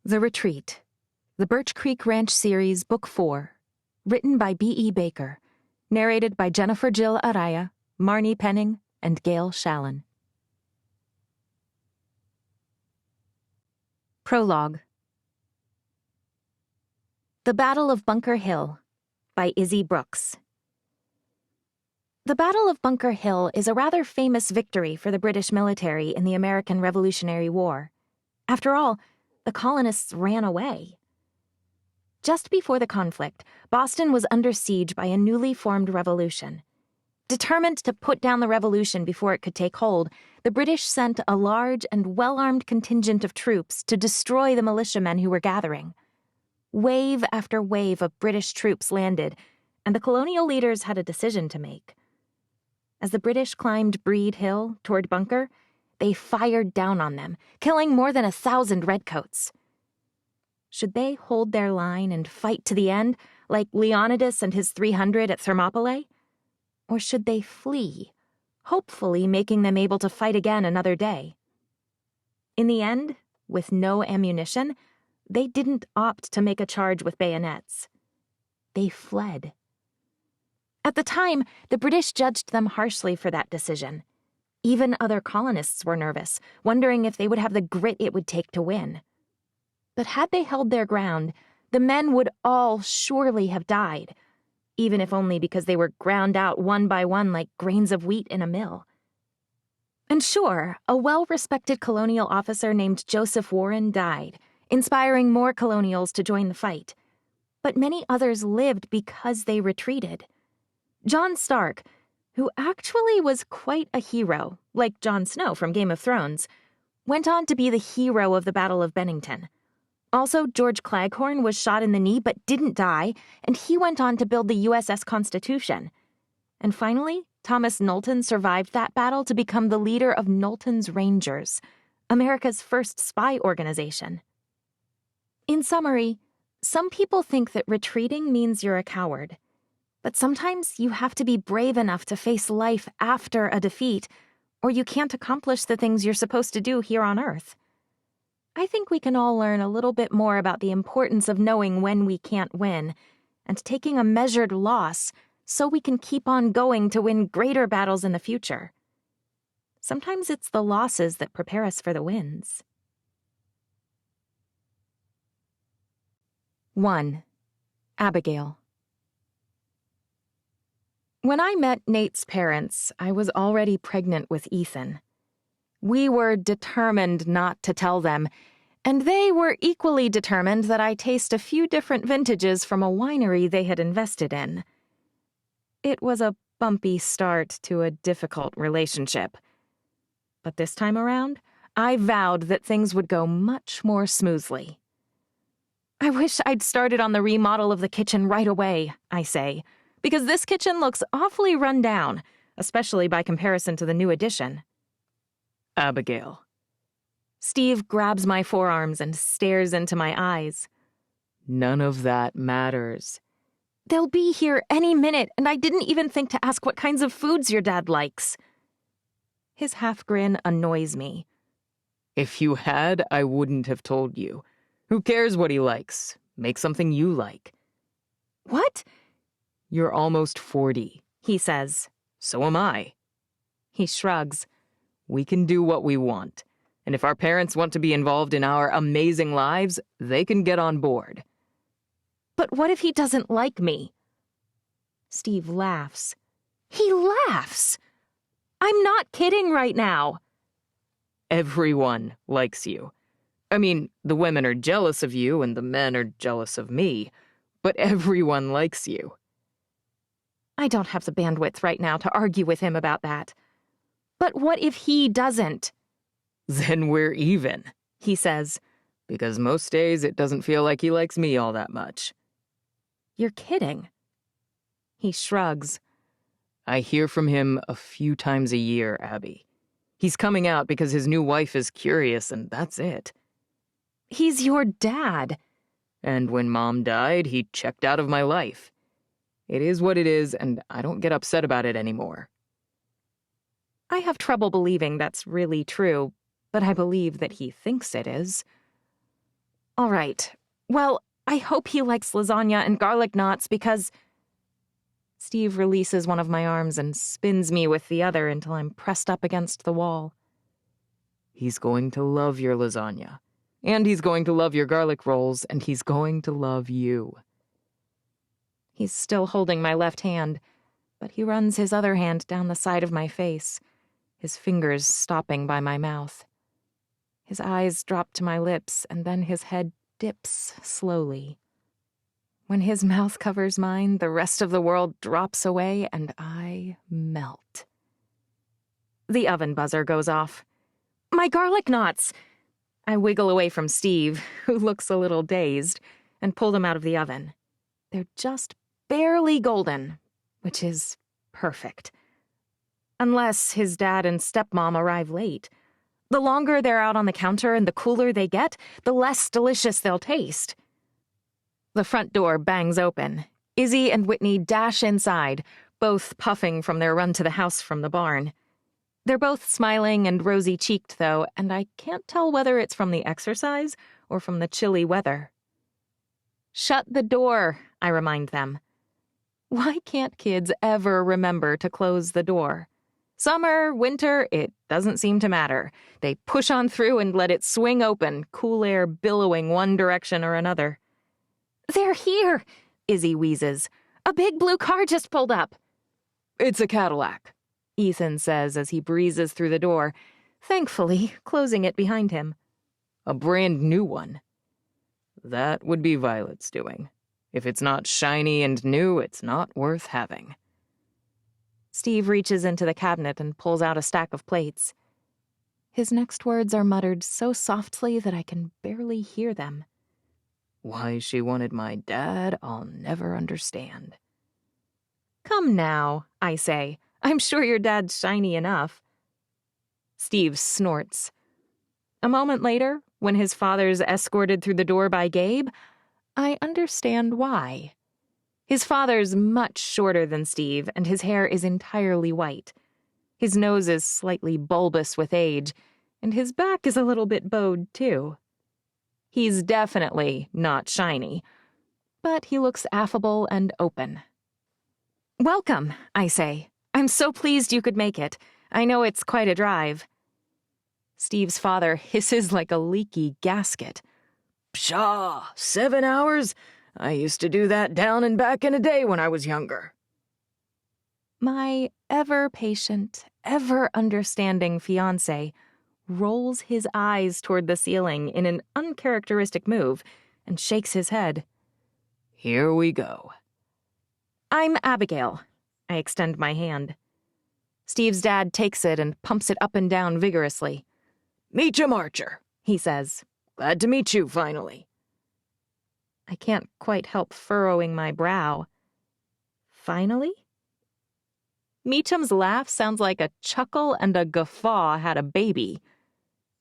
The Retreat, the Birch Creek Ranch Series, Book 4, written by B.E. Baker, narrated by Jennifer Jill Araya, Marnie Penning, and Gail Shallon. Prologue. The Battle of Bunker Hill, by Izzy Brooks. The Battle of Bunker Hill is a rather famous victory for the British military in the American Revolutionary War. After all, the colonists ran away. Just before the conflict, Boston was under siege by a newly formed revolution. Determined to put down the revolution before it could take hold, the British sent a large and well-armed contingent of troops to destroy the militiamen who were gathering. Wave after wave of British troops landed, and the colonial leaders had a decision to make. As the British climbed Breed Hill toward Bunker, they fired down on them, killing more than 1,000 redcoats. Should they hold their line and fight to the end, like Leonidas and his 300 at Thermopylae? Or should they flee, hopefully making them able to fight again another day? In the end, with no ammunition, they didn't opt to make a charge with bayonets. They fled. At the time, the British judged them harshly for that decision. Even other colonists were nervous, wondering if they would have the grit it would take to win. But had they held their ground, the men would all surely have died, even if only because they were ground out one by one like grains of wheat in a mill. And sure, a well-respected colonial officer named Joseph Warren died, inspiring more colonials to join the fight. But many others lived because they retreated. John Stark, who actually was quite a hero, like Jon Snow from Game of Thrones, went on to be the hero of the Battle of Bennington. Also, George Claghorn was shot in the knee but didn't die, and he went on to build the USS Constitution. And finally, Thomas Knowlton survived that battle to become the leader of Knowlton's Rangers, America's first spy organization. In summary, some people think that retreating means you're a coward. But sometimes you have to be brave enough to face life after a defeat, or you can't accomplish the things you're supposed to do here on Earth. I think we can all learn a little bit more about the importance of knowing when we can't win, and taking a measured loss so we can keep on going to win greater battles in the future. Sometimes it's the losses that prepare us for the wins. 1. Abigail. When I met Nate's parents, I was already pregnant with Ethan. We were determined not to tell them, and they were equally determined that I taste a few different vintages from a winery they had invested in. It was a bumpy start to a difficult relationship. But this time around, I vowed that things would go much more smoothly. I wish I'd started on the remodel of the kitchen right away, I say, because this kitchen looks awfully run down, especially by comparison to the new addition. Abigail. Steve grabs my forearms and stares into my eyes. None of that matters. They'll be here any minute, and I didn't even think to ask what kinds of foods your dad likes. His half-grin annoys me. If you had, I wouldn't have told you. Who cares what he likes? Make something you like. What? You're almost 40, he says. So am I. He shrugs. We can do what we want, and if our parents want to be involved in our amazing lives, they can get on board. But what if he doesn't like me? Steve laughs. He laughs! I'm not kidding right now. Everyone likes you. I mean, the women are jealous of you and the men are jealous of me, but everyone likes you. I don't have the bandwidth right now to argue with him about that. But what if he doesn't? Then we're even, he says. Because most days it doesn't feel like he likes me all that much. You're kidding. He shrugs. I hear from him a few times a year, Abby. He's coming out because his new wife is curious, and that's it. He's your dad. And when Mom died, he checked out of my life. It is what it is, and I don't get upset about it anymore. I have trouble believing that's really true, but I believe that he thinks it is. All right. Well, I hope he likes lasagna and garlic knots because... Steve releases one of my arms and spins me with the other until I'm pressed up against the wall. He's going to love your lasagna. And he's going to love your garlic rolls, and he's going to love you. He's still holding my left hand, but he runs his other hand down the side of my face, his fingers stopping by my mouth. His eyes drop to my lips, and then his head dips slowly. When his mouth covers mine, the rest of the world drops away, and I melt. The oven buzzer goes off. My garlic knots! I wiggle away from Steve, who looks a little dazed, and pull them out of the oven. They're just barely golden, which is perfect. Unless his dad and stepmom arrive late. The longer they're out on the counter and the cooler they get, the less delicious they'll taste. The front door bangs open. Izzy and Whitney dash inside, both puffing from their run to the house from the barn. They're both smiling and rosy-cheeked, though, and I can't tell whether it's from the exercise or from the chilly weather. Shut the door, I remind them. Why can't kids ever remember to close the door? Summer, winter, it doesn't seem to matter. They push on through and let it swing open, cool air billowing one direction or another. They're here, Izzy wheezes. A big blue car just pulled up. It's a Cadillac, Ethan says as he breezes through the door, thankfully closing it behind him. A brand new one. That would be Violet's doing. If it's not shiny and new, it's not worth having. Steve reaches into the cabinet and pulls out a stack of plates. His next words are muttered so softly that I can barely hear them. Why she wanted my dad, I'll never understand. Come now, I say. I'm sure your dad's shiny enough. Steve snorts. A moment later, when his father's escorted through the door by Gabe, I understand why. His father's much shorter than Steve, and his hair is entirely white. His nose is slightly bulbous with age, and his back is a little bit bowed, too. He's definitely not shiny, but he looks affable and open. Welcome, I say. I'm so pleased you could make it. I know it's quite a drive. Steve's father hisses like a leaky gasket. Pshaw, 7 hours? I used to do that down and back in a day when I was younger. My ever-patient, ever-understanding fiancé rolls his eyes toward the ceiling in an uncharacteristic move and shakes his head. Here we go. I'm Abigail. I extend my hand. Steve's dad takes it and pumps it up and down vigorously. Meacham Archer, he says. Glad to meet you, finally. I can't quite help furrowing my brow. Finally? Meacham's laugh sounds like a chuckle and a guffaw had a baby.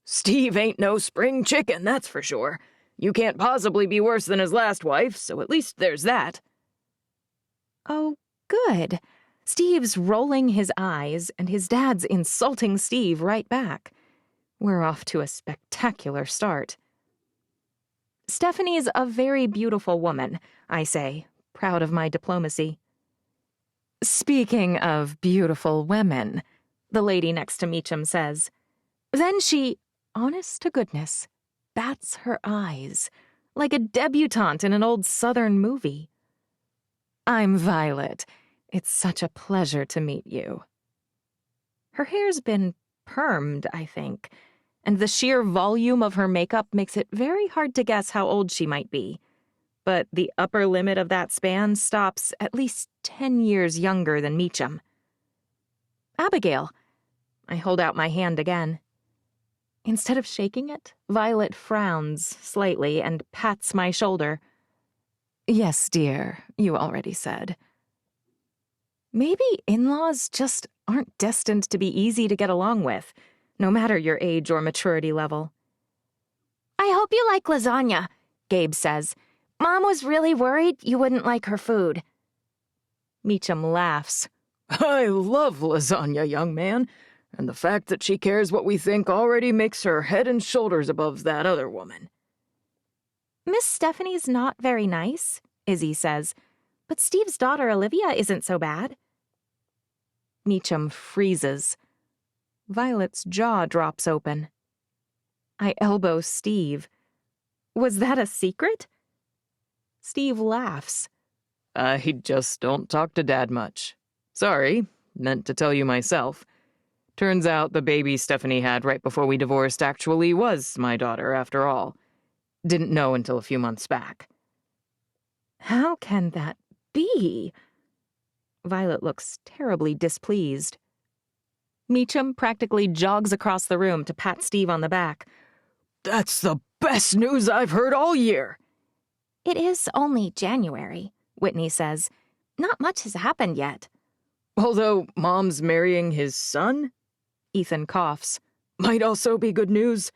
Steve ain't no spring chicken, that's for sure. You can't possibly be worse than his last wife, so at least there's that. Oh, good. Steve's rolling his eyes, and his dad's insulting Steve right back. We're off to a spectacular start. Stephanie's a very beautiful woman, I say, proud of my diplomacy. Speaking of beautiful women, the lady next to Meacham says. Then she, honest to goodness, bats her eyes, like a debutante in an old Southern movie. I'm Violet. It's such a pleasure to meet you. Her hair's been permed, I think, and the sheer volume of her makeup makes it very hard to guess how old she might be. But the upper limit of that span stops at least 10 years younger than Meacham. Abigail. I hold out my hand again. Instead of shaking it, Violet frowns slightly and pats my shoulder. Yes, dear, you already said. Maybe in-laws just aren't destined to be easy to get along with, no matter your age or maturity level. I hope you like lasagna, Gabe says. Mom was really worried you wouldn't like her food. Meacham laughs. I love lasagna, young man, and the fact that she cares what we think already makes her head and shoulders above that other woman. Miss Stephanie's not very nice, Izzy says, but Steve's daughter Olivia isn't so bad. Meacham freezes. Violet's jaw drops open. I elbow Steve. Was that a secret? Steve laughs. I just don't talk to Dad much. Sorry, meant to tell you myself. Turns out the baby Stephanie had right before we divorced actually was my daughter, after all. Didn't know until a few months back. How can that be? Violet looks terribly displeased. Meacham practically jogs across the room to pat Steve on the back. That's the best news I've heard all year. It is only January, Whitney says. Not much has happened yet. Although Mom's marrying his son? Ethan coughs. Might also be good news.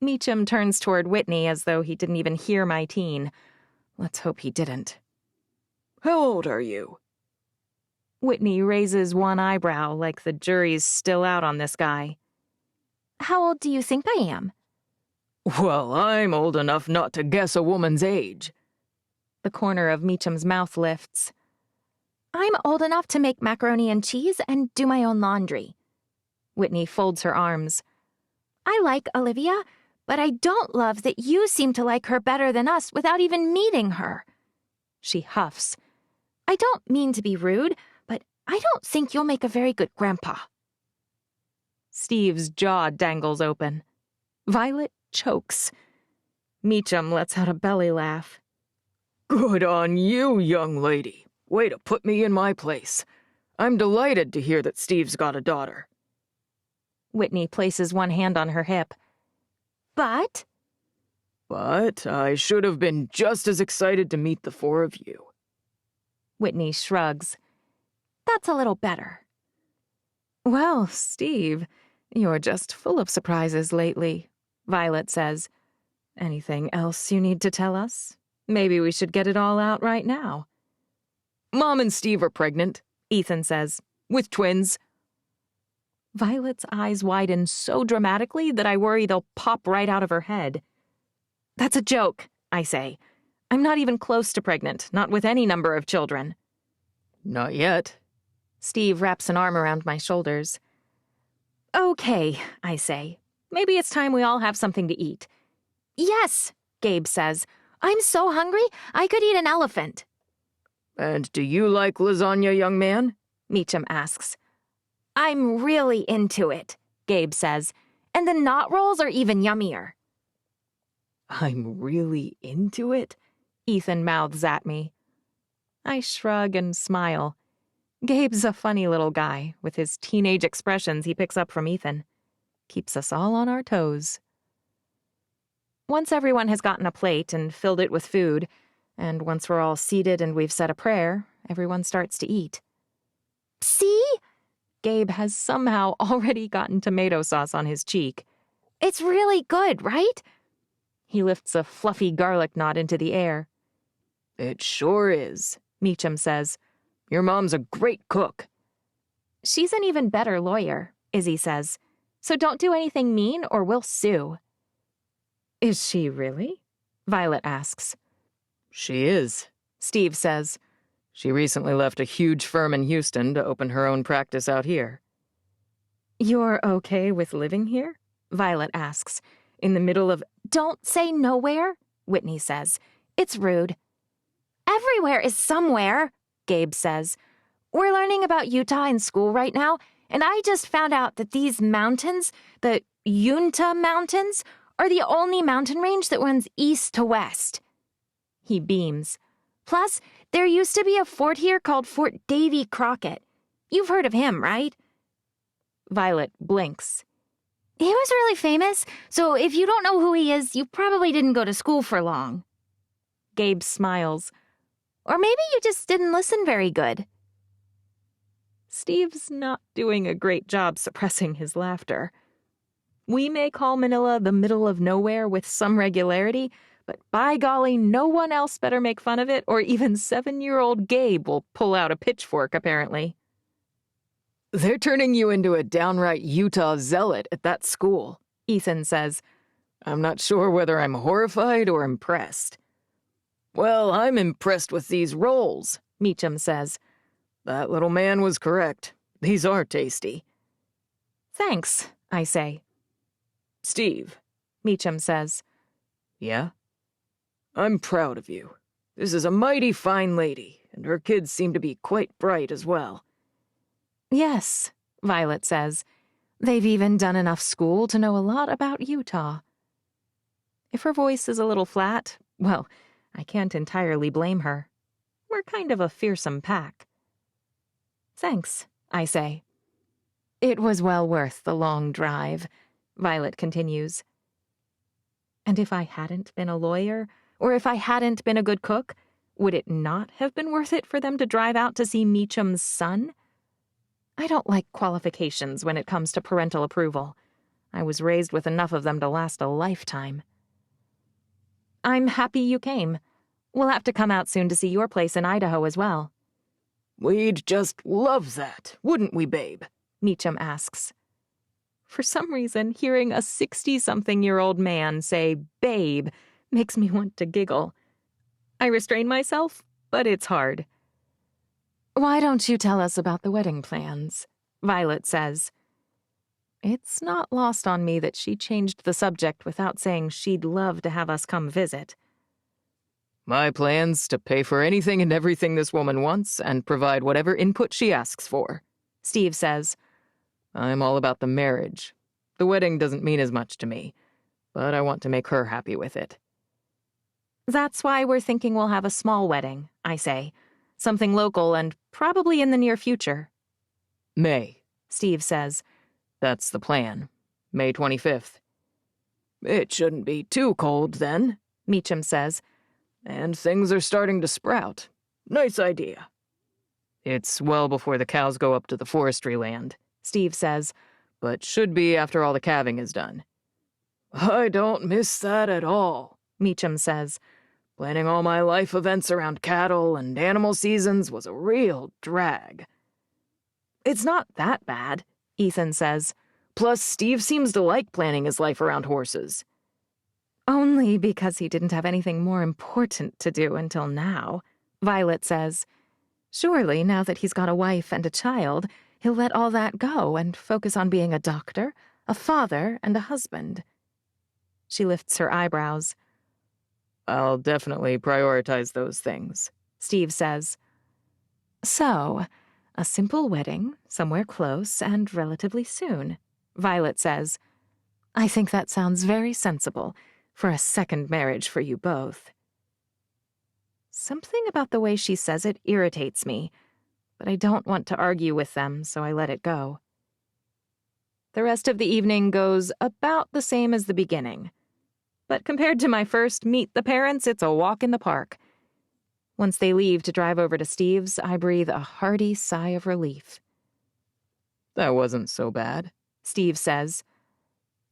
Meacham turns toward Whitney as though he didn't even hear my teen. Let's hope he didn't. How old are you? Whitney raises one eyebrow like the jury's still out on this guy. How old do you think I am? Well, I'm old enough not to guess a woman's age. The corner of Meacham's mouth lifts. I'm old enough to make macaroni and cheese and do my own laundry. Whitney folds her arms. I like Olivia, but I don't love that you seem to like her better than us without even meeting her. She huffs. I don't mean to be rude, but I don't think you'll make a very good grandpa. Steve's jaw dangles open. Violet chokes. Meacham lets out a belly laugh. Good on you, young lady. Way to put me in my place. I'm delighted to hear that Steve's got a daughter. Whitney places one hand on her hip. But I should have been just as excited to meet the four of you. Whitney shrugs. That's a little better. Well, Steve, you're just full of surprises lately, Violet says. Anything else you need to tell us? Maybe we should get it all out right now. Mom and Steve are pregnant, Ethan says, with twins. Violet's eyes widen so dramatically that I worry they'll pop right out of her head. That's a joke, I say. I'm not even close to pregnant, not with any number of children. Not yet. Steve wraps an arm around my shoulders. Okay, I say. Maybe it's time we all have something to eat. Yes, Gabe says. I'm so hungry, I could eat an elephant. And do you like lasagna, young man? Meacham asks. I'm really into it, Gabe says. And the knot rolls are even yummier. I'm really into it? Ethan mouths at me. I shrug and smile. Gabe's a funny little guy, with his teenage expressions he picks up from Ethan. Keeps us all on our toes. Once everyone has gotten a plate and filled it with food, and once we're all seated and we've said a prayer, everyone starts to eat. See? Gabe has somehow already gotten tomato sauce on his cheek. It's really good, right? He lifts a fluffy garlic knot into the air. It sure is, Meacham says. Your mom's a great cook. She's an even better lawyer, Izzy says. So don't do anything mean or we'll sue. Is she really? Violet asks. She is, Steve says. She recently left a huge firm in Houston to open her own practice out here. You're okay with living here? Violet asks. In the middle of, don't say nowhere, Whitney says. It's rude. Everywhere is somewhere, Gabe says. We're learning about Utah in school right now, and I just found out that these mountains, the Uinta Mountains, are the only mountain range that runs east to west. He beams. Plus, there used to be a fort here called Fort Davy Crockett. You've heard of him, right? Violet blinks. He was really famous, so if you don't know who he is, you probably didn't go to school for long. Gabe smiles. Or maybe you just didn't listen very good. Steve's not doing a great job suppressing his laughter. We may call Manila the middle of nowhere with some regularity, but by golly, no one else better make fun of it, or even 7-year-old Gabe will pull out a pitchfork, apparently. They're turning you into a downright Utah zealot at that school, Ethan says. I'm not sure whether I'm horrified or impressed. Well, I'm impressed with these rolls, Meacham says. That little man was correct. These are tasty. Thanks, I say. Steve, Meacham says. Yeah? I'm proud of you. This is a mighty fine lady, and her kids seem to be quite bright as well. Yes, Violet says. They've even done enough school to know a lot about Utah. If her voice is a little flat, well, I can't entirely blame her. We're kind of a fearsome pack. Thanks, I say. It was well worth the long drive, Violet continues. And if I hadn't been a lawyer, or if I hadn't been a good cook, would it not have been worth it for them to drive out to see Meacham's son? I don't like qualifications when it comes to parental approval. I was raised with enough of them to last a lifetime. I'm happy you came. We'll have to come out soon to see your place in Idaho as well. We'd just love that, wouldn't we, babe? Meacham asks. For some reason, hearing a 60-something-year-old man say babe makes me want to giggle. I restrain myself, but it's hard. Why don't you tell us about the wedding plans? Violet says. It's not lost on me that she changed the subject without saying she'd love to have us come visit. My plan's to pay for anything and everything this woman wants and provide whatever input she asks for, Steve says. I'm all about the marriage. The wedding doesn't mean as much to me, but I want to make her happy with it. That's why we're thinking we'll have a small wedding, I say. Something local and probably in the near future. May, Steve says. That's the plan. May 25th. It shouldn't be too cold then, Meacham says. And things are starting to sprout. Nice idea. It's well before the cows go up to the forestry land, Steve says, but should be after all the calving is done. I don't miss that at all, Meacham says. Planning all my life events around cattle and animal seasons was a real drag. It's not that bad, Ethan says. Plus, Steve seems to like planning his life around horses. Only because he didn't have anything more important to do until now, Violet says. Surely, now that he's got a wife and a child, he'll let all that go and focus on being a doctor, a father, and a husband. She lifts her eyebrows. I'll definitely prioritize those things, Steve says. So, a simple wedding, somewhere close and relatively soon, Violet says. I think that sounds very sensible for a second marriage for you both. Something about the way she says it irritates me, but I don't want to argue with them, so I let it go. The rest of the evening goes about the same as the beginning. But compared to my first meet the parents, it's a walk in the park. Once they leave to drive over to Steve's, I breathe a hearty sigh of relief. That wasn't so bad, Steve says.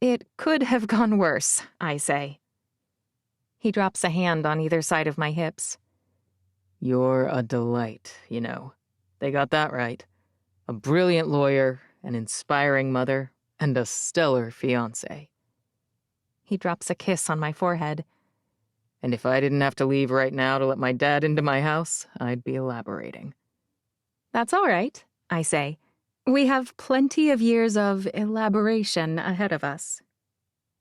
It could have gone worse, I say. He drops a hand on either side of my hips. You're a delight, you know. They got that right. A brilliant lawyer, an inspiring mother, and a stellar fiancé. He drops a kiss on my forehead. And if I didn't have to leave right now to let my dad into my house, I'd be elaborating. That's all right, I say. We have plenty of years of elaboration ahead of us.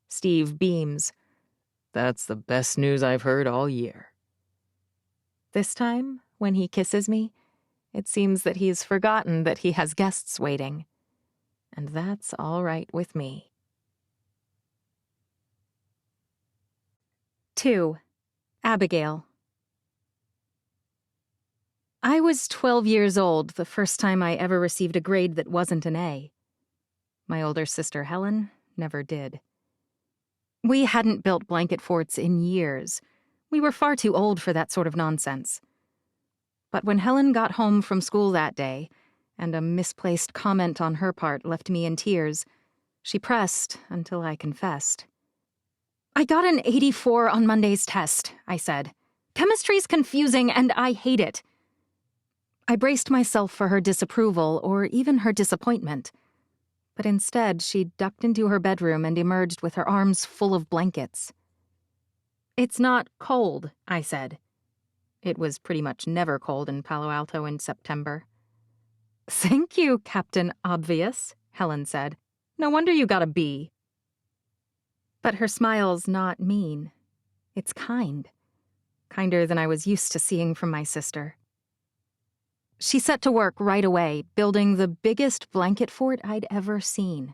Steve beams. That's the best news I've heard all year. This time, when he kisses me, it seems that he's forgotten that he has guests waiting. And that's all right with me. 2. Abigail. I was 12 years old the first time I ever received a grade that wasn't an A. My older sister, Helen, never did. We hadn't built blanket forts in years. We were far too old for that sort of nonsense. But when Helen got home from school that day, and a misplaced comment on her part left me in tears, she pressed until I confessed. I got an 84 on Monday's test, I said. Chemistry's confusing and I hate it. I braced myself for her disapproval or even her disappointment. But instead, she ducked into her bedroom and emerged with her arms full of blankets. "It's not cold," I said. It was pretty much never cold in Palo Alto in September. "Thank you, Captain Obvious," Helen said. "No wonder you got a B." But her smile's not mean. It's kind. Kinder than I was used to seeing from my sister. She set to work right away, building the biggest blanket fort I'd ever seen.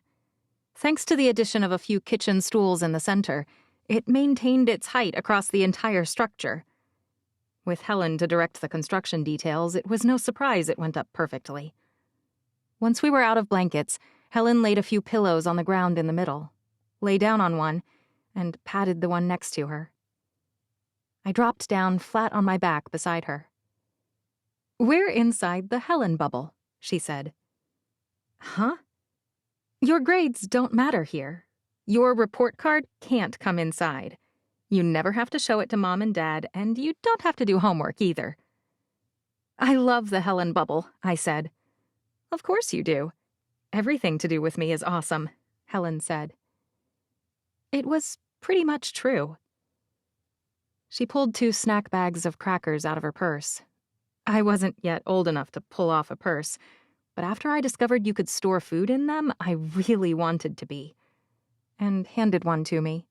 Thanks to the addition of a few kitchen stools in the center, it maintained its height across the entire structure. With Helen to direct the construction details, it was no surprise it went up perfectly. Once we were out of blankets, Helen laid a few pillows on the ground in the middle, lay down on one, and patted the one next to her. I dropped down flat on my back beside her. "We're inside the Helen bubble," she said. "Huh?" "Your grades don't matter here. Your report card can't come inside. You never have to show it to Mom and Dad, and you don't have to do homework either." "I love the Helen bubble," I said. "Of course you do. Everything to do with me is awesome," Helen said. It was pretty much true. She pulled 2 snack bags of crackers out of her purse. I wasn't yet old enough to pull off a purse, but after I discovered you could store food in them, I really wanted to be, and handed one to me.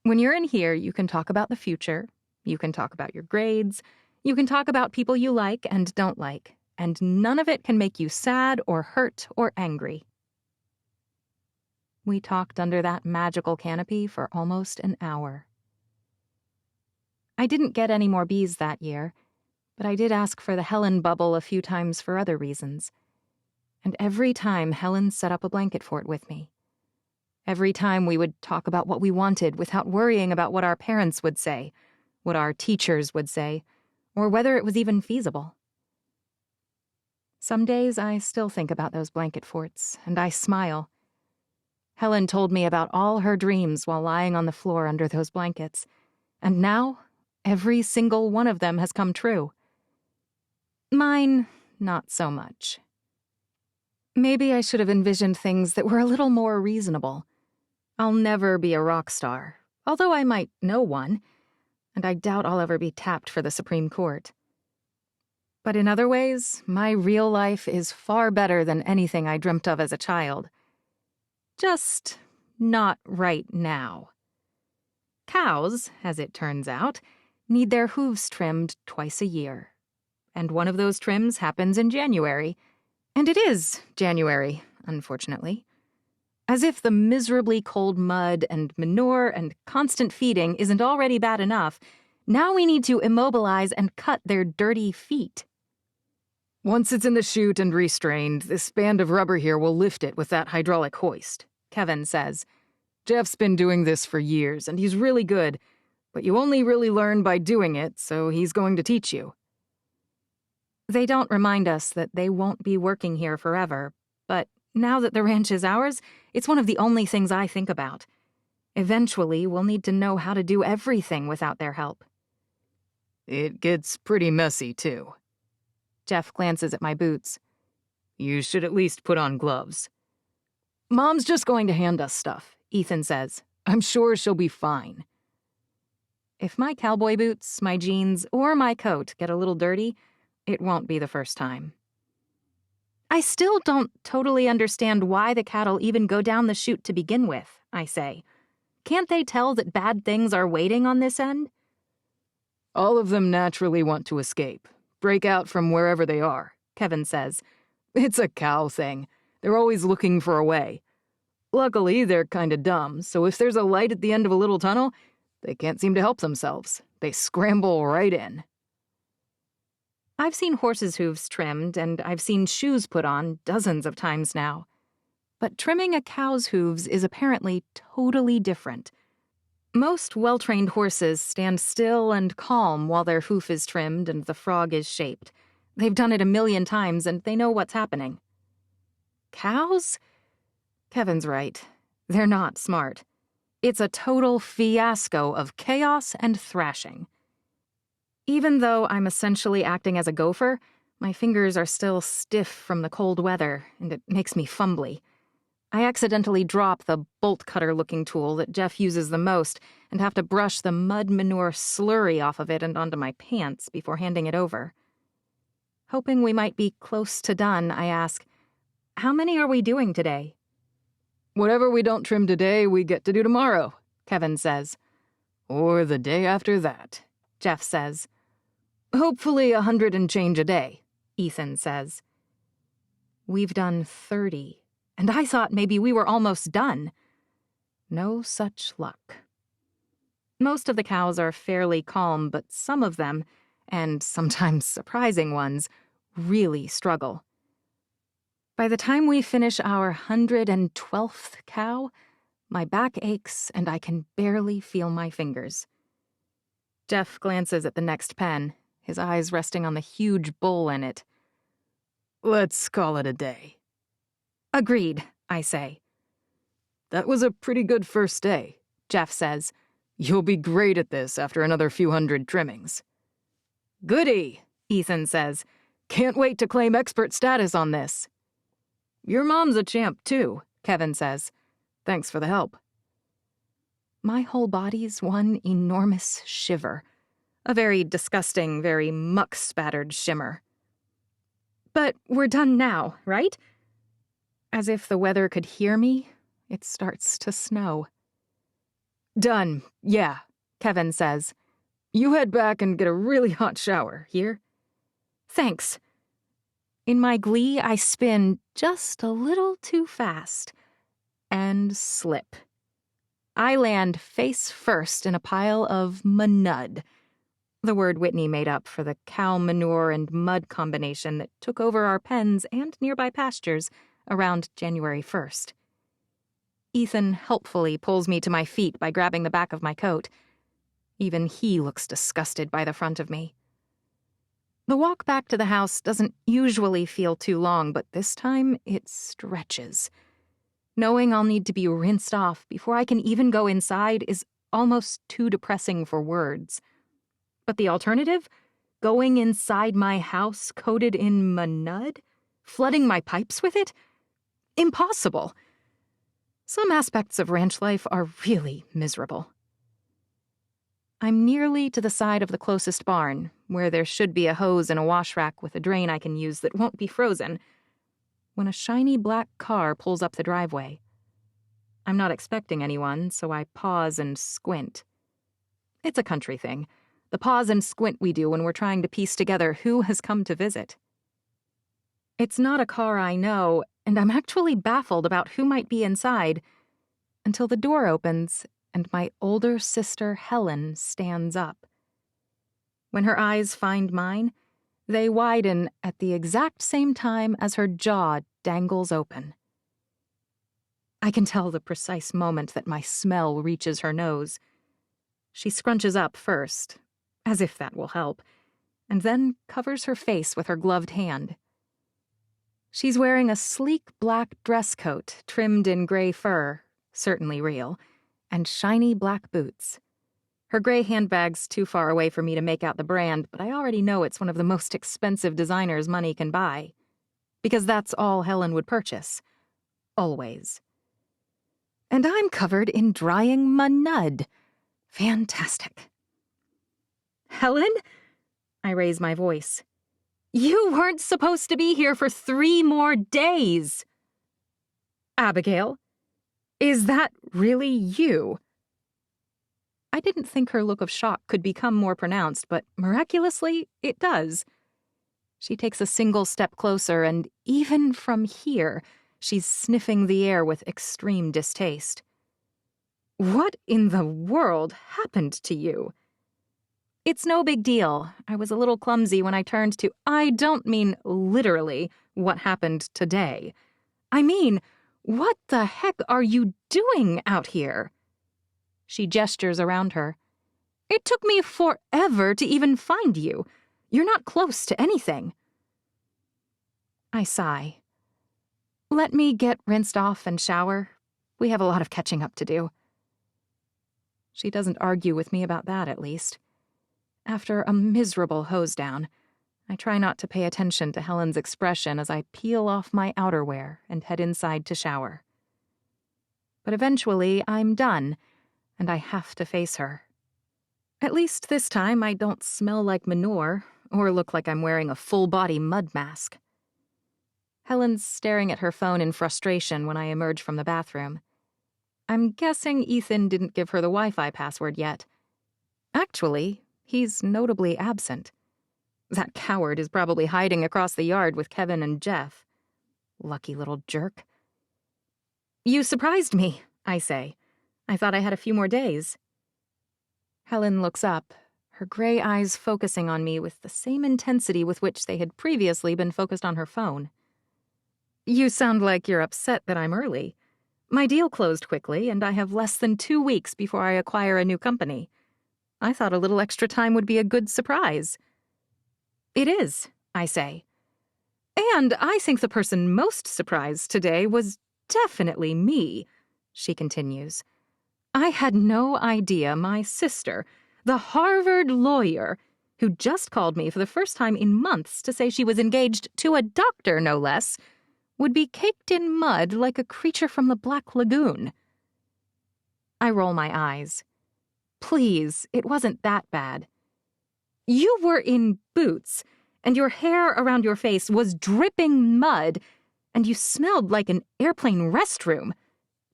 "When you're in here, you can talk about the future, you can talk about your grades, you can talk about people you like and don't like, and none of it can make you sad or hurt or angry." We talked under that magical canopy for almost an hour. I didn't get any more Bs that year, but I did ask for the Helen bubble a few times for other reasons. And every time Helen set up a blanket fort with me. Every time we would talk about what we wanted without worrying about what our parents would say, what our teachers would say, or whether it was even feasible. Some days I still think about those blanket forts, and I smile. Helen told me about all her dreams while lying on the floor under those blankets, and now every single one of them has come true. Mine, not so much. Maybe I should have envisioned things that were a little more reasonable. I'll never be a rock star, although I might know one, and I doubt I'll ever be tapped for the Supreme Court. But in other ways, my real life is far better than anything I dreamt of as a child. Just not right now. Cows, as it turns out, need their hooves trimmed twice a year. And one of those trims happens in January. And it is January, unfortunately. As if the miserably cold mud and manure and constant feeding isn't already bad enough, now we need to immobilize and cut their dirty feet. "Once it's in the chute and restrained, this band of rubber here will lift it with that hydraulic hoist," Kevin says. "Jeff's been doing this for years, and he's really good, but you only really learn by doing it, so he's going to teach you." They don't remind us that they won't be working here forever, but now that the ranch is ours, it's one of the only things I think about. Eventually, we'll need to know how to do everything without their help. "It gets pretty messy, too." Jeff glances at my boots. "You should at least put on gloves." "Mom's just going to hand us stuff," Ethan says. "I'm sure she'll be fine." If my cowboy boots, my jeans, or my coat get a little dirty, it won't be the first time. I still don't totally understand why the cattle even go down the chute to begin with, I say. Can't they tell that bad things are waiting on this end? "All of them naturally want to escape, break out from wherever they are," Kevin says. "It's a cow thing. They're always looking for a way. Luckily, they're kinda dumb, so if there's a light at the end of a little tunnel, they can't seem to help themselves. They scramble right in." I've seen horses' hooves trimmed, and I've seen shoes put on dozens of times now. But trimming a cow's hooves is apparently totally different. Most well-trained horses stand still and calm while their hoof is trimmed and the frog is shaped. They've done it a million times, and they know what's happening. Cows? Kevin's right. They're not smart. It's a total fiasco of chaos and thrashing. Even though I'm essentially acting as a gopher, my fingers are still stiff from the cold weather, and it makes me fumbly. I accidentally drop the bolt cutter-looking tool that Jeff uses the most and have to brush the mud manure slurry off of it and onto my pants before handing it over. Hoping we might be close to done, I ask, "How many are we doing today?" "Whatever we don't trim today, we get to do tomorrow," Kevin says. "Or the day after that," Jeff says. "Hopefully 100 and change a day," Ethan says. We've done 30, and I thought maybe we were almost done. No such luck. Most of the cows are fairly calm, but some of them, and sometimes surprising ones, really struggle. By the time we finish our 112th cow, my back aches and I can barely feel my fingers. Jeff glances at the next pen, his eyes resting on the huge bull in it. "Let's call it a day." "Agreed," I say. "That was a pretty good first day," Jeff says. "You'll be great at this after another few hundred trimmings." "Goody," Ethan says. "Can't wait to claim expert status on this." "Your mom's a champ, too," Kevin says. "Thanks for the help." My whole body's one enormous shiver. A very disgusting, very muck-spattered shimmer. "But we're done now, right?" As if the weather could hear me, it starts to snow. "Done, yeah," Kevin says. "You head back and get a really hot shower, here?" "Thanks." In my glee, I spin just a little too fast and slip. I land face first in a pile of manud, the word Whitney made up for the cow manure and mud combination that took over our pens and nearby pastures around January 1st. Ethan helpfully pulls me to my feet by grabbing the back of my coat. Even he looks disgusted by the front of me. The walk back to the house doesn't usually feel too long, but this time it stretches. Knowing I'll need to be rinsed off before I can even go inside is almost too depressing for words. But the alternative? Going inside my house coated in manud? Flooding my pipes with it? Impossible. Some aspects of ranch life are really miserable. I'm nearly to the side of the closest barn, where there should be a hose and a wash rack with a drain I can use that won't be frozen, when a shiny black car pulls up the driveway. I'm not expecting anyone, so I pause and squint. It's a country thing, the pause and squint we do when we're trying to piece together who has come to visit. It's not a car I know, and I'm actually baffled about who might be inside, until the door opens and my older sister Helen stands up. When her eyes find mine, they widen at the exact same time as her jaw dangles open. I can tell the precise moment that my smell reaches her nose. She scrunches up first, as if that will help, and then covers her face with her gloved hand. She's wearing a sleek black dress coat trimmed in gray fur, certainly real, and shiny black boots. Her gray handbag's too far away for me to make out the brand, but I already know it's one of the most expensive designers money can buy. Because that's all Helen would purchase. Always. And I'm covered in drying manud. Fantastic. "Helen?" I raise my voice. "You weren't supposed to be here for 3 more days." "Abigail? Is that really you?" I didn't think her look of shock could become more pronounced, but miraculously, it does. She takes a single step closer, and even from here, she's sniffing the air with extreme distaste. "What in the world happened to you?" "It's no big deal. I was a little clumsy when I turned to—" "I don't mean literally what happened today. I mean, what the heck are you doing out here?" She gestures around her. "It took me forever to even find you. You're not close to anything." I sigh. "Let me get rinsed off and shower. We have a lot of catching up to do." She doesn't argue with me about that, at least. After a miserable hose down, I try not to pay attention to Helen's expression as I peel off my outerwear and head inside to shower. But eventually, I'm done, and I have to face her. At least this time I don't smell like manure or look like I'm wearing a full-body mud mask. Helen's staring at her phone in frustration when I emerge from the bathroom. I'm guessing Ethan didn't give her the Wi-Fi password yet. Actually, he's notably absent. That coward is probably hiding across the yard with Kevin and Jeff. Lucky little jerk. You surprised me, I say. I thought I had a few more days. Helen looks up, her gray eyes focusing on me with the same intensity with which they had previously been focused on her phone. You sound like you're upset that I'm early. My deal closed quickly, and I have less than 2 weeks before I acquire a new company. I thought a little extra time would be a good surprise. It is, I say. And I think the person most surprised today was definitely me, she continues. I had no idea my sister, the Harvard lawyer, who just called me for the first time in months to say she was engaged to a doctor, no less, would be caked in mud like a creature from the Black Lagoon. I roll my eyes. Please, it wasn't that bad. You were in boots, and your hair around your face was dripping mud, and you smelled like an airplane restroom.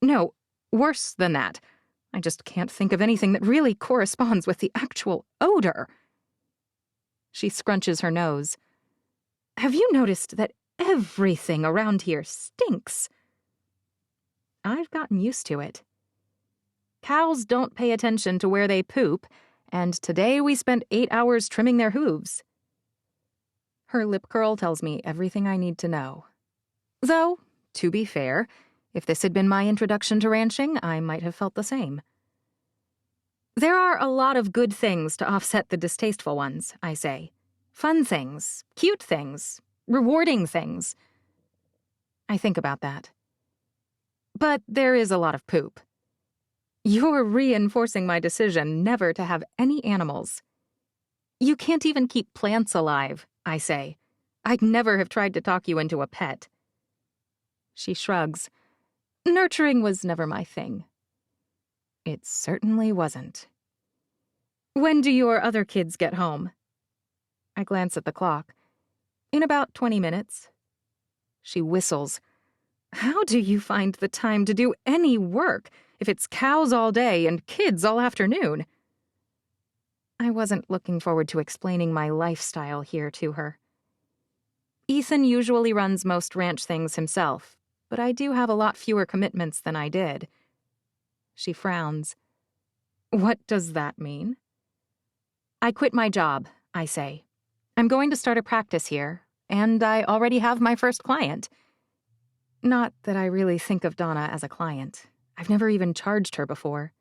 No, worse than that. I just can't think of anything that really corresponds with the actual odor. She scrunches her nose. Have you noticed that everything around here stinks? I've gotten used to it. Cows don't pay attention to where they poop, and today we spent 8 hours trimming their hooves. Her lip curl tells me everything I need to know. Though, to be fair, if this had been my introduction to ranching, I might have felt the same. There are a lot of good things to offset the distasteful ones, I say. Fun things, cute things, rewarding things. I think about that. But there is a lot of poop. You're reinforcing my decision never to have any animals. You can't even keep plants alive, I say. I'd never have tried to talk you into a pet. She shrugs. Nurturing was never my thing. It certainly wasn't. When do your other kids get home? I glance at the clock. In about 20 minutes. She whistles. How do you find the time to do any work if it's cows all day and kids all afternoon? I wasn't looking forward to explaining my lifestyle here to her. Ethan usually runs most ranch things himself, but I do have a lot fewer commitments than I did. She frowns. What does that mean? I quit my job, I say. I'm going to start a practice here, and I already have my first client. Not that I really think of Donna as a client. I've never even charged her before.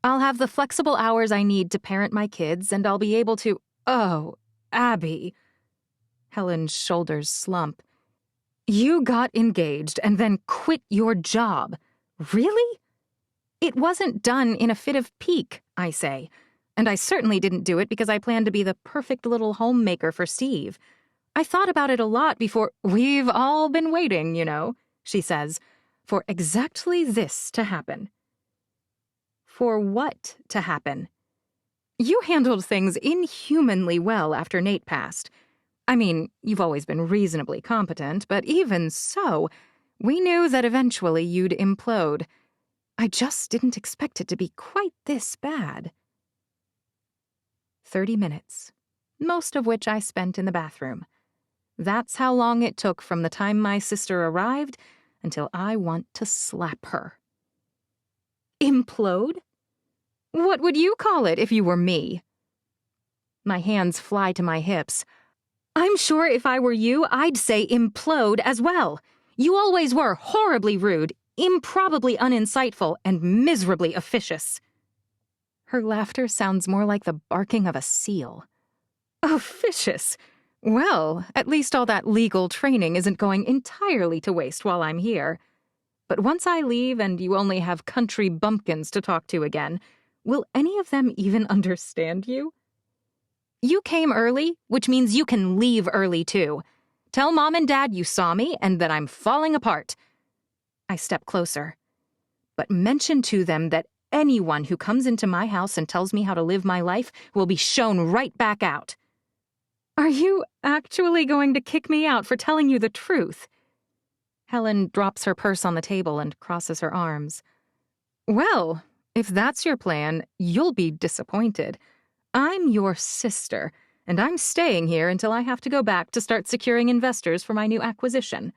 I'll have the flexible hours I need to parent my kids, and I'll be able to— Oh, Abby. Helen's shoulders slump. You got engaged and then quit your job. Really? It wasn't done in a fit of pique, I say. And I certainly didn't do it because I planned to be the perfect little homemaker for Steve. I thought about it a lot before— We've all been waiting, you know, she says, for exactly this to happen. For what to happen? You handled things inhumanly well after Nate passed. I mean, you've always been reasonably competent, but even so, we knew that eventually you'd implode. I just didn't expect it to be quite this bad. 30 minutes, most of which I spent in the bathroom. That's how long it took from the time my sister arrived until I want to slap her. Implode? What would you call it if you were me? My hands fly to my hips. I'm sure if I were you, I'd say implode as well. You always were horribly rude, improbably uninsightful, and miserably officious. Her laughter sounds more like the barking of a seal. Officious? Well, at least all that legal training isn't going entirely to waste while I'm here. But once I leave and you only have country bumpkins to talk to again, will any of them even understand you? You came early, which means you can leave early too. Tell Mom and Dad you saw me and that I'm falling apart. I step closer. but mention to them that anyone who comes into my house and tells me how to live my life will be shown right back out. Are you actually going to kick me out for telling you the truth? Helen drops her purse on the table and crosses her arms. Well, if that's your plan, you'll be disappointed. I'm your sister, and I'm staying here until I have to go back to start securing investors for my new acquisition.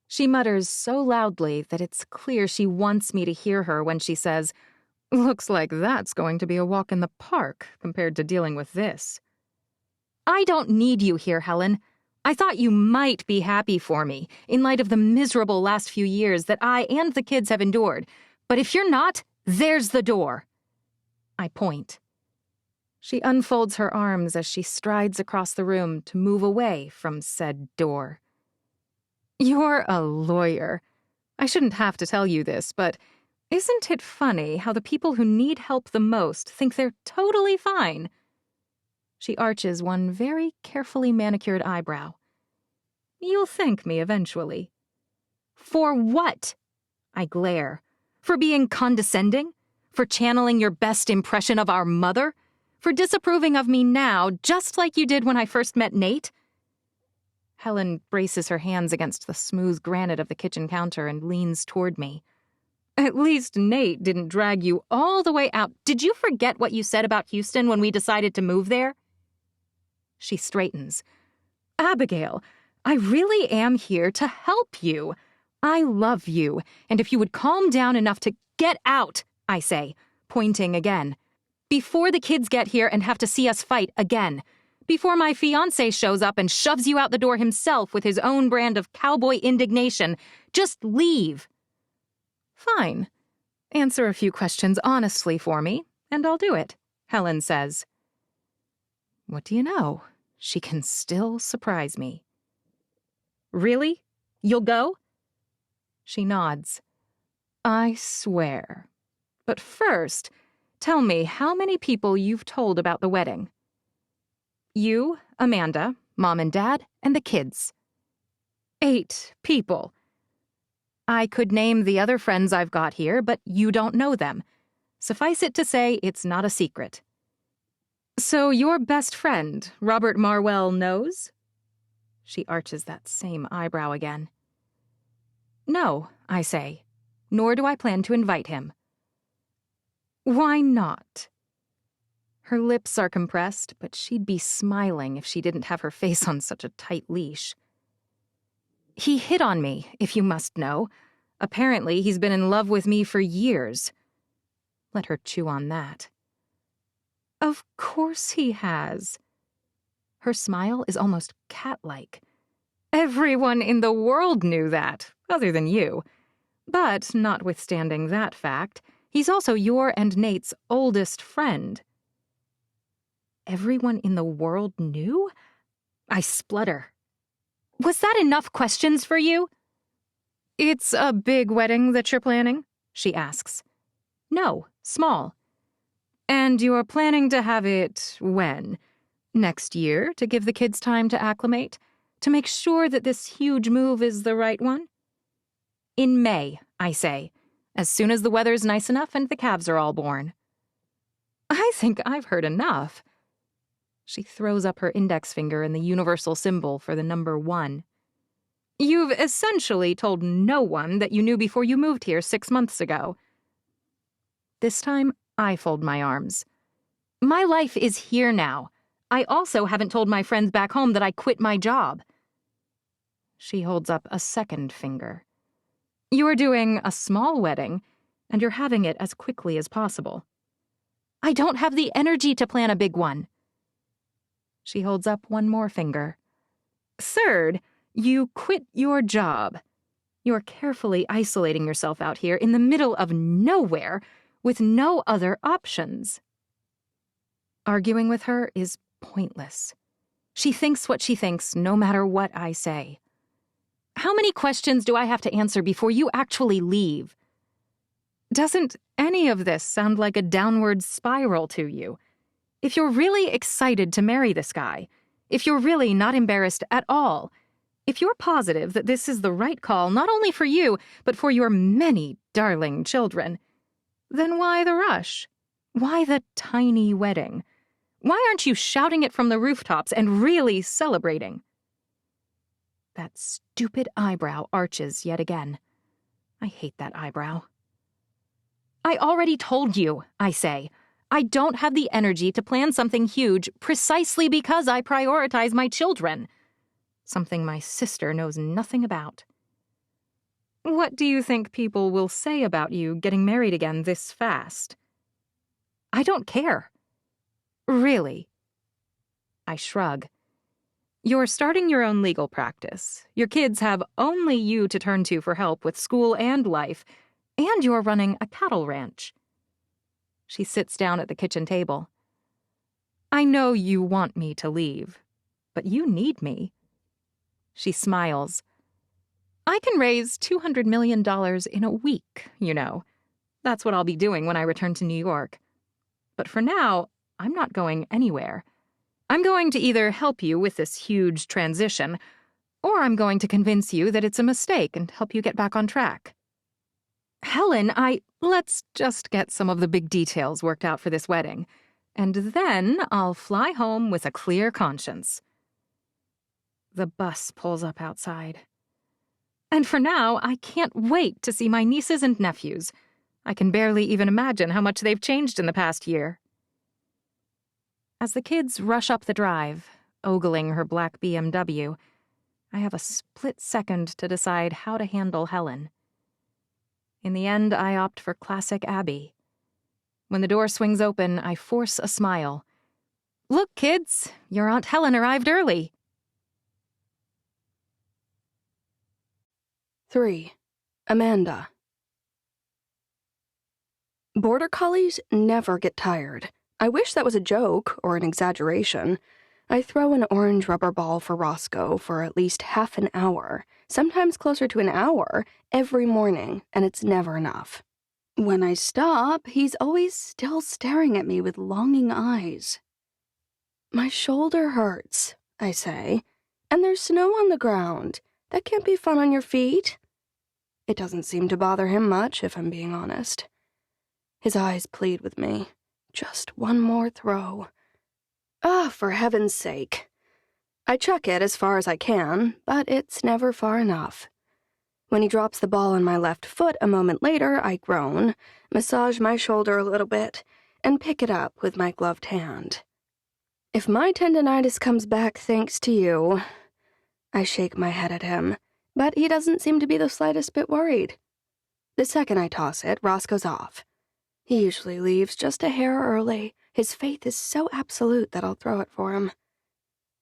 She mutters so loudly that it's clear she wants me to hear her when she says, "Looks like that's going to be a walk in the park compared to dealing with this." I don't need you here, Helen. I thought you might be happy for me, in light of the miserable last few years that I and the kids have endured. But if you're not, there's the door. I point. She unfolds her arms as she strides across the room to move away from said door. You're a lawyer. I shouldn't have to tell you this, but isn't it funny how the people who need help the most think they're totally fine? She arches one very carefully manicured eyebrow. You'll thank me eventually. For what? I glare. For being condescending? For channeling your best impression of our mother? For disapproving of me now, just like you did when I first met Nate? Helen braces her hands against the smooth granite of the kitchen counter and leans toward me. At least Nate didn't drag you all the way out. Did you forget what you said about Houston when we decided to move there? She straightens. Abigail, I really am here to help you. I love you, and if you would calm down enough to get out, I say, pointing again. Before the kids get here and have to see us fight again. Before my fiancé shows up and shoves you out the door himself with his own brand of cowboy indignation. Just leave. Fine. Answer a few questions honestly for me, and I'll do it, Helen says. What do you know? She can still surprise me. Really? You'll go? She nods. I swear. But first, tell me how many people you've told about the wedding. You, Amanda, Mom and Dad, and the kids. 8 people. I could name the other friends I've got here, but you don't know them. Suffice it to say, it's not a secret. So your best friend, Robert Marwell, knows? She arches that same eyebrow again. No, I say, nor do I plan to invite him. Why not? Her lips are compressed, but she'd be smiling if she didn't have her face on such a tight leash. He hit on me, if you must know. Apparently, he's been in love with me for years. Let her chew on that. Of course he has. Her smile is almost cat-like. Everyone in the world knew that, other than you. But, notwithstanding that fact, he's also your and Nate's oldest friend. Everyone in the world knew? I splutter. Was that enough questions for you? It's a big wedding that you're planning? She asks. No, small. And you're planning to have it when? Next year, to give the kids time to acclimate? To make sure that this huge move is the right one? In May, I say, as soon as the weather's nice enough and the calves are all born. I think I've heard enough. She throws up her index finger in the universal symbol for the number 1. You've essentially told no one that you knew before you moved here 6 months ago. This time, I fold my arms. My life is here now. I also haven't told my friends back home that I quit my job. She holds up a second finger. You're doing a small wedding, and you're having it as quickly as possible. I don't have the energy to plan a big one. She holds up one more finger. Third, you quit your job. You're carefully isolating yourself out here in the middle of nowhere with no other options. Arguing with her is pointless. She thinks what she thinks no matter what I say. How many questions do I have to answer before you actually leave? Doesn't any of this sound like a downward spiral to you? If you're really excited to marry this guy, if you're really not embarrassed at all, If you're positive that this is the right call, not only for you, but for your many darling children, then why the rush? Why the tiny wedding? Why aren't you shouting it from the rooftops and really celebrating? That stupid eyebrow arches yet again. I hate that eyebrow. I already told you, I say. I don't have the energy to plan something huge precisely because I prioritize my children. Something my sister knows nothing about. What do you think people will say about you getting married again this fast? I don't care. Really. I shrug. You're starting your own legal practice. Your kids have only you to turn to for help with school and life, and you're running a cattle ranch. She sits down at the kitchen table. I know you want me to leave, but you need me. She smiles. I can raise $200 million in a week, you know. That's what I'll be doing when I return to New York. But for now, I'm not going anywhere. I'm going to either help you with this huge transition, or I'm going to convince you that it's a mistake and help you get back on track. Helen, let's just get some of the big details worked out for this wedding, and then I'll fly home with a clear conscience. The bus pulls up outside. And for now, I can't wait to see my nieces and nephews. I can barely even imagine how much they've changed in the past year. As the kids rush up the drive, ogling her black BMW, I have a split second to decide how to handle Helen. In the end, I opt for classic Abby. When the door swings open, I force a smile. Look, kids, your Aunt Helen arrived early. 3. Amanda. Border Collies never get tired. I wish that was a joke or an exaggeration. I throw an orange rubber ball for Roscoe for at least half an hour, sometimes closer to an hour, every morning, and it's never enough. When I stop, he's always still staring at me with longing eyes. My shoulder hurts, I say, and there's snow on the ground. That can't be fun on your feet. It doesn't seem to bother him much, if I'm being honest. His eyes plead with me. Just one more throw. For heaven's sake. I chuck it as far as I can, but it's never far enough. When he drops the ball on my left foot a moment later, I groan, massage my shoulder a little bit, and pick it up with my gloved hand. If my tendinitis comes back thanks to you... I shake my head at him, but he doesn't seem to be the slightest bit worried. The second I toss it, Roscoe's off. He usually leaves just a hair early. His faith is so absolute that I'll throw it for him.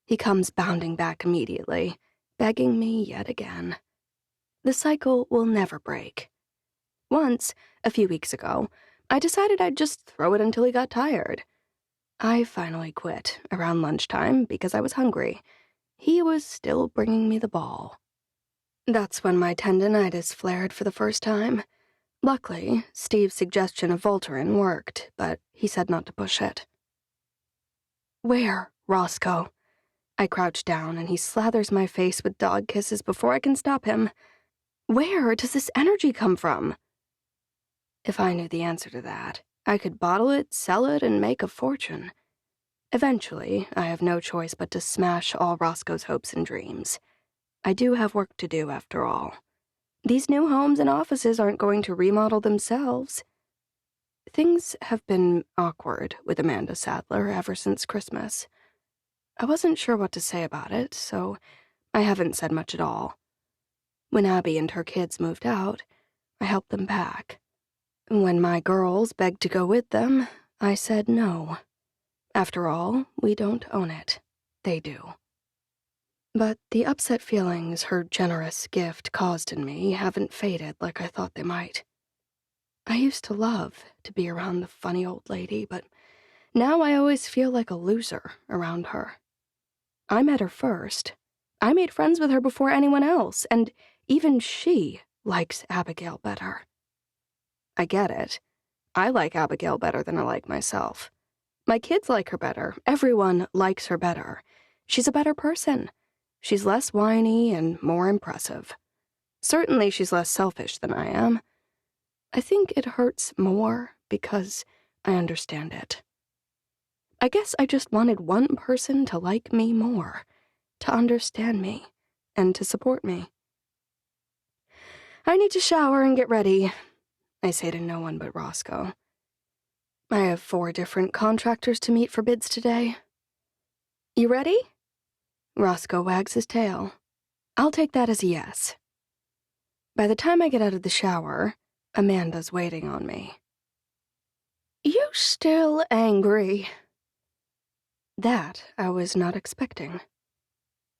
He comes bounding back immediately, begging me yet again. The cycle will never break. Once, a few weeks ago, I decided I'd just throw it until he got tired. I finally quit around lunchtime because I was hungry. He was still bringing me the ball. That's when my tendinitis flared for the first time. Luckily, Steve's suggestion of Voltaren worked, but he said not to push it. Where, Roscoe? I crouch down and he slathers my face with dog kisses before I can stop him. Where does this energy come from? If I knew the answer to that, I could bottle it, sell it, and make a fortune. Eventually, I have no choice but to smash all Roscoe's hopes and dreams. I do have work to do, after all. These new homes and offices aren't going to remodel themselves. Things have been awkward with Amanda Sadler ever since Christmas. I wasn't sure what to say about it, so I haven't said much at all. When Abby and her kids moved out, I helped them pack. When my girls begged to go with them, I said no. After all, we don't own it. They do. But the upset feelings her generous gift caused in me haven't faded like I thought they might. I used to love to be around the funny old lady, but now I always feel like a loser around her. I met her first. I made friends with her before anyone else, and even she likes Abigail better. I get it. I like Abigail better than I like myself. My kids like her better. Everyone likes her better. She's a better person. She's less whiny and more impressive. Certainly she's less selfish than I am. I think it hurts more because I understand it. I guess I just wanted one person to like me more, to understand me, and to support me. I need to shower and get ready, I say to no one but Roscoe. I have 4 different contractors to meet for bids today. You ready? Roscoe wags his tail. I'll take that as a yes. By the time I get out of the shower, Amanda's waiting on me. You still angry? That I was not expecting.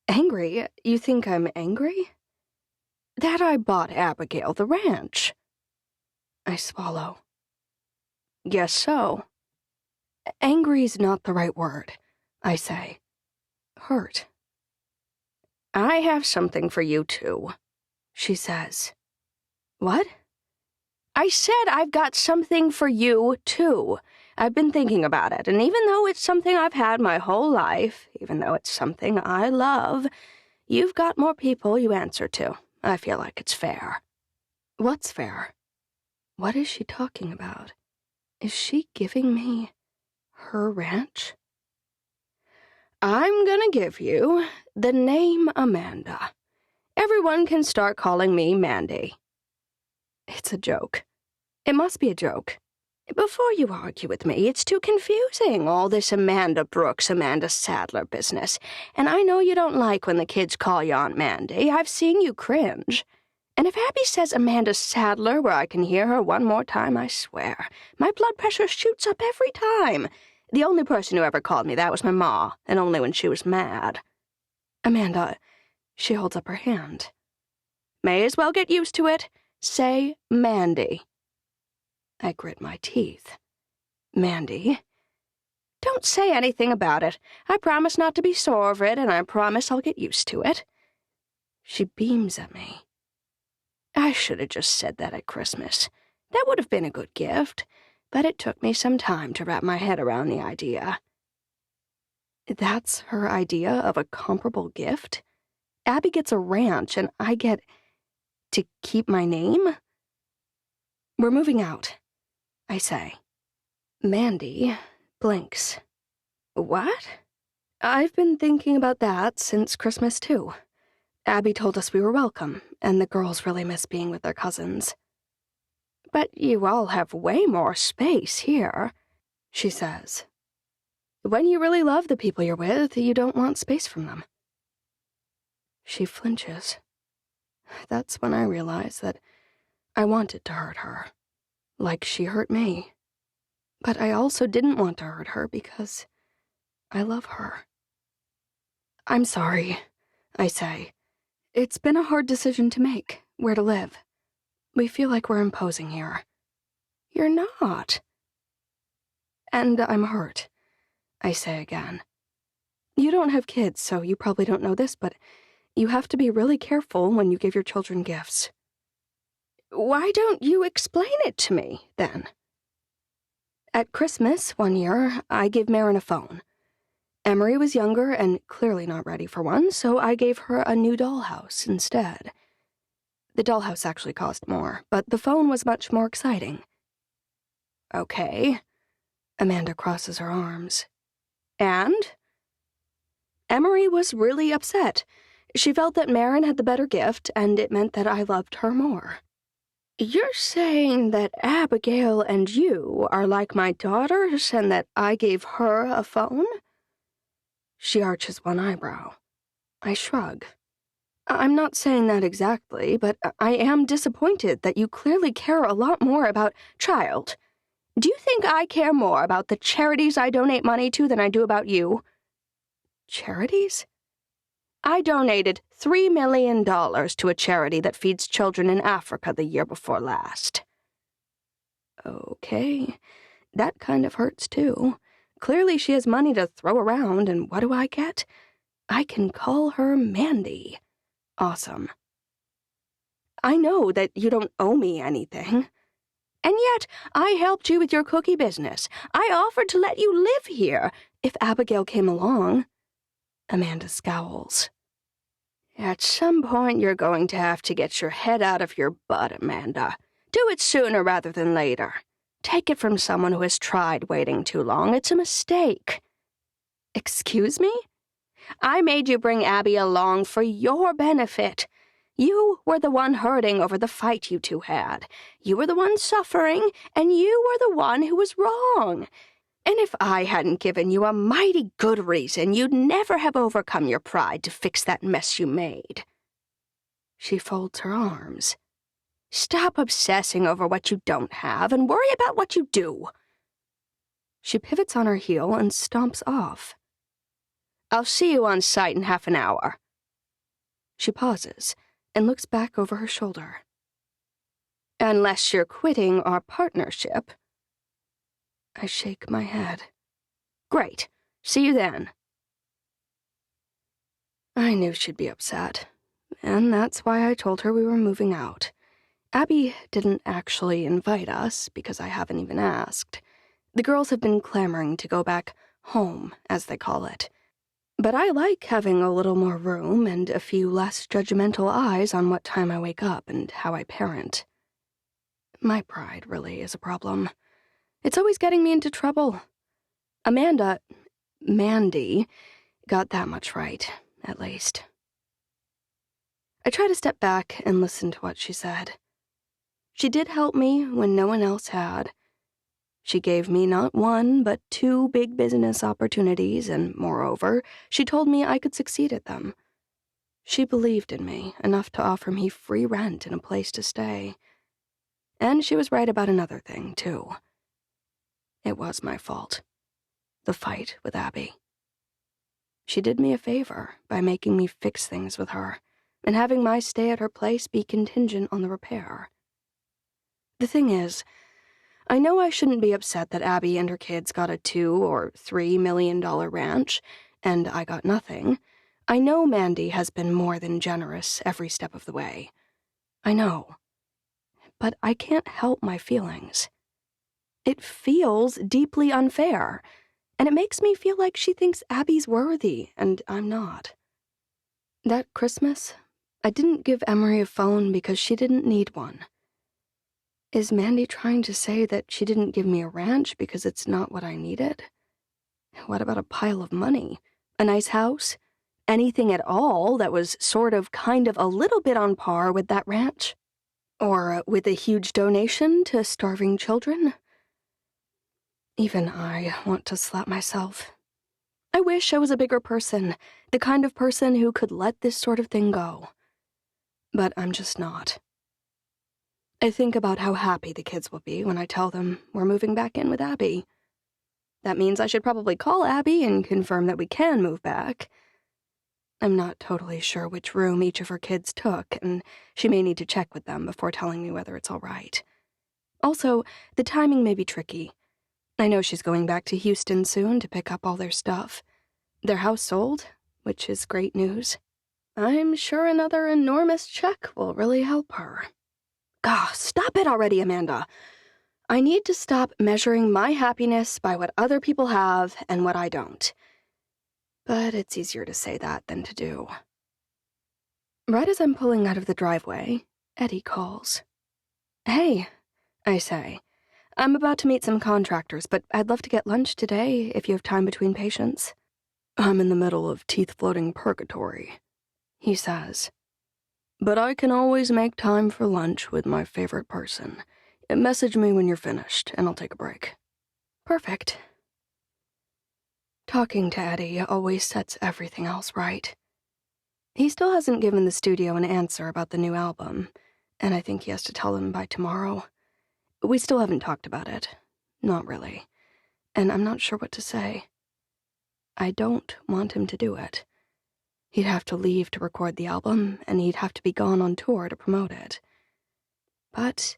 Angry? You think I'm angry? That I bought Abigail the ranch. I swallow. Guess so. Angry's not the right word, I say. Hurt. I have something for you, too, she says. What? I said I've got something for you, too. I've been thinking about it, and even though it's something I've had my whole life, even though it's something I love, you've got more people you answer to. I feel like it's fair. What's fair? What is she talking about? Is she giving me her ranch? I'm gonna give you the name Amanda. Everyone can start calling me Mandy. It's a joke. It must be a joke. Before you argue with me, it's too confusing, all this Amanda Brooks, Amanda Sadler business. And I know you don't like when the kids call you Aunt Mandy. I've seen you cringe. And if Abby says Amanda Sadler where I can hear her one more time, I swear, my blood pressure shoots up every time. The only person who ever called me that was my ma, and only when she was mad. Amanda, she holds up her hand. May as well get used to it. Say Mandy. I grit my teeth. Mandy? Don't say anything about it. I promise not to be sore over it, and I promise I'll get used to it. She beams at me. I should have just said that at Christmas. That would have been a good gift, but it took me some time to wrap my head around the idea. That's her idea of a comparable gift? Abby gets a ranch, and I get to keep my name? We're moving out, I say. Mandy blinks. What? I've been thinking about that since Christmas, too. Abby told us we were welcome, and the girls really miss being with their cousins. But you all have way more space here, she says. When you really love the people you're with, you don't want space from them. She flinches. That's when I realize that I wanted to hurt her, like she hurt me. But I also didn't want to hurt her because I love her. I'm sorry, I say. It's been a hard decision to make, where to live. We feel like we're imposing here. You're not. And I'm hurt, I say again. You don't have kids, so you probably don't know this, but you have to be really careful when you give your children gifts. Why don't you explain it to me, then? At Christmas, one year, I gave Marin a phone. Emery was younger and clearly not ready for one, so I gave her a new dollhouse instead. The dollhouse actually cost more, but the phone was much more exciting. Okay. Amanda crosses her arms. And? Emery was really upset. She felt that Marin had the better gift, and it meant that I loved her more. You're saying that Abigail and you are like my daughters and that I gave her a phone? She arches one eyebrow. I shrug. I'm not saying that exactly, but I am disappointed that you clearly care a lot more about child. Do you think I care more about the charities I donate money to than I do about you? Charities? I donated $3 million to a charity that feeds children in Africa the year before last. Okay, that kind of hurts too. Clearly she has money to throw around, and what do I get? I can call her Mandy. Awesome. I know that you don't owe me anything. And yet, I helped you with your cookie business. I offered to let you live here if Abigail came along. Amanda scowls. At some point, you're going to have to get your head out of your butt, Amanda. Do it sooner rather than later. Take it from someone who has tried waiting too long. It's a mistake. Excuse me? I made you bring Abby along for your benefit. You were the one hurting over the fight you two had. You were the one suffering, and you were the one who was wrong. And if I hadn't given you a mighty good reason, you'd never have overcome your pride to fix that mess you made. She folds her arms. Stop obsessing over what you don't have and worry about what you do. She pivots on her heel and stomps off. I'll see you on site in half an hour. She pauses and looks back over her shoulder. Unless you're quitting our partnership. I shake my head. Great. See you then. I knew she'd be upset, and that's why I told her we were moving out. Abby didn't actually invite us because I haven't even asked. The girls have been clamoring to go back home, as they call it. But I like having a little more room and a few less judgmental eyes on what time I wake up and how I parent. My pride really is a problem. It's always getting me into trouble. Mandy, got that much right, at least. I try to step back and listen to what she said. She did help me when no one else had. She gave me not one, but 2 big business opportunities, and moreover, she told me I could succeed at them. She believed in me enough to offer me free rent and a place to stay. And she was right about another thing, too. It was my fault. The fight with Abby. She did me a favor by making me fix things with her, and having my stay at her place be contingent on the repair. The thing is, I know I shouldn't be upset that Abby and her kids got a $2 or $3 million ranch, and I got nothing. I know Mandy has been more than generous every step of the way. I know. But I can't help my feelings. It feels deeply unfair, and it makes me feel like she thinks Abby's worthy, and I'm not. That Christmas, I didn't give Emery a phone because she didn't need one. Is Mandy trying to say that she didn't give me a ranch because it's not what I needed? What about a pile of money? A nice house? Anything at all that was sort of, kind of, a little bit on par with that ranch? Or with a huge donation to starving children? Even I want to slap myself. I wish I was a bigger person, the kind of person who could let this sort of thing go. But I'm just not. I think about how happy the kids will be when I tell them we're moving back in with Abby. That means I should probably call Abby and confirm that we can move back. I'm not totally sure which room each of her kids took, and she may need to check with them before telling me whether it's all right. Also, the timing may be tricky. I know she's going back to Houston soon to pick up all their stuff. Their house sold, which is great news. I'm sure another enormous check will really help her. God, stop it already, Amanda. I need to stop measuring my happiness by what other people have and what I don't. But it's easier to say that than to do. Right as I'm pulling out of the driveway, Eddie calls. Hey, I say. I'm about to meet some contractors, but I'd love to get lunch today if you have time between patients. I'm in the middle of teeth-floating purgatory, he says. But I can always make time for lunch with my favorite person. Message me when you're finished, and I'll take a break. Perfect. Talking to Eddie always sets everything else right. He still hasn't given the studio an answer about the new album, and I think he has to tell them by tomorrow. We still haven't talked about it. Not really. And I'm not sure what to say. I don't want him to do it. He'd have to leave to record the album, and he'd have to be gone on tour to promote it. But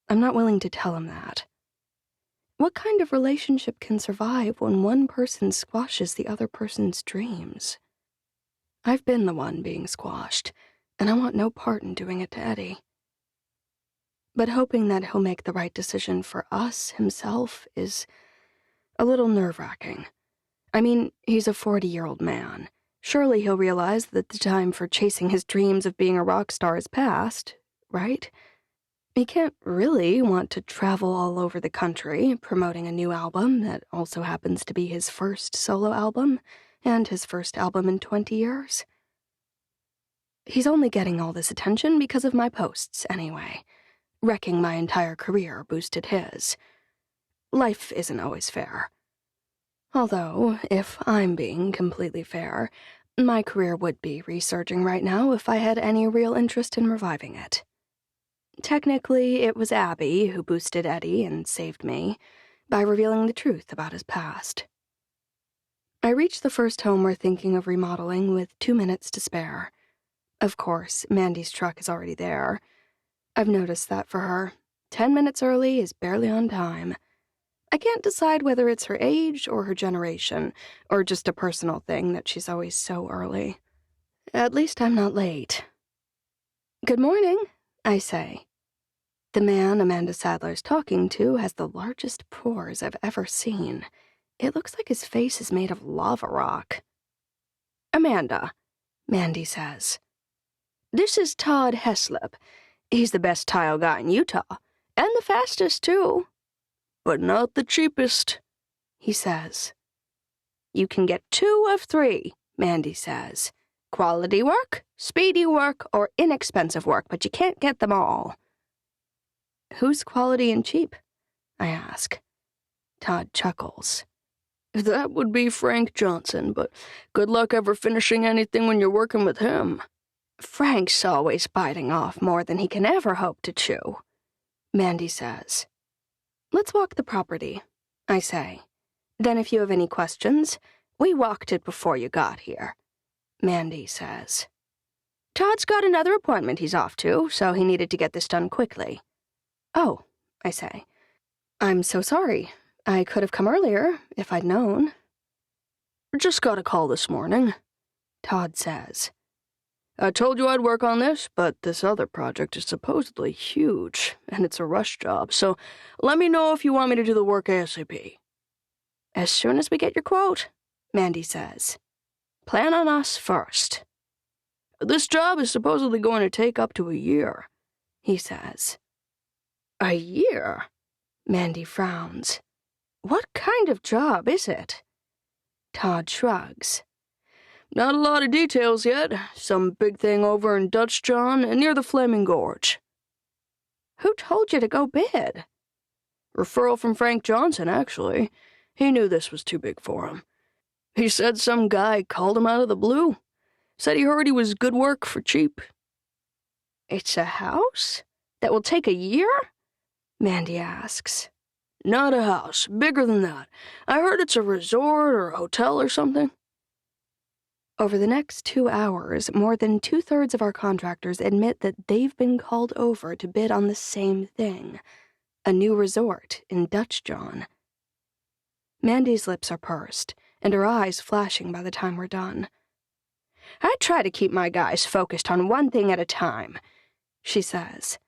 I'm not willing to tell him that. What kind of relationship can survive when one person squashes the other person's dreams? I've been the one being squashed, and I want no part in doing it to Eddie. But hoping that he'll make the right decision for us himself is a little nerve-wracking. I mean, he's a 40-year-old man. Surely he'll realize that the time for chasing his dreams of being a rock star is past, right? He can't really want to travel all over the country promoting a new album that also happens to be his first solo album and his first album in 20 years. He's only getting all this attention because of my posts, anyway. Wrecking my entire career boosted his. Life isn't always fair. Although, if I'm being completely fair, my career would be resurging right now if I had any real interest in reviving it. Technically, it was Abby who boosted Eddie and saved me by revealing the truth about his past. I reached the first home we're thinking of remodeling with 2 minutes to spare. Of course, Mandy's truck is already there. I've noticed that for her. 10 minutes early is barely on time. I can't decide whether it's her age or her generation, or just a personal thing that she's always so early. At least I'm not late. "Good morning," I say. The man Amanda Sadler's talking to has the largest pores I've ever seen. It looks like his face is made of lava rock. "Amanda," Mandy says. "This is Todd Heslop. He's the best tile guy in Utah, and the fastest, too. But not the cheapest," he says. "You can get 2 of 3, Mandy says. Quality work, speedy work, or inexpensive work, but you can't get them all." "Who's quality and cheap?" I ask. Todd chuckles. "That would be Frank Johnson, but good luck ever finishing anything when you're working with him. Frank's always biting off more than he can ever hope to chew," Mandy says. "Let's walk the property," I say. "Then if you have any questions, we walked it before you got here," Mandy says. "Todd's got another appointment he's off to, so he needed to get this done quickly." "Oh," I say. "I'm so sorry. I could have come earlier if I'd known." "Just got a call this morning," Todd says. "I told you I'd work on this, but this other project is supposedly huge, and it's a rush job, so let me know if you want me to do the work ASAP." "As soon as we get your quote," Mandy says. "Plan on us first." "This job is supposedly going to take up to a year," he says. "A year?" Mandy frowns. "What kind of job is it?" Todd shrugs. "Not a lot of details yet. Some big thing over in Dutch John and near the Flaming Gorge." "Who told you to go bid?" "Referral from Frank Johnson, actually. He knew this was too big for him. He said some guy called him out of the blue. Said he heard he was good work for cheap." "It's a house? That will take a year?" Mandy asks. "Not a house. Bigger than that. I heard it's a resort or a hotel or something." Over the next 2 hours, more than 2/3 of our contractors admit that they've been called over to bid on the same thing, a new resort in Dutch John. Mandy's lips are pursed, and her eyes flashing by the time we're done. "I try to keep my guys focused on one thing at a time," she says.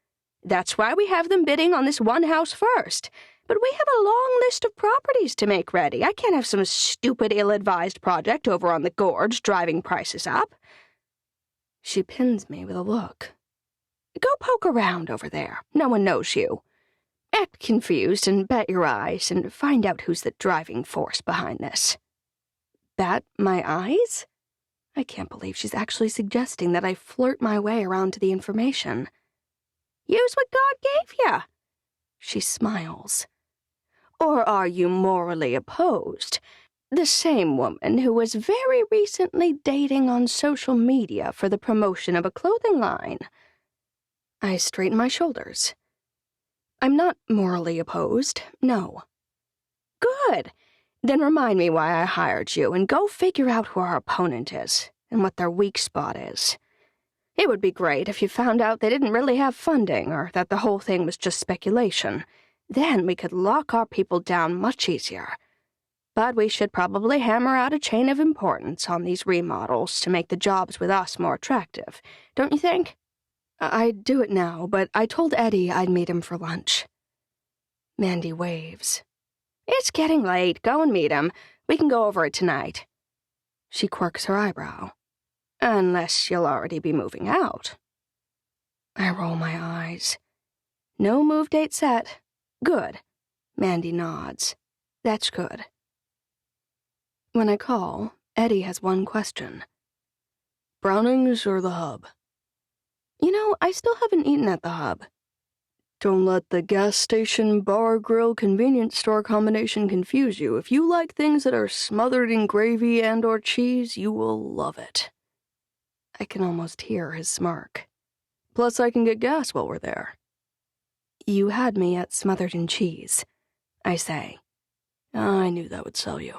"That's why we have them bidding on this one house first. But we have a long list of properties to make ready. I can't have some stupid, ill-advised project over on the gorge driving prices up." She pins me with a look. "Go poke around over there. No one knows you. Act confused and bat your eyes and find out who's the driving force behind this." Bat my eyes? I can't believe she's actually suggesting that I flirt my way around to the information. "Use what God gave you." She smiles. "Or are you morally opposed? The same woman who was very recently dating on social media for the promotion of a clothing line." I straighten my shoulders. "I'm not morally opposed, no." "Good. Then remind me why I hired you, and go figure out who our opponent is and what their weak spot is. It would be great if you found out they didn't really have funding or that the whole thing was just speculation. Then we could lock our people down much easier. But we should probably hammer out a chain of importance on these remodels to make the jobs with us more attractive, don't you think?" "I'd do it now, but I told Eddie I'd meet him for lunch." Mandy waves. "It's getting late. Go and meet him. We can go over it tonight." She quirks her eyebrow. Unless you'll already be moving out. I roll my eyes. No move date set. Good. Mandy nods. That's good. When I call, Eddie has one question. Brownings or the Hub? I still haven't eaten at the Hub. Don't let the gas station, bar, grill, convenience store combination confuse you. If you like things that are smothered in gravy and or cheese, you will love it. I can almost hear his smirk. Plus, I can get gas while we're there. You had me at smothered in cheese, I say. I knew that would sell you.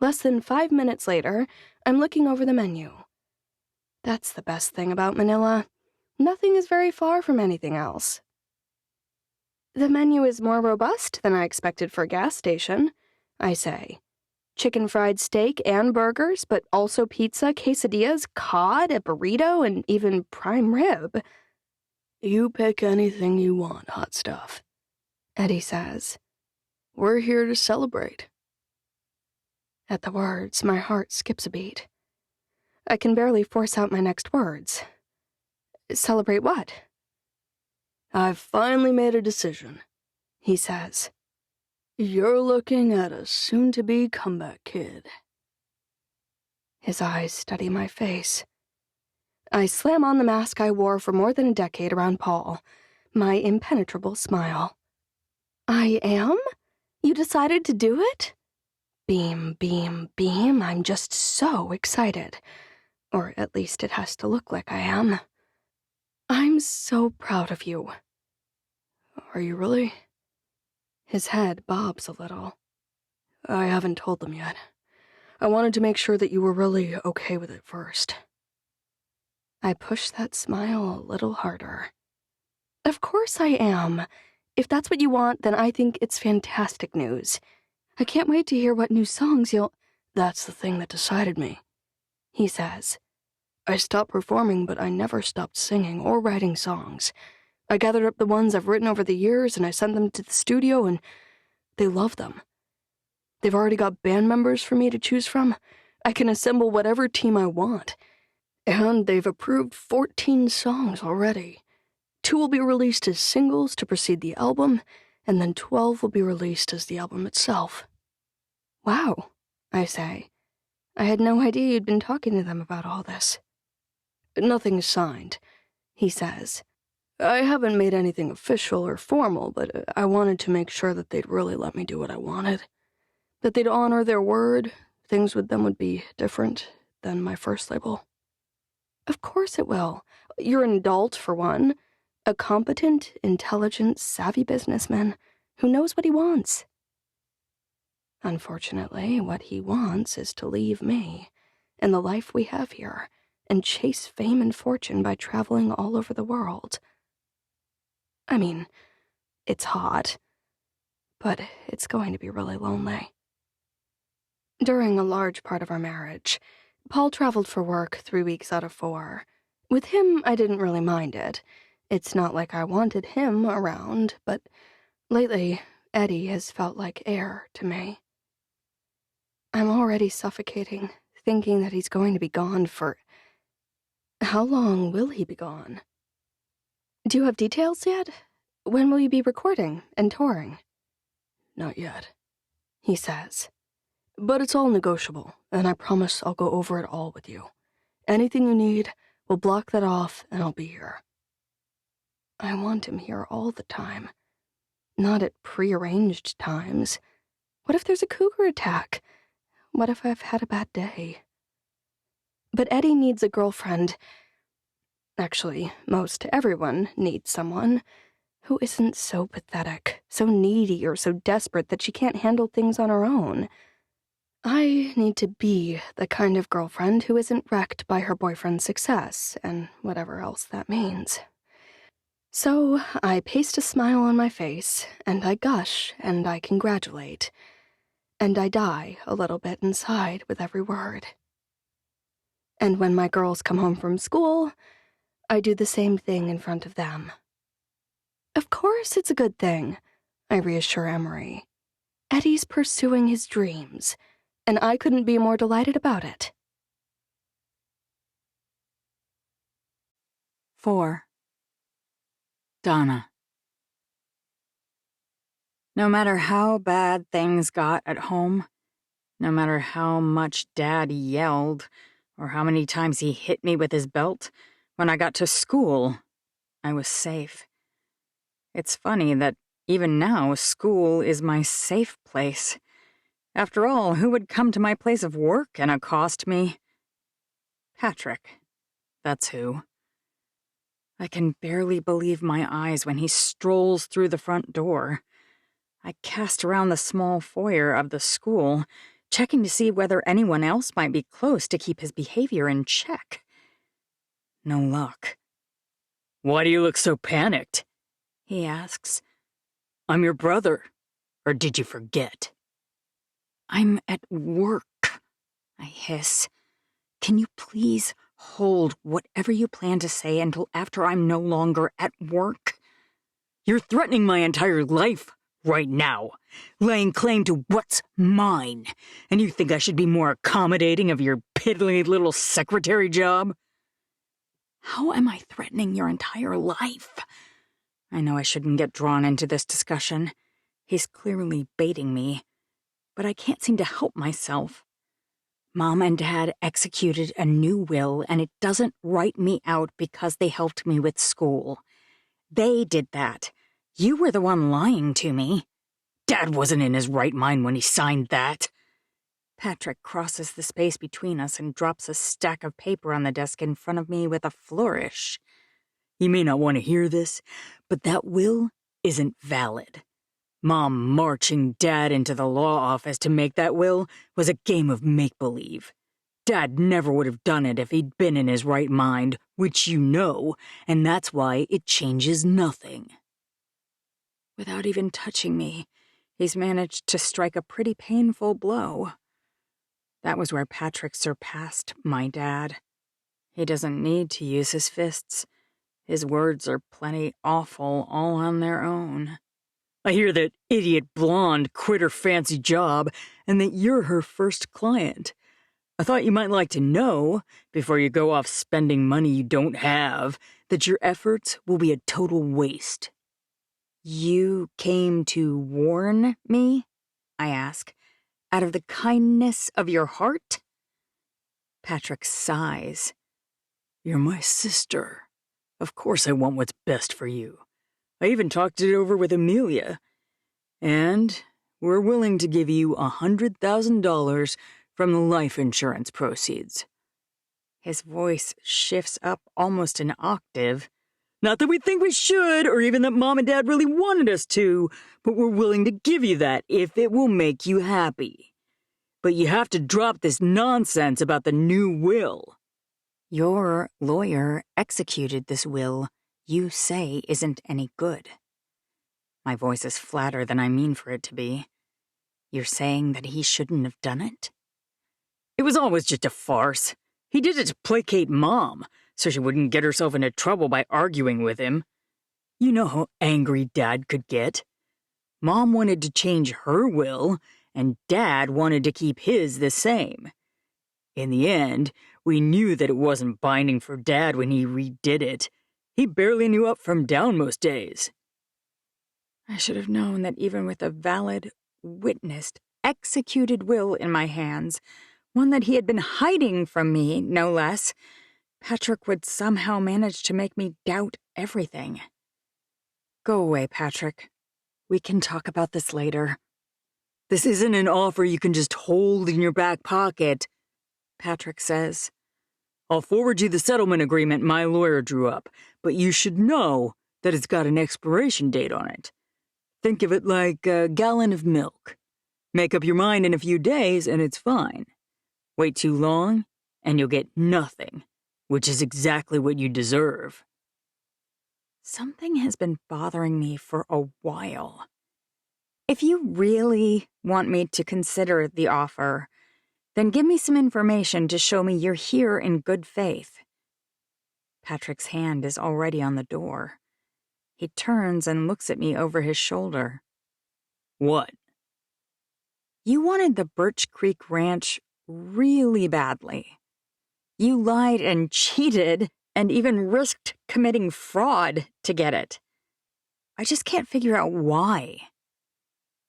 Less than 5 minutes later, I'm looking over the menu. That's the best thing about Manila. Nothing is very far from anything else. The menu is more robust than I expected for a gas station, I say. Chicken fried steak and burgers, but also pizza, quesadillas, cod, a burrito, and even prime rib. You pick anything you want, hot stuff, Eddie says. We're here to celebrate. At the words, my heart skips a beat. I can barely force out my next words. Celebrate what? I've finally made a decision, he says. You're looking at a soon-to-be comeback kid. His eyes study my face. I slam on the mask I wore for more than a decade around Paul, my impenetrable smile. I am? You decided to do it? Beam, beam, beam, I'm just so excited. Or at least it has to look like I am. I'm so proud of you. Are you really? His head bobs a little. I haven't told them yet. I wanted to make sure that you were really okay with it first. I push that smile a little harder. Of course I am. If that's what you want, then I think it's fantastic news. I can't wait to hear what new songs you'll... That's the thing that decided me, he says. I stopped performing, but I never stopped singing or writing songs. I gathered up the ones I've written over the years, and I sent them to the studio, and they love them. They've already got band members for me to choose from. I can assemble whatever team I want. And they've approved 14 songs already. 2 will be released as singles to precede the album, and then 12 will be released as the album itself. Wow, I say. I had no idea you'd been talking to them about all this. Nothing's signed, he says. I haven't made anything official or formal, but I wanted to make sure that they'd really let me do what I wanted. That they'd honor their word. Things with them would be different than my first label. Of course it will. You're an adult, for one. A competent, intelligent, savvy businessman who knows what he wants. Unfortunately, what he wants is to leave me and the life we have here and chase fame and fortune by traveling all over the world. I mean, it's hot, but it's going to be really lonely. During a large part of our marriage, Paul traveled for work 3 weeks out of 4. With him, I didn't really mind it. It's not like I wanted him around, but lately, Eddie has felt like air to me. I'm already suffocating, thinking that he's going to be gone for... How long will he be gone? Do you have details yet? When will you be recording and touring? Not yet, he says. But it's all negotiable, and I promise I'll go over it all with you. Anything you need, we'll block that off, and I'll be here. I want him here all the time. Not at prearranged times. What if there's a cougar attack? What if I've had a bad day? But Eddie needs a girlfriend. Actually, most everyone needs someone who isn't so pathetic, so needy, or so desperate that she can't handle things on her own. I need to be the kind of girlfriend who isn't wrecked by her boyfriend's success, and whatever else that means. So I paste a smile on my face, and I gush, and I congratulate, and I die a little bit inside with every word. And when my girls come home from school, I do the same thing in front of them. Of course it's a good thing, I reassure Emery. Eddie's pursuing his dreams. and I couldn't be more delighted about it. 4. Donna. No matter how bad things got at home, no matter how much Dad yelled, or how many times he hit me with his belt, when I got to school, I was safe. It's funny that even now, school is my safe place. After all, who would come to my place of work and accost me? Patrick. That's who. I can barely believe my eyes when he strolls through the front door. I cast around the small foyer of the school, checking to see whether anyone else might be close to keep his behavior in check. No luck. "Why do you look so panicked?" He asks. "I'm your brother. Or did you forget?" I'm at work, I hiss. Can you please hold whatever you plan to say until after I'm no longer at work? "You're threatening my entire life right now, laying claim to what's mine, and you think I should be more accommodating of your piddly little secretary job?" How am I threatening your entire life? I know I shouldn't get drawn into this discussion. He's clearly baiting me, but I can't seem to help myself. Mom and Dad executed a new will, and it doesn't write me out because they helped me with school. They did that. You were the one lying to me. "Dad wasn't in his right mind when he signed that." Patrick crosses the space between us and drops a stack of paper on the desk in front of me with a flourish. "You may not want to hear this, but that will isn't valid. Mom marching Dad into the law office to make that will was a game of make-believe. Dad never would have done it if he'd been in his right mind, which you know, and that's why it changes nothing." Without even touching me, he's managed to strike a pretty painful blow. That was where Patrick surpassed my dad. He doesn't need to use his fists. His words are plenty awful all on their own. "I hear that idiot blonde quit her fancy job and that you're her first client. I thought you might like to know, before you go off spending money you don't have, that your efforts will be a total waste." You came to warn me? I ask, out of the kindness of your heart? Patrick sighs. "You're my sister. Of course I want what's best for you. I even talked it over with Amelia. And we're willing to give you $100,000 from the life insurance proceeds." His voice shifts up almost an octave. "Not that we think we should, or even that Mom and Dad really wanted us to, but we're willing to give you that if it will make you happy. But you have to drop this nonsense about the new will." Your lawyer executed this will you say isn't any good. My voice is flatter than I mean for it to be. You're saying that he shouldn't have done it? "It was always just a farce. He did it to placate Mom, so she wouldn't get herself into trouble by arguing with him. You know how angry Dad could get. Mom wanted to change her will, and Dad wanted to keep his the same. In the end, we knew that it wasn't binding for Dad when he redid it. He barely knew up from down most days." I should have known that even with a valid, witnessed, executed will in my hands, one that he had been hiding from me, no less, Patrick would somehow manage to make me doubt everything. Go away, Patrick. We can talk about this later. "This isn't an offer you can just hold in your back pocket," Patrick says. "I'll forward you the settlement agreement my lawyer drew up, but you should know that it's got an expiration date on it. Think of it like a gallon of milk. Make up your mind in a few days and it's fine. Wait too long and you'll get nothing, which is exactly what you deserve." Something has been bothering me for a while. If you really want me to consider the offer, then give me some information to show me you're here in good faith. Patrick's hand is already on the door. He turns and looks at me over his shoulder. "What?" You wanted the Birch Creek Ranch really badly. You lied and cheated and even risked committing fraud to get it. I just can't figure out why.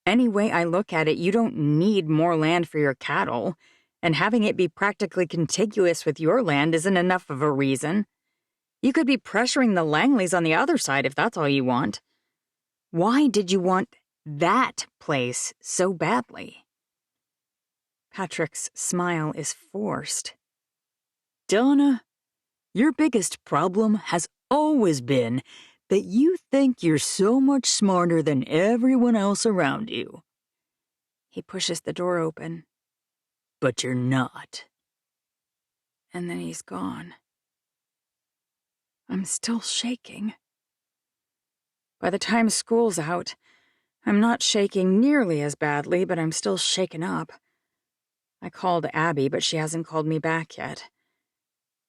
Any way I look at it, you don't need more land for your cattle, and having it be practically contiguous with your land isn't enough of a reason. You could be pressuring the Langleys on the other side if that's all you want. Why did you want that place so badly? Patrick's smile is forced. Donna, your biggest problem has always been that you think you're so much smarter than everyone else around you. He pushes the door open. But you're not. And then he's gone. I'm still shaking. By the time school's out, I'm not shaking nearly as badly, but I'm still shaken up. I called Abby, but she hasn't called me back yet.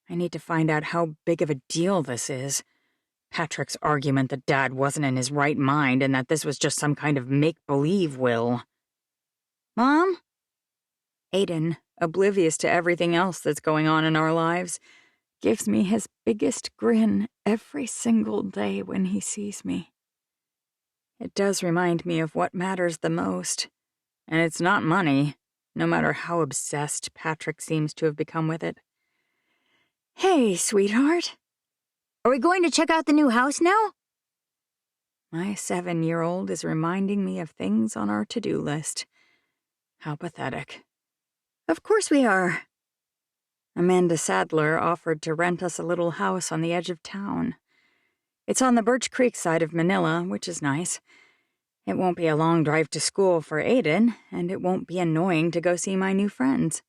I need to find out how big of a deal this is. Patrick's argument that Dad wasn't in his right mind and that this was just some kind of make-believe will. Mom? Aiden, oblivious to everything else that's going on in our lives, gives me his biggest grin every single day when he sees me. It does remind me of what matters the most, and it's not money, no matter how obsessed Patrick seems to have become with it. Hey, sweetheart. Are we going to check out the new house now? My 7-year-old is reminding me of things on our to-do list. How pathetic. Of course we are. Amanda Sadler offered to rent us a little house on the edge of town. It's on the Birch Creek side of Manila, which is nice. It won't be a long drive to school for Aiden, and it won't be annoying to go see my new friends.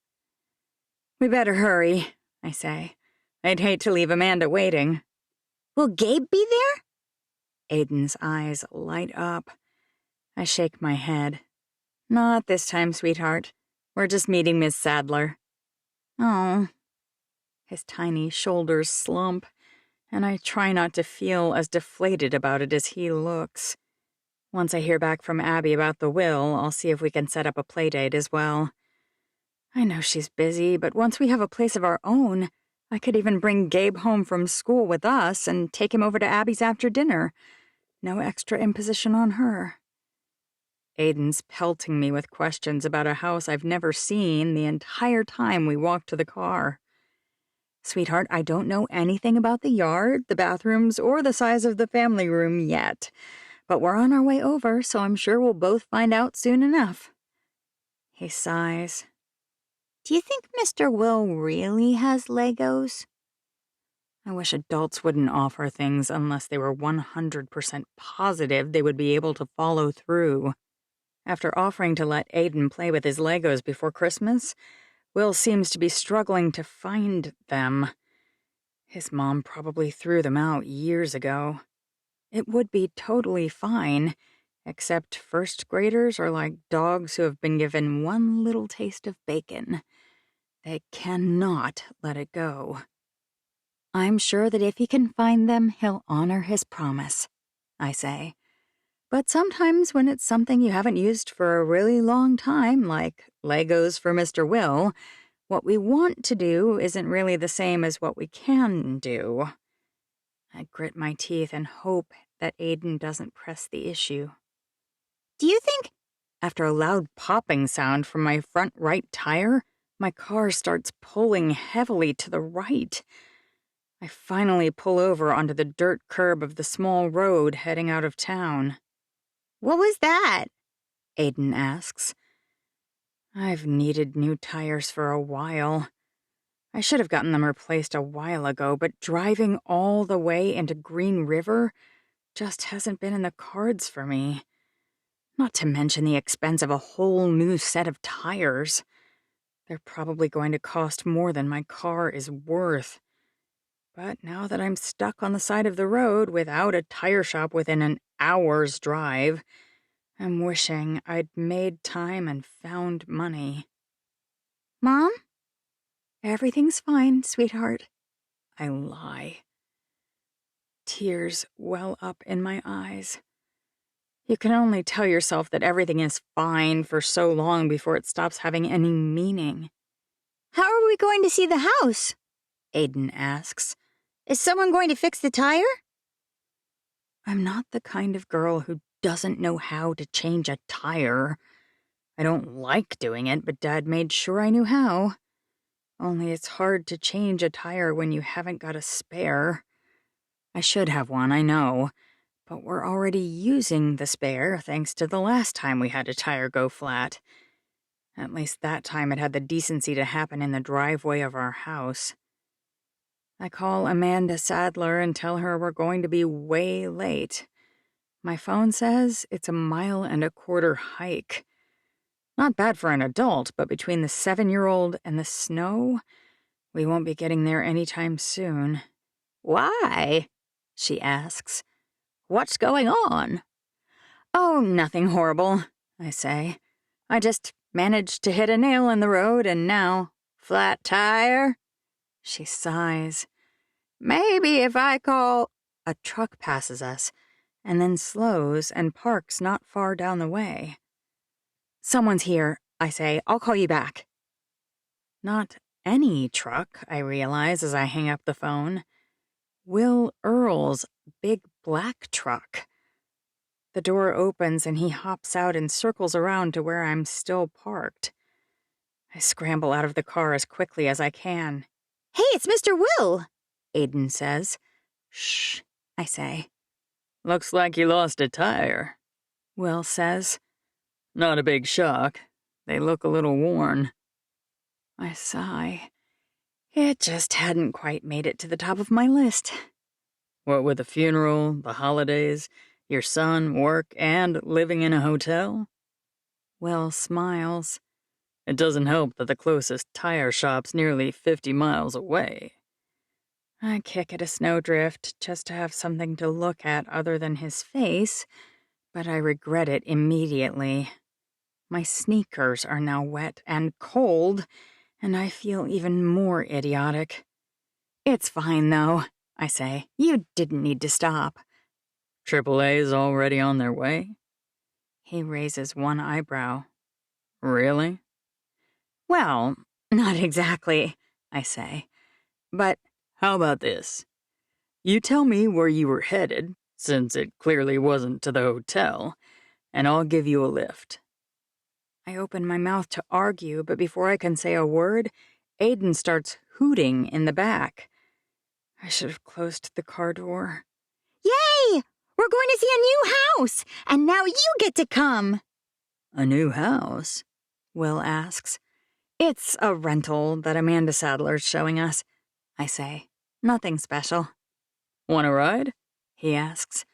We better hurry, I say. I'd hate to leave Amanda waiting. Will Gabe be there? Aiden's eyes light up. I shake my head. Not this time, sweetheart. We're just meeting Miss Sadler. Oh. His tiny shoulders slump, and I try not to feel as deflated about it as he looks. Once I hear back from Abby about the will, I'll see if we can set up a playdate as well. I know she's busy, but once we have a place of our own, I could even bring Gabe home from school with us and take him over to Abby's after dinner. No extra imposition on her. Aiden's pelting me with questions about a house I've never seen the entire time we walk to the car. Sweetheart, I don't know anything about the yard, the bathrooms, or the size of the family room yet. But we're on our way over, so I'm sure we'll both find out soon enough. He sighs. Do you think Mr. Will really has Legos? I wish adults wouldn't offer things unless they were 100% positive they would be able to follow through. After offering to let Aiden play with his Legos before Christmas, Will seems to be struggling to find them. His mom probably threw them out years ago. It would be totally fine, except first graders are like dogs who have been given one little taste of bacon. They cannot let it go. I'm sure that if he can find them, he'll honor his promise, I say. But sometimes when it's something you haven't used for a really long time, like Legos for Mr. Will, what we want to do isn't really the same as what we can do. I grit my teeth and hope that Aiden doesn't press the issue. Do you think? After a loud popping sound from my front right tire, my car starts pulling heavily to the right. I finally pull over onto the dirt curb of the small road heading out of town. What was that? Aiden asks. I've needed new tires for a while. I should have gotten them replaced a while ago, but driving all the way into Green River just hasn't been in the cards for me. Not to mention the expense of a whole new set of tires. They're probably going to cost more than my car is worth. But now that I'm stuck on the side of the road without a tire shop within an hour's drive, I'm wishing I'd made time and found money. Mom? Everything's fine, sweetheart. I lie. Tears well up in my eyes. You can only tell yourself that everything is fine for so long before it stops having any meaning. How are we going to see the house? Aiden asks. Is someone going to fix the tire? I'm not the kind of girl who doesn't know how to change a tire. I don't like doing it, but Dad made sure I knew how. Only it's hard to change a tire when you haven't got a spare. I should have one, I know, but we're already using the spare thanks to the last time we had a tire go flat. At least that time it had the decency to happen in the driveway of our house. I call Amanda Sadler and tell her we're going to be way late. My phone says it's a 1.25 mile hike. Not bad for an adult, but between the 7-year-old and the snow, we won't be getting there anytime soon. Why? She asks. What's going on? Oh, nothing horrible, I say. I just managed to hit a nail in the road and now... Flat tire? She sighs. Maybe if I call... A truck passes us, and then slows and parks not far down the way. Someone's here, I say. I'll call you back. Not any truck, I realize as I hang up the phone. Will Earl's big black truck. The door opens and he hops out and circles around to where I'm still parked. I scramble out of the car as quickly as I can. Hey, it's Mr. Will, Aiden says. Shh, I say. Looks like you lost a tire, Will says. Not a big shock. They look a little worn. I sigh. It just hadn't quite made it to the top of my list. What with the funeral, the holidays, your son, work, and living in a hotel? Will smiles. It doesn't help that the closest tire shop's nearly 50 miles away. I kick at a snowdrift just to have something to look at other than his face, but I regret it immediately. My sneakers are now wet and cold, and I feel even more idiotic. It's fine, though, I say. You didn't need to stop. AAA's already on their way? He raises one eyebrow. Really? Well, not exactly, I say. But how about this? You tell me where you were headed, since it clearly wasn't to the hotel, and I'll give you a lift. I open my mouth to argue, but before I can say a word, Aiden starts hooting in the back. I should have closed the car door. Yay! We're going to see a new house, and now you get to come. A new house? Will asks. It's a rental that Amanda Sadler's showing us, I say. Nothing special. Want a ride? He asks.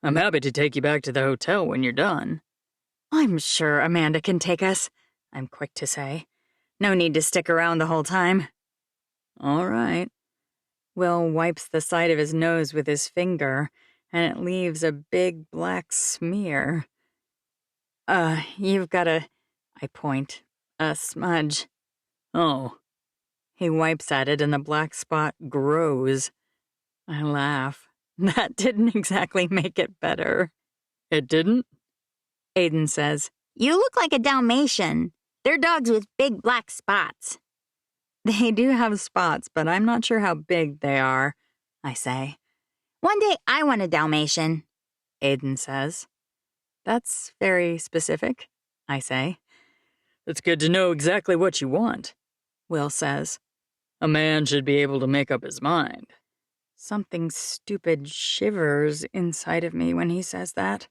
I'm happy to take you back to the hotel when you're done. I'm sure Amanda can take us, I'm quick to say. No need to stick around the whole time. All right. Will wipes the side of his nose with his finger, and it leaves a big black smear. You've got I point, a smudge. Oh. He wipes at it and the black spot grows. I laugh. That didn't exactly make it better. It didn't? Aiden says. You look like a Dalmatian. They're dogs with big black spots. They do have spots, but I'm not sure how big they are, I say. One day I want a Dalmatian, Aiden says. That's very specific, I say. It's good to know exactly what you want, Will says. A man should be able to make up his mind. Something stupid shivers inside of me when he says that,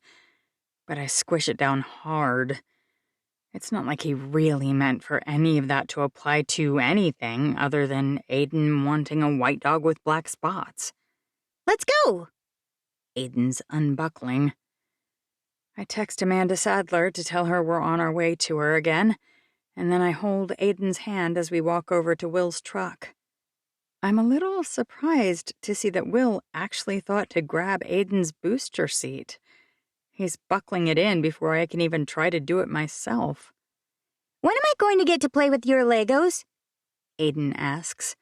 but I squish it down hard. It's not like he really meant for any of that to apply to anything other than Aiden wanting a white dog with black spots. Let's go! Aiden's unbuckling. I text Amanda Sadler to tell her we're on our way to her again, and then I hold Aiden's hand as we walk over to Will's truck. I'm a little surprised to see that Will actually thought to grab Aiden's booster seat. He's buckling it in before I can even try to do it myself. When am I going to get to play with your Legos? Aiden asks.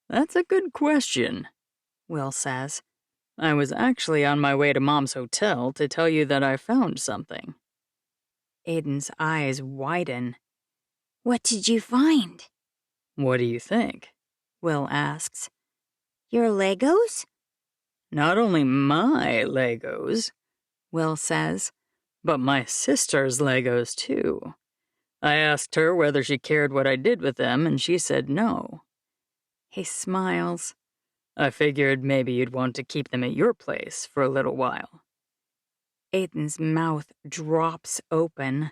That's a good question, Will says. I was actually on my way to Mom's hotel to tell you that I found something. Aiden's eyes widen. What did you find? What do you think? Will asks. Your Legos? Not only my Legos, Will says. but my sister's Legos, too. I asked her whether she cared what I did with them, and she said no. He smiles. I figured maybe you'd want to keep them at your place for a little while. Aiden's mouth drops open.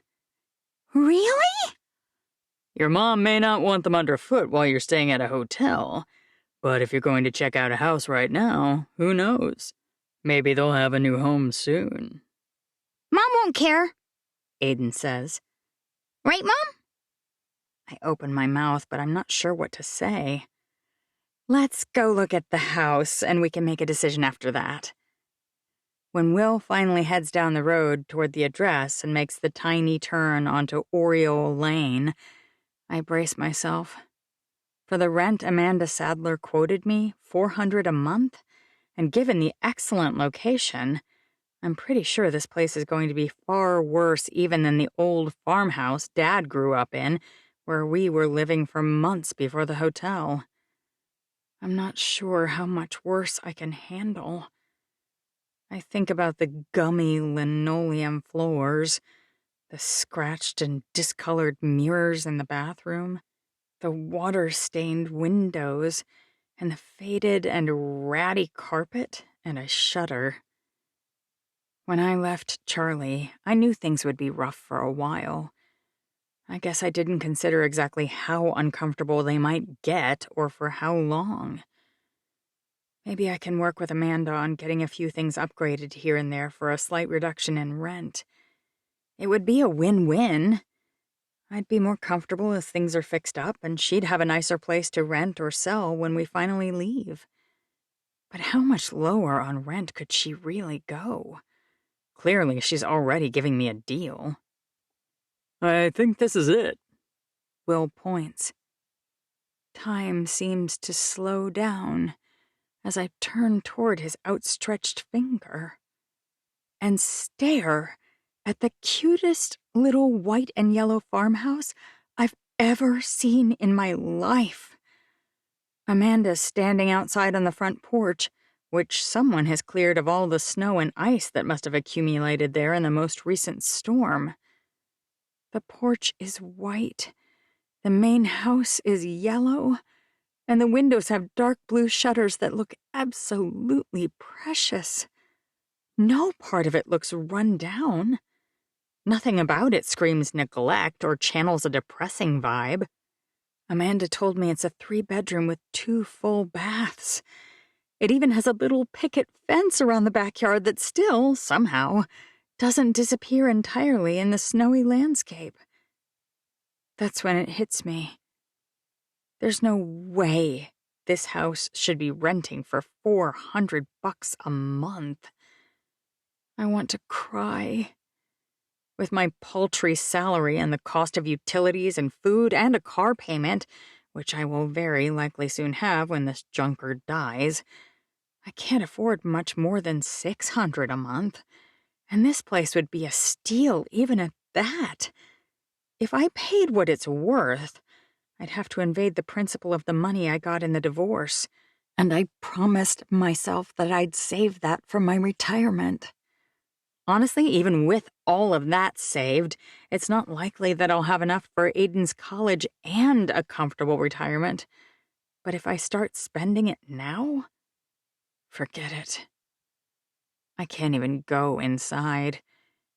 Really? Your mom may not want them underfoot while you're staying at a hotel, but if you're going to check out a house right now, who knows? Maybe they'll have a new home soon. Mom won't care. Aiden says. Right, Mom? I open my mouth, but I'm not sure what to say. Let's go look at the house, and we can make a decision after that. When Will finally heads down the road toward the address and makes the tiny turn onto Oriole Lane, I brace myself. For the rent Amanda Sadler quoted me, $400 a month, and given the excellent location, I'm pretty sure this place is going to be far worse even than the old farmhouse Dad grew up in, where we were living for months before the hotel. I'm not sure how much worse I can handle. I think about the gummy linoleum floors, the scratched and discolored mirrors in the bathroom, the water-stained windows, and the faded and ratty carpet, and I shudder. When I left Charlie, I knew things would be rough for a while. I guess I didn't consider exactly how uncomfortable they might get or for how long. Maybe I can work with Amanda on getting a few things upgraded here and there for a slight reduction in rent. It would be a win-win. I'd be more comfortable as things are fixed up, and she'd have a nicer place to rent or sell when we finally leave. But how much lower on rent could she really go? Clearly, she's already giving me a deal. I think this is it. Will points. Time seems to slow down as I turn toward his outstretched finger and stare at the cutest little white and yellow farmhouse I've ever seen in my life. Amanda's standing outside on the front porch, which someone has cleared of all the snow and ice that must have accumulated there in the most recent storm. The porch is white, the main house is yellow, and the windows have dark blue shutters that look absolutely precious. No part of it looks run down. Nothing about it screams neglect or channels a depressing vibe. Amanda told me it's a 3-bedroom with 2 full baths. It even has a little picket fence around the backyard that still, somehow, doesn't disappear entirely in the snowy landscape. That's when it hits me. There's no way this house should be renting for $400 a month. I want to cry. With my paltry salary and the cost of utilities and food and a car payment, which I will very likely soon have when this junker dies, I can't afford much more than $600 a month. And this place would be a steal even at that. If I paid what it's worth, I'd have to invade the principal of the money I got in the divorce, and I promised myself that I'd save that for my retirement. Honestly, even with all of that saved, it's not likely that I'll have enough for Aiden's college and a comfortable retirement. But if I start spending it now, forget it. I can't even go inside.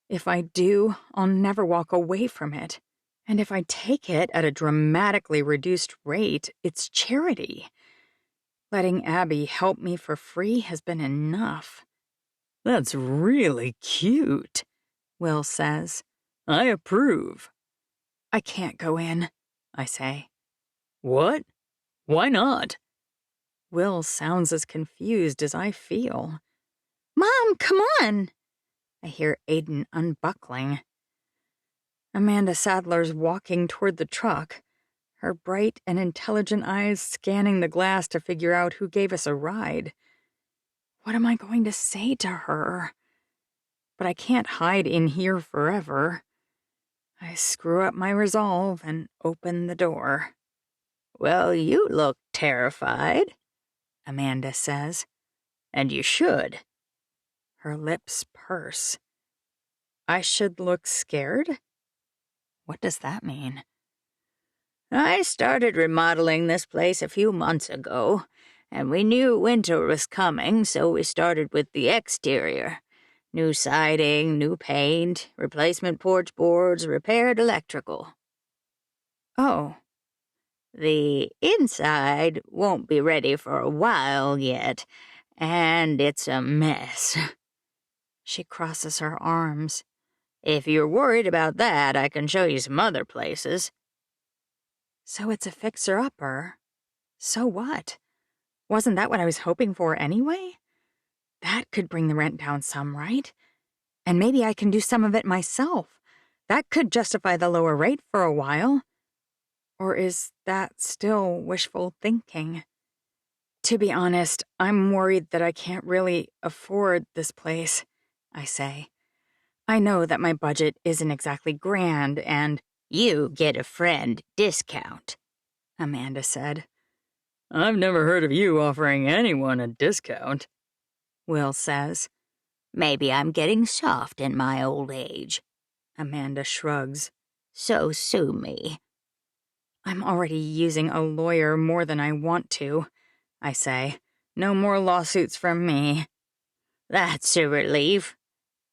If I do, I'll never walk away from it. And if I take it at a dramatically reduced rate, it's charity. Letting Abby help me for free has been enough. That's really cute, Will says. I approve. I can't go in, I say. What? Why not? Will sounds as confused as I feel. Mom, come on! I hear Aiden unbuckling. Amanda Sadler's walking toward the truck, her bright and intelligent eyes scanning the glass to figure out who gave us a ride. What am I going to say to her? But I can't hide in here forever. I screw up my resolve and open the door. Well, you look terrified, Amanda says. And you should. Her lips purse. I should look scared? What does that mean? I started remodeling this place a few months ago, and we knew winter was coming, so we started with the exterior. New siding, new paint, replacement porch boards, repaired electrical. Oh. The inside won't be ready for a while yet, and it's a mess. She crosses her arms. If you're worried about that, I can show you some other places. So it's a fixer-upper. So what? Wasn't that what I was hoping for anyway? That could bring the rent down some, right? And maybe I can do some of it myself. That could justify the lower rate for a while. Or is that still wishful thinking? To be honest, I'm worried that I can't really afford this place, I say. I know that my budget isn't exactly grand and... You get a friend discount, Amanda said. I've never heard of you offering anyone a discount, Will says. Maybe I'm getting soft in my old age. Amanda shrugs. So sue me. I'm already using a lawyer more than I want to, I say. No more lawsuits from me. That's a relief,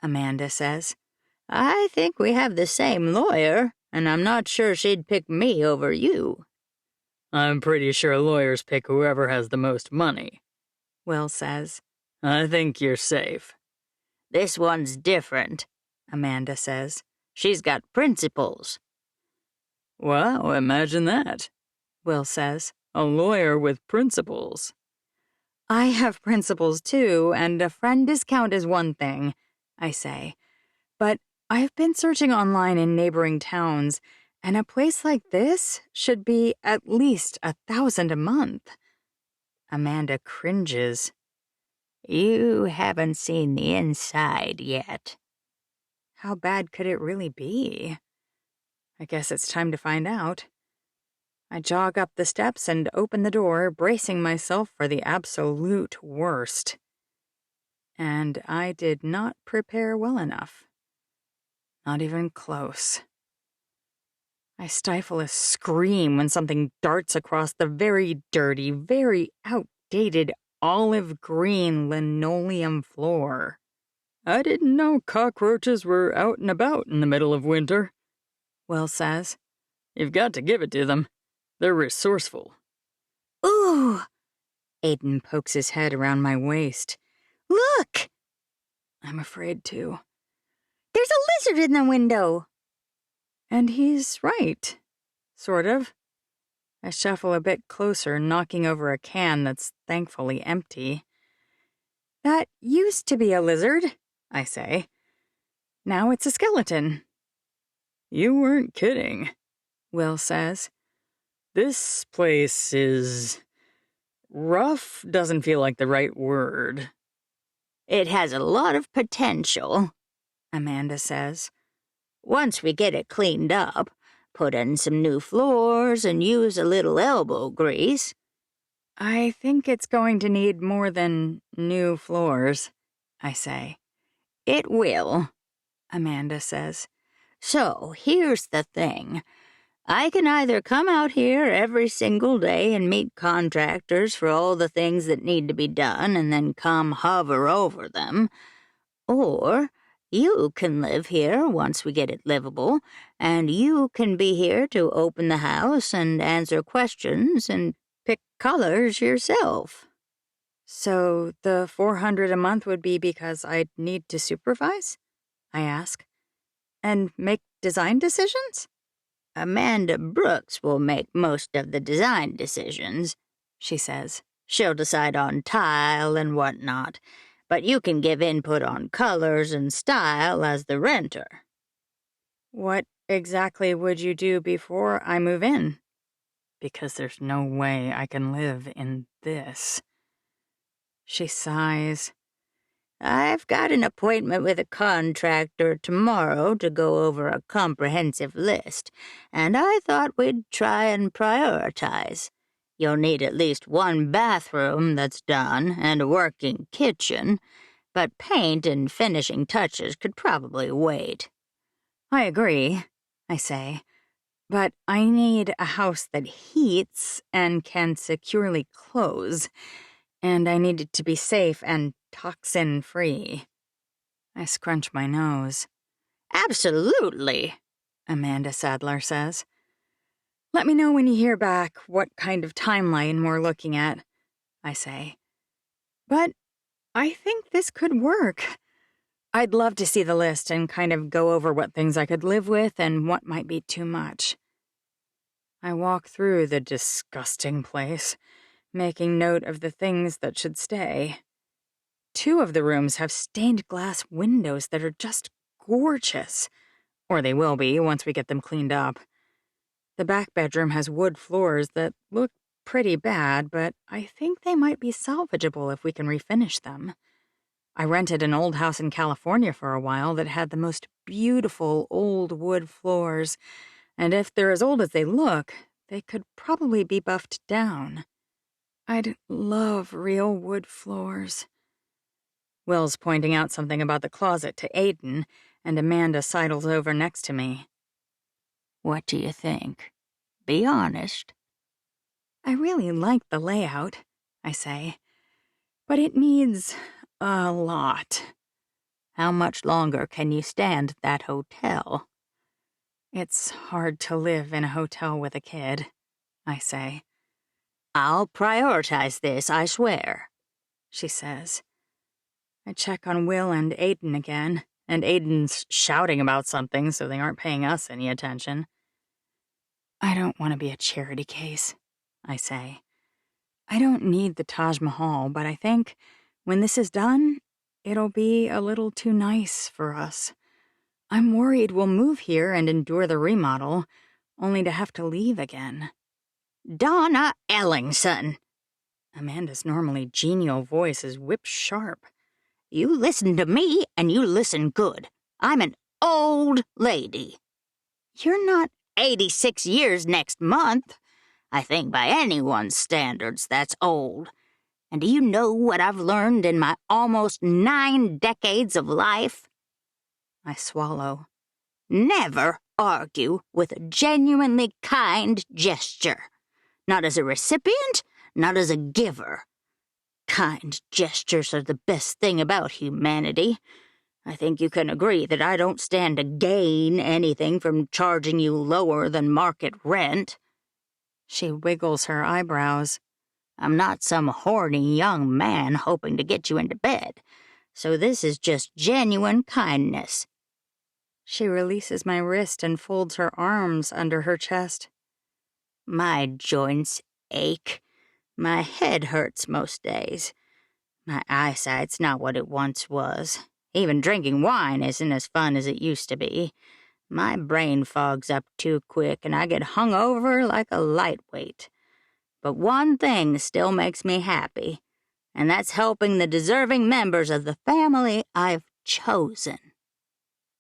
Amanda says. I think we have the same lawyer, and I'm not sure she'd pick me over you. I'm pretty sure lawyers pick whoever has the most money, Will says. I think you're safe. This one's different, Amanda says. She's got principles. Wow, imagine that, Will says. a lawyer with principles. I have principles too, and a friend discount is one thing, I say. But I've been searching online in neighboring towns, and a place like this should be at least $1,000 a month. Amanda cringes. You haven't seen the inside yet. How bad could it really be? I guess it's time to find out. I jog up the steps and open the door, bracing myself for the absolute worst. And I did not prepare well enough. Not even close. I stifle a scream when something darts across the very dirty, very outdated olive green linoleum floor. I didn't know cockroaches were out and about in the middle of winter, Will says. You've got to give it to them. They're resourceful. Ooh! Aiden pokes his head around my waist. Look! I'm afraid to. There's a lizard in the window. And he's right. Sort of. I shuffle a bit closer, knocking over a can that's thankfully empty. That used to be a lizard, I say. Now it's a skeleton. You weren't kidding, Will says. This place is... rough doesn't feel like the right word. It has a lot of potential, Amanda says. Once we get it cleaned up, put in some new floors and use a little elbow grease. I think it's going to need more than new floors, I say. It will, Amanda says. So here's the thing. I can either come out here every single day and meet contractors for all the things that need to be done and then come hover over them, or you can live here once we get it livable, and you can be here to open the house and answer questions and pick colors yourself. So the $400 a month would be because I'd need to supervise? I ask. And make design decisions? Amanda Brooks will make most of the design decisions, she says. She'll decide on tile and whatnot, but you can give input on colors and style as the renter. What exactly would you do before I move in? Because there's no way I can live in this. She sighs. I've got an appointment with a contractor tomorrow to go over a comprehensive list, and I thought we'd try and prioritize. You'll need at least one bathroom that's done and a working kitchen, but paint and finishing touches could probably wait. I agree, I say, but I need a house that heats and can securely close, and I need it to be safe and toxin-free. I scrunch my nose. Absolutely, Amanda Sadler says. Let me know when you hear back what kind of timeline we're looking at, I say. But I think this could work. I'd love to see the list and kind of go over what things I could live with and what might be too much. I walk through the disgusting place, making note of the things that should stay. 2 of the rooms have stained glass windows that are just gorgeous. Or they will be once we get them cleaned up. The back bedroom has wood floors that look pretty bad, but I think they might be salvageable if we can refinish them. I rented an old house in California for a while that had the most beautiful old wood floors, and if they're as old as they look, they could probably be buffed down. I'd love real wood floors. Will's pointing out something about the closet to Aiden, and Amanda sidles over next to me. What do you think? Be honest. I really like the layout, I say, but it needs a lot. How much longer can you stand that hotel? It's hard to live in a hotel with a kid, I say. I'll prioritize this, I swear, she says. I check on Will and Aiden again, and Aiden's shouting about something so they aren't paying us any attention. I don't want to be a charity case, I say. I don't need the Taj Mahal, but I think when this is done, it'll be a little too nice for us. I'm worried we'll move here and endure the remodel, only to have to leave again. Donna Ellingson! Amanda's normally genial voice is whip sharp. You listen to me, and you listen good. I'm an old lady. You're not 86 years next month. I think by anyone's standards, that's old. And do you know what I've learned in my almost 9 decades of life? I swallow. Never argue with a genuinely kind gesture. Not as a recipient, not as a giver. Kind gestures are the best thing about humanity. I think you can agree that I don't stand to gain anything from charging you lower than market rent. She wiggles her eyebrows. I'm not some horny young man hoping to get you into bed, so this is just genuine kindness. She releases my wrist and folds her arms under her chest. My joints ache. My head hurts most days. My eyesight's not what it once was. Even drinking wine isn't as fun as it used to be. My brain fogs up too quick and I get hung over like a lightweight. But one thing still makes me happy, and that's helping the deserving members of the family I've chosen.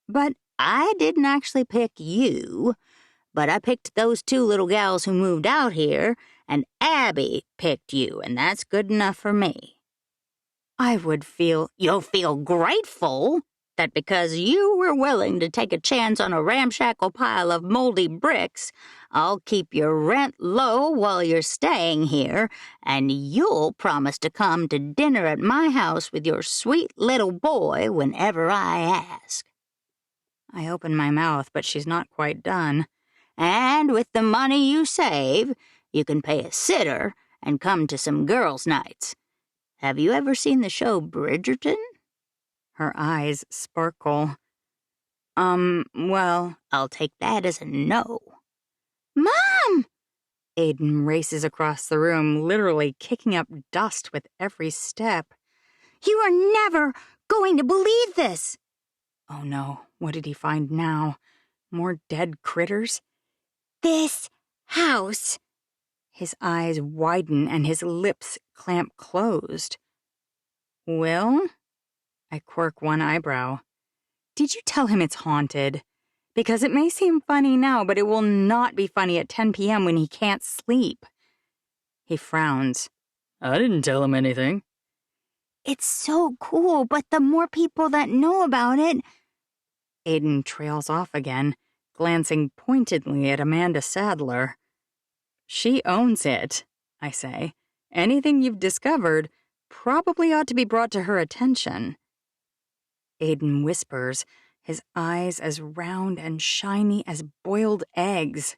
But I didn't actually pick you, but I picked those 2 little gals who moved out here, and Abby picked you, and that's good enough for me. You'll feel grateful that because you were willing to take a chance on a ramshackle pile of moldy bricks, I'll keep your rent low while you're staying here, and you'll promise to come to dinner at my house with your sweet little boy whenever I ask. I open my mouth, but she's not quite done. And with the money you save, you can pay a sitter and come to some girls' nights. Have you ever seen the show Bridgerton? Her eyes sparkle. Well, I'll take that as a no. Mom! Aiden races across the room, literally kicking up dust with every step. You are never going to believe this. Oh no, what did he find now? More dead critters? This house. His eyes widen and his lips clamp closed. Will? I quirk one eyebrow. Did you tell him it's haunted? Because it may seem funny now, but it will not be funny at 10 p.m. when he can't sleep. He frowns. I didn't tell him anything. It's so cool, but the more people that know about it... Aiden trails off again, glancing pointedly at Amanda Sadler. She owns it, I say. Anything you've discovered probably ought to be brought to her attention. Aiden whispers, his eyes as round and shiny as boiled eggs.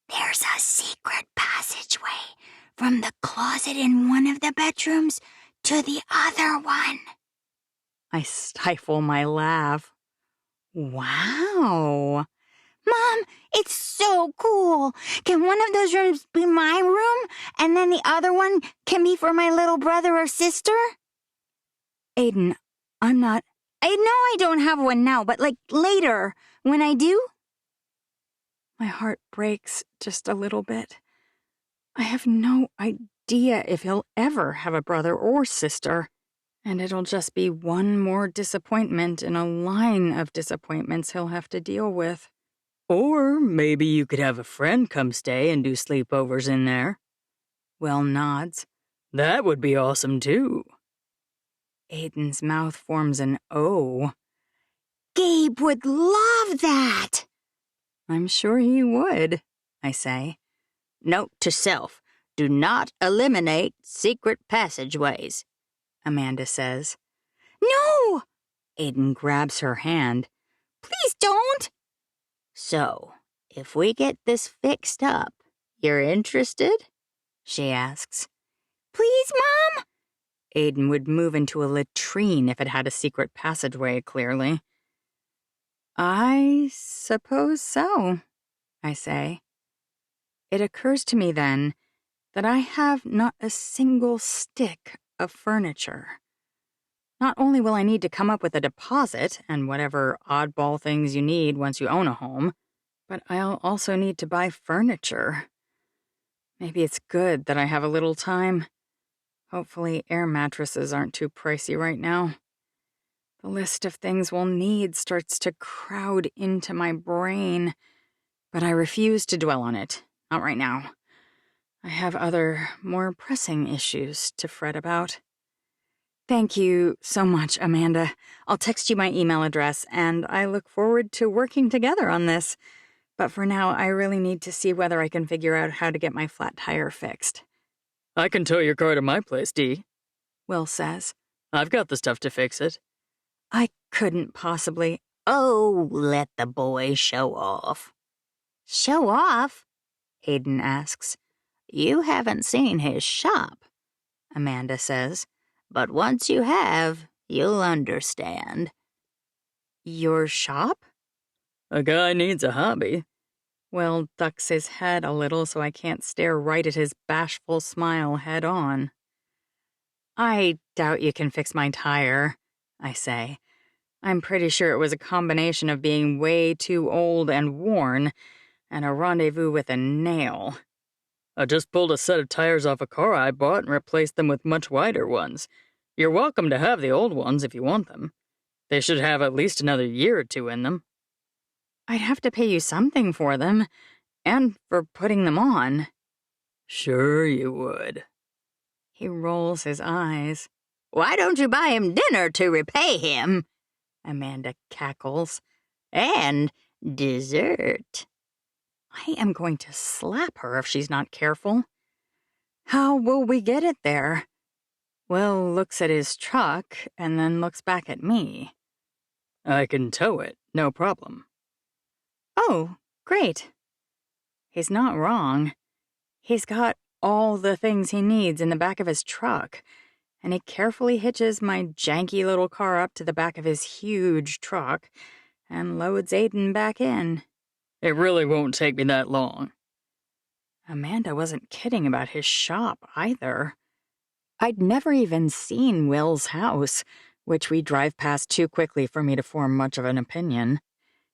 There's a secret passageway from the closet in one of the bedrooms to the other one. I stifle my laugh. Wow. Mom, it's so cool. Can one of those rooms be my room, and then the other one can be for my little brother or sister? Aiden, I know I don't have one now, but later, when I do. My heart breaks just a little bit. I have no idea if he'll ever have a brother or sister, and it'll just be one more disappointment in a line of disappointments he'll have to deal with. Or maybe you could have a friend come stay and do sleepovers in there. Will nods. That would be awesome, too. Aiden's mouth forms an O. Gabe would love that. I'm sure he would, I say. Note to self, do not eliminate secret passageways, Amanda says. No! Aiden grabs her hand. Please don't! So, if we get this fixed up, you're interested? She asks. Please, Mom? Aiden would move into a latrine if it had a secret passageway, clearly. I suppose so, I say. It occurs to me then that I have not a single stick of furniture. Not only will I need to come up with a deposit and whatever oddball things you need once you own a home, but I'll also need to buy furniture. Maybe it's good that I have a little time. Hopefully air mattresses aren't too pricey right now. The list of things we'll need starts to crowd into my brain, but I refuse to dwell on it. Not right now. I have other, more pressing issues to fret about. Thank you so much, Amanda. I'll text you my email address, and I look forward to working together on this. But for now, I really need to see whether I can figure out how to get my flat tire fixed. I can tow your car to my place, Dee. Will says. I've got the stuff to fix it. I couldn't possibly. Oh, let the boy show off. Show off? Aiden asks. You haven't seen his shop, Amanda says. But once you have, you'll understand. Your shop? A guy needs a hobby. Will ducks his head a little so I can't stare right at his bashful smile head on. I doubt you can fix my tire, I say. I'm pretty sure it was a combination of being way too old and worn and a rendezvous with a nail. I just pulled a set of tires off a car I bought and replaced them with much wider ones. You're welcome to have the old ones if you want them. They should have at least another year or two in them. I'd have to pay you something for them, and for putting them on. Sure you would. He rolls his eyes. Why don't you buy him dinner to repay him? Amanda cackles. And dessert. I am going to slap her if she's not careful. How will we get it there? Will looks at his truck and then looks back at me. I can tow it, no problem. Oh, great. He's not wrong. He's got all the things he needs in the back of his truck, and he carefully hitches my janky little car up to the back of his huge truck and loads Aiden back in. It really won't take me that long. Amanda wasn't kidding about his shop either. I'd never even seen Will's house, which we drive past too quickly for me to form much of an opinion.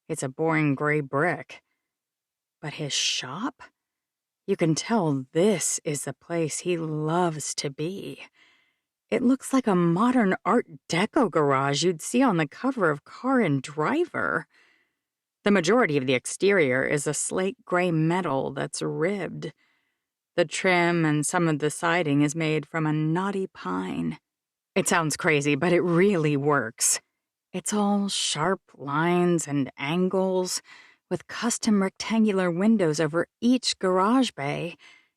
It's a boring gray brick. But his shop? You can tell this is the place he loves to be. It looks like a modern Art Deco garage you'd see on the cover of Car and Driver. The majority of the exterior is a slate gray metal that's ribbed. The trim and some of the siding is made from a knotty pine. It sounds crazy, but it really works. It's all sharp lines and angles, with custom rectangular windows over each garage bay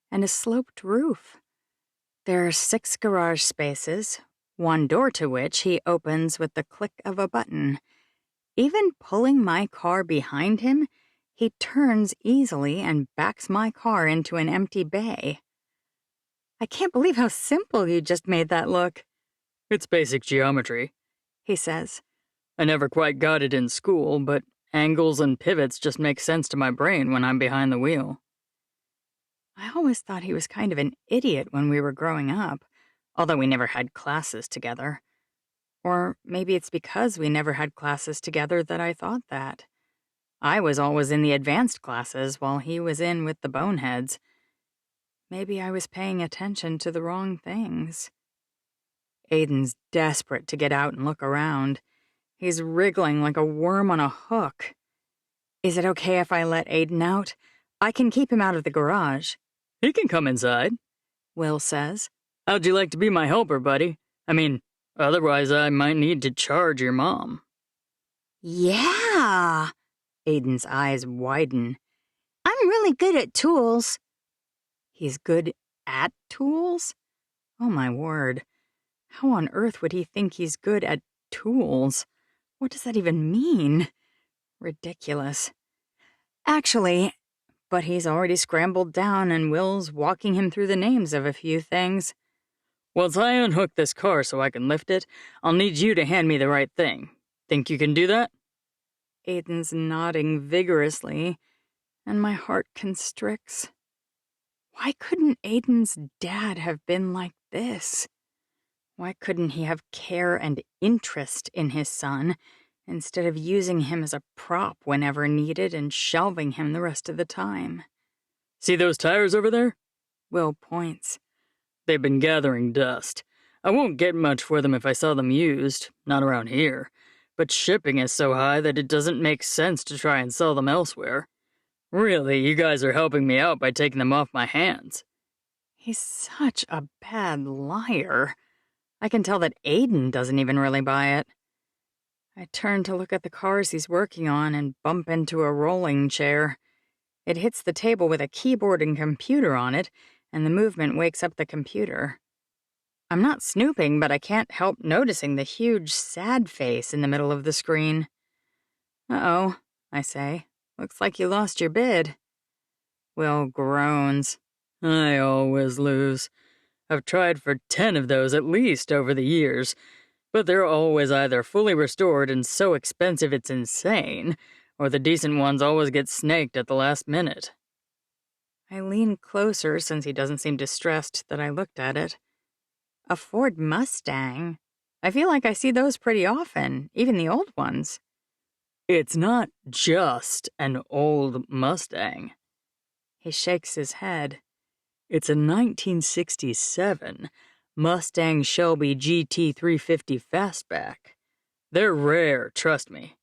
and a sloped roof. There are 6 garage spaces, one door to which he opens with the click of a button. Even pulling my car behind him, he turns easily and backs my car into an empty bay. I can't believe how simple you just made that look. It's basic geometry, He says. I never quite got it in school, but angles and pivots just make sense to my brain when I'm behind the wheel. I always thought he was kind of an idiot when we were growing up, although we never had classes together. Or maybe it's because we never had classes together that I thought that. I was always in the advanced classes while he was in with the boneheads. Maybe I was paying attention to the wrong things. Aiden's desperate to get out and look around. He's wriggling like a worm on a hook. Is it okay if I let Aiden out? I can keep him out of the garage. He can come inside, Will says. How'd you like to be my helper, buddy? I mean, otherwise I might need to charge your mom. Yeah. Aiden's eyes widen. I'm really good at tools. He's good at tools? Oh my word. How on earth would he think he's good at tools? What does that even mean? Ridiculous. Actually, but he's already scrambled down and Will's walking him through the names of a few things. Once I unhook this car so I can lift it, I'll need you to hand me the right thing. Think you can do that? Aiden's nodding vigorously, and my heart constricts. Why couldn't Aiden's dad have been like this? Why couldn't he have care and interest in his son instead of using him as a prop whenever needed and shelving him the rest of the time? See those tires over there? Will points. They've been gathering dust. I won't get much for them if I sell them used, not around here. But shipping is so high that it doesn't make sense to try and sell them elsewhere. Really, you guys are helping me out by taking them off my hands. He's such a bad liar. I can tell that Aiden doesn't even really buy it. I turn to look at the cars he's working on and bump into a rolling chair. It hits the table with a keyboard and computer on it, and the movement wakes up the computer. I'm not snooping, but I can't help noticing the huge sad face in the middle of the screen. Uh-oh, I say. Looks like you lost your bid. Will groans. I always lose. I've tried for 10 of those at least over the years, but they're always either fully restored and so expensive it's insane, or the decent ones always get snaked at the last minute. I lean closer since he doesn't seem distressed that I looked at it. A Ford Mustang. I feel like I see those pretty often, even the old ones. It's not just an old Mustang. He shakes his head. It's a 1967 Mustang Shelby GT350 Fastback. They're rare, trust me.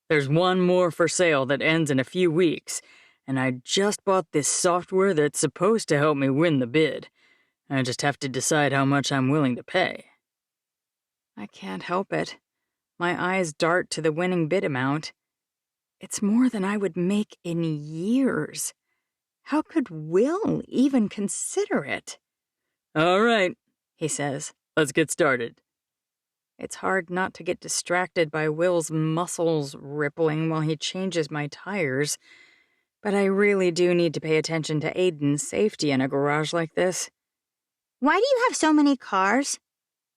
There's one more for sale that ends in a few weeks, and I just bought this software that's supposed to help me win the bid. I just have to decide how much I'm willing to pay. I can't help it. My eyes dart to the winning bid amount. It's more than I would make in years. How could Will even consider it? All right, He says. let's get started. It's hard not to get distracted by Will's muscles rippling while he changes my tires, but I really do need to pay attention to Aiden's safety in a garage like this. Why do you have so many cars?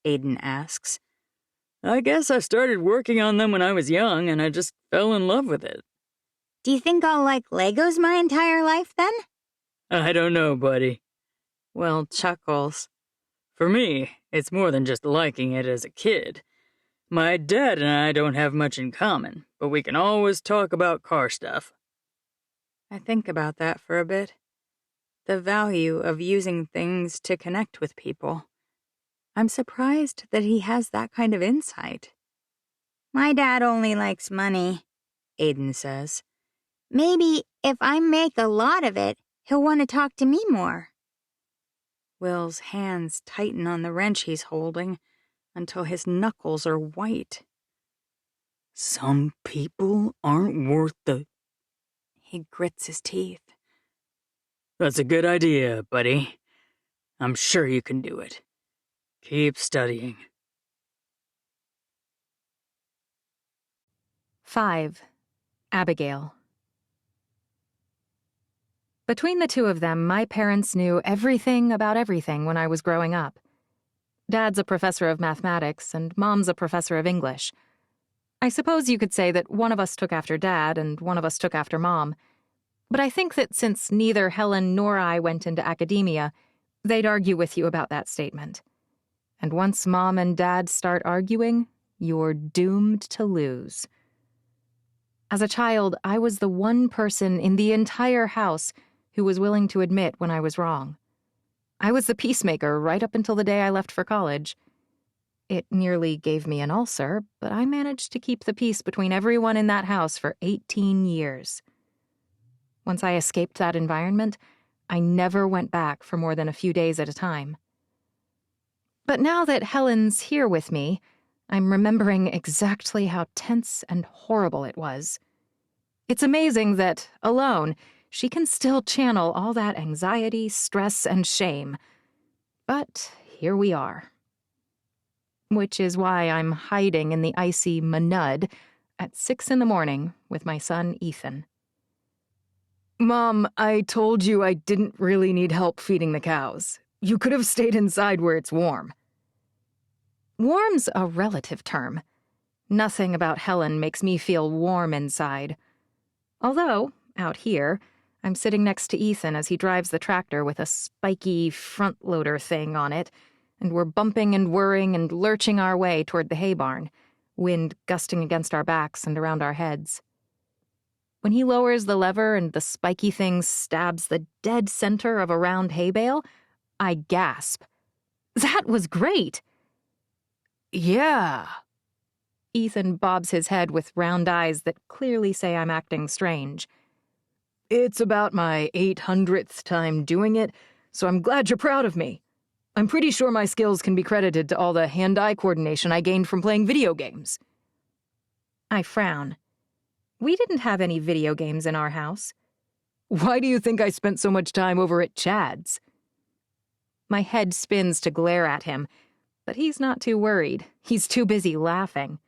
Aiden asks. I guess I started working on them when I was young, and I just fell in love with it. Do you think I'll like Legos my entire life then? I don't know, buddy. Will chuckles. For me, it's more than just liking it as a kid. My dad and I don't have much in common, but we can always talk about car stuff. I think about that for a bit. The value of using things to connect with people. I'm surprised that he has that kind of insight. My dad only likes money, Aiden says. Maybe if I make a lot of it, he'll want to talk to me more. Will's hands tighten on the wrench he's holding until his knuckles are white. Some people aren't worth the... He grits his teeth. That's a good idea, buddy. I'm sure you can do it. Keep studying. 5. Abigail. Between the two of them, my parents knew everything about everything when I was growing up. Dad's a professor of mathematics, and Mom's a professor of English. I suppose you could say that one of us took after Dad and one of us took after Mom. But I think that since neither Helen nor I went into academia, they'd argue with you about that statement. And once Mom and Dad start arguing, you're doomed to lose. As a child, I was the one person in the entire house who was willing to admit when I was wrong. I was the peacemaker right up until the day I left for college. It nearly gave me an ulcer, but I managed to keep the peace between everyone in that house for 18 years. Once I escaped that environment, I never went back for more than a few days at a time. But now that Helen's here with me, I'm remembering exactly how tense and horrible it was. It's amazing that, alone, she can still channel all that anxiety, stress, and shame. But here we are. Which is why I'm hiding in the icy Manud at 6 a.m. with my son Ethan. Mom, I told you I didn't really need help feeding the cows. You could have stayed inside where it's warm. Warm's a relative term. Nothing about Helen makes me feel warm inside. Although, out here, I'm sitting next to Ethan as he drives the tractor with a spiky front-loader thing on it, and we're bumping and whirring and lurching our way toward the hay barn, wind gusting against our backs and around our heads. When he lowers the lever and the spiky thing stabs the dead center of a round hay bale, I gasp. That was great! Yeah. Ethan bobs his head with round eyes that clearly say I'm acting strange. It's about my 800th time doing it, so I'm glad you're proud of me. I'm pretty sure my skills can be credited to all the hand-eye coordination I gained from playing video games. I frown. We didn't have any video games in our house. Why do you think I spent so much time over at Chad's? My head spins to glare at him, but he's not too worried. He's too busy laughing.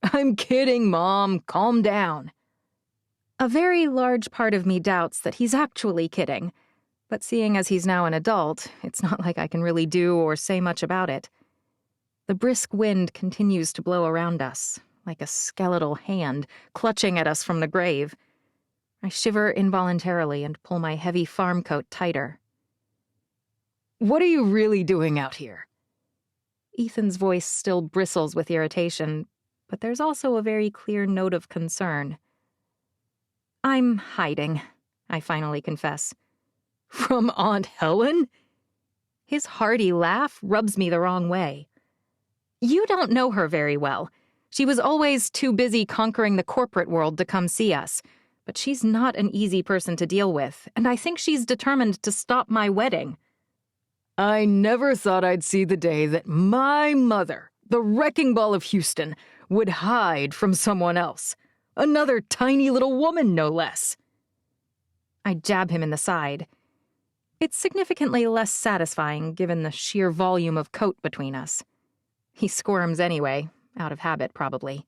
I'm kidding, Mom. Calm down. A very large part of me doubts that he's actually kidding, but seeing as he's now an adult, it's not like I can really do or say much about it. The brisk wind continues to blow around us, like a skeletal hand clutching at us from the grave. I shiver involuntarily and pull my heavy farm coat tighter. What are you really doing out here? Ethan's voice still bristles with irritation, but there's also a very clear note of concern. I'm hiding, I finally confess. From Aunt Helen? His hearty laugh rubs me the wrong way. You don't know her very well. She was always too busy conquering the corporate world to come see us, but she's not an easy person to deal with, and I think she's determined to stop my wedding. I never thought I'd see the day that my mother, the wrecking ball of Houston, would hide from someone else. Another tiny little woman, no less. I jab him in the side. It's significantly less satisfying given the sheer volume of coat between us. He squirms anyway, out of habit probably.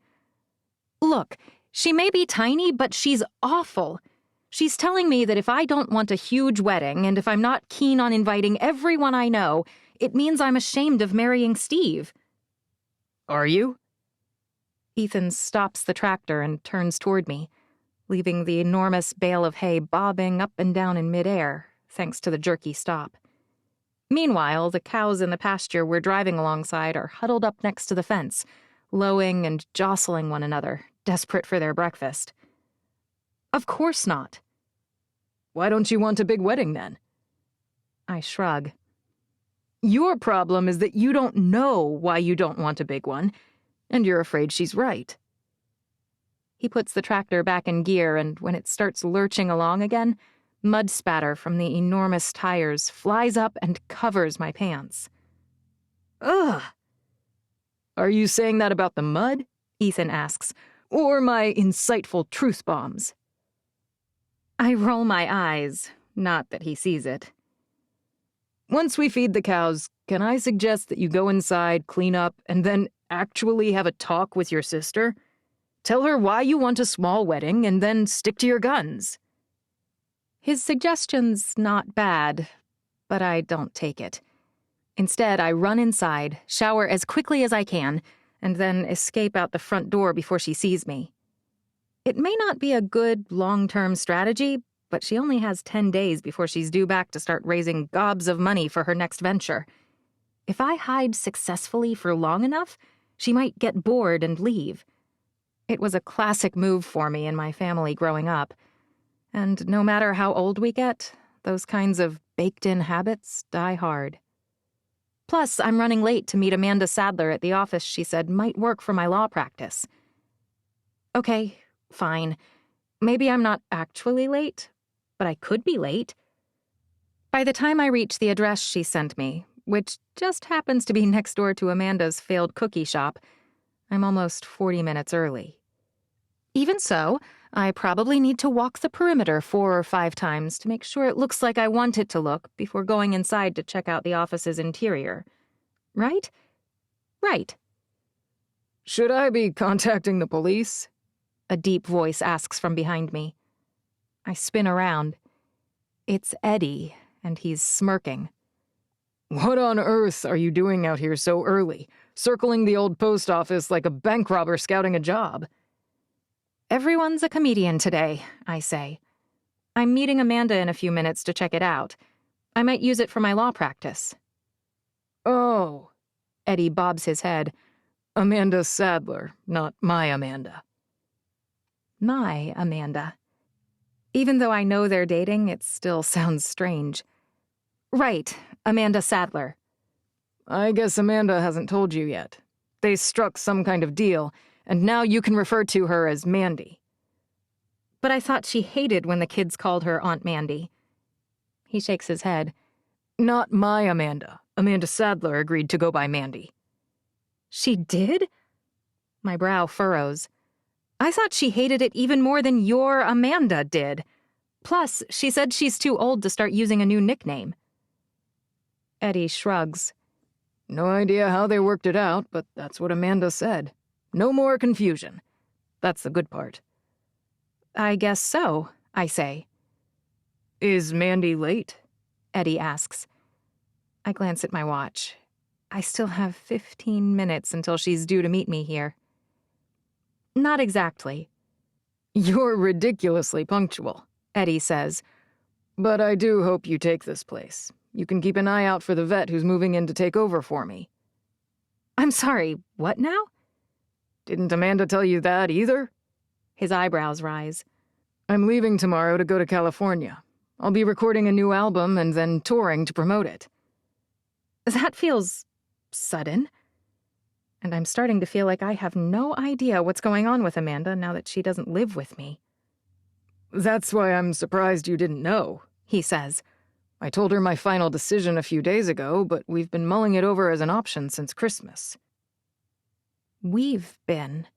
Look, she may be tiny, but she's awful. She's telling me that if I don't want a huge wedding and if I'm not keen on inviting everyone I know, it means I'm ashamed of marrying Steve. Are you? Ethan stops the tractor and turns toward me, leaving the enormous bale of hay bobbing up and down in midair, thanks to the jerky stop. Meanwhile, the cows in the pasture we're driving alongside are huddled up next to the fence, lowing and jostling one another, desperate for their breakfast. Of course not. Why don't you want a big wedding then? I shrug. Your problem is that you don't know why you don't want a big one, and you're afraid she's right. He puts the tractor back in gear, and when it starts lurching along again, mud spatter from the enormous tires flies up and covers my pants. Ugh! Are you saying that about the mud? Ethan asks. Or my insightful truth bombs? I roll my eyes, not that he sees it. Once we feed the cows, can I suggest that you go inside, clean up, and then actually have a talk with your sister? Tell her why you want a small wedding, and then stick to your guns. His suggestion's not bad, but I don't take it. Instead, I run inside, shower as quickly as I can, and then escape out the front door before she sees me. It may not be a good long-term strategy, but she only has 10 days before she's due back to start raising gobs of money for her next venture. If I hide successfully for long enough, she might get bored and leave. It was a classic move for me and my family growing up. And no matter how old we get, those kinds of baked-in habits die hard. Plus, I'm running late to meet Amanda Sadler at the office she said might work for my law practice. Okay, fine. Maybe I'm not actually late, but I could be late. By the time I reach the address she sent me, which just happens to be next door to Amanda's failed cookie shop, I'm almost 40 minutes early. Even so, I probably need to walk the perimeter 4 or 5 times to make sure it looks like I want it to look before going inside to check out the office's interior. Right? Right. Should I be contacting the police? A deep voice asks from behind me. I spin around. It's Eddie, and he's smirking. What on earth are you doing out here so early, circling the old post office like a bank robber scouting a job? Everyone's a comedian today, I say. I'm meeting Amanda in a few minutes to check it out. I might use it for my law practice. Oh, Eddie bobs his head. Amanda Sadler, not my Amanda. My Amanda. Even though I know they're dating, it still sounds strange. Right, Amanda Sadler. I guess Amanda hasn't told you yet. They struck some kind of deal, and now you can refer to her as Mandy. But I thought she hated when the kids called her Aunt Mandy. He shakes his head. Not my Amanda. Amanda Sadler agreed to go by Mandy. She did? My brow furrows. I thought she hated it even more than your Amanda did. Plus, she said she's too old to start using a new nickname. Eddie shrugs. No idea how they worked it out, but that's what Amanda said. No more confusion. That's the good part. I guess so, I say. Is Mandy late? Eddie asks. I glance at my watch. I still have 15 minutes until she's due to meet me here. Not exactly. You're ridiculously punctual, Eddie says. But I do hope you take this place. You can keep an eye out for the vet who's moving in to take over for me. I'm sorry, what now? Didn't Amanda tell you that either? His eyebrows rise. I'm leaving tomorrow to go to California. I'll be recording a new album and then touring to promote it. That feels sudden. And I'm starting to feel like I have no idea what's going on with Amanda now that she doesn't live with me. That's why I'm surprised you didn't know, he says. I told her my final decision a few days ago, but we've been mulling it over as an option since Christmas. We've been.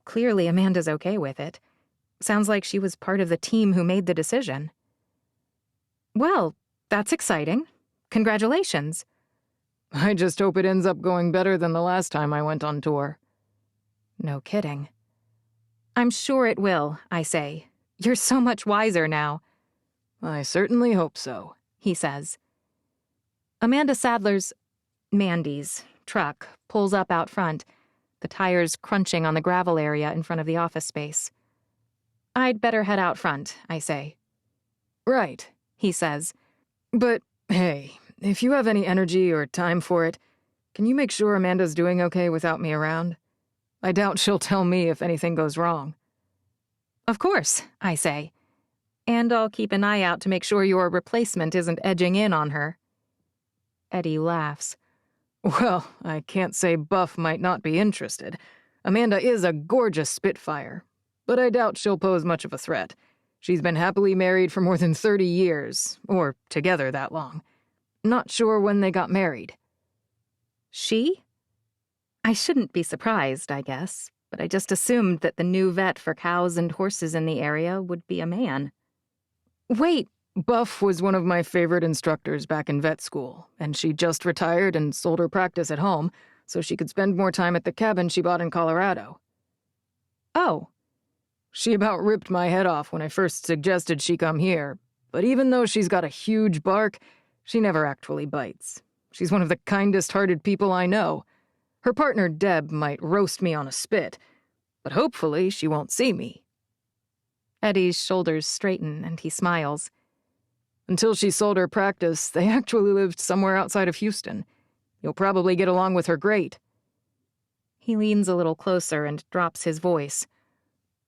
Clearly Amanda's okay with it. Sounds like she was part of the team who made the decision. Well, that's exciting. Congratulations. I just hope it ends up going better than the last time I went on tour. No kidding. I'm sure it will, I say. You're so much wiser now. I certainly hope so, he says. Amanda Sadler's, Mandy's, truck pulls up out front, the tires crunching on the gravel area in front of the office space. I'd better head out front, I say. Right, he says. But, hey, if you have any energy or time for it, can you make sure Amanda's doing okay without me around? I doubt she'll tell me if anything goes wrong. Of course, I say. And I'll keep an eye out to make sure your replacement isn't edging in on her. Eddie laughs. Well, I can't say Buff might not be interested. Amanda is a gorgeous spitfire, but I doubt she'll pose much of a threat. She's been happily married for more than 30 years, or together that long. Not sure when they got married. She? I shouldn't be surprised, I guess, but I just assumed that the new vet for cows and horses in the area would be a man. Wait, Buff was one of my favorite instructors back in vet school, and she just retired and sold her practice at home so she could spend more time at the cabin she bought in Colorado. Oh. She about ripped my head off when I first suggested she come here, but even though she's got a huge bark, she never actually bites. She's one of the kindest-hearted people I know. Her partner Deb might roast me on a spit, but hopefully she won't see me. Eddie's shoulders straighten and he smiles. Until she sold her practice, they actually lived somewhere outside of Houston. You'll probably get along with her great. He leans a little closer and drops his voice.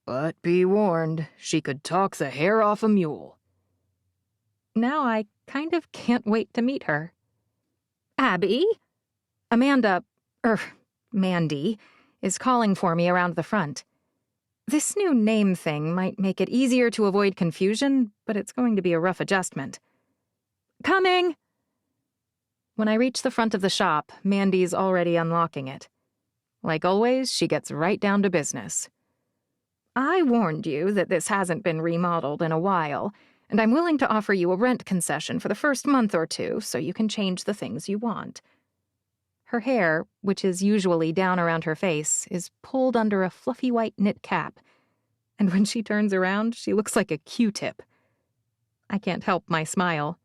But be warned, she could talk the hair off a mule. Now I kind of can't wait to meet her. Abby? Mandy, is calling for me around the front. This new name thing might make it easier to avoid confusion, but it's going to be a rough adjustment. Coming! When I reach the front of the shop, Mandy's already unlocking it. Like always, she gets right down to business. I warned you that this hasn't been remodeled in a while, and I'm willing to offer you a rent concession for the first month or two so you can change the things you want. Her hair, which is usually down around her face, is pulled under a fluffy white knit cap, and when she turns around, she looks like a Q-tip. I can't help my smile.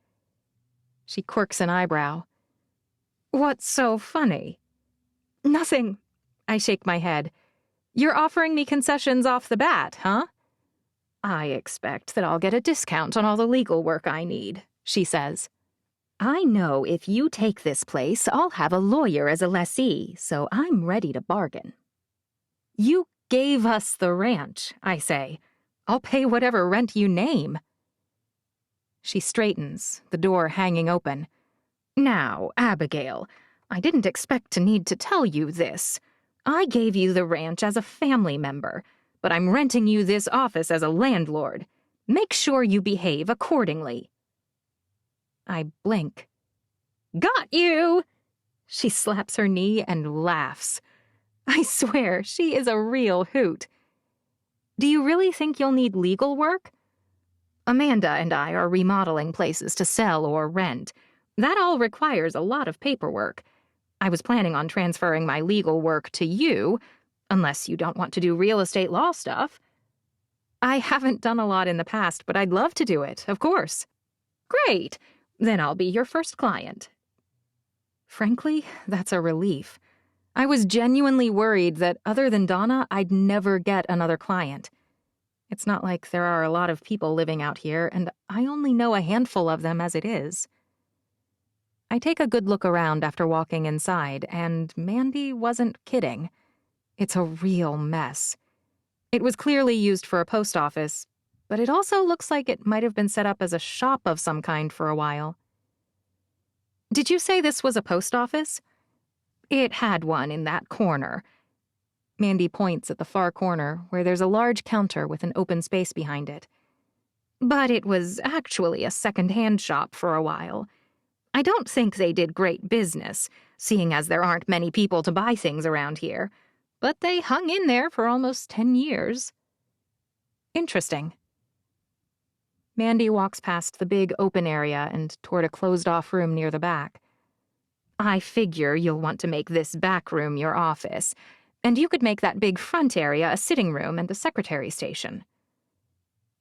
She quirks an eyebrow. What's so funny? Nothing. I shake my head. You're offering me concessions off the bat, huh? I expect that I'll get a discount on all the legal work I need, she says. I know if you take this place, I'll have a lawyer as a lessee, so I'm ready to bargain. You gave us the ranch, I say. I'll pay whatever rent you name. She straightens, the door hanging open. Now, Abigail, I didn't expect to need to tell you this. I gave you the ranch as a family member, but I'm renting you this office as a landlord. Make sure you behave accordingly. I blink. Got you! She slaps her knee and laughs. I swear, she is a real hoot. Do you really think you'll need legal work? Amanda and I are remodeling places to sell or rent. That all requires a lot of paperwork. I was planning on transferring my legal work to you, unless you don't want to do real estate law stuff. I haven't done a lot in the past, but I'd love to do it, of course. Great! Then I'll be your first client. Frankly, that's a relief. I was genuinely worried that, other than Donna, I'd never get another client. It's not like there are a lot of people living out here, and I only know a handful of them as it is. I take a good look around after walking inside, and Mandy wasn't kidding. It's a real mess. It was clearly used for a post office, but it also looks like it might have been set up as a shop of some kind for a while. Did you say this was a post office? It had one in that corner. Mandy points at the far corner, where there's a large counter with an open space behind it. But it was actually a second-hand shop for a while. I don't think they did great business, seeing as there aren't many people to buy things around here, but they hung in there for almost 10 years. Interesting. Mandy walks past the big open area and toward a closed-off room near the back. I figure you'll want to make this back room your office, and you could make that big front area a sitting room and a secretary station.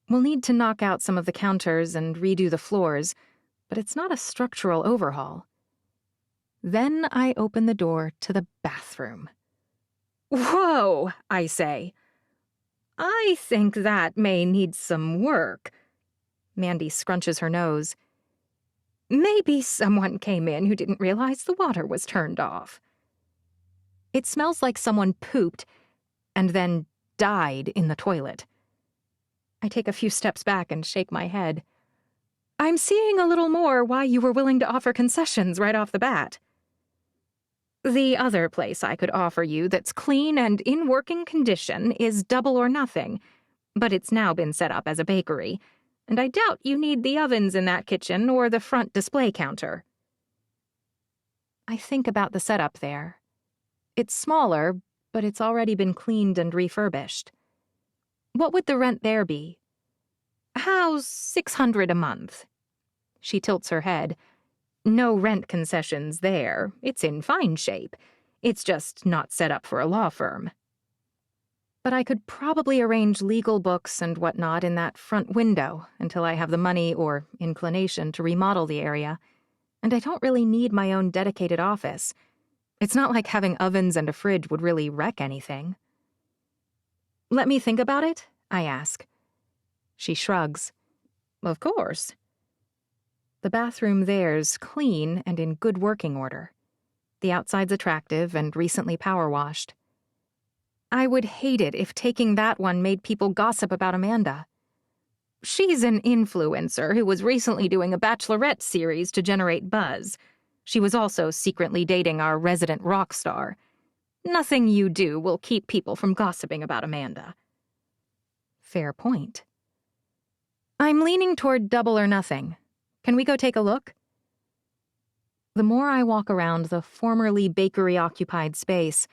We'll need to knock out some of the counters and redo the floors, but it's not a structural overhaul. Then I open the door to the bathroom. Whoa, I say. I think that may need some work. Mandy scrunches her nose. Maybe someone came in who didn't realize the water was turned off. It smells like someone pooped and then died in the toilet. I take a few steps back and shake my head. I'm seeing a little more why you were willing to offer concessions right off the bat. The other place I could offer you that's clean and in working condition is Double or Nothing, but it's now been set up as a bakery, and I doubt you need the ovens in that kitchen or the front display counter. I think about the setup there. It's smaller, but it's already been cleaned and refurbished. What would the rent there be? How's $600 a month? She tilts her head. No rent concessions there. It's in fine shape. It's just not set up for a law firm. But I could probably arrange legal books and whatnot in that front window until I have the money or inclination to remodel the area. And I don't really need my own dedicated office. It's not like having ovens and a fridge would really wreck anything. Let me think about it, I ask. She shrugs. Of course. The bathroom there's clean and in good working order. The outside's attractive and recently power washed. I would hate it if taking that one made people gossip about Amanda. She's an influencer who was recently doing a bachelorette series to generate buzz. She was also secretly dating our resident rock star. Nothing you do will keep people from gossiping about Amanda. Fair point. I'm leaning toward Double or Nothing. Can we go take a look? The more I walk around the formerly bakery-occupied space,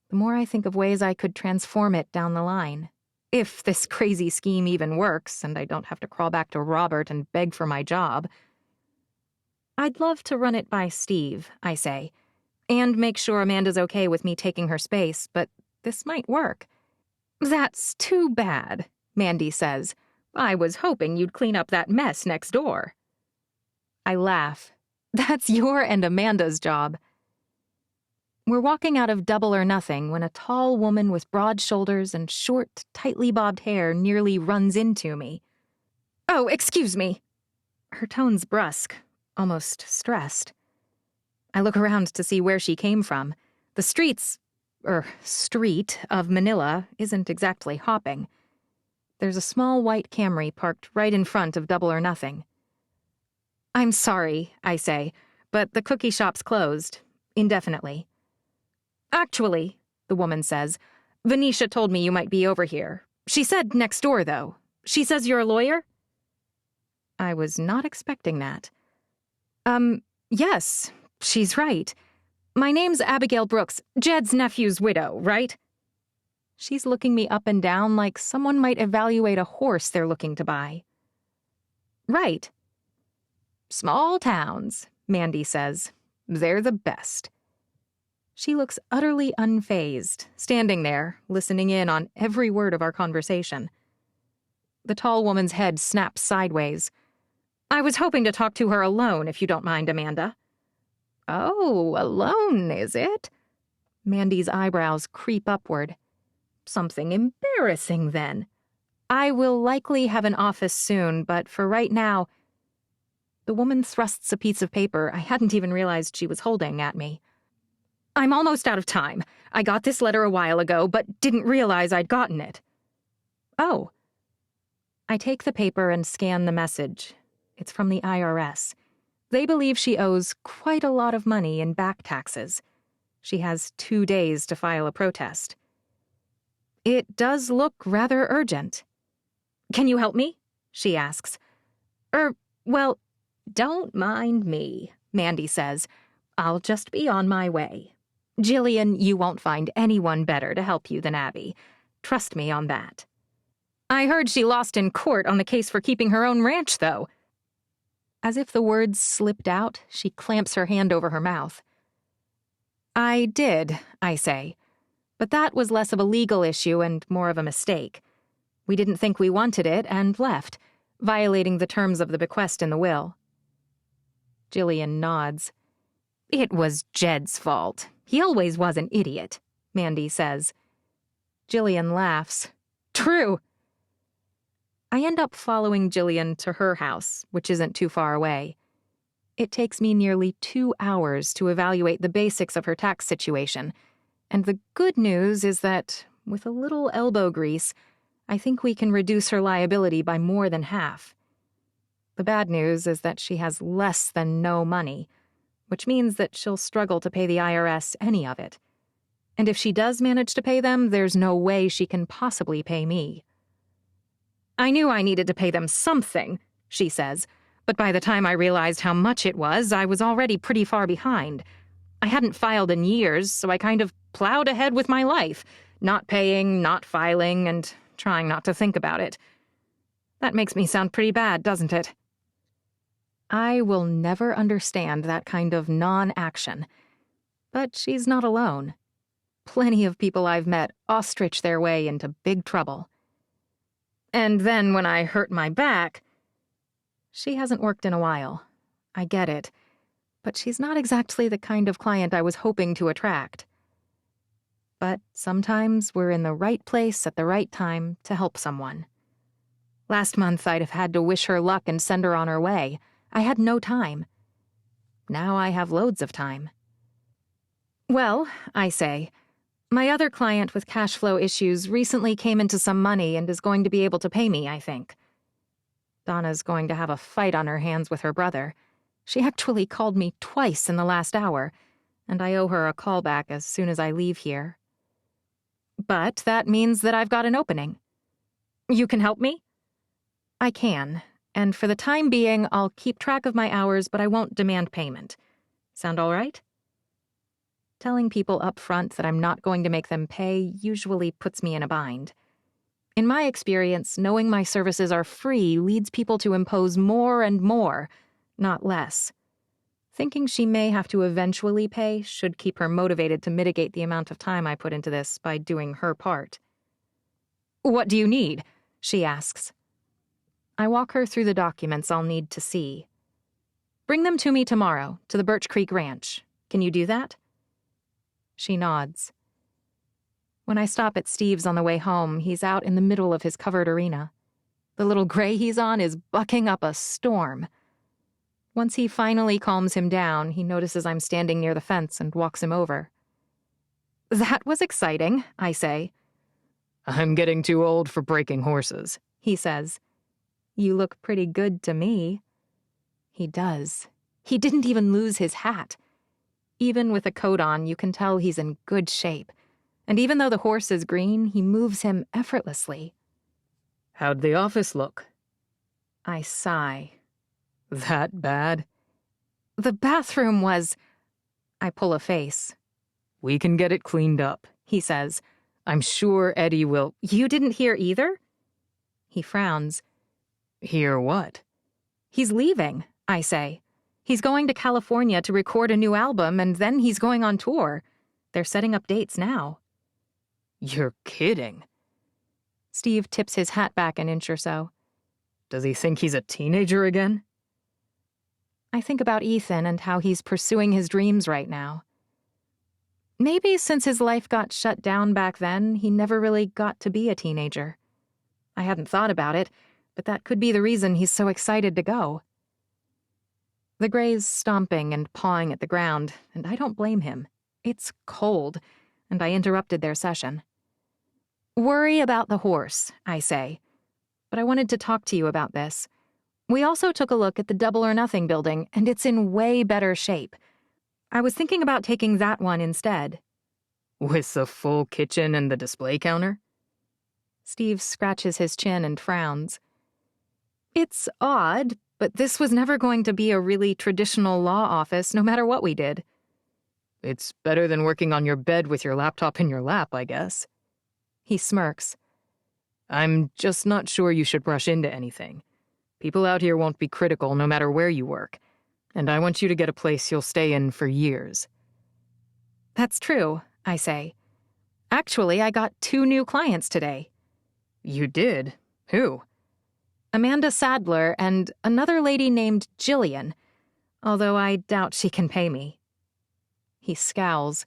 the more I think of ways I could transform it down the line. If this crazy scheme even works, and I don't have to crawl back to Robert and beg for my job. I'd love to run it by Steve, I say, and make sure Amanda's okay with me taking her space, but this might work. That's too bad, Mandy says. I was hoping you'd clean up that mess next door. I laugh. That's your and Amanda's job. We're walking out of Double or Nothing when a tall woman with broad shoulders and short, tightly bobbed hair nearly runs into me. Oh, excuse me. Her tone's brusque, almost stressed. I look around to see where she came from. The street of Manila isn't exactly hopping. There's a small white Camry parked right in front of Double or Nothing. I'm sorry, I say, but the cookie shop's closed, indefinitely. Actually, the woman says, Venetia told me you might be over here. She said next door, though. She says you're a lawyer? I was not expecting that. Yes, she's right. My name's Abigail Brooks, Jed's nephew's widow, right? She's looking me up and down like someone might evaluate a horse they're looking to buy. Right. Small towns, Mandy says. They're the best. She looks utterly unfazed, standing there, listening in on every word of our conversation. The tall woman's head snaps sideways. I was hoping to talk to her alone, if you don't mind, Amanda. Oh, alone, is it? Mandy's eyebrows creep upward. Something embarrassing, then. I will likely have an office soon, but for right now... The woman thrusts a piece of paper I hadn't even realized she was holding at me. I'm almost out of time. I got this letter a while ago, but didn't realize I'd gotten it. Oh. I take the paper and scan the message. It's from the IRS. They believe she owes quite a lot of money in back taxes. She has 2 days to file a protest. It does look rather urgent. Can you help me? She asks. Well, don't mind me, Mandy says. I'll just be on my way. Jillian, you won't find anyone better to help you than Abby. Trust me on that. I heard she lost in court on the case for keeping her own ranch, though. As if the words slipped out, she clamps her hand over her mouth. I did, I say. But that was less of a legal issue and more of a mistake. We didn't think we wanted it and left, violating the terms of the bequest in the will. Jillian nods. It was Jed's fault. He always was an idiot, Mandy says. Jillian laughs. True. I end up following Jillian to her house, which isn't too far away. It takes me nearly 2 hours to evaluate the basics of her tax situation, and the good news is that, with a little elbow grease, I think we can reduce her liability by more than half. The bad news is that she has less than no money, which means that she'll struggle to pay the IRS any of it. And if she does manage to pay them, there's no way she can possibly pay me. I knew I needed to pay them something, she says, but by the time I realized how much it was, I was already pretty far behind. I hadn't filed in years, so I kind of plowed ahead with my life, not paying, not filing, and trying not to think about it. That makes me sound pretty bad, doesn't it? I will never understand that kind of non-action. But she's not alone. Plenty of people I've met ostrich their way into big trouble. And then when I hurt my back... She hasn't worked in a while. I get it. But she's not exactly the kind of client I was hoping to attract. But sometimes we're in the right place at the right time to help someone. Last month I'd have had to wish her luck and send her on her way. I had no time. Now I have loads of time. Well, I say, my other client with cash flow issues recently came into some money and is going to be able to pay me, I think. Donna's going to have a fight on her hands with her brother. She actually called me twice in the last hour, and I owe her a call back as soon as I leave here. But that means that I've got an opening. You can help me? I can, and for the time being, I'll keep track of my hours, but I won't demand payment. Sound all right? Telling people up front that I'm not going to make them pay usually puts me in a bind. In my experience, knowing my services are free leads people to impose more and more, not less. Thinking she may have to eventually pay should keep her motivated to mitigate the amount of time I put into this by doing her part. What do you need? She asks. I walk her through the documents I'll need to see. Bring them to me tomorrow, to the Birch Creek Ranch. Can you do that? She nods. When I stop at Steve's on the way home, he's out in the middle of his covered arena. The little gray he's on is bucking up a storm. Once he finally calms him down, he notices I'm standing near the fence and walks him over. That was exciting, I say. I'm getting too old for breaking horses, He says. You look pretty good to me. He does. He didn't even lose his hat. Even with a coat on, you can tell he's in good shape. And even though the horse is green, he moves him effortlessly. How'd the office look? I sigh. That bad? The bathroom was... I pull a face. We can get it cleaned up, He says. I'm sure Eddie will... You didn't hear either? He frowns. Hear what? He's leaving, I say. He's going to California to record a new album, and then he's going on tour. They're setting up dates now. You're kidding. Steve tips his hat back an inch or so. Does he think he's a teenager again? I think about Ethan and how he's pursuing his dreams right now. Maybe since his life got shut down back then, he never really got to be a teenager. I hadn't thought about it, but that could be the reason he's so excited to go. The gray's stomping and pawing at the ground, and I don't blame him. It's cold, and I interrupted their session. Worry about the horse, I say. But I wanted to talk to you about this. We also took a look at the Double or Nothing building, and it's in way better shape. I was thinking about taking that one instead. With the full kitchen and the display counter? Steve scratches his chin and frowns. It's odd, but this was never going to be a really traditional law office, no matter what we did. It's better than working on your bed with your laptop in your lap, I guess. He smirks. I'm just not sure you should rush into anything. People out here won't be critical no matter where you work, and I want you to get a place you'll stay in for years. That's true, I say. Actually, I got 2 new clients today. You did? Who? Amanda Sadler and another lady named Jillian, although I doubt she can pay me. He scowls.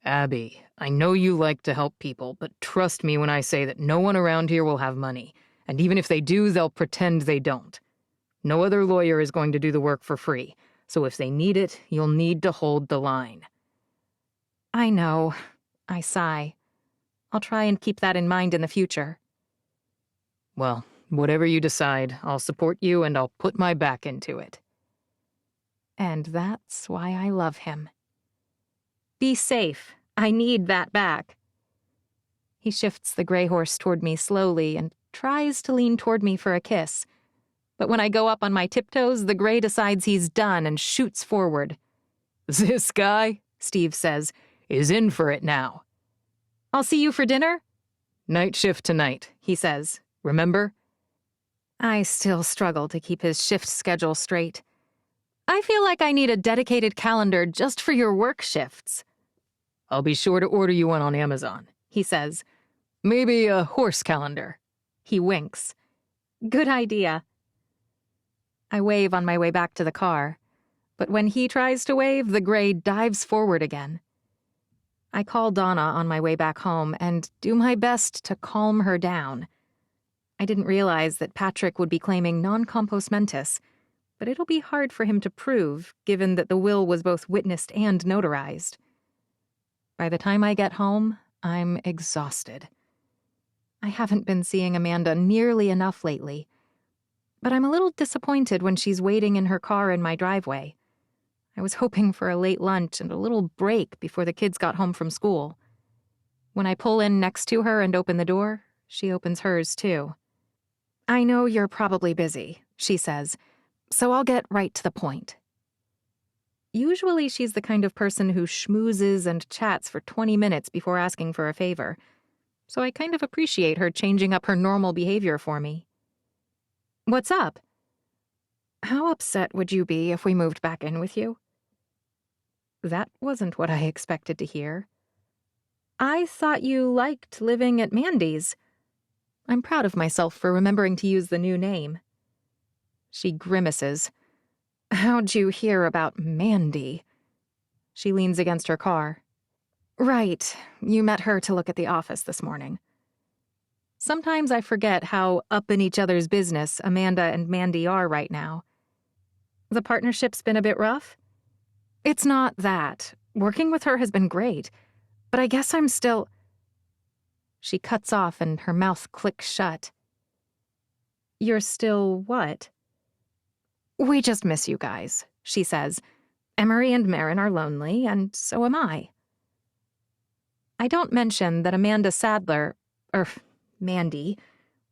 Abby, I know you like to help people, but trust me when I say that no one around here will have money, and even if they do, they'll pretend they don't. No other lawyer is going to do the work for free, so if they need it, you'll need to hold the line. I know. I sigh. I'll try and keep that in mind in the future. Well, Whatever you decide, I'll support you and I'll put my back into it. And that's why I love him. Be safe. I need that back. He shifts the gray horse toward me slowly and tries to lean toward me for a kiss. But when I go up on my tiptoes, the gray decides he's done and shoots forward. This guy, Steve says, is in for it now. I'll see you for dinner? Night shift tonight, he says. Remember? I still struggle to keep his shift schedule straight. I feel like I need a dedicated calendar just for your work shifts. I'll be sure to order you one on Amazon, he says. Maybe a horse calendar. He winks. Good idea. I wave on my way back to the car, but when he tries to wave, the gray dives forward again. I call Donna on my way back home and do my best to calm her down. I didn't realize that Patrick would be claiming non-compos mentis, but it'll be hard for him to prove, given that the will was both witnessed and notarized. By the time I get home, I'm exhausted. I haven't been seeing Amanda nearly enough lately, but I'm a little disappointed when she's waiting in her car in my driveway. I was hoping for a late lunch and a little break before the kids got home from school. When I pull in next to her and open the door, she opens hers too. I know you're probably busy, she says, so I'll get right to the point. Usually she's the kind of person who schmoozes and chats for 20 minutes before asking for a favor, so I kind of appreciate her changing up her normal behavior for me. What's up? How upset would you be if we moved back in with you? That wasn't what I expected to hear. I thought you liked living at Mandy's. I'm proud of myself for remembering to use the new name. She grimaces. How'd you hear about Mandy? She leans against her car. Right, you met her to look at the office this morning. Sometimes I forget how up in each other's business Amanda and Mandy are right now. The partnership's been a bit rough? It's not that. Working with her has been great, but I guess I'm still... She cuts off and her mouth clicks shut. You're still what? We just miss you guys, she says. Emery and Marin are lonely, and so am I. I don't mention that Amanda Sadler, Mandy,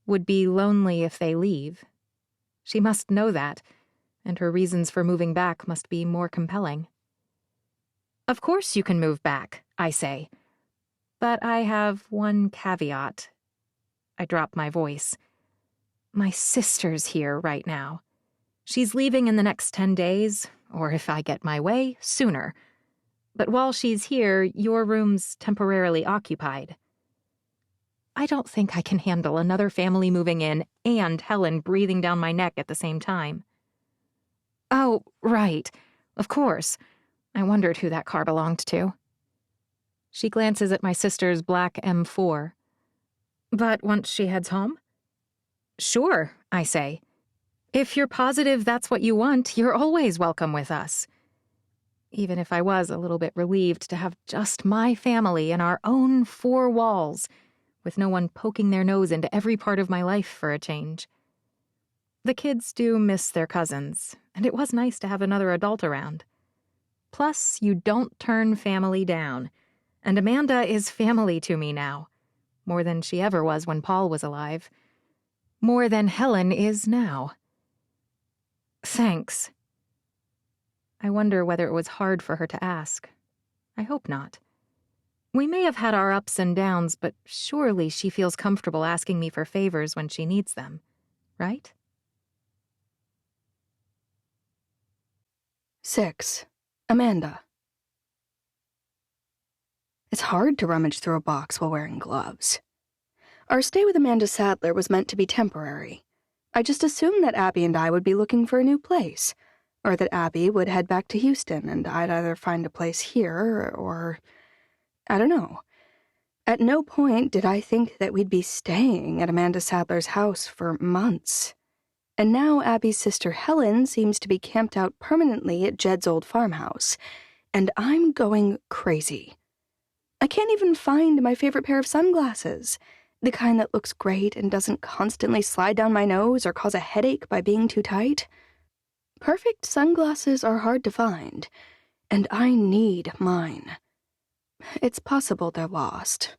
would be lonely if they leave. She must know that, and her reasons for moving back must be more compelling. Of course you can move back, I say. But I have one caveat. I drop my voice. My sister's here right now. She's leaving in the next 10 days, or if I get my way, sooner. But while she's here, your room's temporarily occupied. I don't think I can handle another family moving in and Helen breathing down my neck at the same time. Oh, right. Of course. I wondered who that car belonged to. She glances at my sister's black M4. But once she heads home? Sure, I say. If you're positive that's what you want, you're always welcome with us. Even if I was a little bit relieved to have just my family in our own four walls, with no one poking their nose into every part of my life for a change. The kids do miss their cousins, and it was nice to have another adult around. Plus, you don't turn family down, and Amanda is family to me now, more than she ever was when Paul was alive. More than Helen is now. Thanks. I wonder whether it was hard for her to ask. I hope not. We may have had our ups and downs, but surely she feels comfortable asking me for favors when she needs them, right? 6. Amanda. It's hard to rummage through a box while wearing gloves. Our stay with Amanda Sadler was meant to be temporary. I just assumed that Abby and I would be looking for a new place, or that Abby would head back to Houston and I'd either find a place here or... I don't know. At no point did I think that we'd be staying at Amanda Sadler's house for months. And now Abby's sister Helen seems to be camped out permanently at Jed's old farmhouse, and I'm going crazy. I can't even find my favorite pair of sunglasses. The kind that looks great and doesn't constantly slide down my nose or cause a headache by being too tight. Perfect sunglasses are hard to find, and I need mine. It's possible they're lost,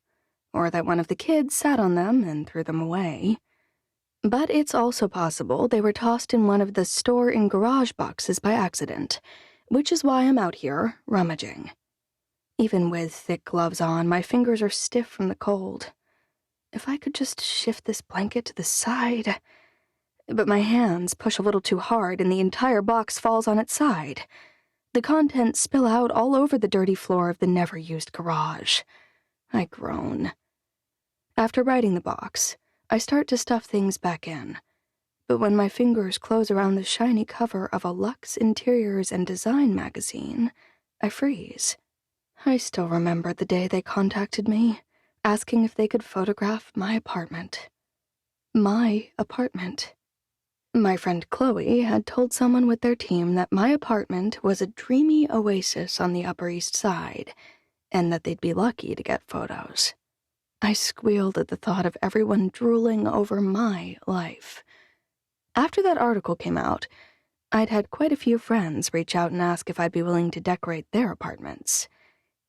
or that one of the kids sat on them and threw them away. But it's also possible they were tossed in one of the store-in-garage boxes by accident, which is why I'm out here rummaging. Even with thick gloves on, my fingers are stiff from the cold. If I could just shift this blanket to the side. But my hands push a little too hard and the entire box falls on its side. The contents spill out all over the dirty floor of the never-used garage. I groan. After righting the box, I start to stuff things back in. But when my fingers close around the shiny cover of a Luxe Interiors and Design magazine, I freeze. I still remember the day they contacted me, asking if they could photograph my apartment. My apartment. My friend Chloe had told someone with their team that my apartment was a dreamy oasis on the Upper East Side, and that they'd be lucky to get photos. I squealed at the thought of everyone drooling over my life. After that article came out, I'd had quite a few friends reach out and ask if I'd be willing to decorate their apartments.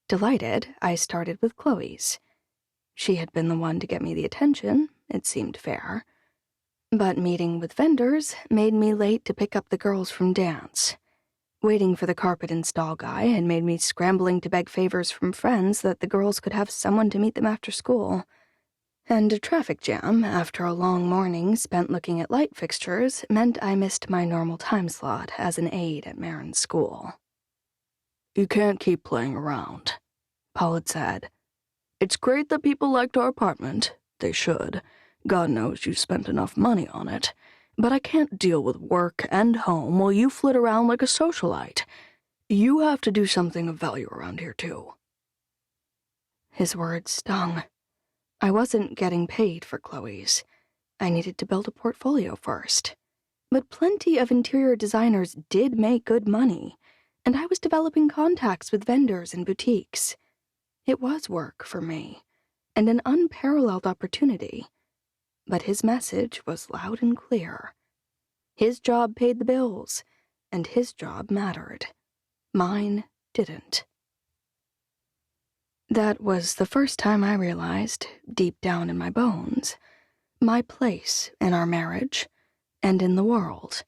Delighted, I started with Chloe's. She had been the one to get me the attention, it seemed fair. But meeting with vendors made me late to pick up the girls from dance. Waiting for the carpet install guy had made me scrambling to beg favors from friends that the girls could have someone to meet them after school. And a traffic jam after a long morning spent looking at light fixtures meant I missed my normal time slot as an aide at Marin's school. "You can't keep playing around," Paul had said. "It's great that people liked our apartment. They should. God knows you spent enough money on it. But I can't deal with work and home while you flit around like a socialite. You have to do something of value around here, too." His words stung. I wasn't getting paid for Chloe's. I needed to build a portfolio first. But plenty of interior designers did make good money, and I was developing contacts with vendors and boutiques. It was work for me, and an unparalleled opportunity. But his message was loud and clear. His job paid the bills, and his job mattered. Mine didn't. That was the first time I realized, deep down in my bones, my place in our marriage and in the world.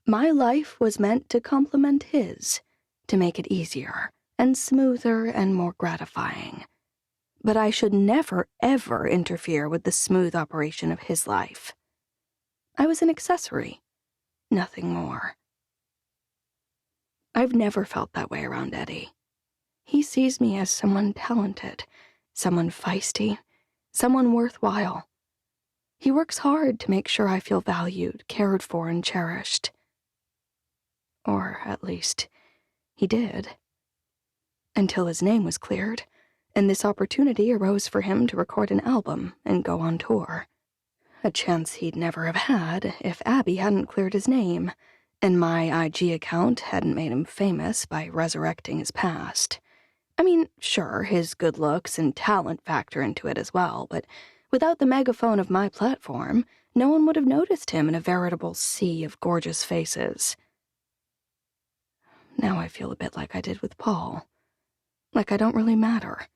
My life was meant to complement his, to make it easier and smoother and more gratifying. But I should never, ever interfere with the smooth operation of his life. I was an accessory, nothing more. I've never felt that way around Eddie. He sees me as someone talented, someone feisty, someone worthwhile. He works hard to make sure I feel valued, cared for, and cherished. Or, at least, he did. Until his name was cleared, and this opportunity arose for him to record an album and go on tour. A chance he'd never have had if Abby hadn't cleared his name, and my IG account hadn't made him famous by resurrecting his past. I mean, sure, his good looks and talent factor into it as well, but without the megaphone of my platform, no one would have noticed him in a veritable sea of gorgeous faces. Now I feel a bit like I did with Paul. Like I don't really matter.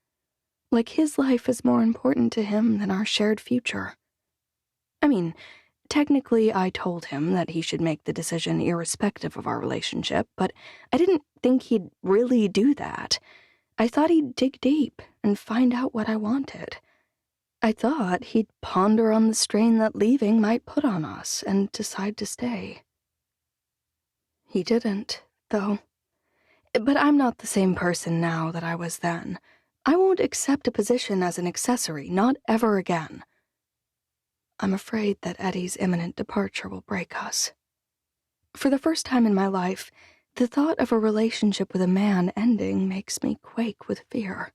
Like his life is more important to him than our shared future. I mean, technically I told him that he should make the decision irrespective of our relationship, but I didn't think he'd really do that. I thought he'd dig deep and find out what I wanted. I thought he'd ponder on the strain that leaving might put on us and decide to stay. He didn't, though. But I'm not the same person now that I was then. I won't accept a position as an accessory, not ever again. I'm afraid that Eddie's imminent departure will break us. For the first time in my life, the thought of a relationship with a man ending makes me quake with fear.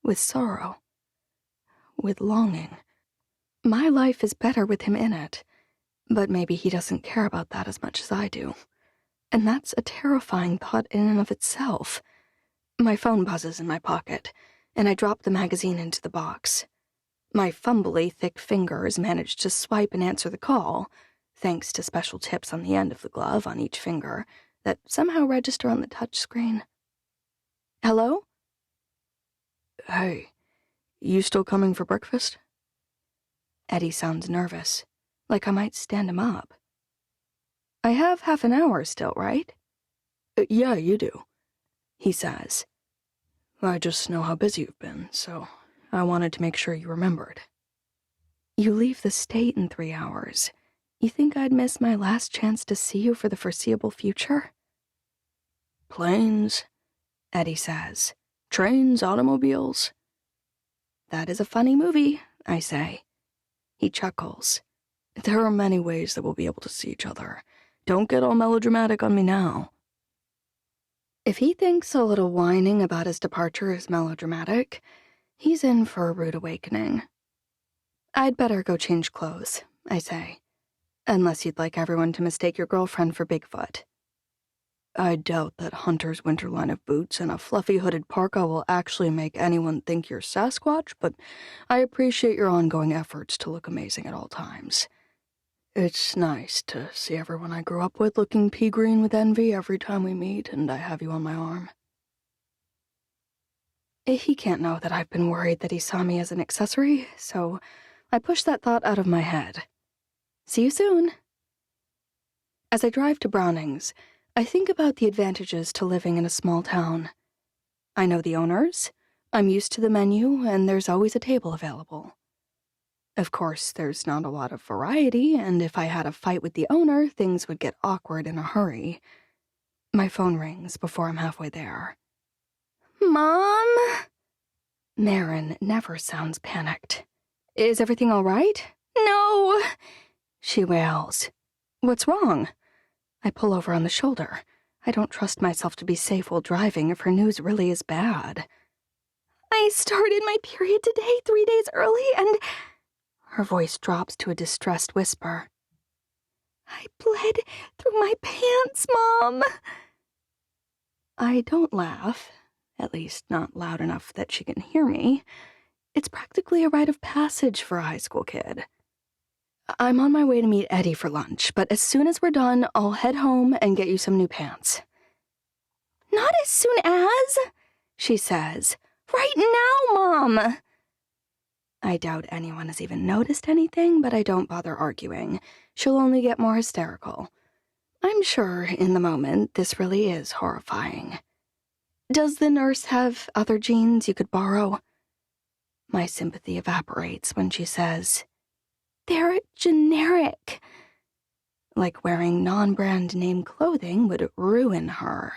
With sorrow. With longing. My life is better with him in it, but maybe he doesn't care about that as much as I do. And that's a terrifying thought in and of itself. My phone buzzes in my pocket, and I drop the magazine into the box. My fumbly, thick fingers managed to swipe and answer the call, thanks to special tips on the end of the glove on each finger that somehow register on the touch screen. Hello? Hey, you still coming for breakfast? Eddie sounds nervous, like I might stand him up. I have half an hour still, right? Yeah, you do, he says. I just know how busy you've been, so I wanted to make sure you remembered. You leave the state in 3 hours. You think I'd miss my last chance to see you for the foreseeable future? Planes, Eddie says. trains, automobiles. That is a funny movie, I say. He chuckles. There are many ways that we'll be able to see each other. Don't get all melodramatic on me now. If he thinks a little whining about his departure is melodramatic, he's in for a rude awakening. I'd better go change clothes, I say. Unless you'd like everyone to mistake your girlfriend for Bigfoot. I doubt that Hunter's winter line of boots and a fluffy hooded parka will actually make anyone think you're Sasquatch, but I appreciate your ongoing efforts to look amazing at all times. It's nice to see everyone I grew up with looking pea green with envy every time we meet and I have you on my arm. He can't know that I've been worried that he saw me as an accessory, so I push that thought out of my head. See you soon. As I drive to Browning's, I think about the advantages to living in a small town. I know the owners, I'm used to the menu, and there's always a table available. Of course, there's not a lot of variety, and if I had a fight with the owner, things would get awkward in a hurry. My phone rings before I'm halfway there. Mom? Marin never sounds panicked. Is everything all right? No, she wails. What's wrong? I pull over on the shoulder. I don't trust myself to be safe while driving if her news really is bad. I started my period today 3 days early and... Her voice drops to a distressed whisper. I bled through my pants, Mom. I don't laugh, at least not loud enough that she can hear me. It's practically a rite of passage for a high school kid. I'm on my way to meet Eddie for lunch, but as soon as we're done, I'll head home and get you some new pants. Not as soon as, she says. Right now, Mom. I doubt anyone has even noticed anything, but I don't bother arguing. She'll only get more hysterical. I'm sure, in the moment, this really is horrifying. Does the nurse have other jeans you could borrow? My sympathy evaporates when she says, they're generic. Like wearing non-brand name clothing would ruin her.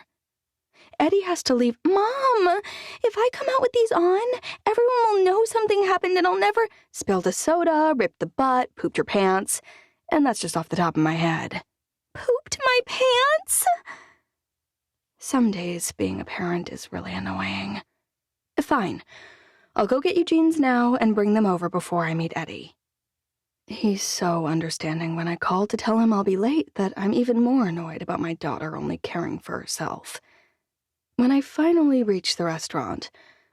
Eddie has to leave. Mom, if I come out with these on, everyone will know something happened and I'll never... Spilled a soda, ripped the butt, pooped your pants. And that's just off the top of my head. Pooped my pants? Some days being a parent is really annoying. Fine. I'll go get you jeans now and bring them over before I meet Eddie. He's so understanding when I call to tell him I'll be late that I'm even more annoyed about my daughter only caring for herself. When I finally reach the restaurant,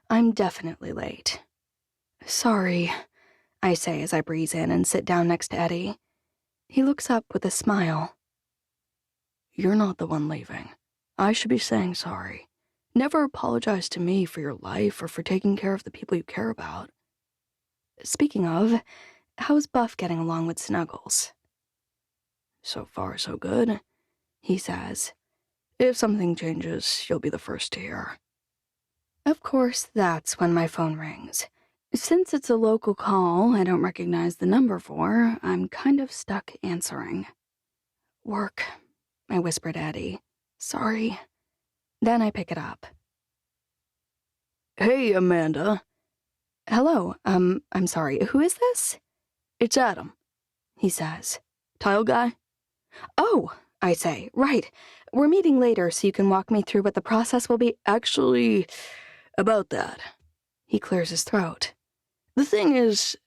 I'm definitely late. Sorry, I say as I breeze in and sit down next to Eddie. He looks up with a smile. You're not the one leaving. I should be saying sorry. Never apologize to me for your life or for taking care of the people you care about. Speaking of, how's Buff getting along with Snuggles? So far, so good, he says. If something changes, you'll be the first to hear. Of course, that's when my phone rings. Since it's a local call I don't recognize the number for, I'm kind of stuck answering. Work, I whisper to Eddie. Sorry. Then I pick it up. Hey, Amanda. Hello, I'm sorry, who is this? It's Adam, he says. Tile guy? Oh, I say, right. We're meeting later so you can walk me through what the process will be. Actually, about that. He clears his throat. The thing is,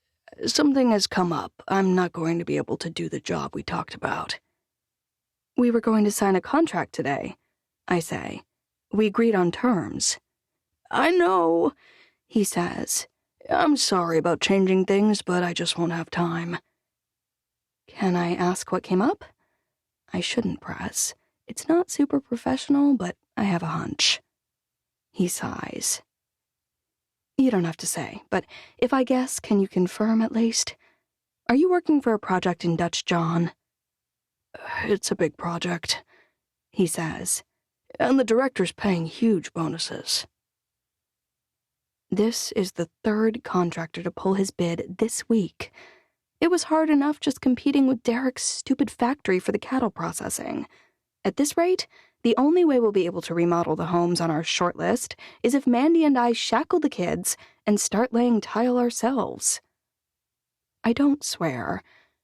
something has come up. I'm not going to be able to do the job we talked about. We were going to sign a contract today, I say. We agreed on terms. I know, he says. I'm sorry about changing things, but I just won't have time. Can I ask what came up? I shouldn't press. It's not super professional, but I have a hunch. He sighs. You don't have to say, but if I guess, can you confirm at least? Are you working for a project in Dutch John? It's a big project, he says, and the director's paying huge bonuses. This is the third contractor to pull his bid this week. It was hard enough just competing with Derek's stupid factory for the cattle processing. At this rate, the only way we'll be able to remodel the homes on our short list is if Mandy and I shackle the kids and start laying tile ourselves. I don't swear.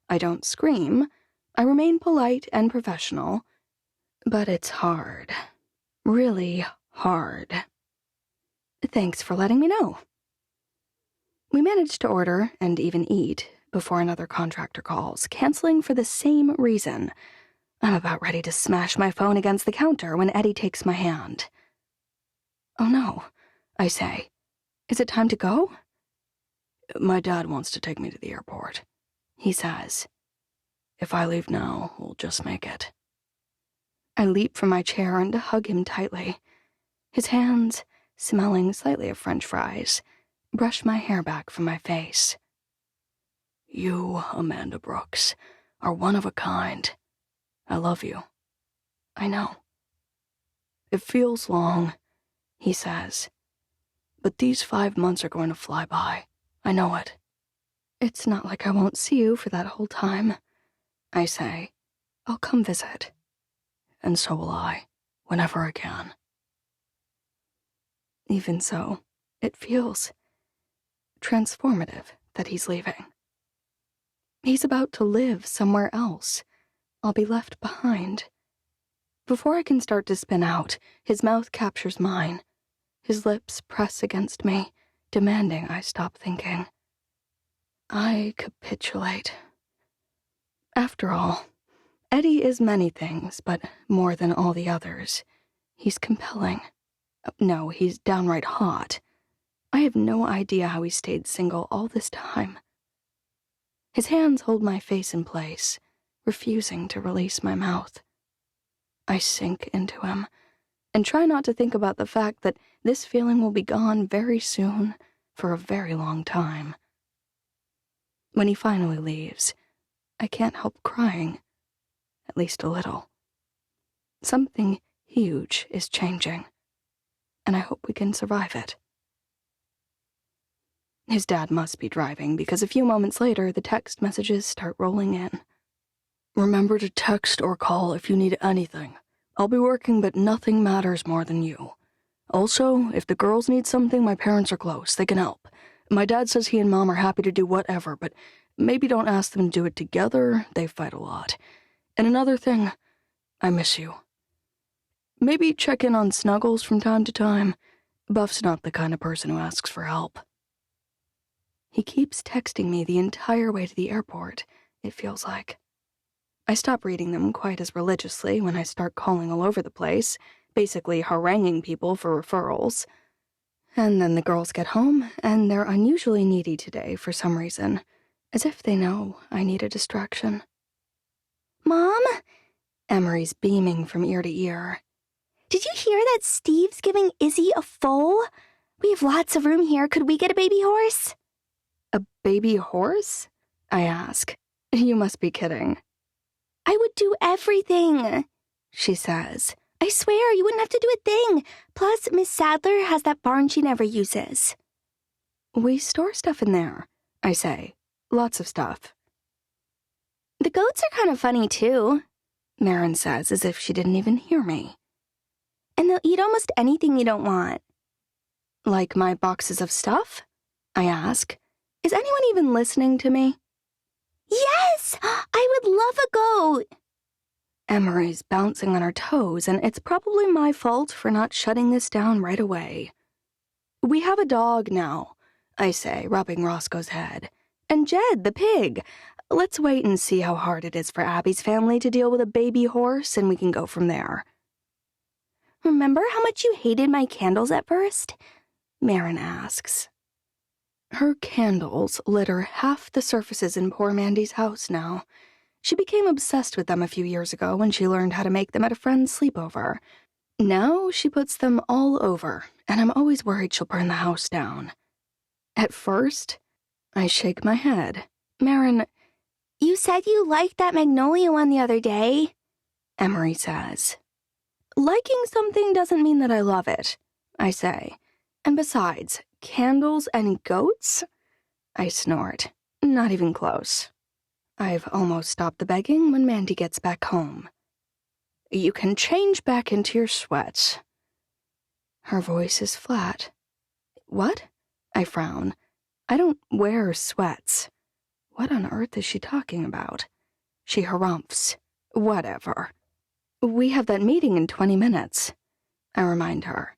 I don't scream. I remain polite and professional. But it's hard. Really hard. Thanks for letting me know. We managed to order and even eat before another contractor calls, canceling for the same reason. I'm about ready to smash my phone against the counter when Eddie takes my hand. Oh no, I say. Is it time to go? My dad wants to take me to the airport, he says. If I leave now, we'll just make it. I leap from my chair and hug him tightly. His hands, smelling slightly of French fries, brush my hair back from my face. You, Amanda Brooks, are one of a kind. I love you. I know. It feels long, he says. But these 5 months are going to fly by. I know it. It's not like I won't see you for that whole time, I say. I'll come visit. And so will I, whenever I can. Even so, it feels transformative that he's leaving. He's about to live somewhere else. I'll be left behind. Before I can start to spin out, his mouth captures mine. His lips press against me, demanding I stop thinking. I capitulate. After all, Eddie is many things, but more than all the others. He's compelling. No, he's downright hot. I have no idea how he stayed single all this time. His hands hold my face in place, refusing to release my mouth. I sink into him and try not to think about the fact that this feeling will be gone very soon, for a very long time. When he finally leaves, I can't help crying, at least a little. Something huge is changing, and I hope we can survive it. His dad must be driving, because a few moments later, the text messages start rolling in. Remember to text or call if you need anything. I'll be working, but nothing matters more than you. Also, if the girls need something, my parents are close. They can help. My dad says he and Mom are happy to do whatever, but maybe don't ask them to do it together. They fight a lot. And another thing, I miss you. Maybe check in on Snuggles from time to time. Buff's not the kind of person who asks for help. He keeps texting me the entire way to the airport, it feels like. I stop reading them quite as religiously when I start calling all over the place, basically haranguing people for referrals. And then the girls get home, and they're unusually needy today for some reason, as if they know I need a distraction. Mom? Emery's beaming from ear to ear. Did you hear that Steve's giving Izzy a foal? We have lots of room here. Could we get a baby horse? A baby horse? I ask. You must be kidding. I would do everything, she says. I swear, you wouldn't have to do a thing. Plus, Miss Sadler has that barn she never uses. We store stuff in there, I say. Lots of stuff. The goats are kind of funny, too, Marin says as if she didn't even hear me. And they'll eat almost anything you don't want. Like my boxes of stuff? I ask. Is anyone even listening to me? Yes! I would love a goat! Emery's bouncing on her toes, and it's probably my fault for not shutting this down right away. We have a dog now, I say, rubbing Roscoe's head. And Jed, the pig. Let's wait and see how hard it is for Abby's family to deal with a baby horse, and we can go from there. Remember how much you hated my candles at first? Marin asks. Her candles litter half the surfaces in poor Mandy's house now. She became obsessed with them a few years ago when she learned how to make them at a friend's sleepover. Now she puts them all over, and I'm always worried she'll burn the house down. At first, I shake my head. Marin, You said you liked that magnolia one the other day, Emery says. Liking something doesn't mean that I love it, I say. And besides, candles and goats? I snort. Not even close. I've almost stopped the begging when Mandy gets back home. You can change back into your sweats. Her voice is flat. What? I frown. I don't wear sweats. What on earth is she talking about? She harumphs. Whatever. We have that meeting in 20 minutes, I remind her.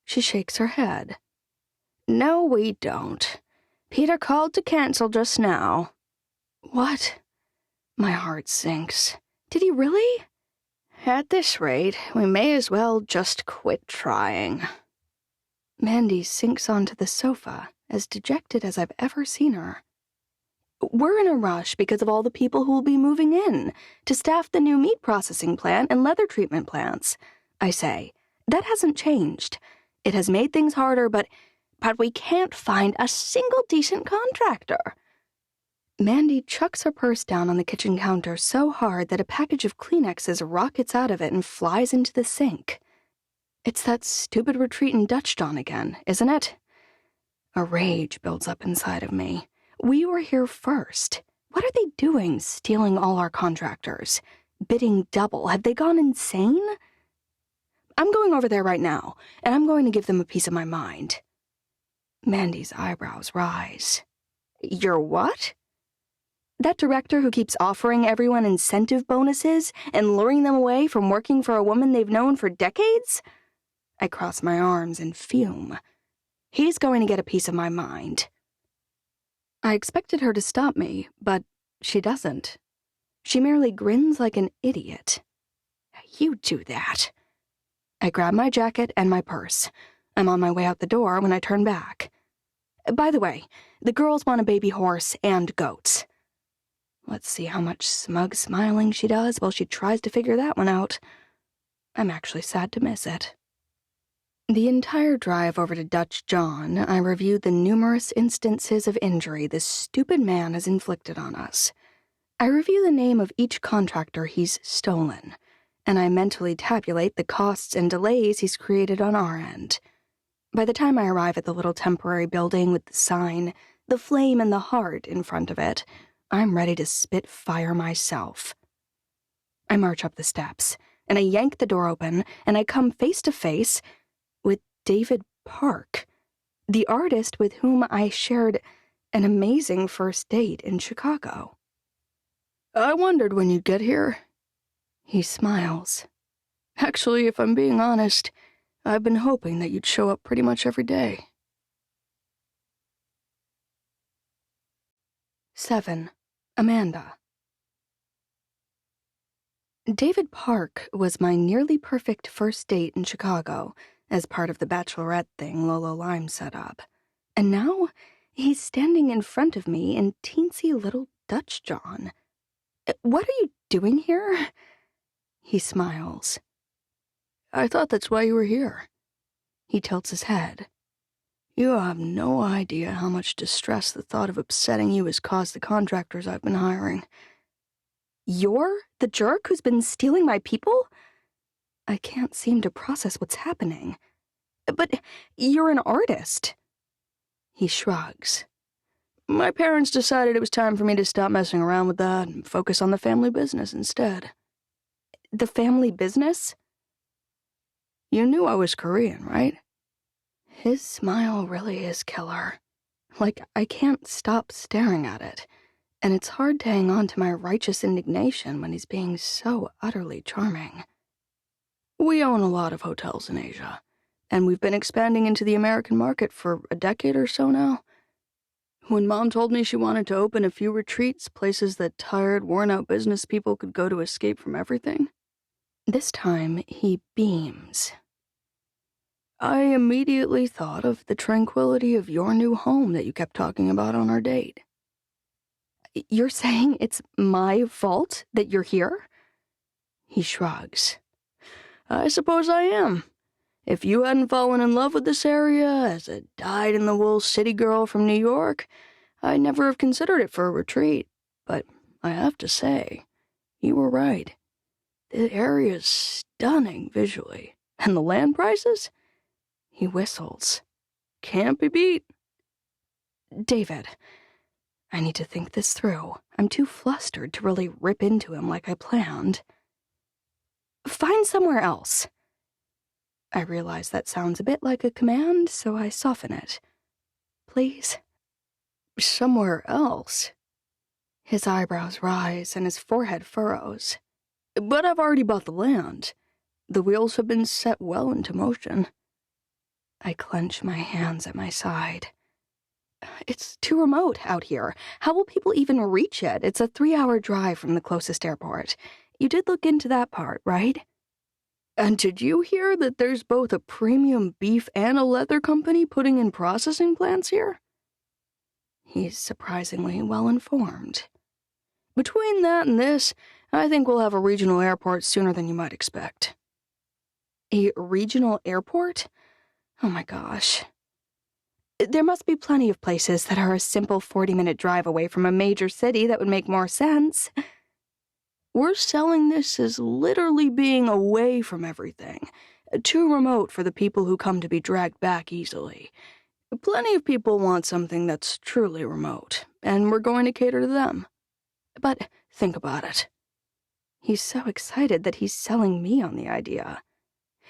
She shakes her head. No, we don't. Peter called to cancel just now. What? My heart sinks. Did he really? At this rate, we may as well just quit trying. Mandy sinks onto the sofa, as dejected as I've ever seen her. We're in a rush because of all the people who will be moving in to staff the new meat processing plant and leather treatment plants, I say. That hasn't changed. It has made things harder, but we can't find a single decent contractor. Mandy chucks her purse down on the kitchen counter so hard that a package of Kleenexes rockets out of it and flies into the sink. It's that stupid retreat in Dutchtown again, isn't it? A rage builds up inside of me. We were here first. What are they doing, stealing all our contractors? Bidding double? Have they gone insane? I'm going over there right now, and I'm going to give them a piece of my mind. Mandy's eyebrows rise. You're what? That director who keeps offering everyone incentive bonuses and luring them away from working for a woman they've known for decades? I cross my arms and fume. He's going to get a piece of my mind. I expected her to stop me, but she doesn't. She merely grins like an idiot. You do that. I grab my jacket and my purse. I'm on my way out the door when I turn back. By the way, the girls want a baby horse and goats. Let's see how much smug smiling she does while she tries to figure that one out. I'm actually sad to miss it. The entire drive over to Dutch John, I reviewed the numerous instances of injury this stupid man has inflicted on us. I review the name of each contractor he's stolen, and I mentally tabulate the costs and delays he's created on our end. By the time I arrive at the little temporary building with the sign, the flame and the heart in front of it, I'm ready to spit fire myself. I march up the steps, and I yank the door open, and I come face to face with David Park, the artist with whom I shared an amazing first date in Chicago. I wondered when you'd get here. He smiles. Actually, if I'm being honest, I've been hoping that you'd show up pretty much every day. 7. Amanda. David Park was my nearly perfect first date in Chicago as part of the bachelorette thing Lolo Lime set up. And now he's standing in front of me in teensy little Dutch John. What are you doing here? He smiles. I thought that's why you were here. He tilts his head. You have no idea how much distress the thought of upsetting you has caused the contractors I've been hiring. You're the jerk who's been stealing my people? I can't seem to process what's happening. But you're an artist. He shrugs. My parents decided it was time for me to stop messing around with that and focus on the family business instead. The family business? You knew I was Korean, right? His smile really is killer. Like, I can't stop staring at it, and it's hard to hang on to my righteous indignation when he's being so utterly charming. We own a lot of hotels in Asia, and we've been expanding into the American market for a decade or so now. When Mom told me she wanted to open a few retreats, places that tired, worn-out business people could go to escape from everything, this time he beams. I immediately thought of the tranquility of your new home that you kept talking about on our date. You're saying it's my fault that you're here? He shrugs. I suppose I am. If you hadn't fallen in love with this area as a dyed-in-the-wool city girl from New York, I'd never have considered it for a retreat. But I have to say, you were right. The area's stunning visually. And the land prices? He whistles. Can't be beat. David, I need to think this through. I'm too flustered to really rip into him like I planned. Find somewhere else. I realize that sounds a bit like a command, so I soften it. Please. Somewhere else? His eyebrows rise and his forehead furrows. But I've already bought the land. The wheels have been set well into motion. I clench my hands at my side. It's too remote out here. How will people even reach it? It's a 3-hour drive from the closest airport. You did look into that part, right? And did you hear that there's both a premium beef and a leather company putting in processing plants here? He's surprisingly well informed. Between that and this, I think we'll have a regional airport sooner than you might expect. A regional airport? Oh my gosh. There must be plenty of places that are a simple 40-minute drive away from a major city that would make more sense. We're selling this as literally being away from everything. Too remote for the people who come to be dragged back easily. Plenty of people want something that's truly remote, and we're going to cater to them. But think about it. He's so excited that he's selling me on the idea.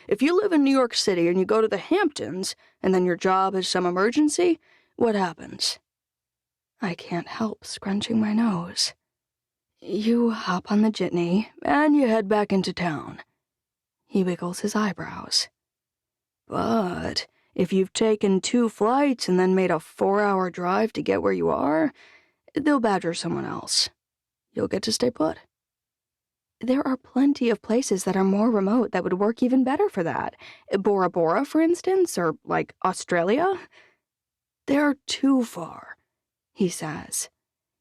If you live in New York City and you go to the Hamptons, and then your job is some emergency, what happens? I can't help scrunching my nose. You hop on the jitney, and you head back into town. He wiggles his eyebrows. But if you've taken 2 flights and then made a 4-hour drive to get where you are, they'll badger someone else. You'll get to stay put. There are plenty of places that are more remote that would work even better for that. Bora Bora, for instance, or like Australia. They're too far, he says.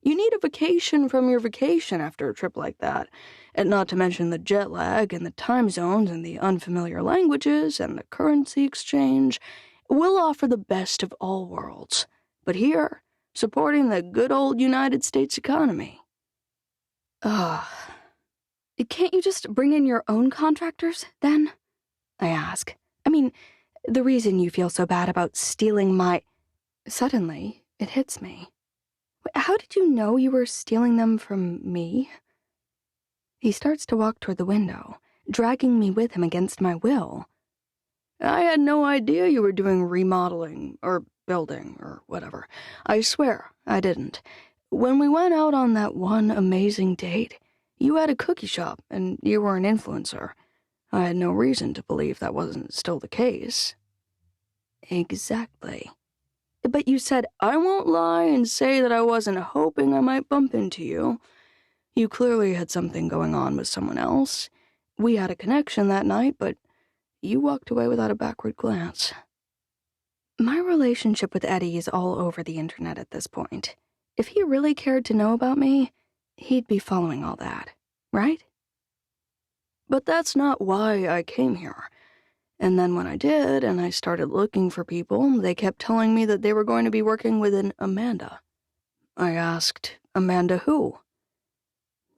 You need a vacation from your vacation after a trip like that, and not to mention the jet lag and the time zones and the unfamiliar languages and the currency exchange. We'll offer the best of all worlds, but here, supporting the good old United States economy. Can't you just bring in your own contractors, then? I ask. I mean, the reason you feel so bad about stealing my... Suddenly, it hits me. How did you know you were stealing them from me? He starts to walk toward the window, dragging me with him against my will. I had no idea you were doing remodeling, or building, or whatever. I swear, I didn't. When we went out on that one amazing date, you had a cookie shop, and you were an influencer. I had no reason to believe that wasn't still the case. Exactly. But you said, I won't lie and say that I wasn't hoping I might bump into you. You clearly had something going on with someone else. We had a connection that night, but you walked away without a backward glance. My relationship with Eddie is all over the internet at this point. If he really cared to know about me, he'd be following all that, right? But that's not why I came here. And then when I did, and I started looking for people, they kept telling me that they were going to be working with an Amanda. I asked, Amanda who?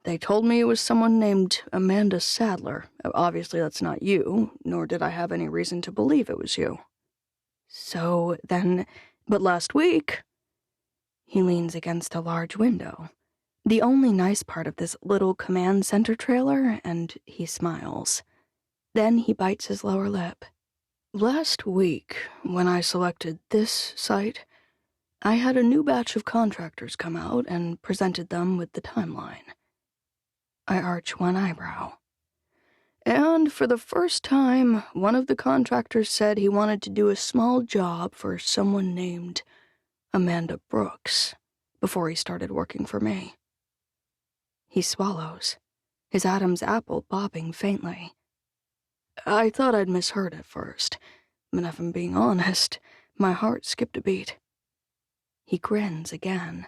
They told me it was someone named Amanda Sadler. Obviously that's not you, nor did I have any reason to believe it was you. So then, but last week... He leans against a large window, the only nice part of this little command center trailer, and he smiles. Then he bites his lower lip. Last week, when I selected this site, I had a new batch of contractors come out and presented them with the timeline. I arch one eyebrow. And for the first time, one of the contractors said he wanted to do a small job for someone named Amanda Brooks before he started working for me. He swallows, his Adam's apple bobbing faintly. I thought I'd misheard at first, and if I'm being honest, my heart skipped a beat. He grins again.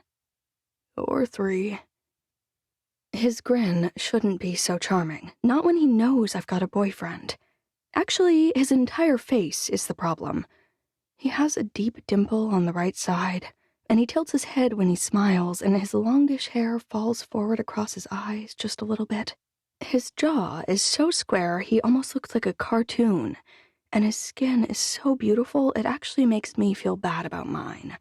Or 3. His grin shouldn't be so charming, not when he knows I've got a boyfriend. Actually, his entire face is the problem. He has a deep dimple on the right side, and he tilts his head when he smiles, and his longish hair falls forward across his eyes just a little bit. His jaw is so square he almost looks like a cartoon, and his skin is so beautiful it actually makes me feel bad about mine.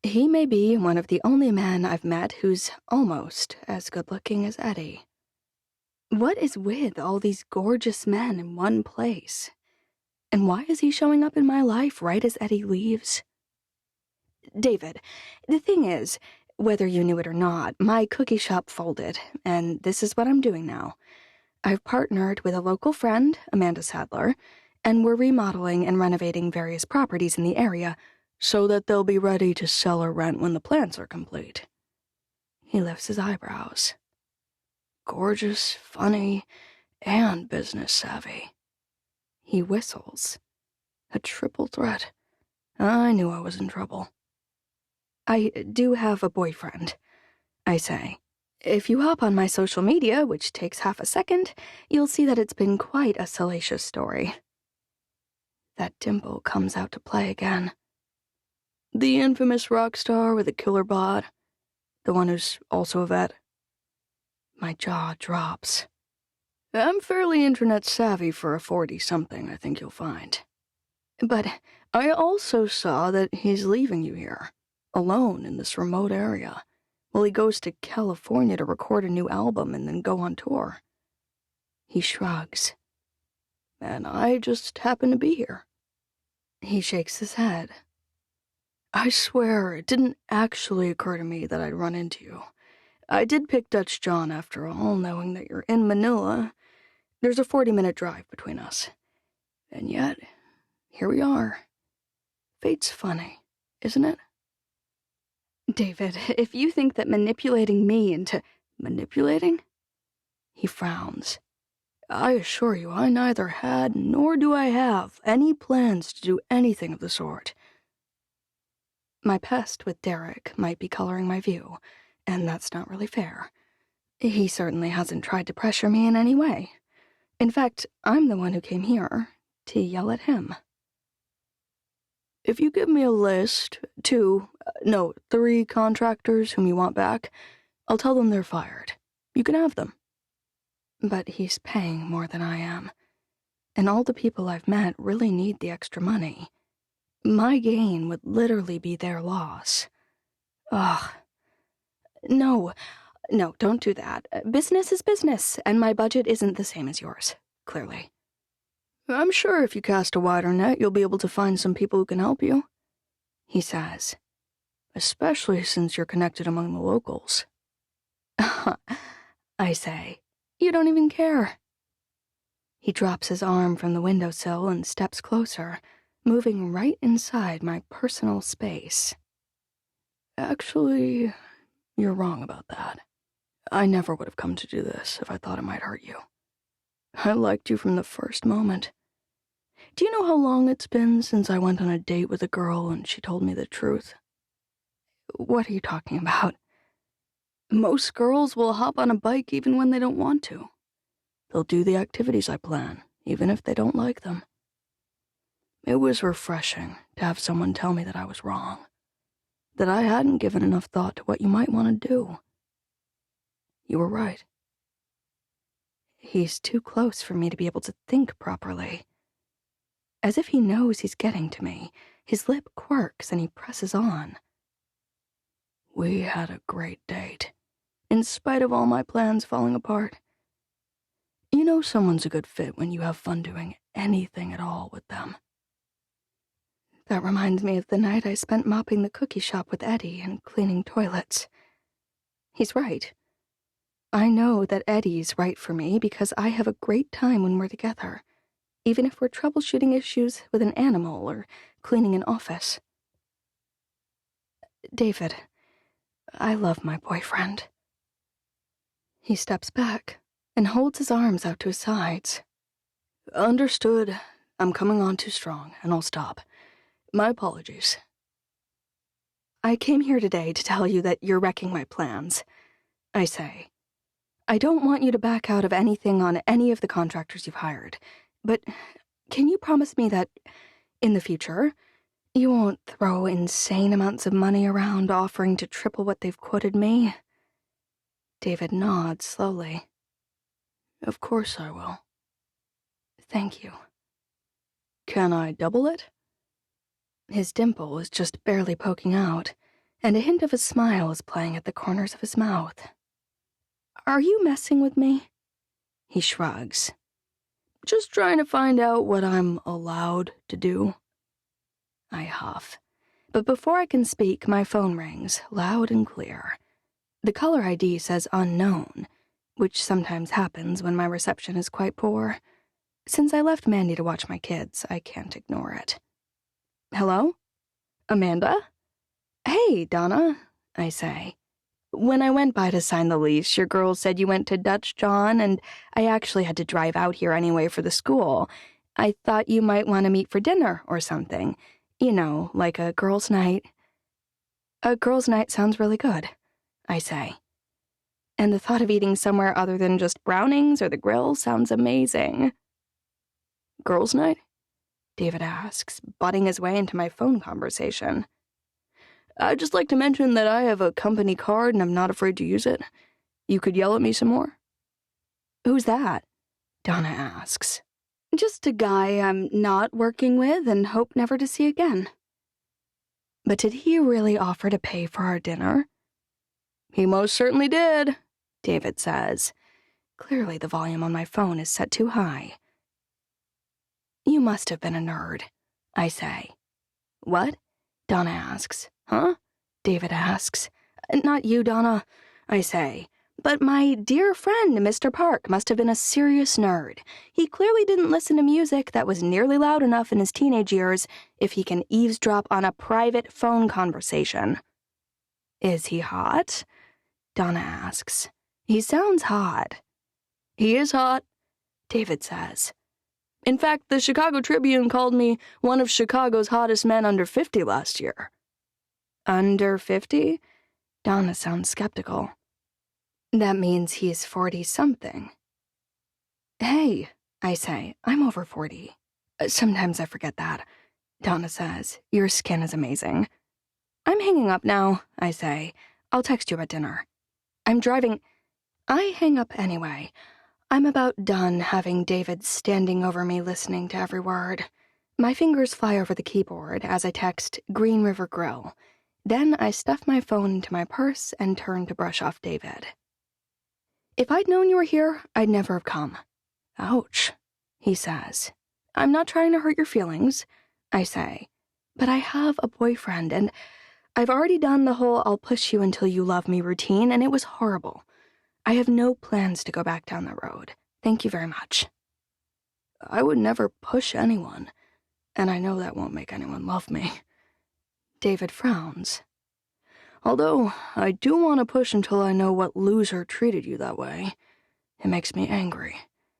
He may be one of the only men I've met who's almost as good-looking as Eddie. What is with all these gorgeous men in one place? And why is he showing up in my life right as Eddie leaves? David, the thing is, whether you knew it or not, my cookie shop folded, and this is what I'm doing now. I've partnered with a local friend, Amanda Sadler, and we're remodeling and renovating various properties in the area so that they'll be ready to sell or rent when the plans are complete. He lifts his eyebrows. Gorgeous, funny, and business savvy. He whistles. A triple threat. I knew I was in trouble. I do have a boyfriend, I say. If you hop on my social media, which takes half a second, you'll see that it's been quite a salacious story. That dimple comes out to play again. The infamous rock star with a killer bod. The one who's also a vet. My jaw drops. I'm fairly internet savvy for a 40-something, I think you'll find. But I also saw that he's leaving you here, alone in this remote area, while he goes to California to record a new album and then go on tour. He shrugs. And I just happen to be here. He shakes his head. I swear it didn't actually occur to me that I'd run into you. I did pick Dutch John after all, knowing that you're in Manila. There's a 40-minute drive between us. And yet, here we are. Fate's funny, isn't it? David, if you think that manipulating me into... Manipulating? He frowns. I assure you I neither had nor do I have any plans to do anything of the sort. My pest with Derek might be coloring my view, and that's not really fair. He certainly hasn't tried to pressure me in any way. In fact, I'm the one who came here to yell at him. If you give me a list, 3 contractors whom you want back, I'll tell them they're fired. You can have them. But he's paying more than I am, and all the people I've met really need the extra money. My gain would literally be their loss. Ugh. No, don't do that. Business is business, and my budget isn't the same as yours, clearly. I'm sure if you cast a wider net, you'll be able to find some people who can help you, he says. Especially since you're connected among the locals. I say. You don't even care. He drops his arm from the windowsill and steps closer, moving right inside my personal space. Actually, you're wrong about that. I never would have come to do this if I thought it might hurt you. I liked you from the first moment. Do you know how long it's been since I went on a date with a girl and she told me the truth? What are you talking about? Most girls will hop on a bike even when they don't want to. They'll do the activities I plan, even if they don't like them. It was refreshing to have someone tell me that I was wrong, that I hadn't given enough thought to what you might want to do. You were right. He's too close for me to be able to think properly. As if he knows he's getting to me, his lip quirks and he presses on. We had a great date, in spite of all my plans falling apart. You know someone's a good fit when you have fun doing anything at all with them. That reminds me of the night I spent mopping the cookie shop with Eddie and cleaning toilets. He's right. I know that Eddie's right for me because I have a great time when we're together, even if we're troubleshooting issues with an animal or cleaning an office. David, I love my boyfriend. He steps back and holds his arms out to his sides. Understood. I'm coming on too strong, and I'll stop. My apologies. I came here today to tell you that you're wrecking my plans, I say. I don't want you to back out of anything on any of the contractors you've hired, but can you promise me that, in the future, you won't throw insane amounts of money around offering to triple what they've quoted me? David nods slowly. Of course I will. Thank you. Can I double it? His dimple was just barely poking out, and a hint of a smile was playing at the corners of his mouth. Are you messing with me? He shrugs. Just trying to find out what I'm allowed to do. I huff. But before I can speak, my phone rings, loud and clear. The caller ID says unknown, which sometimes happens when my reception is quite poor. Since I left Mandy to watch my kids, I can't ignore it. Hello? Amanda? Hey, Donna, I say. When I went by to sign the lease, your girls said you went to Dutch John, and I actually had to drive out here anyway for the school. I thought you might want to meet for dinner or something. You know, like a girls' night. A girls' night sounds really good, I say. And the thought of eating somewhere other than just Browning's or the Grill sounds amazing. Girls' night? David asks, butting his way into my phone conversation. I'd just like to mention that I have a company card and I'm not afraid to use it. You could yell at me some more? Who's that? Donna asks. Just a guy I'm not working with and hope never to see again. But did he really offer to pay for our dinner? He most certainly did, David says. Clearly the volume on my phone is set too high. You must have been a nerd, I say. What? Donna asks. Huh? David asks. Not you, Donna, I say. But my dear friend, Mr. Park, must have been a serious nerd. He clearly didn't listen to music that was nearly loud enough in his teenage years if he can eavesdrop on a private phone conversation. Is he hot? Donna asks. He sounds hot. He is hot, David says. In fact, the Chicago Tribune called me one of Chicago's hottest men under 50 last year. Under 50? Donna sounds skeptical. That means he's 40-something. Hey, I say, I'm over 40. Sometimes I forget that. Donna says, your skin is amazing. I'm hanging up now, I say. I'll text you at dinner. I'm driving. I hang up anyway. I'm about done having David standing over me listening to every word. My fingers fly over the keyboard as I text Green River Grill. Then I stuff my phone into my purse and turn to brush off David. If I'd known you were here, I'd never have come. Ouch, he says. I'm not trying to hurt your feelings, I say. But I have a boyfriend, and I've already done the whole I'll push you until you love me routine, and it was horrible. I have no plans to go back down that road. Thank you very much. I would never push anyone, and I know that won't make anyone love me. David frowns. Although, I do want to push until I know what loser treated you that way. It makes me angry.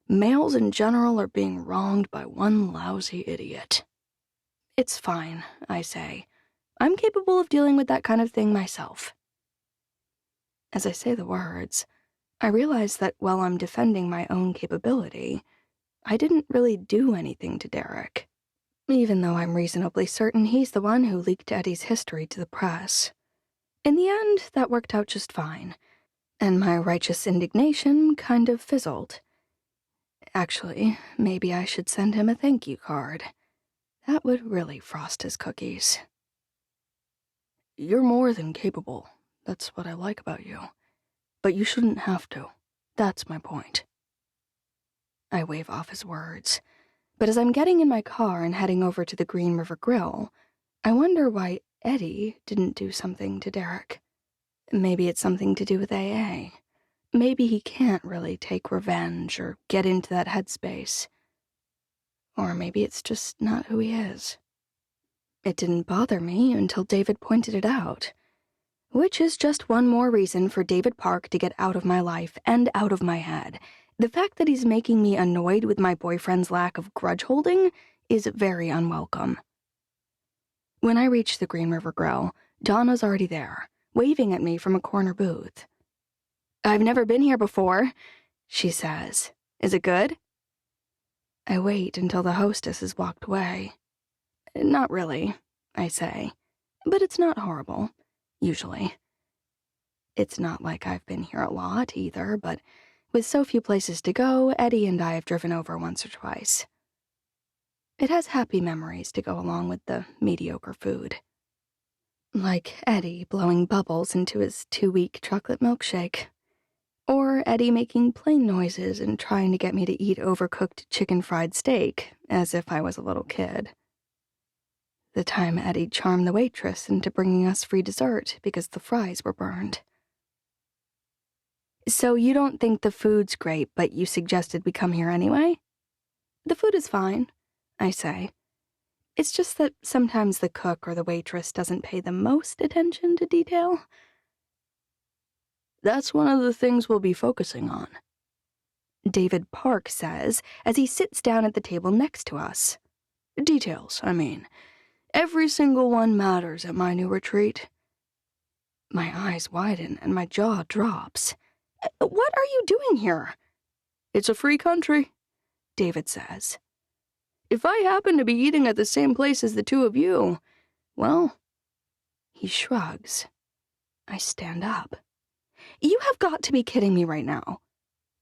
Males in general are being wronged by one lousy idiot. It's fine, I say. I'm capable of dealing with that kind of thing myself. As I say the words, I realize that while I'm defending my own capability, I didn't really do anything to Derek, even though I'm reasonably certain he's the one who leaked Eddie's history to the press. In the end, that worked out just fine, and my righteous indignation kind of fizzled. Actually, maybe I should send him a thank you card. That would really frost his cookies. You're more than capable. That's what I like about you. But you shouldn't have to. That's my point. I wave off his words. But as I'm getting in my car and heading over to the Green River Grill, I wonder why Eddie didn't do something to Derek. Maybe it's something to do with AA. Maybe he can't really take revenge or get into that headspace. Or maybe it's just not who he is. It didn't bother me until David pointed it out. Which is just one more reason for David Park to get out of my life and out of my head. The fact that he's making me annoyed with my boyfriend's lack of grudge holding is very unwelcome. When I reach the Green River Grill, Donna's already there, waving at me from a corner booth. "I've never been here before," she says. "Is it good?" I wait until the hostess has walked away. "Not really," I say, "but it's not horrible, usually." It's not like I've been here a lot, either, but with so few places to go, Eddie and I have driven over once or twice. It has happy memories to go along with the mediocre food. Like Eddie blowing bubbles into his 2-week chocolate milkshake. Or Eddie making plain noises and trying to get me to eat overcooked chicken fried steak, as if I was a little kid. The time Eddie charmed the waitress into bringing us free dessert because the fries were burned. "So you don't think the food's great, but you suggested we come here anyway?" "The food is fine," I say. "It's just that sometimes the cook or the waitress doesn't pay the most attention to detail." "That's one of the things we'll be focusing on," David Park says as he sits down at the table next to us. "Details, I mean. Every single one matters at my new retreat." My eyes widen and my jaw drops. "What are you doing here?" "It's a free country," David says. "If I happen to be eating at the same place as the two of you, well..." He shrugs. I stand up. "You have got to be kidding me right now."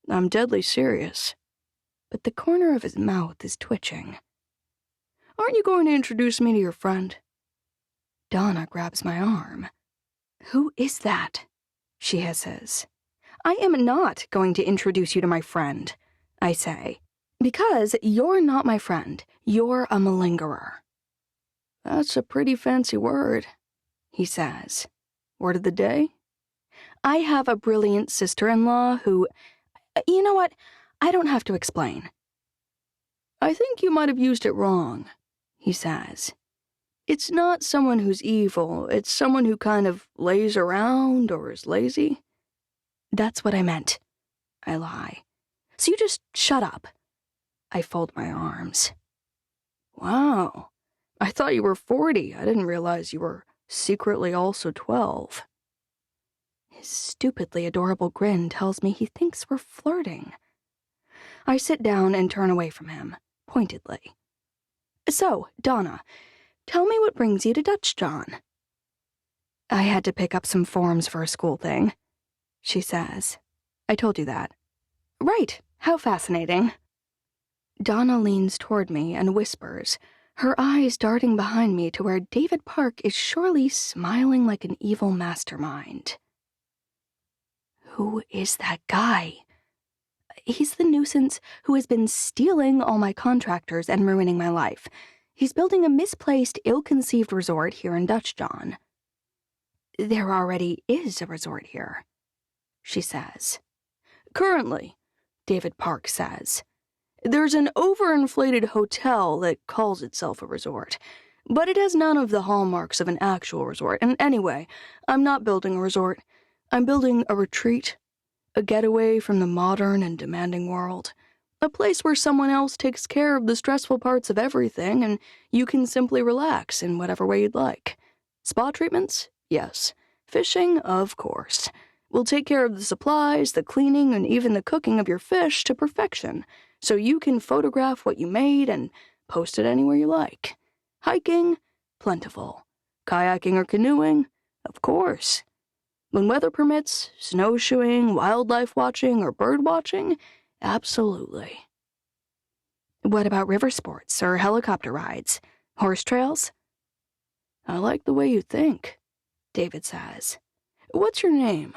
"I'm deadly serious." But the corner of his mouth is twitching. "Aren't you going to introduce me to your friend?" Donna grabs my arm. "Who is that?" she hisses. "I am not going to introduce you to my friend," I say. "Because you're not my friend. You're a malingerer." "That's a pretty fancy word," he says. "Word of the day?" "I have a brilliant sister-in-law who... You know what? I don't have to explain." "I think you might have used it wrong," he says. "It's not someone who's evil, it's someone who kind of lays around or is lazy." "That's what I meant," I lie. "So you just shut up." I fold my arms. "Wow. I thought you were 40. I didn't realize you were secretly also 12. His stupidly adorable grin tells me he thinks we're flirting. I sit down and turn away from him, pointedly. "So, Donna, tell me what brings you to Dutch John." "I had to pick up some forms for a school thing," she says. "I told you that." "Right. How fascinating." Donna leans toward me and whispers, her eyes darting behind me to where David Park is surely smiling like an evil mastermind. "Who is that guy?" "He's the nuisance who has been stealing all my contractors and ruining my life. He's building a misplaced, ill-conceived resort here in Dutch John." "There already is a resort here," she says. "Currently," David Park says, "there's an overinflated hotel that calls itself a resort, but it has none of the hallmarks of an actual resort. And anyway, I'm not building a resort. I'm building a retreat, a getaway from the modern and demanding world, a place where someone else takes care of the stressful parts of everything and you can simply relax in whatever way you'd like. Spa treatments? Yes. Fishing? Of course. We'll take care of the supplies, the cleaning, and even the cooking of your fish to perfection, so you can photograph what you made and post it anywhere you like. Hiking? Plentiful. Kayaking or canoeing? Of course. When weather permits, snowshoeing, wildlife watching, or bird watching? Absolutely." "What about river sports or helicopter rides? Horse trails?" "I like the way you think," David says. "What's your name?"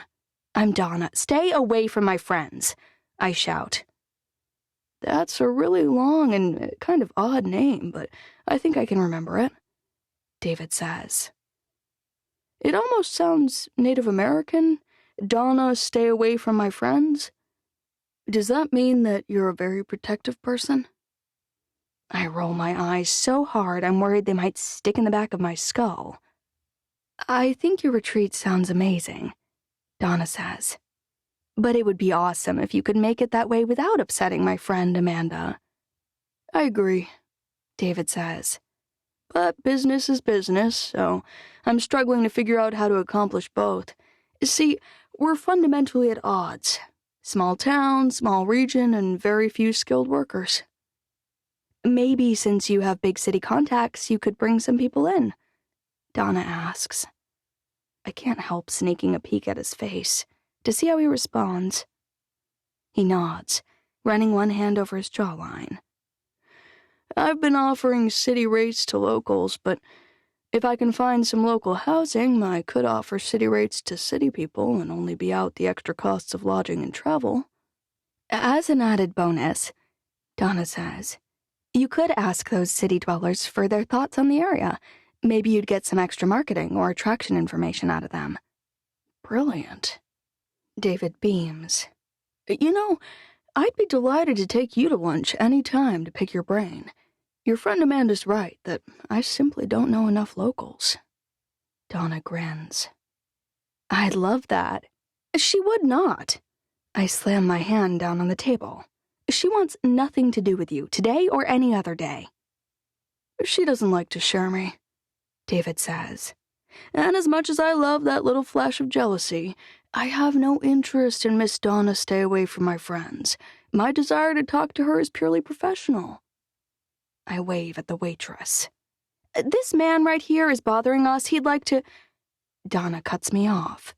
"I'm Donna. Stay away from my friends," I shout. "That's a really long and kind of odd name, but I think I can remember it," David says. "It almost sounds Native American. Donna, stay away from my friends. Does that mean that you're a very protective person?" I roll my eyes so hard I'm worried they might stick in the back of my skull. "I think your retreat sounds amazing," Donna says. "But it would be awesome if you could make it that way without upsetting my friend Amanda." "I agree," David says. But business is business, so I'm struggling to figure out how to accomplish both. See, we're fundamentally at odds. Small town, small region, and very few skilled workers. Maybe since you have big city contacts, you could bring some people in, Donna asks. I can't help sneaking a peek at his face to see how he responds. He nods, running one hand over his jawline. I've been offering city rates to locals, but if I can find some local housing, I could offer city rates to city people and only be out the extra costs of lodging and travel. As an added bonus, Donna says, you could ask those city dwellers for their thoughts on the area. Maybe you'd get some extra marketing or attraction information out of them. Brilliant. David beams. You know, I'd be delighted to take you to lunch any time to pick your brain. Your friend Amanda's right that I simply don't know enough locals. Donna grins. I'd love that. She would not. I slam my hand down on the table. She wants nothing to do with you, today or any other day. She doesn't like to share me, David says. And as much as I love that little flash of jealousy, I have no interest in Miss Donna stay away from my friends. My desire to talk to her is purely professional. I wave at the waitress. This man right here is bothering us. He'd like to... Donna cuts me off.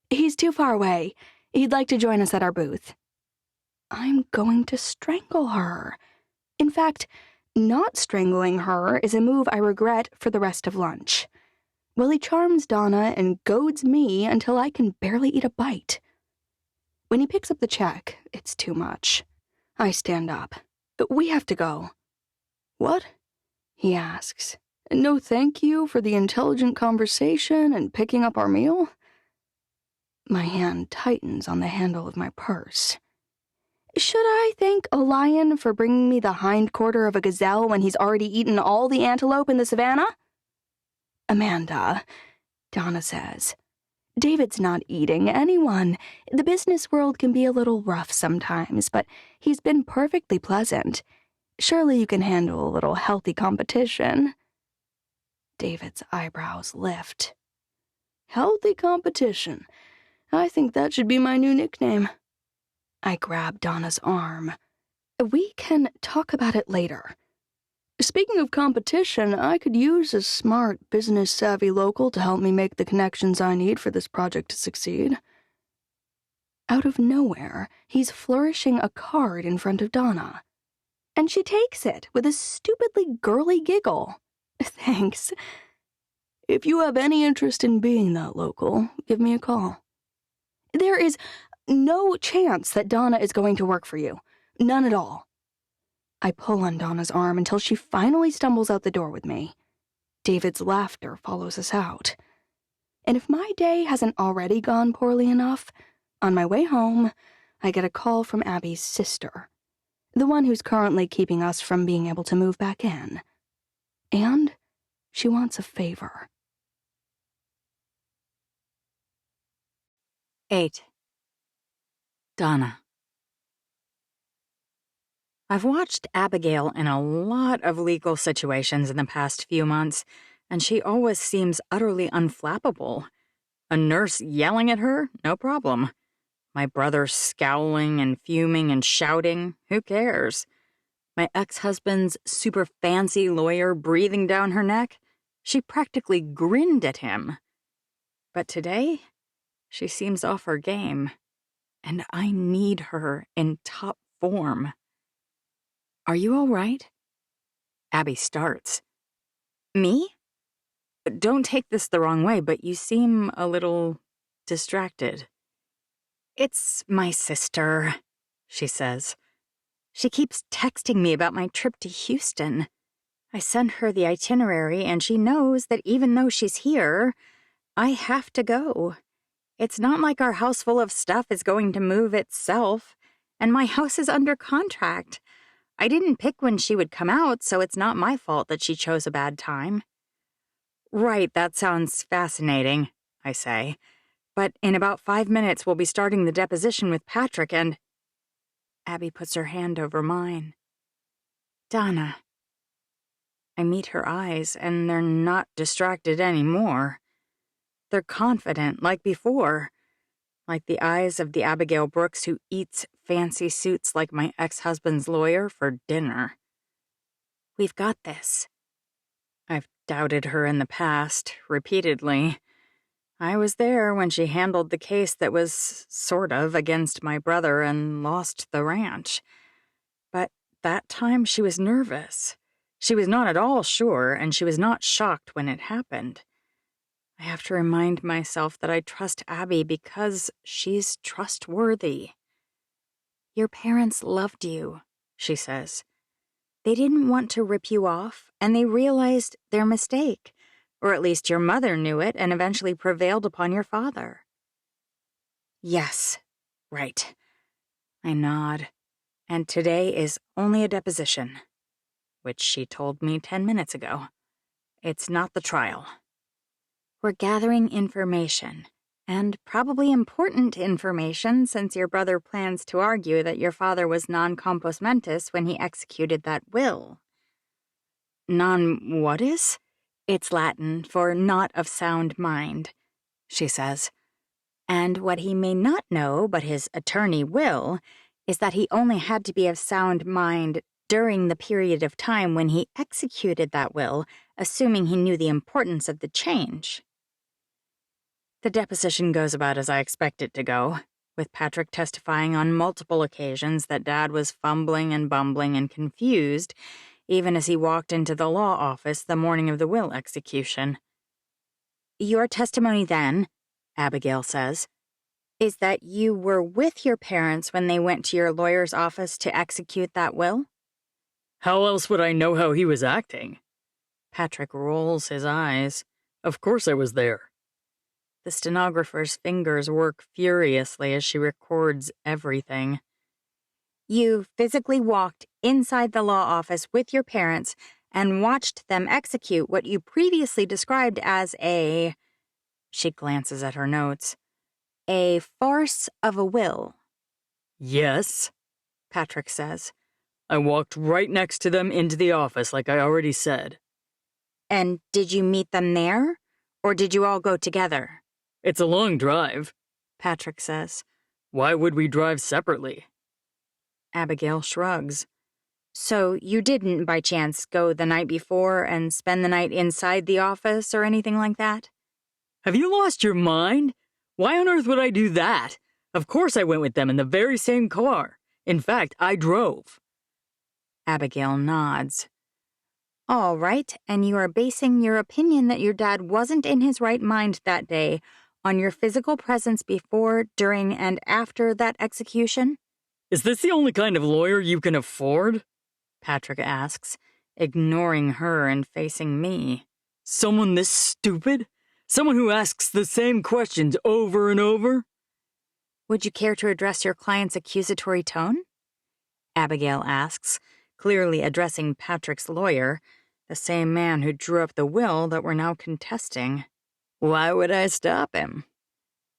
He's too far away. He'd like to join us at our booth. I'm going to strangle her. In fact, not strangling her is a move I regret for the rest of lunch. Willie charms Donna and goads me until I can barely eat a bite. When he picks up the check, it's too much. I stand up. We have to go. What? He asks. No thank you for the intelligent conversation and picking up our meal? My hand tightens on the handle of my purse. Should I thank a lion for bringing me the hindquarter of a gazelle when he's already eaten all the antelope in the savannah? Amanda, Donna says. David's not eating anyone. The business world can be a little rough sometimes, but he's been perfectly pleasant. Surely you can handle a little healthy competition. David's eyebrows lift. Healthy competition. I think that should be my new nickname. I grab Donna's arm. We can talk about it later. Speaking of competition, I could use a smart, business-savvy local to help me make the connections I need for this project to succeed. Out of nowhere, he's flourishing a card in front of Donna. And she takes it with a stupidly girly giggle. Thanks. If you have any interest in being that local, give me a call. There is no chance that Donna is going to work for you. None at all. I pull on Donna's arm until she finally stumbles out the door with me. David's laughter follows us out. And if my day hasn't already gone poorly enough, on my way home, I get a call from Abby's sister, the one who's currently keeping us from being able to move back in. And she wants a favor. 8. Donna. I've watched Abigail in a lot of legal situations in the past few months, and she always seems utterly unflappable. A nurse yelling at her? No problem. My brother scowling and fuming and shouting? Who cares? My ex-husband's super fancy lawyer breathing down her neck? She practically grinned at him. But today, she seems off her game, and I need her in top form. Are you all right? Abby starts. Me? Don't take this the wrong way, but you seem a little distracted. It's my sister, she says. She keeps texting me about my trip to Houston. I sent her the itinerary, and she knows that even though she's here, I have to go. It's not like our house full of stuff is going to move itself, and my house is under contract. I didn't pick when she would come out, so it's not my fault that she chose a bad time. Right, that sounds fascinating, I say. But in about 5 minutes, we'll be starting the deposition with Patrick and... Abby puts her hand over mine. Donna, I meet her eyes, and they're not distracted anymore. They're confident, like before. Like the eyes of the Abigail Brooks who eats fancy suits like my ex-husband's lawyer for dinner. We've got this. I've doubted her in the past, repeatedly. I was there when she handled the case that was sort of against my brother and lost the ranch. But that time she was nervous. She was not at all sure, and she was not shocked when it happened. I have to remind myself that I trust Abby because she's trustworthy. Your parents loved you, she says. They didn't want to rip you off, and they realized their mistake. Or at least your mother knew it and eventually prevailed upon your father. Yes, right. I nod. And today is only a deposition, which she told me 10 minutes ago. It's not the trial. We're gathering information, and probably important information since your brother plans to argue that your father was non compos mentis when he executed that will. Non-what is? It's Latin for not of sound mind, she says. And what he may not know, but his attorney will, is that he only had to be of sound mind during the period of time when he executed that will, assuming he knew the importance of the change. The deposition goes about as I expect it to go, with Patrick testifying on multiple occasions that Dad was fumbling and bumbling and confused, even as he walked into the law office the morning of the will execution. Your testimony then, Abigail says, is that you were with your parents when they went to your lawyer's office to execute that will? How else would I know how he was acting? Patrick rolls his eyes. Of course I was there. The stenographer's fingers work furiously as she records everything. You physically walked inside the law office with your parents and watched them execute what you previously described as a... She glances at her notes. A farce of a will. Yes, Patrick says. I walked right next to them into the office like I already said. And did you meet them there? Or did you all go together? It's a long drive, Patrick says. Why would we drive separately? Abigail shrugs. So you didn't, by chance, go the night before and spend the night inside the office or anything like that? Have you lost your mind? Why on earth would I do that? Of course I went with them in the very same car. In fact, I drove. Abigail nods. All right, and you are basing your opinion that your dad wasn't in his right mind that day on your physical presence before, during, and after that execution? Is this the only kind of lawyer you can afford? Patrick asks, ignoring her and facing me. Someone this stupid? Someone who asks the same questions over and over? Would you care to address your client's accusatory tone? Abigail asks, clearly addressing Patrick's lawyer, the same man who drew up the will that we're now contesting. Why would I stop him?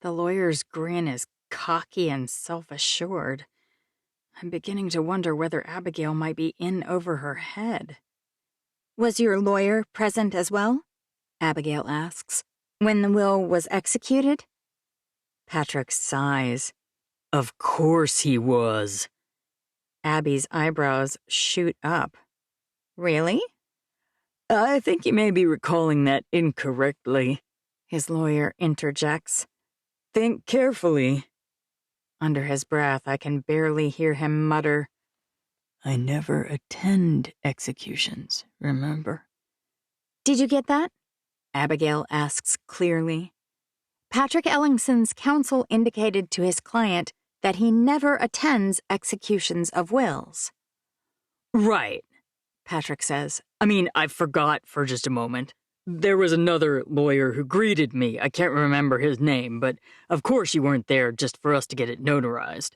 The lawyer's grin is cocky and self-assured. I'm beginning to wonder whether Abigail might be in over her head. Was your lawyer present as well? Abigail asks. When the will was executed? Patrick sighs. Of course he was. Abby's eyebrows shoot up. Really? I think you may be recalling that incorrectly. His lawyer interjects. Think carefully. Under his breath, I can barely hear him mutter, I never attend executions, remember? Did you get that? Abigail asks clearly. Patrick Ellingson's counsel indicated to his client that he never attends executions of wills. Right, Patrick says. I forgot for just a moment. There was another lawyer who greeted me. I can't remember his name, but of course you weren't there just for us to get it notarized.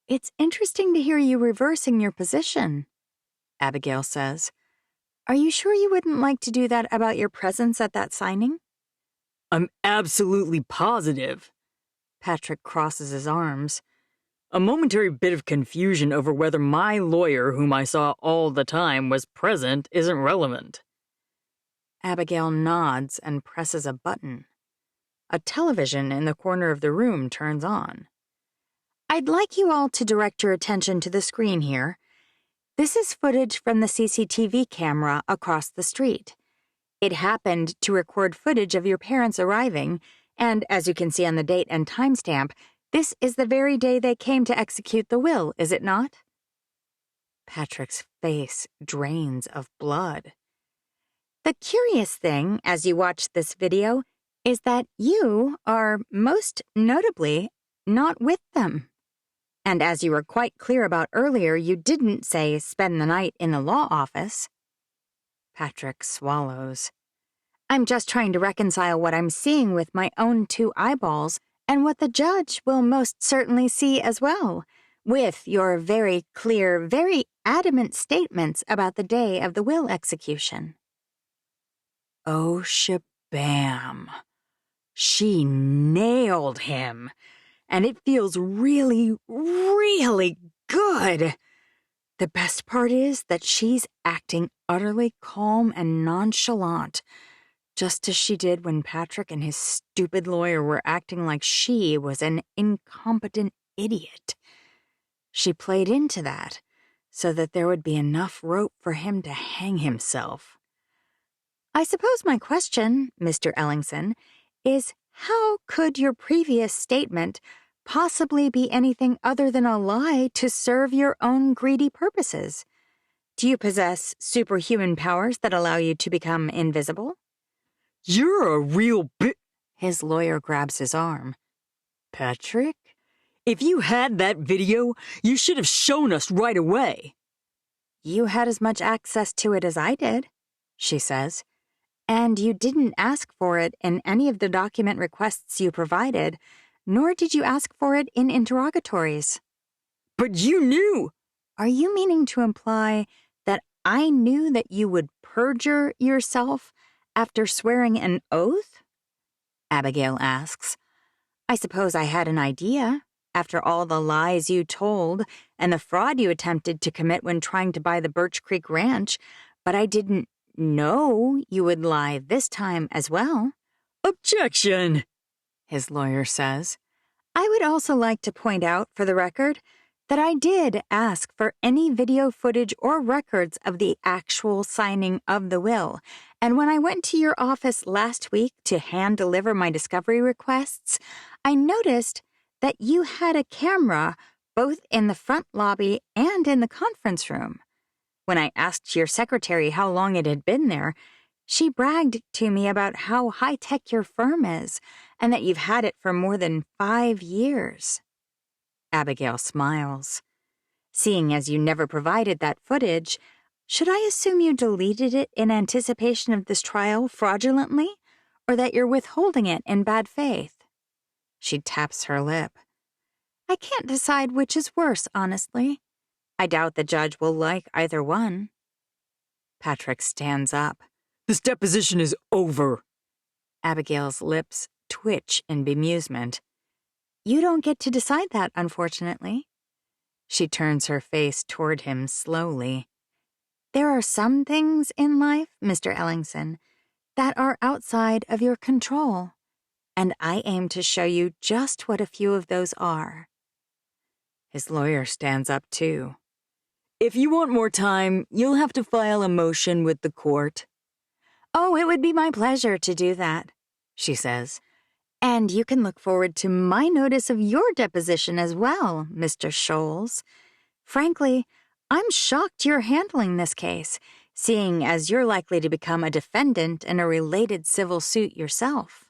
It's interesting to hear you reversing your position, Abigail says. Are you sure you wouldn't like to do that about your presence at that signing? I'm absolutely positive. Patrick crosses his arms. A momentary bit of confusion over whether my lawyer, whom I saw all the time, was present isn't relevant. Abigail nods and presses a button. A television in the corner of the room turns on. I'd like you all to direct your attention to the screen here. This is footage from the CCTV camera across the street. It happened to record footage of your parents arriving, and as you can see on the date and timestamp, this is the very day they came to execute the will, is it not? Patrick's face drains of blood. The curious thing, as you watch this video, is that you are, most notably, not with them. And as you were quite clear about earlier, you didn't say spend the night in the law office. Patrick swallows. I'm just trying to reconcile what I'm seeing with my own 2 eyeballs and what the judge will most certainly see as well, with your very clear, very adamant statements about the day of the will execution. Oh, shabam. She nailed him. And it feels really, really good. The best part is that she's acting utterly calm and nonchalant, just as she did when Patrick and his stupid lawyer were acting like she was an incompetent idiot. She played into that, so that there would be enough rope for him to hang himself. I suppose my question, Mr. Ellingson, is how could your previous statement possibly be anything other than a lie to serve your own greedy purposes? Do you possess superhuman powers that allow you to become invisible? You're a real His lawyer grabs his arm. Patrick? If you had that video, you should have shown us right away. You had as much access to it as I did, she says. And you didn't ask for it in any of the document requests you provided, nor did you ask for it in interrogatories. But you knew! Are you meaning to imply that I knew that you would perjure yourself after swearing an oath? Abigail asks. I suppose I had an idea, after all the lies you told and the fraud you attempted to commit when trying to buy the Birch Creek Ranch, but I didn't know you would lie this time as well. Objection, his lawyer says. I would also like to point out, for the record, that I did ask for any video footage or records of the actual signing of the will, and when I went to your office last week to hand-deliver my discovery requests, I noticed that you had a camera both in the front lobby and in the conference room. When I asked your secretary how long it had been there, she bragged to me about how high-tech your firm is and that you've had it for more than 5 years. Abigail smiles. Seeing as you never provided that footage, should I assume you deleted it in anticipation of this trial fraudulently, or that you're withholding it in bad faith? She taps her lip. I can't decide which is worse, honestly. I doubt the judge will like either one. Patrick stands up. This deposition is over. Abigail's lips twitch in bemusement. You don't get to decide that, unfortunately. She turns her face toward him slowly. There are some things in life, Mr. Ellingson, that are outside of your control, and I aim to show you just what a few of those are. His lawyer stands up too. If you want more time, you'll have to file a motion with the court. Oh, it would be my pleasure to do that, she says. And you can look forward to my notice of your deposition as well, Mr. Scholes. Frankly, I'm shocked you're handling this case, seeing as you're likely to become a defendant in a related civil suit yourself.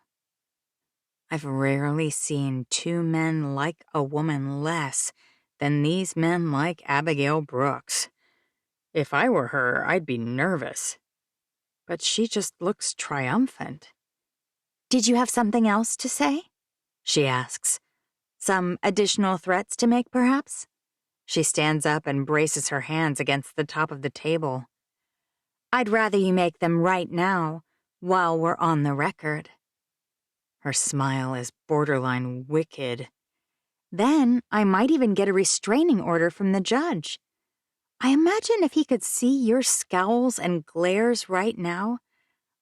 I've rarely seen 2 men like a woman less than these men like Abigail Brooks. If I were her, I'd be nervous. But she just looks triumphant. Did you have something else to say? She asks. Some additional threats to make, perhaps? She stands up and braces her hands against the top of the table. I'd rather you make them right now, while we're on the record. Her smile is borderline wicked. Then I might even get a restraining order from the judge. I imagine if he could see your scowls and glares right now,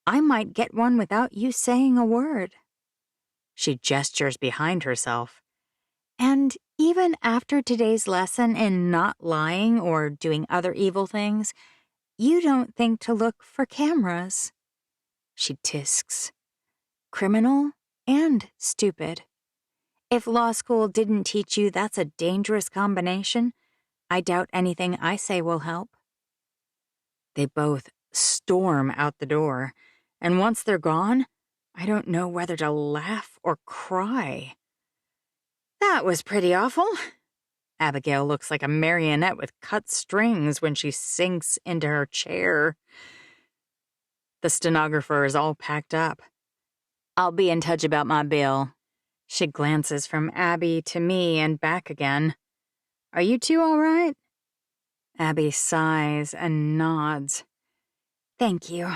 I might get one without you saying a word. She gestures behind herself. And even after today's lesson in not lying or doing other evil things, you don't think to look for cameras. She tisks. Criminal and stupid. If law school didn't teach you that's a dangerous combination, I doubt anything I say will help. They both storm out the door, and once they're gone, I don't know whether to laugh or cry. That was pretty awful. Abigail looks like a marionette with cut strings when she sinks into her chair. The stenographer is all packed up. I'll be in touch about my bill. She glances from Abby to me and back again. Are you two all right? Abby sighs and nods. Thank you.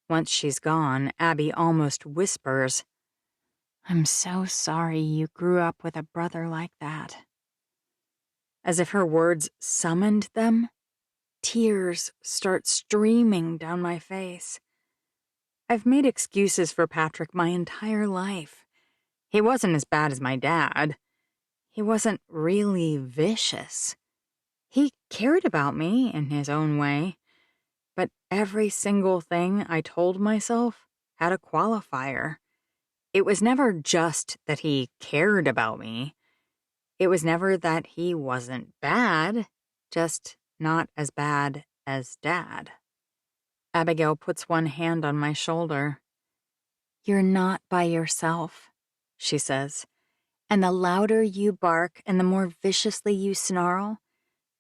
Once she's gone, Abby almost whispers, I'm so sorry you grew up with a brother like that. As if her words summoned them, tears start streaming down my face. I've made excuses for Patrick my entire life. He wasn't as bad as my dad. He wasn't really vicious. He cared about me in his own way, but every single thing I told myself had a qualifier. It was never just that he cared about me. It was never that he wasn't bad, just not as bad as Dad. Abigail puts one hand on my shoulder. You're not by yourself, she says, and the louder you bark and the more viciously you snarl,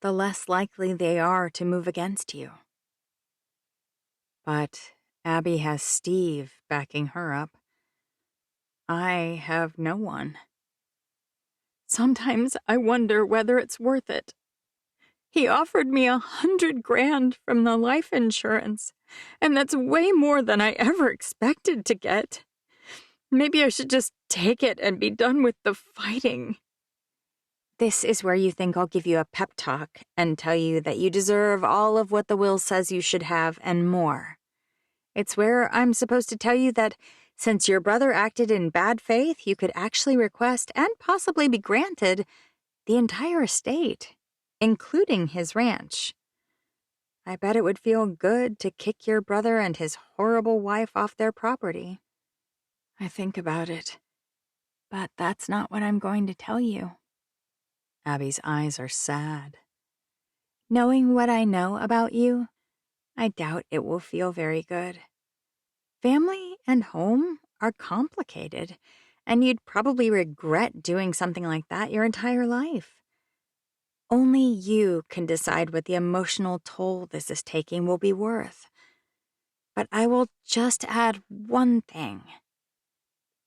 the less likely they are to move against you. But Abby has Steve backing her up. I have no one. Sometimes I wonder whether it's worth it. He offered me $100,000 from the life insurance, and that's way more than I ever expected to get. Maybe I should just take it and be done with the fighting. This is where you think I'll give you a pep talk and tell you that you deserve all of what the will says you should have and more. It's where I'm supposed to tell you that since your brother acted in bad faith, you could actually request and possibly be granted the entire estate, including his ranch. I bet it would feel good to kick your brother and his horrible wife off their property. I think about it, but that's not what I'm going to tell you. Abby's eyes are sad. Knowing what I know about you, I doubt it will feel very good. Family and home are complicated, and you'd probably regret doing something like that your entire life. Only you can decide what the emotional toll this is taking will be worth. But I will just add one thing.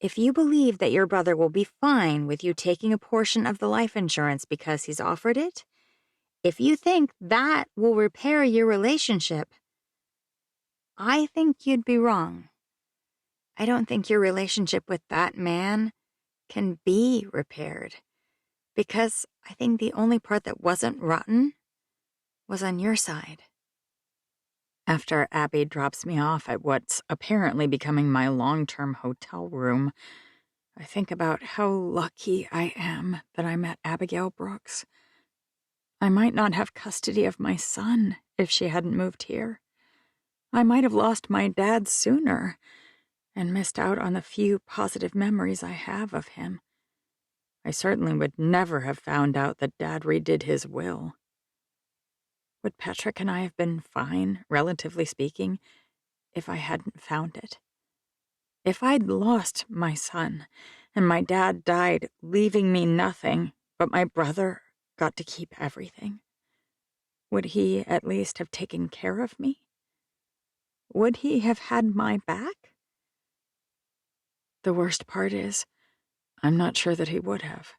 If you believe that your brother will be fine with you taking a portion of the life insurance because he's offered it, if you think that will repair your relationship, I think you'd be wrong. I don't think your relationship with that man can be repaired, because I think the only part that wasn't rotten was on your side. After Abby drops me off at what's apparently becoming my long-term hotel room, I think about how lucky I am that I met Abigail Brooks. I might not have custody of my son if she hadn't moved here. I might have lost my dad sooner and missed out on the few positive memories I have of him. I certainly would never have found out that Dad redid his will. Would Patrick and I have been fine, relatively speaking, if I hadn't found it? If I'd lost my son, and my dad died, leaving me nothing, but my brother got to keep everything, would he at least have taken care of me? Would he have had my back? The worst part is, I'm not sure that he would have.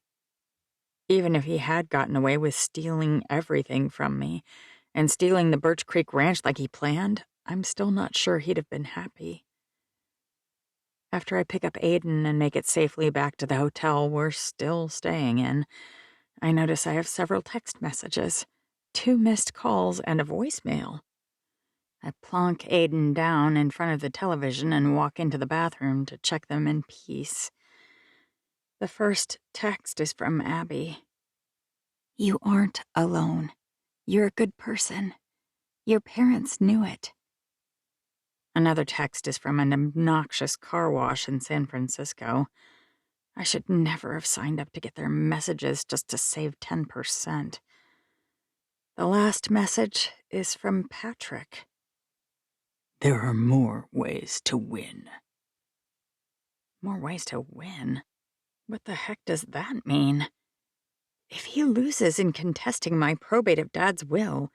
Even if he had gotten away with stealing everything from me, and stealing the Birch Creek Ranch like he planned, I'm still not sure he'd have been happy. After I pick up Aiden and make it safely back to the hotel we're still staying in, I notice I have several text messages, 2 missed calls, and a voicemail. I plonk Aiden down in front of the television and walk into the bathroom to check them in peace. The first text is from Abby. "You aren't alone. You're a good person. Your parents knew it." Another text is from an obnoxious car wash in San Francisco. I should never have signed up to get their messages just to save 10%. The last message is from Patrick. "There are more ways to win." More ways to win? What the heck does that mean? If he loses in contesting my probate of Dad's will,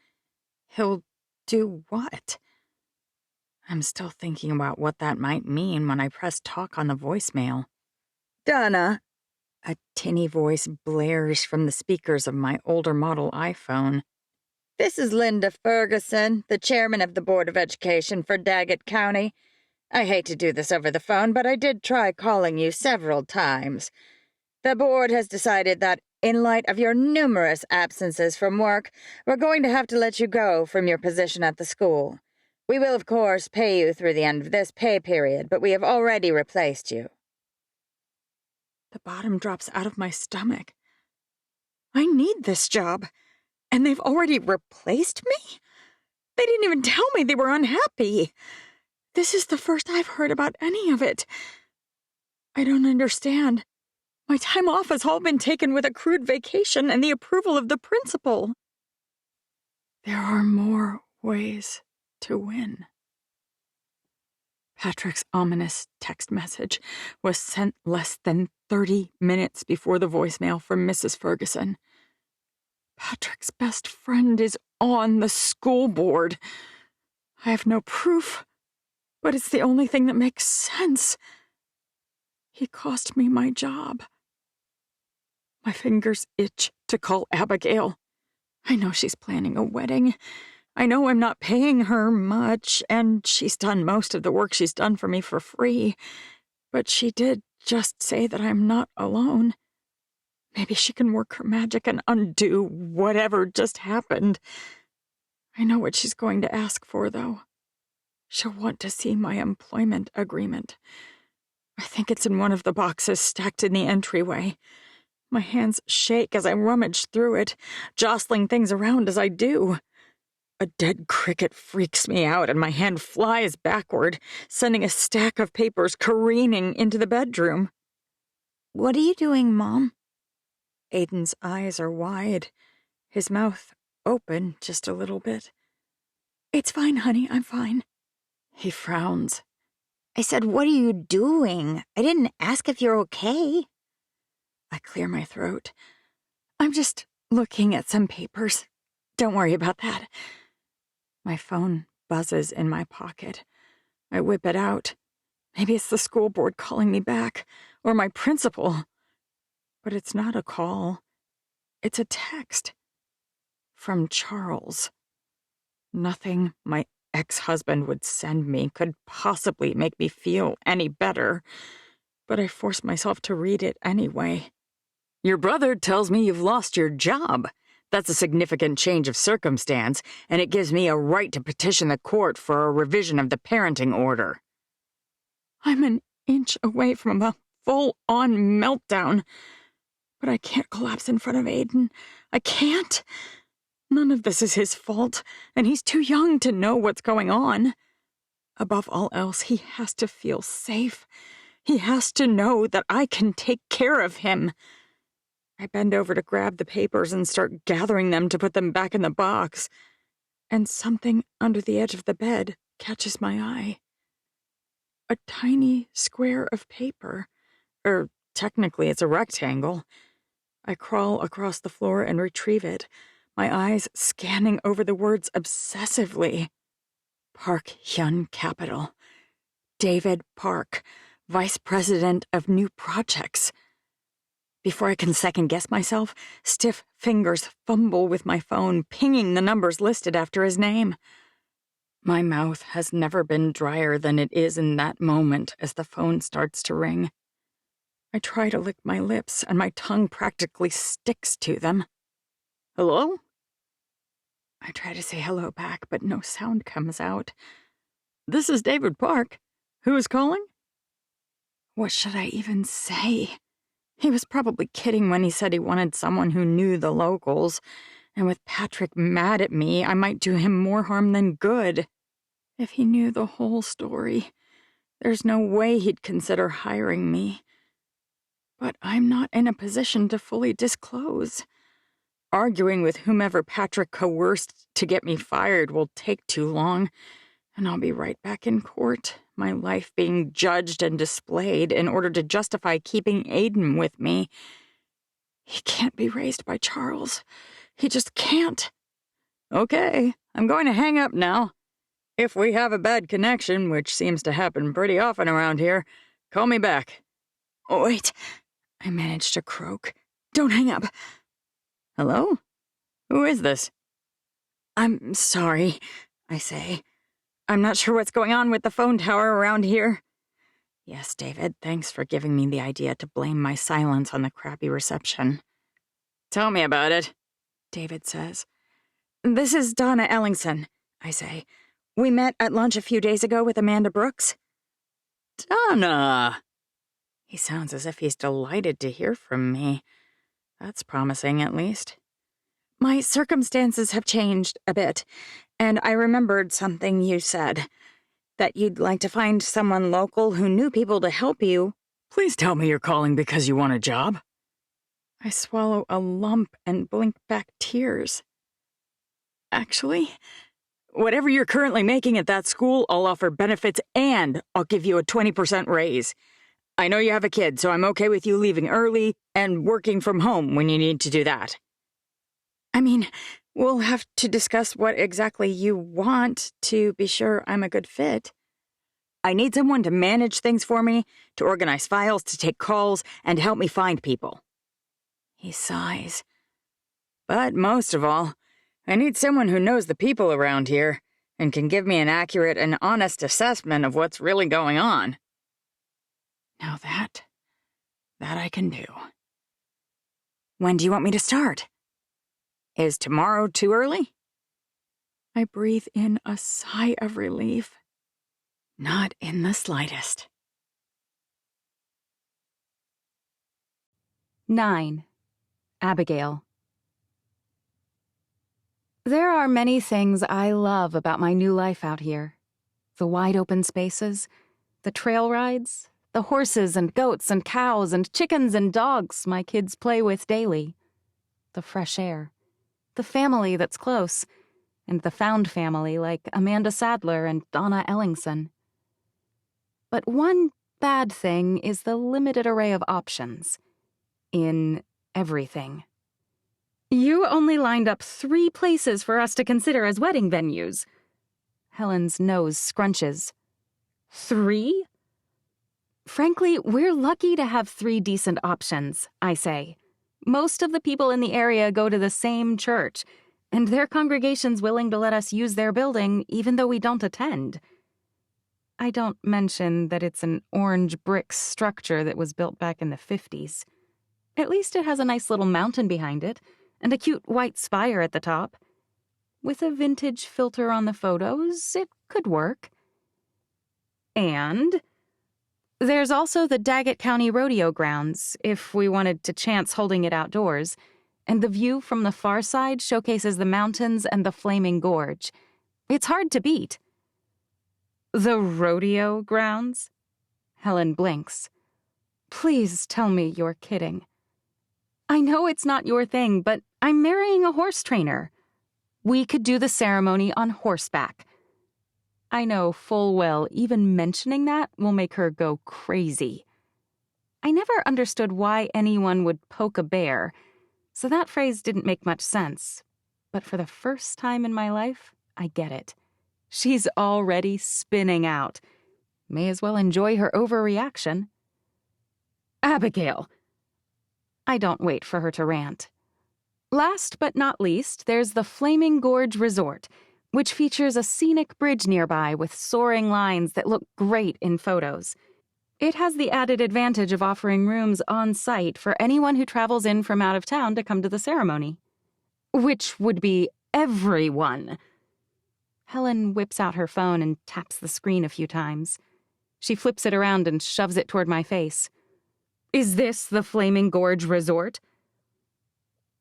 he'll do what? I'm still thinking about what that might mean when I press talk on the voicemail. "Donna!" A tinny voice blares from the speakers of my older model iPhone. "This is Linda Ferguson, the chairman of the Board of Education for Daggett County. I hate to do this over the phone, but I did try calling you several times. The board has decided that, in light of your numerous absences from work, we're going to have to let you go from your position at the school. We will, of course, pay you through the end of this pay period, but we have already replaced you." The bottom drops out of my stomach. I need this job, and they've already replaced me? They didn't even tell me they were unhappy. This is the first I've heard about any of it. I don't understand. My time off has all been taken with accrued vacation and the approval of the principal. There are more ways to win. Patrick's ominous text message was sent less than 30 minutes before the voicemail from Mrs. Ferguson. Patrick's best friend is on the school board. I have no proof, but it's the only thing that makes sense. He cost me my job. My fingers itch to call Abigail. I know she's planning a wedding. I know I'm not paying her much, and she's done most of the work she's done for me for free. But she did just say that I'm not alone. Maybe she can work her magic and undo whatever just happened. I know what she's going to ask for, though. She'll want to see my employment agreement. I think it's in one of the boxes stacked in the entryway. My hands shake as I rummage through it, jostling things around as I do. A dead cricket freaks me out, and my hand flies backward, sending a stack of papers careening into the bedroom. "What are you doing, Mom?" Aiden's eyes are wide, his mouth open just a little bit. "It's fine, honey, I'm fine." He frowns. "I said, what are you doing? I didn't ask if you're okay." I clear my throat. "I'm just looking at some papers. Don't worry about that." My phone buzzes in my pocket. I whip it out. Maybe it's the school board calling me back, or my principal. But it's not a call. It's a text. From Charles. Nothing my ex-husband would send me could possibly make me feel any better, but I force myself to read it anyway. "Your brother tells me you've lost your job. That's a significant change of circumstance, and it gives me a right to petition the court for a revision of the parenting order." I'm an inch away from a full-on meltdown, but I can't collapse in front of Aiden. I can't. None of this is his fault, and he's too young to know what's going on. Above all else, he has to feel safe. He has to know that I can take care of him. I bend over to grab the papers and start gathering them to put them back in the box, and something under the edge of the bed catches my eye. A tiny square of paper, or technically it's a rectangle. I crawl across the floor and retrieve it, my eyes scanning over the words obsessively. Park Hyun Capital. David Park, Vice President of New Projects. Before I can second-guess myself, stiff fingers fumble with my phone, pinging the numbers listed after his name. My mouth has never been drier than it is in that moment as the phone starts to ring. I try to lick my lips, and my tongue practically sticks to them. Hello? I try to say hello back, but no sound comes out. This is David Park. Who is calling? What should I even say? He was probably kidding when he said he wanted someone who knew the locals, and with Patrick mad at me, I might do him more harm than good. If he knew the whole story, there's no way he'd consider hiring me. But I'm not in a position to fully disclose. Arguing with whomever Patrick coerced to get me fired will take too long, and I'll be right back in court, my life being judged and displayed in order to justify keeping Aiden with me. He can't be raised by Charles. He just can't. Okay, I'm going to hang up now. If we have a bad connection, which seems to happen pretty often around here, call me back. Oh, wait, I managed to croak. Don't hang up. Hello? Who is this? I'm sorry, I say. I'm not sure what's going on with the phone tower around here. Yes, David, thanks for giving me the idea to blame my silence on the crappy reception. Tell me about it, David says. This is Donna Ellingson, I say. We met at lunch a few days ago with Amanda Brooks. Donna! He sounds as if he's delighted to hear from me. That's promising, at least. My circumstances have changed a bit, and I remembered something you said. That you'd like to find someone local who knew people to help you. Please tell me you're calling because you want a job. I swallow a lump and blink back tears. Actually, whatever you're currently making at that school, I'll offer benefits and I'll give you a 20% raise. I know you have a kid, so I'm okay with you leaving early and working from home when you need to do that. I mean, we'll have to discuss what exactly you want to be sure I'm a good fit. I need someone to manage things for me, to organize files, to take calls, and help me find people. He sighs. But most of all, I need someone who knows the people around here and can give me an accurate and honest assessment of what's really going on. Now that I can do. When do you want me to start? Is tomorrow too early? I breathe in a sigh of relief. Not in the slightest. 9. Abigail. There are many things I love about my new life out here. The wide open spaces, the trail rides, the horses and goats and cows and chickens and dogs my kids play with daily, the fresh air, the family that's close, and the found family like Amanda Sadler and Donna Ellingson. But one bad thing is the limited array of options in everything. You only lined up 3 places for us to consider as wedding venues. Helen's nose scrunches. 3? Frankly, we're lucky to have 3 decent options, I say. Most of the people in the area go to the same church, and their congregation's willing to let us use their building even though we don't attend. I don't mention that it's an orange brick structure that was built back in the 50s. At least it has a nice little mountain behind it, and a cute white spire at the top. With a vintage filter on the photos, it could work. And there's also the Daggett County Rodeo Grounds, if we wanted to chance holding it outdoors, and the view from the far side showcases the mountains and the Flaming Gorge. It's hard to beat. The rodeo grounds? Helen blinks. Please tell me you're kidding. I know it's not your thing, but I'm marrying a horse trainer. We could do the ceremony on horseback. I know full well even mentioning that will make her go crazy. I never understood why anyone would poke a bear, so that phrase didn't make much sense. But for the first time in my life, I get it. She's already spinning out. May as well enjoy her overreaction. Abigail! I don't wait for her to rant. Last but not least, there's the Flaming Gorge Resort. which features a scenic bridge nearby with soaring lines that look great in photos. It has the added advantage of offering rooms on site for anyone who travels in from out of town to come to the ceremony. Which would be everyone. Helen whips out her phone and taps the screen a few times. She flips it around and shoves it toward my face. Is this the Flaming Gorge Resort?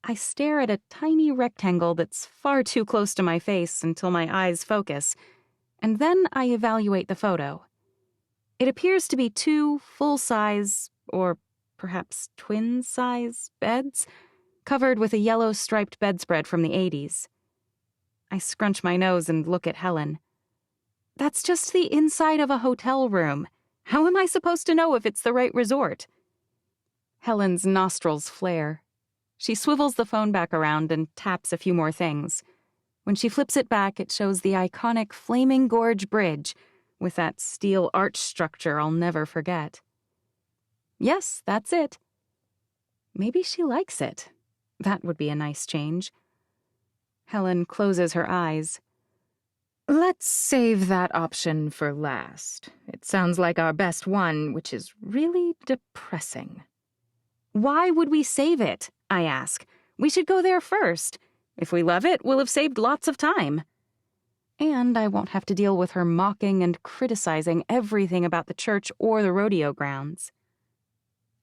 I stare at a tiny rectangle that's far too close to my face until my eyes focus, and then I evaluate the photo. It appears to be 2 full-size, or perhaps twin-size, beds, covered with a yellow striped bedspread from the 80s. I scrunch my nose and look at Helen. That's just the inside of a hotel room. How am I supposed to know if it's the right resort? Helen's nostrils flare. She swivels the phone back around and taps a few more things. When she flips it back, it shows the iconic Flaming Gorge Bridge with that steel arch structure I'll never forget. Yes, that's it. Maybe she likes it. That would be a nice change. Helen closes her eyes. Let's save that option for last. It sounds like our best one, which is really depressing. Why would we save it? I ask. We should go there first. If we love it, we'll have saved lots of time. And I won't have to deal with her mocking and criticizing everything about the church or the rodeo grounds.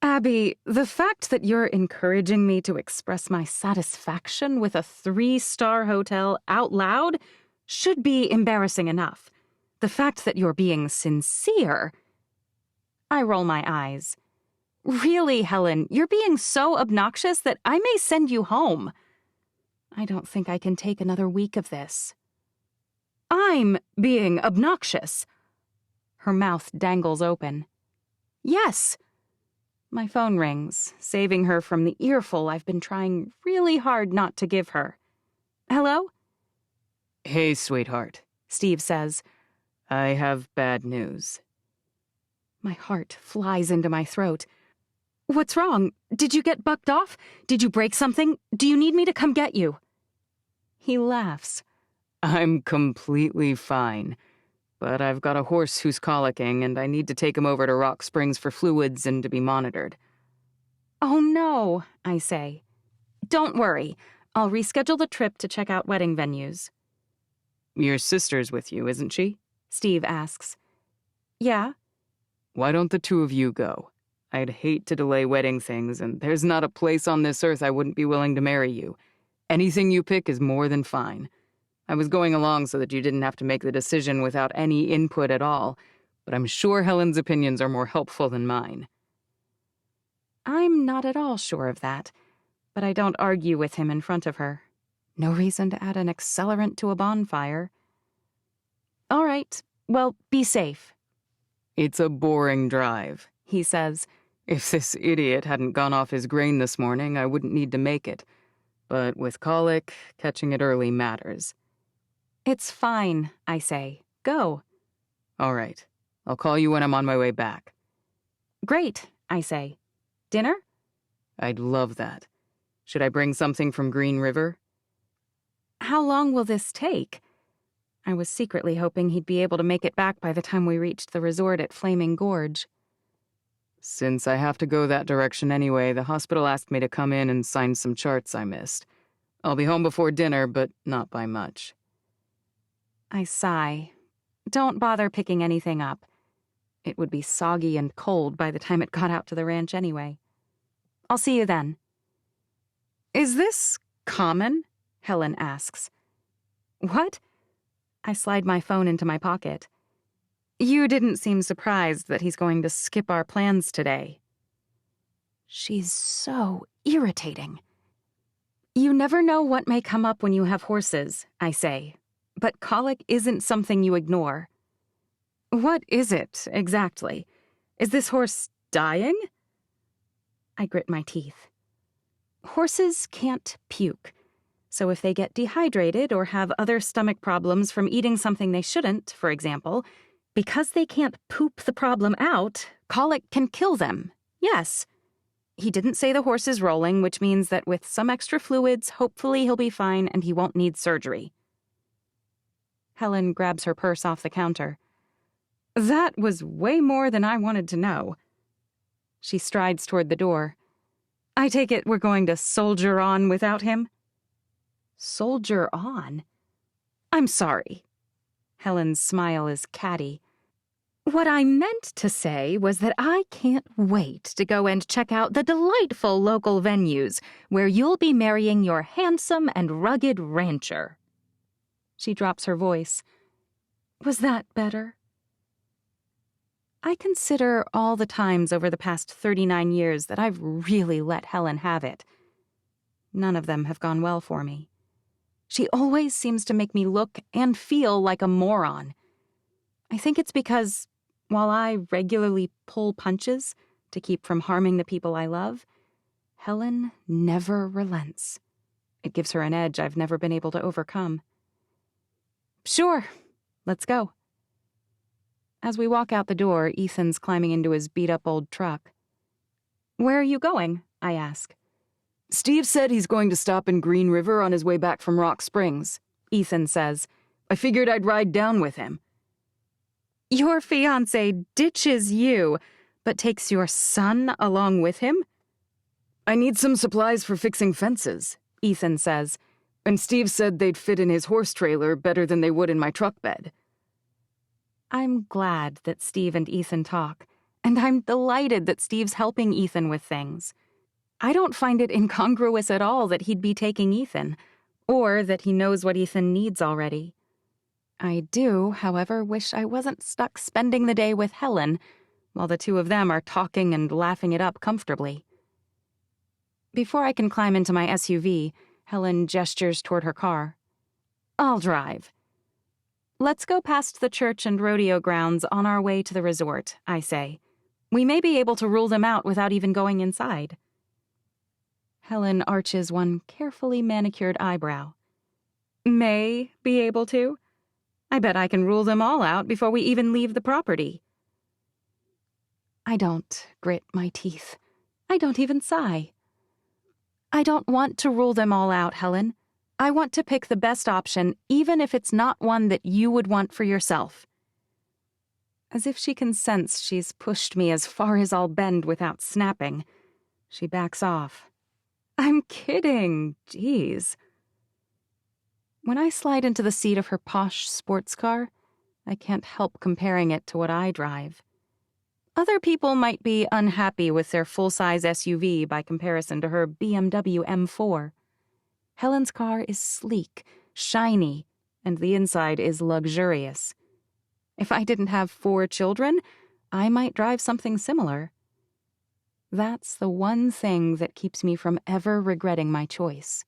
Abby, the fact that you're encouraging me to express my satisfaction with a 3-star hotel out loud should be embarrassing enough. The fact that you're being sincere... I roll my eyes. Really, Helen, you're being so obnoxious that I may send you home. I don't think I can take another week of this. I'm being obnoxious. Her mouth dangles open. Yes. My phone rings, saving her from the earful I've been trying really hard not to give her. Hello? Hey, sweetheart, Steve says. I have bad news. My heart flies into my throat. What's wrong? Did you get bucked off? Did you break something? Do you need me to come get you? He laughs. I'm completely fine, but I've got a horse who's colicking, and I need to take him over to Rock Springs for fluids and to be monitored. Oh no, I say. Don't worry. I'll reschedule the trip to check out wedding venues. Your sister's with you, isn't she? Steve asks. Yeah? Why don't the 2 of you go? I'd hate to delay wedding things, and there's not a place on this earth I wouldn't be willing to marry you. Anything you pick is more than fine. I was going along so that you didn't have to make the decision without any input at all, but I'm sure Helen's opinions are more helpful than mine. I'm not at all sure of that, but I don't argue with him in front of her. No reason to add an accelerant to a bonfire. All right, well, be safe. It's a boring drive, he says. If this idiot hadn't gone off his grain this morning, I wouldn't need to make it. But with colic, catching it early matters. It's fine, I say. Go. All right. I'll call you when I'm on my way back. Great, I say. Dinner? I'd love that. Should I bring something from Green River? How long will this take? I was secretly hoping he'd be able to make it back by the time we reached the resort at Flaming Gorge. Since I have to go that direction anyway, the hospital asked me to come in and sign some charts I missed. I'll be home before dinner, but not by much. I sigh. Don't bother picking anything up. It would be soggy and cold by the time it got out to the ranch anyway. I'll see you then. Is this common? Helen asks. What? I slide my phone into my pocket. You didn't seem surprised that he's going to skip our plans today. She's so irritating. You never know what may come up when you have horses, I say. But colic isn't something you ignore. What is it, exactly? Is this horse dying? I grit my teeth. Horses can't puke. So if they get dehydrated or have other stomach problems from eating something they shouldn't, for example, because they can't poop the problem out, colic can kill them. Yes. He didn't say the horse is rolling, which means that with some extra fluids, hopefully he'll be fine and he won't need surgery. Helen grabs her purse off the counter. That was way more than I wanted to know. She strides toward the door. I take it we're going to soldier on without him? Soldier on? I'm sorry. Helen's smile is catty. What I meant to say was that I can't wait to go and check out the delightful local venues where you'll be marrying your handsome and rugged rancher. She drops her voice. Was that better? I consider all the times over the past 39 years that I've really let Helen have it. None of them have gone well for me. She always seems to make me look and feel like a moron. I think it's because, while I regularly pull punches to keep from harming the people I love, Helen never relents. It gives her an edge I've never been able to overcome. Sure, let's go. As we walk out the door, Ethan's climbing into his beat-up old truck. Where are you going? I ask. Steve said he's going to stop in Green River on his way back from Rock Springs, Ethan says. I figured I'd ride down with him. Your fiancé ditches you, but takes your son along with him? I need some supplies for fixing fences, Ethan says, and Steve said they'd fit in his horse trailer better than they would in my truck bed. I'm glad that Steve and Ethan talk, and I'm delighted that Steve's helping Ethan with things. I don't find it incongruous at all that he'd be taking Ethan, or that he knows what Ethan needs already. I do, however, wish I wasn't stuck spending the day with Helen, while the two of them are talking and laughing it up comfortably. Before I can climb into my SUV, Helen gestures toward her car. I'll drive. Let's go past the church and rodeo grounds on our way to the resort, I say. We may be able to rule them out without even going inside. Helen arches one carefully manicured eyebrow. May be able to? I bet I can rule them all out before we even leave the property. I don't grit my teeth. I don't even sigh. I don't want to rule them all out, Helen. I want to pick the best option, even if it's not one that you would want for yourself. As if she can sense she's pushed me as far as I'll bend without snapping, she backs off. I'm kidding. Jeez. When I slide into the seat of her posh sports car, I can't help comparing it to what I drive. Other people might be unhappy with their full-size SUV by comparison to her BMW M4. Helen's car is sleek, shiny, and the inside is luxurious. If I didn't have 4 children, I might drive something similar. That's the one thing that keeps me from ever regretting my choice.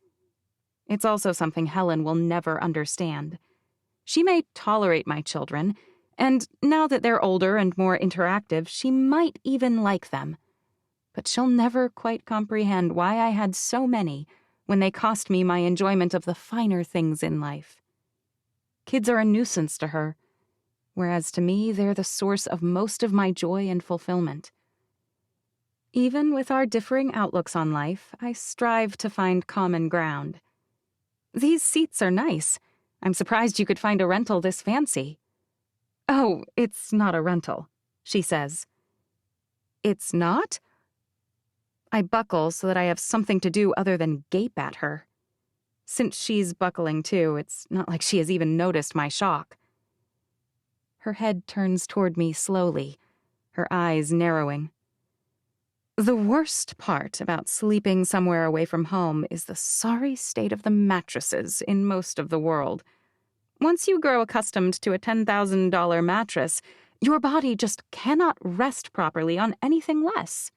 It's also something Helen will never understand. She may tolerate my children, and now that they're older and more interactive, she might even like them. But she'll never quite comprehend why I had so many when they cost me my enjoyment of the finer things in life. Kids are a nuisance to her, whereas to me they're the source of most of my joy and fulfillment. Even with our differing outlooks on life, I strive to find common ground. These seats are nice. I'm surprised you could find a rental this fancy. Oh, it's not a rental, she says. It's not? I buckle so that I have something to do other than gape at her. Since she's buckling too, it's not like she has even noticed my shock. Her head turns toward me slowly, her eyes narrowing. The worst part about sleeping somewhere away from home is the sorry state of the mattresses in most of the world. Once you grow accustomed to a $10,000 mattress, your body just cannot rest properly on anything less.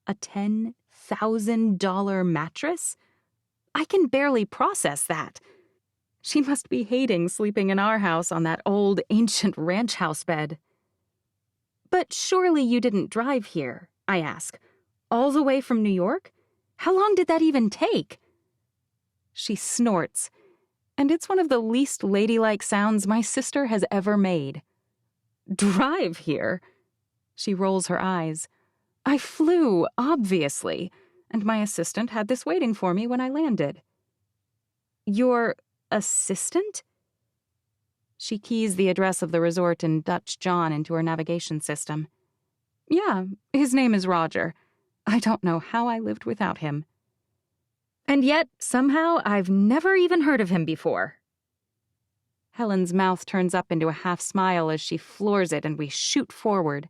A $10,000 mattress? I can barely process that. She must be hating sleeping in our house on that old, ancient ranch house bed. But surely you didn't drive here, I ask. All the way from New York? How long did that even take? She snorts, and it's one of the least ladylike sounds my sister has ever made. Drive here? She rolls her eyes. I flew, obviously, and my assistant had this waiting for me when I landed. Your assistant? She keys the address of the resort in Dutch John into her navigation system. Yeah, his name is Roger. I don't know how I lived without him. And yet, somehow, I've never even heard of him before. Helen's mouth turns up into a half smile as she floors it and we shoot forward.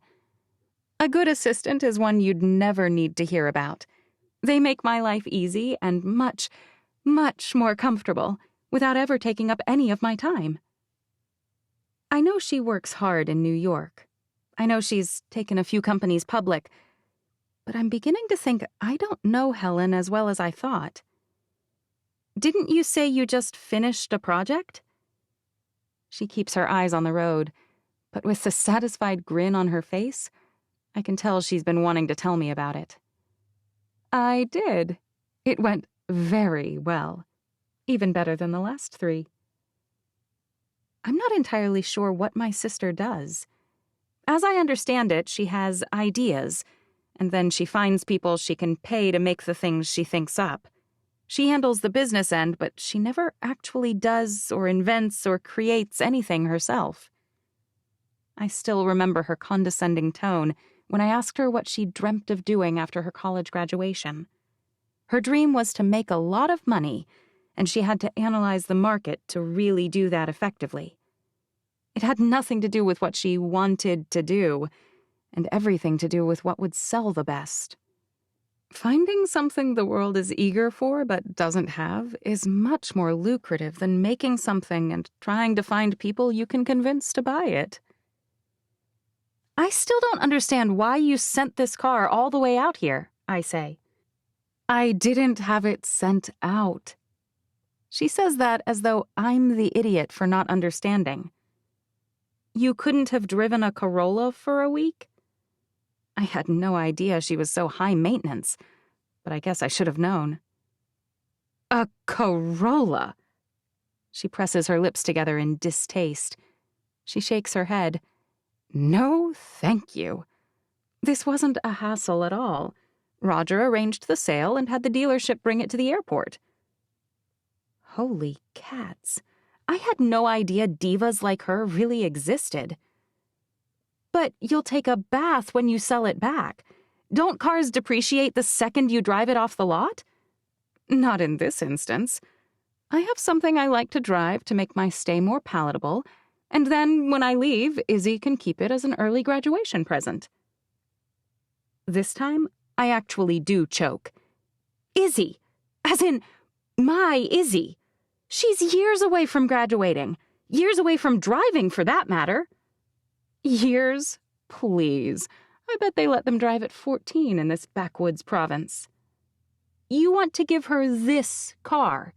A good assistant is one you'd never need to hear about. They make my life easy and much, much more comfortable without ever taking up any of my time. I know she works hard in New York. I know she's taken a few companies public, but I'm beginning to think I don't know Helen as well as I thought. Didn't you say you just finished a project? She keeps her eyes on the road, but with the satisfied grin on her face, I can tell she's been wanting to tell me about it. I did. It went very well. Even better than the last 3. I'm not entirely sure what my sister does. As I understand it, she has ideas, and then she finds people she can pay to make the things she thinks up. She handles the business end, but she never actually does or invents or creates anything herself. I still remember her condescending tone when I asked her what she dreamt of doing after her college graduation. Her dream was to make a lot of money, and she had to analyze the market to really do that effectively. It had nothing to do with what she wanted to do, and everything to do with what would sell the best. Finding something the world is eager for but doesn't have is much more lucrative than making something and trying to find people you can convince to buy it. I still don't understand why you sent this car all the way out here, I say. I didn't have it sent out. She says that as though I'm the idiot for not understanding. You couldn't have driven a Corolla for a week? I had no idea she was so high maintenance, but I guess I should have known. A Corolla! She presses her lips together in distaste. She shakes her head. No, thank you. This wasn't a hassle at all. Roger arranged the sale and had the dealership bring it to the airport. Holy cats. I had no idea divas like her really existed. But you'll take a bath when you sell it back. Don't cars depreciate the second you drive it off the lot? Not in this instance. I have something I like to drive to make my stay more palatable, and then when I leave, Izzy can keep it as an early graduation present. This time, I actually do choke. Izzy! As in, my Izzy! She's years away from graduating. Years away from driving, for that matter. Years? Please. I bet they let them drive at 14 in this backwoods province. You want to give her this car.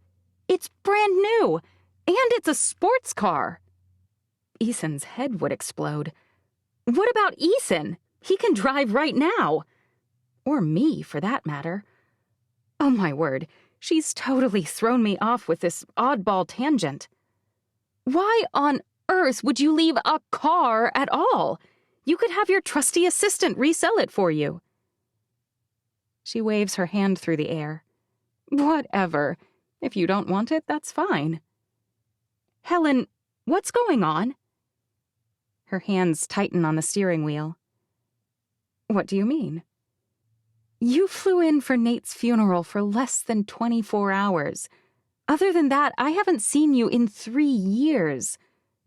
It's brand new, and it's a sports car. Ethan's head would explode. What about Ethan? He can drive right now. Or me, for that matter. Oh, my word. She's totally thrown me off with this oddball tangent. Why on earth would you leave a car at all? You could have your trusty assistant resell it for you. She waves her hand through the air. Whatever. If you don't want it, that's fine. Helen, what's going on? Her hands tighten on the steering wheel. What do you mean? You flew in for Nate's funeral for less than 24 hours. Other than that, I haven't seen you in 3 years.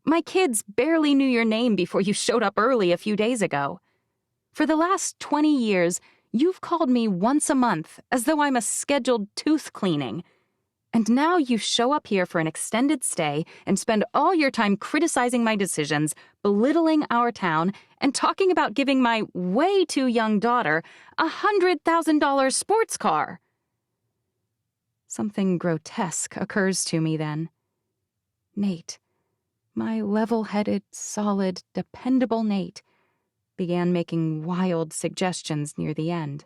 My kids barely knew your name before you showed up early a few days ago. For the last 20 years, you've called me once a month as though I'm a scheduled tooth cleaning. And now you show up here for an extended stay and spend all your time criticizing my decisions, belittling our town, and talking about giving my way too young daughter a $100,000 sports car. Something grotesque occurs to me then. Nate, my level-headed, solid, dependable Nate, began making wild suggestions near the end.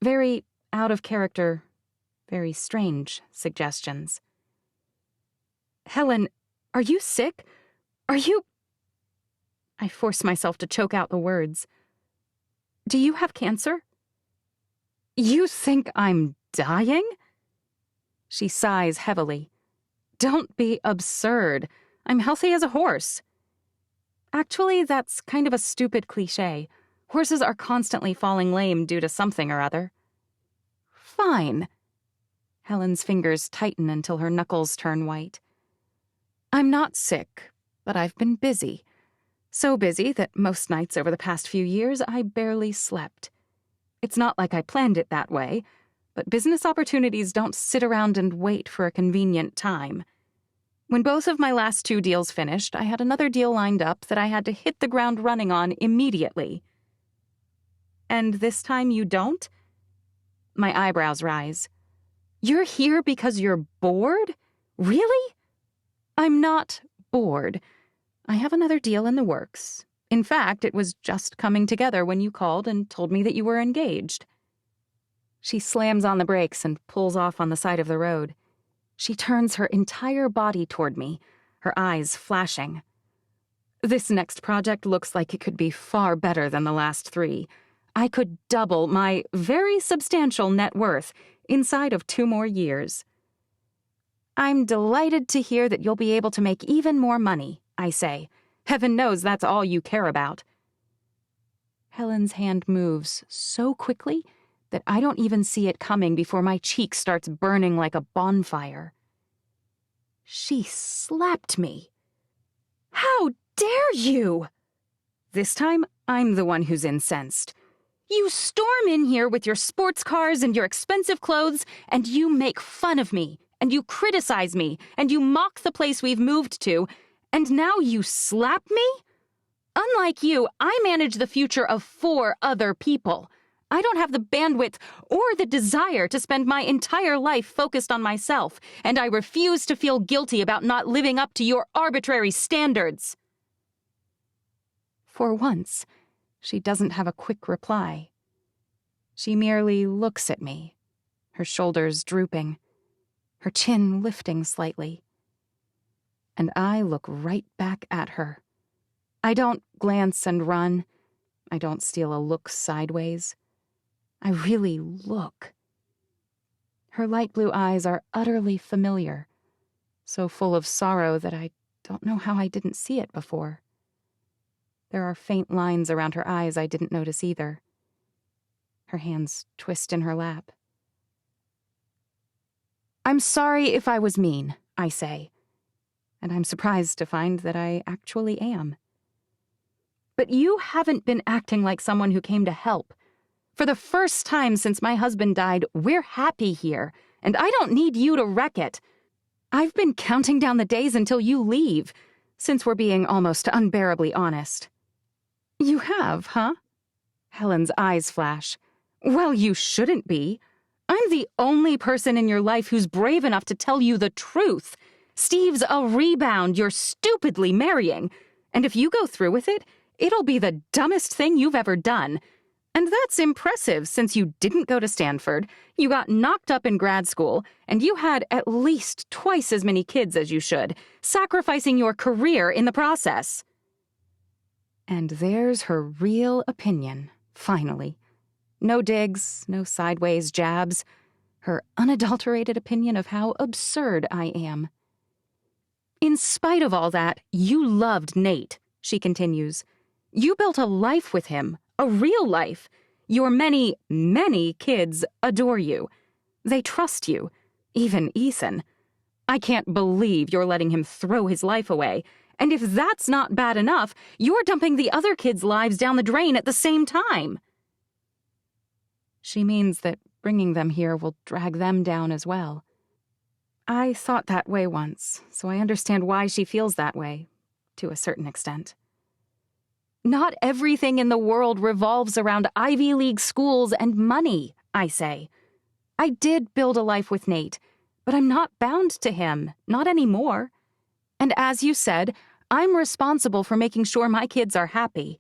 Very out of character, very strange suggestions. Helen, are you sick? Are you... I force myself to choke out the words. Do you have cancer? You think I'm dying? She sighs heavily. Don't be absurd. I'm healthy as a horse. Actually, that's kind of a stupid cliché. Horses are constantly falling lame due to something or other. Fine. Helen's fingers tighten until her knuckles turn white. I'm not sick, but I've been busy. So busy that most nights over the past few years I barely slept. It's not like I planned it that way, but business opportunities don't sit around and wait for a convenient time. When both of my last 2 deals finished, I had another deal lined up that I had to hit the ground running on immediately. And this time you don't? My eyebrows rise. You're here because you're bored? Really? I'm not bored. I have another deal in the works. In fact, it was just coming together when you called and told me that you were engaged. She slams on the brakes and pulls off on the side of the road. She turns her entire body toward me, her eyes flashing. This next project looks like it could be far better than the last 3. I could double my very substantial net worth inside of 2 more years. I'm delighted to hear that you'll be able to make even more money, I say. Heaven knows that's all you care about. Helen's hand moves so quickly that I don't even see it coming before my cheek starts burning like a bonfire. She slapped me. How dare you? This time, I'm the one who's incensed. You storm in here with your sports cars and your expensive clothes, and you make fun of me, and you criticize me, and you mock the place we've moved to, and now you slap me? Unlike you, I manage the future of 4 other people. I don't have the bandwidth or the desire to spend my entire life focused on myself, and I refuse to feel guilty about not living up to your arbitrary standards. For once, she doesn't have a quick reply. She merely looks at me, her shoulders drooping, her chin lifting slightly. And I look right back at her. I don't glance and run. I don't steal a look sideways. I really look. Her light blue eyes are utterly familiar, so full of sorrow that I don't know how I didn't see it before. There are faint lines around her eyes I didn't notice either. Her hands twist in her lap. I'm sorry if I was mean, I say, and I'm surprised to find that I actually am. But you haven't been acting like someone who came to help. For the first time since my husband died, we're happy here, and I don't need you to wreck it. I've been counting down the days until you leave, since we're being almost unbearably honest. You have, huh? Helen's eyes flash. Well, you shouldn't be. I'm the only person in your life who's brave enough to tell you the truth. Steve's a rebound you're stupidly marrying, and if you go through with it, it'll be the dumbest thing you've ever done. And that's impressive since you didn't go to Stanford, you got knocked up in grad school, and you had at least twice as many kids as you should, sacrificing your career in the process. And there's her real opinion, finally. No digs, no sideways jabs. Her unadulterated opinion of how absurd I am. In spite of all that, you loved Nate, she continues. You built a life with him, a real life. Your many, many kids adore you. They trust you, even Ethan. I can't believe you're letting him throw his life away. And if that's not bad enough, you're dumping the other kids' lives down the drain at the same time. She means that bringing them here will drag them down as well. I thought that way once, so I understand why she feels that way, to a certain extent. Not everything in the world revolves around Ivy League schools and money, I say. I did build a life with Nate, but I'm not bound to him, not anymore. And as you said, I'm responsible for making sure my kids are happy.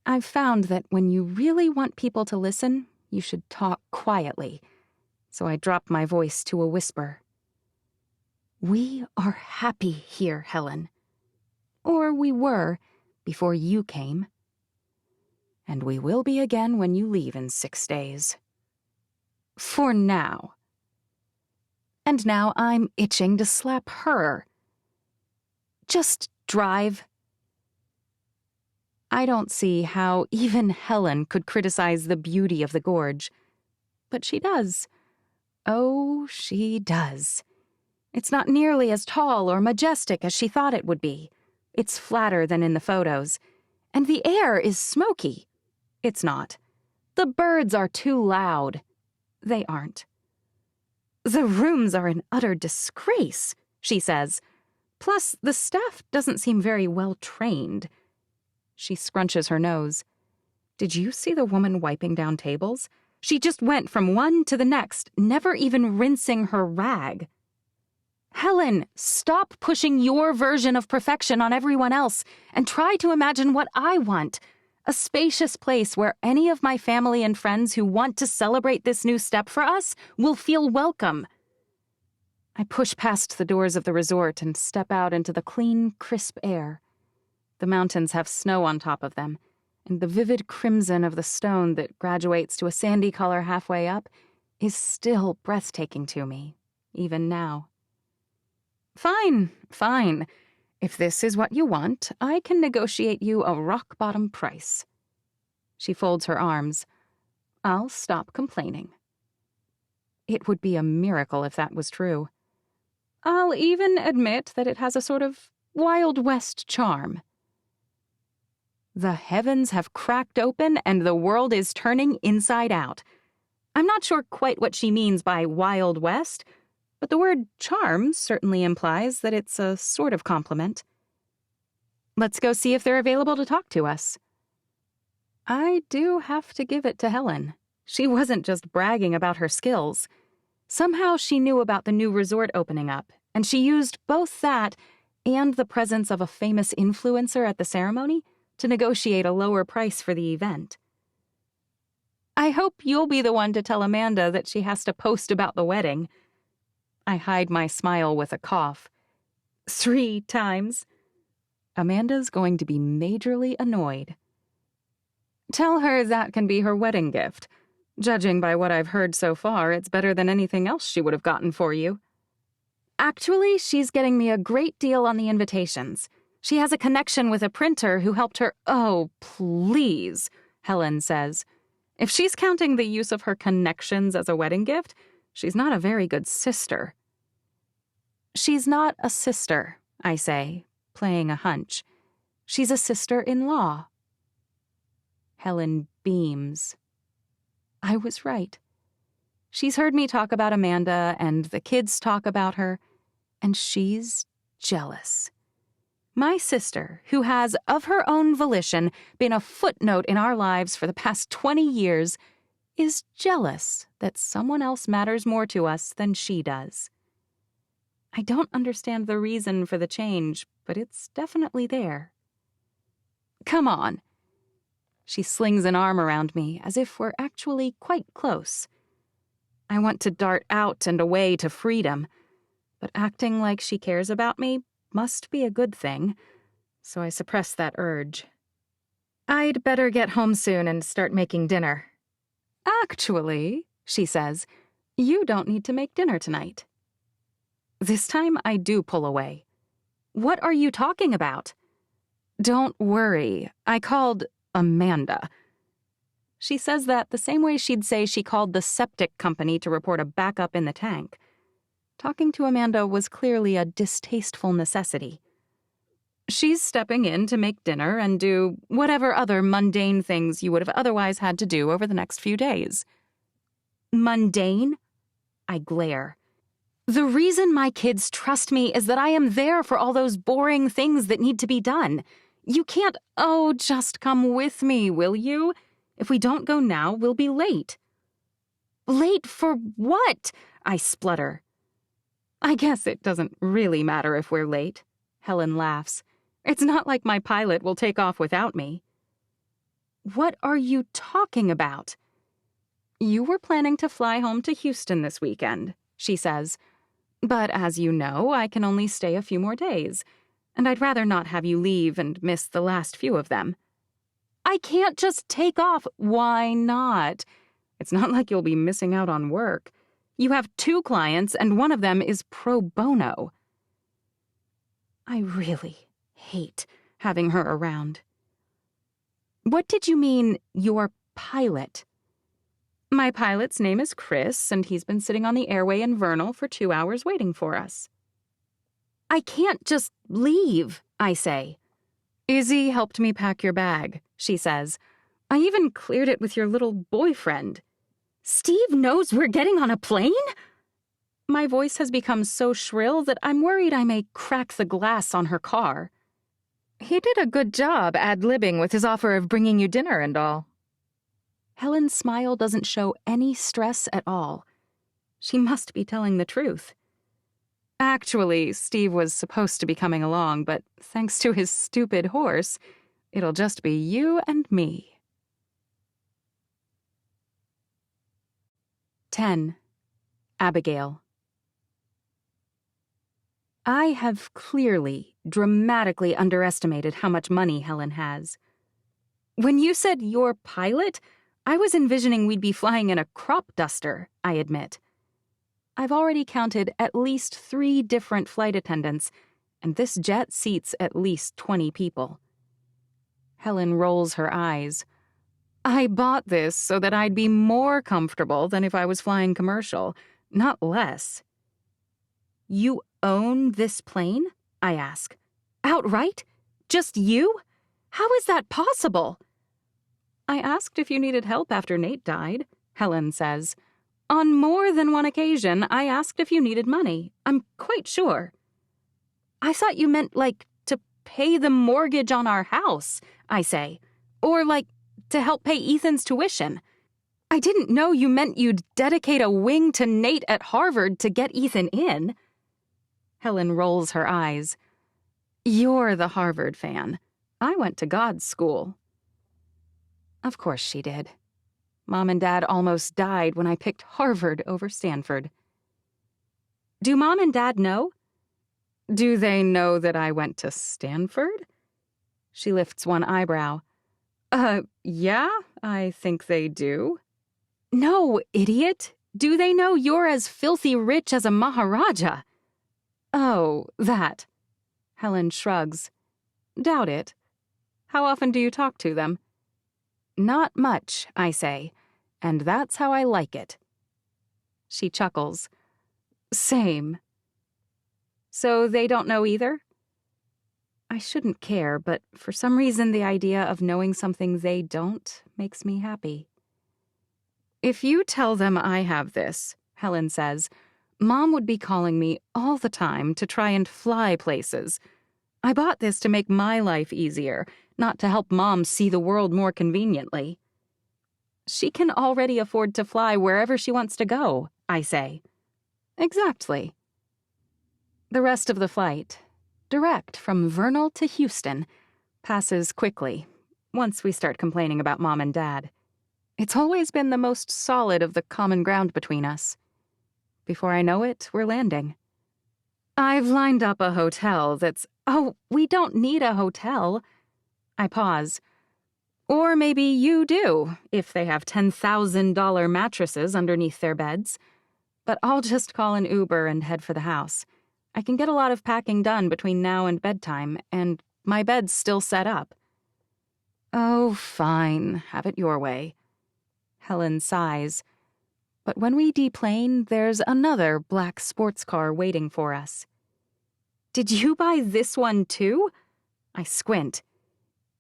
I've found that when you really want people to listen, you should talk quietly, so I drop my voice to a whisper. We are happy here, Helen. Or we were, before you came. And we will be again when you leave in 6 days. For now. And now I'm itching to slap her. Just drive. I don't see how even Helen could criticize the beauty of the gorge. But she does. Oh, she does. It's not nearly as tall or majestic as she thought it would be. It's flatter than in the photos. And the air is smoky. It's not. The birds are too loud. They aren't. The rooms are an utter disgrace, she says. Plus, the staff doesn't seem very well trained. She scrunches her nose. Did you see the woman wiping down tables? She just went from one to the next, never even rinsing her rag. Helen, stop pushing your version of perfection on everyone else and try to imagine what I want. A spacious place where any of my family and friends who want to celebrate this new step for us will feel welcome. I push past the doors of the resort and step out into the clean, crisp air. The mountains have snow on top of them, and the vivid crimson of the stone that graduates to a sandy color halfway up is still breathtaking to me, even now. Fine, fine. If this is what you want, I can negotiate you a rock-bottom price. She folds her arms. I'll stop complaining. It would be a miracle if that was true. I'll even admit that it has a sort of Wild West charm. The heavens have cracked open and the world is turning inside out. I'm not sure quite what she means by Wild West, but the word charm certainly implies that it's a sort of compliment. Let's go see if they're available to talk to us. I do have to give it to Helen. She wasn't just bragging about her skills. Somehow she knew about the new resort opening up, and she used both that and the presence of a famous influencer at the ceremony to negotiate a lower price for the event. I hope you'll be the one to tell Amanda that she has to post about the wedding. I hide my smile with a cough. 3 times. Amanda's going to be majorly annoyed. Tell her that can be her wedding gift. Judging by what I've heard so far, it's better than anything else she would have gotten for you. Actually, she's getting me a great deal on the invitations. She has a connection with a printer who helped her. Oh, please, Helen says. If she's counting the use of her connections as a wedding gift, she's not a very good sister. She's not a sister, I say, playing a hunch. She's a sister-in-law. Helen beams. I was right. She's heard me talk about Amanda and the kids talk about her, and she's jealous. My sister, who has, of her own volition, been a footnote in our lives for the past 20 years, is jealous that someone else matters more to us than she does. I don't understand the reason for the change, but it's definitely there. Come on. She slings an arm around me as if we're actually quite close. I want to dart out and away to freedom, but acting like she cares about me must be a good thing, so I suppress that urge. I'd better get home soon and start making dinner. Actually, she says, you don't need to make dinner tonight. This time I do pull away. What are you talking about? Don't worry, I called Amanda. She says that the same way she'd say she called the septic company to report a backup in the tank. Talking to Amanda was clearly a distasteful necessity. She's stepping in to make dinner and do whatever other mundane things you would have otherwise had to do over the next few days. Mundane? I glare. The reason my kids trust me is that I am there for all those boring things that need to be done. You can't, just come with me, will you? If we don't go now, we'll be late. Late for what? I splutter. I guess it doesn't really matter if we're late. Helen laughs. It's not like my pilot will take off without me. What are you talking about? You were planning to fly home to Houston this weekend, she says. But as you know, I can only stay a few more days, and I'd rather not have you leave and miss the last few of them. I can't just take off. Why not? It's not like you'll be missing out on work. You have 2 clients, and one of them is pro bono. I really hate having her around. What did you mean, your pilot? My pilot's name is Chris, and he's been sitting on the airway in Vernal for 2 hours waiting for us. I can't just leave, I say. Izzy helped me pack your bag, she says. I even cleared it with your little boyfriend. Steve knows we're getting on a plane? My voice has become so shrill that I'm worried I may crack the glass on her car. He did a good job ad-libbing with his offer of bringing you dinner and all. Helen's smile doesn't show any stress at all. She must be telling the truth. Actually, Steve was supposed to be coming along, but thanks to his stupid horse, it'll just be you and me. 10. Abigail. I have clearly, dramatically underestimated how much money Helen has. When you said your pilot, I was envisioning we'd be flying in a crop duster, I admit. I've already counted at least 3 different flight attendants, and this jet seats at least 20 people. Helen rolls her eyes. I bought this so that I'd be more comfortable than if I was flying commercial, not less. You own this plane? I ask. Outright? Just you? How is that possible? I asked if you needed help after Nate died, Helen says. On more than one occasion, I asked if you needed money. I'm quite sure. I thought you meant, to pay the mortgage on our house, I say. Or, to help pay Ethan's tuition. I didn't know you meant you'd dedicate a wing to Nate at Harvard to get Ethan in. Helen rolls her eyes. You're the Harvard fan. I went to God's school. Of course she did. Mom and Dad almost died when I picked Harvard over Stanford. Do Mom and Dad know? Do they know that I went to Stanford? She lifts one eyebrow. Yeah, I think they do. No, idiot. Do they know you're as filthy rich as a Maharaja? Oh, that. Helen shrugs. Doubt it. How often do you talk to them? Not much, I say, and that's how I like it. She chuckles. Same. So they don't know either? I shouldn't care, but for some reason the idea of knowing something they don't makes me happy. If you tell them I have this, Helen says, Mom would be calling me all the time to try and fly places. I bought this to make my life easier, not to help Mom see the world more conveniently. She can already afford to fly wherever she wants to go, I say. Exactly. The rest of the flight, direct from Vernal to Houston, passes quickly, once we start complaining about Mom and Dad. It's always been the most solid of the common ground between us. Before I know it, we're landing. I've lined up a hotel that's... Oh, we don't need a hotel. I pause. Or maybe you do, if they have $10,000 mattresses underneath their beds. But I'll just call an Uber and head for the house. I can get a lot of packing done between now and bedtime, and my bed's still set up. Oh, fine. Have it your way. Helen sighs. But when we deplane, there's another black sports car waiting for us. Did you buy this one too? I squint.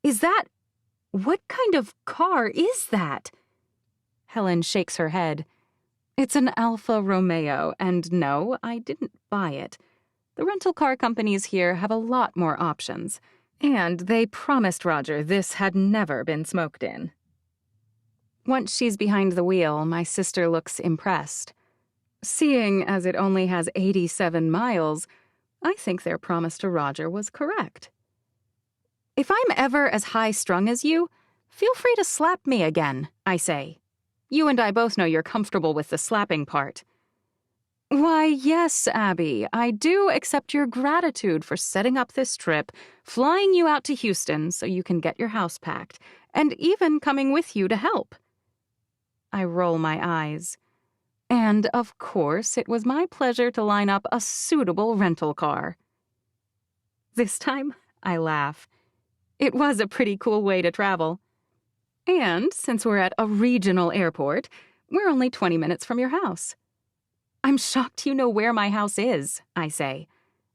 Is that... What kind of car is that? Helen shakes her head. It's an Alfa Romeo, and no, I didn't buy it. The rental car companies here have a lot more options, and they promised Roger this had never been smoked in. Once she's behind the wheel, my sister looks impressed. Seeing as it only has 87 miles, I think their promise to Roger was correct. If I'm ever as high-strung as you, feel free to slap me again, I say. You and I both know you're comfortable with the slapping part. Why, yes, Abby, I do accept your gratitude for setting up this trip, flying you out to Houston so you can get your house packed, and even coming with you to help. I roll my eyes. And, of course, it was my pleasure to line up a suitable rental car. This time, I laugh. It was a pretty cool way to travel. And since we're at a regional airport, we're only 20 minutes from your house. I'm shocked you know where my house is, I say.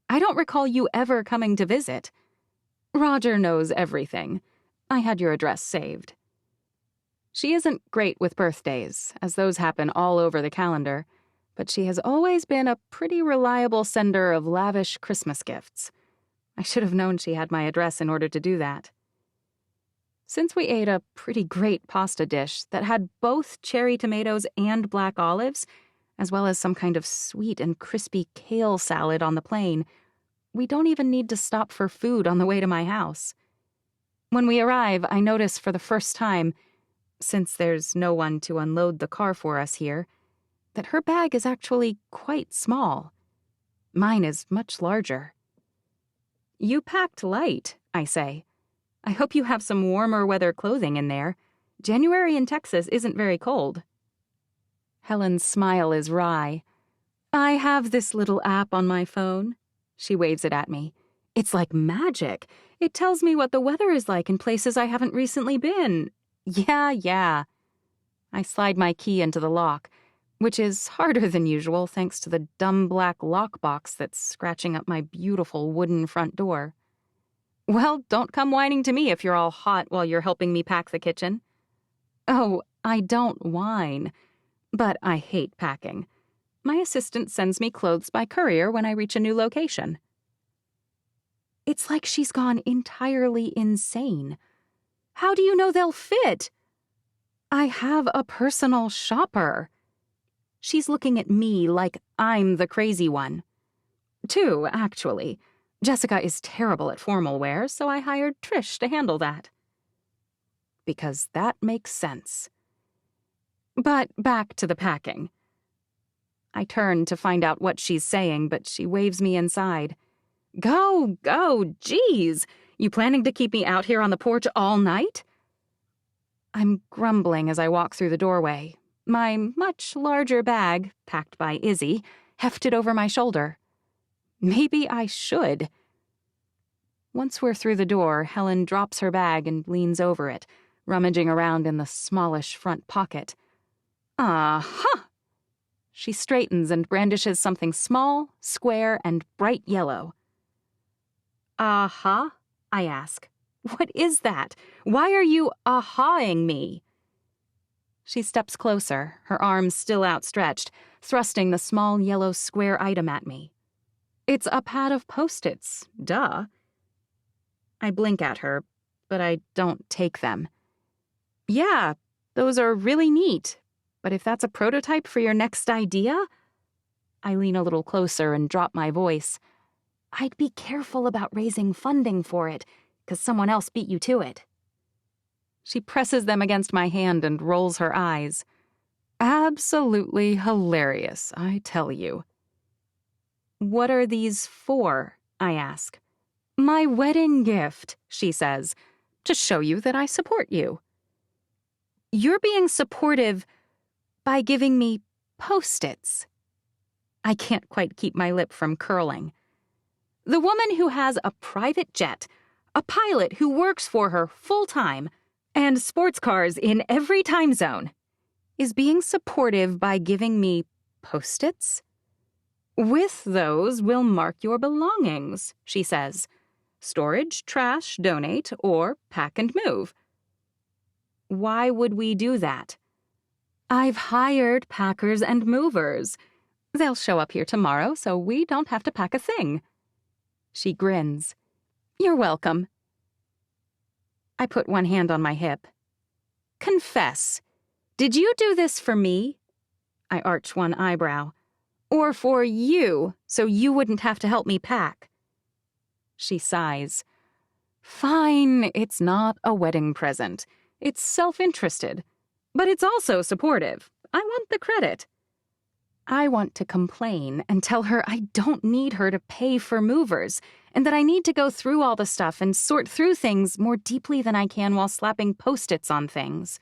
I don't recall you ever coming to visit. Roger knows everything. I had your address saved. She isn't great with birthdays, as those happen all over the calendar, but she has always been a pretty reliable sender of lavish Christmas gifts. I should have known she had my address in order to do that. Since we ate a pretty great pasta dish that had both cherry tomatoes and black olives, as well as some kind of sweet and crispy kale salad on the plane, we don't even need to stop for food on the way to my house. When we arrive, I notice for the first time, since there's no one to unload the car for us here, that her bag is actually quite small. Mine is much larger. You packed light, I say. I hope you have some warmer weather clothing in there. January in Texas isn't very cold. Helen's smile is wry. I have this little app on my phone. She waves it at me. It's like magic. It tells me what the weather is like in places I haven't recently been. Yeah. I slide my key into the lock, which is harder than usual thanks to the dumb black lockbox that's scratching up my beautiful wooden front door. Well, don't come whining to me if you're all hot while you're helping me pack the kitchen. Oh, I don't whine, but I hate packing. My assistant sends me clothes by courier when I reach a new location. It's like she's gone entirely insane. How do you know they'll fit? I have a personal shopper. She's looking at me like I'm the crazy one. Two, actually. Jessica is terrible at formal wear, so I hired Trish to handle that. Because that makes sense. But back to the packing. I turn to find out what she's saying, but she waves me inside. Go, geez! You planning to keep me out here on the porch all night? I'm grumbling as I walk through the doorway, my much larger bag, packed by Izzy, hefted over my shoulder. Maybe I should. Once we're through the door, Helen drops her bag and leans over it, rummaging around in the smallish front pocket. Uh-huh! She straightens and brandishes something small, square, and bright yellow. Uh-huh? I ask. What is that? Why are you ah-hahing me? She steps closer, her arms still outstretched, thrusting the small yellow square item at me. It's a pad of Post-its, duh. I blink at her, but I don't take them. Yeah, those are really neat, but if that's a prototype for your next idea? I lean a little closer and drop my voice. I'd be careful about raising funding for it, 'cause someone else beat you to it. She presses them against my hand and rolls her eyes. Absolutely hilarious, I tell you. What are these for? I ask. My wedding gift, she says, to show you that I support you. You're being supportive by giving me Post-its. I can't quite keep my lip from curling. The woman who has a private jet, a pilot who works for her full-time, and sports cars in every time zone, is being supportive by giving me Post-its? With those, we'll mark your belongings, she says. Storage, trash, donate, or pack and move. Why would we do that? I've hired packers and movers. They'll show up here tomorrow, so we don't have to pack a thing. She grins. You're welcome. I put one hand on my hip. Confess. Did you do this for me? I arch one eyebrow. Or for you, so you wouldn't have to help me pack? She sighs. Fine, it's not a wedding present. It's self-interested. But it's also supportive. I want the credit. I want to complain and tell her I don't need her to pay for movers, and that I need to go through all the stuff and sort through things more deeply than I can while slapping Post-its on things.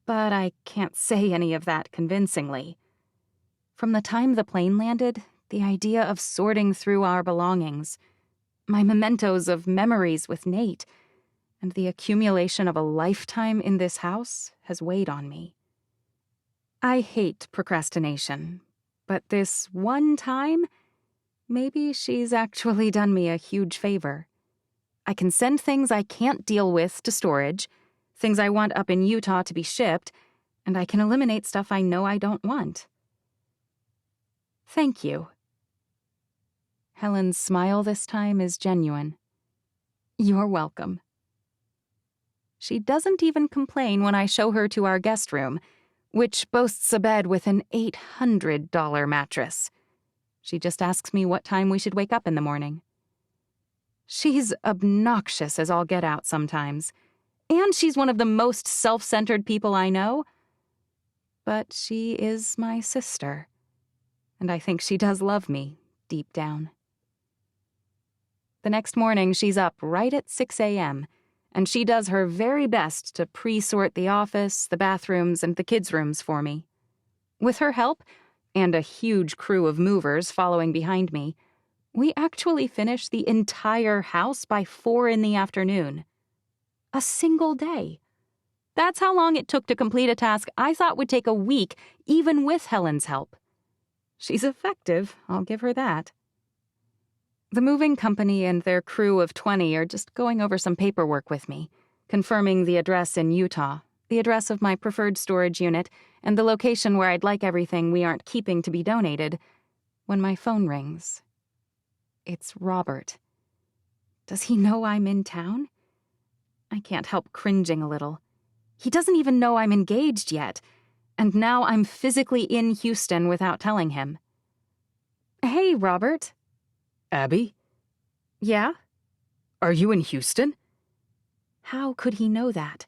But I can't say any of that convincingly. From the time the plane landed, the idea of sorting through our belongings, my mementos of memories with Nate, and the accumulation of a lifetime in this house has weighed on me. I hate procrastination, but this one time, maybe she's actually done me a huge favor. I can send things I can't deal with to storage, things I want up in Utah to be shipped, and I can eliminate stuff I know I don't want. Thank you. Helen's smile this time is genuine. You're welcome. She doesn't even complain when I show her to our guest room, which boasts a bed with an $800 mattress. She just asks me what time we should wake up in the morning. She's obnoxious as all get out sometimes, and she's one of the most self-centered people I know. But she is my sister, and I think she does love me deep down. The next morning, she's up right at 6 a.m., and she does her very best to pre-sort the office, the bathrooms, and the kids' rooms for me. With her help, and a huge crew of movers following behind me, we actually finished the entire house by 4 in the afternoon. A single day. That's how long it took to complete a task I thought would take a week, even with Helen's help. She's effective, I'll give her that. The moving company and their crew of 20 are just going over some paperwork with me, confirming the address in Utah, the address of my preferred storage unit, and the location where I'd like everything we aren't keeping to be donated, when my phone rings. It's Robert. Does he know I'm in town? I can't help cringing a little. He doesn't even know I'm engaged yet, and now I'm physically in Houston without telling him. Hey, Robert. Abby? Yeah? Are you in Houston? How could he know that?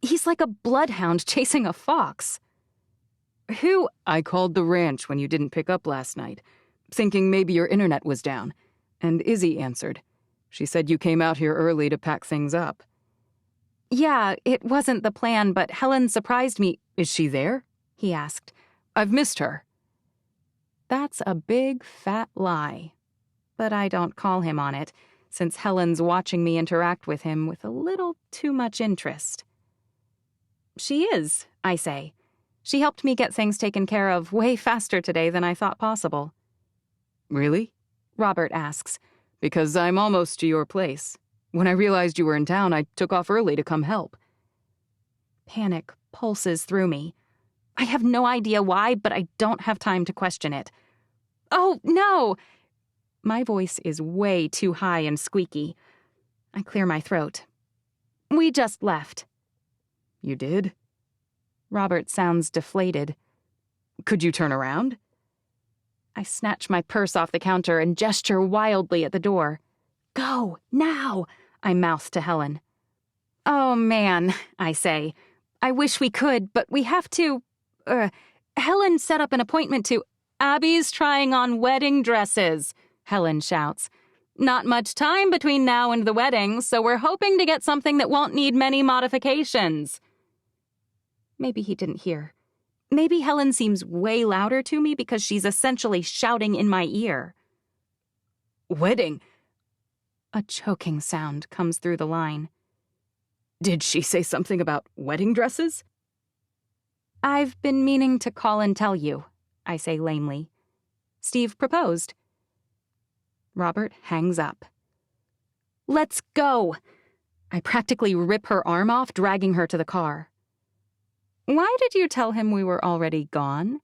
He's like a bloodhound chasing a fox. Who? I called the ranch when you didn't pick up last night, thinking maybe your internet was down, and Izzy answered. She said you came out here early to pack things up. Yeah, it wasn't the plan, but Helen surprised me. Is she there? He asked. I've missed her. That's a big, fat lie. But I don't call him on it, since Helen's watching me interact with him with a little too much interest. She is, I say. She helped me get things taken care of way faster today than I thought possible. Really? Robert asks. Because I'm almost to your place. When I realized you were in town, I took off early to come help. Panic pulses through me. I have no idea why, but I don't have time to question it. Oh, no! My voice is way too high and squeaky. I clear my throat. We just left. You did? Robert sounds deflated. Could you turn around? I snatch my purse off the counter and gesture wildly at the door. Go, now, I mouth to Helen. Oh, man, I say. I wish we could, but we have to... Helen set up an appointment to... Abby's trying on wedding dresses, Helen shouts. Not much time between now and the wedding, so we're hoping to get something that won't need many modifications. Maybe he didn't hear. Maybe Helen seems way louder to me because she's essentially shouting in my ear. Wedding? A choking sound comes through the line. Did she say something about wedding dresses? I've been meaning to call and tell you, I say lamely. Steve proposed. Robert hangs up. Let's go! I practically rip her arm off, dragging her to the car. Why did you tell him we were already gone?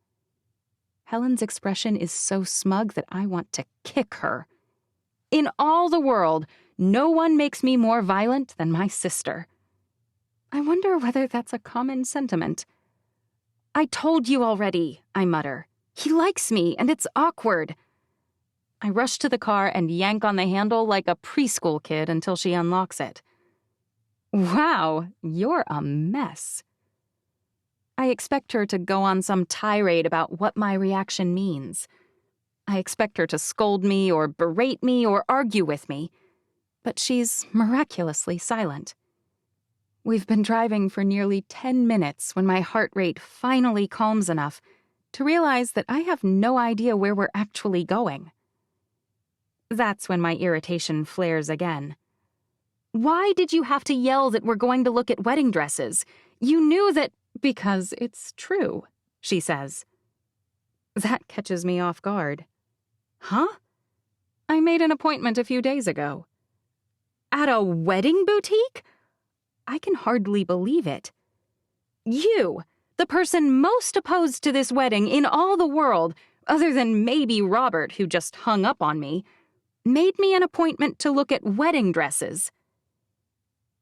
Helen's expression is so smug that I want to kick her. In all the world, no one makes me more violent than my sister. I wonder whether that's a common sentiment. I told you already, I mutter. He likes me, and it's awkward. I rush to the car and yank on the handle like a preschool kid until she unlocks it. Wow, you're a mess. I expect her to go on some tirade about what my reaction means. I expect her to scold me or berate me or argue with me, but she's miraculously silent. We've been driving for nearly 10 minutes when my heart rate finally calms enough to realize that I have no idea where we're actually going. That's when my irritation flares again. Why did you have to yell that we're going to look at wedding dresses? You knew that— Because it's true, she says. That catches me off guard. Huh? I made an appointment a few days ago. At a wedding boutique? I can hardly believe it. You, the person most opposed to this wedding in all the world, other than maybe Robert, who just hung up on me, made me an appointment to look at wedding dresses.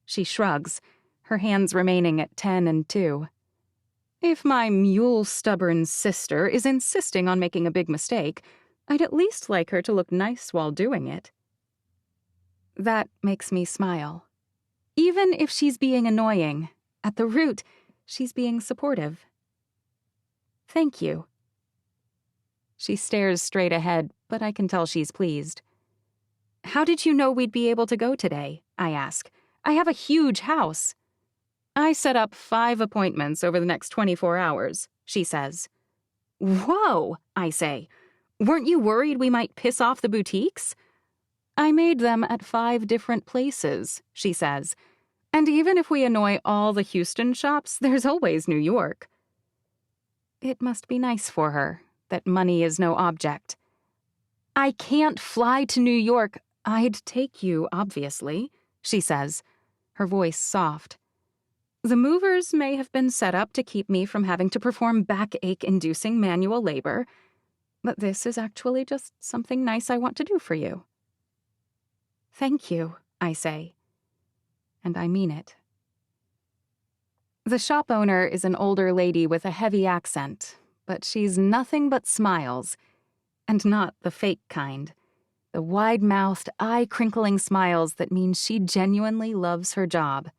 She shrugs, her hands remaining at 10 and 2. If my mule-stubborn sister is insisting on making a big mistake, I'd at least like her to look nice while doing it. That makes me smile. Even if she's being annoying, at the root, she's being supportive. Thank you. She stares straight ahead, but I can tell she's pleased. How did you know we'd be able to go today? I ask. I have a huge house. I set up 5 appointments over the next 24 hours, she says. Whoa, I say. Weren't you worried we might piss off the boutiques? I made them at 5 different places, she says. And even if we annoy all the Houston shops, there's always New York. It must be nice for her that money is no object. I can't fly to New York. I'd take you, obviously, she says, her voice soft. The movers may have been set up to keep me from having to perform backache-inducing manual labor, but this is actually just something nice I want to do for you. Thank you, I say. And I mean it. The shop owner is an older lady with a heavy accent, but she's nothing but smiles, and not the fake kind. The wide-mouthed, eye-crinkling smiles that mean she genuinely loves her job.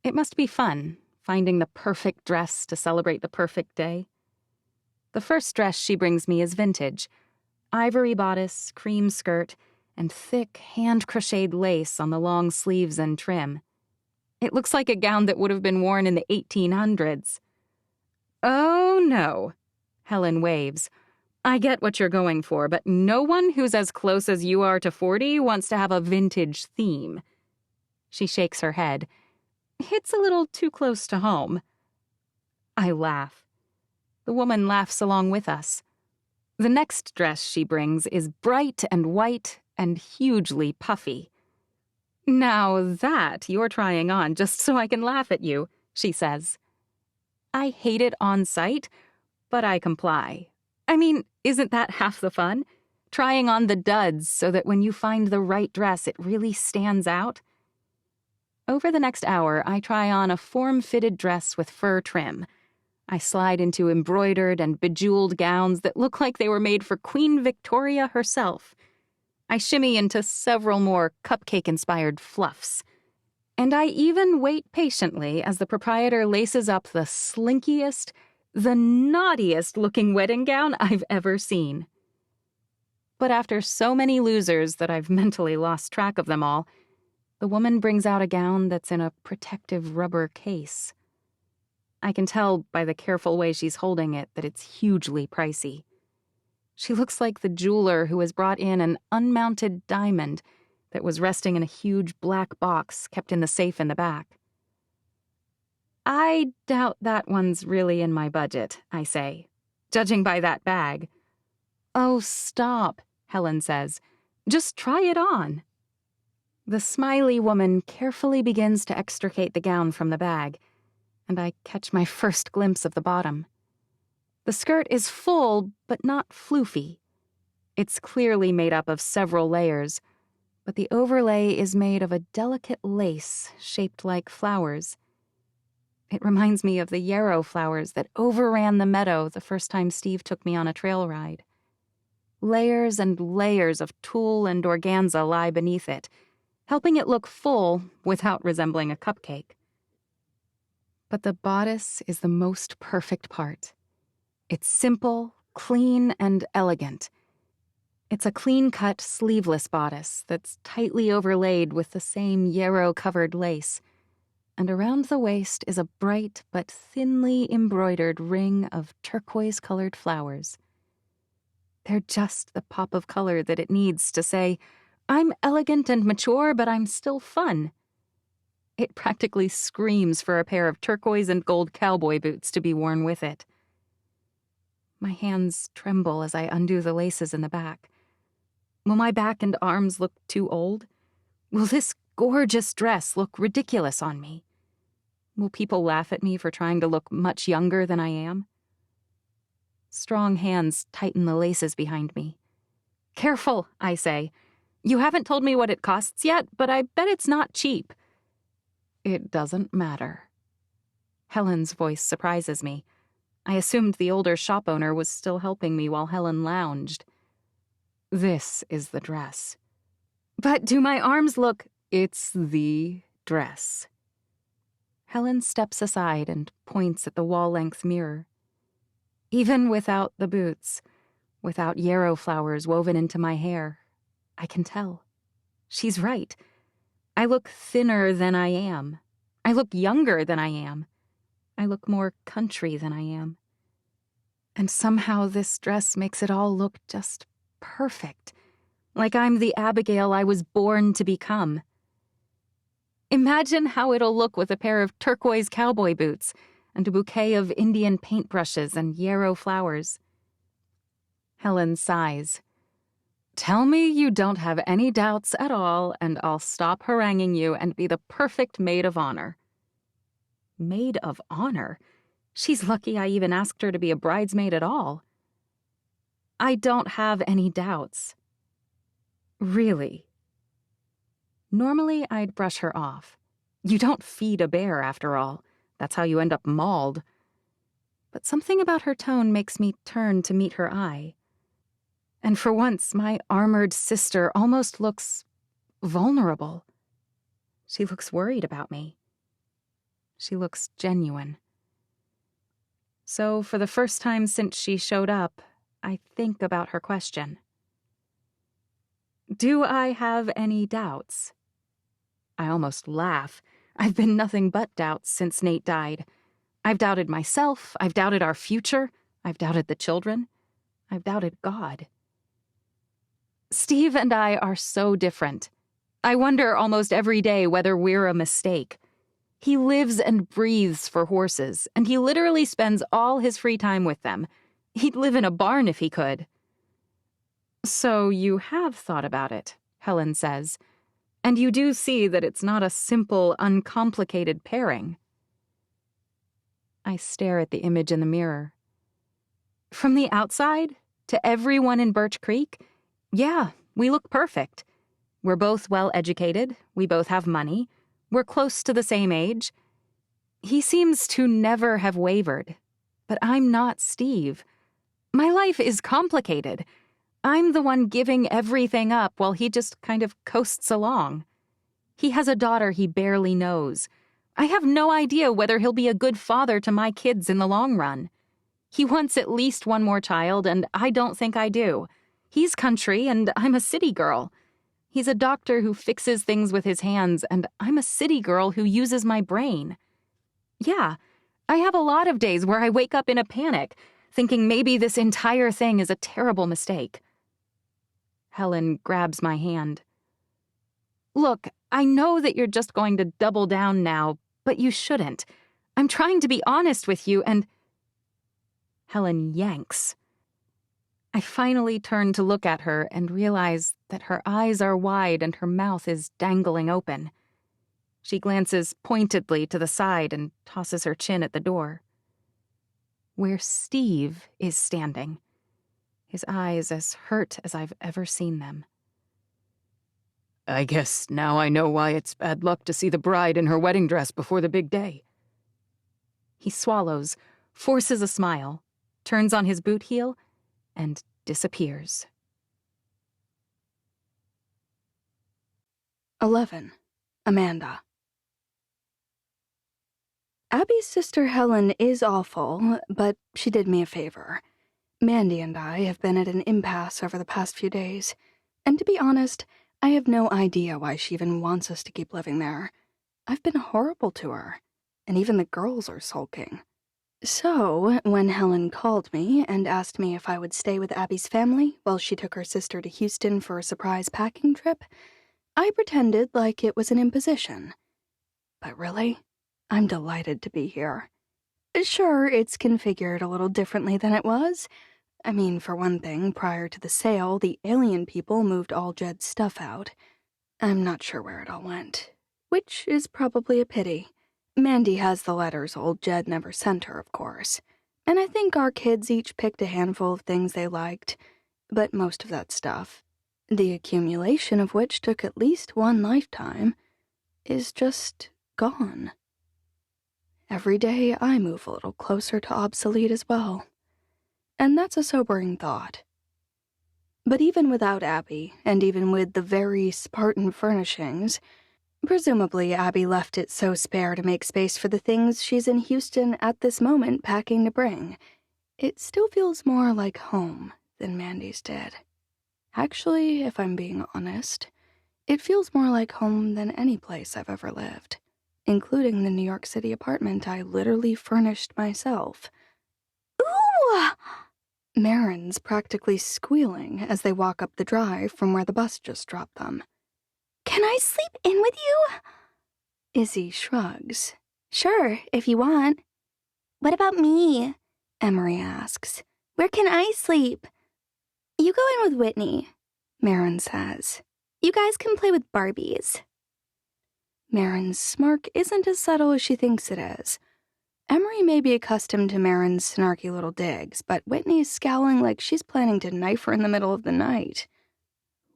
It must be fun, finding the perfect dress to celebrate the perfect day. The first dress she brings me is vintage. Ivory bodice, cream skirt, and thick, hand-crocheted lace on the long sleeves and trim. It looks like a gown that would have been worn in the 1800s. Oh, no, Helen waves. I get what you're going for, but no one who's as close as you are to 40 wants to have a vintage theme. She shakes her head. It's a little too close to home. I laugh. The woman laughs along with us. The next dress she brings is bright and white and hugely puffy. Now that you're trying on just so I can laugh at you, she says. I hate it on sight, but I comply. I mean, isn't that half the fun? Trying on the duds so that when you find the right dress, it really stands out? Over the next hour, I try on a form-fitted dress with fur trim. I slide into embroidered and bejeweled gowns that look like they were made for Queen Victoria herself. I shimmy into several more cupcake-inspired fluffs. And I even wait patiently as the proprietor laces up the slinkiest, the naughtiest-looking wedding gown I've ever seen. But after so many losers that I've mentally lost track of them all, the woman brings out a gown that's in a protective rubber case. I can tell by the careful way she's holding it that it's hugely pricey. She looks like the jeweler who has brought in an unmounted diamond that was resting in a huge black box kept in the safe in the back. I doubt that one's really in my budget, I say, judging by that bag. Oh, stop, Helen says. Just try it on. The smiley woman carefully begins to extricate the gown from the bag, and I catch my first glimpse of the bottom. The skirt is full, but not floofy. It's clearly made up of several layers, but the overlay is made of a delicate lace shaped like flowers. It reminds me of the yarrow flowers that overran the meadow the first time Steve took me on a trail ride. Layers and layers of tulle and organza lie beneath it, helping it look full without resembling a cupcake. But the bodice is the most perfect part. It's simple, clean, and elegant. It's a clean-cut, sleeveless bodice that's tightly overlaid with the same yarrow-covered lace, and around the waist is a bright but thinly embroidered ring of turquoise-colored flowers. They're just the pop of color that it needs to say, I'm elegant and mature, but I'm still fun. It practically screams for a pair of turquoise and gold cowboy boots to be worn with it. My hands tremble as I undo the laces in the back. Will my back and arms look too old? Will this gorgeous dress look ridiculous on me? Will people laugh at me for trying to look much younger than I am? Strong hands tighten the laces behind me. Careful, I say. You haven't told me what it costs yet, but I bet it's not cheap. It doesn't matter. Helen's voice surprises me. I assumed the older shop owner was still helping me while Helen lounged. This is the dress. But do my arms look... It's the dress. Helen steps aside and points at the wall-length mirror. Even without the boots, without yarrow flowers woven into my hair, I can tell. She's right. I look thinner than I am. I look younger than I am. I look more country than I am. And somehow this dress makes it all look just perfect, like I'm the Abigail I was born to become. Imagine how it'll look with a pair of turquoise cowboy boots and a bouquet of Indian paintbrushes and yarrow flowers. Helen sighs. Tell me you don't have any doubts at all, and I'll stop haranguing you and be the perfect maid of honor. Maid of honor? She's lucky I even asked her to be a bridesmaid at all. I don't have any doubts. Really? Normally, I'd brush her off. You don't feed a bear, after all. That's how you end up mauled. But something about her tone makes me turn to meet her eye. And for once, my armored sister almost looks vulnerable. She looks worried about me. She looks genuine. So, for the first time since she showed up, I think about her question. Do I have any doubts? I almost laugh. I've been nothing but doubts since Nate died. I've doubted myself, I've doubted our future, I've doubted the children, I've doubted God. Steve and I are so different. I wonder almost every day whether we're a mistake. He lives and breathes for horses, and he literally spends all his free time with them. He'd live in a barn if he could. So you have thought about it, Helen says, and you do see that it's not a simple, uncomplicated pairing. I stare at the image in the mirror. From the outside, to everyone in Birch Creek, yeah, we look perfect. We're both well-educated, we both have money, we're close to the same age. He seems to never have wavered, but I'm not Steve. My life is complicated. I'm the one giving everything up while he just kind of coasts along. He has a daughter he barely knows. I have no idea whether he'll be a good father to my kids in the long run. He wants at least one more child, and I don't think I do. He's country, and I'm a city girl. He's a doctor who fixes things with his hands, and I'm a city girl who uses my brain. Yeah, I have a lot of days where I wake up in a panic, thinking maybe this entire thing is a terrible mistake. Helen grabs my hand. Look, I know that you're just going to double down now, but you shouldn't. I'm trying to be honest with you, and... Helen yanks. I finally turn to look at her and realize that her eyes are wide and her mouth is dangling open. She glances pointedly to the side and tosses her chin at the door. Where Steve is standing, his eyes as hurt as I've ever seen them. I guess now I know why it's bad luck to see the bride in her wedding dress before the big day. He swallows, forces a smile, turns on his boot heel, and disappears. 11. Amanda. Abby's sister Helen is awful, but she did me a favor. Mandy and I have been at an impasse over the past few days, and to be honest, I have no idea why she even wants us to keep living there. I've been horrible to her, and even the girls are sulking. So, when Helen called me and asked me if I would stay with Abby's family while she took her sister to Houston for a surprise packing trip, I pretended like it was an imposition. But really, I'm delighted to be here. Sure, it's configured a little differently than it was. I mean, for one thing, prior to the sale, the alien people moved all Jed's stuff out. I'm not sure where it all went, which is probably a pity. Mandy has the letters old Jed never sent her, of course, and I think our kids each picked a handful of things they liked, but most of that stuff, the accumulation of which took at least one lifetime, is just gone. Every day I move a little closer to obsolete as well, and that's a sobering thought. But even without Abby, and even with the very Spartan furnishings, presumably Abby left it so spare to make space for the things she's in Houston at this moment packing to bring, it still feels more like home than Mandy's did. Actually, if I'm being honest, it feels more like home than any place I've ever lived, including the New York City apartment I literally furnished myself. Ooh! Marin's practically squealing as they walk up the drive from where the bus just dropped them. Can I sleep in with you? Izzy shrugs. Sure, if you want. What about me? Emery asks. Where can I sleep? You go in with Whitney, Marin says. You guys can play with Barbies. Marin's smirk isn't as subtle as she thinks it is. Emery may be accustomed to Marin's snarky little digs, but Whitney's scowling like she's planning to knife her in the middle of the night.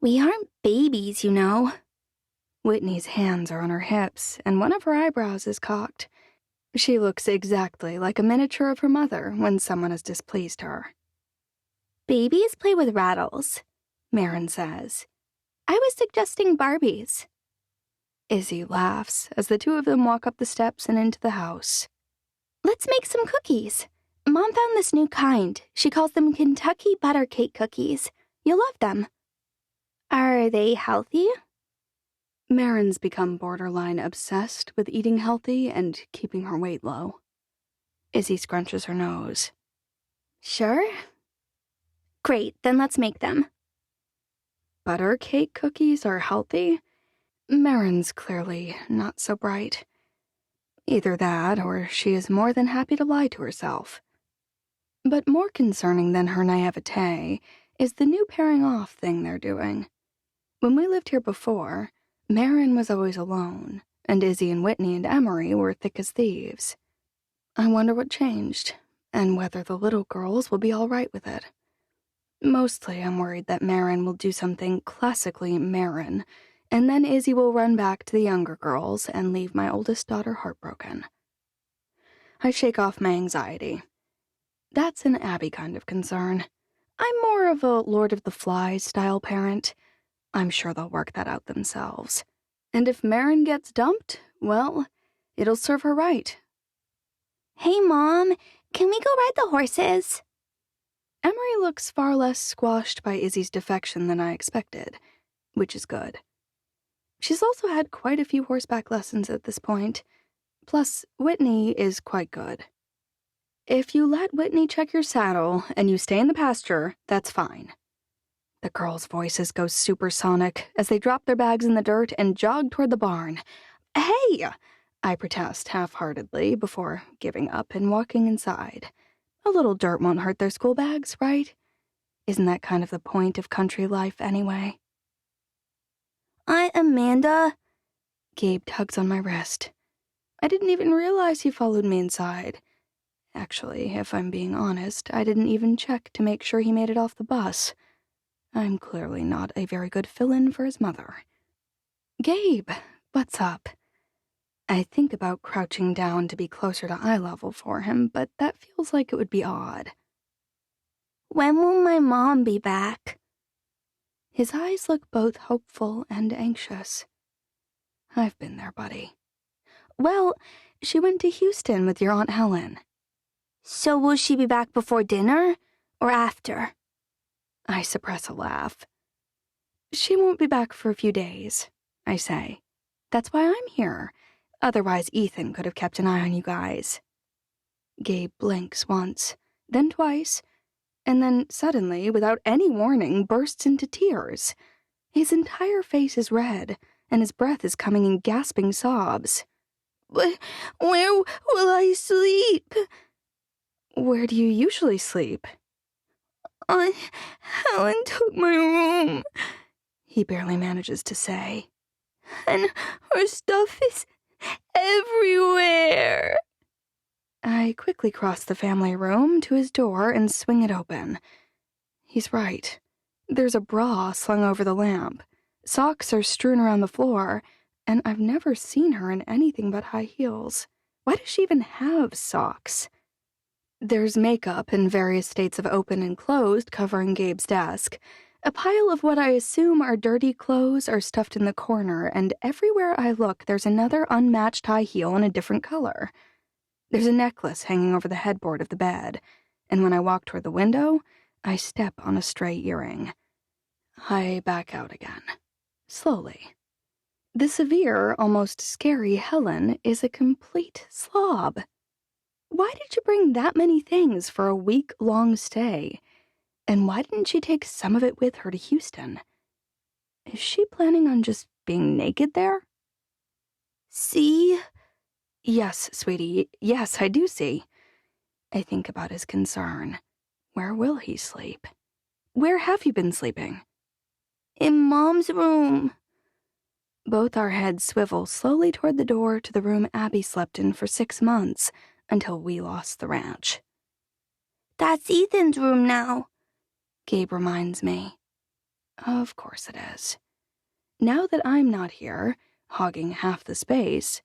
We aren't babies, you know. Whitney's hands are on her hips, and one of her eyebrows is cocked. She looks exactly like a miniature of her mother when someone has displeased her. Babies play with rattles, Marin says. I was suggesting Barbies. Izzy laughs as the two of them walk up the steps and into the house. Let's make some cookies. Mom found this new kind. She calls them Kentucky butter cake cookies. You'll love them. Are they healthy? Marin's become borderline obsessed with eating healthy and keeping her weight low. Izzy scrunches her nose. Sure. Great, then let's make them. Butter cake cookies are healthy? Marin's clearly not so bright. Either that, or she is more than happy to lie to herself. But more concerning than her naivete is the new pairing off thing they're doing. When we lived here before, Marin was always alone, and Izzy and Whitney and Emery were thick as thieves. I wonder what changed, and whether the little girls will be all right with it. Mostly I'm worried that Marin will do something classically Marin, and then Izzy will run back to the younger girls and leave my oldest daughter heartbroken. I shake off my anxiety. That's an Abby kind of concern. I'm more of a Lord of the Flies style parent. I'm sure they'll work that out themselves. And if Marin gets dumped, well, it'll serve her right. Hey, Mom, can we go ride the horses? Emery looks far less squashed by Izzy's defection than I expected, which is good. She's also had quite a few horseback lessons at this point. Plus, Whitney is quite good. If you let Whitney check your saddle and you stay in the pasture, that's fine. The girls' voices go supersonic as they drop their bags in the dirt and jog toward the barn. Hey! I protest half-heartedly before giving up and walking inside. A little dirt won't hurt their school bags, right? Isn't that kind of the point of country life anyway? Aunt Amanda? Gabe tugs on my wrist. I didn't even realize he followed me inside. Actually, if I'm being honest, I didn't even check to make sure he made it off the bus. I'm clearly not a very good fill-in for his mother. Gabe, what's up? I think about crouching down to be closer to eye level for him, but that feels like it would be odd. When will my mom be back? His eyes look both hopeful and anxious. I've been there, buddy. Well, she went to Houston with your Aunt Helen. So will she be back before dinner or after? I suppress a laugh. She won't be back for a few days, I say. That's why I'm here. Otherwise, Ethan could have kept an eye on you guys. Gabe blinks once, then twice, and then suddenly, without any warning, bursts into tears. His entire face is red, and his breath is coming in gasping sobs. "But where will I sleep?" "Where do you usually sleep?" "Helen took my room," he barely manages to say. "And her stuff is everywhere." I quickly cross the family room to his door and swing it open. He's right. There's a bra slung over the lamp. Socks are strewn around the floor, and I've never seen her in anything but high heels. Why does she even have socks? There's makeup in various states of open and closed covering Gabe's desk. A pile of what I assume are dirty clothes are stuffed in the corner, and everywhere I look there's another unmatched high heel in a different color. There's a necklace hanging over the headboard of the bed, and when I walk toward the window, I step on a stray earring. I back out again, slowly. The severe, almost scary Helen is a complete slob. Why did you bring that many things for a week-long stay? And why didn't she take some of it with her to Houston? Is she planning on just being naked there? "See?" "Yes, sweetie, yes, I do see." I think about his concern. Where will he sleep? Where have you been sleeping? "In Mom's room." Both our heads swivel slowly toward the door to the room Abby slept in for 6 months, until we lost the ranch. "That's Ethan's room now," Gabe reminds me. Of course it is. Now that I'm not here, hogging half the space,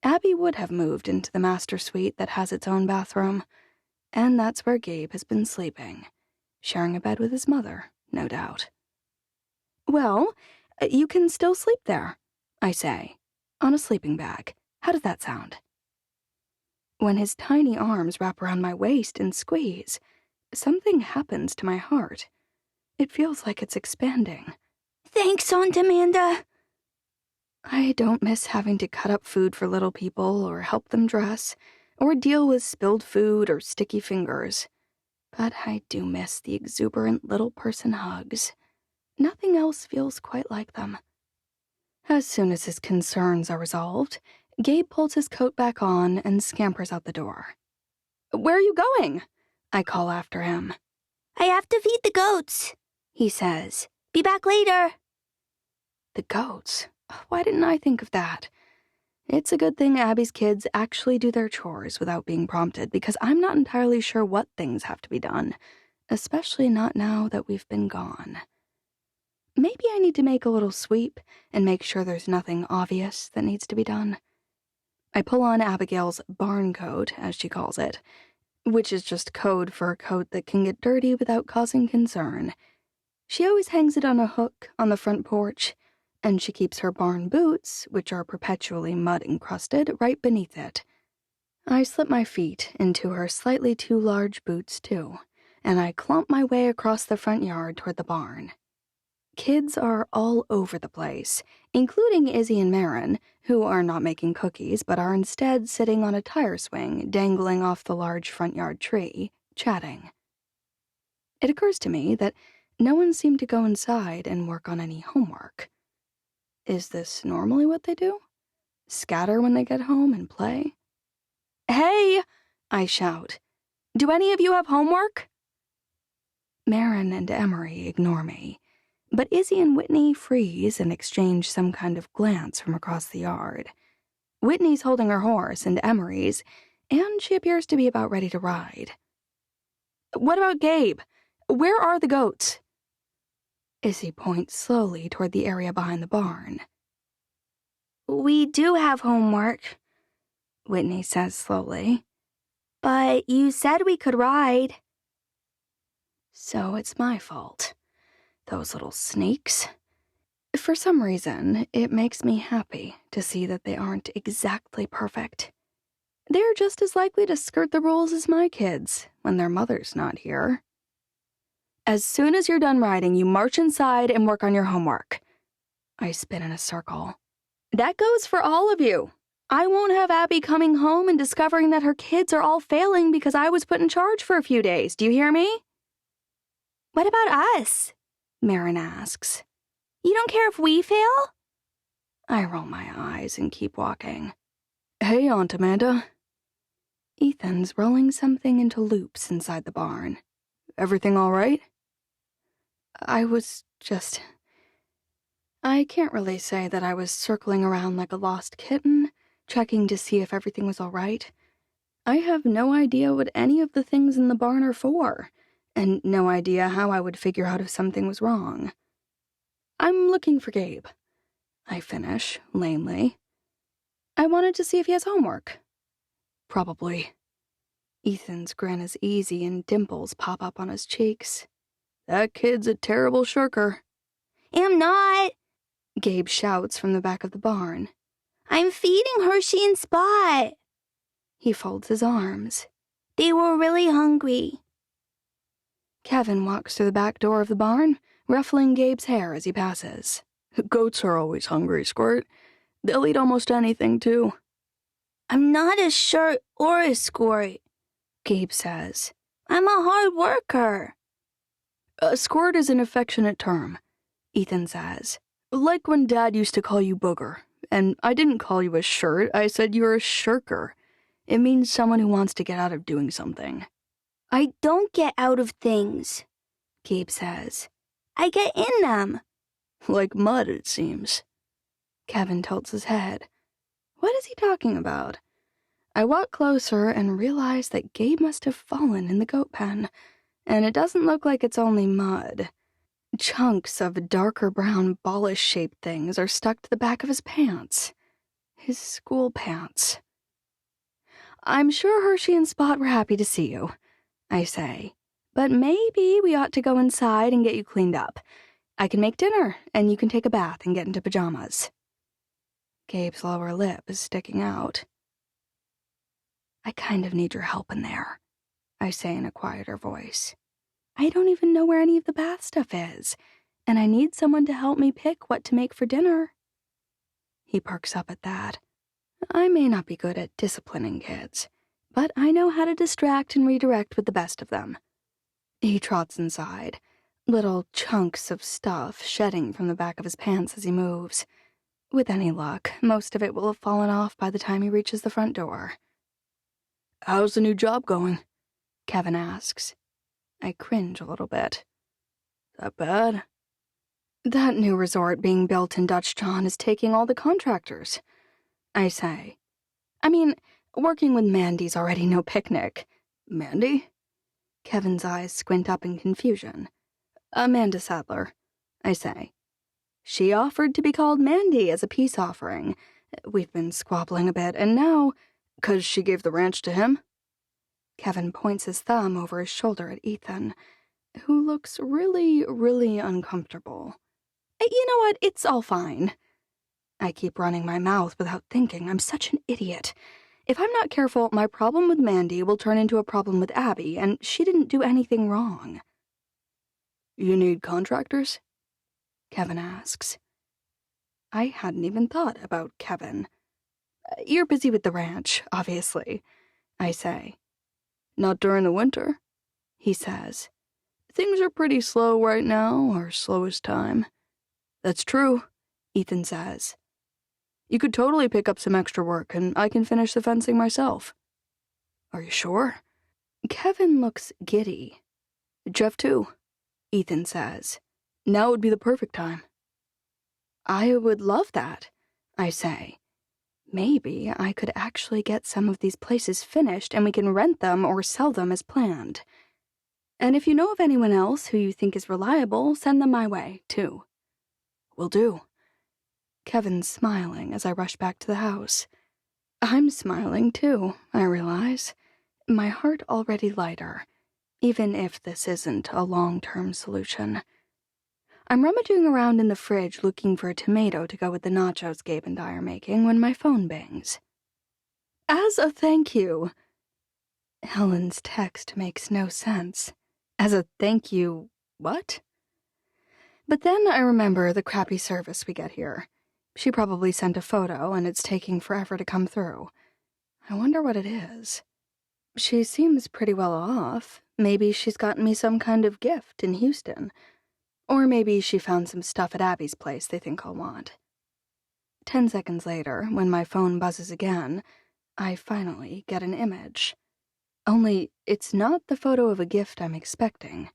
Abby would have moved into the master suite that has its own bathroom, and that's where Gabe has been sleeping, sharing a bed with his mother, no doubt. "Well, you can still sleep there," I say, on a sleeping bag. How does that sound? When his tiny arms wrap around my waist and squeeze, something happens to my heart. It feels like it's expanding. "Thanks, Aunt Amanda." I don't miss having to cut up food for little people or help them dress, or deal with spilled food or sticky fingers. But I do miss the exuberant little person hugs. Nothing else feels quite like them. As soon as his concerns are resolved, Gabe pulls his coat back on and scampers out the door. "Where are you going?" I call after him. "I have to feed the goats," he says. "Be back later." The goats? Why didn't I think of that? It's a good thing Abby's kids actually do their chores without being prompted, because I'm not entirely sure what things have to be done, especially not now that we've been gone. Maybe I need to make a little sweep and make sure there's nothing obvious that needs to be done. I pull on Abigail's barn coat, as she calls it, which is just code for a coat that can get dirty without causing concern. She always hangs it on a hook on the front porch, and she keeps her barn boots, which are perpetually mud-encrusted, right beneath it. I slip my feet into her slightly too large boots, too, and I clomp my way across the front yard toward the barn. Kids are all over the place, including Izzy and Marin, who are not making cookies but are instead sitting on a tire swing dangling off the large front yard tree, chatting. It occurs to me that no one seemed to go inside and work on any homework. Is this normally what they do? Scatter when they get home and play? "Hey!" I shout. "Do any of you have homework?" Marin and Emery ignore me, but Izzy and Whitney freeze and exchange some kind of glance from across the yard. Whitney's holding her horse and Emery's, and she appears to be about ready to ride. "What about Gabe? Where are the goats?" Izzy points slowly toward the area behind the barn. "We do have homework," Whitney says slowly. "But you said we could ride." So it's my fault. Those little sneaks. For some reason, it makes me happy to see that they aren't exactly perfect. They're just as likely to skirt the rules as my kids when their mother's not here. "As soon as you're done riding, you march inside and work on your homework." I spin in a circle. "That goes for all of you," I won't have Abby coming home and discovering that her kids are all failing because I was put in charge for a few days. Do you hear me? What about us? Marin asks. You don't care if we fail? I roll my eyes and keep walking. Hey, Aunt Amanda. Ethan's rolling something into loops inside the barn. Everything all right? I can't really say that I was circling around like a lost kitten, checking to see if everything was all right. I have no idea what any of the things in the barn are for, and no idea how I would figure out if something was wrong. I'm looking for Gabe. I finish, lamely. I wanted to see if he has homework. Probably. Ethan's grin is easy and dimples pop up on his cheeks. That kid's a terrible shirker. I'm not. Gabe shouts from the back of the barn. I'm feeding Hershey and Spot. He folds his arms. They were really hungry. Kevin walks through the back door of the barn, ruffling Gabe's hair as he passes. Goats are always hungry, Squirt. They'll eat almost anything, too. I'm not a shirt or a squirt, Gabe says. I'm a hard worker. A squirt is an affectionate term, Ethan says. Like when Dad used to call you Booger. And I didn't call you a shirt, I said you're a shirker. It means someone who wants to get out of doing something. I don't get out of things, Gabe says. I get in them. Like mud, it seems. Kevin tilts his head. What is he talking about? I walk closer and realize that Gabe must have fallen in the goat pen, and it doesn't look like it's only mud. Chunks of darker brown ballish-shaped things are stuck to the back of his pants. His school pants. I'm sure Hershey and Spot were happy to see you, I say. But maybe we ought to go inside and get you cleaned up. I can make dinner, and you can take a bath and get into pajamas. Gabe's lower lip is sticking out. I kind of need your help in there, I say in a quieter voice. I don't even know where any of the bath stuff is, and I need someone to help me pick what to make for dinner. He perks up at that. I may not be good at disciplining kids, but I know how to distract and redirect with the best of them. He trots inside, little chunks of stuff shedding from the back of his pants as he moves. With any luck, most of it will have fallen off by the time he reaches the front door. How's the new job going? Kevin asks. I cringe a little bit. That bad? That new resort being built in Dutch John is taking all the contractors, I say. I mean, working with Mandy's already no picnic. Mandy? Kevin's eyes squint up in confusion. Amanda Sadler, I say. She offered to be called Mandy as a peace offering. We've been squabbling a bit, and now, 'cause she gave the ranch to him? Kevin points his thumb over his shoulder at Ethan, who looks really, really uncomfortable. You know what? It's all fine. I keep running my mouth without thinking. I'm such an idiot. If I'm not careful, my problem with Mandy will turn into a problem with Abby, and she didn't do anything wrong. You need contractors? Kevin asks. I hadn't even thought about Kevin. You're busy with the ranch, obviously, I say. Not during the winter, he says. Things are pretty slow right now, our slowest time. That's true, Ethan says. You could totally pick up some extra work, and I can finish the fencing myself. Are you sure? Kevin looks giddy. Jeff, too, Ethan says. Now would be the perfect time. I would love that, I say. Maybe I could actually get some of these places finished and we can rent them or sell them as planned. And if you know of anyone else who you think is reliable, send them my way, too. Will do. Kevin's smiling as I rush back to the house. I'm smiling, too, I realize. My heart already lighter, even if this isn't a long-term solution. I'm rummaging around in the fridge looking for a tomato to go with the nachos Gabe and I are making when my phone bangs. As a thank you. Helen's text makes no sense. As a thank you, what? But then I remember the crappy service we get here. She probably sent a photo, and it's taking forever to come through. I wonder what it is. She seems pretty well off. Maybe she's gotten me some kind of gift in Houston. Or maybe she found some stuff at Abby's place they think I'll want. 10 seconds later, when my phone buzzes again, I finally get an image. Only, it's not the photo of a gift I'm expecting.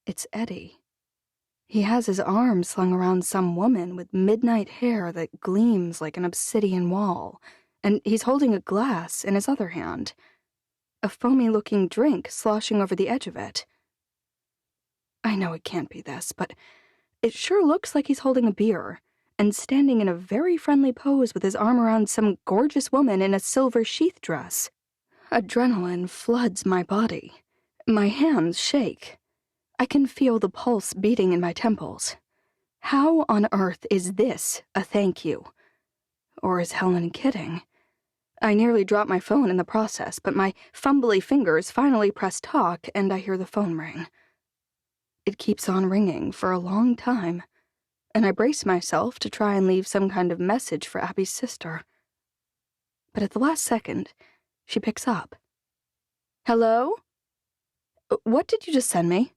It's Eddie. He has his arm slung around some woman with midnight hair that gleams like an obsidian wall, and he's holding a glass in his other hand. A foamy-looking drink sloshing over the edge of it. I know it can't be this, but it sure looks like he's holding a beer, and standing in a very friendly pose with his arm around some gorgeous woman in a silver sheath dress. Adrenaline floods my body. My hands shake. I can feel the pulse beating in my temples. How on earth is this a thank you? Or is Helen kidding? I nearly dropped my phone in the process, but my fumbly fingers finally press talk, and I hear the phone ring. It keeps on ringing for a long time, and I brace myself to try and leave some kind of message for Abby's sister. But at the last second, she picks up. Hello? What did you just send me?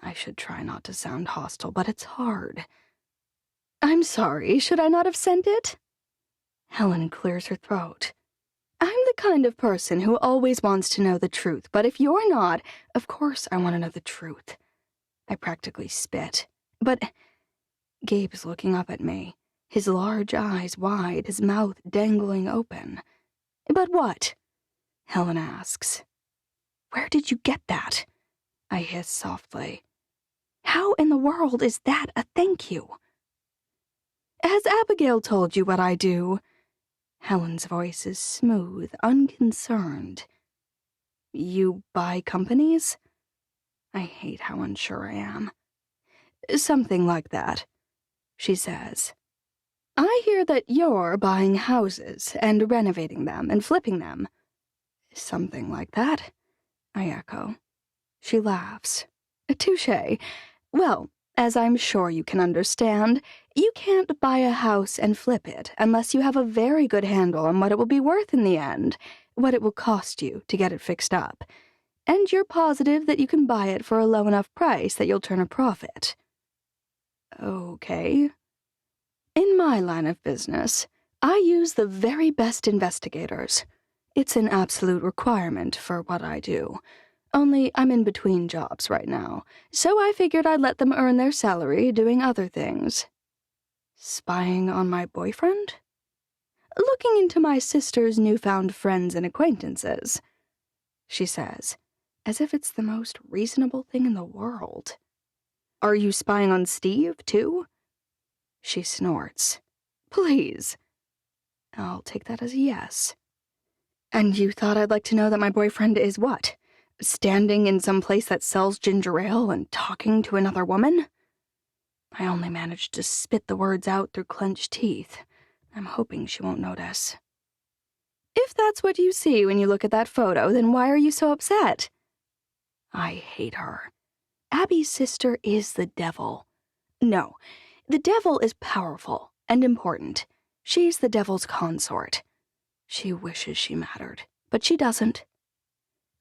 I should try not to sound hostile, but it's hard. I'm sorry, should I not have sent it? Helen clears her throat. I'm the kind of person who always wants to know the truth, but if you're not, of course I want to know the truth. I practically spit. But Gabe's looking up at me, his large eyes wide, his mouth dangling open. But what? Helen asks. Where did you get that? I hiss softly. How in the world is that a thank you? Has Abigail told you what I do? Helen's voice is smooth, unconcerned. You buy companies? I hate how unsure I am. Something like that, she says. I hear that you're buying houses and renovating them and flipping them. Something like that, I echo. She laughs. Touché. Well, as I'm sure you can understand, you can't buy a house and flip it unless you have a very good handle on what it will be worth in the end, what it will cost you to get it fixed up, and you're positive that you can buy it for a low enough price that you'll turn a profit. Okay. In my line of business, I use the very best investigators. It's an absolute requirement for what I do. Only I'm in between jobs right now, so I figured I'd let them earn their salary doing other things. Spying on my boyfriend? Looking into my sister's newfound friends and acquaintances, she says, as if it's the most reasonable thing in the world. Are you spying on Steve, too? She snorts. Please. I'll take that as a yes. And you thought I'd like to know that my boyfriend is what? Standing in some place that sells ginger ale and talking to another woman? I only managed to spit the words out through clenched teeth. I'm hoping she won't notice. If that's what you see when you look at that photo, then why are you so upset? I hate her. Abby's sister is the devil. No, the devil is powerful and important. She's the devil's consort. She wishes she mattered, but she doesn't.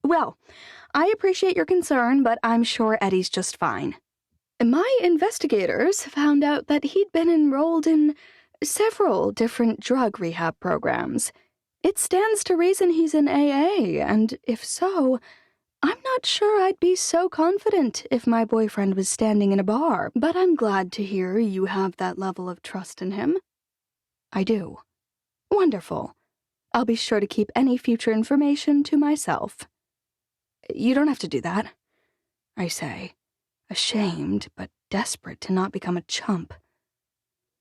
Well, I appreciate your concern, but I'm sure Eddie's just fine. My investigators found out that he'd been enrolled in several different drug rehab programs. It stands to reason he's in AA, and if so, I'm not sure I'd be so confident if my boyfriend was standing in a bar, but I'm glad to hear you have that level of trust in him. I do. Wonderful. I'll be sure to keep any future information to myself. You don't have to do that, I say, ashamed but desperate to not become a chump.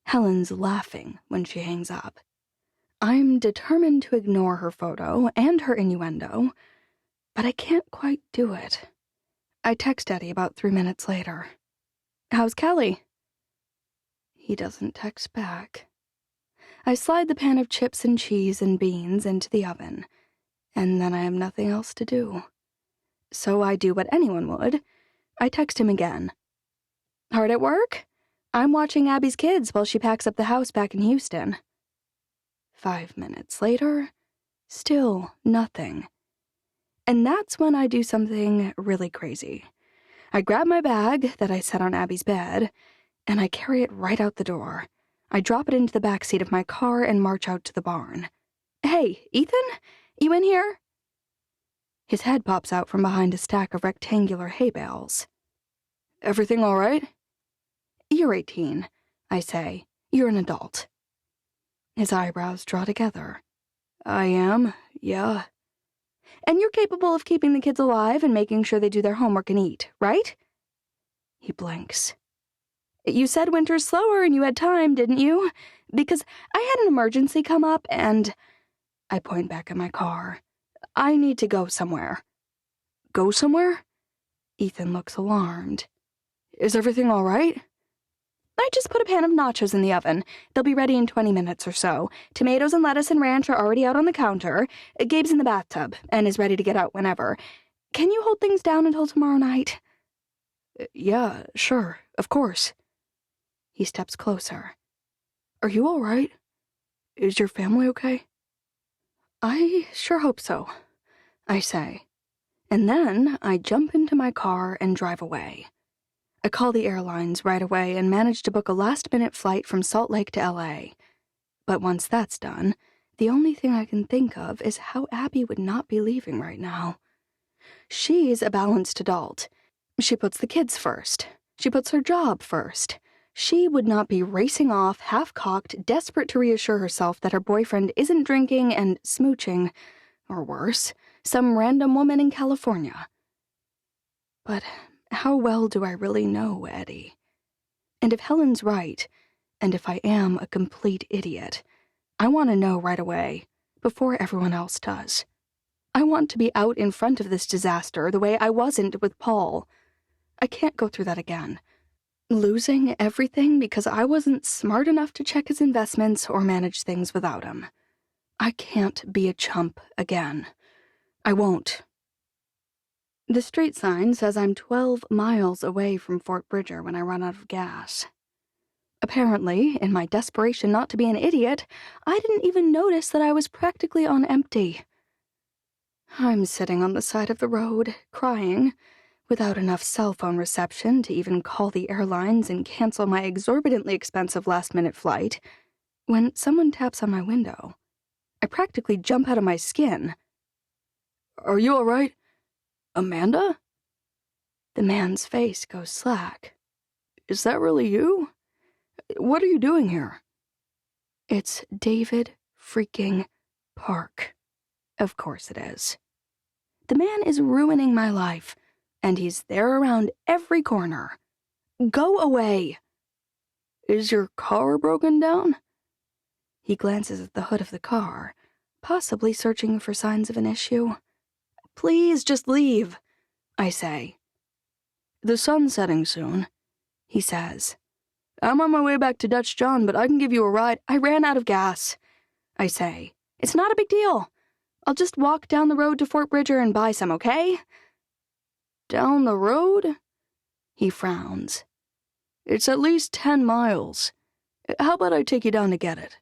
Helen's laughing when she hangs up. I'm determined to ignore her photo and her innuendo, but I can't quite do it. I text Eddie about 3 minutes later. How's Kelly? He doesn't text back. I slide the pan of chips and cheese and beans into the oven, and then I have nothing else to do. So I do what anyone would. I text him again. Hard at work? I'm watching Abby's kids while she packs up the house back in Houston. 5 minutes later, still nothing. And that's when I do something really crazy. I grab my bag that I set on Abby's bed, and I carry it right out the door. I drop it into the back seat of my car and march out to the barn. Hey, Ethan? You in here? His head pops out from behind a stack of rectangular hay bales. Everything all right? You're 18, I say. You're an adult. His eyebrows draw together. I am, yeah. And you're capable of keeping the kids alive and making sure they do their homework and eat, right? He blinks. You said winter's slower and you had time, didn't you? Because I had an emergency come up and... I point back at my car. I need to go somewhere. Go somewhere? Ethan looks alarmed. Is everything all right? I just put a pan of nachos in the oven. They'll be ready in 20 minutes or so. Tomatoes and lettuce and ranch are already out on the counter. Gabe's in the bathtub and is ready to get out whenever. Can you hold things down until tomorrow night? Yeah, sure, of course. He steps closer. Are you all right? Is your family okay? I sure hope so, I say. And then I jump into my car and drive away. I call the airlines right away and manage to book a last-minute flight from Salt Lake to LA. But once that's done, the only thing I can think of is how Abby would not be leaving right now. She's a balanced adult. She puts the kids first. She puts her job first. She would not be racing off, half-cocked, desperate to reassure herself that her boyfriend isn't drinking and smooching, or worse, some random woman in California. But how well do I really know Eddie? And if Helen's right, and if I am a complete idiot, I want to know right away, before everyone else does. I want to be out in front of this disaster the way I wasn't with Paul. I can't go through that again. Losing everything because I wasn't smart enough to check his investments or manage things without him. I can't be a chump again. I won't. The street sign says I'm 12 miles away from Fort Bridger when I run out of gas. Apparently, in my desperation not to be an idiot, I didn't even notice that I was practically on empty. I'm sitting on the side of the road, crying, without enough cell phone reception to even call the airlines and cancel my exorbitantly expensive last-minute flight, when someone taps on my window. I practically jump out of my skin. Are you all right? Amanda? The man's face goes slack. Is that really you? What are you doing here? It's David freaking Park. Of course it is. The man is ruining my life, and he's there around every corner. Go away. Is your car broken down? He glances at the hood of the car, possibly searching for signs of an issue. Please just leave, I say. The sun's setting soon, he says. I'm on my way back to Dutch John, but I can give you a ride. I ran out of gas, I say. It's not a big deal. I'll just walk down the road to Fort Bridger and buy some, okay? Down the road? He frowns. It's at least 10 miles. How about I take you down to get it?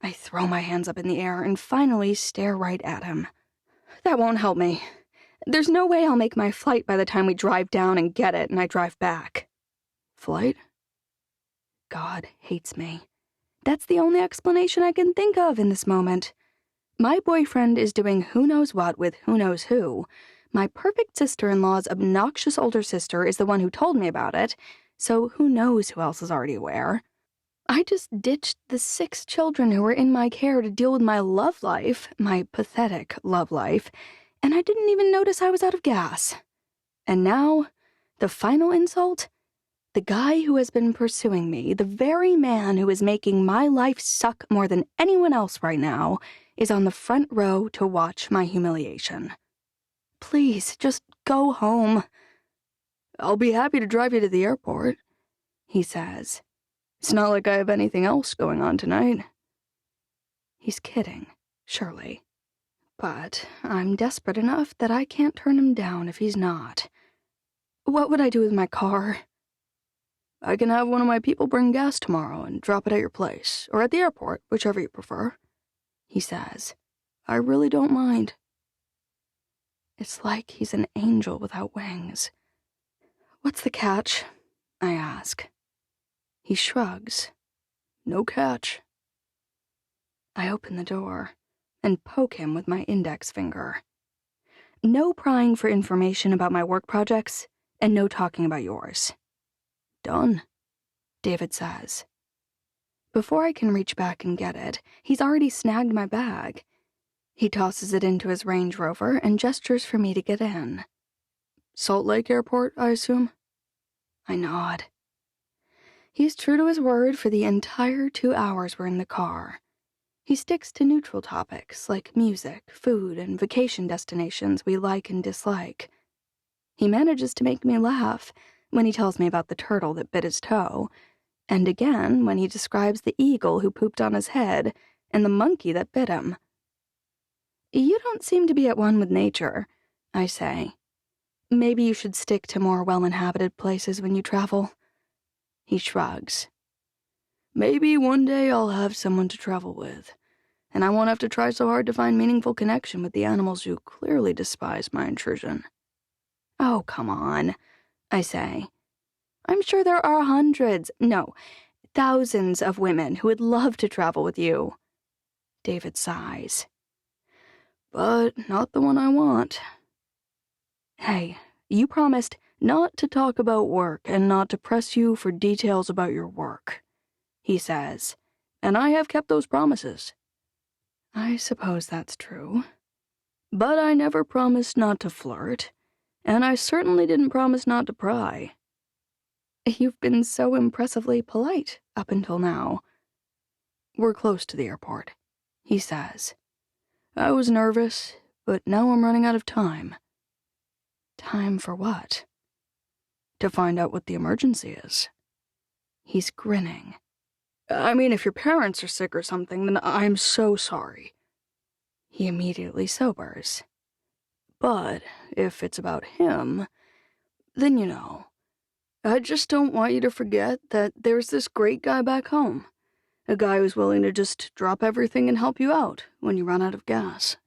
I throw my hands up in the air and finally stare right at him. That won't help me. There's no way I'll make my flight by the time we drive down and get it and I drive back. Flight? God hates me. That's the only explanation I can think of in this moment. My boyfriend is doing who knows what with who knows who. My perfect sister-in-law's obnoxious older sister is the one who told me about it, so who knows who else is already aware. I just ditched the 6 children who were in my care to deal with my love life, my pathetic love life, and I didn't even notice I was out of gas. And now, the final insult? The guy who has been pursuing me, the very man who is making my life suck more than anyone else right now, is on the front row to watch my humiliation. Please, just go home. I'll be happy to drive you to the airport, he says. It's not like I have anything else going on tonight. He's kidding, surely. But I'm desperate enough that I can't turn him down if he's not. What would I do with my car? I can have one of my people bring gas tomorrow and drop it at your place, or at the airport, whichever you prefer," he says. "I really don't mind." It's like he's an angel without wings. "What's the catch?" I ask. He shrugs. "No catch." I open the door and poke him with my index finger. "No prying for information about my work projects, and no talking about yours." "Done," David says. Before I can reach back and get it, he's already snagged my bag. He tosses it into his Range Rover and gestures for me to get in. "Salt Lake Airport, I assume?" I nod. He's true to his word for the entire 2 hours we're in the car. He sticks to neutral topics like music, food, and vacation destinations we like and dislike. He manages to make me laugh when he tells me about the turtle that bit his toe, and again when he describes the eagle who pooped on his head and the monkey that bit him. "You don't seem to be at one with nature," I say. "Maybe you should stick to more well-inhabited places when you travel." He shrugs. "Maybe one day I'll have someone to travel with, and I won't have to try so hard to find meaningful connection with the animals who clearly despise my intrusion." "Oh, come on," I say. "I'm sure there are hundreds, no, thousands of women who would love to travel with you." David sighs. "But not the one I want." "Hey, you promised not to talk about work and not to press you for details about your work," he says, "and I have kept those promises." I suppose that's true. But I never promised not to flirt, and I certainly didn't promise not to pry. You've been so impressively polite up until now. "We're close to the airport," he says. "I was nervous, but now I'm running out of time." Time for what? To find out what the emergency is. He's grinning. "I mean, if your parents are sick or something, then I'm so sorry." He immediately sobers. "But if it's about him, then I just don't want you to forget that there's this great guy back home. A guy who's willing to just drop everything and help you out when you run out of gas."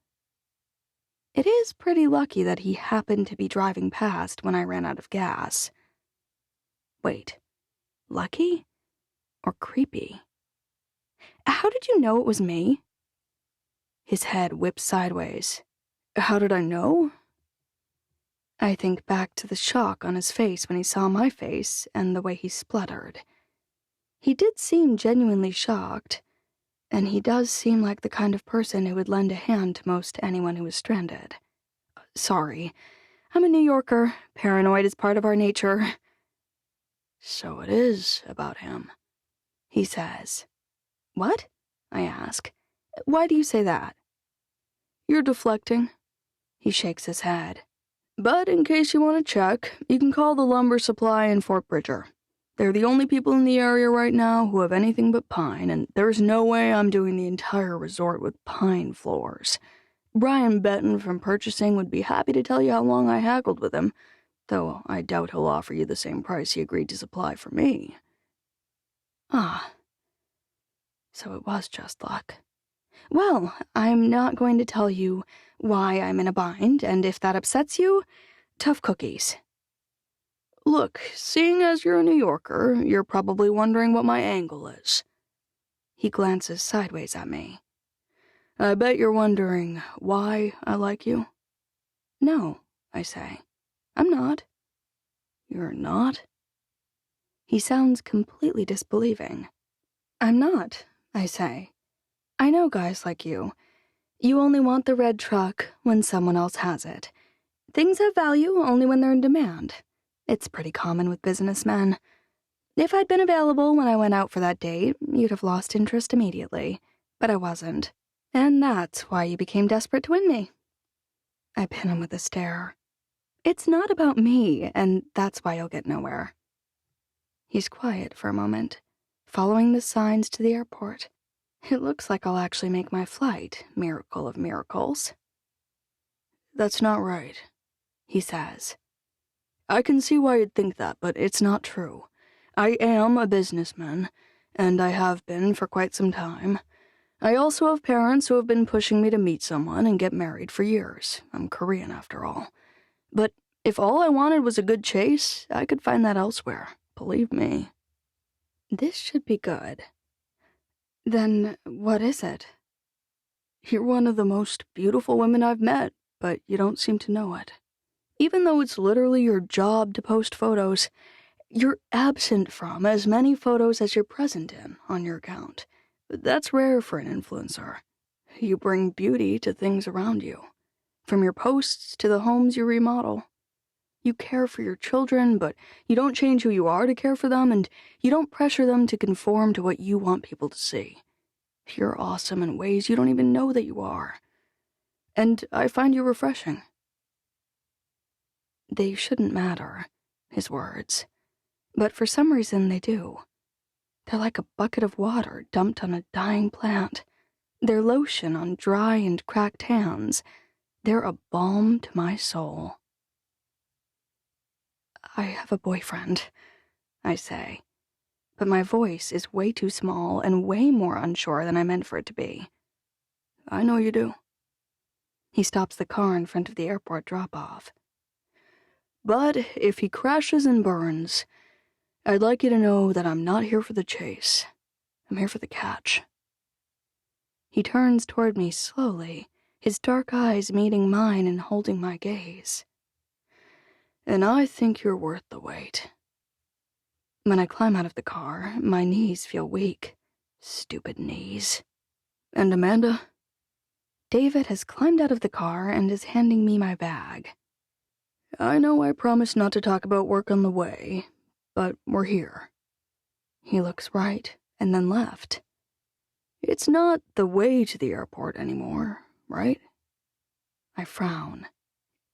It is pretty lucky that he happened to be driving past when I ran out of gas. Wait, lucky? Or creepy? How did you know it was me? His head whips sideways. How did I know? I think back to the shock on his face when he saw my face and the way he spluttered. He did seem genuinely shocked, and he does seem like the kind of person who would lend a hand to most anyone who was stranded. "Sorry, I'm a New Yorker. Paranoid is part of our nature." "So it is about him," he says. "What?" I ask. "Why do you say that?" "You're deflecting." He shakes his head. "But in case you want to check, you can call the lumber supply in Fort Bridger. They're the only people in the area right now who have anything but pine, and there's no way I'm doing the entire resort with pine floors. Brian Benton from purchasing would be happy to tell you how long I haggled with him, though I doubt he'll offer you the same price he agreed to supply for me." Ah. So it was just luck. Well, I'm not going to tell you why I'm in a bind, and if that upsets you, tough cookies. "Look, seeing as you're a New Yorker, you're probably wondering what my angle is." He glances sideways at me. "I bet you're wondering why I like you." "No," I say. "I'm not." "You're not?" He sounds completely disbelieving. "I'm not," I say. "I know guys like you. You only want the red truck when someone else has it. Things have value only when they're in demand. It's pretty common with businessmen. If I'd been available when I went out for that date, you'd have lost interest immediately. But I wasn't. And that's why you became desperate to win me." I pin him with a stare. "It's not about me, and that's why you'll get nowhere." He's quiet for a moment, following the signs to the airport. It looks like I'll actually make my flight, miracle of miracles. "That's not right," he says. "I can see why you'd think that, but it's not true. I am a businessman, and I have been for quite some time. I also have parents who have been pushing me to meet someone and get married for years. I'm Korean, after all. But if all I wanted was a good chase, I could find that elsewhere. Believe me. This should be good. Then what is it? You're one of the most beautiful women I've met, but you don't seem to know it. Even though it's literally your job to post photos, you're absent from as many photos as you're present in on your account. That's rare for an influencer. You bring beauty to things around you, from your posts to the homes you remodel. You care for your children, but you don't change who you are to care for them, and you don't pressure them to conform to what you want people to see. You're awesome in ways you don't even know that you are. And I find you refreshing. They shouldn't matter, his words. But for some reason they do. They're like a bucket of water dumped on a dying plant. They're lotion on dry and cracked hands. They're a balm to my soul. I have a boyfriend, I say. But my voice is way too small and way more unsure than I meant for it to be. I know you do. He stops the car in front of the airport drop-off. But if he crashes and burns, I'd like you to know that I'm not here for the chase. I'm here for the catch. He turns toward me slowly, his dark eyes meeting mine and holding my gaze. And I think you're worth the wait. When I climb out of the car, my knees feel weak. Stupid knees. And Amanda? David has climbed out of the car and is handing me my bag. I know I promised not to talk about work on the way, but we're here. He looks right and then left. It's not the way to the airport anymore, right? I frown.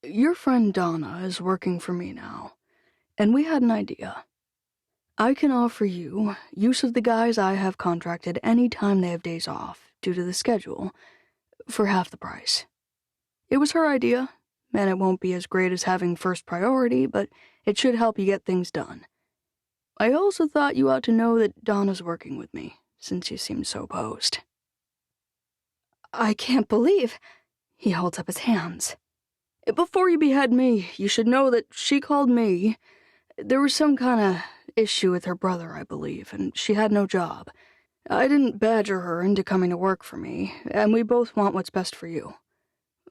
Your friend Donna is working for me now, and we had an idea. I can offer you use of the guys I have contracted any time they have days off, due to the schedule, for half the price. It was her idea, and it won't be as great as having first priority, but it should help you get things done. I also thought you ought to know that Donna's working with me, since you seem so opposed. I can't believe... He holds up his hands. Before you behead me, you should know that she called me. There was some kind of issue with her brother, I believe, and she had no job. I didn't badger her into coming to work for me, and we both want what's best for you.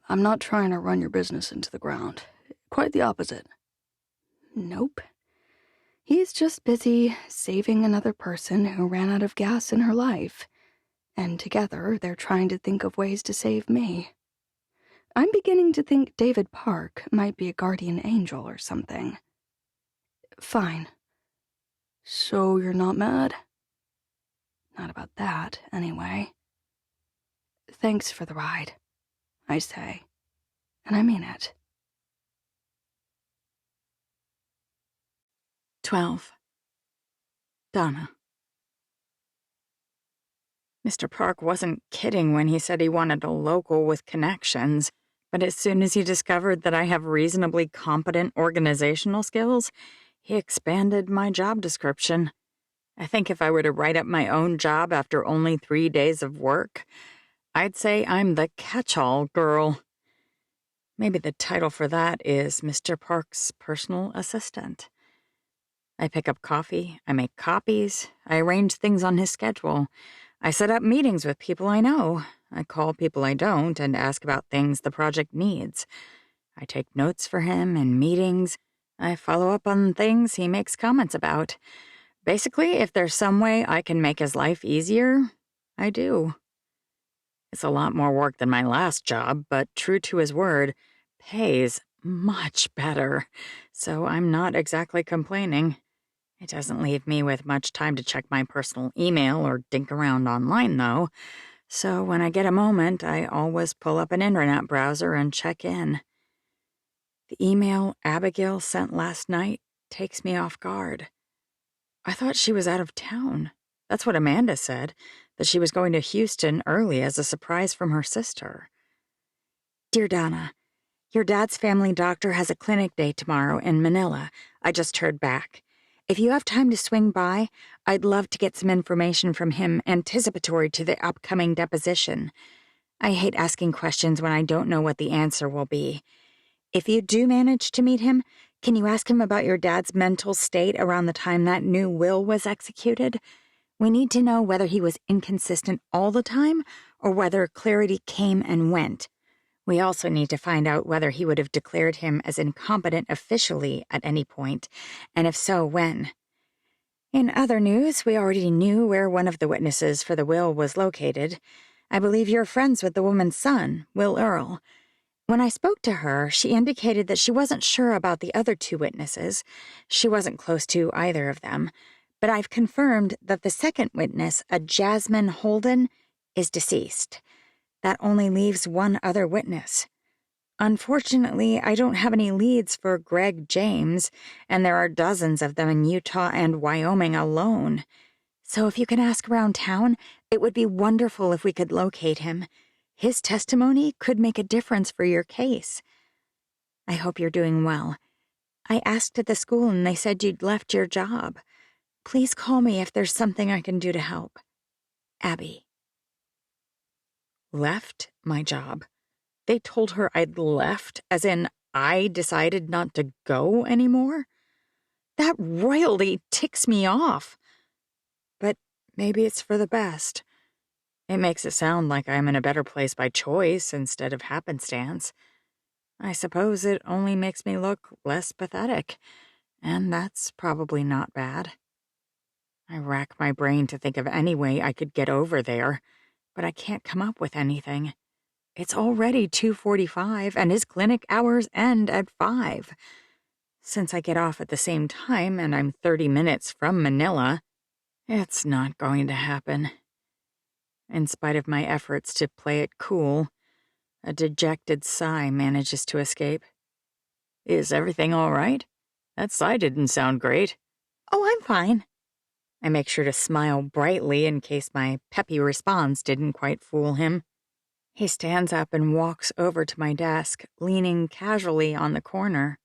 I'm not trying to run your business into the ground. Quite the opposite. Nope. He's just busy saving another person who ran out of gas in her life. And together, they're trying to think of ways to save me. I'm beginning to think David Park might be a guardian angel or something. Fine. So you're not mad? Not about that, anyway. Thanks for the ride, I say. And I mean it. 12. Donna. Mr. Park wasn't kidding when he said he wanted a local with connections, but as soon as he discovered that I have reasonably competent organizational skills, he expanded my job description. I think if I were to write up my own job after only 3 days of work, I'd say I'm the catch-all girl. Maybe the title for that is Mr. Park's personal assistant. I pick up coffee, I make copies, I arrange things on his schedule. I set up meetings with people I know. I call people I don't and ask about things the project needs. I take notes for him in meetings. I follow up on things he makes comments about. Basically, if there's some way I can make his life easier, I do. It's a lot more work than my last job, but true to his word, pays much better. So I'm not exactly complaining. It doesn't leave me with much time to check my personal email or dink around online, though. So when I get a moment, I always pull up an internet browser and check in. The email Abigail sent last night takes me off guard. I thought she was out of town. That's what Amanda said, that she was going to Houston early as a surprise from her sister. Dear Donna, your dad's family doctor has a clinic day tomorrow in Manila. I just heard back. If you have time to swing by, I'd love to get some information from him anticipatory to the upcoming deposition. I hate asking questions when I don't know what the answer will be. If you do manage to meet him, can you ask him about your dad's mental state around the time that new will was executed? We need to know whether he was inconsistent all the time or whether clarity came and went. We also need to find out whether he would have declared him as incompetent officially at any point, and if so, when. In other news, we already knew where one of the witnesses for the will was located. I believe you're friends with the woman's son, Will Earle. When I spoke to her, she indicated that she wasn't sure about the other two witnesses. She wasn't close to either of them. But I've confirmed that the second witness, a Jasmine Holden, is deceased. That only leaves one other witness. Unfortunately, I don't have any leads for Greg James, and there are dozens of them in Utah and Wyoming alone. So if you can ask around town, it would be wonderful if we could locate him. His testimony could make a difference for your case. I hope you're doing well. I asked at the school and they said you'd left your job. Please call me if there's something I can do to help. Abby. Left my job? They told her I'd left, as in I decided not to go anymore? That royally ticks me off. But maybe it's for the best. It makes it sound like I'm in a better place by choice instead of happenstance. I suppose it only makes me look less pathetic, and that's probably not bad. I rack my brain to think of any way I could get over there, but I can't come up with anything. It's already 2:45, and his clinic hours end at 5. Since I get off at the same time and I'm 30 minutes from Manila, it's not going to happen. In spite of my efforts to play it cool, a dejected sigh manages to escape. Is everything all right? That sigh didn't sound great. Oh, I'm fine. I make sure to smile brightly in case my peppy response didn't quite fool him. He stands up and walks over to my desk, leaning casually on the corner.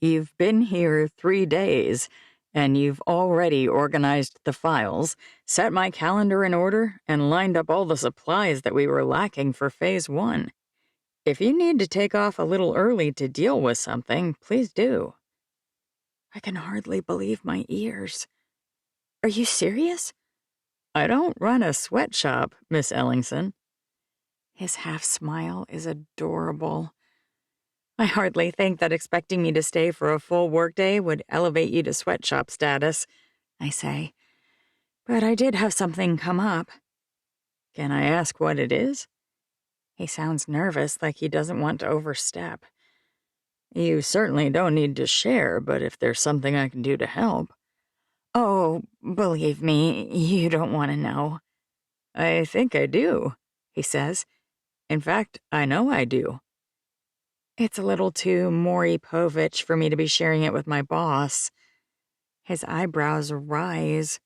You've been here 3 days, and you've already organized the files, set my calendar in order, and lined up all the supplies that we were lacking for Phase 1. If you need to take off a little early to deal with something, please do. I can hardly believe my ears. Are you serious? I don't run a sweatshop, Miss Ellingson. His half-smile is adorable. I hardly think that expecting me to stay for a full workday would elevate you to sweatshop status, I say. But I did have something come up. Can I ask what it is? He sounds nervous, like he doesn't want to overstep. You certainly don't need to share, but if there's something I can do to help. Oh, believe me, you don't want to know. I think I do, he says. In fact, I know I do. It's a little too Maury Povich for me to be sharing it with my boss. His eyebrows rise.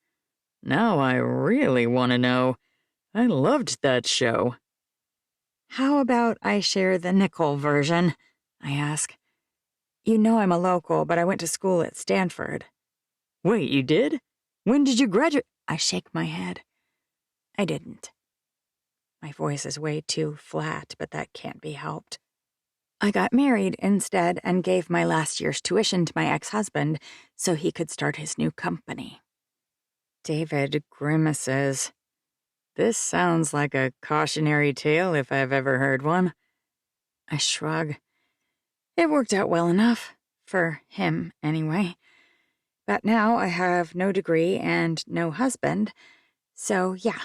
Now I really want to know. I loved that show. How about I share the nickel version? I ask. You know I'm a local, but I went to school at Stanford. Wait, you did? When did you graduate? I shake my head. I didn't. My voice is way too flat, but that can't be helped. I got married instead and gave my last year's tuition to my ex-husband so he could start his new company. David grimaces. This sounds like a cautionary tale if I've ever heard one. I shrug. It worked out well enough. For him, anyway. But now I have no degree and no husband, so yeah,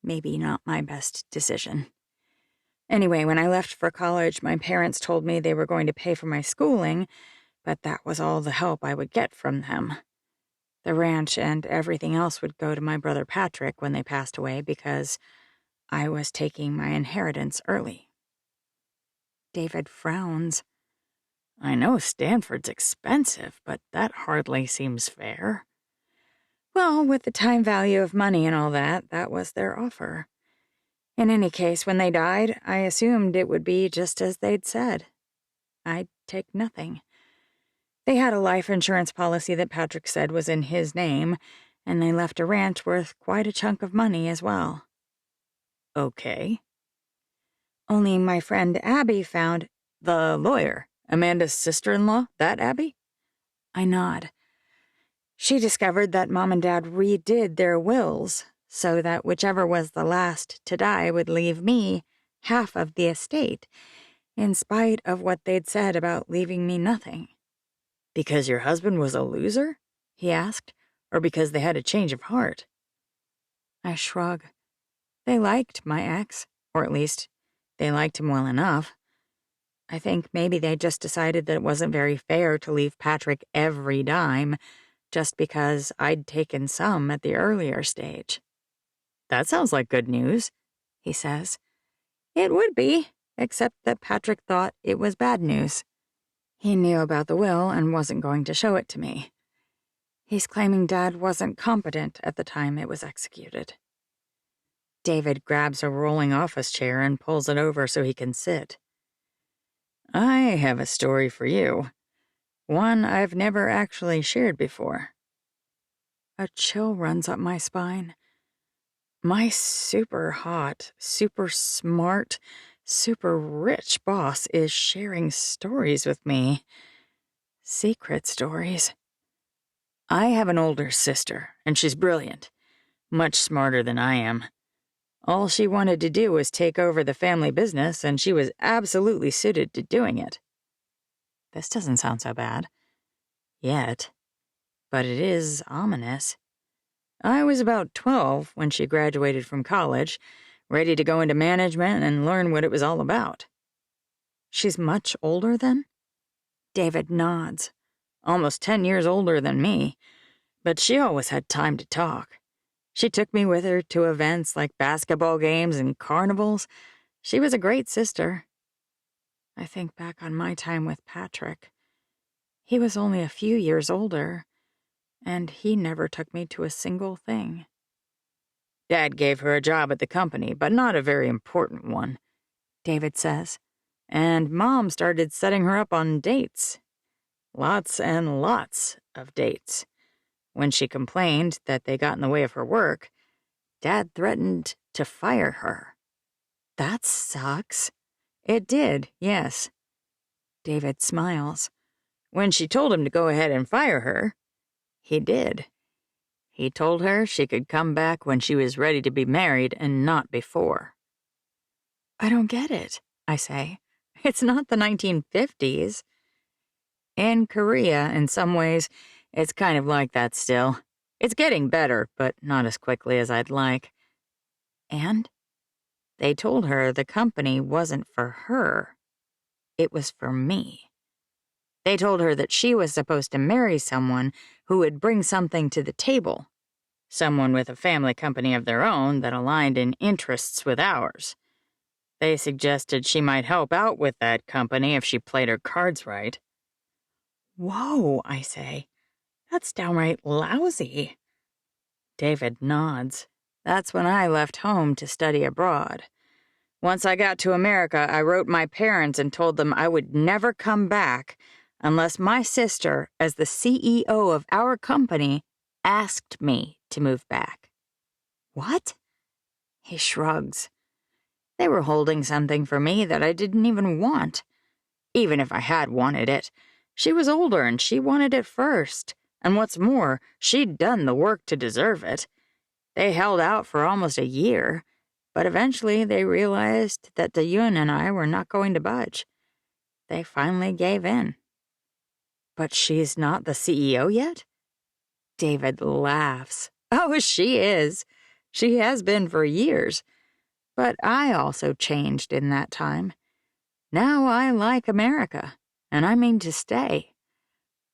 maybe not my best decision. Anyway, when I left for college, my parents told me they were going to pay for my schooling, but that was all the help I would get from them. The ranch and everything else would go to my brother Patrick when they passed away because I was taking my inheritance early. David frowns. I know Stanford's expensive, but that hardly seems fair. Well, with the time value of money and all that, that was their offer. In any case, when they died, I assumed it would be just as they'd said. I'd take nothing. They had a life insurance policy that Patrick said was in his name, and they left a ranch worth quite a chunk of money as well. Okay. Only my friend Abby found The lawyer, Amanda's sister-in-law, that Abby? I nod. She discovered that Mom and Dad redid their wills so that whichever was the last to die would leave me half of the estate, in spite of what they'd said about leaving me nothing. Because your husband was a loser? He asked, or because they had a change of heart? I shrug. They liked my ex, or at least they liked him well enough. I think maybe they just decided that it wasn't very fair to leave Patrick every dime just because I'd taken some at the earlier stage. That sounds like good news, he says. It would be, except that Patrick thought it was bad news. He knew about the will and wasn't going to show it to me. He's claiming Dad wasn't competent at the time it was executed. David grabs a rolling office chair and pulls it over so he can sit. I have a story for you. One I've never actually shared before. A chill runs up my spine. My super hot, super smart, super rich boss is sharing stories with me. Secret stories. I have an older sister, and she's brilliant. Much smarter than I am. All she wanted to do was take over the family business, and she was absolutely suited to doing it. This doesn't sound so bad. Yet. But it is ominous. I was about 12 when she graduated from college, ready to go into management and learn what it was all about. She's much older then? David nods. Almost 10 years older than me, but she always had time to talk. She took me with her to events like basketball games and carnivals. She was a great sister. I think back on my time with Patrick. He was only a few years older, and he never took me to a single thing. Dad gave her a job at the company, but not a very important one, David says. And Mom started setting her up on dates. Lots and lots of dates. When she complained that they got in the way of her work, Dad threatened to fire her. That sucks. It did, yes. David smiles. When she told him to go ahead and fire her, he did. He told her she could come back when she was ready to be married and not before. I don't get it, I say. It's not the 1950s. In Korea, in some ways, it's kind of like that still. It's getting better, but not as quickly as I'd like. And? They told her the company wasn't for her. It was for me. They told her that she was supposed to marry someone who would bring something to the table. Someone with a family company of their own that aligned in interests with ours. They suggested she might help out with that company if she played her cards right. Whoa, I say. That's downright lousy. David nods. That's when I left home to study abroad. Once I got to America, I wrote my parents and told them I would never come back unless my sister, as the CEO of our company, asked me to move back. What? He shrugs. They were holding something for me that I didn't even want. Even if I had wanted it, she was older and she wanted it first. And what's more, she'd done the work to deserve it. They held out for almost a year, but eventually they realized that Dayun and I were not going to budge. They finally gave in. But she's not the CEO yet? David laughs. Oh, she is. She has been for years. But I also changed in that time. Now I like America, and I mean to stay.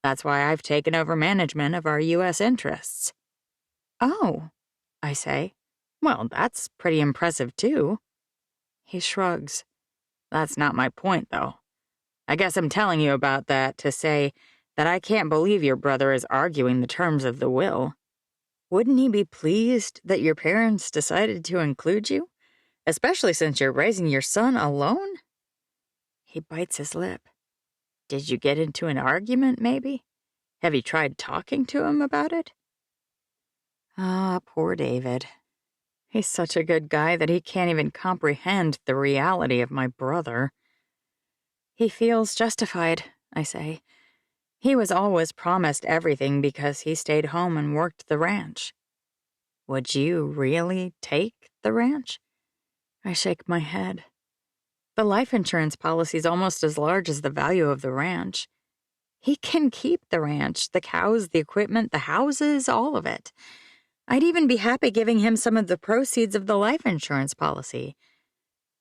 That's why I've taken over management of our U.S. interests. Oh, I say. Well, that's pretty impressive, too. He shrugs. That's not my point, though. I guess I'm telling you about that to say that I can't believe your brother is arguing the terms of the will. Wouldn't he be pleased that your parents decided to include you? Especially since you're raising your son alone? He bites his lip. Did you get into an argument, maybe? Have you tried talking to him about it? Ah, poor David. He's such a good guy that he can't even comprehend the reality of my brother. He feels justified, I say. He was always promised everything because he stayed home and worked the ranch. Would you really take the ranch? I shake my head. The life insurance policy's almost as large as the value of the ranch. He can keep the ranch, the cows, the equipment, the houses, all of it. I'd even be happy giving him some of the proceeds of the life insurance policy.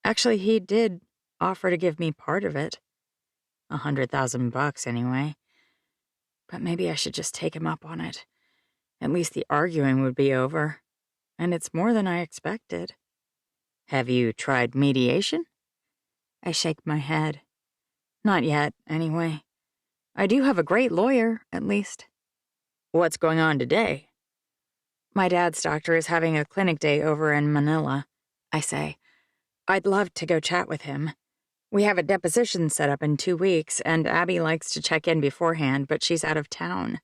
Actually, he did offer to give me part of it. $100,000 anyway. But maybe I should just take him up on it. At least the arguing would be over. And it's more than I expected. Have you tried mediation? I shake my head. Not yet, anyway. I do have a great lawyer, at least. What's going on today? My dad's doctor is having a clinic day over in Manila, I say. I'd love to go chat with him. We have a deposition set up in 2 weeks, and Abby likes to check in beforehand, but she's out of town.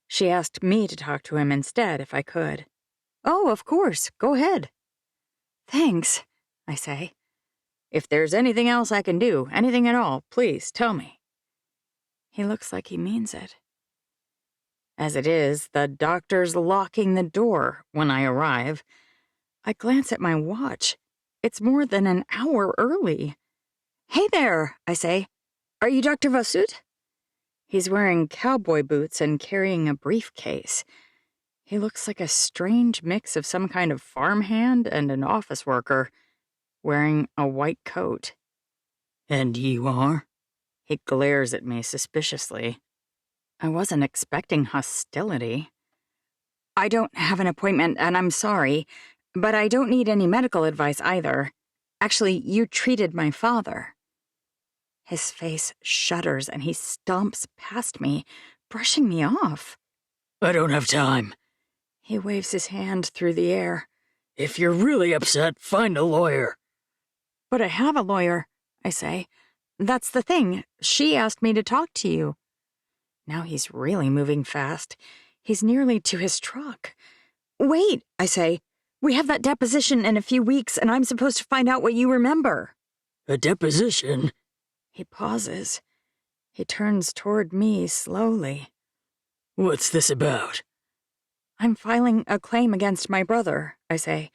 She asked me to talk to him instead, if I could. Oh, of course. Go ahead. Thanks, I say. If there's anything else I can do, anything at all, please tell me. He looks like he means it. As it is, the doctor's locking the door when I arrive. I glance at my watch. It's more than an hour early. Hey there, I say. Are you Dr. Vasut? He's wearing cowboy boots and carrying a briefcase. He looks like a strange mix of some kind of farmhand and an office worker, wearing a white coat. And you are? He glares at me suspiciously. I wasn't expecting hostility. I don't have an appointment, and I'm sorry, but I don't need any medical advice either. Actually, you treated my father. His face shudders and he stomps past me, brushing me off. I don't have time. He waves his hand through the air. If you're really upset, find a lawyer. But I have a lawyer, I say. That's the thing. She asked me to talk to you. Now he's really moving fast. He's nearly to his truck. Wait, I say. We have that deposition in a few weeks, and I'm supposed to find out what you remember. A deposition? He pauses. He turns toward me slowly. What's this about? I'm filing a claim against my brother, I say.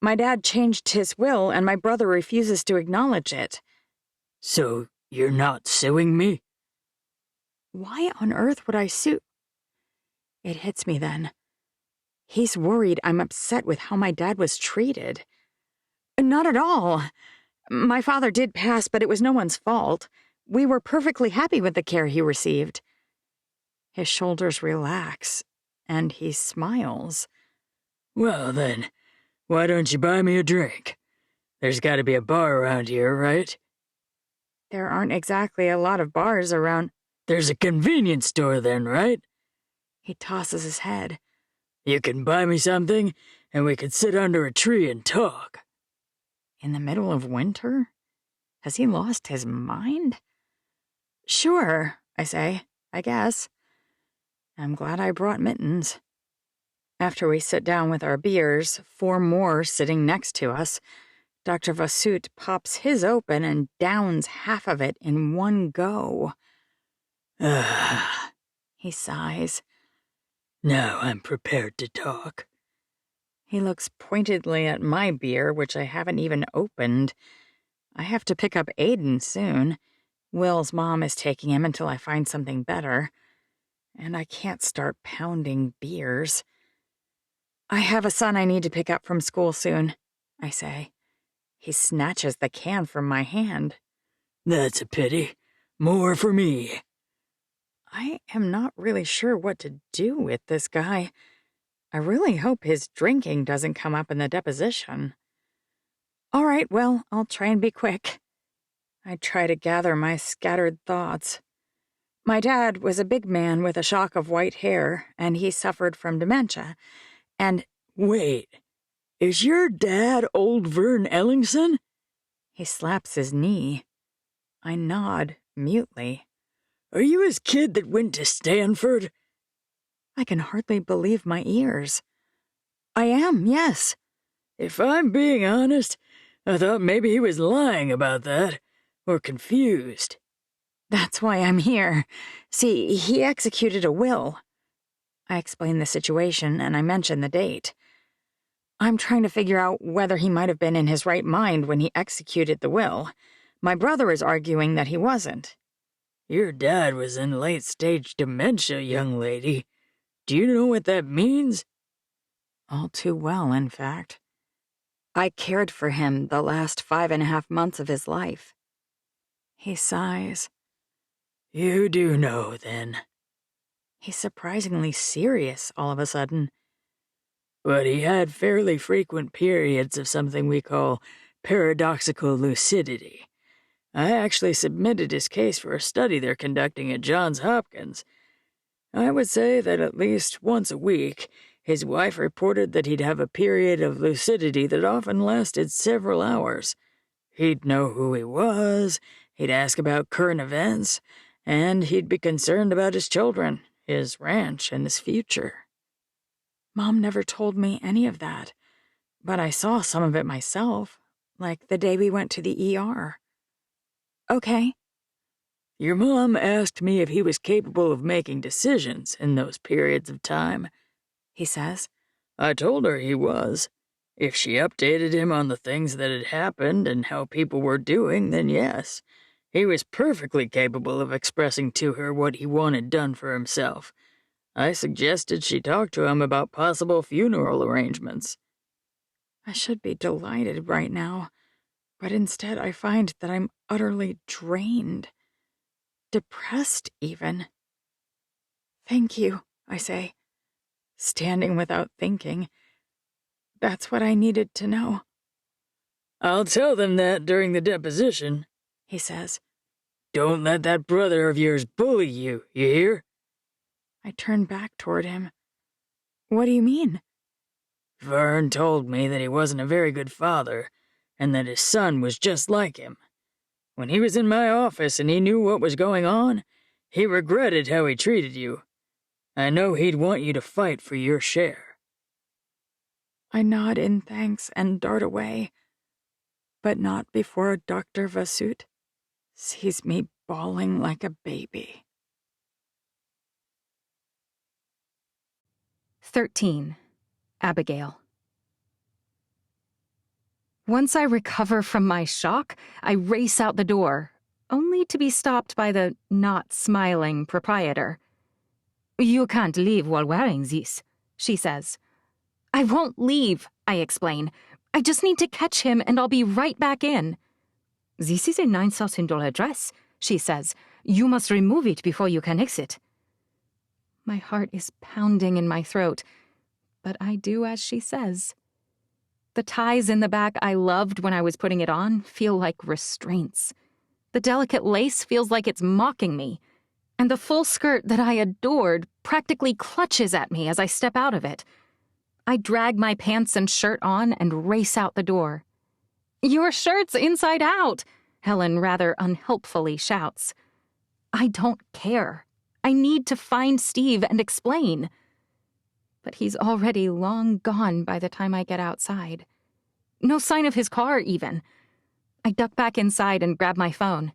My dad changed his will, and my brother refuses to acknowledge it. So you're not suing me? Why on earth would I sue? It hits me then. He's worried I'm upset with how my dad was treated. Not at all. My father did pass, but it was no one's fault. We were perfectly happy with the care he received. His shoulders relax, and he smiles. Well then, why don't you buy me a drink? There's got to be a bar around here, right? There aren't exactly a lot of bars around. There's a convenience store then, right? He tosses his head. You can buy me something, and we could sit under a tree and talk. In the middle of winter? Has he lost his mind? Sure, I say, I guess. I'm glad I brought mittens. After we sit down with our beers, 4 more sitting next to us, Dr. Vasut pops his open and downs half of it in one go. He sighs. Now I'm prepared to talk. He looks pointedly at my beer, which I haven't even opened. I have to pick up Aiden soon. Will's mom is taking him until I find something better. And I can't start pounding beers. I have a son I need to pick up from school soon, I say. He snatches the can from my hand. That's a pity. More for me. I am not really sure what to do with this guy. I really hope his drinking doesn't come up in the deposition. All right, well, I'll try and be quick. I try to gather my scattered thoughts. My dad was a big man with a shock of white hair, and he suffered from dementia. And wait, is your dad old Vern Ellingson? He slaps his knee. I nod mutely. Are you his kid that went to Stanford? I can hardly believe my ears. I am, yes. If I'm being honest, I thought maybe he was lying about that, or confused. That's why I'm here. See, he executed a will. I explained the situation, and I mentioned the date. I'm trying to figure out whether he might have been in his right mind when he executed the will. My brother is arguing that he wasn't. Your dad was in late-stage dementia, young lady. Do you know what that means? All too well, in fact. I cared for him the last 5.5 months of his life. He sighs. You do know, then. He's surprisingly serious all of a sudden. But he had fairly frequent periods of something we call paradoxical lucidity. I actually submitted his case for a study they're conducting at Johns Hopkins. I would say that at least once a week, his wife reported that he'd have a period of lucidity that often lasted several hours. He'd know who he was, he'd ask about current events, and he'd be concerned about his children, his ranch, and his future. Mom never told me any of that, but I saw some of it myself, like the day we went to the ER. Okay. Your mom asked me if he was capable of making decisions in those periods of time, he says. I told her he was. If she updated him on the things that had happened and how people were doing, then yes, he was perfectly capable of expressing to her what he wanted done for himself. I suggested she talk to him about possible funeral arrangements. I should be delighted right now, but instead I find that I'm utterly drained. Depressed, even. Thank you, I say, standing without thinking. That's what I needed to know. I'll tell them that during the deposition, he says. Don't let that brother of yours bully you, you hear? I turn back toward him. What do you mean? Vern told me that he wasn't a very good father, and that his son was just like him. When he was in my office and he knew what was going on, he regretted how he treated you. I know he'd want you to fight for your share. I nod in thanks and dart away, but not before Dr. Vasut sees me bawling like a baby. 13. Abigail. Once I recover from my shock, I race out the door, only to be stopped by the not smiling proprietor. You can't leave while wearing this, she says. I won't leave, I explain. I just need to catch him and I'll be right back in. This is a $9,000 dress, she says. You must remove it before you can exit. My heart is pounding in my throat, but I do as she says. The ties in the back I loved when I was putting it on feel like restraints. The delicate lace feels like it's mocking me, and the full skirt that I adored practically clutches at me as I step out of it. I drag my pants and shirt on and race out the door. Your shirt's inside out, Helen rather unhelpfully shouts. I don't care. I need to find Steve and explain. But he's already long gone by the time I get outside. No sign of his car, even. I duck back inside and grab my phone.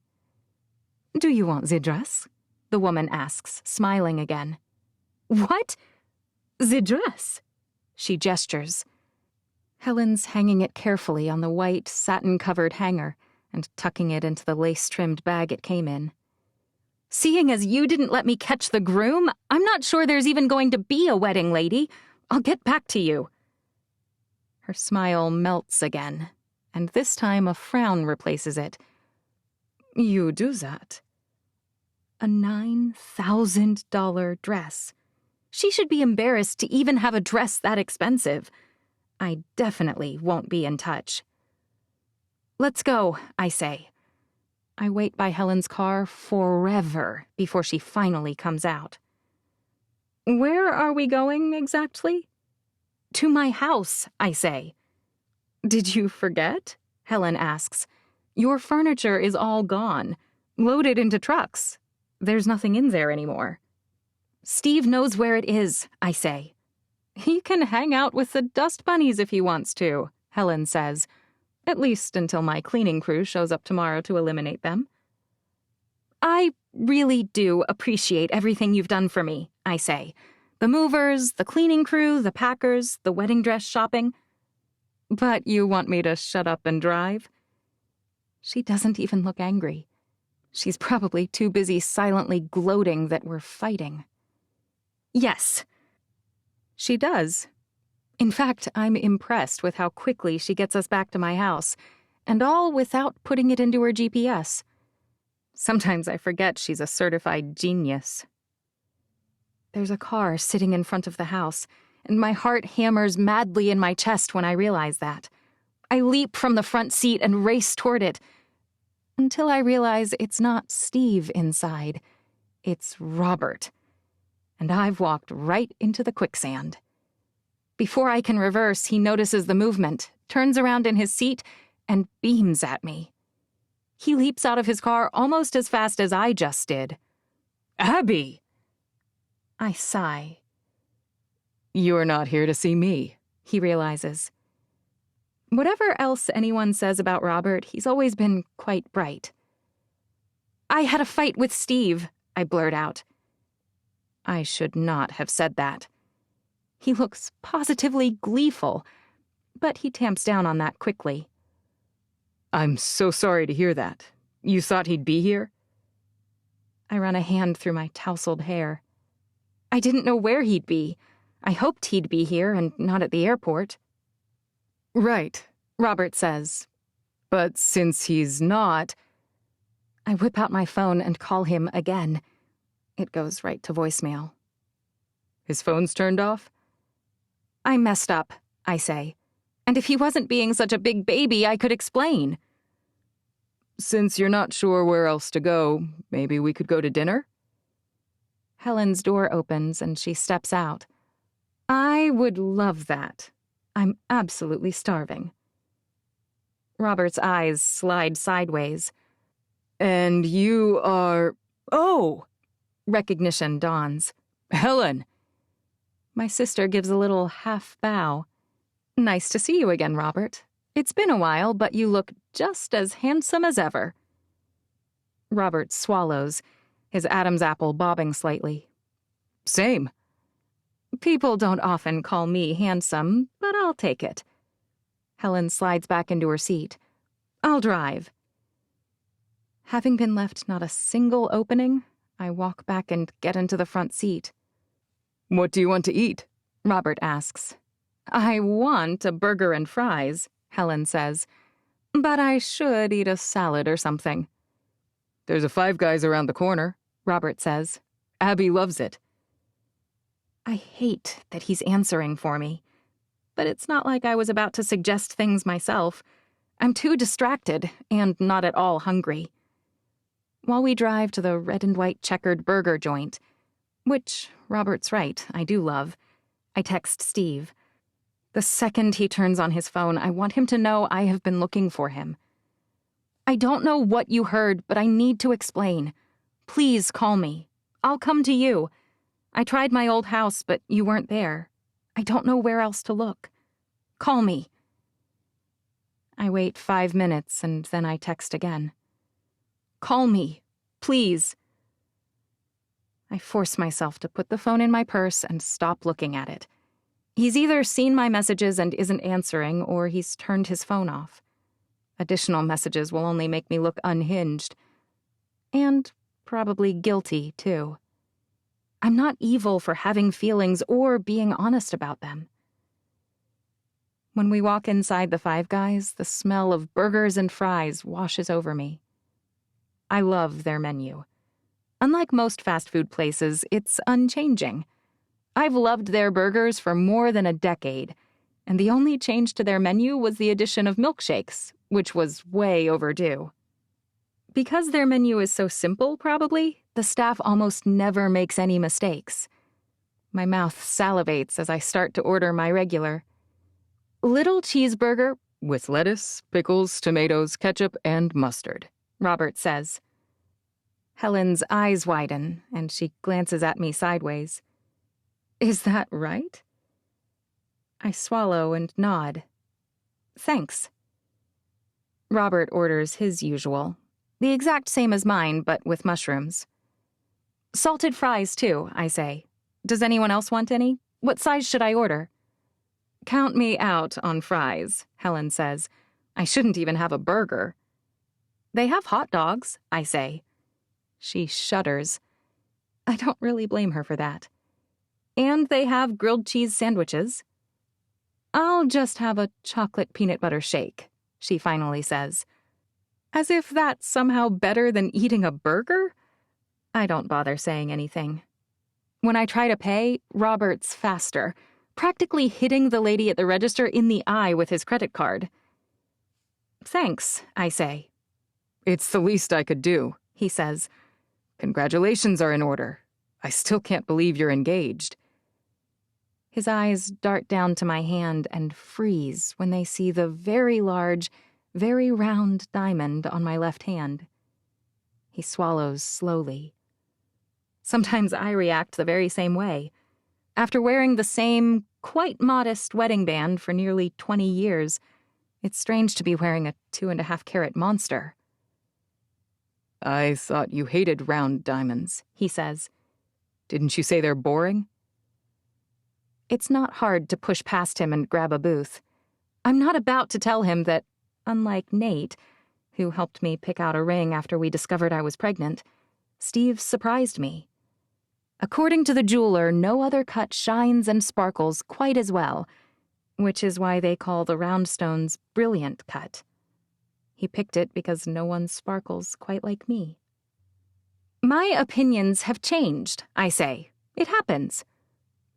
Do you want the dress? The woman asks, smiling again. What? The dress? She gestures. Helen's hanging it carefully on the white, satin-covered hanger and tucking it into the lace-trimmed bag it came in. Seeing as you didn't let me catch the groom, I'm not sure there's even going to be a wedding, lady. I'll get back to you. Her smile melts again, and this time a frown replaces it. You do that? A $9,000 dress. She should be embarrassed to even have a dress that expensive. I definitely won't be in touch. Let's go, I say. I wait by Helen's car forever before she finally comes out. Where are we going exactly? To my house, I say. Did you forget? Helen asks. Your furniture is all gone, loaded into trucks. There's nothing in there anymore. Steve knows where it is, I say. He can hang out with the dust bunnies if he wants to, Helen says. At least until my cleaning crew shows up tomorrow to eliminate them. I really do appreciate everything you've done for me, I say. The movers, the cleaning crew, the packers, the wedding dress shopping. But you want me to shut up and drive? She doesn't even look angry. She's probably too busy silently gloating that we're fighting. Yes. She does. In fact, I'm impressed with how quickly she gets us back to my house, and all without putting it into her GPS. Sometimes I forget she's a certified genius. There's a car sitting in front of the house, and my heart hammers madly in my chest when I realize that. I leap from the front seat and race toward it, until I realize it's not Steve inside. It's Robert. And I've walked right into the quicksand. Before I can reverse, he notices the movement, turns around in his seat, and beams at me. He leaps out of his car almost as fast as I just did. Abby! I sigh. You're not here to see me, he realizes. Whatever else anyone says about Robert, he's always been quite bright. I had a fight with Steve, I blurt out. I should not have said that. He looks positively gleeful, but he tamps down on that quickly. I'm so sorry to hear that. You thought he'd be here? I run a hand through my tousled hair. I didn't know where he'd be. I hoped he'd be here and not at the airport. Right, Robert says. But since he's not... I whip out my phone and call him again. It goes right to voicemail. His phone's turned off? I messed up, I say. And if he wasn't being such a big baby, I could explain. Since you're not sure where else to go, maybe we could go to dinner? Helen's door opens and she steps out. I would love that. I'm absolutely starving. Robert's eyes slide sideways. And you are... Oh! Recognition dawns. Helen! My sister gives a little half bow. Nice to see you again, Robert. It's been a while, but you look just as handsome as ever. Robert swallows, his Adam's apple bobbing slightly. Same. People don't often call me handsome, but I'll take it. Helen slides back into her seat. I'll drive. Having been left not a single opening, I walk back and get into the front seat. What do you want to eat? Robert asks. I want a burger and fries, Helen says. But I should eat a salad or something. There's a Five Guys around the corner, Robert says. Abby loves it. I hate that he's answering for me. But it's not like I was about to suggest things myself. I'm too distracted and not at all hungry. While we drive to the red and white checkered burger joint, which, Robert's right, I do love, I text Steve. The second he turns on his phone, I want him to know I have been looking for him. I don't know what you heard, but I need to explain. Please call me. I'll come to you. I tried my old house, but you weren't there. I don't know where else to look. Call me. I wait 5 minutes, and then I text again. Call me, please. I force myself to put the phone in my purse and stop looking at it. He's either seen my messages and isn't answering, or he's turned his phone off. Additional messages will only make me look unhinged. And probably guilty, too. I'm not evil for having feelings or being honest about them. When we walk inside the Five Guys, the smell of burgers and fries washes over me. I love their menu. Unlike most fast food places, it's unchanging. I've loved their burgers for more than a decade, and the only change to their menu was the addition of milkshakes, which was way overdue. Because their menu is so simple, probably, the staff almost never makes any mistakes. My mouth salivates as I start to order my regular. Little cheeseburger with lettuce, pickles, tomatoes, ketchup, and mustard, Robert says. Helen's eyes widen, and she glances at me sideways. Is that right? I swallow and nod. Thanks. Robert orders his usual, the exact same as mine, but with mushrooms. Salted fries, too, I say. Does anyone else want any? What size should I order? Count me out on fries, Helen says. I shouldn't even have a burger. They have hot dogs, I say. She shudders. I don't really blame her for that. And they have grilled cheese sandwiches. I'll just have a chocolate peanut butter shake, she finally says. As if that's somehow better than eating a burger? I don't bother saying anything. When I try to pay, Robert's faster, practically hitting the lady at the register in the eye with his credit card. Thanks, I say. It's the least I could do, he says. Congratulations are in order. I still can't believe you're engaged. His eyes dart down to my hand and freeze when they see the very large, very round diamond on my left hand. He swallows slowly. Sometimes I react the very same way. After wearing the same, quite modest wedding band for nearly 20 years, it's strange to be wearing a 2.5-carat monster. I thought you hated round diamonds, he says. Didn't you say they're boring? It's not hard to push past him and grab a booth. I'm not about to tell him that, unlike Nate, who helped me pick out a ring after we discovered I was pregnant, Steve surprised me. According to the jeweler, no other cut shines and sparkles quite as well, which is why they call the round stones brilliant cut. He picked it because no one sparkles quite like me. My opinions have changed, I say. It happens.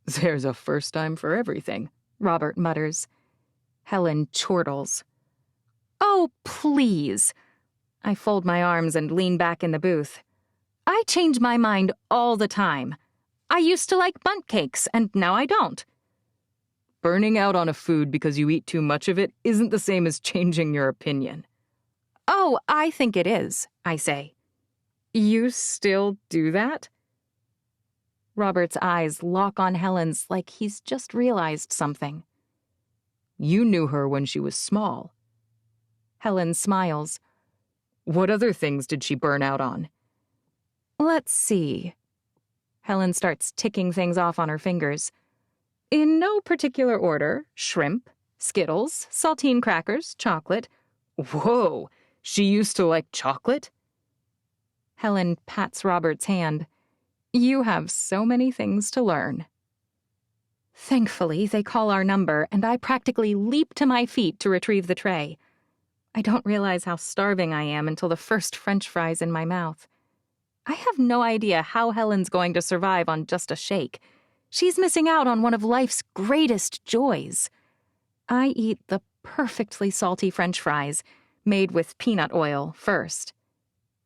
There's a first time for everything, Robert mutters. Helen chortles. Oh, please. I fold my arms and lean back in the booth. I change my mind all the time. I used to like bundt cakes, and now I don't. Burning out on a food because you eat too much of it isn't the same as changing your opinion. Oh, I think it is, I say. You still do that? Robert's eyes lock on Helen's like he's just realized something. You knew her when she was small. Helen smiles. What other things did she burn out on? Let's see. Helen starts ticking things off on her fingers. In no particular order, shrimp, Skittles, saltine crackers, chocolate. Whoa, she used to like chocolate? Helen pats Robert's hand. You have so many things to learn. Thankfully, they call our number, and I practically leap to my feet to retrieve the tray. I don't realize how starving I am until the first French fries in my mouth. I have no idea how Helen's going to survive on just a shake. She's missing out on one of life's greatest joys. I eat the perfectly salty French fries, made with peanut oil, first.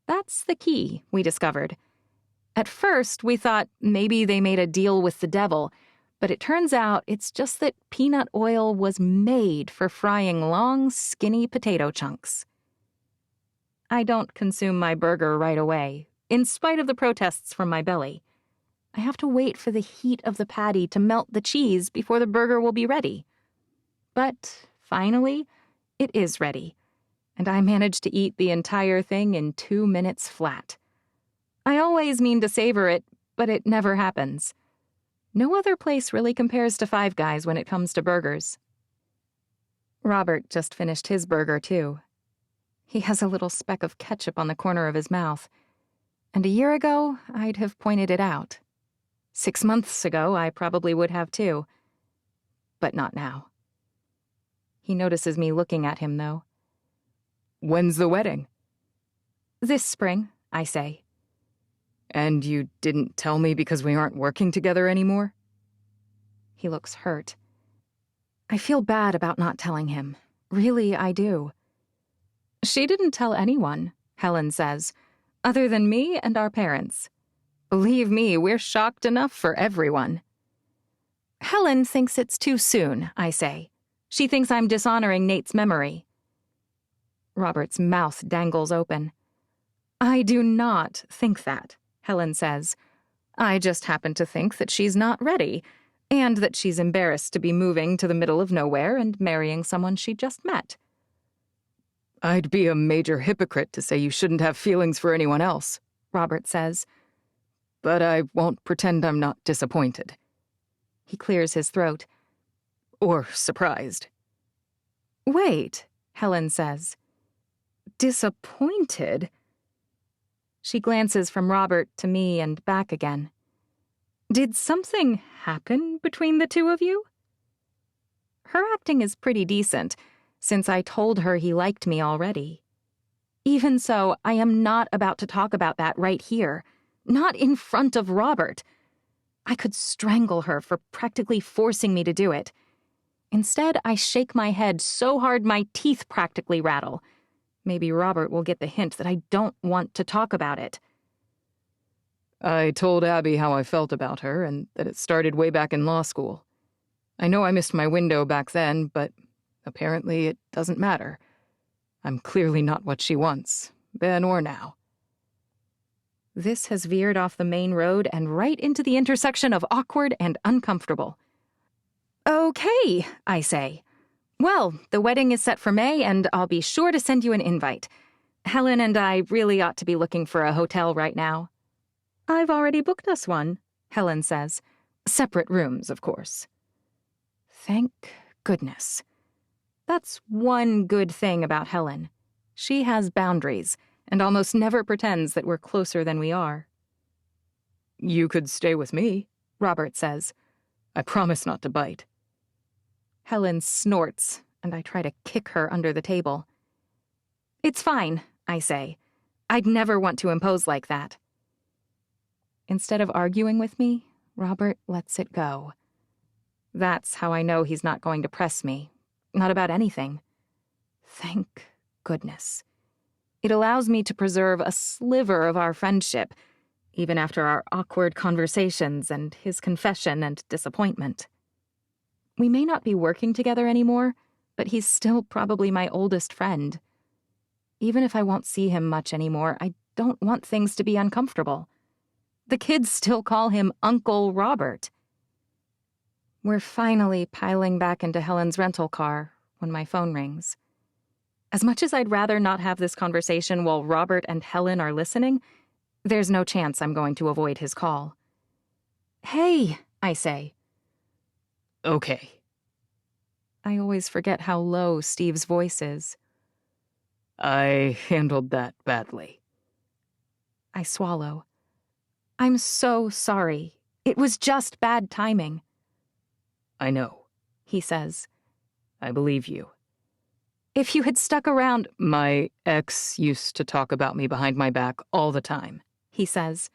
That's the key, we discovered. At first, we thought maybe they made a deal with the devil, but it turns out it's just that peanut oil was made for frying long, skinny potato chunks. I don't consume my burger right away, in spite of the protests from my belly. I have to wait for the heat of the patty to melt the cheese before the burger will be ready. But, finally, it is ready, and I managed to eat the entire thing in 2 minutes flat. I always mean to savor it, but it never happens. No other place really compares to Five Guys when it comes to burgers. Robert just finished his burger, too. He has a little speck of ketchup on the corner of his mouth, and a year ago, I'd have pointed it out. 6 months ago, I probably would have, too. But not now. He notices me looking at him, though. When's the wedding? This spring, I say. And you didn't tell me because we aren't working together anymore? He looks hurt. I feel bad about not telling him. Really, I do. She didn't tell anyone, Helen says, other than me and our parents. Believe me, we're shocked enough for everyone. Helen thinks it's too soon, I say. She thinks I'm dishonoring Nate's memory. Robert's mouth dangles open. I do not think that, Helen says. I just happen to think that she's not ready, and that she's embarrassed to be moving to the middle of nowhere and marrying someone she just met. I'd be a major hypocrite to say you shouldn't have feelings for anyone else, Robert says. But I won't pretend I'm not disappointed. He clears his throat. Or surprised. Wait, Helen says. Disappointed? She glances from Robert to me and back again. Did something happen between the two of you? Her acting is pretty decent, since I told her he liked me already. Even so, I am not about to talk about that right here. Not in front of Robert. I could strangle her for practically forcing me to do it. Instead, I shake my head so hard my teeth practically rattle. Maybe Robert will get the hint that I don't want to talk about it. I told Abby how I felt about her and that it started way back in law school. I know I missed my window back then, but apparently it doesn't matter. I'm clearly not what she wants, then or now. This has veered off the main road and right into the intersection of awkward and uncomfortable. Okay, I say. Well, the wedding is set for May, and I'll be sure to send you an invite. Helen and I really ought to be looking for a hotel right now. I've already booked us one, Helen says. Separate rooms, of course. Thank goodness. That's one good thing about Helen. She has boundaries, and almost never pretends that we're closer than we are. You could stay with me, Robert says. I promise not to bite. Helen snorts, and I try to kick her under the table. It's fine, I say. I'd never want to impose like that. Instead of arguing with me, Robert lets it go. That's how I know he's not going to press me. Not about anything. Thank goodness. It allows me to preserve a sliver of our friendship, even after our awkward conversations and his confession and disappointment. We may not be working together anymore, but he's still probably my oldest friend. Even if I won't see him much anymore, I don't want things to be uncomfortable. The kids still call him Uncle Robert. We're finally piling back into Helen's rental car when my phone rings. As much as I'd rather not have this conversation while Robert and Helen are listening, there's no chance I'm going to avoid his call. Hey, I say. Okay. I always forget how low Steve's voice is. I handled that badly. I swallow. I'm so sorry. It was just bad timing. I know, he says. I believe you. If you had stuck around— My ex used to talk about me behind my back all the time, he says.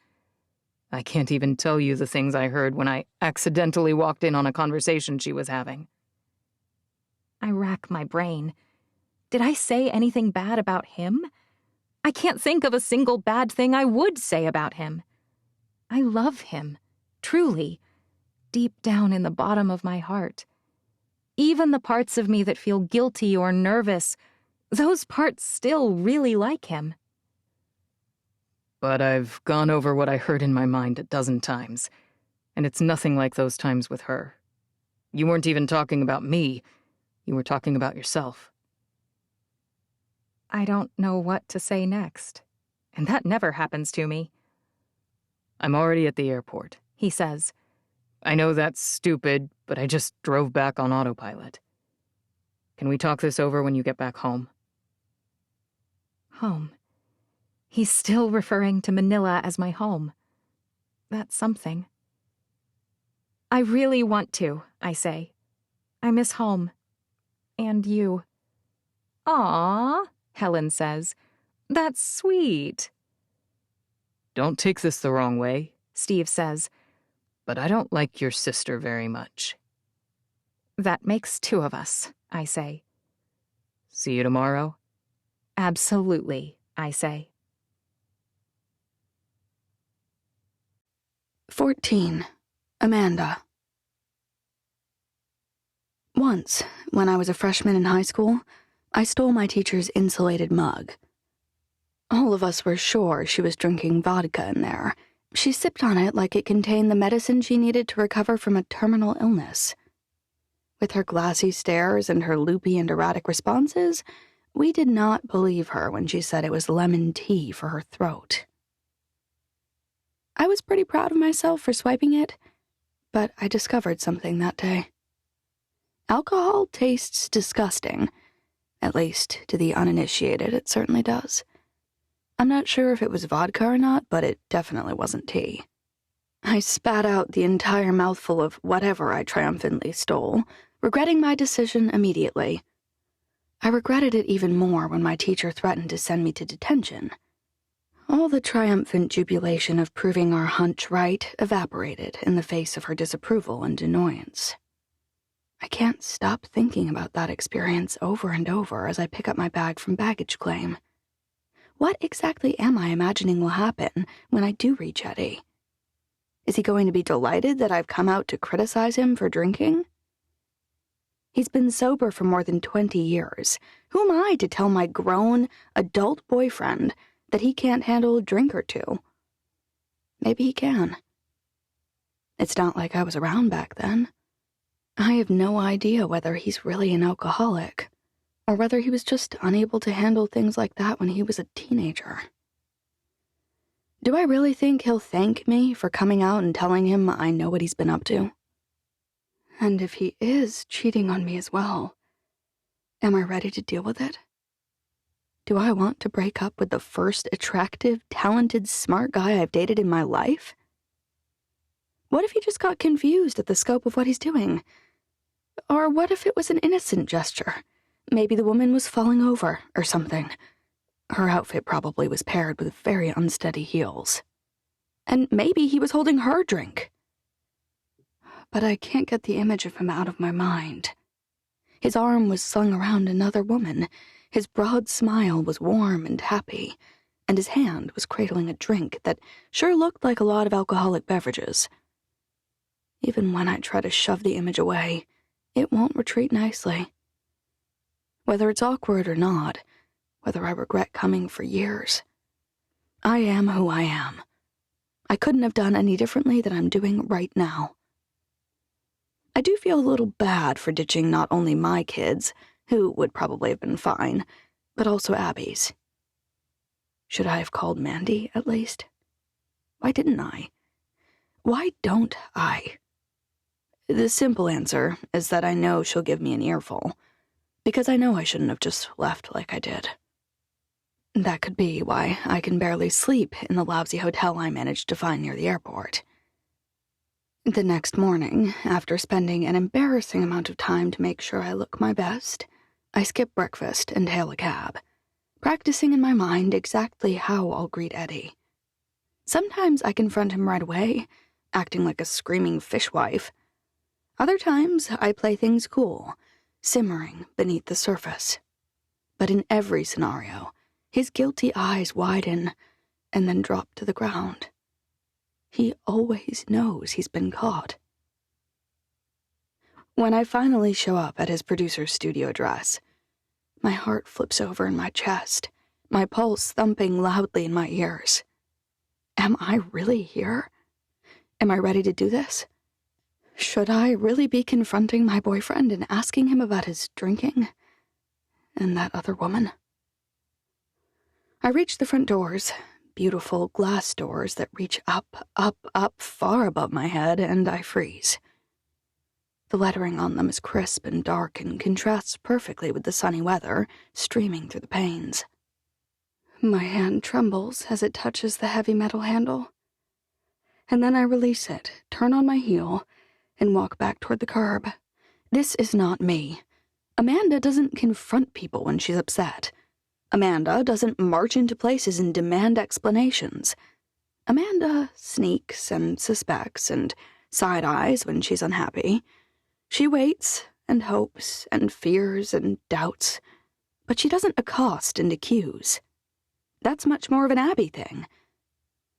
I can't even tell you the things I heard when I accidentally walked in on a conversation she was having. I rack my brain. Did I say anything bad about him? I can't think of a single bad thing I would say about him. I love him, truly, deep down in the bottom of my heart. Even the parts of me that feel guilty or nervous, those parts still really like him. But I've gone over what I heard in my mind 12 times, and it's nothing like those times with her. You weren't even talking about me. You were talking about yourself. I don't know what to say next, and that never happens to me. I'm already at the airport, he says. I know that's stupid, but I just drove back on autopilot. Can we talk this over when you get back home? Home. He's still referring to Manila as my home. That's something. I really want to, I say. I miss home. And you. Aw, Helen says. That's sweet. Don't take this the wrong way, Steve says. But I don't like your sister very much. That makes 2 of us, I say. See you tomorrow? Absolutely, I say. 14. Amanda. Once, when I was a freshman in high school, I stole my teacher's insulated mug. All of us were sure she was drinking vodka in there. She sipped on it like it contained the medicine she needed to recover from a terminal illness. With her glassy stares and her loopy and erratic responses, we did not believe her when she said it was lemon tea for her throat. I was pretty proud of myself for swiping it, but I discovered something that day. Alcohol tastes disgusting. At least, to the uninitiated, it certainly does. I'm not sure if it was vodka or not, but it definitely wasn't tea. I spat out the entire mouthful of whatever I triumphantly stole, regretting my decision immediately. I regretted it even more when my teacher threatened to send me to detention. All the triumphant jubilation of proving our hunch right evaporated in the face of her disapproval and annoyance. I can't stop thinking about that experience over and over as I pick up my bag from baggage claim. What exactly am I imagining will happen when I do reach Eddie? Is he going to be delighted that I've come out to criticize him for drinking? He's been sober for more than 20 years. Who am I to tell my grown, adult boyfriend that he can't handle a drink or two? Maybe he can. It's not like I was around back then. I have no idea whether he's really an alcoholic, or whether he was just unable to handle things like that when he was a teenager. Do I really think he'll thank me for coming out and telling him I know what he's been up to? And if he is cheating on me as well, am I ready to deal with it? Do I want to break up with the first attractive, talented, smart guy I've dated in my life? What if he just got confused at the scope of what he's doing? Or what if it was an innocent gesture? Maybe the woman was falling over or something. Her outfit probably was paired with very unsteady heels. And maybe he was holding her drink. But I can't get the image of him out of my mind. His arm was slung around another woman, his broad smile was warm and happy, and his hand was cradling a drink that sure looked like a lot of alcoholic beverages. Even when I try to shove the image away, it won't retreat nicely. Whether it's awkward or not, whether I regret coming for years, I am who I am. I couldn't have done any differently than I'm doing right now. I do feel a little bad for ditching not only my kids, who would probably have been fine, but also Abby's. Should I have called Mandy, at least? Why didn't I? Why don't I? The simple answer is that I know she'll give me an earful, because I know I shouldn't have just left like I did. That could be why I can barely sleep in the lousy hotel I managed to find near the airport. The next morning, after spending an embarrassing amount of time to make sure I look my best, I skip breakfast and hail a cab, practicing in my mind exactly how I'll greet Eddie. Sometimes I confront him right away, acting like a screaming fishwife. Other times I play things cool, simmering beneath the surface. But in every scenario, his guilty eyes widen and then drop to the ground. He always knows he's been caught. When I finally show up at his producer's studio address, my heart flips over in my chest, my pulse thumping loudly in my ears. Am I really here? Am I ready to do this? Should I really be confronting my boyfriend and asking him about his drinking and that other woman? I reach the front doors, beautiful glass doors that reach up, up, up, far above my head, and I freeze. The lettering on them is crisp and dark and contrasts perfectly with the sunny weather streaming through the panes. My hand trembles as it touches the heavy metal handle. And then I release it, turn on my heel, and walk back toward the curb. This is not me. Amanda doesn't confront people when she's upset. Amanda doesn't march into places and demand explanations. Amanda sneaks and suspects and side-eyes when she's unhappy. She waits and hopes and fears and doubts, but she doesn't accost and accuse. That's much more of an Abby thing.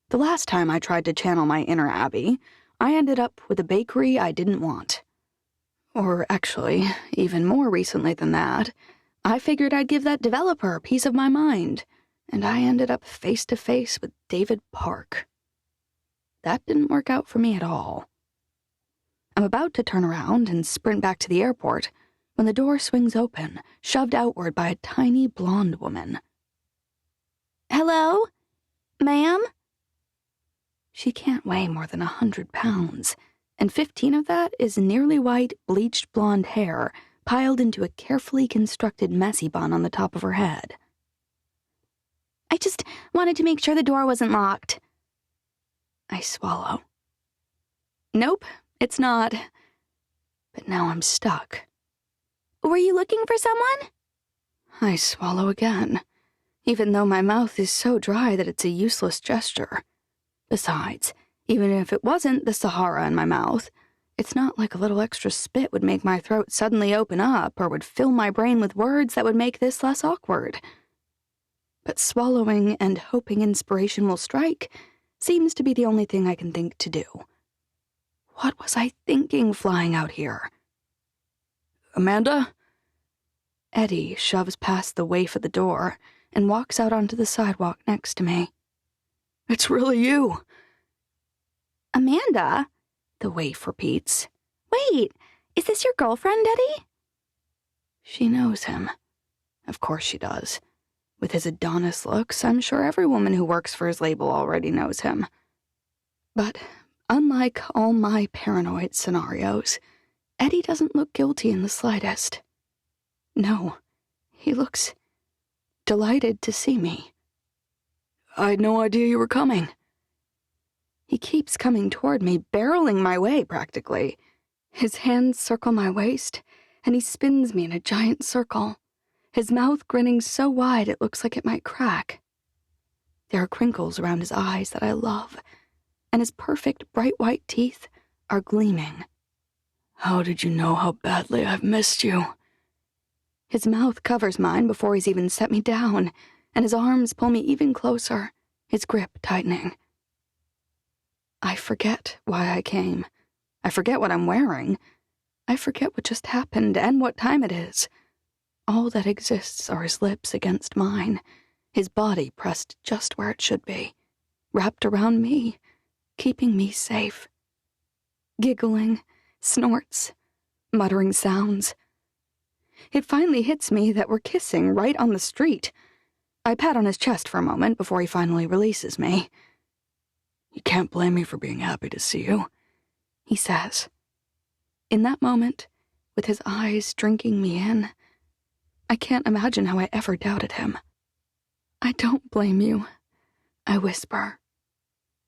The last time I tried to channel my inner Abby, I ended up with a bakery I didn't want. Or actually, even more recently than that, I figured I'd give that developer a piece of my mind, and I ended up face to face with David Park. That didn't work out for me at all. I'm about to turn around and sprint back to the airport when the door swings open, shoved outward by a tiny blonde woman. Hello? Ma'am? She can't weigh more than 100 pounds, and 15 of that is nearly white, bleached blonde hair piled into a carefully constructed messy bun on the top of her head. I just wanted to make sure the door wasn't locked. I swallow. Nope, it's not. But now I'm stuck. Were you looking for someone? I swallow again, even though my mouth is so dry that it's a useless gesture. Besides, even if it wasn't the Sahara in my mouth, it's not like a little extra spit would make my throat suddenly open up or would fill my brain with words that would make this less awkward. But swallowing and hoping inspiration will strike seems to be the only thing I can think to do. What was I thinking flying out here? Amanda? Eddie shoves past the waif at the door and walks out onto the sidewalk next to me. It's really you. Amanda? The waif repeats. Wait, is this your girlfriend, Eddie? She knows him. Of course she does. With his Adonis looks, I'm sure every woman who works for his label already knows him. But unlike all my paranoid scenarios, Eddie doesn't look guilty in the slightest. No, he looks delighted to see me. I had no idea you were coming. He keeps coming toward me, barreling my way practically. His hands circle my waist, and he spins me in a giant circle, his mouth grinning so wide it looks like it might crack. There are crinkles around his eyes that I love, and his perfect bright white teeth are gleaming. How did you know how badly I've missed you? His mouth covers mine before he's even set me down, and his arms pull me even closer, his grip tightening. I forget why I came. I forget what I'm wearing. I forget what just happened and what time it is. All that exists are his lips against mine, his body pressed just where it should be, wrapped around me, keeping me safe. Giggling, snorts, muttering sounds. It finally hits me that we're kissing right on the street. I pat on his chest for a moment before he finally releases me. You can't blame me for being happy to see you, he says. In that moment, with his eyes drinking me in, I can't imagine how I ever doubted him. I don't blame you, I whisper.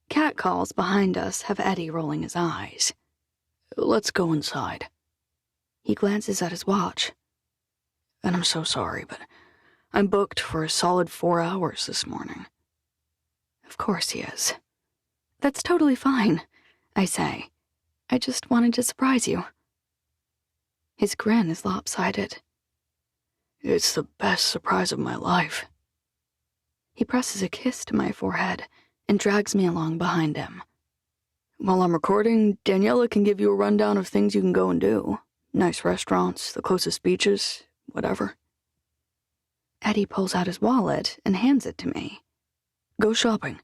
Cat calls behind us have Eddie rolling his eyes. Let's go inside. He glances at his watch. And I'm so sorry, but I'm booked for a solid 4 hours this morning. Of course he is. That's totally fine, I say. I just wanted to surprise you. His grin is lopsided. It's the best surprise of my life. He presses a kiss to my forehead and drags me along behind him. While I'm recording, Daniela can give you a rundown of things you can go and do. Nice restaurants, the closest beaches, whatever. Eddie pulls out his wallet and hands it to me. Go shopping.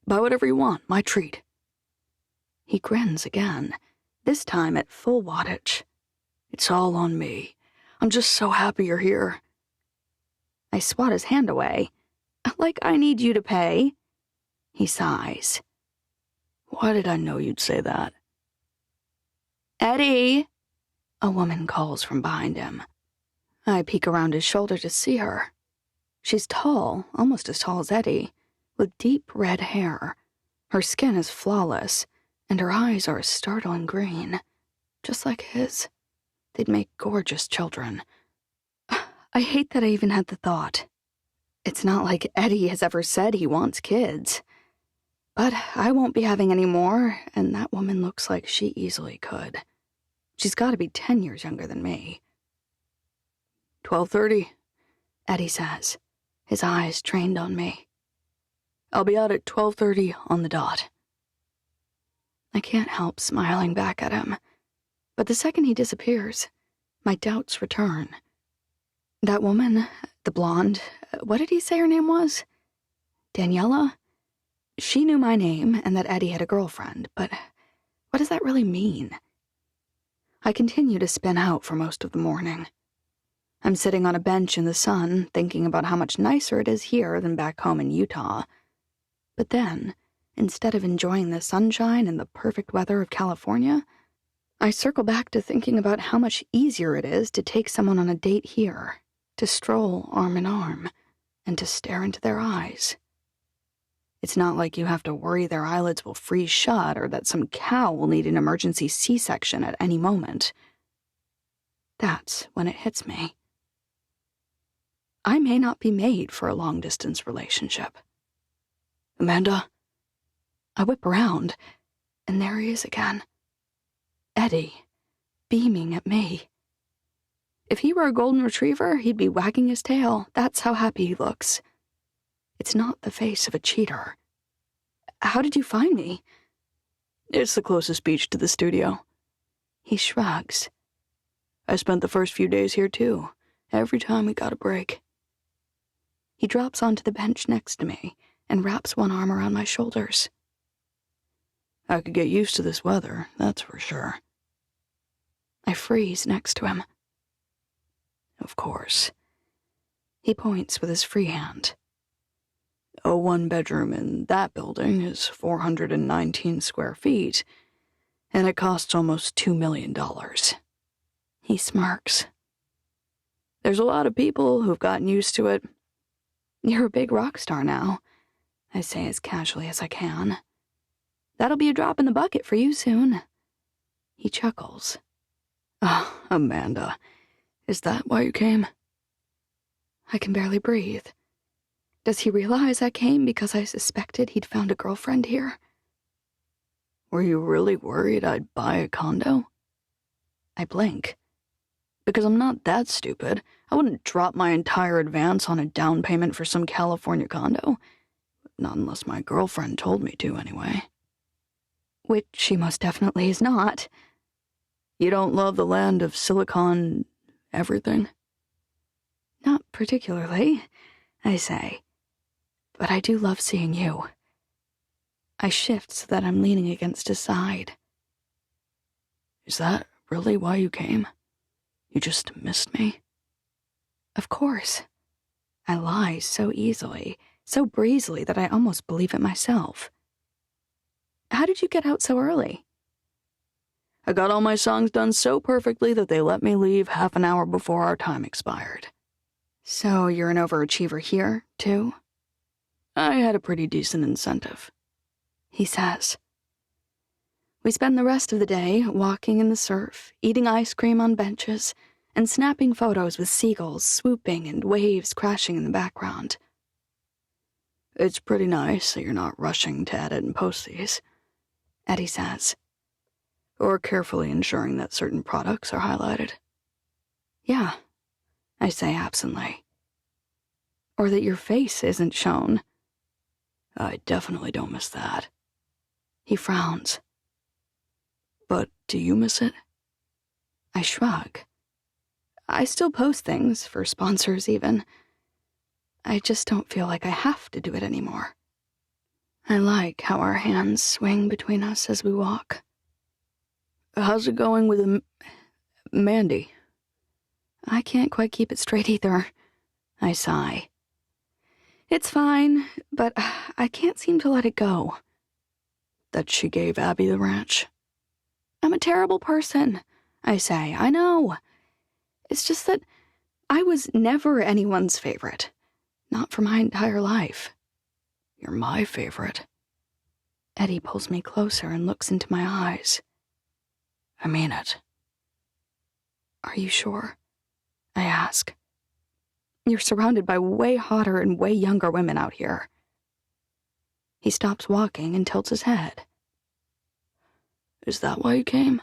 Buy whatever you want, my treat. He grins again, this time at full wattage. It's all on me. I'm just so happy you're here. I swat his hand away. Like I need you to pay. He sighs. Why did I know you'd say that? Eddie, a woman calls from behind him. I peek around his shoulder to see her. She's tall, almost as tall as Eddie, with deep red hair. Her skin is flawless, and her eyes are a startling green, just like his. They'd make gorgeous children. I hate that I even had the thought. It's not like Eddie has ever said he wants kids. But I won't be having any more, and that woman looks like she easily could. She's got to be 10 years younger than me. 12:30, Eddie says, his eyes trained on me. I'll be out at 12:30 on the dot. I can't help smiling back at him, but the second he disappears, my doubts return. That woman, the blonde, what did he say her name was? Daniela? She knew my name and that Eddie had a girlfriend, but what does that really mean? I continue to spin out for most of the morning. I'm sitting on a bench in the sun, thinking about how much nicer it is here than back home in Utah. But then, instead of enjoying the sunshine and the perfect weather of California, I circle back to thinking about how much easier it is to take someone on a date here, to stroll arm in arm, and to stare into their eyes. It's not like you have to worry their eyelids will freeze shut or that some cow will need an emergency C-section at any moment. That's when it hits me. I may not be made for a long-distance relationship. Amanda? I whip around, and there he is again. Eddie, beaming at me. If he were a golden retriever, he'd be wagging his tail. That's how happy he looks. It's not the face of a cheater. How did you find me? It's the closest beach to the studio. He shrugs. I spent the first few days here too, every time we got a break. He drops onto the bench next to me and wraps one arm around my shoulders. I could get used to this weather, that's for sure. I freeze next to him. Of course. He points with his free hand. A one-bedroom in that building is 419 square feet, and it costs almost $2 million. He smirks. There's a lot of people who've gotten used to it. You're a big rock star now, I say as casually as I can. That'll be a drop in the bucket for you soon. He chuckles. Oh, Amanda, is that why you came? I can barely breathe. Does he realize I came because I suspected he'd found a girlfriend here? Were you really worried I'd buy a condo? I blink. Because I'm not that stupid. I wouldn't drop my entire advance on a down payment for some California condo. Not unless my girlfriend told me to, anyway. Which she most definitely is not. You don't love the land of silicon everything? Not particularly, I say. But I do love seeing you. I shift so that I'm leaning against his side. Is that really why you came? You just missed me? Of course. I lie so easily, so breezily that I almost believe it myself. How did you get out so early? I got all my songs done so perfectly that they let me leave half an hour before our time expired. So you're an overachiever here, too? I had a pretty decent incentive, he says. We spend the rest of the day walking in the surf, eating ice cream on benches, and snapping photos with seagulls swooping and waves crashing in the background. It's pretty nice that you're not rushing to edit and post these, Eddie says. Or carefully ensuring that certain products are highlighted. Yeah, I say absently. Or that your face isn't shown. I definitely don't miss that. He frowns. But do you miss it? I shrug. I still post things, for sponsors even. I just don't feel like I have to do it anymore. I like how our hands swing between us as we walk. How's it going with Mandy? I can't quite keep it straight either. I sigh. It's fine, but I can't seem to let it go. That she gave Abby the ranch? I'm a terrible person, I say. I know. It's just that I was never anyone's favorite. Not for my entire life. You're my favorite. Eddie pulls me closer and looks into my eyes. I mean it. Are you sure? I ask. You're surrounded by way hotter and way younger women out here. He stops walking and tilts his head. Is that why you came?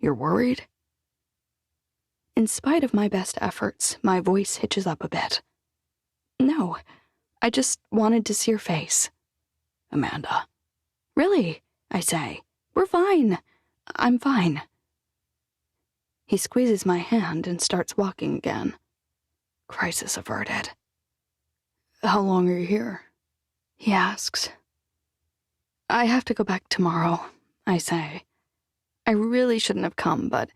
You're worried? In spite of my best efforts, my voice hitches up a bit. No, I just wanted to see your face. Amanda. Really, I say. We're fine. I'm fine. He squeezes my hand and starts walking again. Crisis averted. How long are you here? he asks. I have to go back tomorrow, I say. I really shouldn't have come, but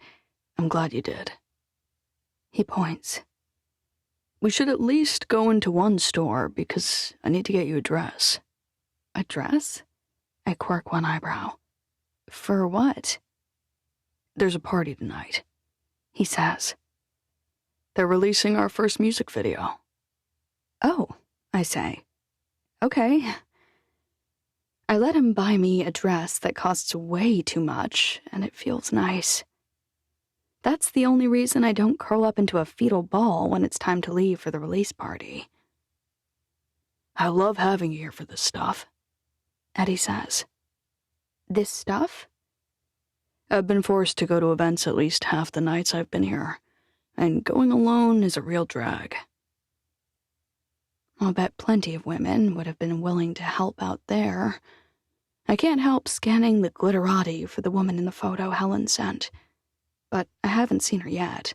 I'm glad you did. He points. We should at least go into one store because I need to get you a dress. A dress? I quirk one eyebrow. For what? There's a party tonight, he says. They're releasing our first music video. Oh, I say. Okay. I let him buy me a dress that costs way too much, and it feels nice. That's the only reason I don't curl up into a fetal ball when it's time to leave for the release party. I love having you here for this stuff, Eddie says. This stuff? I've been forced to go to events at least half the nights I've been here, and going alone is a real drag. I'll bet plenty of women would have been willing to help out there. I can't help scanning the glitterati for the woman in the photo Helen sent, but I haven't seen her yet.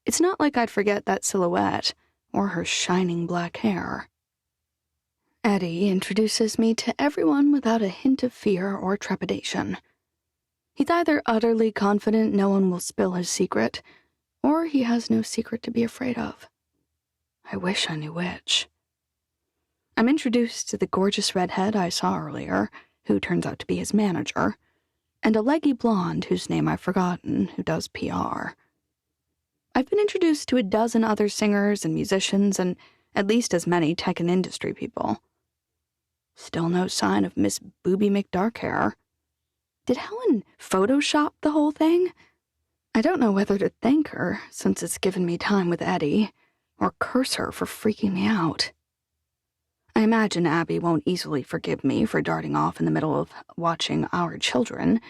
It's not like I'd forget that silhouette or her shining black hair. Eddie introduces me to everyone without a hint of fear or trepidation. He's either utterly confident no one will spill his secret, or he has no secret to be afraid of. I wish I knew which. I'm introduced to the gorgeous redhead I saw earlier, who turns out to be his manager, and a leggy blonde whose name I've forgotten, who does PR. I've been introduced to a dozen other singers and musicians and at least as many tech and industry people. Still no sign of Miss Booby McDarkhair. Did Helen Photoshop the whole thing? I don't know whether to thank her, since it's given me time with Eddie, or curse her for freaking me out. I imagine Abby won't easily forgive me for darting off in the middle of watching Our Children,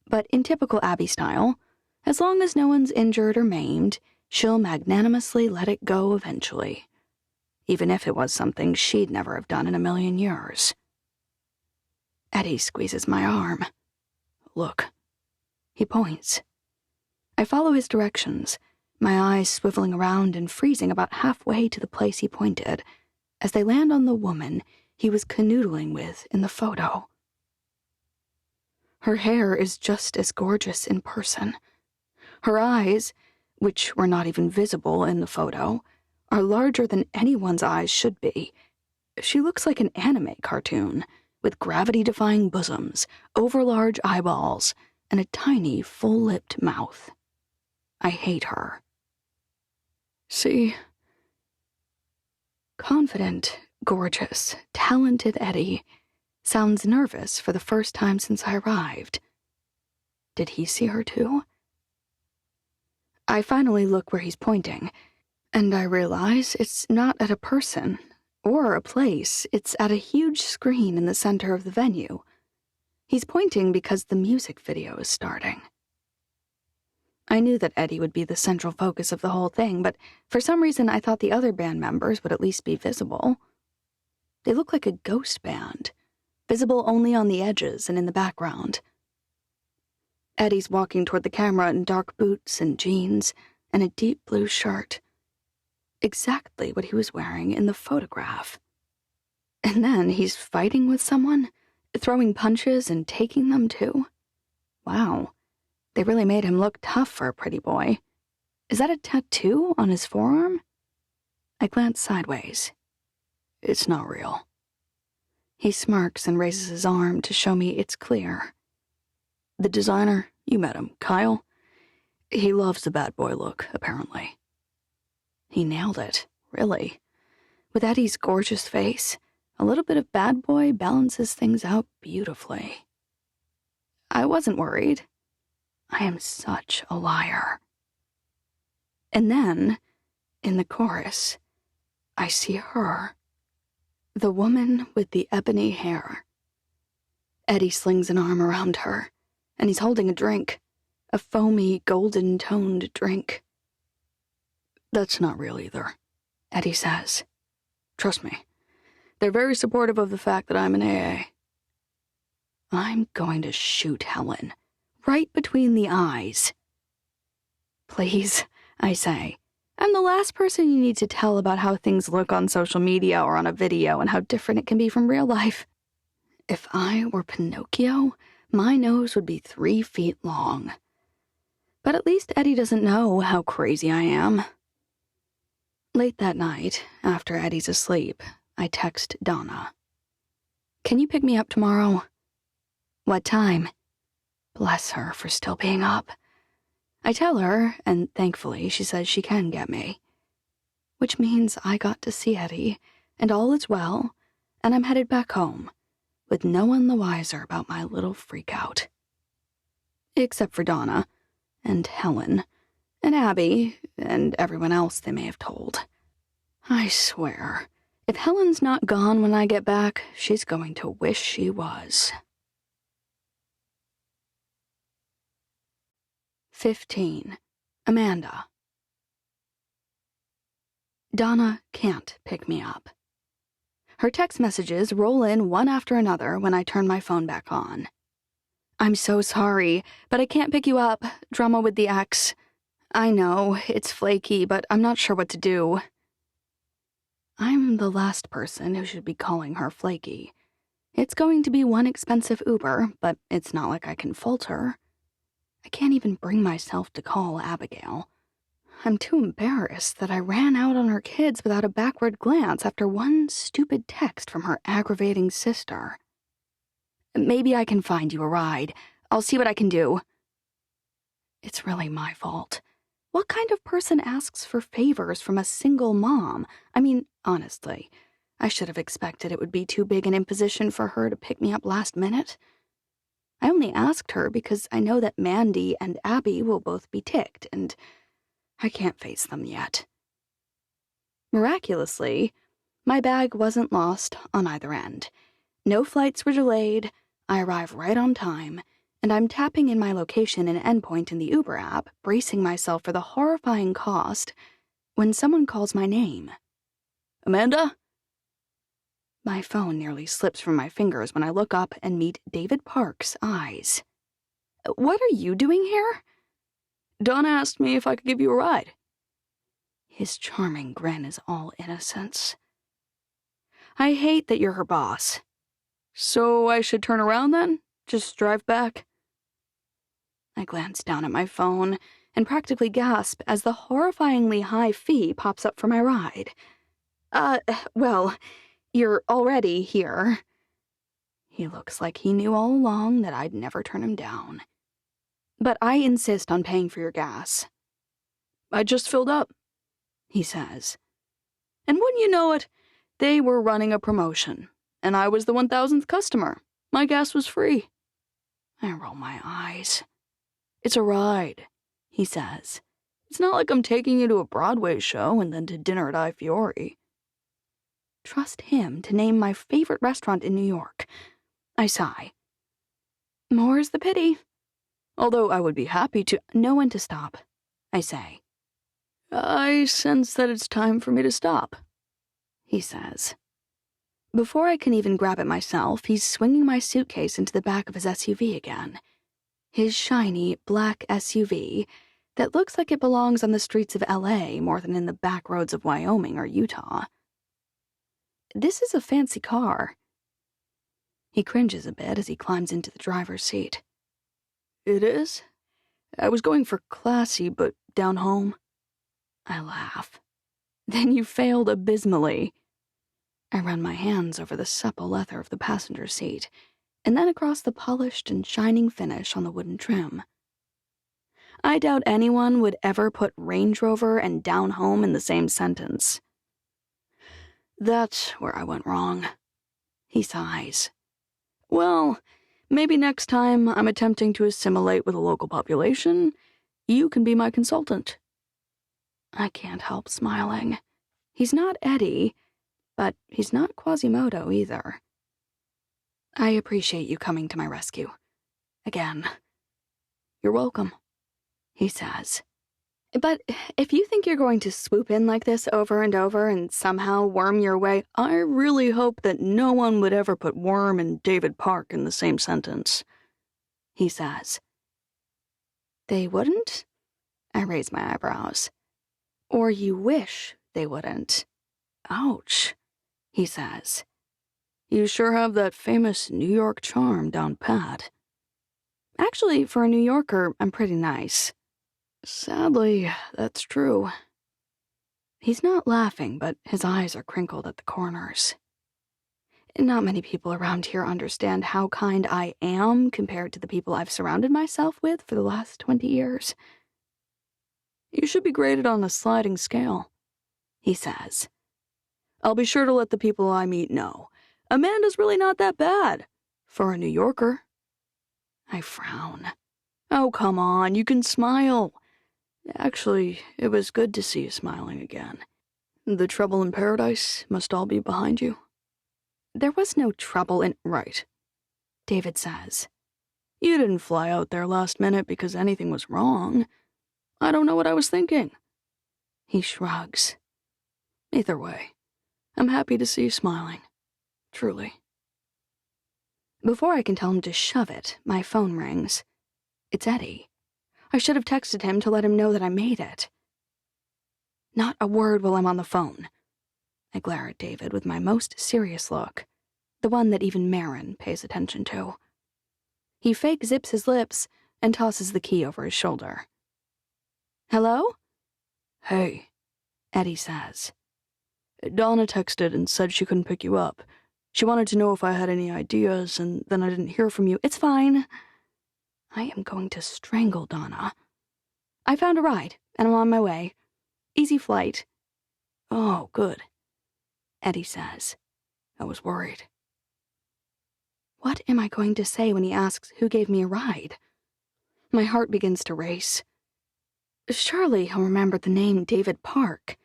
but in typical Abby style, as long as no one's injured or maimed, she'll magnanimously let it go eventually, even if it was something she'd never have done in a million years. Eddie squeezes my arm. Look. He points. I follow his directions, my eyes swiveling around and freezing about halfway to the place he pointed, as they land on the woman he was canoodling with in the photo. Her hair is just as gorgeous in person. Her eyes, which were not even visible in the photo, are larger than anyone's eyes should be. She looks like an anime cartoon, with gravity-defying bosoms, overlarge eyeballs, and a tiny, full-lipped mouth. I hate her. See? Confident, gorgeous, talented Eddie sounds nervous for the first time since I arrived. Did he see her too? I finally look where he's pointing, and I realize it's not at a person or a place. It's at a huge screen in the center of the venue. He's pointing because the music video is starting. I knew that Eddie would be the central focus of the whole thing, but for some reason I thought the other band members would at least be visible. They look like a ghost band, visible only on the edges and in the background. Eddie's walking toward the camera in dark boots and jeans and a deep blue shirt. Exactly what he was wearing in the photograph. And then he's fighting with someone, throwing punches and taking them too. Wow. They really made him look tough for a pretty boy. Is that a tattoo on his forearm? I glance sideways. It's not real. He smirks and raises his arm to show me it's clear. The designer, you met him, Kyle. He loves the bad boy look, apparently. He nailed it, really. With Eddie's gorgeous face, a little bit of bad boy balances things out beautifully. I wasn't worried. I am such a liar. And then, in the chorus, I see her. The woman with the ebony hair. Eddie slings an arm around her, and he's holding a drink, a foamy, golden-toned drink. That's not real either, Eddie says. Trust me, they're very supportive of the fact that I'm an AA. I'm going to shoot Helen. Right between the eyes. Please, I say. I'm the last person you need to tell about how things look on social media or on a video and how different it can be from real life. If I were Pinocchio, my nose would be 3 feet long. But at least Eddie doesn't know how crazy I am. Late that night, after Eddie's asleep, I text Donna. Can you pick me up tomorrow? What time? Bless her for still being up. I tell her, and thankfully she says she can get me. Which means I got to see Eddie, and all is well, and I'm headed back home, with no one the wiser about my little freak-out. Except for Donna, and Helen, and Abby, and everyone else they may have told. I swear, if Helen's not gone when I get back, she's going to wish she was. 15. Amanda. Donna can't pick me up. Her text messages roll in one after another when I turn my phone back on. I'm so sorry, but I can't pick you up. Drama with the ex. I know, it's flaky, but I'm not sure what to do. I'm the last person who should be calling her flaky. It's going to be one expensive Uber, but it's not like I can fault her. I can't even bring myself to call Abigail. I'm too embarrassed that I ran out on her kids without a backward glance after one stupid text from her aggravating sister. Maybe I can find you a ride. I'll see what I can do. It's really my fault. What kind of person asks for favors from a single mom? I mean, honestly, I should have expected it would be too big an imposition for her to pick me up last minute. I only asked her because I know that Mandy and Abby will both be ticked, and I can't face them yet. Miraculously, my bag wasn't lost on either end. No flights were delayed, I arrive right on time, and I'm tapping in my location and endpoint in the Uber app, bracing myself for the horrifying cost, when someone calls my name. Amanda? My phone nearly slips from my fingers when I look up and meet David Park's eyes. What are you doing here? Donna asked me if I could give you a ride. His charming grin is all innocence. I hate that you're her boss. So I should turn around then? Just drive back? I glance down at my phone and practically gasp as the horrifyingly high fee pops up for my ride. Well, you're already here. He looks like he knew all along that I'd never turn him down. But I insist on paying for your gas. I just filled up, he says. And wouldn't you know it, they were running a promotion, and I was the 1,000th customer. My gas was free. I roll my eyes. It's a ride, he says. It's not like I'm taking you to a Broadway show and then to dinner at I Fiori. Trust him to name my favorite restaurant in New York. I sigh. More's the pity. Although I would be happy to know when to stop, I say. I sense that it's time for me to stop, he says. Before I can even grab it myself, he's swinging my suitcase into the back of his SUV again. His shiny, black SUV that looks like it belongs on the streets of LA more than in the back roads of Wyoming or Utah. This is a fancy car. He cringes a bit as he climbs into the driver's seat. It is? I was going for classy, but down home. I laugh. Then you failed abysmally. I run my hands over the supple leather of the passenger seat, and then across the polished and shining finish on the wooden trim. I doubt anyone would ever put Range Rover and down home in the same sentence. That's where I went wrong. He sighs. Well, maybe next time I'm attempting to assimilate with a local population, you can be my consultant. I can't help smiling. He's not Eddie, but he's not Quasimodo either. I appreciate you coming to my rescue. Again. You're welcome, he says. But if you think you're going to swoop in like this over and over and somehow worm your way, I really hope that no one would ever put worm and David Park in the same sentence, he says. They wouldn't? I raise my eyebrows. Or you wish they wouldn't. Ouch, he says. You sure have that famous New York charm down pat. Actually, for a New Yorker, I'm pretty nice. Sadly, that's true. He's not laughing, but his eyes are crinkled at the corners. Not many people around here understand how kind I am compared to the people I've surrounded myself with for the last 20 years. You should be graded on a sliding scale, he says. I'll be sure to let the people I meet know. Amanda's really not that bad, for a New Yorker. I frown. Oh, come on, you can smile. Actually, it was good to see you smiling again. The trouble in paradise must all be behind you. There was no trouble in— Right, David says. You didn't fly out there last minute because anything was wrong. I don't know what I was thinking. He shrugs. Either way, I'm happy to see you smiling. Truly. Before I can tell him to shove it, my phone rings. It's Eddie. I should have texted him to let him know that I made it. Not a word while I'm on the phone. I glare at David with my most serious look, the one that even Marin pays attention to. He fake zips his lips and tosses the key over his shoulder. Hello? Hey, Eddie says. Donna texted and said she couldn't pick you up. She wanted to know if I had any ideas, and then I didn't hear from you. It's fine. I am going to strangle Donna. I found a ride, and I'm on my way. Easy flight. Oh, good, Eddie says. I was worried. What am I going to say when he asks who gave me a ride? My heart begins to race. Surely he'll remember the name David Park,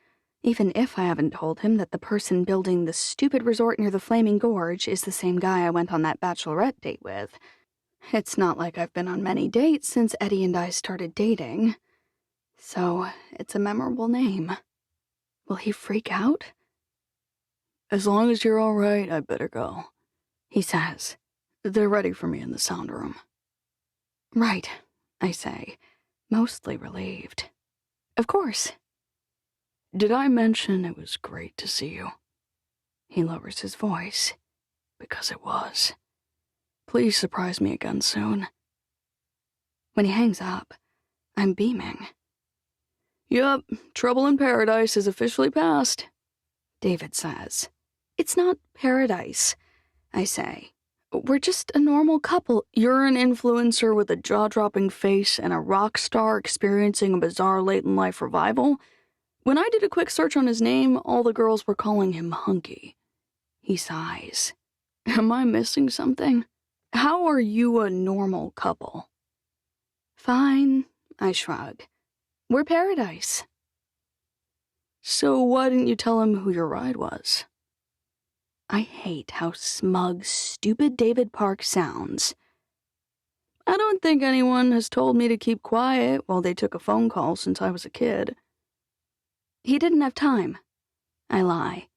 even if I haven't told him that the person building the stupid resort near the Flaming Gorge is the same guy I went on that bachelorette date with. It's not like I've been on many dates since Eddie and I started dating. So it's a memorable name. Will he freak out? As long as you're all right, I'd better go, he says. They're ready for me in the sound room. Right, I say, mostly relieved. Of course. Did I mention it was great to see you? He lowers his voice. Because it was. Please surprise me again soon. When he hangs up, I'm beaming. Yup, trouble in paradise is officially past, David says. It's not paradise, I say. We're just a normal couple. You're an influencer with a jaw-dropping face and a rock star experiencing a bizarre late-in-life revival? When I did a quick search on his name, all the girls were calling him Hunky. He sighs. Am I missing something? How are you a normal couple? Fine, I shrug. We're paradise. So why didn't you tell him who your ride was? I hate how smug, stupid David Park sounds. I don't think anyone has told me to keep quiet while they took a phone call since I was a kid. He didn't have time. I lie.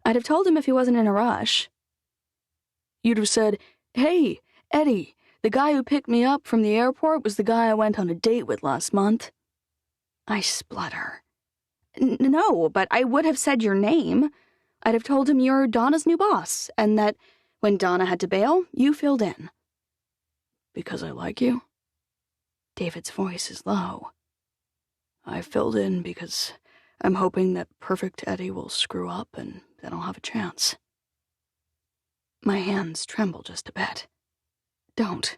I'd have told him if he wasn't in a rush. You'd have said, "Hey, Eddie, the guy who picked me up from the airport was the guy I went on a date with last month." I splutter. No, but I would have said your name. I'd have told him you're Donna's new boss, and that when Donna had to bail, you filled in. Because I like you? David's voice is low. I filled in because I'm hoping that perfect Eddie will screw up and then I'll have a chance. My hands tremble just a bit. Don't.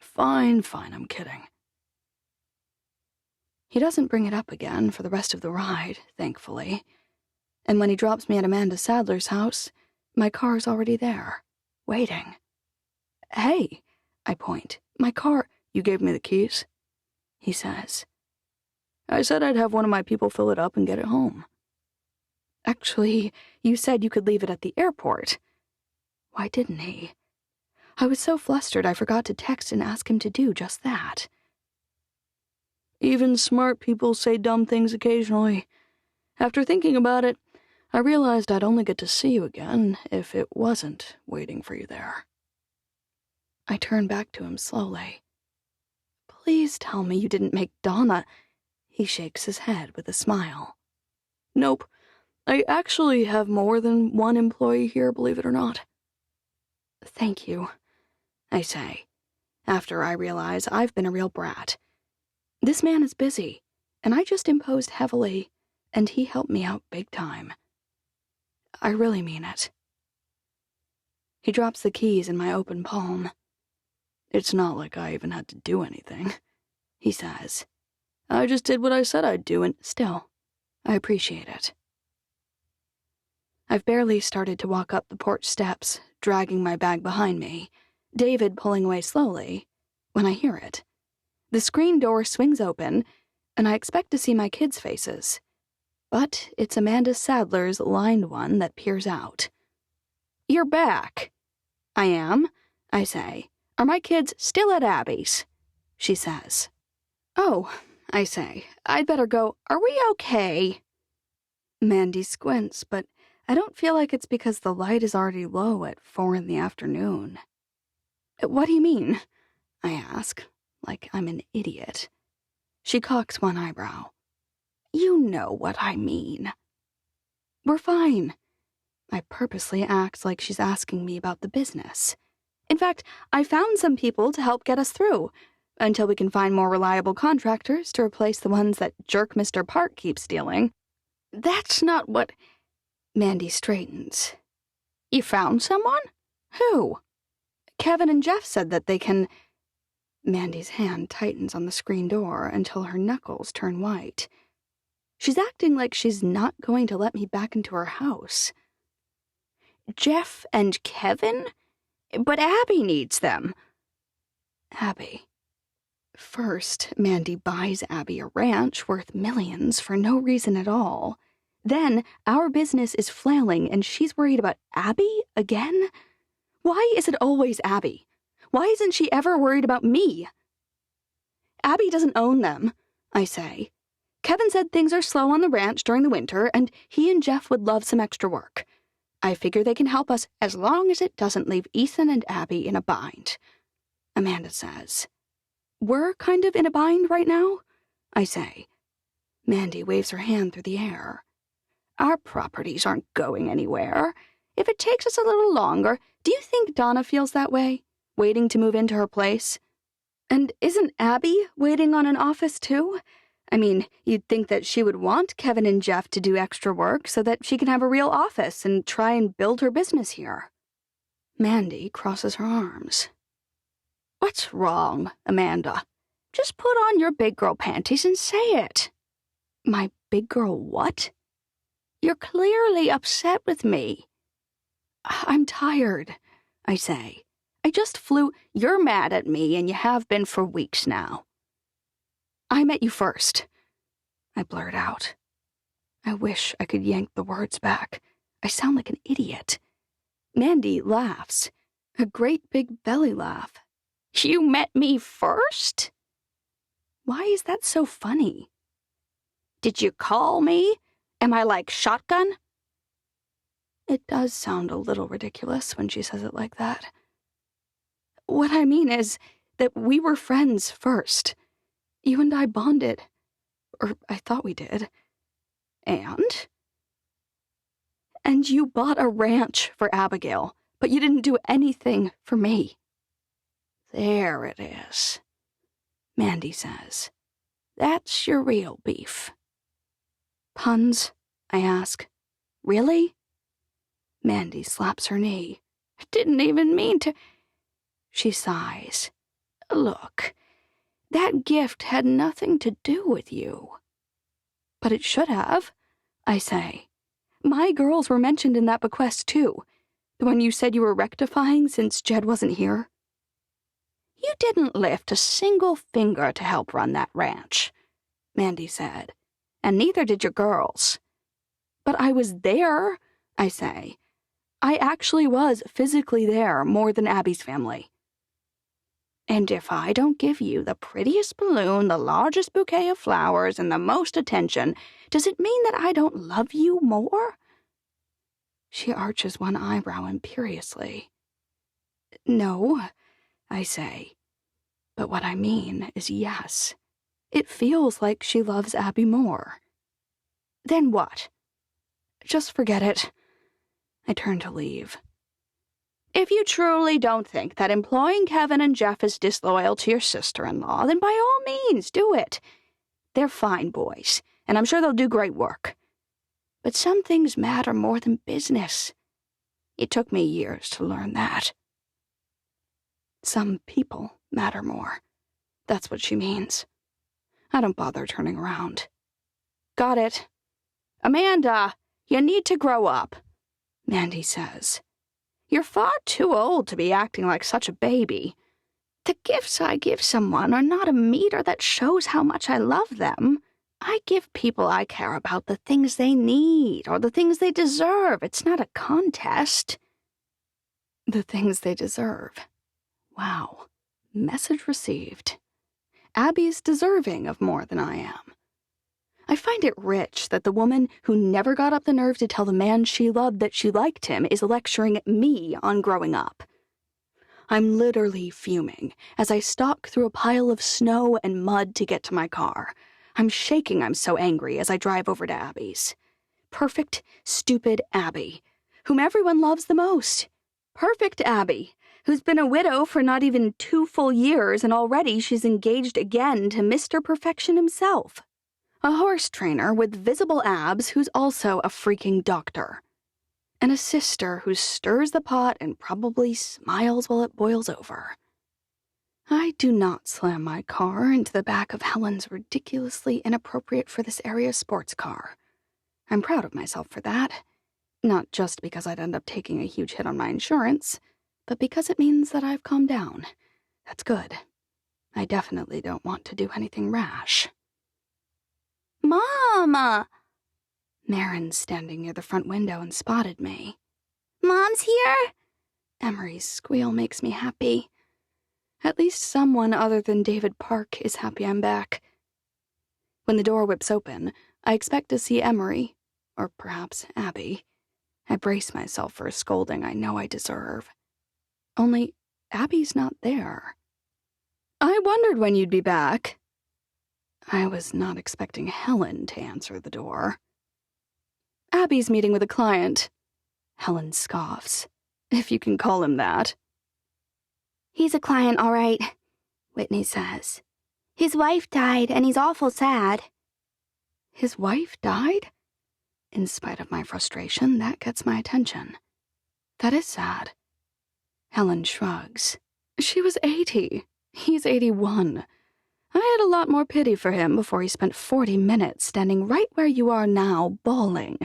Fine, I'm kidding. He doesn't bring it up again for the rest of the ride, thankfully. And when he drops me at Amanda Sadler's house, my car's already there, waiting. Hey, I point. My car— You gave me the keys? He says. I said I'd have one of my people fill it up and get it home. Actually, you said you could leave it at the airport. Why didn't he? I was so flustered I forgot to text and ask him to do just that. Even smart people say dumb things occasionally. After thinking about it, I realized I'd only get to see you again if it wasn't waiting for you there. I turn back to him slowly. Please tell me you didn't make Donna— He shakes his head with a smile. Nope. I actually have more than one employee here, believe it or not. Thank you, I say, after I realize I've been a real brat. This man is busy, and I just imposed heavily, and he helped me out big time. I really mean it. He drops the keys in my open palm. It's not like I even had to do anything, he says. I just did what I said I'd do, and still, I appreciate it. I've barely started to walk up the porch steps, dragging my bag behind me, David pulling away slowly, when I hear it. The screen door swings open, and I expect to see my kids' faces. But it's Amanda Sadler's lined one that peers out. You're back. I am, I say. Are my kids still at Abby's? She says. Oh, I say, I'd better go. Are we okay? Mandy squints, but I don't feel like it's because the light is already low at 4 p.m. What do you mean? I ask, like I'm an idiot. She cocks one eyebrow. You know what I mean. We're fine. I purposely act like she's asking me about the business. In fact, I found some people to help get us through, until we can find more reliable contractors to replace the ones that jerk Mr. Park keeps stealing. That's not what... Mandy straightens. You found someone? Who? Kevin and Jeff said that they can... Mandy's hand tightens on the screen door until her knuckles turn white. She's acting like she's not going to let me back into her house. Jeff and Kevin? But Abby needs them. Abby. First, Mandy buys Abby a ranch worth millions for no reason at all. Then, our business is flailing and she's worried about Abby again? Why is it always Abby? Why isn't she ever worried about me? Abby doesn't own them, I say. Kevin said things are slow on the ranch during the winter, and he and Jeff would love some extra work. I figure they can help us as long as it doesn't leave Ethan and Abby in a bind. Amanda says. We're kind of in a bind right now, I say. Mandy waves her hand through the air. Our properties aren't going anywhere. If it takes us a little longer, do you think Donna feels that way, waiting to move into her place? And isn't Abby waiting on an office too? I mean, you'd think that she would want Kevin and Jeff to do extra work so that she can have a real office and try and build her business here. Mandy crosses her arms. What's wrong, Amanda? Just put on your big girl panties and say it. My big girl what? You're clearly upset with me. I'm tired, I say. I just flew. You're mad at me, and you have been for weeks now. I met you first, I blurt out. I wish I could yank the words back. I sound like an idiot. Mandy laughs, a great big belly laugh. You met me first? Why is that so funny? Did you call me? Am I like Shotgun? It does sound a little ridiculous when she says it like that. What I mean is that we were friends first. You and I bonded. Or I thought we did. And? And you bought a ranch for Abigail, but you didn't do anything for me. There it is, Mandy says. That's your real beef. Puns? I ask. Really? Mandy slaps her knee. Didn't even mean to... She sighs. Look, that gift had nothing to do with you. But it should have, I say. My girls were mentioned in that bequest too, the one you said you were rectifying since Jed wasn't here. You didn't lift a single finger to help run that ranch, Mandy said, and neither did your girls. But I was there, I say. I actually was physically there more than Abby's family. And if I don't give you the prettiest balloon, the largest bouquet of flowers, and the most attention, does it mean that I don't love you more? She arches one eyebrow imperiously. No, I say. But what I mean is yes. It feels like she loves Abby more. Then what? Just forget it. I turn to leave. If you truly don't think that employing Kevin and Jeff is disloyal to your sister-in-law, then by all means, do it. They're fine boys, and I'm sure they'll do great work. But some things matter more than business. It took me years to learn that. Some people matter more. That's what she means. I don't bother turning around. Got it. Amanda, you need to grow up, Mandy says. You're far too old to be acting like such a baby. The gifts I give someone are not a meter that shows how much I love them. I give people I care about the things they need or the things they deserve. It's not a contest. The things they deserve. Wow. Message received. Abby's deserving of more than I am. I find it rich that the woman who never got up the nerve to tell the man she loved that she liked him is lecturing me on growing up. I'm literally fuming as I stalk through a pile of snow and mud to get to my car. I'm shaking, I'm so angry as I drive over to Abby's. Perfect, stupid Abby, whom everyone loves the most. Perfect Abby, who's been a widow for not even 2 full years and already she's engaged again to Mr. Perfection himself. A horse trainer with visible abs who's also a freaking doctor. And a sister who stirs the pot and probably smiles while it boils over. I do not slam my car into the back of Helen's ridiculously inappropriate for this area sports car. I'm proud of myself for that. Not just because I'd end up taking a huge hit on my insurance, but because it means that I've calmed down. That's good. I definitely don't want to do anything rash. Mama! Marin's standing near the front window and spotted me. Mom's here? Emery's squeal makes me happy. At least someone other than David Park is happy I'm back. When the door whips open, I expect to see Emery, or perhaps Abby. I brace myself for a scolding I know I deserve. Only, Abby's not there. I wondered when you'd be back. I was not expecting Helen to answer the door. Abby's meeting with a client. Helen scoffs, if you can call him that. He's a client, all right, Whitney says. His wife died, and he's awful sad. His wife died? In spite of my frustration, that gets my attention. That is sad. Helen shrugs. She was 80. He's 81. I had a lot more pity for him before he spent 40 minutes standing right where you are now, bawling.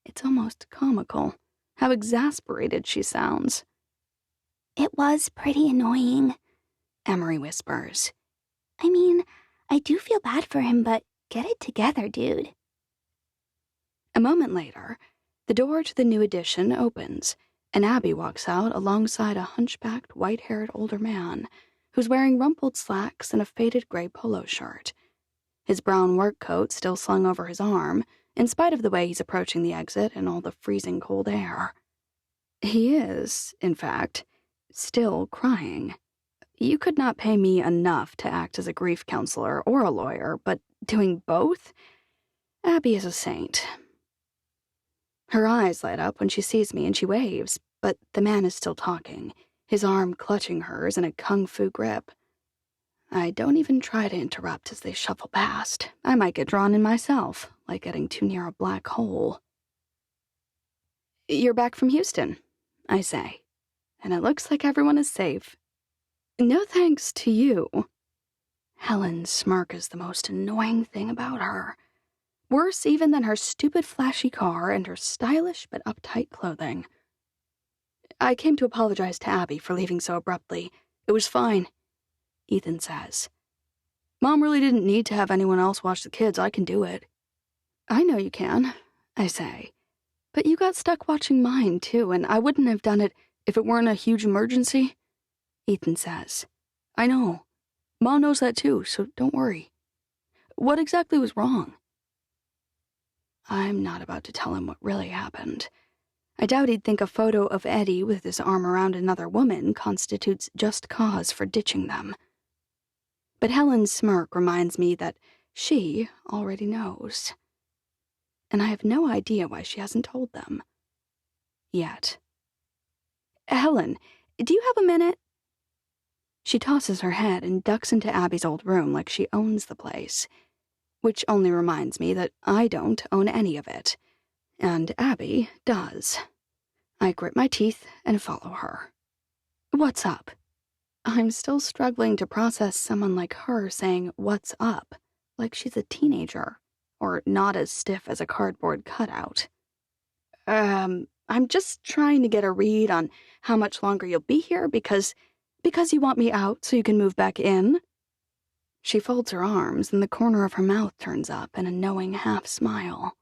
It's almost comical, how exasperated she sounds. It was pretty annoying, Emery whispers. I mean, I do feel bad for him, but get it together, dude. A moment later, the door to the new addition opens, and Abby walks out alongside a hunchbacked, white-haired older man who's wearing rumpled slacks and a faded gray polo shirt. His brown work coat still slung over his arm, in spite of the way he's approaching the exit and all the freezing cold air. He is, in fact, still crying. You could not pay me enough to act as a grief counselor or a lawyer, but doing both? Abby is a saint. Her eyes light up when she sees me and she waves, but the man is still talking, his arm clutching hers in a kung fu grip. I don't even try to interrupt as they shuffle past. I might get drawn in myself, like getting too near a black hole. You're back from Houston, I say, and it looks like everyone is safe. No thanks to you. Helen's smirk is the most annoying thing about her. Worse even than her stupid flashy car and her stylish but uptight clothing. I came to apologize to Abby for leaving so abruptly. It was fine, Ethan says. Mom really didn't need to have anyone else watch the kids. I can do it. I know you can, I say. But you got stuck watching mine, too, and I wouldn't have done it if it weren't a huge emergency, Ethan says. I know. Mom knows that, too, so don't worry. What exactly was wrong? I'm not about to tell him what really happened. I doubt he'd think a photo of Eddie with his arm around another woman constitutes just cause for ditching them. But Helen's smirk reminds me that she already knows. And I have no idea why she hasn't told them. Yet. Helen, do you have a minute? She tosses her head and ducks into Abby's old room like she owns the place, which only reminds me that I don't own any of it, and Abby does. I grit my teeth and follow her. What's up? I'm still struggling to process someone like her saying, "What's up?" like she's a teenager, or not as stiff as a cardboard cutout. I'm just trying to get a read on how much longer you'll be here because you want me out so you can move back in. She folds her arms and the corner of her mouth turns up in a knowing half-smile.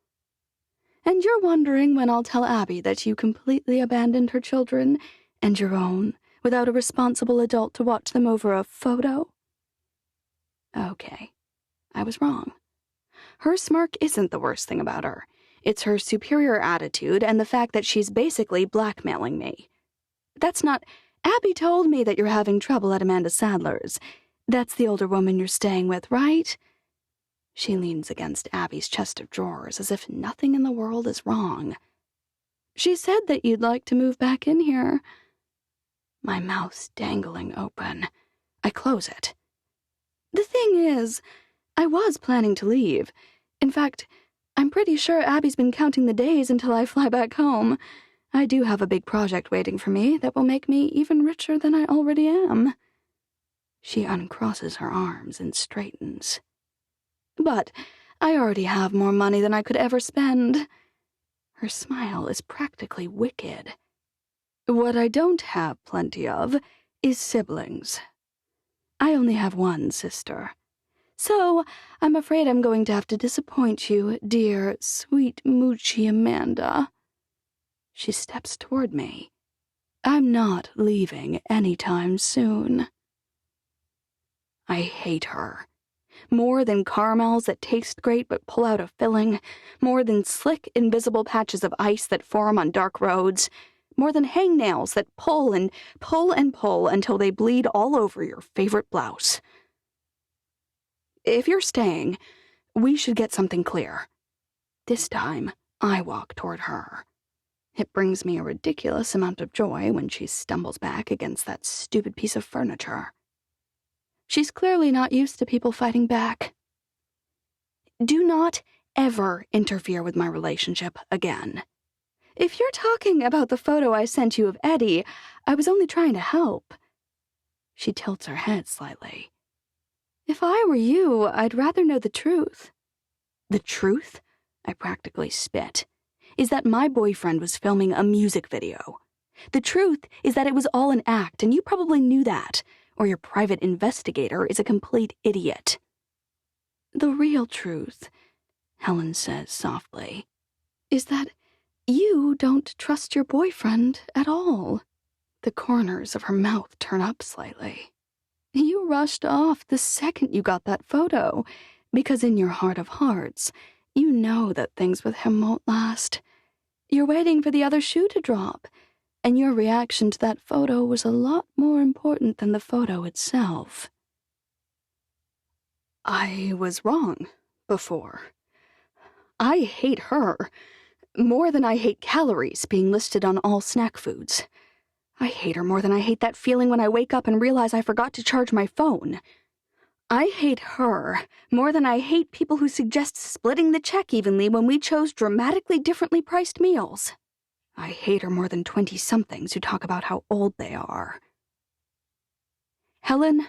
And you're wondering when I'll tell Abby that you completely abandoned her children and your own without a responsible adult to watch them over a photo? Okay, I was wrong. Her smirk isn't the worst thing about her. It's her superior attitude and the fact that she's basically blackmailing me. That's not... Abby told me that you're having trouble at Amanda Sadler's. That's the older woman you're staying with, right? She leans against Abby's chest of drawers as if nothing in the world is wrong. She said that you'd like to move back in here. My mouth's dangling open. I close it. The thing is, I was planning to leave. In fact, I'm pretty sure Abby's been counting the days until I fly back home. I do have a big project waiting for me that will make me even richer than I already am. She uncrosses her arms and straightens. But I already have more money than I could ever spend. Her smile is practically wicked. What I don't have plenty of is siblings. I only have one sister. So I'm afraid I'm going to have to disappoint you, dear, sweet, moochy Amanda. She steps toward me. I'm not leaving anytime soon. I hate her. More than caramels that taste great but pull out a filling. More than slick, invisible patches of ice that form on dark roads. More than hangnails that pull and pull and pull until they bleed all over your favorite blouse. If you're staying, we should get something clear. This time, I walk toward her. It brings me a ridiculous amount of joy when she stumbles back against that stupid piece of furniture. She's clearly not used to people fighting back. Do not ever interfere with my relationship again. If you're talking about the photo I sent you of Eddie, I was only trying to help. She tilts her head slightly. If I were you, I'd rather know the truth. The truth? I practically spit. Is that my boyfriend was filming a music video. The truth is that it was all an act, and you probably knew that, or your private investigator is a complete idiot. The real truth, Helen says softly, is that you don't trust your boyfriend at all. The corners of her mouth turn up slightly. You rushed off the second you got that photo, because in your heart of hearts, you know that things with him won't last. You're waiting for the other shoe to drop, and your reaction to that photo was a lot more important than the photo itself. I was wrong before. I hate her more than I hate calories being listed on all snack foods. I hate her more than I hate that feeling when I wake up and realize I forgot to charge my phone. I hate her more than I hate people who suggest splitting the check evenly when we chose dramatically differently priced meals. I hate her more than 20-somethings who talk about how old they are. Helen,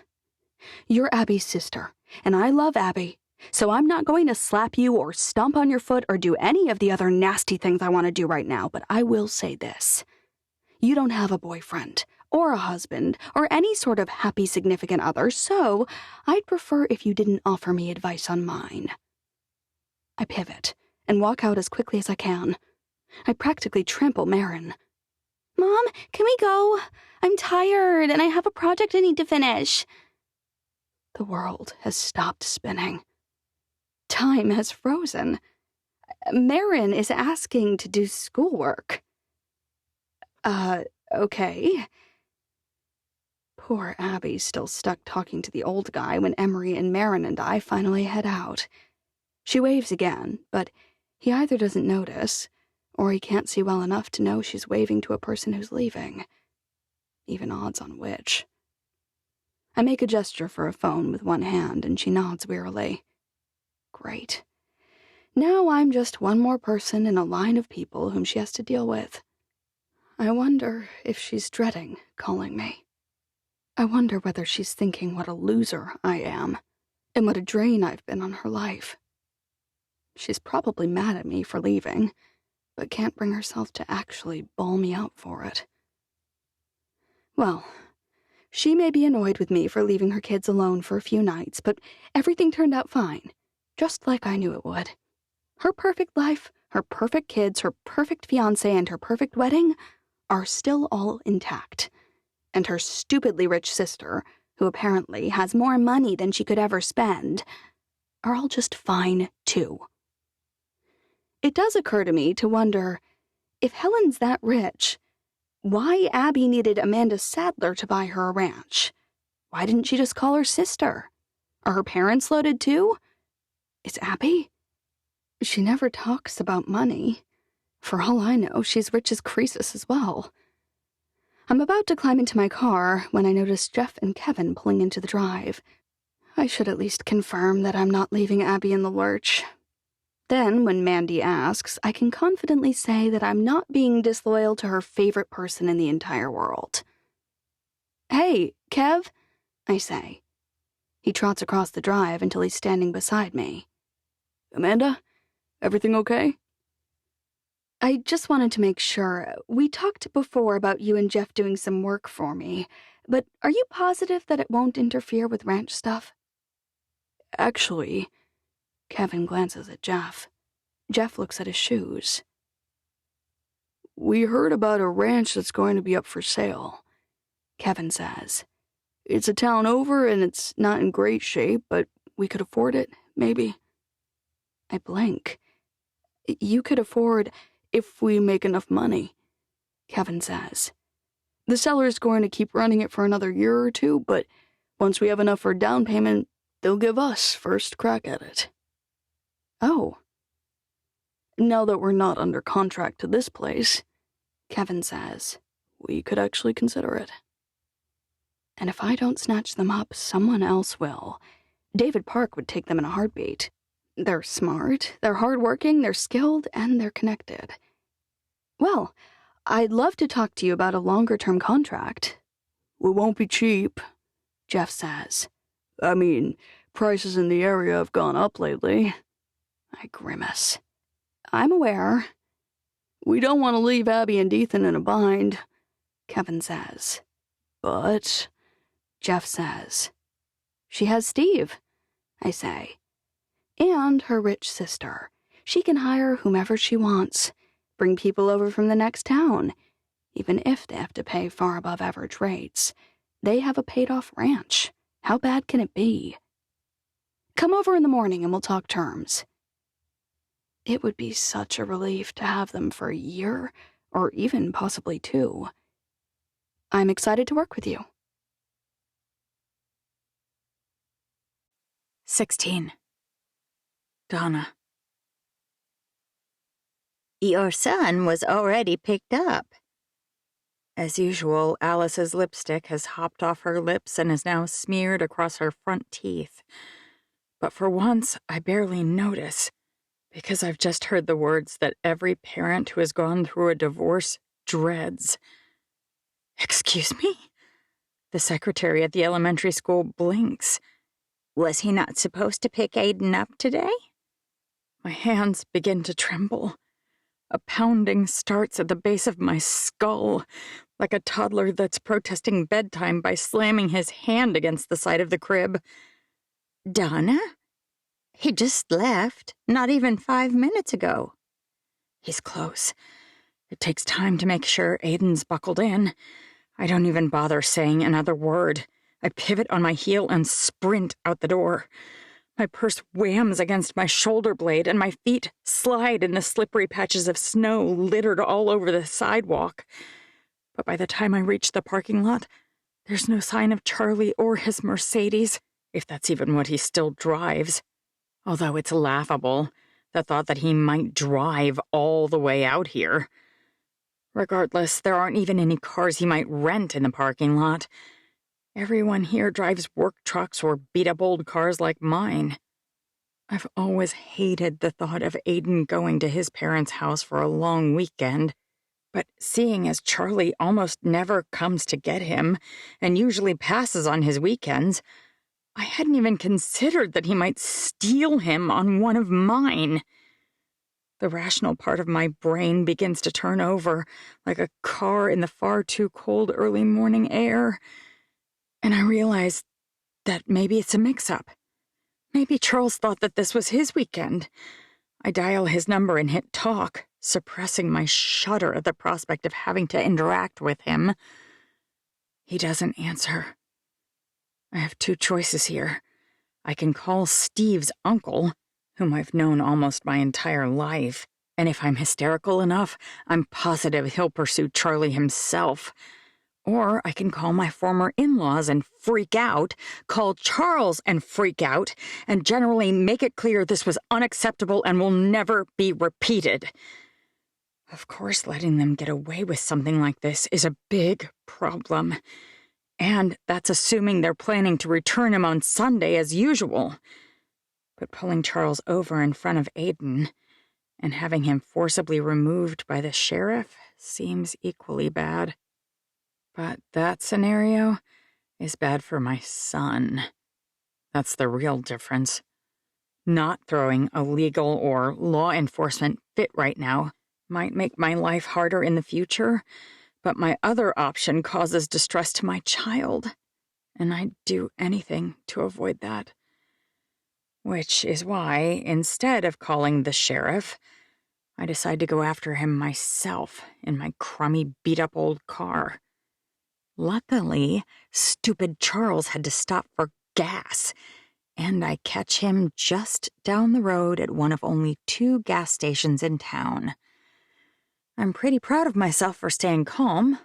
you're Abby's sister, and I love Abby, so I'm not going to slap you or stomp on your foot or do any of the other nasty things I want to do right now, but I will say this. You don't have a boyfriend, or a husband, or any sort of happy significant other, so I'd prefer if you didn't offer me advice on mine. I pivot and walk out as quickly as I can. I practically trample Marin. Mom, can we go? I'm tired, and I have a project I need to finish. The world has stopped spinning. Time has frozen. Marin is asking to do schoolwork. Okay. Poor Abby's still stuck talking to the old guy when Emery and Marin and I finally head out. She waves again, but he either doesn't notice, or he can't see well enough to know she's waving to a person who's leaving. Even odds on which. I make a gesture for a phone with one hand, and she nods wearily. Great. Now I'm just one more person in a line of people whom she has to deal with. I wonder if she's dreading calling me. I wonder whether she's thinking what a loser I am, and what a drain I've been on her life. She's probably mad at me for leaving, but can't bring herself to actually bawl me out for it. Well, she may be annoyed with me for leaving her kids alone for a few nights, but everything turned out fine, just like I knew it would. Her perfect life, her perfect kids, her perfect fiancé, and her perfect wedding are still all intact. And her stupidly rich sister, who apparently has more money than she could ever spend, are all just fine, too. It does occur to me to wonder, if Helen's that rich, why Abby needed Amanda Sadler to buy her a ranch? Why didn't she just call her sister? Are her parents loaded too? Is Abby? She never talks about money. For all I know, she's rich as Croesus as well. I'm about to climb into my car when I notice Jeff and Kevin pulling into the drive. I should at least confirm that I'm not leaving Abby in the lurch. Then, when Mandy asks, I can confidently say that I'm not being disloyal to her favorite person in the entire world. "Hey, Kev," I say. He trots across the drive until he's standing beside me. "Amanda, everything okay?" "I just wanted to make sure. We talked before about you and Jeff doing some work for me, but are you positive that it won't interfere with ranch stuff?" "Actually," Kevin glances at Jeff. Jeff looks at his shoes. "We heard about a ranch that's going to be up for sale," Kevin says. "It's a town over and it's not in great shape, but we could afford it, maybe." I blink. "You could afford if we make enough money," Kevin says. "The seller's going to keep running it for another year or two, but once we have enough for a down payment, they'll give us first crack at it." "Oh." "Now that we're not under contract to this place," Kevin says, "we could actually consider it." And if I don't snatch them up, someone else will. David Park would take them in a heartbeat. They're smart, they're hardworking, they're skilled, and they're connected. Well, I'd love to talk to you about a longer-term contract. "We won't be cheap," Jeff says. "I mean, prices in the area have gone up lately." I grimace. "I'm aware." "We don't want to leave Abby and Ethan in a bind," Kevin says. "But," Jeff says. "She has Steve," I say. "And her rich sister. She can hire whomever she wants, bring people over from the next town. Even if they have to pay far above average rates, they have a paid-off ranch. How bad can it be? Come over in the morning and we'll talk terms." It would be such a relief to have them for a year, or even possibly 2. I'm excited to work with you. 16. Donna. Your son was already picked up. As usual, Alice's lipstick has hopped off her lips and is now smeared across her front teeth. But for once, I barely notice, because I've just heard the words that every parent who has gone through a divorce dreads. "Excuse me?" The secretary at the elementary school blinks. Was he not supposed to pick Aiden up today? My hands begin to tremble. A pounding starts at the base of my skull, like a toddler that's protesting bedtime by slamming his hand against the side of the crib. Donna? He just left, not even 5 minutes ago. He's close. It takes time to make sure Aiden's buckled in. I don't even bother saying another word. I pivot on my heel and sprint out the door. My purse whams against my shoulder blade, and my feet slide in the slippery patches of snow littered all over the sidewalk. But by the time I reach the parking lot, There's no sign of Charlie or his Mercedes, if that's even what he still drives. Although it's laughable, the thought that he might drive all the way out here. Regardless, there aren't even any cars he might rent in the parking lot. Everyone here drives work trucks or beat-up old cars like mine. I've always hated the thought of Aiden going to his parents' house for a long weekend, but seeing as Charlie almost never comes to get him and usually passes on his weekends, I hadn't even considered that he might steal him on one of mine. The rational part of my brain begins to turn over like a car in the far too cold early morning air, and I realize that maybe it's a mix-up. Maybe Charles thought that this was his weekend. I dial his number and hit talk, suppressing my shudder at the prospect of having to interact with him. He doesn't answer. I have two choices here. I can call Steve's uncle, whom I've known almost my entire life, and if I'm hysterical enough, I'm positive he'll pursue Charlie himself. Or I can call my former in-laws and freak out, call Charles and freak out, and generally make it clear this was unacceptable and will never be repeated. Of course, letting them get away with something like this is a big problem. And that's assuming they're planning to return him on Sunday as usual. But pulling Charles over in front of Aiden and having him forcibly removed by the sheriff seems equally bad. But that scenario is bad for my son. That's the real difference. Not throwing a legal or law enforcement fit right now might make my life harder in the future, but my other option causes distress to my child, and I'd do anything to avoid that. Which is why, instead of calling the sheriff, I decide to go after him myself in my crummy, beat-up old car. Luckily, stupid Charles had to stop for gas, and I catch him just down the road at one of only 2 gas stations in town. I'm pretty proud of myself for staying calm,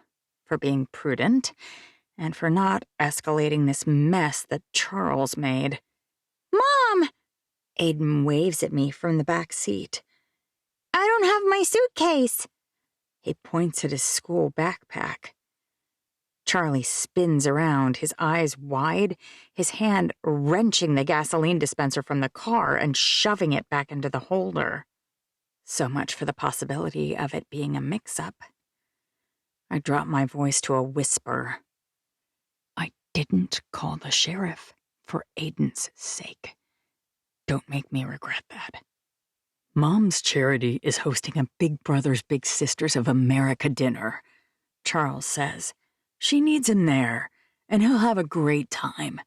for being prudent, and for not escalating this mess that Charles made. Mom! Aiden waves at me from the back seat. I don't have my suitcase. He points at his school backpack. Charlie spins around, his eyes wide, his hand wrenching the gasoline dispenser from the car and shoving it back into the holder. So much for the possibility of it being a mix-up. I drop my voice to a whisper. I didn't call the sheriff for Aiden's sake. Don't make me regret that. Mom's charity is hosting a Big Brothers Big Sisters of America dinner, Charles says. She needs him there, and he'll have a great time.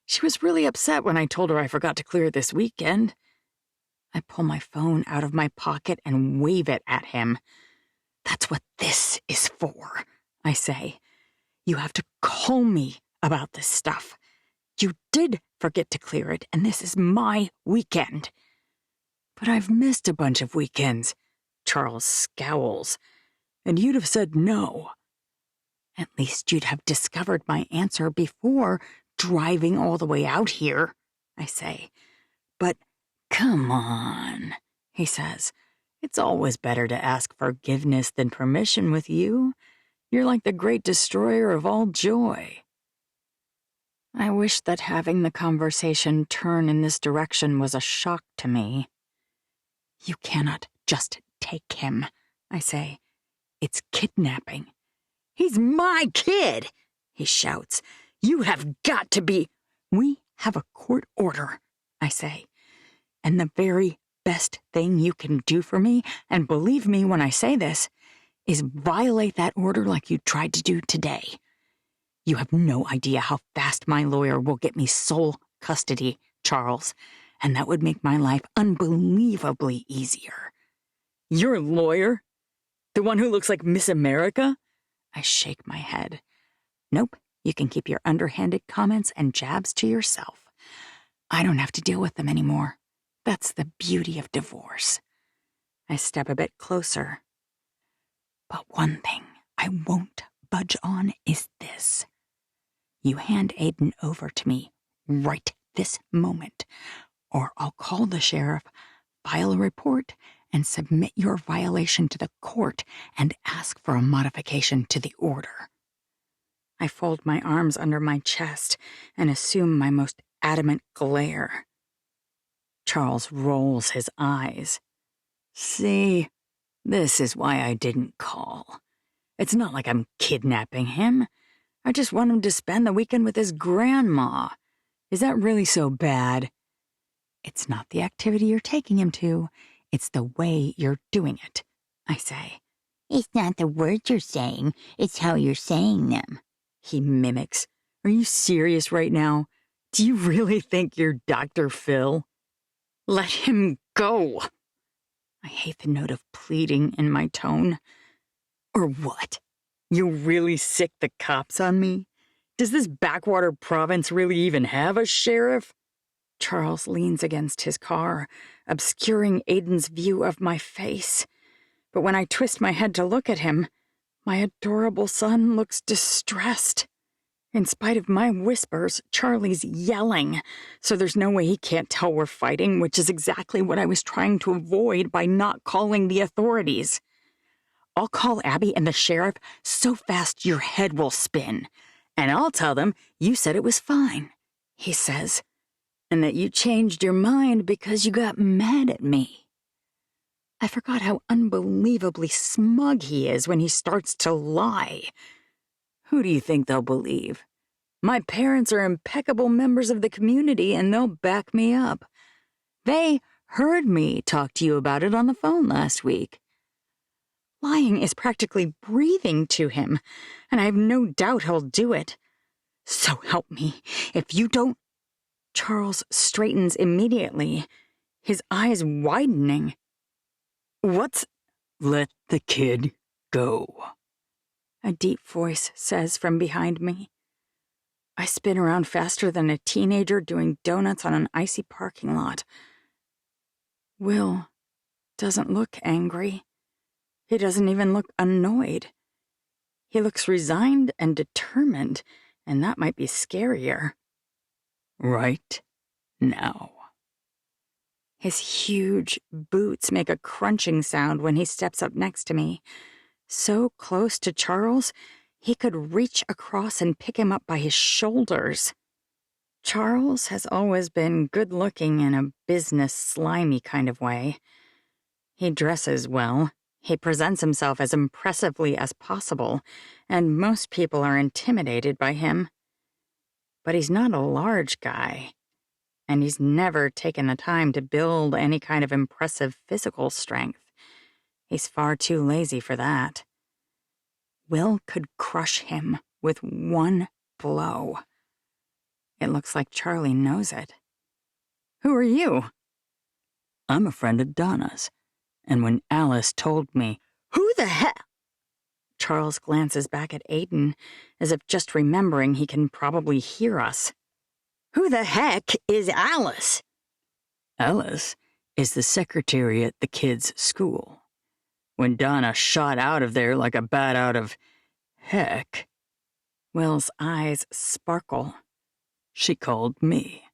She was really upset when I told her I forgot to clear this weekend. I pull my phone out of my pocket and wave it at him. That's what this is for, I say. You have to call me about this stuff. You did forget to clear it, and this is my weekend. But I've missed a bunch of weekends, Charles scowls, and you'd have said no. At least you'd have discovered my answer before driving all the way out here, I say. But come on, he says. It's always better to ask forgiveness than permission with you. You're like the great destroyer of all joy. I wish that having the conversation turn in this direction was a shock to me. You cannot just take him, I say. It's kidnapping. He's my kid, he shouts. You have got to be. We have a court order, I say. And the very best thing you can do for me, and believe me when I say this, is violate that order like you tried to do today. You have no idea how fast my lawyer will get me sole custody, Charles, and that would make my life unbelievably easier. Your lawyer? The one who looks like Miss America? I shake my head. Nope, you can keep your underhanded comments and jabs to yourself. I don't have to deal with them anymore. That's the beauty of divorce. I step a bit closer. But one thing I won't budge on is this. You hand Aiden over to me right this moment, or I'll call the sheriff, file a report, and submit your violation to the court and ask for a modification to the order. I fold my arms under my chest and assume my most adamant glare. Charles rolls his eyes. See, this is why I didn't call. It's not like I'm kidnapping him. I just want him to spend the weekend with his grandma. Is that really so bad? It's not the activity you're taking him to. It's the way you're doing it, I say. It's not the words you're saying, it's how you're saying them. He mimics. Are you serious right now? Do you really think you're Dr. Phil? Let him go. I hate the note of pleading in my tone. Or what? You'll really sick the cops on me? Does this backwater province really even have a sheriff? Charles leans against his car, obscuring Aiden's view of my face. But when I twist my head to look at him, my adorable son looks distressed. In spite of my whispers, Charlie's yelling, so there's no way he can't tell we're fighting, which is exactly what I was trying to avoid by not calling the authorities. I'll call Abby and the sheriff so fast your head will spin, and I'll tell them you said it was fine, he says, and that you changed your mind because you got mad at me. I forgot how unbelievably smug he is when he starts to lie. Who do you think they'll believe? My parents are impeccable members of the community and they'll back me up. They heard me talk to you about it on the phone last week. Lying is practically breathing to him, and I have no doubt he'll do it. So help me, if you don't... Charles straightens immediately, his eyes widening. What's... Let the kid go, a deep voice says from behind me. I spin around faster than a teenager doing donuts on an icy parking lot. Will doesn't look angry. He doesn't even look annoyed. He looks resigned and determined, and that might be scarier. Right now. His huge boots make a crunching sound when he steps up next to me. So close to Charles, he could reach across and pick him up by his shoulders. Charles has always been good-looking in a business, slimy kind of way. He dresses well. He presents himself as impressively as possible, and most people are intimidated by him. But he's not a large guy, and he's never taken the time to build any kind of impressive physical strength. He's far too lazy for that. Will could crush him with one blow. It looks like Charlie knows it. Who are you? I'm a friend of Donna's, and when Alice told me, Who the heck? Charles glances back at Aiden, as if just remembering he can probably hear us. Who the heck is Alice? Alice is the secretary at the kids' school. When Donna shot out of there like a bat out of heck, Will's eyes sparkle. She called me.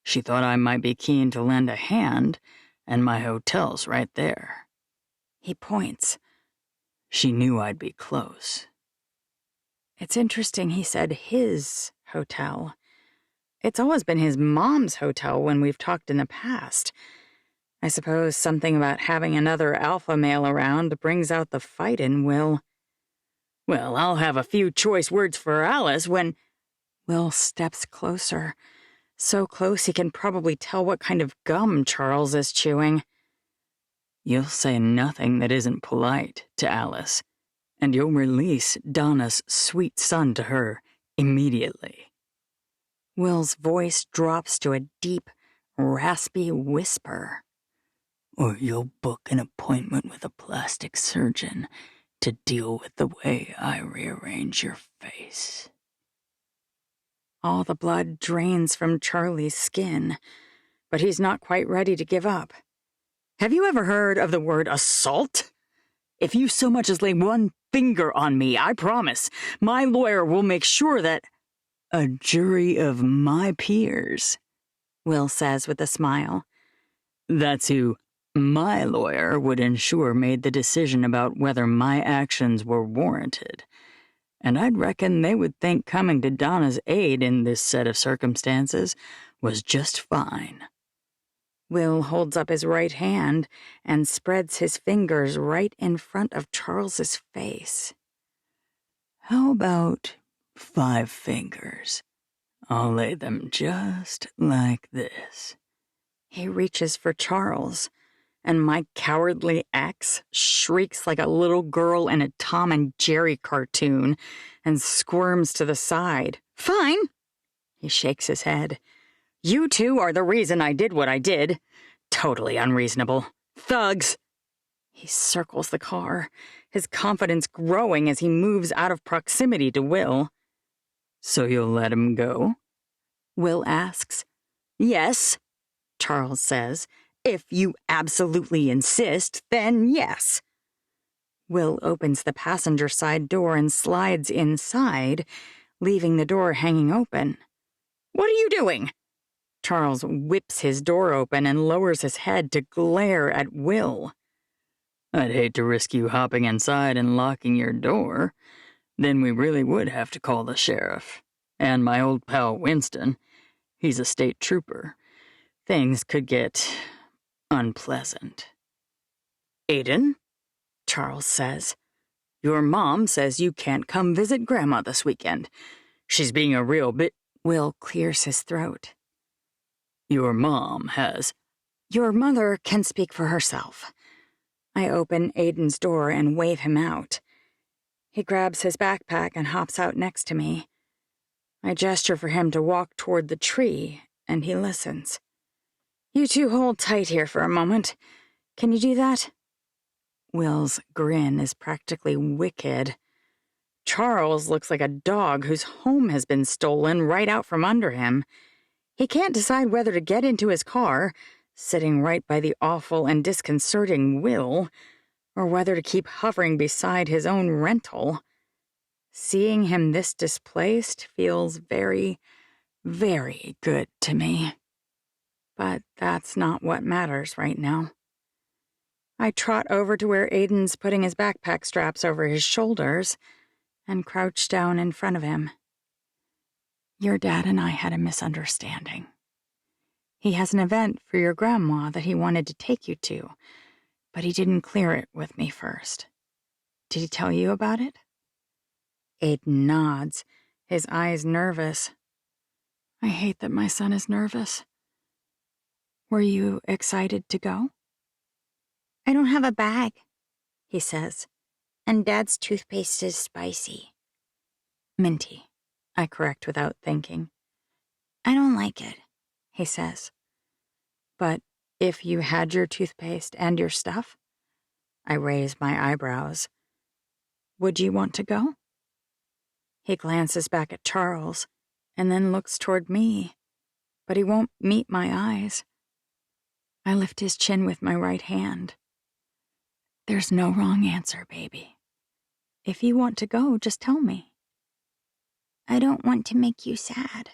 She thought I might be keen to lend a hand, and my hotel's right there. He points. She knew I'd be close. It's interesting he said his hotel. It's always been his mom's hotel when we've talked in the past. I suppose something about having another alpha male around brings out the fight in Will. Well, I'll have a few choice words for Alice when... Will steps closer. So close he can probably tell what kind of gum Charles is chewing. You'll say nothing that isn't polite to Alice, and you'll release Donna's sweet son to her immediately. Will's voice drops to a deep, raspy whisper. Or you'll book an appointment with a plastic surgeon to deal with the way I rearrange your face. All the blood drains from Charlie's skin, but he's not quite ready to give up. Have you ever heard of the word assault? If you so much as lay one finger on me, I promise, my lawyer will make sure that... A jury of my peers, Will says with a smile. That's who my lawyer would ensure made the decision about whether my actions were warranted. And I'd reckon they would think coming to Donna's aid in this set of circumstances was just fine. Will holds up his right hand and spreads his fingers right in front of Charles's face. How about 5 fingers? I'll lay them just like this. He reaches for Charles, and my cowardly ex shrieks like a little girl in a Tom and Jerry cartoon and squirms to the side. Fine. He shakes his head. You two are the reason I did what I did. Totally unreasonable. Thugs. He circles the car, his confidence growing as he moves out of proximity to Will. So you'll let him go? Will asks. Yes, Charles says. If you absolutely insist, then yes. Will opens the passenger side door and slides inside, leaving the door hanging open. What are you doing? Charles whips his door open and lowers his head to glare at Will. I'd hate to risk you hopping inside and locking your door. Then we really would have to call the sheriff. And my old pal Winston. He's a state trooper. Things could get unpleasant. Aiden, Charles says, your mom says you can't come visit Grandma this weekend. She's being a real bit. Will clears his throat. Your mom has. Your mother can speak for herself. I open Aiden's door and wave him out. He grabs his backpack and hops out next to me. I gesture for him to walk toward the tree, and he listens. You two hold tight here for a moment. Can you do that? Will's grin is practically wicked. Charles looks like a dog whose home has been stolen right out from under him. He can't decide whether to get into his car, sitting right by the awful and disconcerting Will, or whether to keep hovering beside his own rental. Seeing him this displaced feels very, very good to me. But that's not what matters right now. I trot over to where Aiden's putting his backpack straps over his shoulders and crouch down in front of him. Your dad and I had a misunderstanding. He has an event for your grandma that he wanted to take you to, but he didn't clear it with me first. Did he tell you about it? Aiden nods, his eyes nervous. I hate that my son is nervous. Were you excited to go? I don't have a bag, he says, and Dad's toothpaste is spicy. Minty, I correct without thinking. I don't like it, he says. But if you had your toothpaste and your stuff? I raise my eyebrows. Would you want to go? He glances back at Charles and then looks toward me, but he won't meet my eyes. I lift his chin with my right hand. There's no wrong answer, baby. If you want to go, just tell me. I don't want to make you sad.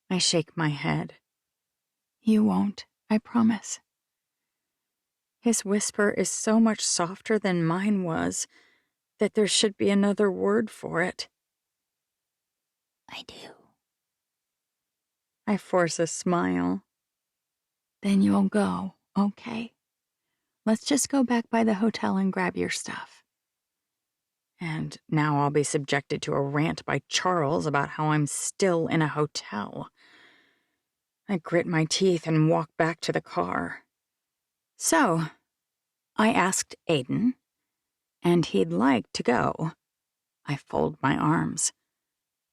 I shake my head. You won't, I promise. His whisper is so much softer than mine was that there should be another word for it. I do. I force a smile. Then you'll go, okay? Let's just go back by the hotel and grab your stuff. And now I'll be subjected to a rant by Charles about how I'm still in a hotel. I grit my teeth and walk back to the car. So, I asked Aiden, and he'd like to go. I fold my arms.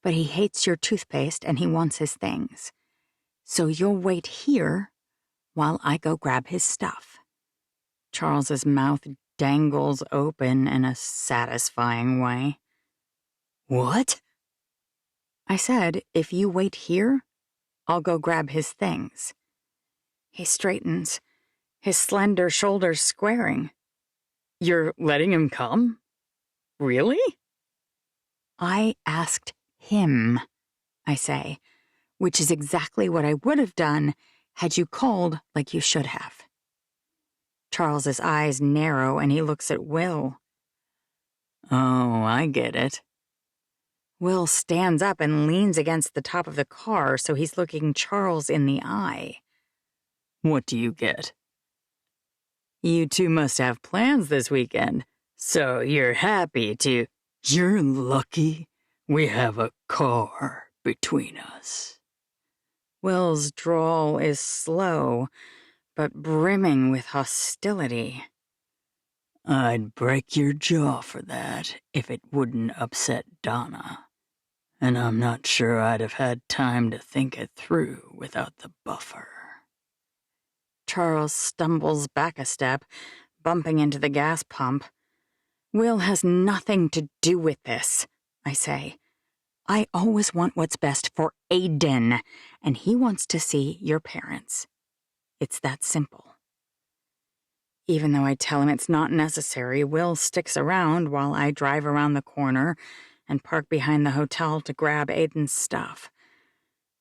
But he hates your toothpaste and he wants his things. So you'll wait here while I go grab his stuff. Charles's mouth dangles open in a satisfying way. What? I said, if you wait here, I'll go grab his things. He straightens, his slender shoulders squaring. You're letting him come? Really? I asked him, I say, which is exactly what I would have done had you called like you should have. Charles's eyes narrow and he looks at Will. Oh, I get it. Will stands up and leans against the top of the car so he's looking Charles in the eye. What do you get? You two must have plans this weekend, so you're happy to... You're lucky we have a car between us. Will's drawl is slow, but brimming with hostility. I'd break your jaw for that if it wouldn't upset Donna. And I'm not sure I'd have had time to think it through without the buffer. Charles stumbles back a step, bumping into the gas pump. Will has nothing to do with this, I say. I always want what's best for Aiden, and he wants to see your parents. It's that simple. Even though I tell him it's not necessary, Will sticks around while I drive around the corner and park behind the hotel to grab Aiden's stuff.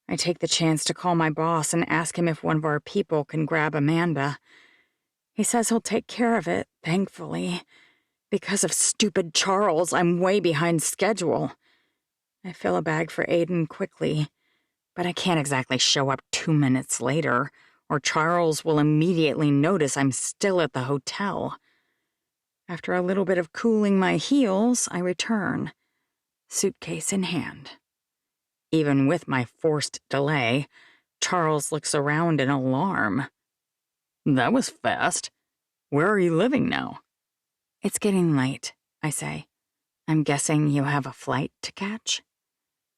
I take the chance to call my boss and ask him if one of our people can grab Amanda. He says he'll take care of it, thankfully. Because of stupid Charles, I'm way behind schedule. I fill a bag for Aiden quickly, but I can't exactly show up 2 minutes later, or Charles will immediately notice I'm still at the hotel. After a little bit of cooling my heels, I return, suitcase in hand. Even with my forced delay, Charles looks around in alarm. That was fast. Where are you living now? It's getting late, I say. I'm guessing you have a flight to catch?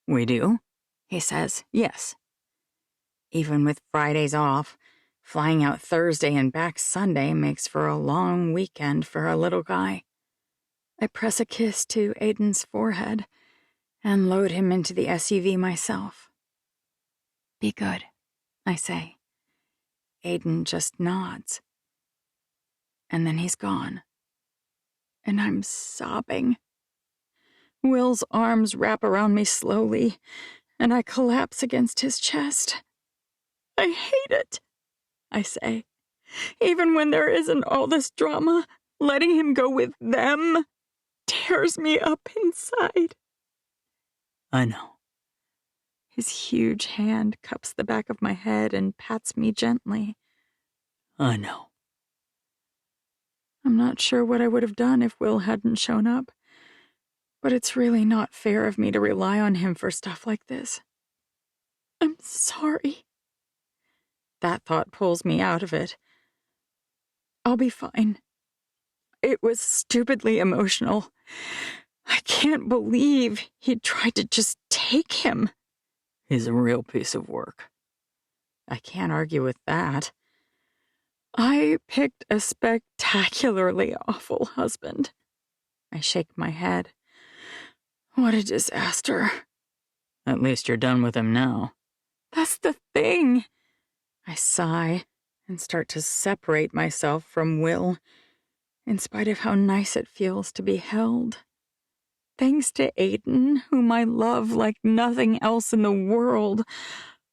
We do? He says, yes. Even with Fridays off, flying out Thursday and back Sunday makes for a long weekend for a little guy. I press a kiss to Aiden's forehead and load him into the SUV myself. Be good, I say. Aiden just nods. And then he's gone. And I'm sobbing. Will's arms wrap around me slowly, and I collapse against his chest. I hate it, I say. Even when there isn't all this drama, letting him go with them tears me up inside. I know. His huge hand cups the back of my head and pats me gently. I know. I'm not sure what I would have done if Will hadn't shown up, but it's really not fair of me to rely on him for stuff like this. I'm sorry. That thought pulls me out of it. I'll be fine. It was stupidly emotional. I can't believe he tried to just take him. He's a real piece of work. I can't argue with that. I picked a spectacularly awful husband. I shake my head. What a disaster. At least you're done with him now. That's the thing. I sigh and start to separate myself from Will, in spite of how nice it feels to be held. Thanks to Aiden, whom I love like nothing else in the world,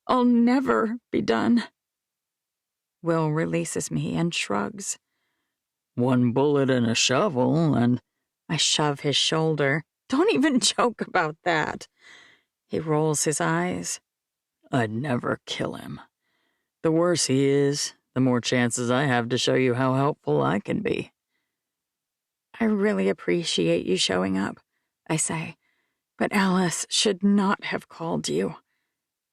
I'll never be done. Will releases me and shrugs. One bullet and a shovel, and... I shove his shoulder. Don't even joke about that. He rolls his eyes. I'd never kill him. The worse he is, the more chances I have to show you how helpful I can be. I really appreciate you showing up, I say, but Alice should not have called you.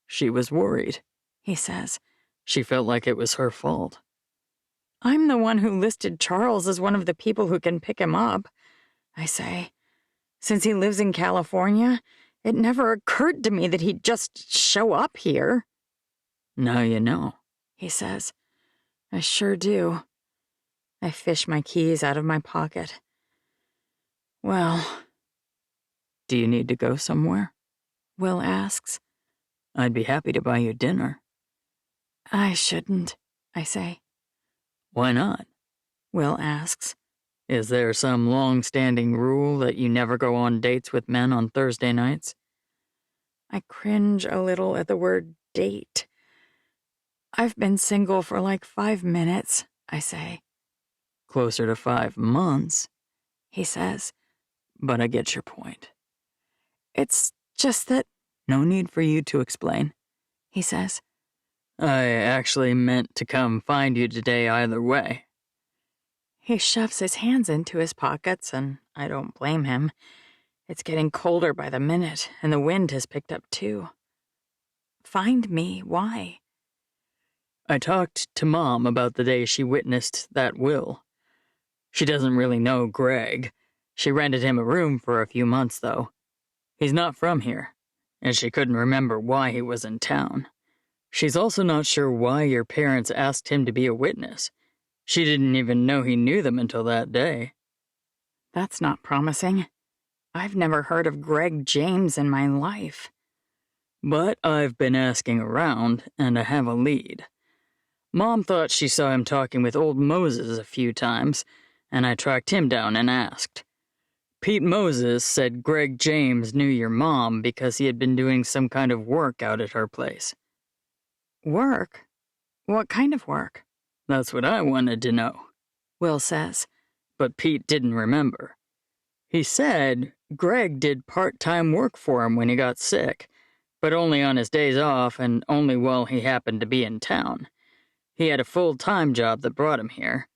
She was worried, he says. She felt like it was her fault. I'm the one who listed Charles as one of the people who can pick him up, I say. Since he lives in California, it never occurred to me that he'd just show up here. Now you know, he says. I sure do. I fish my keys out of my pocket. Well, do you need to go somewhere? Will asks. I'd be happy to buy you dinner. I shouldn't, I say. Why not? Will asks. Is there some long-standing rule that you never go on dates with men on Thursday nights? I cringe a little at the word date. I've been single for like 5 minutes, I say. Closer to 5 months, He says. but I get your point. It's just that, No need for you to explain. he says. I actually meant to come find you today either way. He shoves his hands into his pockets, and I don't blame him. It's getting colder by the minute, and the wind has picked up too. Find me, why? I talked to Mom about the day she witnessed that will. She doesn't really know Greg. She rented him a room for a few months, though. He's not from here, and she couldn't remember why he was in town. She's also not sure why your parents asked him to be a witness. She didn't even know he knew them until that day. That's not promising. I've never heard of Greg James in my life. But I've been asking around, and I have a lead. Mom thought she saw him talking with old Moses a few times, and I tracked him down and asked. Pete Moses said Greg James knew your mom because he had been doing some kind of work out at her place. Work? What kind of work? That's what I wanted to know, Will says. but Pete didn't remember. He said Greg did part-time work for him when he got sick, but only on his days off and only while he happened to be in town. He had a full-time job that brought him here.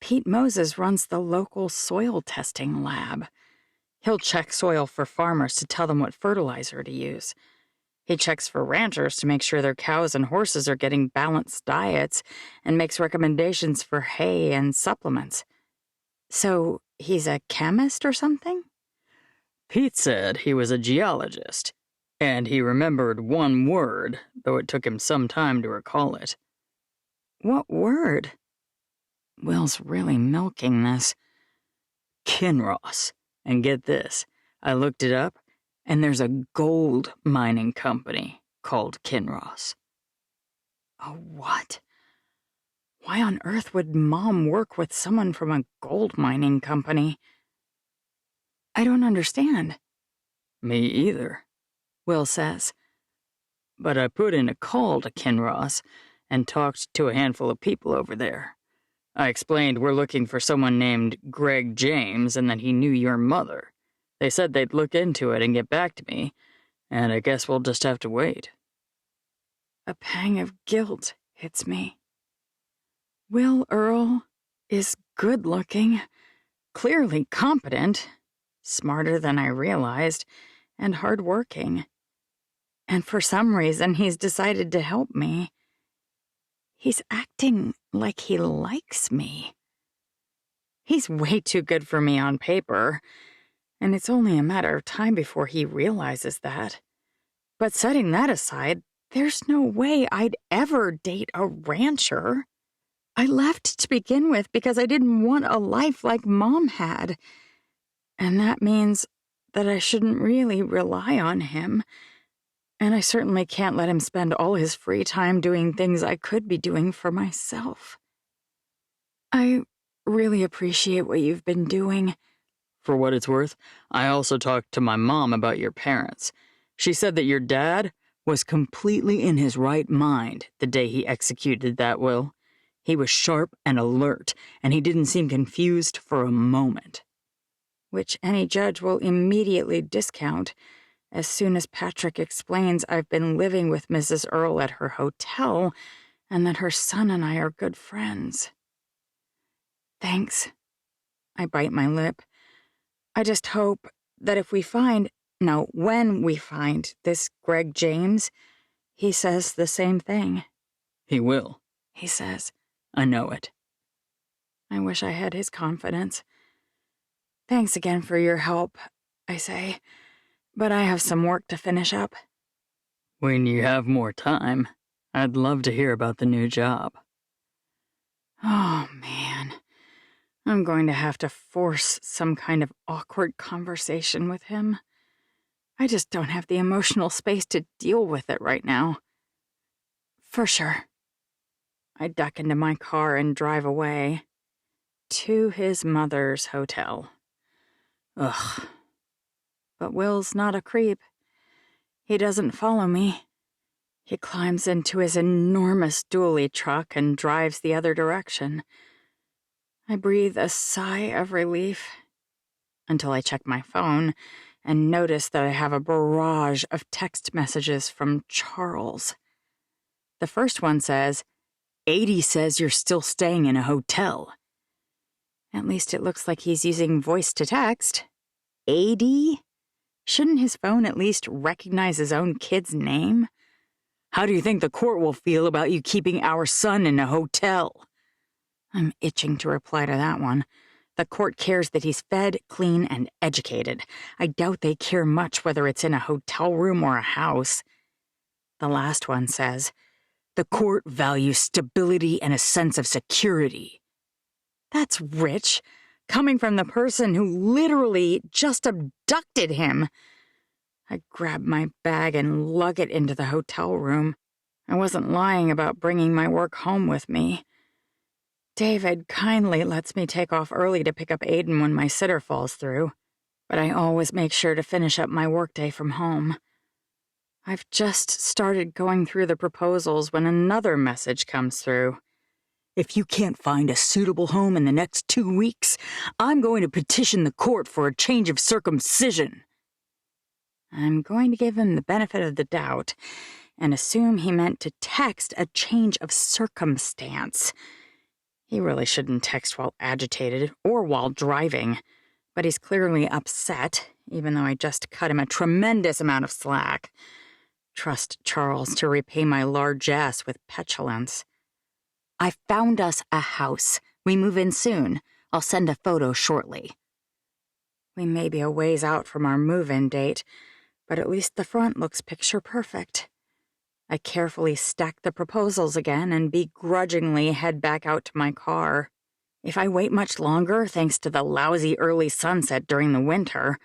Pete Moses runs the local soil testing lab. He'll check soil for farmers to tell them what fertilizer to use. He checks for ranchers to make sure their cows and horses are getting balanced diets and makes recommendations for hay and supplements. So he's a chemist or something? Pete said he was a geologist, and he remembered one word, though it took him some time to recall it. What word? Will's really milking this. Kinross. And get this, I looked it up, and there's a gold mining company called Kinross. A what? Why on earth would Mom work with someone from a gold mining company? I don't understand, Me either. Will says. But I put in a call to Kinross and talked to a handful of people over there. I explained we're looking for someone named Greg James and that he knew your mother. They said they'd look into it and get back to me, and I guess we'll just have to wait. A pang of guilt hits me. Will Earl is good-looking, clearly competent, smarter than I realized, and hard-working. And for some reason, he's decided to help me. He's acting like he likes me. He's way too good for me on paper, and it's only a matter of time before he realizes that. But setting that aside, there's no way I'd ever date a rancher. I left to begin with because I didn't want a life like Mom had. And that means that I shouldn't really rely on him. And I certainly can't let him spend all his free time doing things I could be doing for myself. I really appreciate what you've been doing. For what it's worth, I also talked to my mom about your parents. She said that your dad was completely in his right mind the day he executed that will. He was sharp and alert, and he didn't seem confused for a moment. Which any judge will immediately discount as soon as Patrick explains I've been living with Mrs. Earle at her hotel and that her son and I are good friends. Thanks. I bite my lip. I just hope that when we find this Greg James, he says the same thing. He will. He says. I know it. I wish I had his confidence. Thanks again for your help, I say, but I have some work to finish up. When you have more time, I'd love to hear about the new job. Oh, man. I'm going to have to force some kind of awkward conversation with him. I just don't have the emotional space to deal with it right now. For sure. I duck into my car and drive away. To his mother's hotel. Ugh. But Will's not a creep. He doesn't follow me. He climbs into his enormous dually truck and drives the other direction. I breathe a sigh of relief until I check my phone and notice that I have a barrage of text messages from Charles. The first one says, "Aiden says you're still staying in a hotel." At least it looks like he's using voice to text. Aiden? Shouldn't his phone at least recognize his own kid's name? "How do you think the court will feel about you keeping our son in a hotel?" I'm itching to reply to that one. The court cares that he's fed, clean, and educated. I doubt they care much whether it's in a hotel room or a house. The last one says, "The court values stability and a sense of security." That's rich, coming from the person who literally just abducted him. I grab my bag and lug it into the hotel room. I wasn't lying about bringing my work home with me. David kindly lets me take off early to pick up Aiden when my sitter falls through, but I always make sure to finish up my workday from home. I've just started going through the proposals when another message comes through. "If you can't find a suitable home in the next 2 weeks, I'm going to petition the court for a change of circumcision." I'm going to give him the benefit of the doubt and assume he meant to text a change of circumstance. He really shouldn't text while agitated or while driving, but he's clearly upset, even though I just cut him a tremendous amount of slack. Trust Charles to repay my largesse with petulance. "I found us a house. We move in soon. I'll send a photo shortly." We may be a ways out from our move-in date, but at least the front looks picture perfect. I carefully stack the proposals again and begrudgingly head back out to my car. If I wait much longer, thanks to the lousy early sunset during the winter,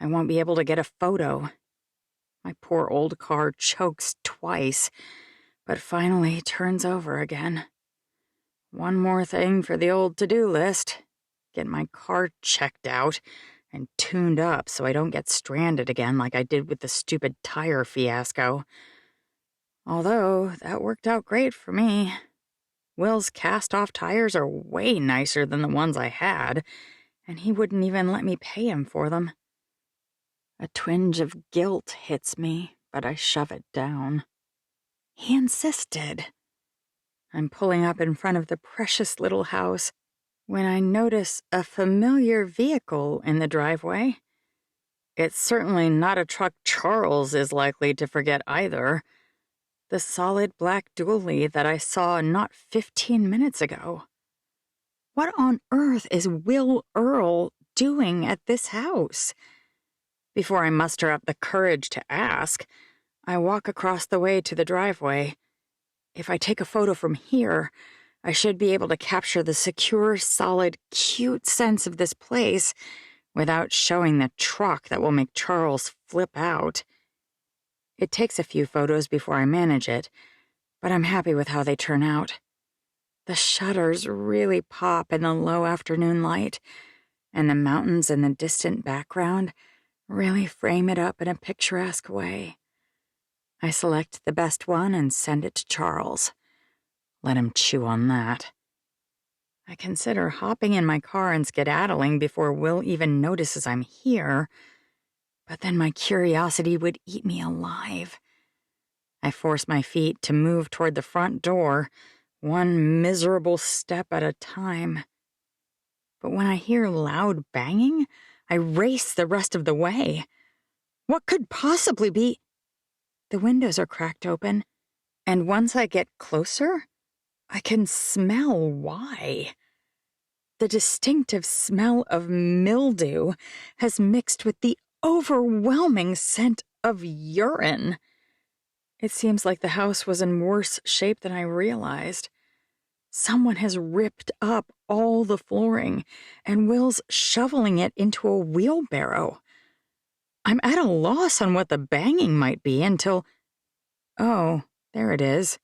I won't be able to get a photo. My poor old car chokes twice, but finally turns over again. One more thing for the old to-do list. Get my car checked out and tuned up so I don't get stranded again like I did with the stupid tire fiasco. Although, that worked out great for me. Will's cast-off tires are way nicer than the ones I had, and he wouldn't even let me pay him for them. A twinge of guilt hits me, but I shove it down. He insisted. I'm pulling up in front of the precious little house when I notice a familiar vehicle in the driveway. It's certainly not a truck Charles is likely to forget either. The solid black dually that I saw not 15 minutes ago. What on earth is Will Earl doing at this house? Before I muster up the courage to ask, I walk across the way to the driveway. If I take a photo from here, I should be able to capture the secure, solid, cute sense of this place without showing the truck that will make Charles flip out. It takes a few photos before I manage it, but I'm happy with how they turn out. The shutters really pop in the low afternoon light, and the mountains in the distant background really frame it up in a picturesque way. I select the best one and send it to Charles. Let him chew on that. I consider hopping in my car and skedaddling before Will even notices I'm here, but then my curiosity would eat me alive. I force my feet to move toward the front door, one miserable step at a time. But when I hear loud banging, I race the rest of the way. What could possibly be? The windows are cracked open, and once I get closer, I can smell why. The distinctive smell of mildew has mixed with the overwhelming scent of urine. It seems like the house was in worse shape than I realized. Someone has ripped up all the flooring, and Will's shoveling it into a wheelbarrow. I'm at a loss on what the banging might be until... Oh, there it is.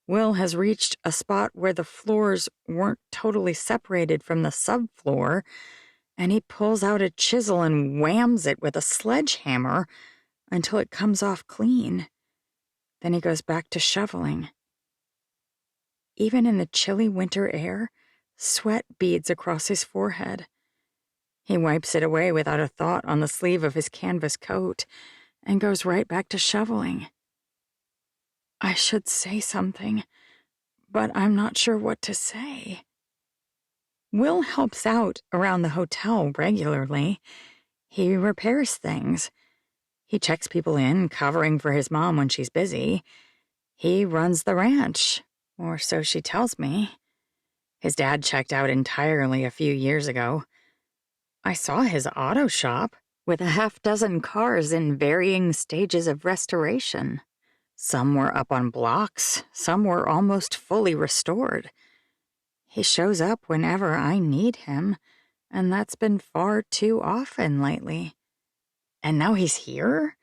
Will has reached a spot where the floors weren't totally separated from the subfloor, and he pulls out a chisel and whams it with a sledgehammer until it comes off clean. Then he goes back to shoveling. Even in the chilly winter air, sweat beads across his forehead. He wipes it away without a thought on the sleeve of his canvas coat and goes right back to shoveling. I should say something, but I'm not sure what to say. Will helps out around the hotel regularly. He repairs things. He checks people in, covering for his mom when she's busy. He runs the ranch, or so she tells me. His dad checked out entirely a few years ago. I saw his auto shop with a half-dozen cars in varying stages of restoration. Some were up on blocks, some were almost fully restored. He shows up whenever I need him, and that's been far too often lately. And now he's here,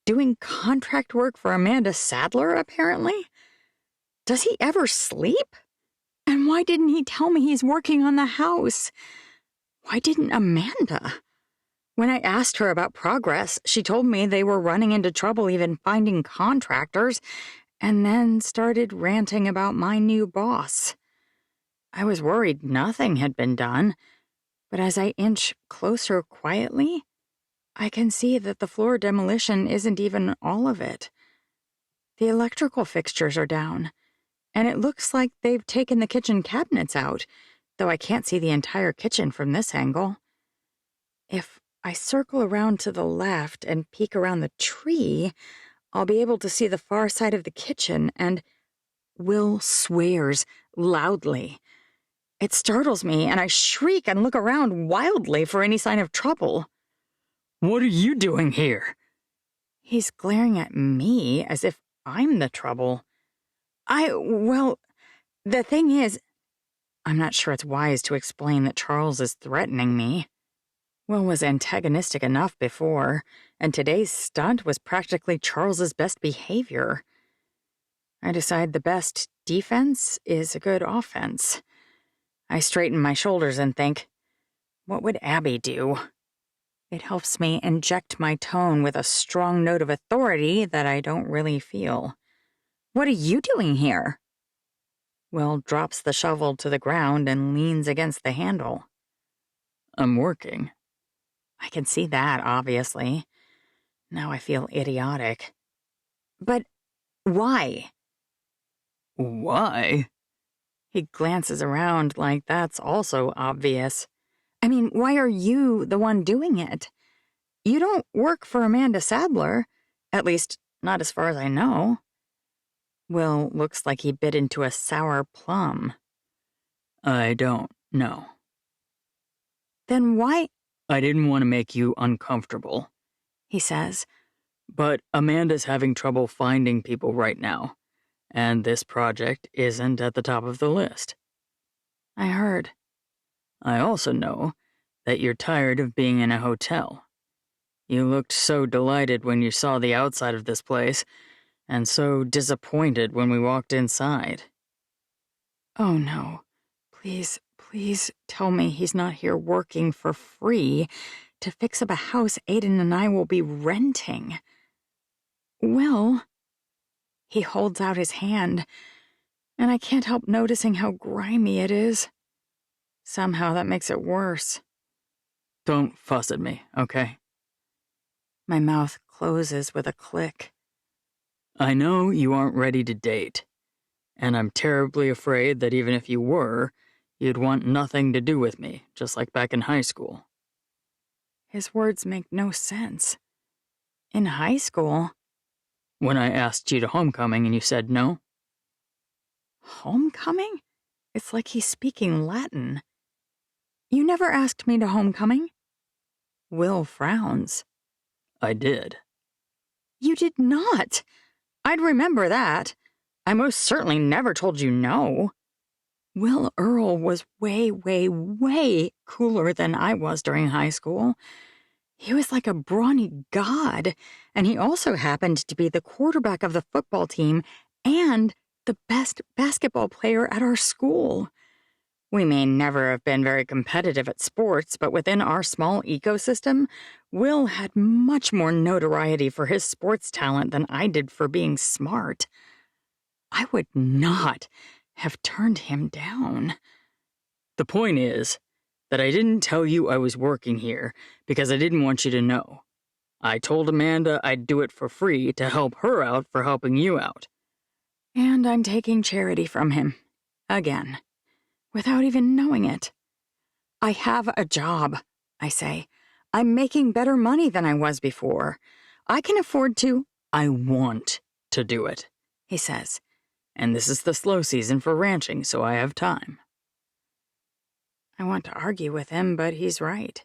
doing contract work for Amanda Sadler, apparently? Does he ever sleep? And why didn't he tell me he's working on the house? Why didn't Amanda? When I asked her about progress, she told me they were running into trouble even finding contractors, and then started ranting about my new boss. I was worried nothing had been done, but as I inch closer quietly, I can see that the floor demolition isn't even all of it. The electrical fixtures are down, and it looks like they've taken the kitchen cabinets out, though I can't see the entire kitchen from this angle. If I circle around to the left and peek around the tree, I'll be able to see the far side of the kitchen, and Will swears loudly. It startles me, and I shriek and look around wildly for any sign of trouble. What are you doing here? He's glaring at me as if I'm the trouble. Well, the thing is, I'm not sure it's wise to explain that Charles is threatening me. Will was antagonistic enough before, and today's stunt was practically Charles's best behavior. I decide the best defense is a good offense. I straighten my shoulders and think, what would Abby do? It helps me inject my tone with a strong note of authority that I don't really feel. What are you doing here? Will drops the shovel to the ground and leans against the handle. I'm working. I can see that, obviously. Now I feel idiotic. But why? Why? He glances around like that's also obvious. I mean, why are you the one doing it? You don't work for Amanda Sadler. At least, not as far as I know. Will looks like he bit into a sour plum. I don't know. Then why? I didn't want to make you uncomfortable, he says. But Amanda's having trouble finding people right now, and this project isn't at the top of the list. I heard. I also know that you're tired of being in a hotel. You looked so delighted when you saw the outside of this place, and so disappointed when we walked inside. Oh no. Please tell me he's not here working for free to fix up a house Aiden and I will be renting. Will? He holds out his hand, and I can't help noticing how grimy it is. Somehow that makes it worse. Don't fuss at me, okay? My mouth closes with a click. I know you aren't ready to date, and I'm terribly afraid that even if you were, you'd want nothing to do with me, just like back in high school. His words make no sense. In high school? When I asked you to homecoming and you said no? Homecoming? It's like he's speaking Latin. You never asked me to homecoming? Will frowns. I did. You did not. I'd remember that. I most certainly never told you no. Will Earl was way, way, way cooler than I was during high school. He was like a brawny god, and he also happened to be the quarterback of the football team and the best basketball player at our school. We may never have been very competitive at sports, but within our small ecosystem, Will had much more notoriety for his sports talent than I did for being smart. I would not have turned him down. The point is that I didn't tell you I was working here because I didn't want you to know. I told Amanda I'd do it for free to help her out for helping you out. And I'm taking charity from him. Again. Without even knowing it. I have a job, I say. I'm making better money than I was before. I can afford to. I want to do it, he says. And this is the slow season for ranching, so I have time. I want to argue with him, but he's right.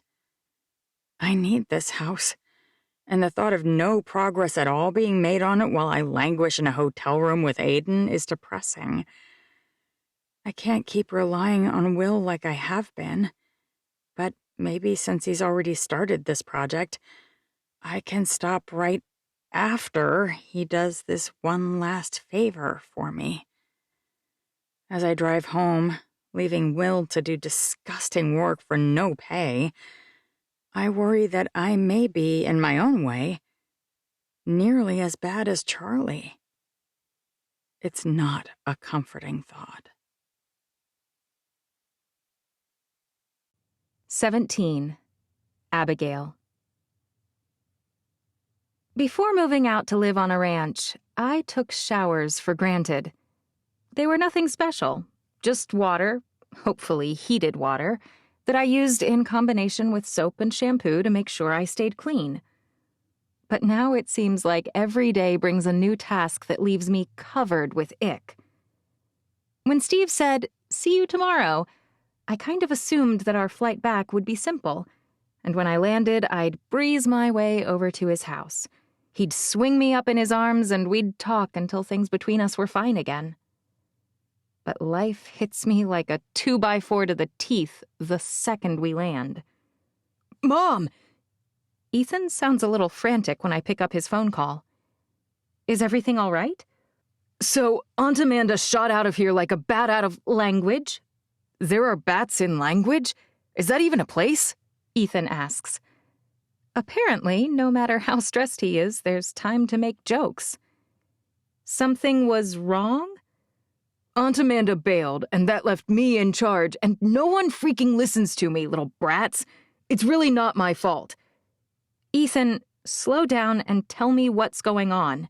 I need this house. And the thought of no progress at all being made on it while I languish in a hotel room with Aiden is depressing. I can't keep relying on Will like I have been. But maybe since he's already started this project, I can stop right after he does this one last favor for me. As I drive home, leaving Will to do disgusting work for no pay, I worry that I may be, in my own way, nearly as bad as Charlie. It's not a comforting thought. 17. Abigail. Before moving out to live on a ranch, I took showers for granted. They were nothing special, just water, hopefully heated water, that I used in combination with soap and shampoo to make sure I stayed clean. But now it seems like every day brings a new task that leaves me covered with ick. When Steve said, "See you tomorrow," I kind of assumed that our flight back would be simple, and when I landed, I'd breeze my way over to his house. He'd swing me up in his arms, and we'd talk until things between us were fine again. But life hits me like a 2x4 to the teeth the second we land. "Mom!" Ethan sounds a little frantic when I pick up his phone call. "Is everything all right?" So, Aunt Amanda shot out of here like a bat out of language? There are bats in language? Is that even a place? Ethan asks. Apparently, no matter how stressed he is, there's time to make jokes. Something was wrong? Aunt Amanda bailed, and that left me in charge, and no one freaking listens to me, little brats. It's really not my fault. Ethan, slow down and tell me what's going on.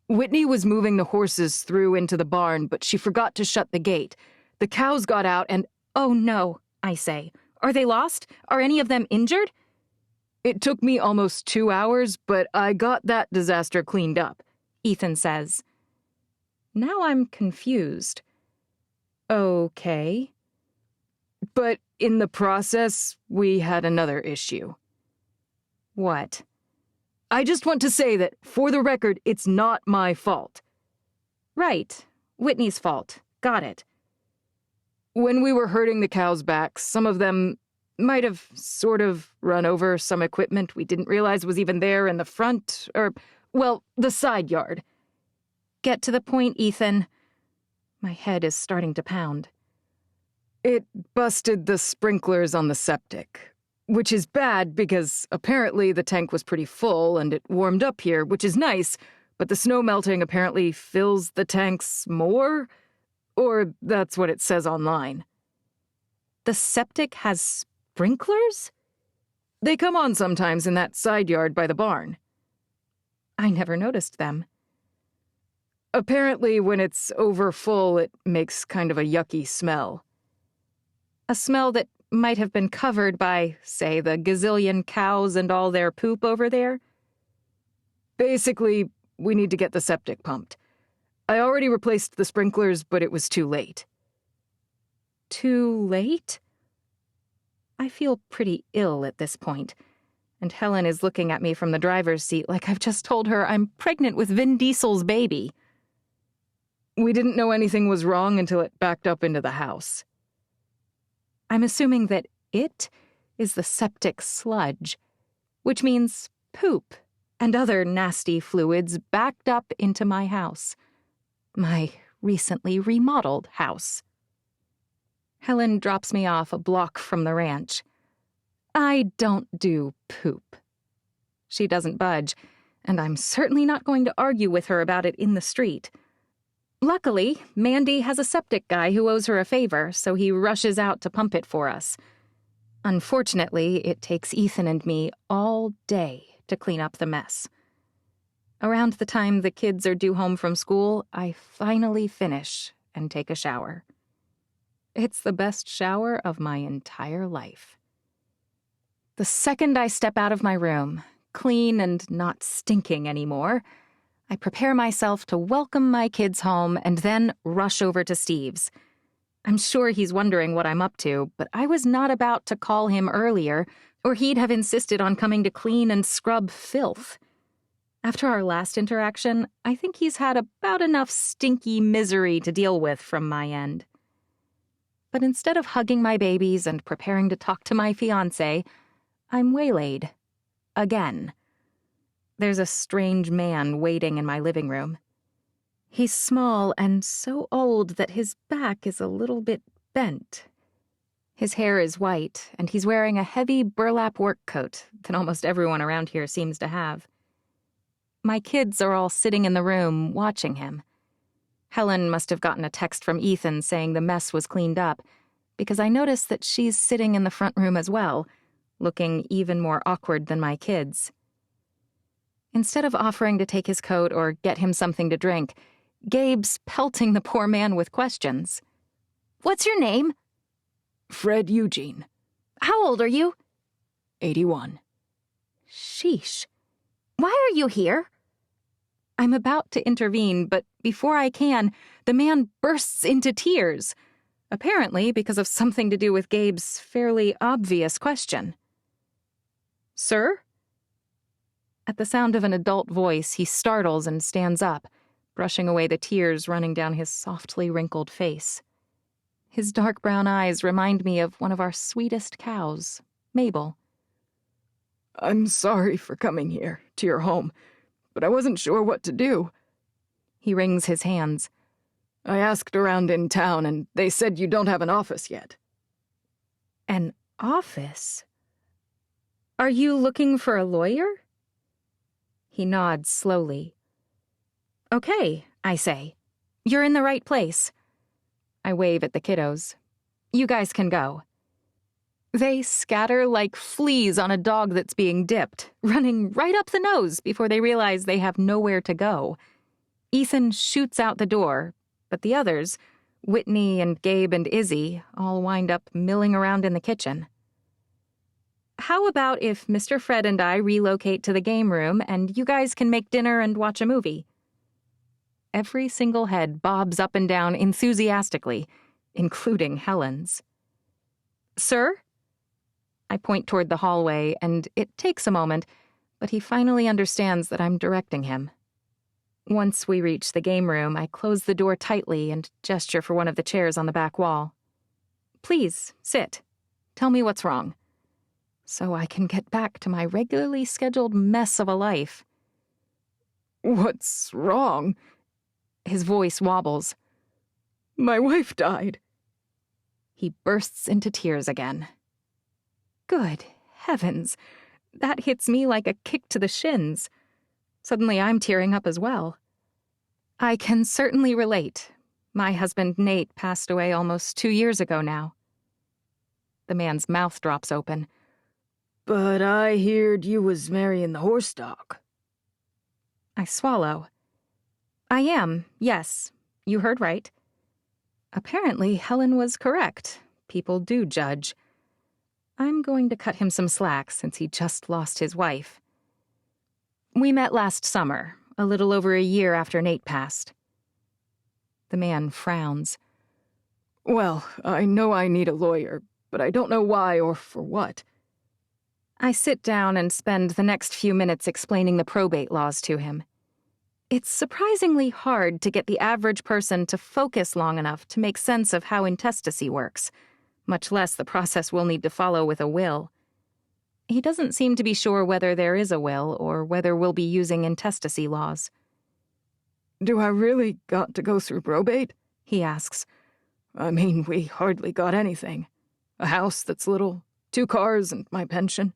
Whitney was moving the horses through into the barn, but she forgot to shut the gate. The cows got out and— "Oh no," I say. "Are they lost? Are any of them injured?" "It took me almost 2 hours, but I got that disaster cleaned up," Ethan says. Now I'm confused. Okay. But in the process, we had another issue. What? I just want to say that, for the record, it's not my fault. Right. Whitney's fault. Got it. When we were herding the cows back, some of them might have sort of run over some equipment we didn't realize was even there in the front, the side yard. Get to the point, Ethan. My head is starting to pound. It busted the sprinklers on the septic, which is bad because apparently the tank was pretty full and it warmed up here, which is nice, but the snow melting apparently fills the tanks more? Or that's what it says online. The septic has sprinklers? They come on sometimes in that side yard by the barn. I never noticed them. Apparently, when it's over full, it makes kind of a yucky smell. A smell that might have been covered by, say, the gazillion cows and all their poop over there? Basically, we need to get the septic pumped. I already replaced the sprinklers, but it was too late. Too late? I feel pretty ill at this point, and Helen is looking at me from the driver's seat like I've just told her I'm pregnant with Vin Diesel's baby. We didn't know anything was wrong until it backed up into the house. I'm assuming that it is the septic sludge, which means poop and other nasty fluids backed up into my house. My recently remodeled house. Helen drops me off a block from the ranch. I don't do poop. She doesn't budge, and I'm certainly not going to argue with her about it in the street. Luckily, Mandy has a septic guy who owes her a favor, so he rushes out to pump it for us. Unfortunately, it takes Ethan and me all day to clean up the mess. Around the time the kids are due home from school, I finally finish and take a shower. It's the best shower of my entire life. The second I step out of my room, clean and not stinking anymore, I prepare myself to welcome my kids home and then rush over to Steve's. I'm sure he's wondering what I'm up to, but I was not about to call him earlier, or he'd have insisted on coming to clean and scrub filth. After our last interaction, I think he's had about enough stinky misery to deal with from my end. But instead of hugging my babies and preparing to talk to my fiancé, I'm waylaid. Again. There's a strange man waiting in my living room. He's small and so old that his back is a little bit bent. His hair is white, and he's wearing a heavy burlap work coat that almost everyone around here seems to have. My kids are all sitting in the room watching him. Helen must have gotten a text from Ethan saying the mess was cleaned up, because I notice that she's sitting in the front room as well, looking even more awkward than my kids. Instead of offering to take his coat or get him something to drink, Gabe's pelting the poor man with questions. What's your name? Fred Eugene. How old are you? 81. Sheesh. Why are you here? I'm about to intervene, but before I can, the man bursts into tears, apparently because of something to do with Gabe's fairly obvious question. Sir? At the sound of an adult voice, he startles and stands up, brushing away the tears running down his softly wrinkled face. His dark brown eyes remind me of one of our sweetest cows, Mabel. I'm sorry for coming here, to your home, but I wasn't sure what to do. He wrings his hands. I asked around in town, and they said you don't have an office yet. An office? Are you looking for a lawyer? He nods slowly. Okay, I say. You're in the right place. I wave at the kiddos. You guys can go. They scatter like fleas on a dog that's being dipped, running right up the nose before they realize they have nowhere to go. Ethan shoots out the door, but the others, Whitney and Gabe and Izzy, all wind up milling around in the kitchen. How about if Mr. Fred and I relocate to the game room and you guys can make dinner and watch a movie? Every single head bobs up and down enthusiastically, including Helen's. Sir? I point toward the hallway, and it takes a moment, but he finally understands that I'm directing him. Once we reach the game room, I close the door tightly and gesture for one of the chairs on the back wall. Please, sit. Tell me what's wrong. So I can get back to my regularly scheduled mess of a life. What's wrong? His voice wobbles. My wife died. He bursts into tears again. Good heavens, that hits me like a kick to the shins. Suddenly I'm tearing up as well. I can certainly relate. My husband Nate passed away almost 2 years ago now. The man's mouth drops open. But I heard you was marrying the horse dog. I swallow. I am, yes. You heard right. Apparently, Helen was correct. People do judge. I'm going to cut him some slack since he just lost his wife. We met last summer, a little over a year after Nate passed. The man frowns. Well, I know I need a lawyer, but I don't know why or for what. I sit down and spend the next few minutes explaining the probate laws to him. It's surprisingly hard to get the average person to focus long enough to make sense of how intestacy works, much less the process we'll need to follow with a will. He doesn't seem to be sure whether there is a will or whether we'll be using intestacy laws. Do I really got to go through probate? He asks. I mean, we hardly got anything. A house that's little, 2 cars, and my pension.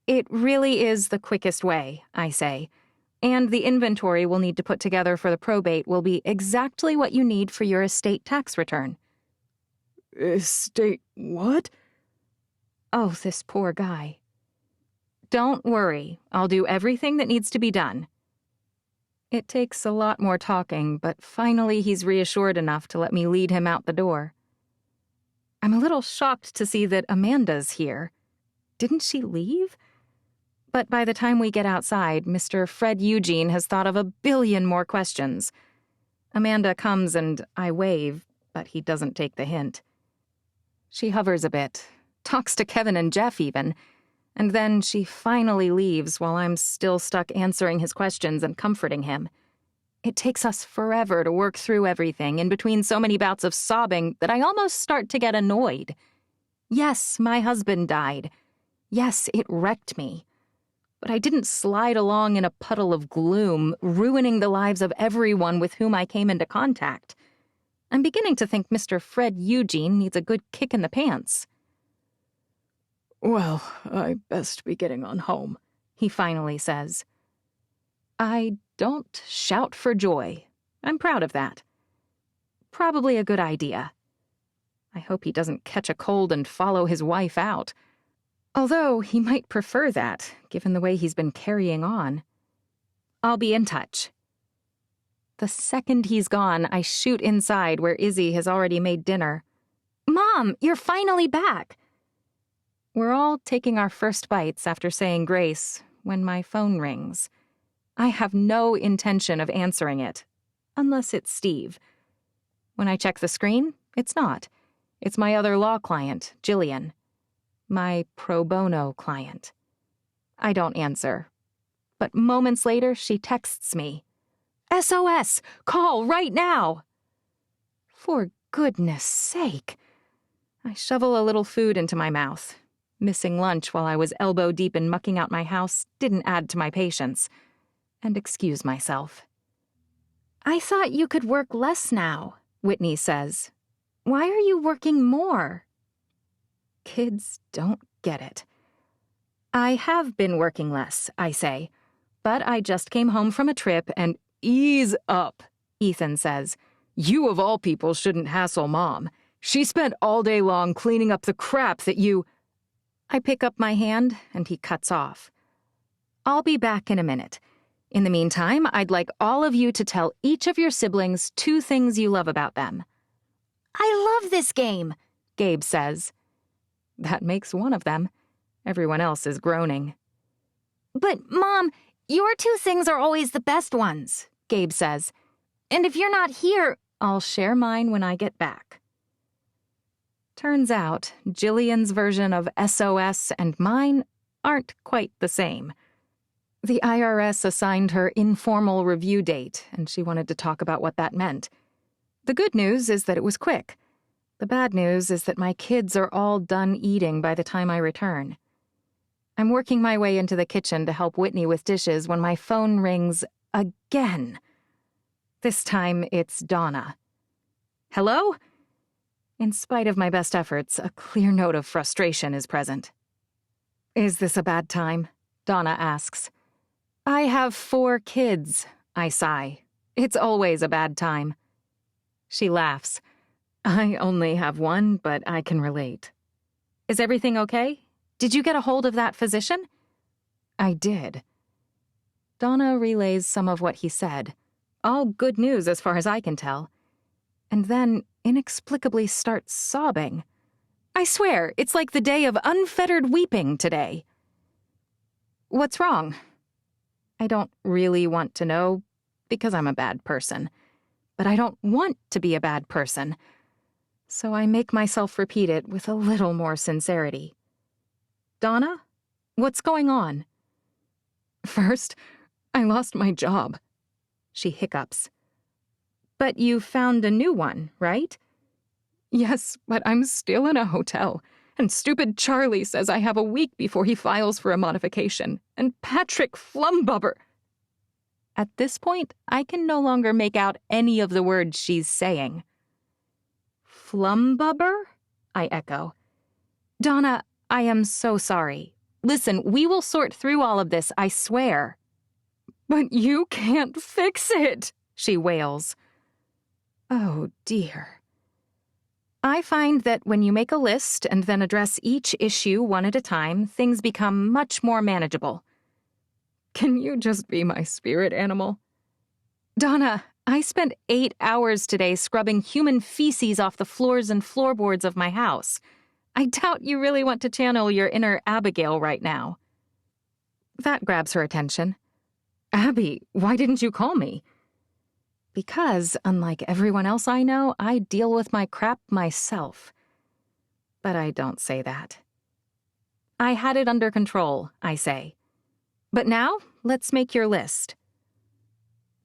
It really is the quickest way, I say. And the inventory we'll need to put together for the probate will be exactly what you need for your estate tax return. Estate what? Oh, this poor guy. Don't worry, I'll do everything that needs to be done. It takes a lot more talking, but finally he's reassured enough to let me lead him out the door. I'm a little shocked to see that Amanda's here. Didn't she leave? But by the time we get outside, Mr. Fred Eugene has thought of 1 billion more questions. Amanda comes and I wave, but he doesn't take the hint. She hovers a bit, talks to Kevin and Jeff even, and then she finally leaves while I'm still stuck answering his questions and comforting him. It takes us forever to work through everything in between so many bouts of sobbing that I almost start to get annoyed. Yes, my husband died. Yes, it wrecked me. But I didn't slide along in a puddle of gloom, ruining the lives of everyone with whom I came into contact. I'm beginning to think Mr. Fred Eugene needs a good kick in the pants. Well, I best be getting on home, he finally says. I don't shout for joy. I'm proud of that. Probably a good idea. I hope he doesn't catch a cold and follow his wife out. Although he might prefer that, given the way he's been carrying on. I'll be in touch. The second he's gone, I shoot inside where Izzy has already made dinner. Mom, you're finally back! We're all taking our first bites after saying grace when my phone rings. I have no intention of answering it, unless it's Steve. When I check the screen, it's not. It's my other law client, Jillian. My pro bono client. I don't answer. But moments later, she texts me. SOS! Call right now! For goodness sake. I shovel a little food into my mouth. Missing lunch while I was elbow deep in mucking out my house didn't add to my patience. And excuse myself. I thought you could work less now, Whitney says. Why are you working more? Kids don't get it. I have been working less, I say. But I just came home from a trip and ease up, Ethan says. You of all people shouldn't hassle Mom. She spent all day long cleaning up the crap that you... I pick up my hand and he cuts off. I'll be back in a minute. In the meantime, I'd like all of you to tell each of your siblings 2 things you love about them. I love this game, Gabe says. That makes one of them. Everyone else is groaning. But, Mom, your 2 things are always the best ones, Gabe says. And if you're not here, I'll share mine when I get back. Turns out, Jillian's version of SOS and mine aren't quite the same. The IRS assigned her informal review date, and she wanted to talk about what that meant. The good news is that it was quick. The bad news is that my kids are all done eating by the time I return. I'm working my way into the kitchen to help Whitney with dishes when my phone rings again. This time, it's Donna. Hello? In spite of my best efforts, a clear note of frustration is present. Is this a bad time? Donna asks. I have 4 kids, I sigh. It's always a bad time. She laughs. I only have 1, but I can relate. Is everything okay? Did you get a hold of that physician? I did. Donna relays some of what he said. All good news as far as I can tell. And then inexplicably starts sobbing. I swear, it's like the day of unfettered weeping today. What's wrong? I don't really want to know, because I'm a bad person. But I don't want to be a bad person. So I make myself repeat it with a little more sincerity. Donna, what's going on? First, I lost my job. She hiccups. But you found a new one, right? Yes, but I'm still in a hotel, and stupid Charlie says I have a week before he files for a modification, and Patrick Flumbubber... At this point, I can no longer make out any of the words she's saying. Flumbubber? I echo. Donna, I am so sorry. Listen, we will sort through all of this, I swear. But you can't fix it, she wails. Oh, dear. I find that when you make a list and then address each issue one at a time, things become much more manageable. Can you just be my spirit animal? Donna, I spent 8 hours today scrubbing human feces off the floors and floorboards of my house. I doubt you really want to channel your inner Abigail right now. That grabs her attention. Abby, why didn't you call me? Because, unlike everyone else I know, I deal with my crap myself. But I don't say that. I had it under control, I say. But now, let's make your list.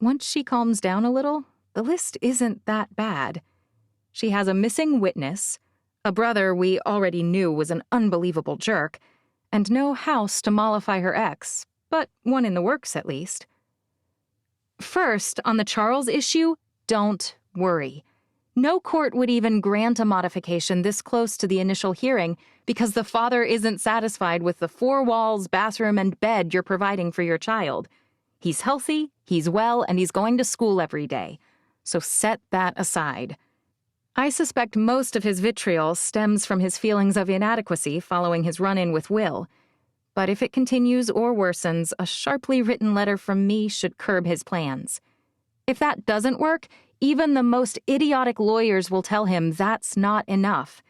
Once she calms down a little, the list isn't that bad. She has a missing witness, a brother we already knew was an unbelievable jerk, and no house to mollify her ex, but one in the works at least. First, on the Charles issue, don't worry. No court would even grant a modification this close to the initial hearing because the father isn't satisfied with the 4 walls, bathroom, and bed you're providing for your child. He's healthy, he's well, and he's going to school every day. So set that aside. I suspect most of his vitriol stems from his feelings of inadequacy following his run-in with Will. But if it continues or worsens, a sharply written letter from me should curb his plans. If that doesn't work, even the most idiotic lawyers will tell him that's not enough.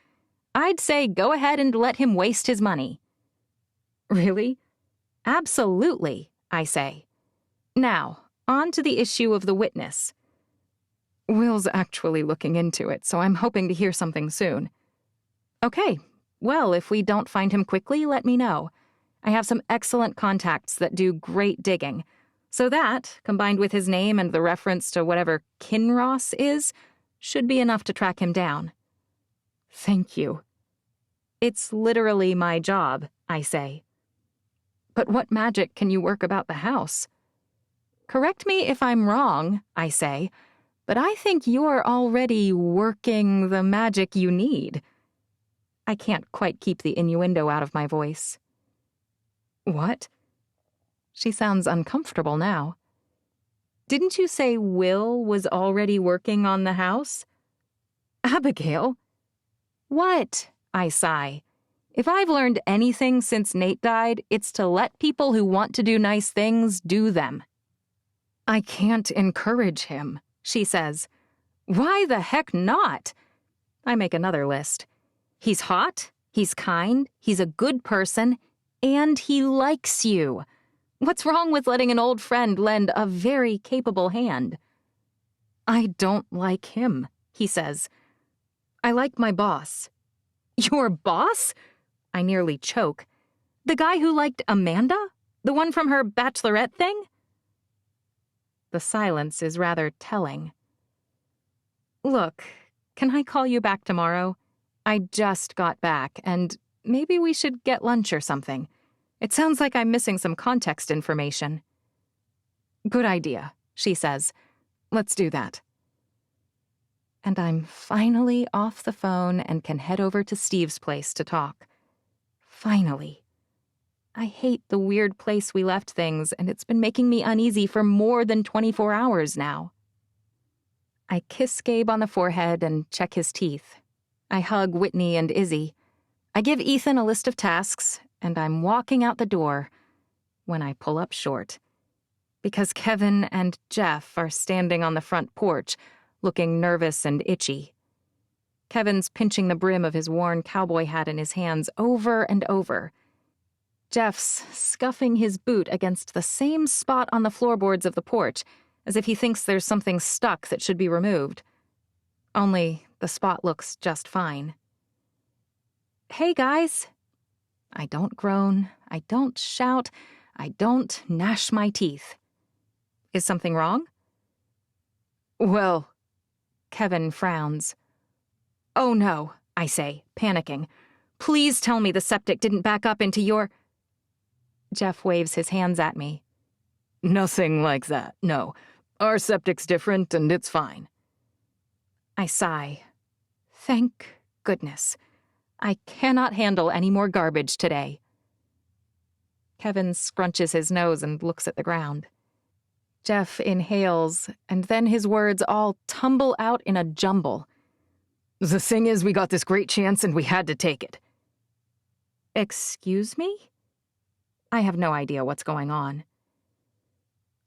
I'd say go ahead and let him waste his money. Really? Absolutely, I say. Now, on to the issue of the witness. Will's actually looking into it, so I'm hoping to hear something soon. Okay, well, if we don't find him quickly, let me know. I have some excellent contacts that do great digging. So that, combined with his name and the reference to whatever Kinross is, should be enough to track him down. Thank you. It's literally my job, I say. But what magic can you work about the house? Correct me if I'm wrong, I say, but I think you're already working the magic you need. I can't quite keep the innuendo out of my voice. What? She sounds uncomfortable now. Didn't you say Will was already working on the house? Abigail? What? I sigh. If I've learned anything since Nate died, it's to let people who want to do nice things do them. I can't encourage him, she says. Why the heck not? I make another list. He's hot, he's kind, he's a good person, and he likes you. What's wrong with letting an old friend lend a very capable hand? I don't like him, he says. I like my boss. Your boss? I nearly choke. The guy who liked Amanda? The one from her bachelorette thing? The silence is rather telling. Look, can I call you back tomorrow? I just got back, and maybe we should get lunch or something. It sounds like I'm missing some context information. Good idea, she says. Let's do that. And I'm finally off the phone and can head over to Steve's place to talk. Finally. I hate the weird place we left things, and it's been making me uneasy for more than 24 hours now. I kiss Gabe on the forehead and check his teeth. I hug Whitney and Izzy. I give Ethan a list of tasks, and I'm walking out the door when I pull up short. Because Kevin and Jeff are standing on the front porch, looking nervous and itchy. Kevin's pinching the brim of his worn cowboy hat in his hands over and over. Jeff's scuffing his boot against the same spot on the floorboards of the porch, as if he thinks there's something stuck that should be removed. Only the spot looks just fine. Hey, guys. I don't groan, I don't shout, I don't gnash my teeth. Is something wrong? Well, Kevin frowns. Oh no, I say, panicking. Please tell me the septic didn't back up into your... Jeff waves his hands at me. Nothing like that, no. Our septic's different and it's fine. I sigh. Thank goodness. I cannot handle any more garbage today. Kevin scrunches his nose and looks at the ground. Jeff inhales, and then his words all tumble out in a jumble. The thing is, we got this great chance and we had to take it. Excuse me? I have no idea what's going on.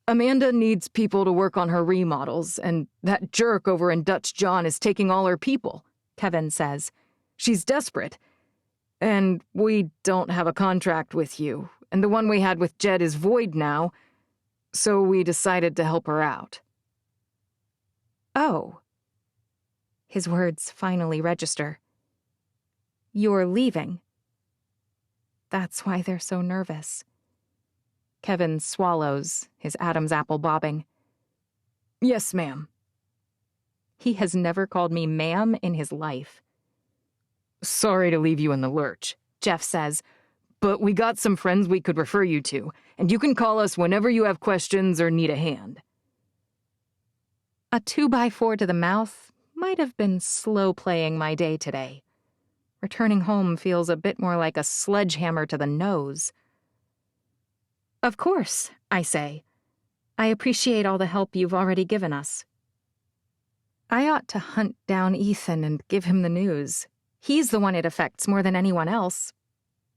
Amanda needs people to work on her remodels, and that jerk over in Dutch John is taking all her people, Kevin says. She's desperate. And we don't have a contract with you, and the one we had with Jed is void now, so we decided to help her out. Oh. His words finally register. You're leaving. That's why they're so nervous. Kevin swallows, his Adam's apple bobbing. Yes, ma'am. He has never called me ma'am in his life. Sorry to leave you in the lurch, Jeff says. But we got some friends we could refer you to, and you can call us whenever you have questions or need a hand. A 2x4 to the mouth might have been slow playing my day today. Returning home feels a bit more like a sledgehammer to the nose. Of course, I say. I appreciate all the help you've already given us. I ought to hunt down Ethan and give him the news. He's the one it affects more than anyone else.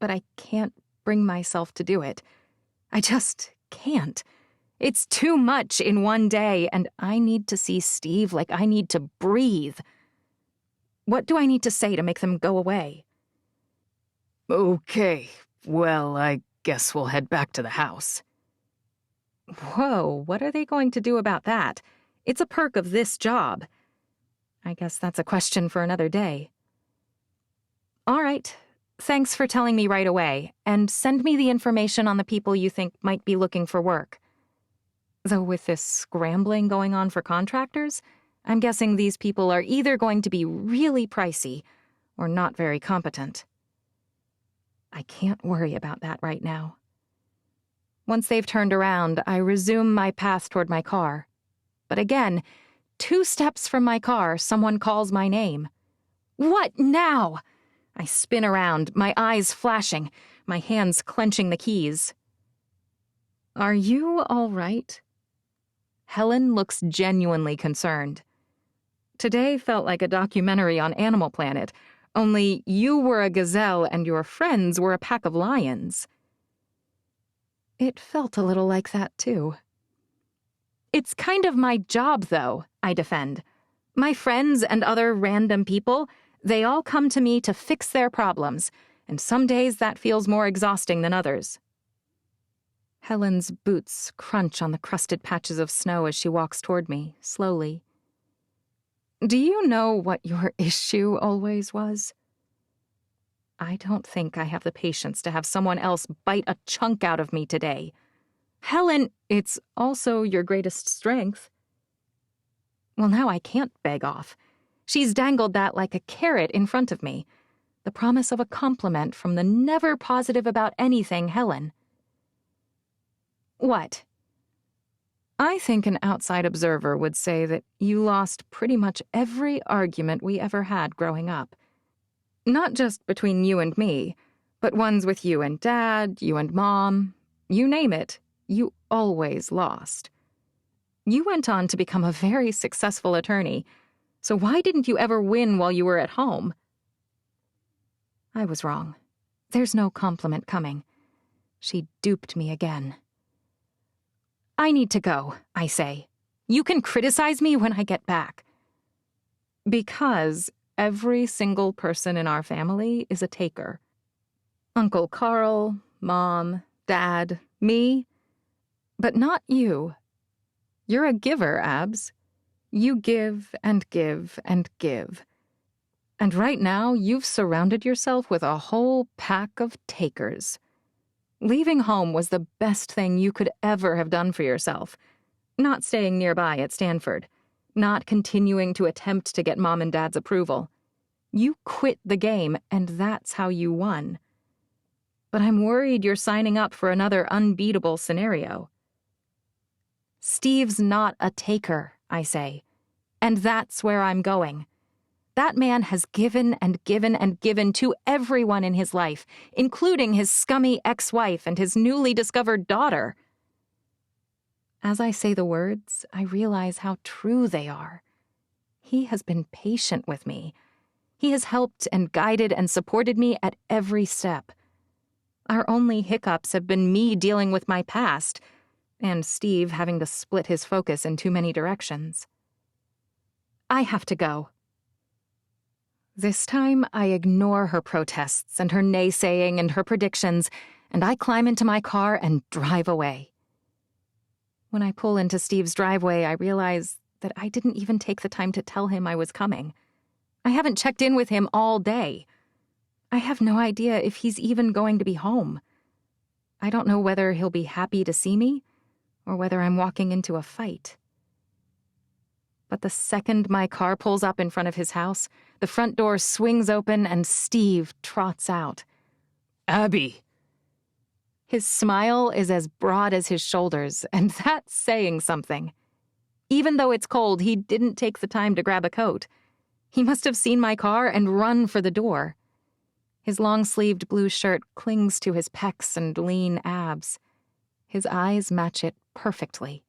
But I can't bring myself to do it. I just can't. It's too much in one day, and I need to see Steve like I need to breathe. What do I need to say to make them go away? Okay, well, I guess we'll head back to the house. Whoa, what are they going to do about that? It's a perk of this job. I guess that's a question for another day. All right. Thanks for telling me right away, and send me the information on the people you think might be looking for work. Though with this scrambling going on for contractors, I'm guessing these people are either going to be really pricey or not very competent. I can't worry about that right now. Once they've turned around, I resume my path toward my car. But again, 2 steps from my car, someone calls my name. What now? I spin around, my eyes flashing, my hands clenching the keys. Are you all right? Helen looks genuinely concerned. Today felt like a documentary on Animal Planet, only you were a gazelle and your friends were a pack of lions. It felt a little like that, too. It's kind of my job, though, I defend. My friends and other random people, they all come to me to fix their problems, and some days that feels more exhausting than others. Helen's boots crunch on the crusted patches of snow as she walks toward me, slowly. Do you know what your issue always was? I don't think I have the patience to have someone else bite a chunk out of me today. Helen, it's also your greatest strength. Well, now I can't beg off. She's dangled that like a carrot in front of me, the promise of a compliment from the never positive about anything Helen. What? I think an outside observer would say that you lost pretty much every argument we ever had growing up. Not just between you and me, but ones with you and Dad, you and Mom, you name it, you always lost. You went on to become a very successful attorney, so why didn't you ever win while you were at home? I was wrong. There's no compliment coming. She duped me again. I need to go, I say. You can criticize me when I get back. Because every single person in our family is a taker. Uncle Carl, Mom, Dad, me. But not you. You're a giver, Abs. You give and give and give. And right now, you've surrounded yourself with a whole pack of takers. Leaving home was the best thing you could ever have done for yourself. Not staying nearby at Stanford. Not continuing to attempt to get Mom and Dad's approval. You quit the game, and that's how you won. But I'm worried you're signing up for another unbeatable scenario. Steve's not a taker, I say. And that's where I'm going. That man has given and given and given to everyone in his life, including his scummy ex-wife and his newly discovered daughter. As I say the words, I realize how true they are. He has been patient with me. He has helped and guided and supported me at every step. Our only hiccups have been me dealing with my past, and Steve having to split his focus in too many directions. I have to go. This time, I ignore her protests and her naysaying and her predictions, and I climb into my car and drive away. When I pull into Steve's driveway, I realize that I didn't even take the time to tell him I was coming. I haven't checked in with him all day. I have no idea if he's even going to be home. I don't know whether he'll be happy to see me or whether I'm walking into a fight. But the second my car pulls up in front of his house, the front door swings open and Steve trots out. Abby! His smile is as broad as his shoulders, and that's saying something. Even though it's cold, he didn't take the time to grab a coat. He must have seen my car and run for the door. His long-sleeved blue shirt clings to his pecs and lean abs. His eyes match it perfectly.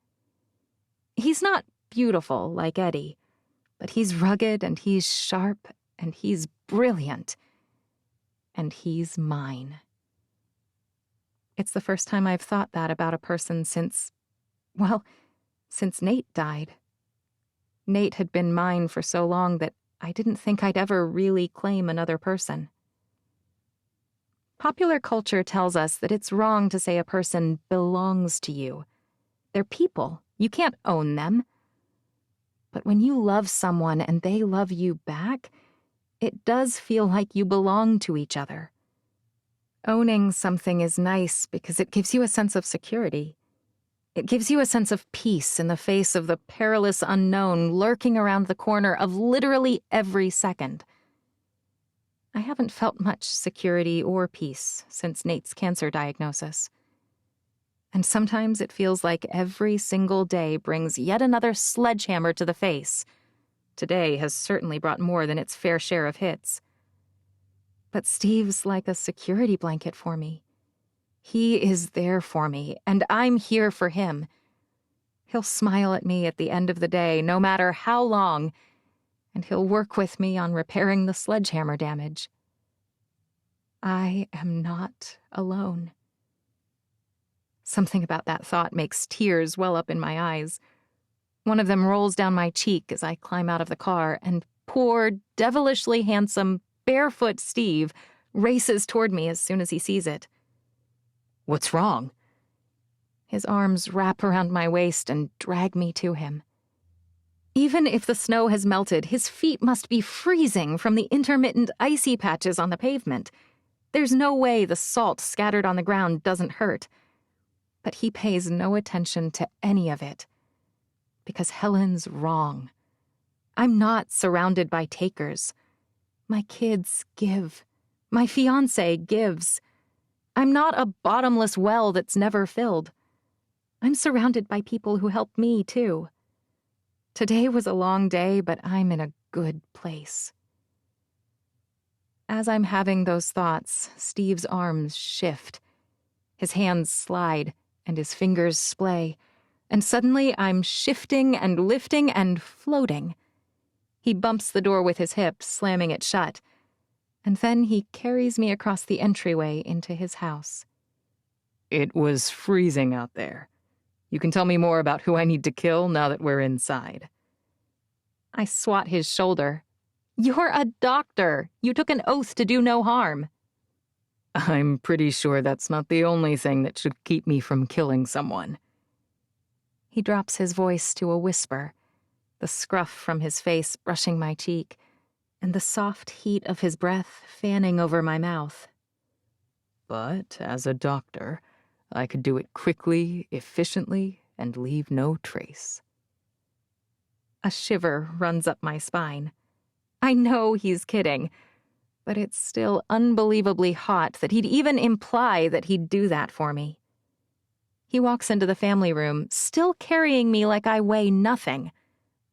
He's not beautiful like Eddie, but he's rugged and he's sharp and he's brilliant. And he's mine. It's the first time I've thought that about a person since Nate died. Nate had been mine for so long that I didn't think I'd ever really claim another person. Popular culture tells us that it's wrong to say a person belongs to you. They're people. You can't own them. But when you love someone and they love you back, it does feel like you belong to each other. Owning something is nice because it gives you a sense of security. It gives you a sense of peace in the face of the perilous unknown lurking around the corner of literally every second. I haven't felt much security or peace since Nate's cancer diagnosis. And sometimes it feels like every single day brings yet another sledgehammer to the face. Today has certainly brought more than its fair share of hits. But Steve's like a security blanket for me. He is there for me, and I'm here for him. He'll smile at me at the end of the day, no matter how long, and he'll work with me on repairing the sledgehammer damage. I am not alone. Something about that thought makes tears well up in my eyes. One of them rolls down my cheek as I climb out of the car, and poor, devilishly handsome, barefoot Steve races toward me as soon as he sees it. What's wrong? His arms wrap around my waist and drag me to him. Even if the snow has melted, his feet must be freezing from the intermittent icy patches on the pavement. There's no way the salt scattered on the ground doesn't hurt. But he pays no attention to any of it. Because Helen's wrong. I'm not surrounded by takers. My kids give. My fiancé gives. I'm not a bottomless well that's never filled. I'm surrounded by people who help me, too. Today was a long day, but I'm in a good place. As I'm having those thoughts, Steve's arms shift. His hands slide, and his fingers splay, and suddenly I'm shifting and lifting and floating. He bumps the door with his hip, slamming it shut, and then he carries me across the entryway into his house. It was freezing out there. You can tell me more about who I need to kill now that we're inside. I swat his shoulder. You're a doctor. You took an oath to do no harm. I'm pretty sure that's not the only thing that should keep me from killing someone. He drops his voice to a whisper, the scruff from his face brushing my cheek, and the soft heat of his breath fanning over my mouth. But as a doctor, I could do it quickly, efficiently, and leave no trace. A shiver runs up my spine. I know he's kidding, but it's still unbelievably hot that he'd even imply that he'd do that for me. He walks into the family room, still carrying me like I weigh nothing.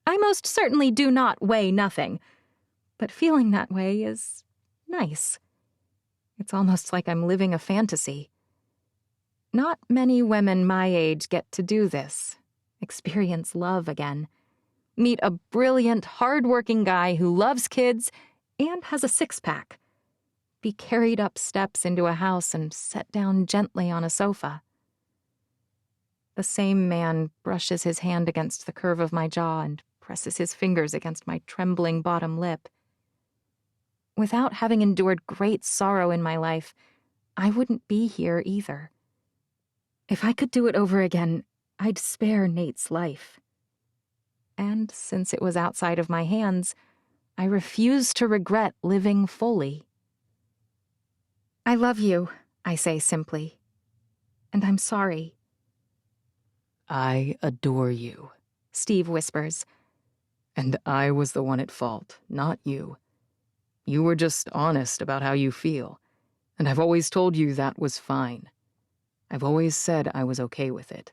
I most certainly do not weigh nothing. But feeling that way is nice. It's almost like I'm living a fantasy. Not many women my age get to do this, experience love again, meet a brilliant, hard-working guy who loves kids and has a six-pack, be carried up steps into a house and set down gently on a sofa. The same man brushes his hand against the curve of my jaw and presses his fingers against my trembling bottom lip. Without having endured great sorrow in my life, I wouldn't be here either. If I could do it over again, I'd spare Nate's life. And since it was outside of my hands, I refuse to regret living fully. I love you, I say simply. And I'm sorry. I adore you, Steve whispers. and I was the one at fault, not you. You were just honest about how you feel, and I've always told you that was fine. I've always said I was okay with it.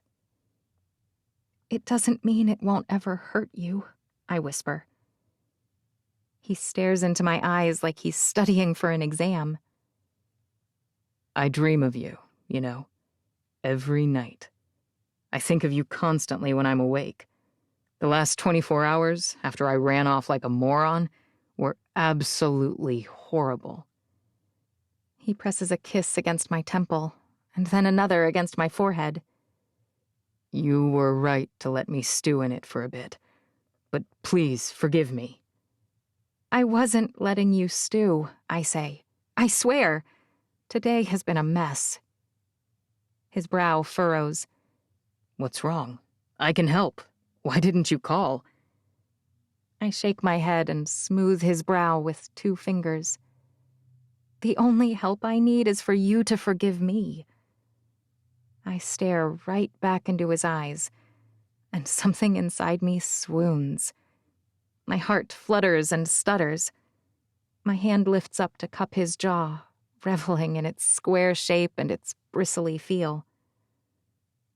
It doesn't mean it won't ever hurt you, I whisper. He stares into my eyes like he's studying for an exam. I dream of you, you know, every night. I think of you constantly when I'm awake. The last 24 hours, after I ran off like a moron, were absolutely horrible. He presses a kiss against my temple, and then another against my forehead. You were right to let me stew in it for a bit, but please forgive me. I wasn't letting you stew, I say. I swear. Today has been a mess. His brow furrows. What's wrong? I can help. Why didn't you call? I shake my head and smooth his brow with 2 fingers. The only help I need is for you to forgive me. I stare right back into his eyes, and something inside me swoons. My heart flutters and stutters. My hand lifts up to cup his jaw, reveling in its square shape and its bristly feel.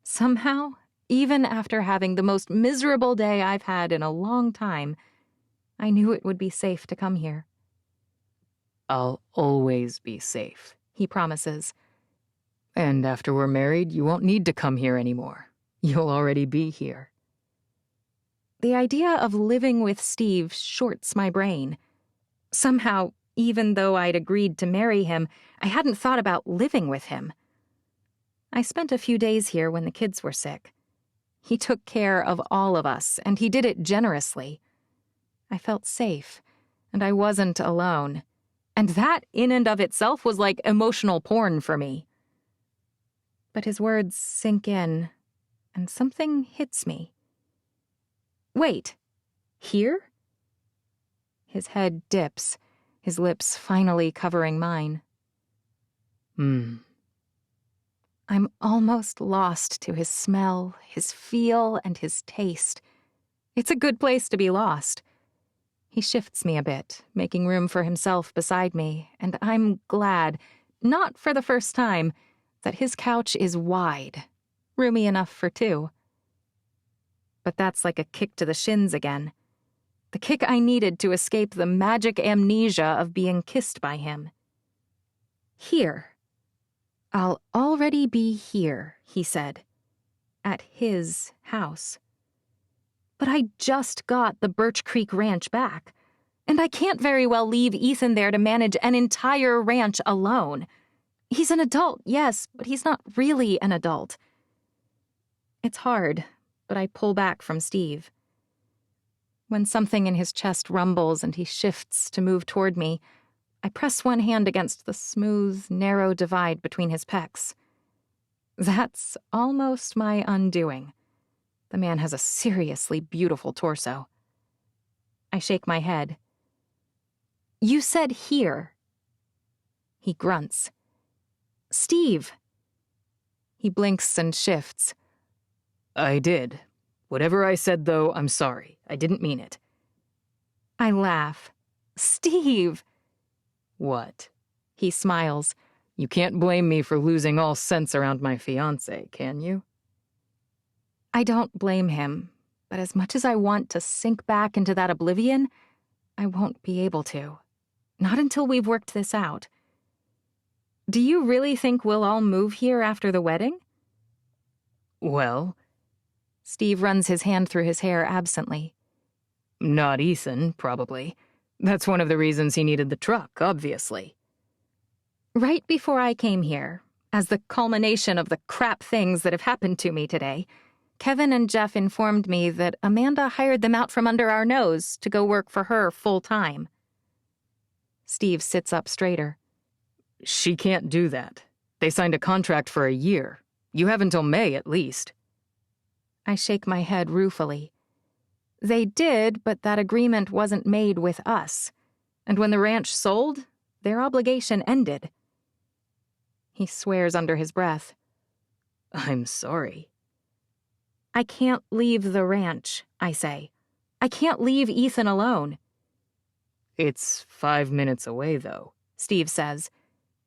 Somehow, even after having the most miserable day I've had in a long time, I knew it would be safe to come here. I'll always be safe, He promises. and after we're married, you won't need to come here anymore. You'll already be here. The idea of living with Steve shorts my brain. Somehow, even though I'd agreed to marry him, I hadn't thought about living with him. I spent a few days here when the kids were sick. He took care of all of us, and he did it generously. I felt safe, and I wasn't alone. And that, in and of itself, was like emotional porn for me. But his words sink in, and something hits me. Wait, here? His head dips, his lips finally covering mine. I'm almost lost to his smell, his feel, and his taste. It's a good place to be lost. He shifts me a bit, making room for himself beside me, and I'm glad, not for the first time, that his couch is wide, roomy enough for 2. But that's like a kick to the shins again. The kick I needed to escape the magic amnesia of being kissed by him. Here. I'll already be here, he said. At his house. But I just got the Birch Creek Ranch back, and I can't very well leave Ethan there to manage an entire ranch alone. He's an adult, yes, but he's not really an adult. It's hard, but I pull back from Steve. When something in his chest rumbles and he shifts to move toward me, I press one hand against the smooth, narrow divide between his pecs. That's almost my undoing. The man has a seriously beautiful torso. I shake my head. You said here. He grunts. Steve. He blinks and shifts. I did. Whatever I said, though, I'm sorry. I didn't mean it. I laugh. Steve! What? He smiles. You can't blame me for losing all sense around my fiancé, can you? I don't blame him, but as much as I want to sink back into that oblivion, I won't be able to. Not until we've worked this out. Do you really think we'll all move here after the wedding? Well, Steve runs his hand through his hair absently. not Ethan, probably. That's one of the reasons he needed the truck, obviously. Right before I came here, as the culmination of the crap things that have happened to me today, Kevin and Jeff informed me that Amanda hired them out from under our nose to go work for her full-time. Steve sits up straighter. She can't do that. They signed a contract for a year. You have until May, at least. I shake my head ruefully. They did, but that agreement wasn't made with us. And when the ranch sold, their obligation ended. He swears under his breath. I'm sorry. I can't leave the ranch, I say. I can't leave Ethan alone. It's 5 minutes away, though, Steve says.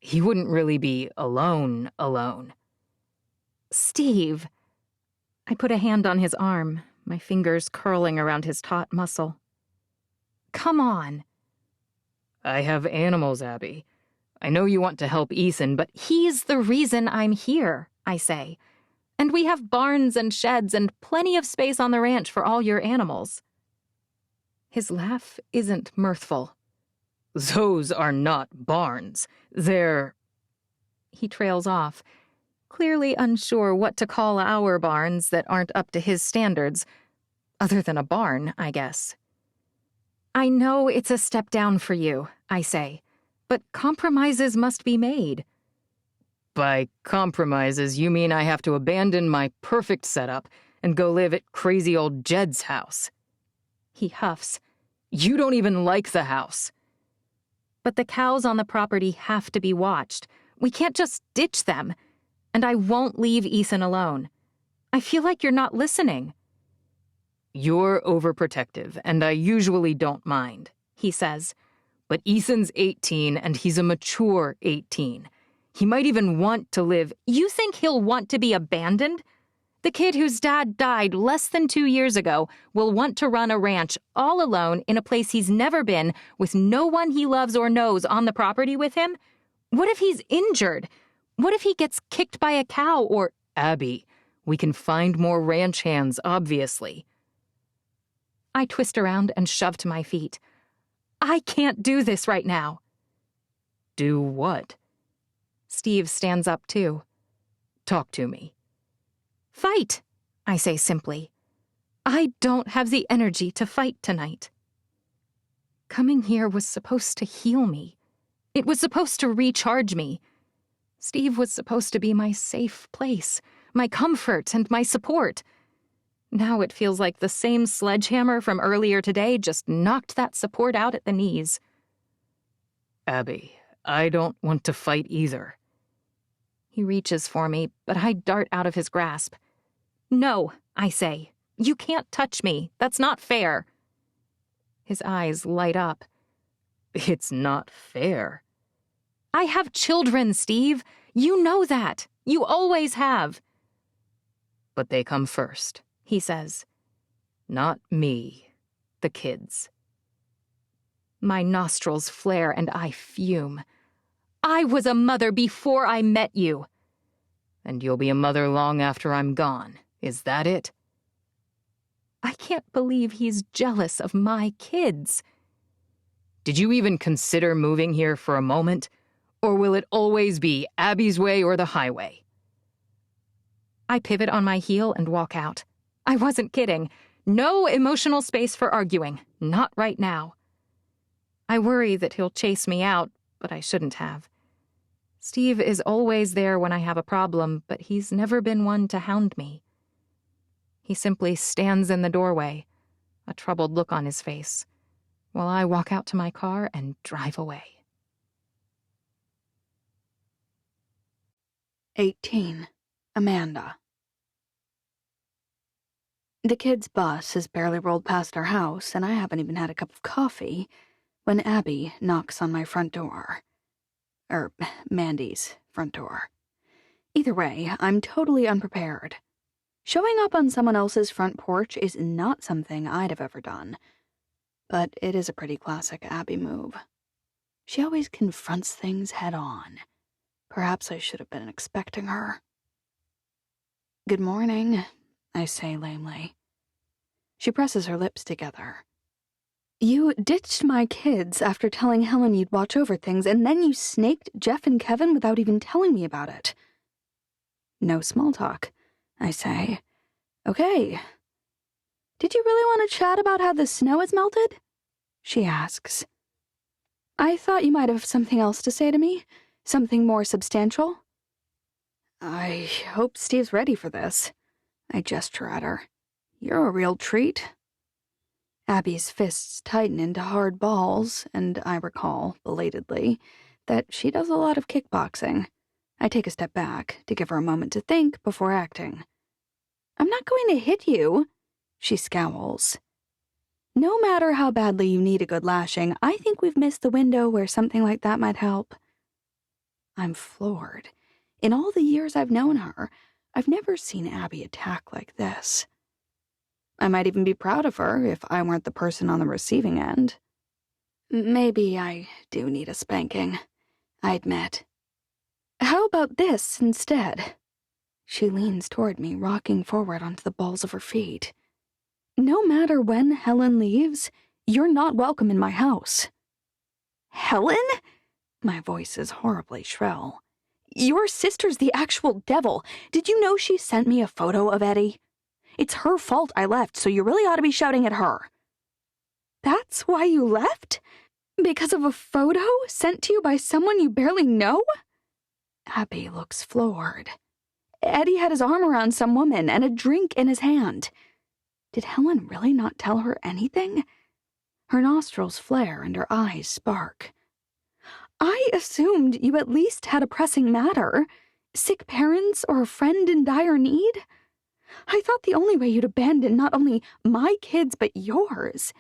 He wouldn't really be alone. Steve. I put a hand on his arm, my fingers curling around his taut muscle. Come on. I have animals, Abby. I know you want to help Ethan, but he's the reason I'm here, I say. And we have barns and sheds and plenty of space on the ranch for all your animals. His laugh isn't mirthful. Those are not barns. They're... He trails off, clearly unsure what to call our barns that aren't up to his standards, other than a barn, I guess. I know it's a step down for you, I say, but compromises must be made. By compromises, you mean I have to abandon my perfect setup and go live at crazy old Jed's house. He huffs. You don't even like the house. But the cows on the property have to be watched. We can't just ditch them. And I won't leave Ethan alone. I feel like you're not listening. You're overprotective, and I usually don't mind, he says. But Ethan's 18, and he's a mature 18. He might even want to live. You think he'll want to be abandoned? The kid whose dad died less than 2 years ago will want to run a ranch all alone in a place he's never been, with no one he loves or knows on the property with him? What if he's injured? What if he gets kicked by a cow or... Abby, we can find more ranch hands, obviously. I twist around and shove to my feet. I can't do this right now. Do what? Steve stands up too. Talk to me. Fight, I say simply. I don't have the energy to fight tonight. Coming here was supposed to heal me. It was supposed to recharge me. Steve was supposed to be my safe place, my comfort and my support. Now it feels like the same sledgehammer from earlier today just knocked that support out at the knees. Abby, I don't want to fight either. He reaches for me, but I dart out of his grasp. No, I say. You can't touch me. That's not fair. His eyes light up. It's not fair. I have children, Steve. You know that. You always have. But they come first, he says. Not me. The kids. My nostrils flare and I fume. I was a mother before I met you. And you'll be a mother long after I'm gone. Is that it? I can't believe he's jealous of my kids. Did you even consider moving here for a moment? Or will it always be Abby's way or the highway? I pivot on my heel and walk out. I wasn't kidding. No emotional space for arguing. Not right now. I worry that he'll chase me out, but I shouldn't have. Steve is always there when I have a problem, but he's never been one to hound me. He simply stands in the doorway, a troubled look on his face, while I walk out to my car and drive away. 18. Amanda. The kids' bus has barely rolled past our house, and I haven't even had a cup of coffee when Abby knocks on my front door. Mandy's front door. Either way, I'm totally unprepared. Showing up on someone else's front porch is not something I'd have ever done. but it is a pretty classic Abby move. She always confronts things head-on. Perhaps I should have been expecting her. "Good morning," I say lamely. She presses her lips together. "You ditched my kids after telling Helen you'd watch over things, and then you snaked Jeff and Kevin without even telling me about it." "No small talk," I say. "Okay. Did you really want to chat about how the snow has melted?" she asks. "I thought you might have something else to say to me, something more substantial." "I hope Steve's ready for this." I gesture at her. "You're a real treat." Abby's fists tighten into hard balls, and I recall, belatedly, that she does a lot of kickboxing. I take a step back to give her a moment to think before acting. "I'm not going to hit you," she scowls. "No matter how badly you need a good lashing, I think we've missed the window where something like that might help." I'm floored. In all the years I've known her, I've never seen Abby attack like this. I might even be proud of her if I weren't the person on the receiving end. Maybe I do need a spanking, I admit. "How about this instead?" She leans toward me, rocking forward onto the balls of her feet. "No matter when Helen leaves, you're not welcome in my house." "Helen?" My voice is horribly shrill. "Your sister's the actual devil. Did you know she sent me a photo of Eddie? It's her fault I left, so you really ought to be shouting at her." "That's why you left? Because of a photo sent to you by someone you barely know?" Abby looks floored. "Eddie had his arm around some woman and a drink in his hand. Did Helen really not tell her anything?" Her nostrils flare and her eyes spark. "I assumed you at least had a pressing matter. Sick parents or a friend in dire need. I thought the only way you'd abandon not only my kids but yours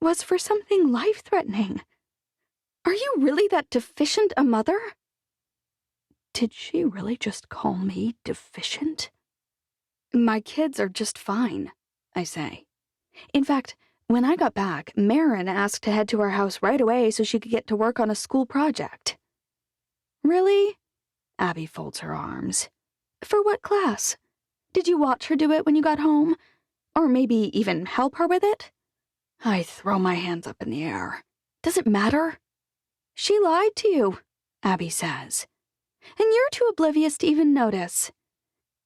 was for something life-threatening. Are you really that deficient a mother?" Did she really just call me deficient? "My kids are just fine," I say. "In fact, when I got back, Marin asked to head to our house right away so she could get to work on a school project." "Really?" Abby folds her arms. "For what class? Did you watch her do it when you got home? Or maybe even help her with it?" I throw my hands up in the air. "Does it matter?" "She lied to you," Abby says. "And you're too oblivious to even notice.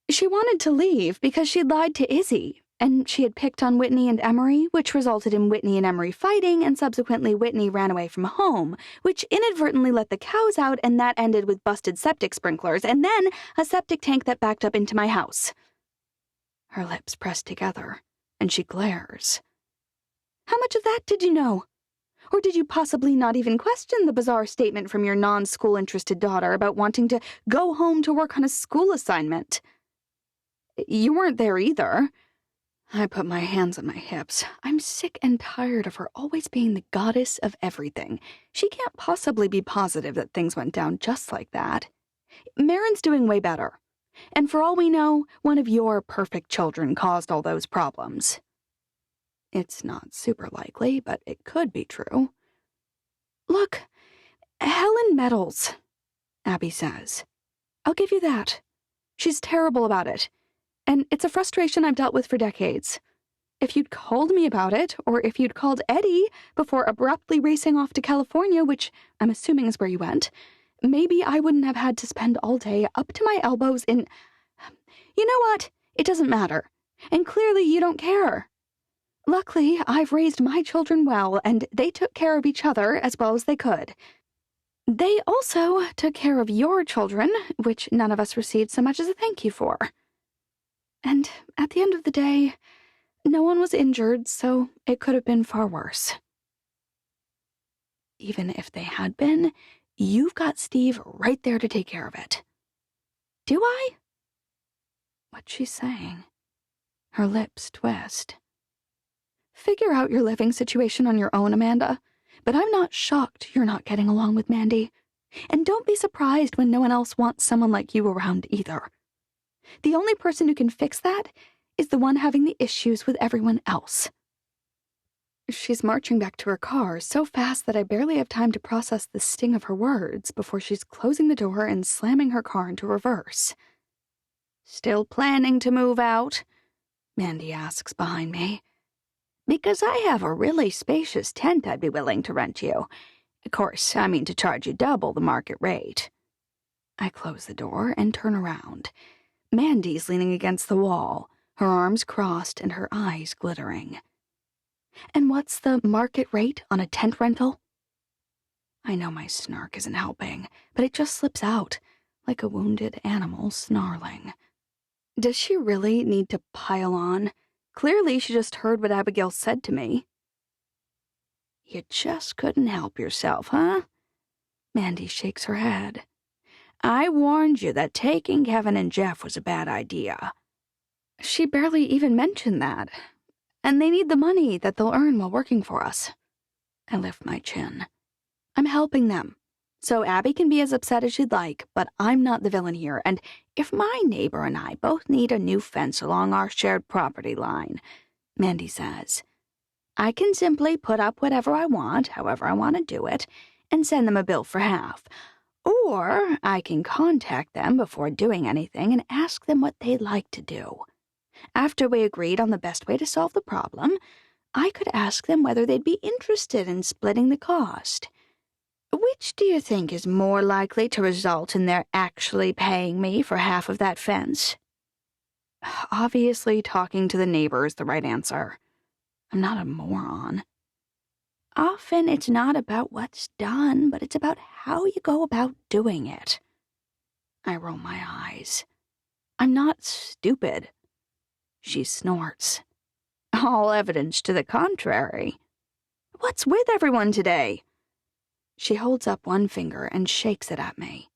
She wanted to leave because she'd lied to Izzy, and she had picked on Whitney and Emery, which resulted in Whitney and Emery fighting, and subsequently Whitney ran away from home, which inadvertently let the cows out, and that ended with busted septic sprinklers, and then a septic tank that backed up into my house." Her lips press together, and she glares. "How much of that did you know? Or did you possibly not even question the bizarre statement from your non-school-interested daughter about wanting to go home to work on a school assignment? You weren't there either." I put my hands on my hips. I'm sick and tired of her always being the goddess of everything. She can't possibly be positive that things went down just like that. Marin's doing way better. And for all we know, one of your perfect children caused all those problems. It's not super likely, but it could be true. "Look, Helen meddles," Abby says. "I'll give you that. She's terrible about it. And it's a frustration I've dealt with for decades. If you'd called me about it, or if you'd called Eddie before abruptly racing off to California, which I'm assuming is where you went, maybe I wouldn't have had to spend all day up to my elbows in... You know what? It doesn't matter. And clearly you don't care. Luckily, I've raised my children well, and they took care of each other as well as they could. They also took care of your children, which none of us received so much as a thank you for. And at the end of the day, no one was injured, so it could have been far worse. Even if they had been, you've got Steve right there to take care of it." "Do I?" What's she saying? Her lips twist. "Figure out your living situation on your own, Amanda. But I'm not shocked you're not getting along with Mandy. And don't be surprised when no one else wants someone like you around either. The only person who can fix that is the one having the issues with everyone else." She's marching back to her car so fast that I barely have time to process the sting of her words before she's closing the door and slamming her car into reverse. "Still planning to move out?" Mandy asks behind me. "Because I have a really spacious tent I'd be willing to rent you. Of course, I mean to charge you double the market rate." I close the door and turn around. Mandy's leaning against the wall, her arms crossed and her eyes glittering. "And what's the market rate on a tent rental?" I know my snark isn't helping, but it just slips out, like a wounded animal snarling. Does she really need to pile on? Clearly she just heard what Abigail said to me. "You just couldn't help yourself, huh?" Mandy shakes her head. "I warned you that taking Kevin and Jeff was a bad idea." She barely even mentioned that. And they need the money that they'll earn while working for us. I lift my chin. I'm helping them. So Abby can be as upset as she'd like, but I'm not the villain here, and if my neighbor and I both need a new fence along our shared property line, Mandy says, I can simply put up whatever I want, however I want to do it, and send them a bill for half. Or I can contact them before doing anything and ask them what they'd like to do. After we agreed on the best way to solve the problem, I could ask them whether they'd be interested in splitting the cost. Which do you think is more likely to result in their actually paying me for half of that fence? Obviously, talking to the neighbor is the right answer. I'm not a moron. Often it's not about what's done, but it's about how you go about doing it. I roll my eyes. I'm not stupid. She snorts. All evidence to the contrary. What's with everyone today? She holds up one finger and shakes it at me.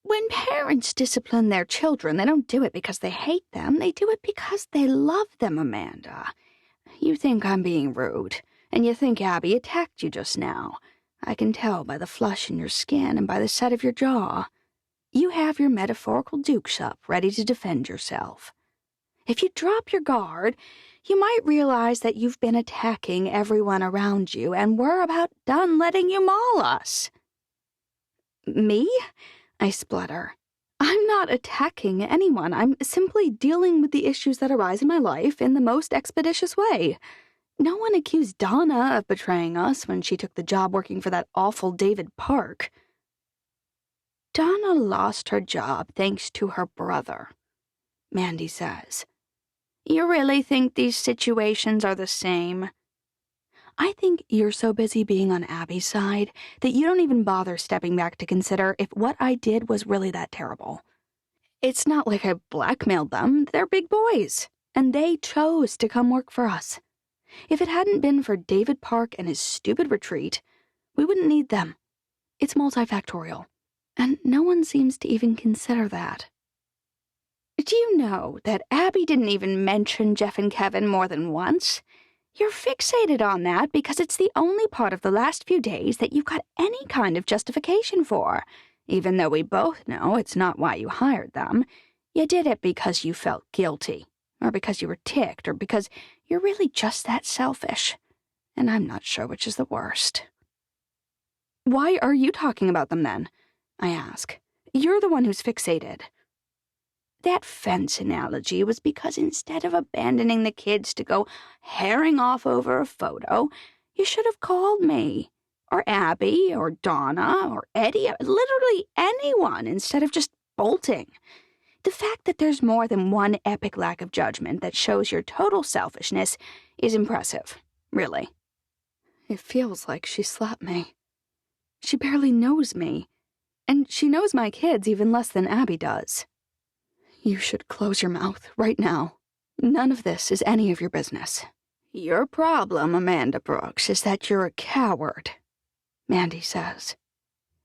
When parents discipline their children, they don't do it because they hate them. They do it because they love them, Amanda. You think I'm being rude, and you think Abby attacked you just now. I can tell by the flush in your skin and by the set of your jaw. You have your metaphorical dukes up, ready to defend yourself. If you drop your guard, you might realize that you've been attacking everyone around you, and we're about done letting you maul us. Me? I splutter. I'm not attacking anyone. I'm simply dealing with the issues that arise in my life in the most expeditious way. No one accused Donna of betraying us when she took the job working for that awful David Park. Donna lost her job thanks to her brother, Mandy says. You really think these situations are the same? I think you're so busy being on Abby's side that you don't even bother stepping back to consider if what I did was really that terrible. It's not like I blackmailed them. They're big boys, and they chose to come work for us. If it hadn't been for David Park and his stupid retreat, we wouldn't need them. It's multifactorial, and no one seems to even consider that. Do you know that Abby didn't even mention Jeff and Kevin more than once? You're fixated on that because it's the only part of the last few days that you've got any kind of justification for, even though we both know it's not why you hired them. You did it because you felt guilty, or because you were ticked, or because you're really just that selfish. And I'm not sure which is the worst. Why are you talking about them then? I ask. You're the one who's fixated. That fence analogy was because instead of abandoning the kids to go herring off over a photo, you should have called me, or Abby, or Donna, or Eddie, literally anyone, instead of just bolting. The fact that there's more than one epic lack of judgment that shows your total selfishness is impressive, really. It feels like she slapped me. She barely knows me, and she knows my kids even less than Abby does. You should close your mouth right now. None of this is any of your business. Your problem, Amanda Brooks, is that you're a coward, Mandy says.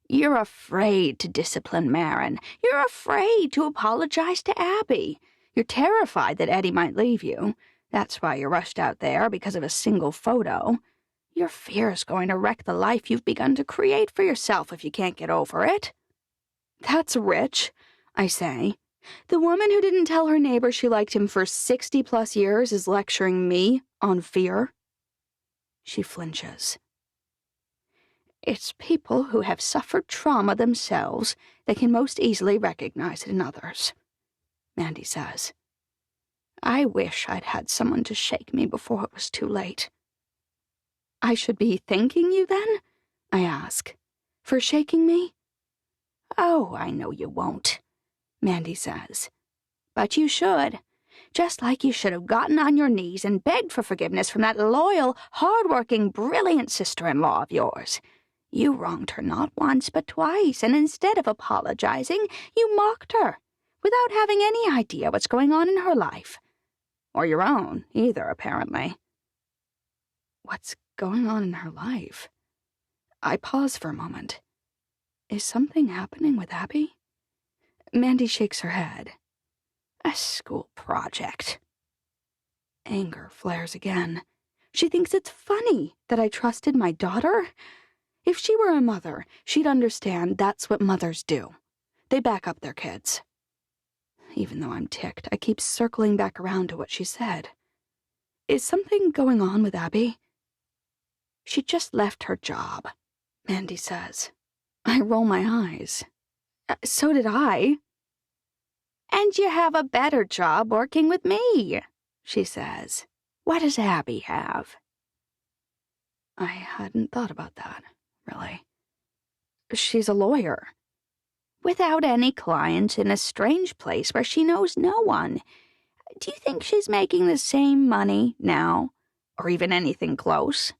You're afraid to discipline Marin. You're afraid to apologize to Abby. You're terrified that Eddie might leave you. That's why you rushed out there, because of a single photo. Your fear is going to wreck the life you've begun to create for yourself if you can't get over it. That's rich, I say. The woman who didn't tell her neighbor she liked him for 60-plus years is lecturing me on fear. She flinches. It's people who have suffered trauma themselves that can most easily recognize it in others, Mandy says. I wish I'd had someone to shake me before it was too late. I should be thanking you then? I ask. For shaking me? Oh, I know you won't, Mandy says. But you should. Just like you should have gotten on your knees and begged for forgiveness from that loyal, hard-working, brilliant sister-in-law of yours. You wronged her not once but twice, and instead of apologizing, you mocked her, without having any idea what's going on in her life. Or your own, either, apparently. What's going on in her life? I pause for a moment. Is something happening with Abby? Mandy shakes her head. A school project. Anger flares again. She thinks it's funny that I trusted my daughter. If she were a mother, she'd understand that's what mothers do. They back up their kids. Even though I'm ticked, I keep circling back around to what she said. Is something going on with Abby? She just left her job, Mandy says. I roll my eyes. So did I. And you have a better job working with me, she says. What does Abby have? I hadn't thought about that, really. She's a lawyer. Without any clients in a strange place where she knows no one. Do you think she's making the same money now? Or even anything close?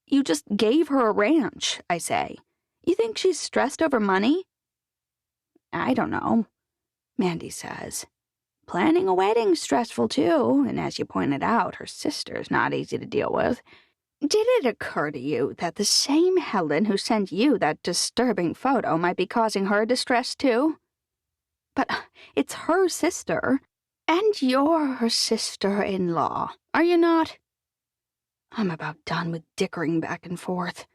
You just gave her a ranch, I say. You think she's stressed over money? I don't know, Mandy says. Planning a wedding's stressful too, and as you pointed out, her sister's not easy to deal with. Did it occur to you that the same Helen who sent you that disturbing photo might be causing her distress too? But it's her sister, and you're her sister-in-law, are you not? I'm about done with dickering back and forth.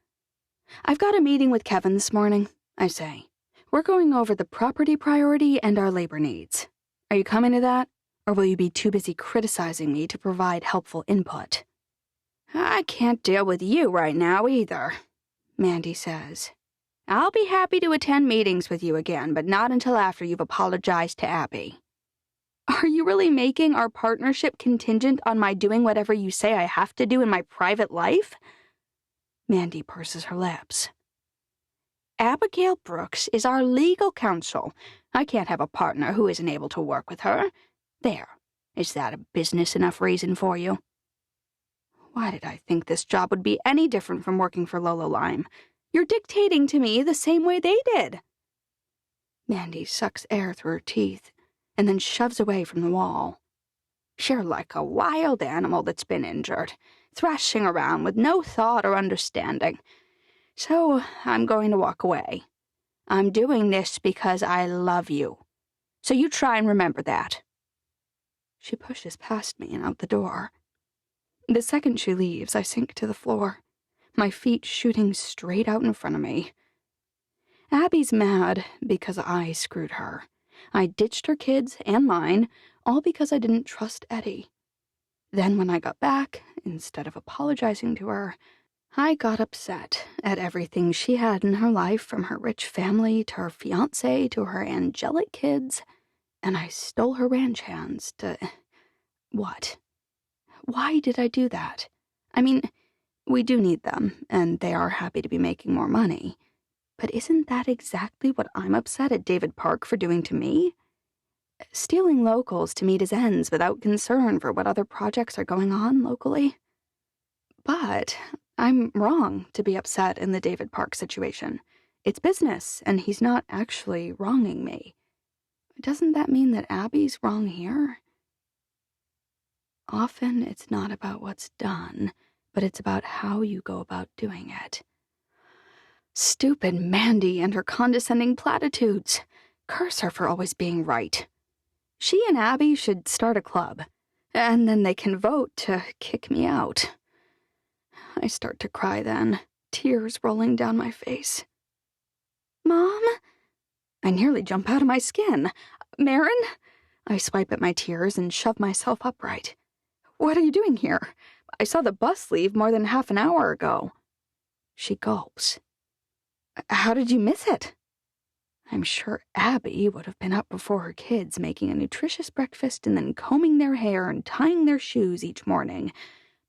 I've got a meeting with Kevin this morning, I say. We're going over the property priority and our labor needs. Are you coming to that, or will you be too busy criticizing me to provide helpful input? I can't deal with you right now either, Mandy says. I'll be happy to attend meetings with you again, but not until after you've apologized to Abby. Are you really making our partnership contingent on my doing whatever you say I have to do in my private life? Mandy purses her lips. Abigail Brooks is our legal counsel. I can't have a partner who isn't able to work with her. There. Is that a business enough reason for you? Why did I think this job would be any different from working for Lolo Lime? You're dictating to me the same way they did. Mandy sucks air through her teeth and then shoves away from the wall. You're like a wild animal that's been injured, thrashing around with no thought or understanding. So I'm going to walk away. I'm doing this because I love you. So you try and remember that. She pushes past me and out the door. The second she leaves, I sink to the floor, my feet shooting straight out in front of me. Abby's mad because I screwed her. I ditched her kids and mine, all because I didn't trust Eddie. Then when I got back, instead of apologizing to her, I got upset at everything she had in her life, from her rich family to her fiancé to her angelic kids, and I stole her ranch hands to... What? Why did I do that? I mean, we do need them, and they are happy to be making more money. But isn't that exactly what I'm upset at David Park for doing to me? Stealing locals to meet his ends without concern for what other projects are going on locally? But I'm wrong to be upset in the David Park situation. It's business, and he's not actually wronging me. Doesn't that mean that Abby's wrong here? Often it's not about what's done, but it's about how you go about doing it. Stupid Mandy and her condescending platitudes. Curse her for always being right. She and Abby should start a club, and then they can vote to kick me out. I start to cry then, tears rolling down my face. Mom? I nearly jump out of my skin. Marin? I swipe at my tears and shove myself upright. What are you doing here? I saw the bus leave more than half an hour ago. She gulps. How did you miss it? I'm sure Abby would have been up before her kids making a nutritious breakfast and then combing their hair and tying their shoes each morning,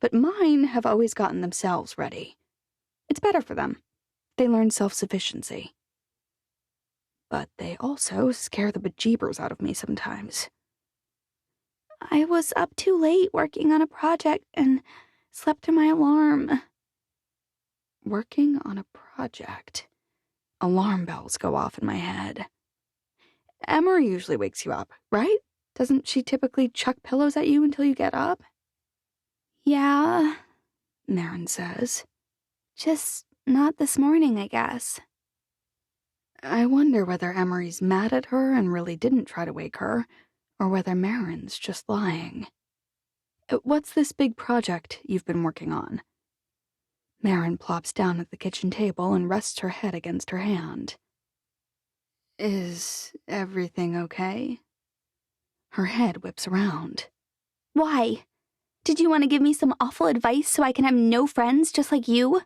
but mine have always gotten themselves ready. It's better for them. They learn self-sufficiency. But they also scare the bejeebers out of me sometimes. I was up too late working on a project and slept through my alarm. Working on a project. Alarm bells go off in my head. Emery usually wakes you up, right? Doesn't she typically chuck pillows at you until you get up? Yeah, Marin says. just not this morning, I guess. I wonder whether Emery's mad at her and really didn't try to wake her, or whether Marin's just lying. What's this big project you've been working on? Marin plops down at the kitchen table and rests her head against her hand. Is everything okay? Her head whips around. Why? Did you want to give me some awful advice so I can have no friends just like you?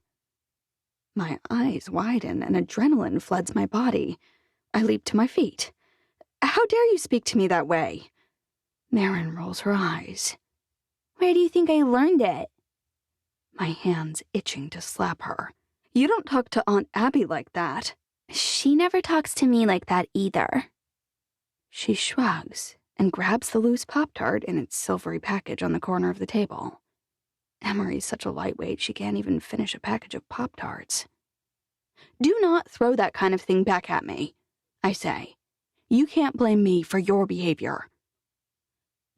My eyes widen and adrenaline floods my body. I leap to my feet. How dare you speak to me that way? Marin rolls her eyes. Where do you think I learned it? My hand's itching to slap her. You don't talk to Aunt Abby like that. She never talks to me like that either. She shrugs and grabs the loose Pop-Tart in its silvery package on the corner of the table. Emery's such a lightweight she can't even finish a package of Pop-Tarts. Do not throw that kind of thing back at me, I say. You can't blame me for your behavior.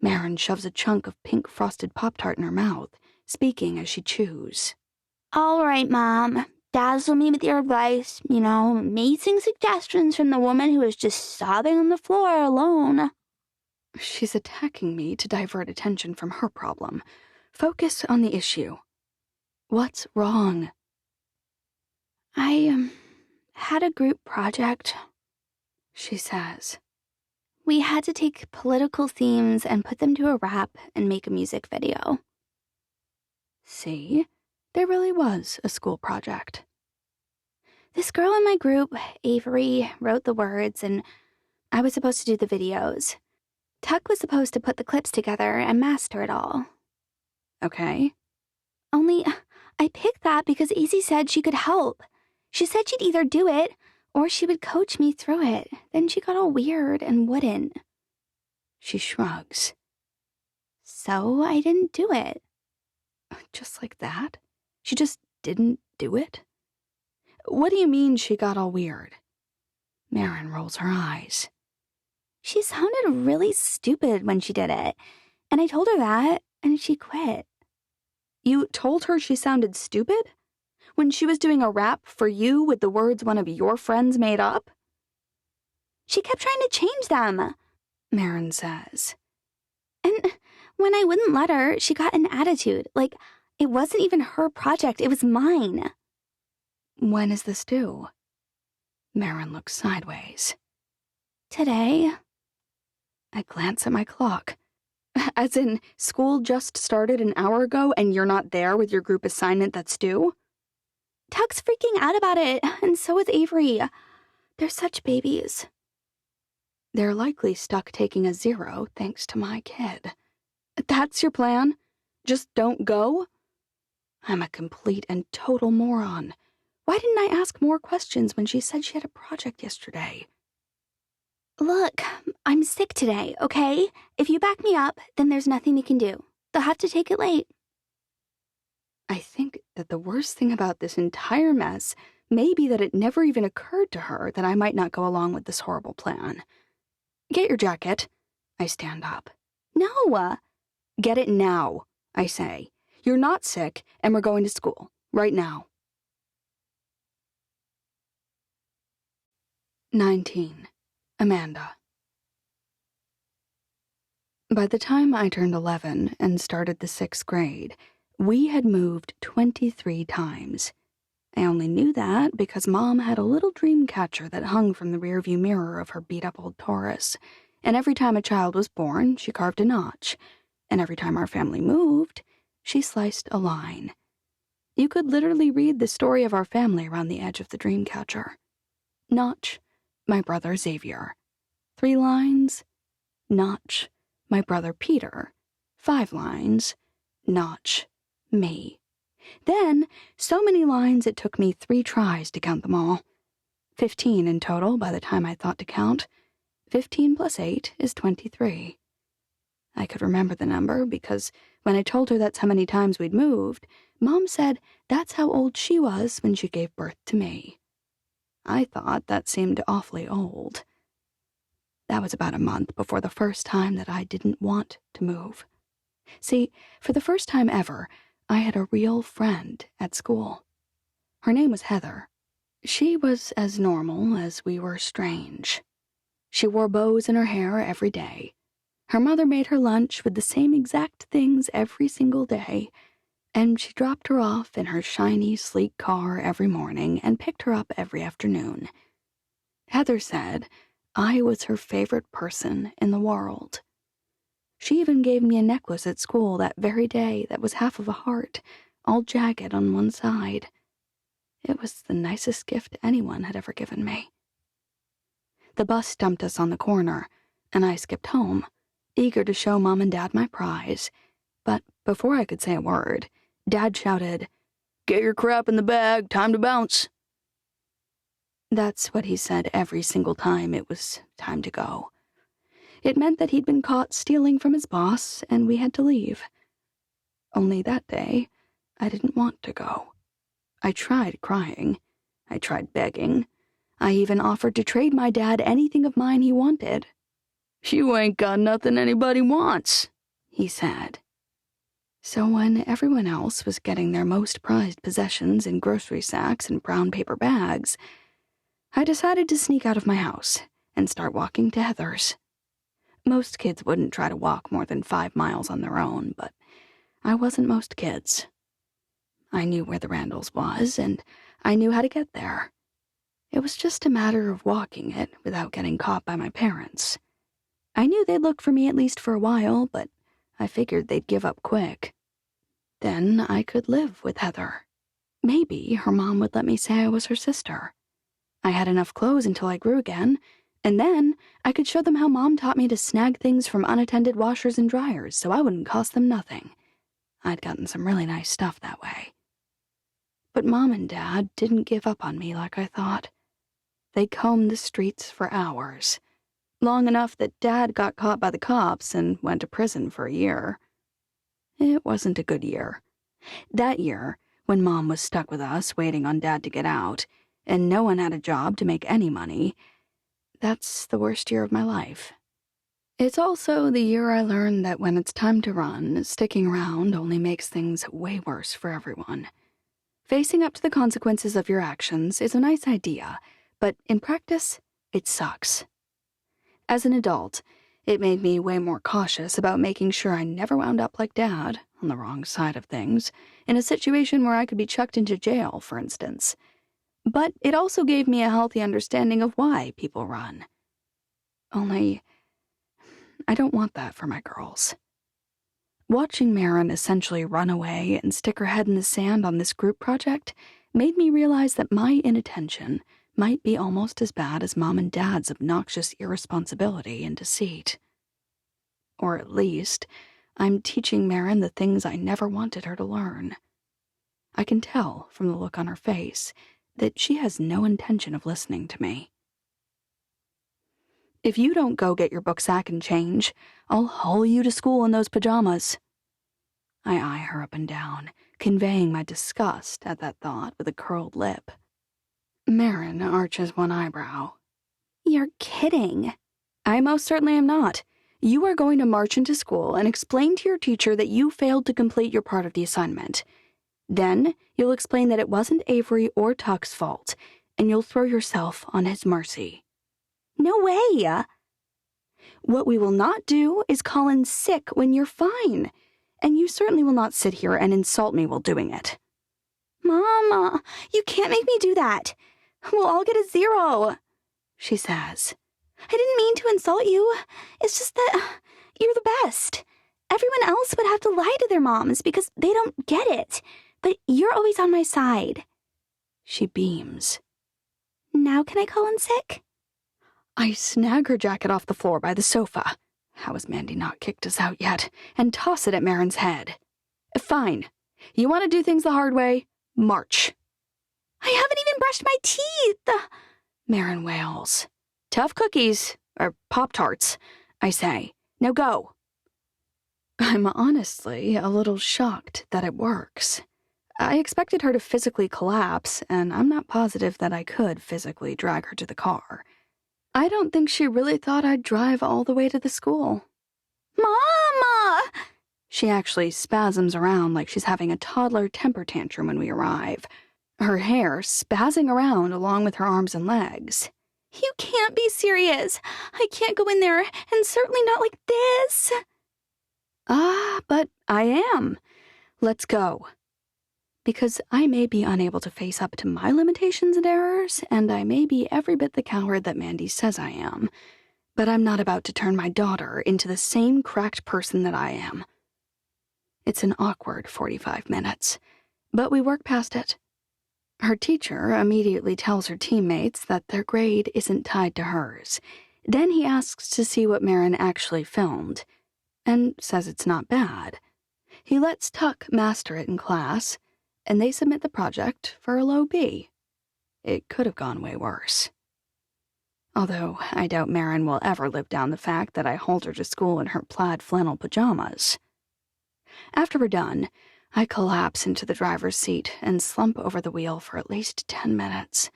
Marin shoves a chunk of pink frosted Pop-Tart in her mouth, speaking as she chews. All right, Mom. Dazzle me with your advice. Amazing suggestions from the woman who was just sobbing on the floor alone. She's attacking me to divert attention from her problem. Focus on the issue. What's wrong? I, had a group project, she says. We had to take political themes and put them to a rap and make a music video. See? There really was a school project. This girl in my group, Avery, wrote the words, and I was supposed to do the videos. Tuck was supposed to put the clips together and master it all. Okay. Only, I picked that because Izzy said she could help. She said she'd either do it, or she would coach me through it. Then she got all weird and wouldn't. She shrugs. So I didn't do it. Just like that? She just didn't do it? What do you mean she got all weird? Marin rolls her eyes. She sounded really stupid when she did it, and I told her that, and she quit. You told her she sounded stupid? When she was doing a rap for you with the words one of your friends made up? She kept trying to change them, Marin says. And when I wouldn't let her, she got an attitude, like it wasn't even her project, it was mine. When is this due? Marin looks sideways. Today. I glance at my clock. As in, school just started an hour ago and you're not there with your group assignment that's due? Tuck's freaking out about it, and so is Avery. They're such babies. They're likely stuck taking a 0 thanks to my kid. That's your plan? Just don't go? I'm a complete and total moron. Why didn't I ask more questions when she said she had a project yesterday? Look, I'm sick today, okay? If you back me up, then there's nothing we can do. They'll have to take it late. I think that the worst thing about this entire mess may be that it never even occurred to her that I might not go along with this horrible plan. Get your jacket. I stand up. No. Get it now, I say. You're not sick, and we're going to school. Right now. 19. Amanda. By the time I turned 11 and started the 6th grade, we had moved 23 times. I only knew that because Mom had a little dream catcher that hung from the rearview mirror of her beat-up old Taurus, and every time a child was born, she carved a notch, and every time our family moved, she sliced a line. You could literally read the story of our family around the edge of the dream catcher. Notch, my brother Xavier. 3 lines. Notch, my brother Peter. 5 lines. Notch, me. Then, so many lines it took me 3 tries to count them all. 15 in total by the time I thought to count. 15 plus 8 is 23. I could remember the number because when I told her that's how many times we'd moved, Mom said that's how old she was when she gave birth to me. I thought that seemed awfully old. That was about a month before the first time that I didn't want to move. See, for the first time ever, I had a real friend at school. Her name was Heather. She was as normal as we were strange. She wore bows in her hair every day. Her mother made her lunch with the same exact things every single day, and she dropped her off in her shiny, sleek car every morning and picked her up every afternoon. Heather said I was her favorite person in the world. She even gave me a necklace at school that very day that was half of a heart, all jagged on one side. It was the nicest gift anyone had ever given me. The bus dumped us on the corner, and I skipped home, eager to show Mom and Dad my prize. But before I could say a word, Dad shouted, "Get your crap in the bag, time to bounce." That's what he said every single time it was time to go. It meant that he'd been caught stealing from his boss, and we had to leave. Only that day, I didn't want to go. I tried crying. I tried begging. I even offered to trade my dad anything of mine he wanted. "You ain't got nothing anybody wants," he said. So when everyone else was getting their most prized possessions in grocery sacks and brown paper bags, I decided to sneak out of my house and start walking to Heather's. Most kids wouldn't try to walk more than 5 miles on their own, but I wasn't most kids. I knew where the Randalls was, and I knew how to get there. It was just a matter of walking it without getting caught by my parents. I knew they'd look for me at least for a while, but I figured they'd give up quick. Then I could live with Heather. Maybe her mom would let me say I was her sister. I had enough clothes until I grew again, and then I could show them how Mom taught me to snag things from unattended washers and dryers so I wouldn't cost them nothing. I'd gotten some really nice stuff that way. But Mom and Dad didn't give up on me like I thought. They combed the streets for hours, long enough that Dad got caught by the cops and went to prison for a year. It wasn't a good year. That year, when Mom was stuck with us waiting on Dad to get out, and no one had a job to make any money, that's the worst year of my life. It's also the year I learned that when it's time to run, sticking around only makes things way worse for everyone. Facing up to the consequences of your actions is a nice idea, but in practice, it sucks. As an adult, it made me way more cautious about making sure I never wound up like Dad, on the wrong side of things, in a situation where I could be chucked into jail, for instance. But it also gave me a healthy understanding of why people run. Only, I don't want that for my girls. Watching Marin essentially run away and stick her head in the sand on this group project made me realize that my inattention might be almost as bad as Mom and Dad's obnoxious irresponsibility and deceit. Or at least, I'm teaching Marin the things I never wanted her to learn. I can tell from the look on her face that she has no intention of listening to me. "If you don't go get your book sack and change, I'll haul you to school in those pajamas." I eye her up and down, conveying my disgust at that thought with a curled lip. Marin arches one eyebrow. You're kidding. "I most certainly am not. You are going to march into school and explain to your teacher that you failed to complete your part of the assignment. Then you'll explain that it wasn't Avery or Tuck's fault, and you'll throw yourself on his mercy." No way! "What we will not do is call in sick when you're fine, and you certainly will not sit here and insult me while doing it." Mama, you can't make me do that. We'll all get a 0, she says. "I didn't mean to insult you. It's just that you're the best. Everyone else would have to lie to their moms because they don't get it. But you're always on my side. She beams. Now can I call in sick? I snag her jacket off the floor by the sofa. How has Mandy not kicked us out yet? And toss it at Marin's head. Fine. You want to do things the hard way? March. I haven't even brushed my teeth. Marin wails. Tough cookies, or Pop-Tarts, I say. Now go. I'm honestly a little shocked that it works. I expected her to physically collapse, and I'm not positive that I could physically drag her to the car. I don't think she really thought I'd drive all the way to the school. Mama! She actually spasms around like she's having a toddler temper tantrum when we arrive, her hair spazzing around along with her arms and legs. You can't be serious. I can't go in there, and certainly not like this. But I am. Let's go. Because I may be unable to face up to my limitations and errors, and I may be every bit the coward that Mandy says I am, but I'm not about to turn my daughter into the same cracked person that I am. It's an awkward 45 minutes, but we work past it. Her teacher immediately tells her teammates that their grade isn't tied to hers. Then he asks to see what Marin actually filmed, and says it's not bad. He lets Tuck master it in class, and they submit the project for a low B. It could have gone way worse. Although I doubt Marin will ever live down the fact that I hauled her to school in her plaid flannel pajamas. After we're done, I collapse into the driver's seat and slump over the wheel for at least 10 minutes,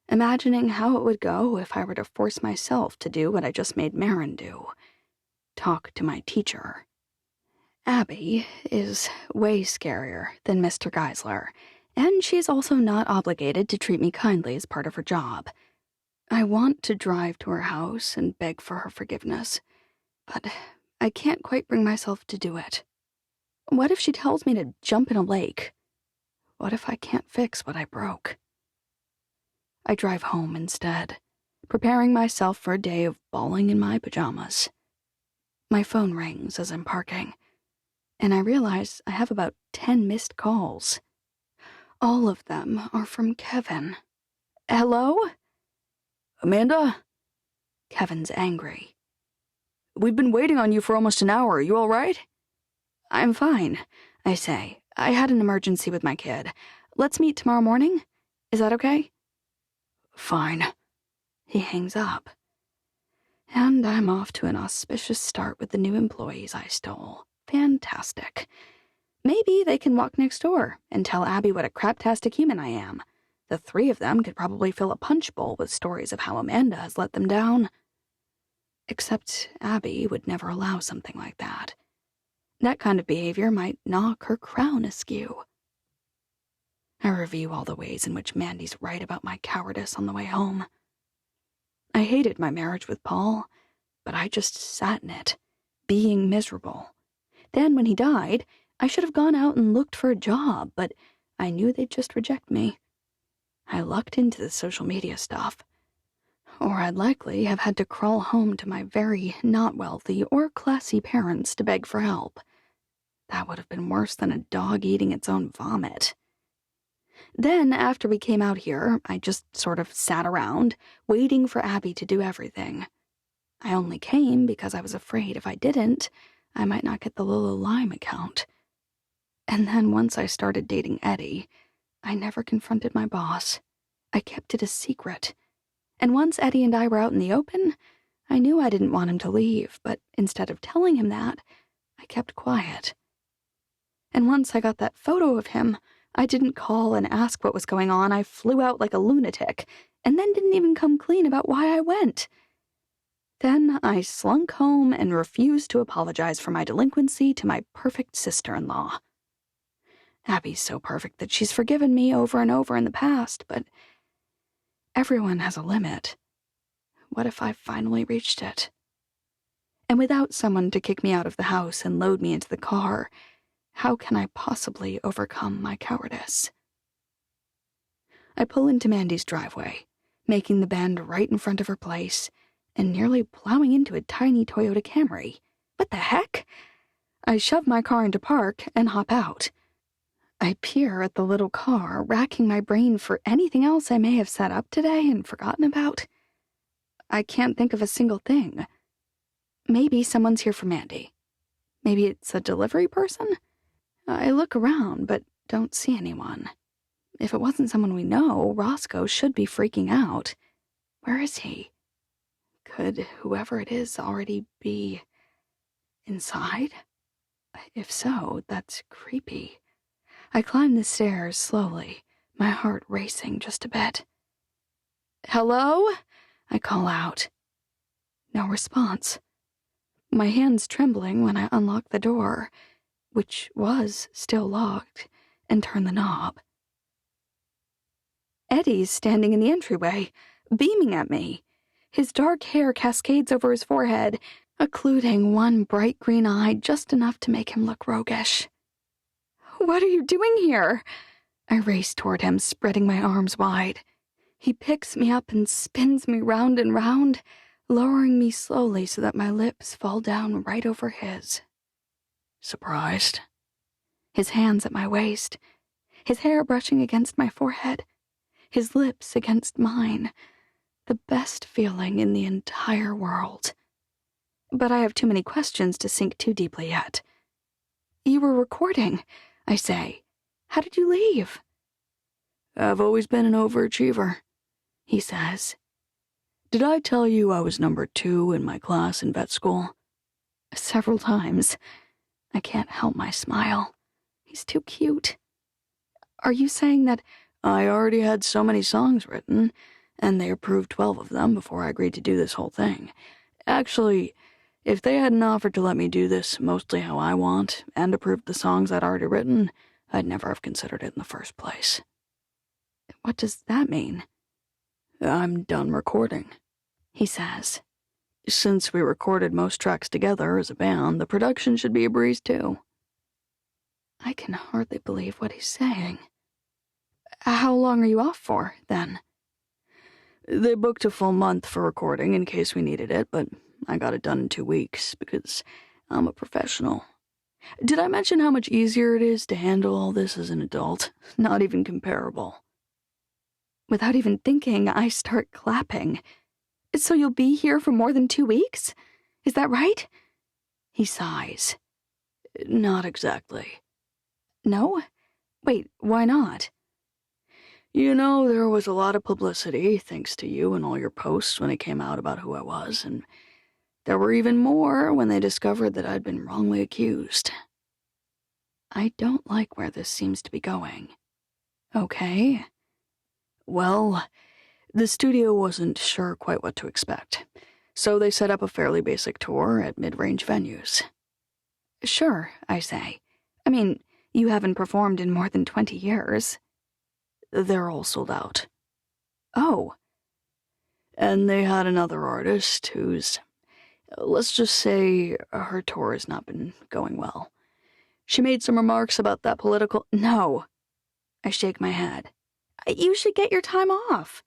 imagining how it would go if I were to force myself to do what I just made Marin do. Talk to my teacher. Abby is way scarier than Mr. Geisler, and she's also not obligated to treat me kindly as part of her job. I want to drive to her house and beg for her forgiveness, but I can't quite bring myself to do it. What if she tells me to jump in a lake? What if I can't fix what I broke? I drive home instead, preparing myself for a day of bawling in my pajamas. My phone rings as I'm parking, and I realize I have about 10 missed calls. All of them are from Kevin. Hello? Amanda? Kevin's angry. We've been waiting on you for almost an hour. You all right? I'm fine, I say. I had an emergency with my kid. Let's meet tomorrow morning? Is that okay? Fine. He hangs up. And I'm off to an auspicious start with the new employees I stole. Fantastic. Maybe they can walk next door and tell Abby what a craptastic human I am. The three of them could probably fill a punch bowl with stories of how Amanda has let them down. Except Abby would never allow something like that. That kind of behavior might knock her crown askew. I review all the ways in which Mandy's right about my cowardice on the way home. I hated my marriage with Paul, but I just sat in it, being miserable. Then, when he died, I should have gone out and looked for a job, but I knew they'd just reject me. I lucked into the social media stuff. Or I'd likely have had to crawl home to my very not wealthy or classy parents to beg for help. That would have been worse than a dog eating its own vomit. Then, after we came out here, I just sort of sat around, waiting for Abby to do everything. I only came because I was afraid if I didn't, I might not get the Lila Lime account. And then once I started dating Eddie, I never confronted my boss. I kept it a secret. And once Eddie and I were out in the open, I knew I didn't want him to leave, but instead of telling him that, I kept quiet. And once I got that photo of him, I didn't call and ask what was going on. I flew out like a lunatic, and then didn't even come clean about why I went. Then I slunk home and refused to apologize for my delinquency to my perfect sister-in-law. Abby's so perfect that she's forgiven me over and over in the past, but everyone has a limit. What if I finally reached it? And without someone to kick me out of the house and load me into the car, how can I possibly overcome my cowardice? I pull into Mandy's driveway, making the bend right in front of her place, and nearly plowing into a tiny Toyota Camry. What the heck? I shove my car into park and hop out. I peer at the little car, racking my brain for anything else I may have set up today and forgotten about. I can't think of a single thing. Maybe someone's here for Mandy. Maybe it's a delivery person? I look around, but don't see anyone. If it wasn't someone we know, Roscoe should be freaking out. Where is he? Could whoever it is already be inside? If so, that's creepy. I climb the stairs slowly, my heart racing just a bit. "Hello?" I call out. No response. My hand's trembling when I unlock the door, which was still locked, and turn the knob. Eddie's standing in the entryway, beaming at me. His dark hair cascades over his forehead, occluding one bright green eye just enough to make him look roguish. "What are you doing here?" I race toward him, spreading my arms wide. He picks me up and spins me round and round, lowering me slowly so that my lips fall down right over his. Surprised? His hands at my waist, his hair brushing against my forehead, his lips against mine. The best feeling in the entire world. But I have too many questions to sink too deeply yet. "You were recording," I say. "How did you leave?" "I've always been an overachiever," he says. "Did I tell you I was number 2 in my class in vet school?" Several times. I can't help my smile. He's too cute. "Are you saying that—" "I already had so many songs written, and they approved 12 of them before I agreed to do this whole thing. Actually, if they hadn't offered to let me do this mostly how I want, and approved the songs I'd already written, I'd never have considered it in the first place." What does that mean? "I'm done recording," he says. "Since we recorded most tracks together as a band, the production should be a breeze too." I can hardly believe what he's saying. "How long are you off for, then?" "They booked a full month for recording in case we needed it, but I got it done in 2 weeks because I'm a professional. Did I mention how much easier it is to handle all this as an adult? Not even comparable." Without even thinking, I start clapping. "So you'll be here for more than 2 weeks? Is that right?" He sighs. "Not exactly." "No? Wait, why not?" "You know, there was a lot of publicity, thanks to you and all your posts when it came out about who I was, and there were even more when they discovered that I'd been wrongly accused." I don't like where this seems to be going. "Okay." "Well, the studio wasn't sure quite what to expect, so they set up a fairly basic tour at mid-range venues." "Sure," I say. "I mean, you haven't performed in more than 20 years. "They're all sold out." "Oh." "And they had another artist who's, let's just say, her tour has not been going well. She made some remarks about that political—" "No." I shake my head. "You should get your time off.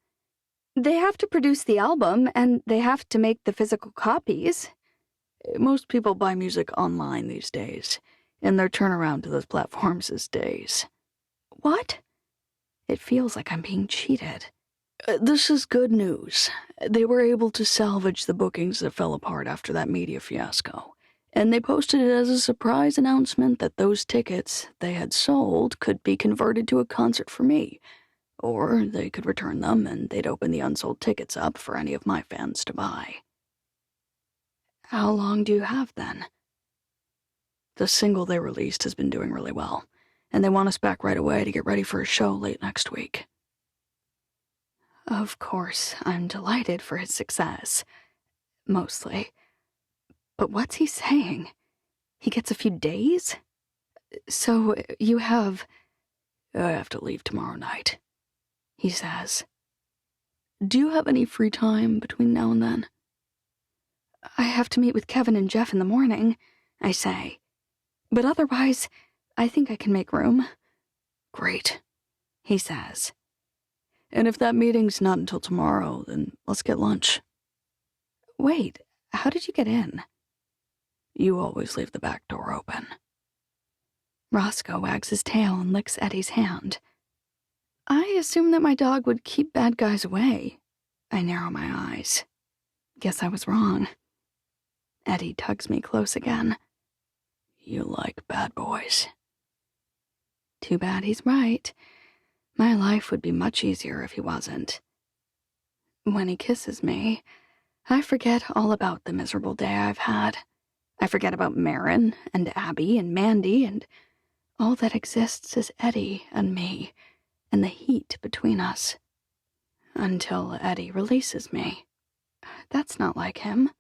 They have to produce the album, and they have to make the physical copies." "Most people buy music online these days, and their turnaround to those platforms is days." "What?" It feels like I'm being cheated. This is good news. They were able to salvage the bookings that fell apart after that media fiasco, and they posted it as a surprise announcement that those tickets they had sold could be converted to a concert for me, or they could return them and they'd open the unsold tickets up for any of my fans to buy." "How long do you have, then?" "The single they released has been doing really well, and they want us back right away to get ready for a show late next week." Of course, I'm delighted for his success. Mostly. But what's he saying? He gets a few days? So you have... "I have to leave tomorrow night," he says. "Do you have any free time between now and then?" "I have to meet with Kevin and Jeff in the morning," I say. "But otherwise, I think I can make room." "Great," he says. "And if that meeting's not until tomorrow, then let's get lunch." "Wait, how did you get in?" You always leave the back door open. Roscoe wags his tail and licks Eddie's hand. I assumed that my dog would keep bad guys away. I narrow my eyes. Guess I was wrong. Eddie tugs me close again. You like bad boys. Too bad he's right. My life would be much easier if he wasn't. When he kisses me, I forget all about the miserable day I've had. I forget about Marin and Abby and Mandy, and all that exists is Eddie and me and the heat between us. Until Eddie releases me. That's not like him.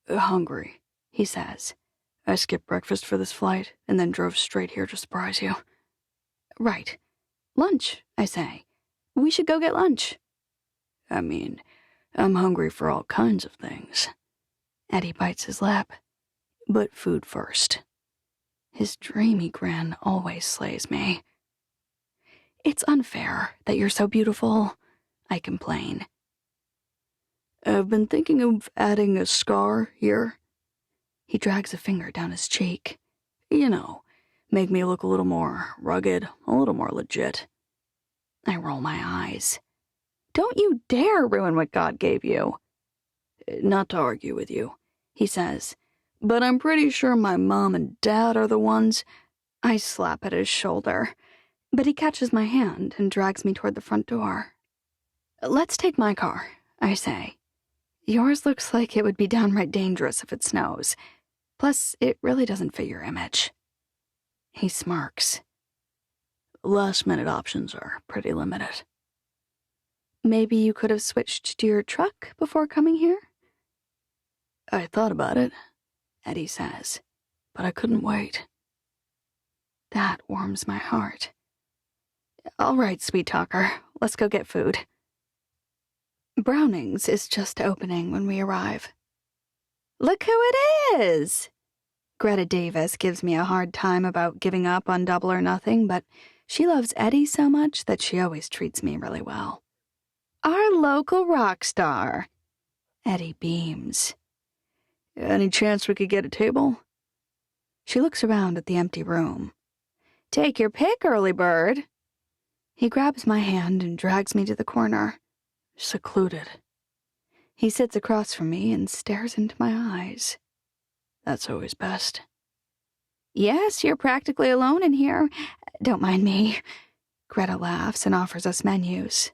Hungry, he says. I skipped breakfast for this flight and then drove straight here to surprise you. Right. Lunch, I say. We should go get lunch. I mean, I'm hungry for all kinds of things. Eddie bites his lip. But food first. His dreamy grin always slays me. It's unfair that you're so beautiful, I complain. I've been thinking of adding a scar here. He drags a finger down his cheek. You know, make me look a little more rugged, a little more legit. I roll my eyes. Don't you dare ruin what God gave you. Not to argue with you, he says, but I'm pretty sure my mom and dad are the ones. I slap at his shoulder, but he catches my hand and drags me toward the front door. Let's take my car, I say. Yours looks like it would be downright dangerous if it snows. Plus, it really doesn't fit your image. He smirks. Last-minute options are pretty limited. Maybe you could have switched to your truck before coming here? I thought about it, Eddie says, but I couldn't wait. That warms my heart. All right, sweet talker, let's go get food. Browning's is just opening when we arrive. Look who it is! Greta Davis gives me a hard time about giving up on Double or Nothing, but she loves Eddie so much that she always treats me really well. Our local rock star. Eddie beams. Any chance we could get a table? She looks around at the empty room. Take your pick, early bird. He grabs my hand and drags me to the corner. Secluded. He sits across from me and stares into my eyes. That's always best. Yes, you're practically alone in here. Don't mind me. Greta laughs and offers us menus.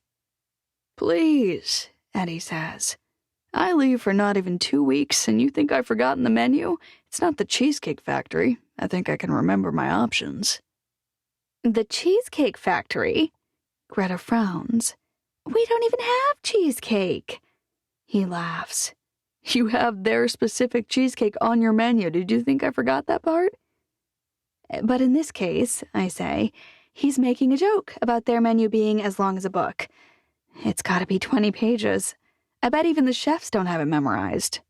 Please, Eddie says. I leave for not even 2 weeks, and you think I've forgotten the menu? It's not the Cheesecake Factory. I think I can remember my options. The Cheesecake Factory? Greta frowns. We don't even have cheesecake. He laughs. You have their specific cheesecake on your menu. Did you think I forgot that part? But in this case, I say, he's making a joke about their menu being as long as a book. It's gotta be 20 pages. I bet even the chefs don't have it memorized.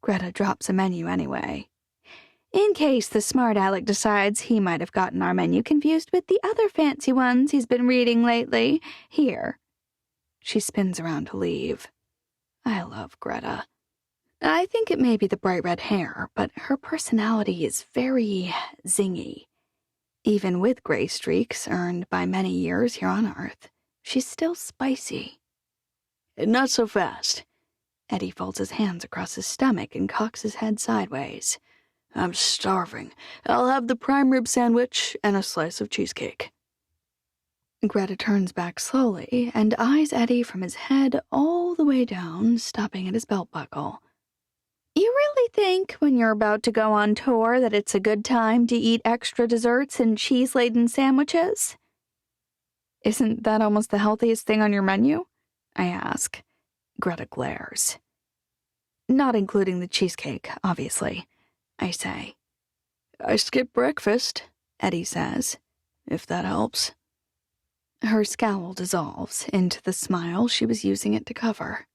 Greta drops a menu anyway. In case the smart aleck decides he might have gotten our menu confused with the other fancy ones he's been reading lately. Here. She spins around to leave. I love Greta. I think it may be the bright red hair, but her personality is very zingy. Even with gray streaks earned by many years here on Earth, she's still spicy. Not so fast. Eddie folds his hands across his stomach and cocks his head sideways. I'm starving. I'll have the prime rib sandwich and a slice of cheesecake. Greta turns back slowly and eyes Eddie from his head all the way down, stopping at his belt buckle. You really think, when you're about to go on tour, that it's a good time to eat extra desserts and cheese-laden sandwiches? Isn't that almost the healthiest thing on your menu? I ask. Greta glares. Not including the cheesecake, obviously, I say. I skipped breakfast, Eddie says, if that helps. Her scowl dissolves into the smile she was using it to cover.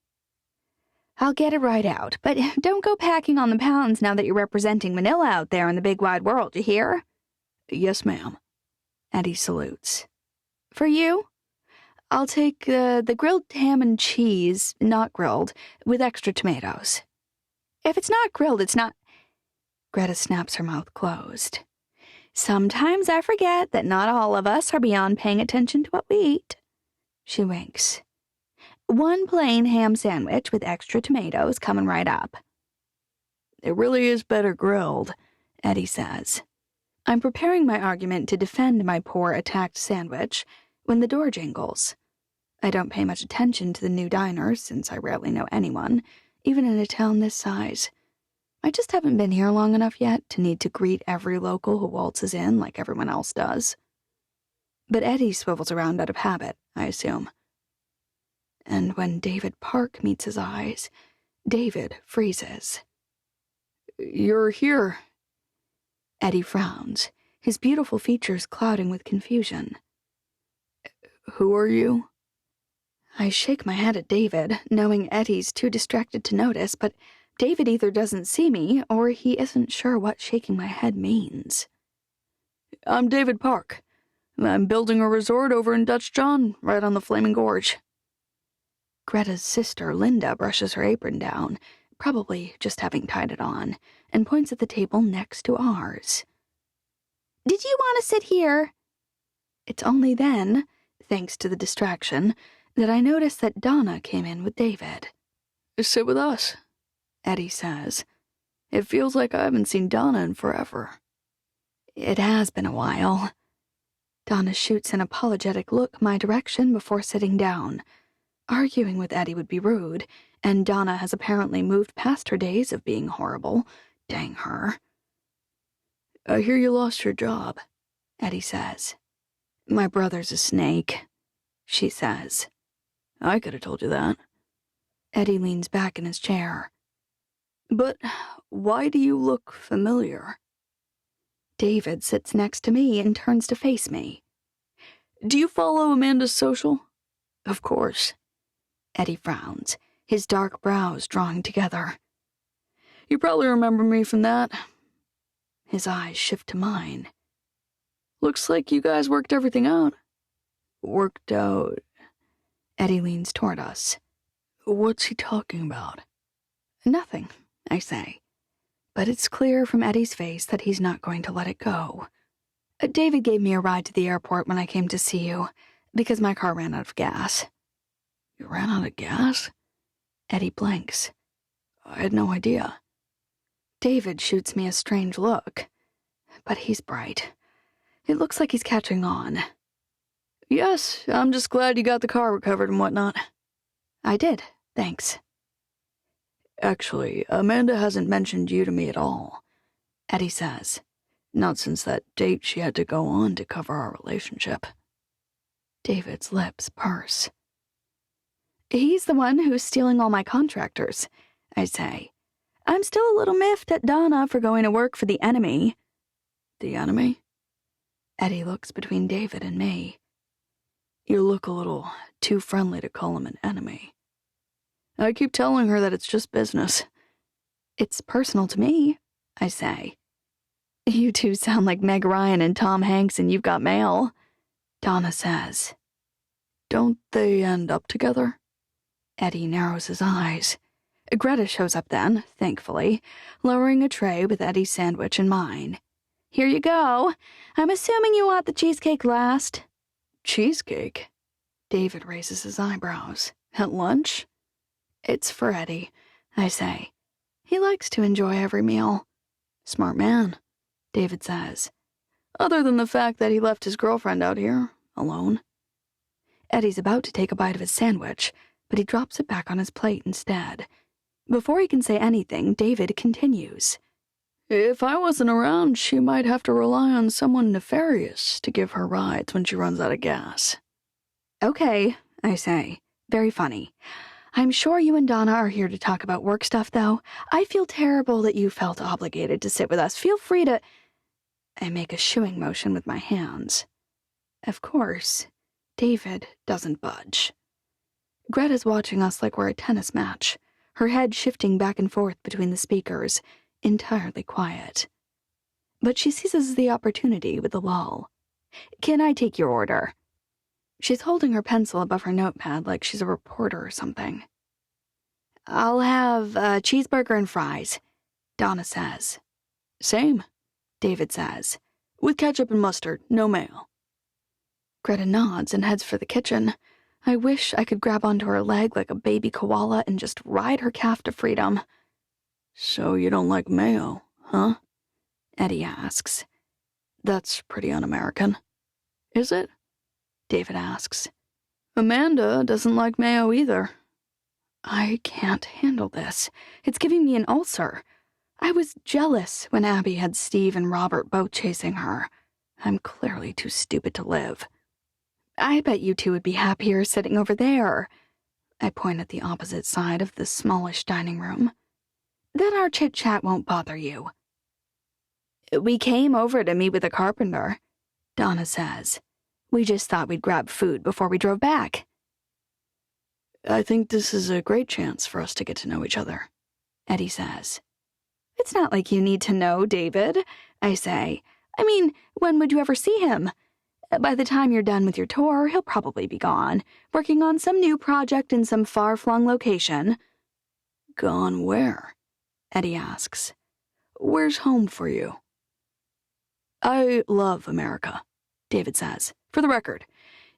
I'll get it right out, but don't go packing on the pounds now that you're representing Manila out there in the big wide world, you hear? Yes, ma'am. Eddie salutes. For you? I'll take the grilled ham and cheese, not grilled, with extra tomatoes. If it's not grilled, it's not... Greta snaps her mouth closed. Sometimes I forget that not all of us are beyond paying attention to what we eat. She winks. 1 plain ham sandwich with extra tomatoes coming right up. It really is better grilled, Eddie says. I'm preparing my argument to defend my poor attacked sandwich when the door jingles. I don't pay much attention to the new diner since I rarely know anyone, even in a town this size. I just haven't been here long enough yet to need to greet every local who waltzes in like everyone else does. But Eddie swivels around out of habit, I assume. And when David Park meets his eyes, David freezes. You're here. Eddie frowns, his beautiful features clouding with confusion. Who are you? I shake my head at David, knowing Eddie's too distracted to notice, but David either doesn't see me or he isn't sure what shaking my head means. I'm David Park. I'm building a resort over in Dutch John, right on the Flaming Gorge. Greta's sister, Linda, brushes her apron down, probably just having tied it on, and points at the table next to ours. Did you want to sit here? It's only then, thanks to the distraction, that I notice that Donna came in with David. Sit with us, Eddie says. It feels like I haven't seen Donna in forever. It has been a while. Donna shoots an apologetic look my direction before sitting down. Arguing with Eddie would be rude, and Donna has apparently moved past her days of being horrible. Dang her. I hear you lost your job, Eddie says. My brother's a snake, she says. I could have told you that. Eddie leans back in his chair. But why do you look familiar? David sits next to me and turns to face me. Do you follow Amanda's social? Of course. Eddie frowns, his dark brows drawing together. You probably remember me from that. His eyes shift to mine. Looks like you guys worked everything out. Worked out. Eddie leans toward us. What's he talking about? Nothing, I say. But it's clear from Eddie's face that he's not going to let it go. David gave me a ride to the airport when I came to see you, because my car ran out of gas. You ran out of gas? Eddie blinks. I had no idea. David shoots me a strange look, but he's bright. It looks like he's catching on. Yes, I'm just glad you got the car recovered and whatnot. I did, thanks. Actually, Amanda hasn't mentioned you to me at all, Eddie says. Not since that date she had to go on to cover our relationship. David's lips purse. He's the one who's stealing all my contractors, I say. I'm still a little miffed at Donna for going to work for the enemy. The enemy? Eddie looks between David and me. You look a little too friendly to call him an enemy. I keep telling her that it's just business. It's personal to me, I say. You two sound like Meg Ryan and Tom Hanks and You've Got Mail, Donna says. Don't they end up together? Eddie narrows his eyes. Greta shows up then, thankfully, lowering a tray with Eddie's sandwich and mine. Here you go. I'm assuming you want the cheesecake last. Cheesecake? David raises his eyebrows. At lunch? It's for Eddie, I say. He likes to enjoy every meal. Smart man, David says. Other than the fact that he left his girlfriend out here, alone. Eddie's about to take a bite of his sandwich, but he drops it back on his plate instead. Before he can say anything, David continues. If I wasn't around, she might have to rely on someone nefarious to give her rides when she runs out of gas. Okay, I say. Very funny. I'm sure you and Donna are here to talk about work stuff, though. I feel terrible that you felt obligated to sit with us. Feel free to... I make a shooing motion with my hands. Of course, David doesn't budge. Greta's watching us like we're a tennis match, her head shifting back and forth between the speakers, entirely quiet. But she seizes the opportunity with a lull. Can I take your order? She's holding her pencil above her notepad like she's a reporter or something. I'll have a cheeseburger and fries, Donna says. Same, David says. With ketchup and mustard, no mayo. Greta nods and heads for the kitchen. I wish I could grab onto her leg like a baby koala and just ride her calf to freedom. So you don't like mayo, huh? Eddie asks. That's pretty un-American. Is it? David asks. Amanda doesn't like mayo either. I can't handle this. It's giving me an ulcer. I was jealous when Abby had Steve and Robert both chasing her. I'm clearly too stupid to live. I bet you two would be happier sitting over there. I point at the opposite side of the smallish dining room. Then our chit-chat won't bother you. We came over to meet with a carpenter, Donna says. We just thought we'd grab food before we drove back. I think this is a great chance for us to get to know each other, Eddie says. It's not like you need to know, David, I say. I mean, when would you ever see him? By the time you're done with your tour, he'll probably be gone, working on some new project in some far-flung location. Gone where? Eddie asks. Where's home for you? I love America, David says, for the record,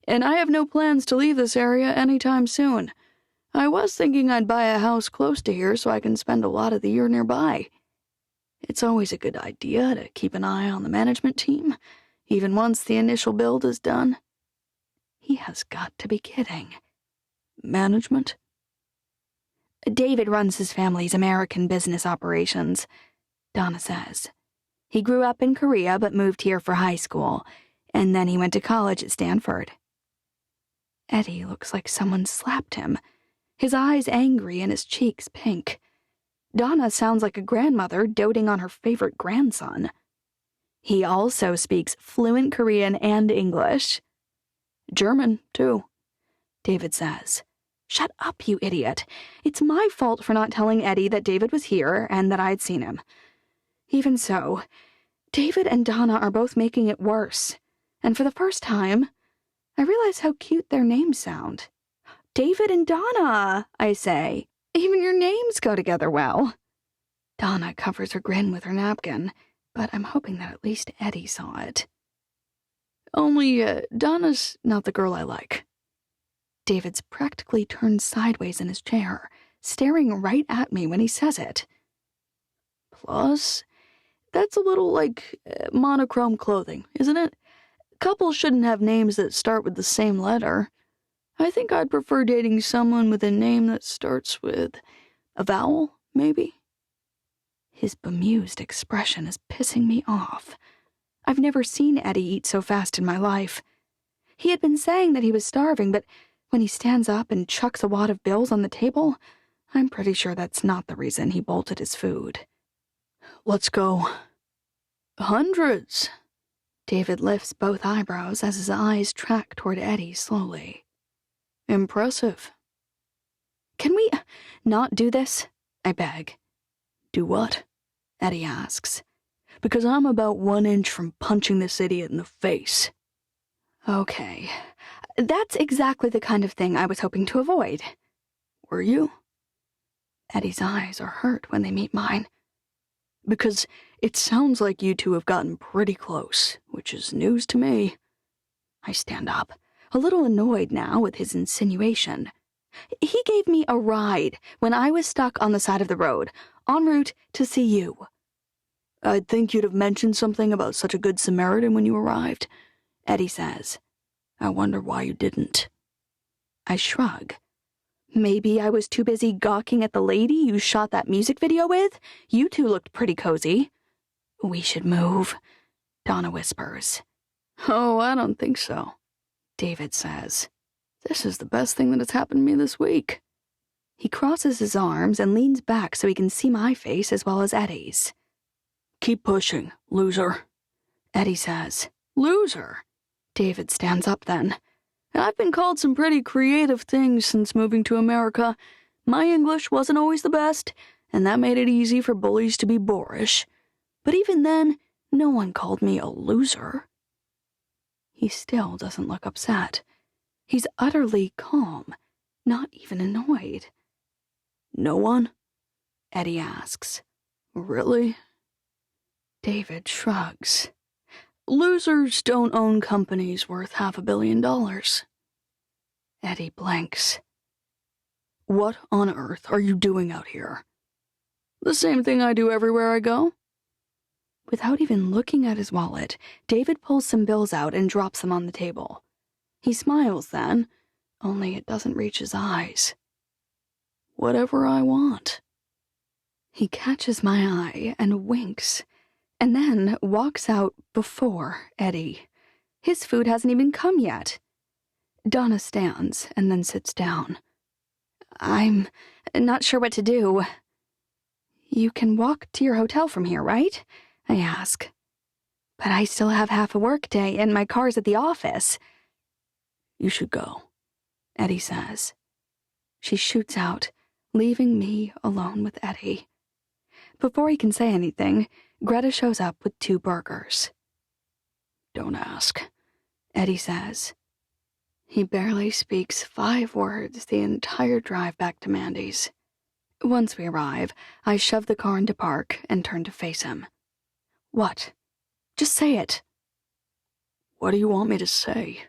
and I have no plans to leave this area anytime soon. I was thinking I'd buy a house close to here so I can spend a lot of the year nearby. It's always a good idea to keep an eye on the management team, even once the initial build is done. He has got to be kidding. Management? David runs his family's American business operations, Donna says. He grew up in Korea but moved here for high school, and then he went to college at Stanford. Eddie looks like someone slapped him, his eyes angry and his cheeks pink. Donna sounds like a grandmother doting on her favorite grandson. He also speaks fluent Korean and English. German, too, David says. Shut up, you idiot. It's my fault for not telling Eddie that David was here and that I'd seen him. Even so, David and Donna are both making it worse. And for the first time, I realize how cute their names sound. David and Donna, I say. Even your names go together well. Donna covers her grin with her napkin, but I'm hoping that at least Eddie saw it. Only, Donna's not the girl I like. David's practically turned sideways in his chair, staring right at me when he says it. Plus, that's a little like monochrome clothing, isn't it? Couples shouldn't have names that start with the same letter. I think I'd prefer dating someone with a name that starts with a vowel, maybe. His bemused expression is pissing me off. I've never seen Eddie eat so fast in my life. He had been saying that he was starving, but when he stands up and chucks a wad of bills on the table, I'm pretty sure that's not the reason he bolted his food. Let's go. Hundreds. David lifts both eyebrows as his eyes track toward Eddie slowly. Impressive. Can we not do this? I beg. Do what? Eddie asks. Because I'm about 1 inch from punching this idiot in the face. Okay. That's exactly the kind of thing I was hoping to avoid. Were you? Eddie's eyes are hurt when they meet mine. Because it sounds like you two have gotten pretty close, which is news to me. I stand up, a little annoyed now with his insinuation. He gave me a ride when I was stuck on the side of the road, en route to see you. I'd think you'd have mentioned something about such a good Samaritan when you arrived, Eddie says. I wonder why you didn't. I shrug. Maybe I was too busy gawking at the lady you shot that music video with? You two looked pretty cozy. We should move, Donna whispers. Oh, I don't think so, David says. This is the best thing that has happened to me this week. He crosses his arms and leans back so he can see my face as well as Eddie's. Keep pushing, loser, Eddie says. Loser? David stands up then. I've been called some pretty creative things since moving to America. My English wasn't always the best, and that made it easy for bullies to be boorish. But even then, no one called me a loser. He still doesn't look upset. He's utterly calm, not even annoyed. No one? Eddie asks. Really? David shrugs. Losers don't own companies worth $500 million. Eddie blinks. What on earth are you doing out here? The same thing I do everywhere I go. Without even looking at his wallet, David pulls some bills out and drops them on the table. He smiles then, only it doesn't reach his eyes. Whatever I want. He catches my eye and winks, and then walks out before Eddie. His food hasn't even come yet. Donna stands and then sits down. I'm not sure what to do. You can walk to your hotel from here, right? I ask. But I still have half a work day and my car's at the office. You should go, Eddie says. She shoots out, leaving me alone with Eddie. Before he can say anything, Greta shows up with 2 burgers. Don't ask, Eddie says. He barely speaks 5 words the entire drive back to Mandy's. Once we arrive, I shove the car into park and turn to face him. What? Just say it. What do you want me to say?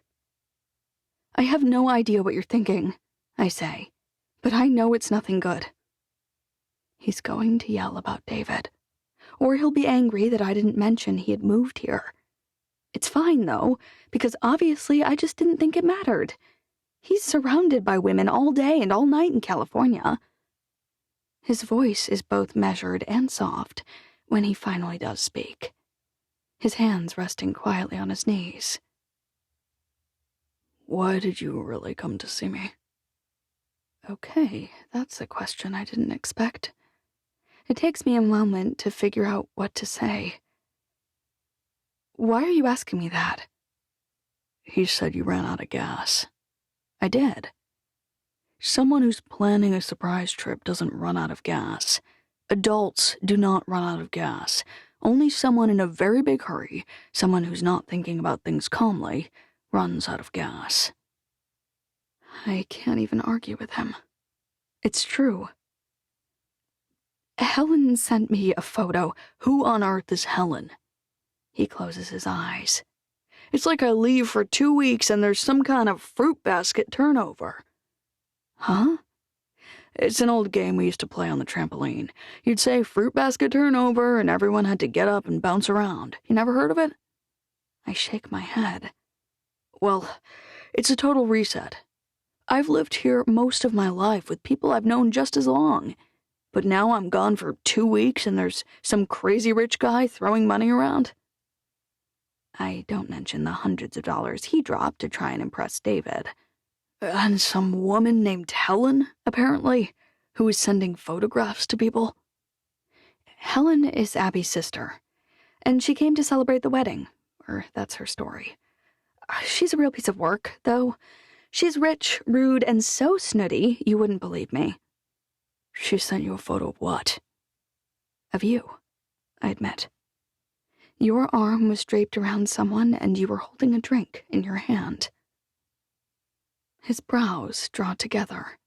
I have no idea what you're thinking, I say, but I know it's nothing good. He's going to yell about David, or he'll be angry that I didn't mention he had moved here. It's fine, though, because obviously I just didn't think it mattered. He's surrounded by women all day and all night in California. His voice is both measured and soft when he finally does speak, his hands resting quietly on his knees. Why did you really come to see me? Okay, that's a question I didn't expect. It takes me a moment to figure out what to say. Why are you asking me that? He said you ran out of gas. I did. Someone who's planning a surprise trip doesn't run out of gas. Adults do not run out of gas. Only someone in a very big hurry, someone who's not thinking about things calmly, runs out of gas. I can't even argue with him. It's true. Helen sent me a photo. Who on earth is Helen? He closes his eyes. It's like I leave for 2 weeks and there's some kind of fruit basket turnover. Huh? It's an old game we used to play on the trampoline. You'd say fruit basket turnover and everyone had to get up and bounce around. You never heard of it? I shake my head. Well, it's a total reset. I've lived here most of my life with people I've known just as long. But now I'm gone for 2 weeks and there's some crazy rich guy throwing money around. I don't mention the hundreds of dollars he dropped to try and impress David. And some woman named Helen, apparently, who is sending photographs to people. Helen is Abby's sister, and she came to celebrate the wedding, or that's her story. She's a real piece of work, though. She's rich, rude, and so snooty you wouldn't believe me. She sent you a photo of what? Of you, I admit. Your arm was draped around someone and you were holding a drink in your hand. His brows draw together.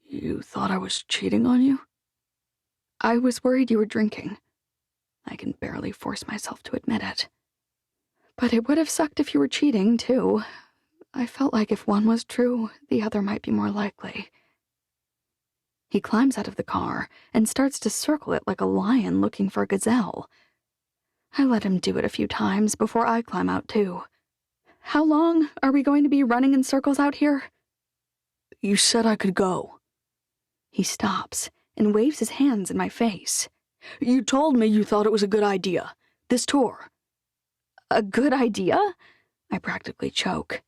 You thought I was cheating on you? I was worried you were drinking. I can barely force myself to admit it. But it would have sucked if you were cheating, too. I felt like if one was true, the other might be more likely. He climbs out of the car and starts to circle it like a lion looking for a gazelle. I let him do it a few times before I climb out, too. How long are we going to be running in circles out here? You said I could go. He stops and waves his hands in my face. You told me you thought it was a good idea. This tour. A good idea? I practically choke.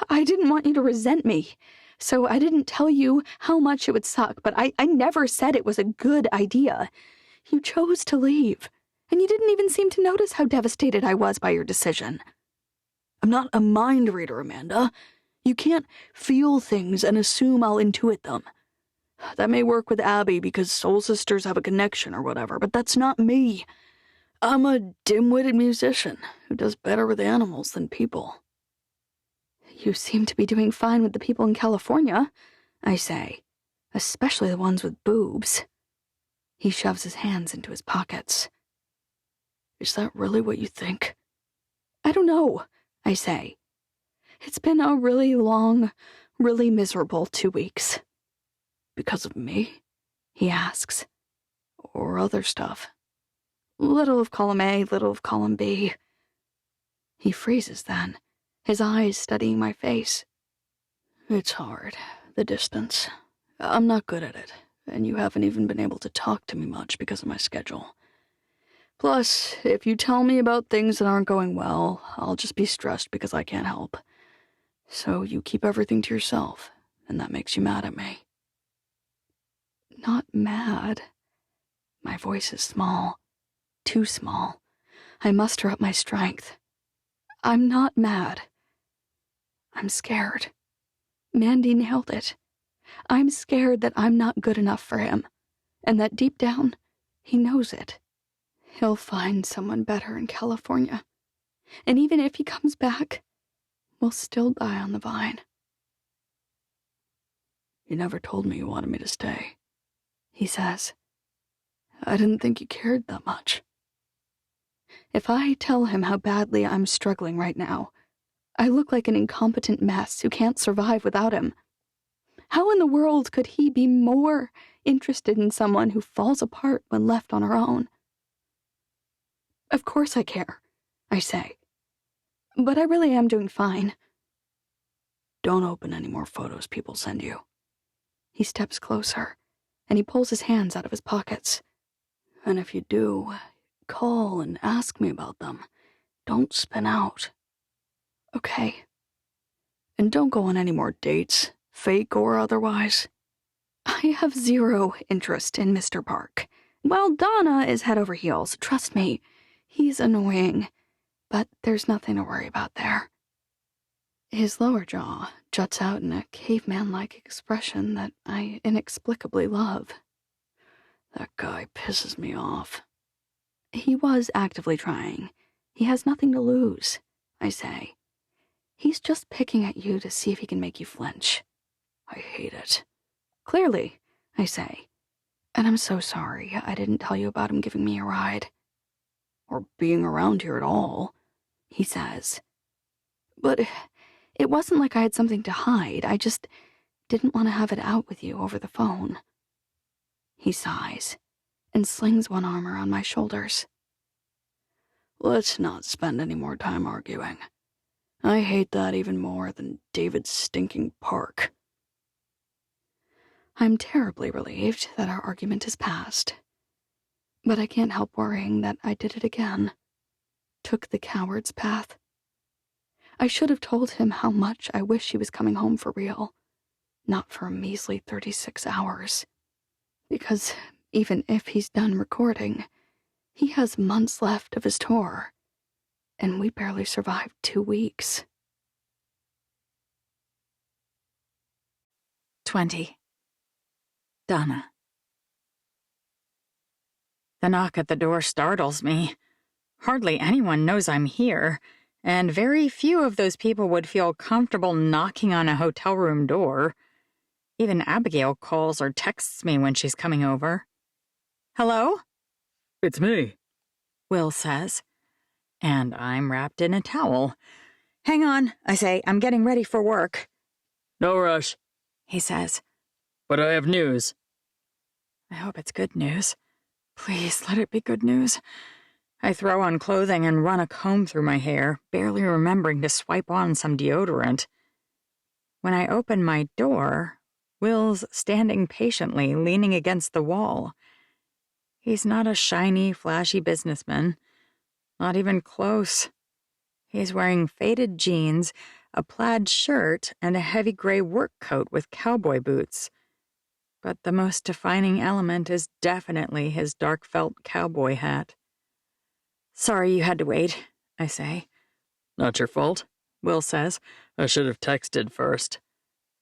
I didn't want you to resent me, so I didn't tell you how much it would suck, but I never said it was a good idea. You chose to leave, and you didn't even seem to notice how devastated I was by your decision. I'm not a mind reader, Amanda. You can't feel things and assume I'll intuit them. That may work with Abby because soul sisters have a connection or whatever, but that's not me. I'm a dim-witted musician who does better with animals than people. You seem to be doing fine with the people in California, I say, especially the ones with boobs. He shoves his hands into his pockets. Is that really what you think? I don't know, I say. It's been a really long, really miserable 2 weeks. Because of me? He asks. Or other stuff? Little of column A, little of column B. He freezes then, his eyes studying my face. It's hard, the distance. I'm not good at it, and you haven't even been able to talk to me much because of my schedule. Plus, if you tell me about things that aren't going well, I'll just be stressed because I can't help. So you keep everything to yourself, and that makes you mad at me. Not mad. My voice is small. Too small. I muster up my strength. I'm not mad. I'm scared. Mandy nailed it. I'm scared that I'm not good enough for him, and that deep down, he knows it. He'll find someone better in California, and even if he comes back, we'll still die on the vine. You never told me you wanted me to stay, he says. I didn't think you cared that much. If I tell him how badly I'm struggling right now, I look like an incompetent mess who can't survive without him. How in the world could he be more interested in someone who falls apart when left on her own? Of course I care, I say. But I really am doing fine. Don't open any more photos people send you. He steps closer, and he pulls his hands out of his pockets. And if you do, call and ask me about them. Don't spin out. Okay. And don't go on any more dates, fake or otherwise. I have zero interest in Mr. Park. Well, Donna is head over heels. Trust me, he's annoying. But there's nothing to worry about there. His lower jaw juts out in a caveman-like expression that I inexplicably love. That guy pisses me off. He was actively trying. He has nothing to lose, I say. He's just picking at you to see if he can make you flinch. I hate it. Clearly, I say. And I'm so sorry I didn't tell you about him giving me a ride. Or being around here at all, he says. But it wasn't like I had something to hide. I just didn't want to have it out with you over the phone. He sighs and slings one arm around my shoulders. Let's not spend any more time arguing. I hate that even more than David's stinking park. I'm terribly relieved that our argument is past. But I can't help worrying that I did it again. Took the coward's path. I should have told him how much I wish he was coming home for real, not for a measly 36 hours. Because even if he's done recording, he has months left of his tour, and we barely survived 2 weeks. 20. Donna. The knock at the door startles me. Hardly anyone knows I'm here, and very few of those people would feel comfortable knocking on a hotel room door. Even Abigail calls or texts me when she's coming over. Hello? It's me. Will says. And I'm wrapped in a towel. Hang on, I say. I'm getting ready for work. No rush, He says. but I have news. I hope it's good news. Please let it be good news. I throw on clothing and run a comb through my hair, barely remembering to swipe on some deodorant. When I open my door, Will's standing patiently, leaning against the wall. He's not a shiny, flashy businessman. Not even close. He's wearing faded jeans, a plaid shirt, and a heavy gray work coat with cowboy boots. But the most defining element is definitely his dark felt cowboy hat. Sorry you had to wait, I say. Not your fault, Will says. I should have texted first.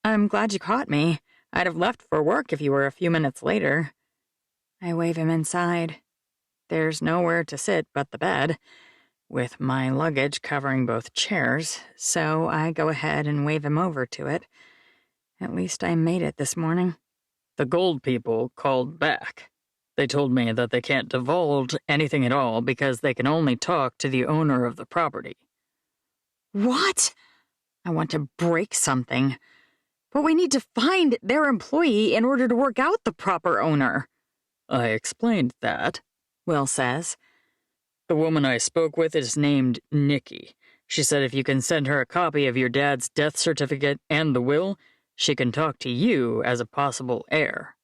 I'm glad you caught me. I'd have left for work if you were a few minutes later. I wave him inside. There's nowhere to sit but the bed, with my luggage covering both chairs, so I go ahead and wave him over to it. At least I made it this morning. The gold people called back. They told me that they can't divulge anything at all because they can only talk to the owner of the property. What? I want to break something. But we need to find their employee in order to work out the proper owner. I explained that, Will says. The woman I spoke with is named Nikki. She said if you can send her a copy of your dad's death certificate and the will, she can talk to you as a possible heir.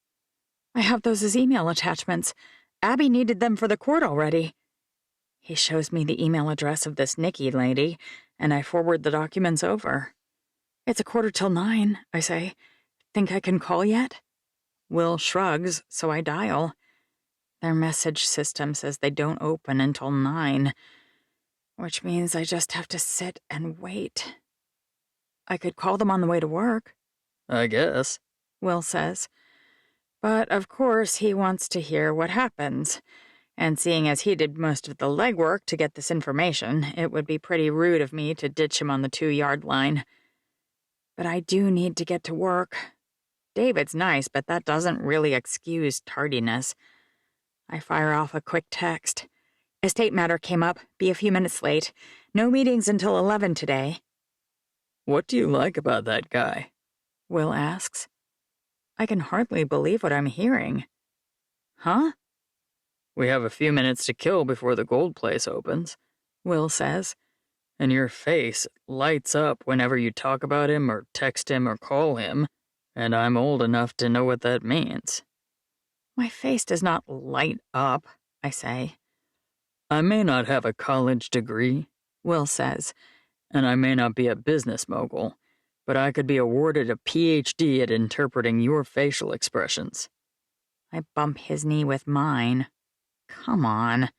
I have those as email attachments. Abby needed them for the court already. He shows me the email address of this Nikki lady, and I forward the documents over. It's 9:15, I say. Think I can call yet? Will shrugs, so I dial. Their message system says they don't open until 9, which means I just have to sit and wait. I could call them on the way to work, I guess, Will says. But of course he wants to hear what happens. And seeing as he did most of the legwork to get this information, it would be pretty rude of me to ditch him on the 2-yard line. But I do need to get to work. David's nice, but that doesn't really excuse tardiness. I fire off a quick text. Estate matter came up, be a few minutes late. No meetings until 11 today. What do you like about that guy? Will asks. I can hardly believe what I'm hearing. Huh? We have a few minutes to kill before the gold place opens, Will says. And your face lights up whenever you talk about him or text him or call him, and I'm old enough to know what that means. My face does not light up, I say. I may not have a college degree, Will says, and I may not be a business mogul, but I could be awarded a PhD at interpreting your facial expressions. I bump his knee with mine. Come on.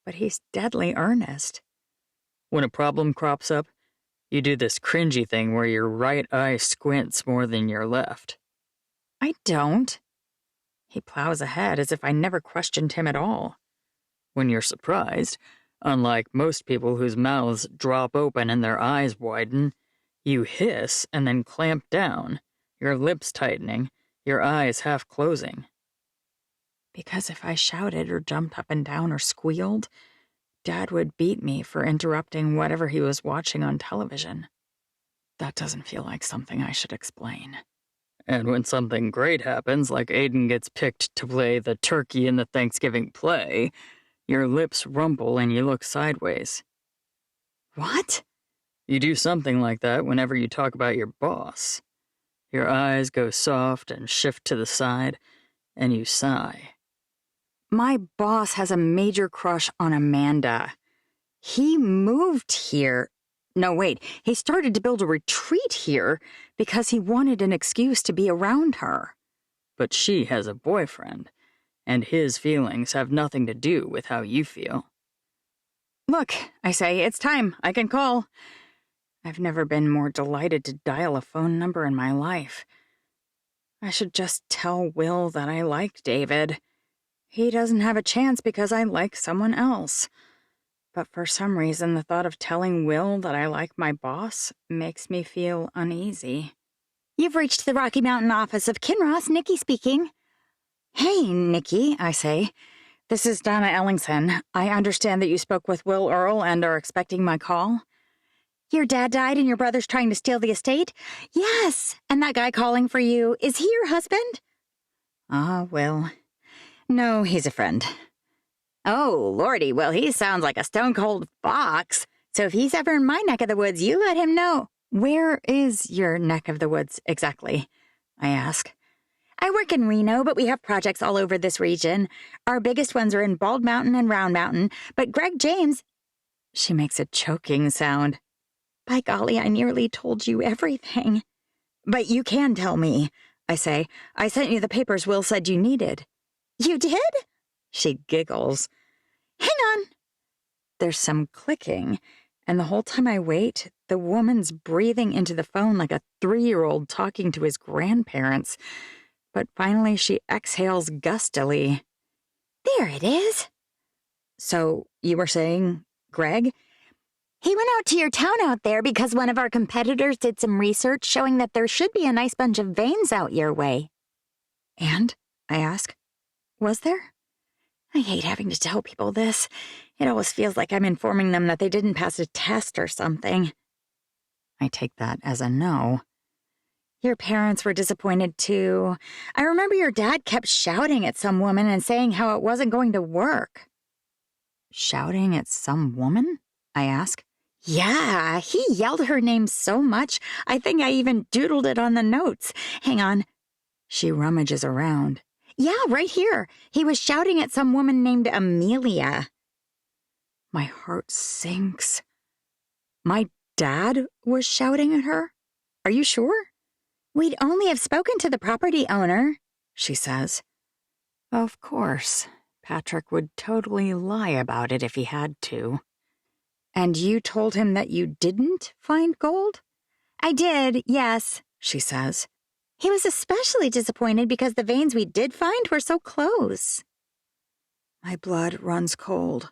But he's deadly earnest. When a problem crops up, you do this cringy thing where your right eye squints more than your left. I don't. He plows ahead as if I never questioned him at all. When you're surprised, unlike most people whose mouths drop open and their eyes widen, you hiss and then clamp down, your lips tightening, your eyes half closing. Because if I shouted or jumped up and down or squealed, Dad would beat me for interrupting whatever he was watching on television. That doesn't feel like something I should explain. And when something great happens, like Aiden gets picked to play the turkey in the Thanksgiving play, your lips rumple and you look sideways. What? You do something like that whenever you talk about your boss. Your eyes go soft and shift to the side, and you sigh. My boss has a major crush on Amanda. He moved here. No, wait. He started to build a retreat here because he wanted an excuse to be around her. But she has a boyfriend, and his feelings have nothing to do with how you feel. Look, I say, it's time. I can call. I've never been more delighted to dial a phone number in my life. I should just tell Will that I like David. He doesn't have a chance because I like someone else. But for some reason, the thought of telling Will that I like my boss makes me feel uneasy. You've reached the Rocky Mountain office of Kinross, Nikki speaking. Hey, Nikki, I say. This is Donna Ellingson. I understand that you spoke with Will Earle and are expecting my call. Your dad died and your brother's trying to steal the estate? Yes, and that guy calling for you, is he your husband? Will. No, he's a friend. Oh, lordy, well, he sounds like a stone-cold fox. So if he's ever in my neck of the woods, you let him know. Where is your neck of the woods exactly? I ask. I work in Reno, but we have projects all over this region. Our biggest ones are in Bald Mountain and Round Mountain, but Greg James... She makes a choking sound. By golly, I nearly told you everything. But you can tell me, I say. I sent you the papers Will said you needed. You did? She giggles. Hang on. There's some clicking, and the whole time I wait, the woman's breathing into the phone like a 3-year-old talking to his grandparents. But finally she exhales gustily. There it is. So, you were saying, Greg? He went out to your town out there because one of our competitors did some research showing that there should be a nice bunch of veins out your way. And? I ask. Was there? I hate having to tell people this. It always feels like I'm informing them that they didn't pass a test or something. I take that as a no. Your parents were disappointed too. I remember your dad kept shouting at some woman and saying how it wasn't going to work. Shouting at some woman? I ask. Yeah, he yelled her name so much, I think I even doodled it on the notes. Hang on. She rummages around. Yeah, right here. He was shouting at some woman named Amelia. My heart sinks. My dad was shouting at her? Are you sure? We'd only have spoken to the property owner, she says. Of course. Patrick would totally lie about it if he had to. And you told him that you didn't find gold? I did, yes, she says. He was especially disappointed because the veins we did find were so close. My blood runs cold.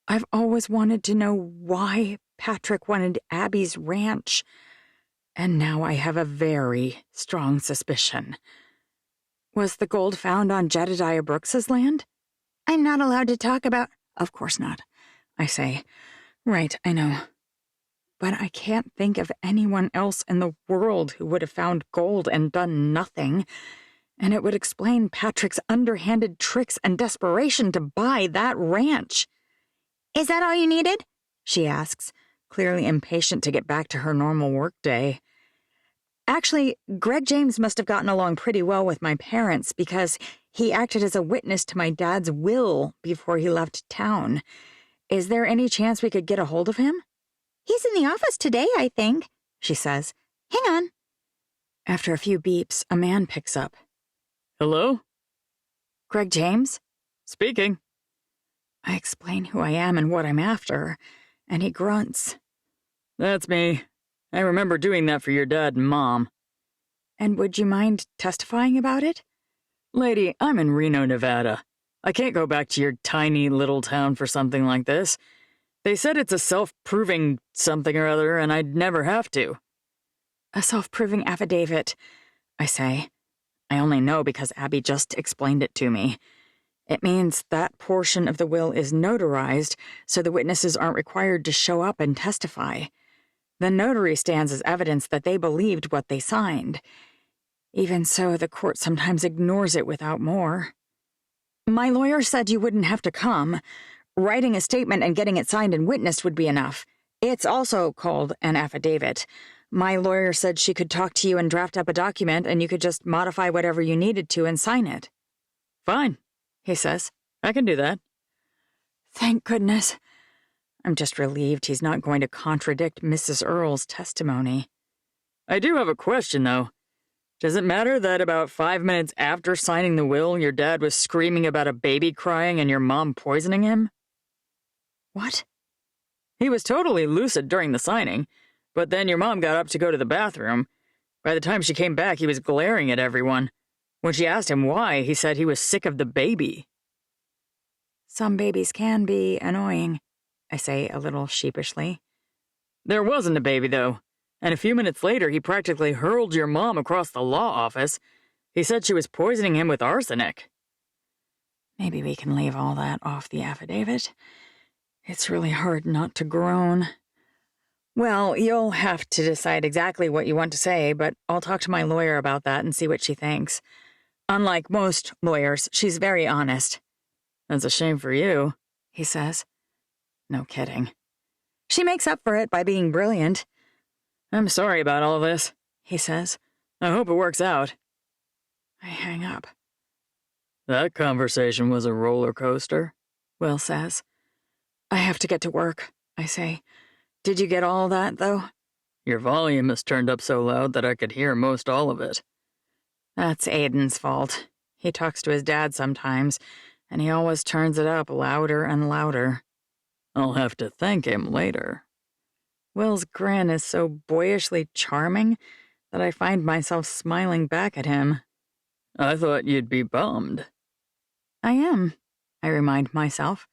I've always wanted to know why Patrick wanted Abby's ranch, and now I have a very strong suspicion. Was the gold found on Jedediah Brooks's land? I'm not allowed to talk about... Of course not, I say. Right, I know. But I can't think of anyone else in the world who would have found gold and done nothing, and it would explain Patrick's underhanded tricks and desperation to buy that ranch. Is that all you needed? She asks, clearly impatient to get back to her normal workday. Actually, Greg James must have gotten along pretty well with my parents because he acted as a witness to my dad's will before he left town. Is there any chance we could get a hold of him? He's in the office today, I think, she says. Hang on. After a few beeps, a man picks up. Hello? Greg James? Speaking. I explain who I am and what I'm after, and he grunts. That's me. I remember doing that for your dad and mom. And would you mind testifying about it? Lady, I'm in Reno, Nevada. I can't go back to your tiny little town for something like this. They said it's a self-proving something or other, and I'd never have to. A self-proving affidavit, I say. I only know because Abby just explained it to me. It means that portion of the will is notarized, so the witnesses aren't required to show up and testify. The notary stands as evidence that they believed what they signed. Even so, the court sometimes ignores it without more. My lawyer said you wouldn't have to come. Writing a statement and getting it signed and witnessed would be enough. It's also called an affidavit. My lawyer said she could talk to you and draft up a document, and you could just modify whatever you needed to and sign it. Fine, he says. I can do that. Thank goodness. I'm just relieved he's not going to contradict Mrs. Earle's testimony. I do have a question, though. Does it matter that about 5 minutes after signing the will, your dad was screaming about a baby crying and your mom poisoning him? What? He was totally lucid during the signing, but then your mom got up to go to the bathroom. By the time she came back, he was glaring at everyone. When she asked him why, he said he was sick of the baby. Some babies can be annoying, I say a little sheepishly. There wasn't a baby, though. And a few minutes later, he practically hurled your mom across the law office. He said she was poisoning him with arsenic. Maybe we can leave all that off the affidavit. It's really hard not to groan. Well, you'll have to decide exactly what you want to say, but I'll talk to my lawyer about that and see what she thinks. Unlike most lawyers, she's very honest. That's a shame for you, he says. No kidding. She makes up for it by being brilliant. I'm sorry about all this, he says. I hope it works out. I hang up. That conversation was a roller coaster, Will says. I have to get to work, I say. Did you get all that, though? Your volume is turned up so loud that I could hear most all of it. That's Aiden's fault. He talks to his dad sometimes, and he always turns it up louder and louder. I'll have to thank him later. Will's grin is so boyishly charming that I find myself smiling back at him. I thought you'd be bummed. I am, I remind myself.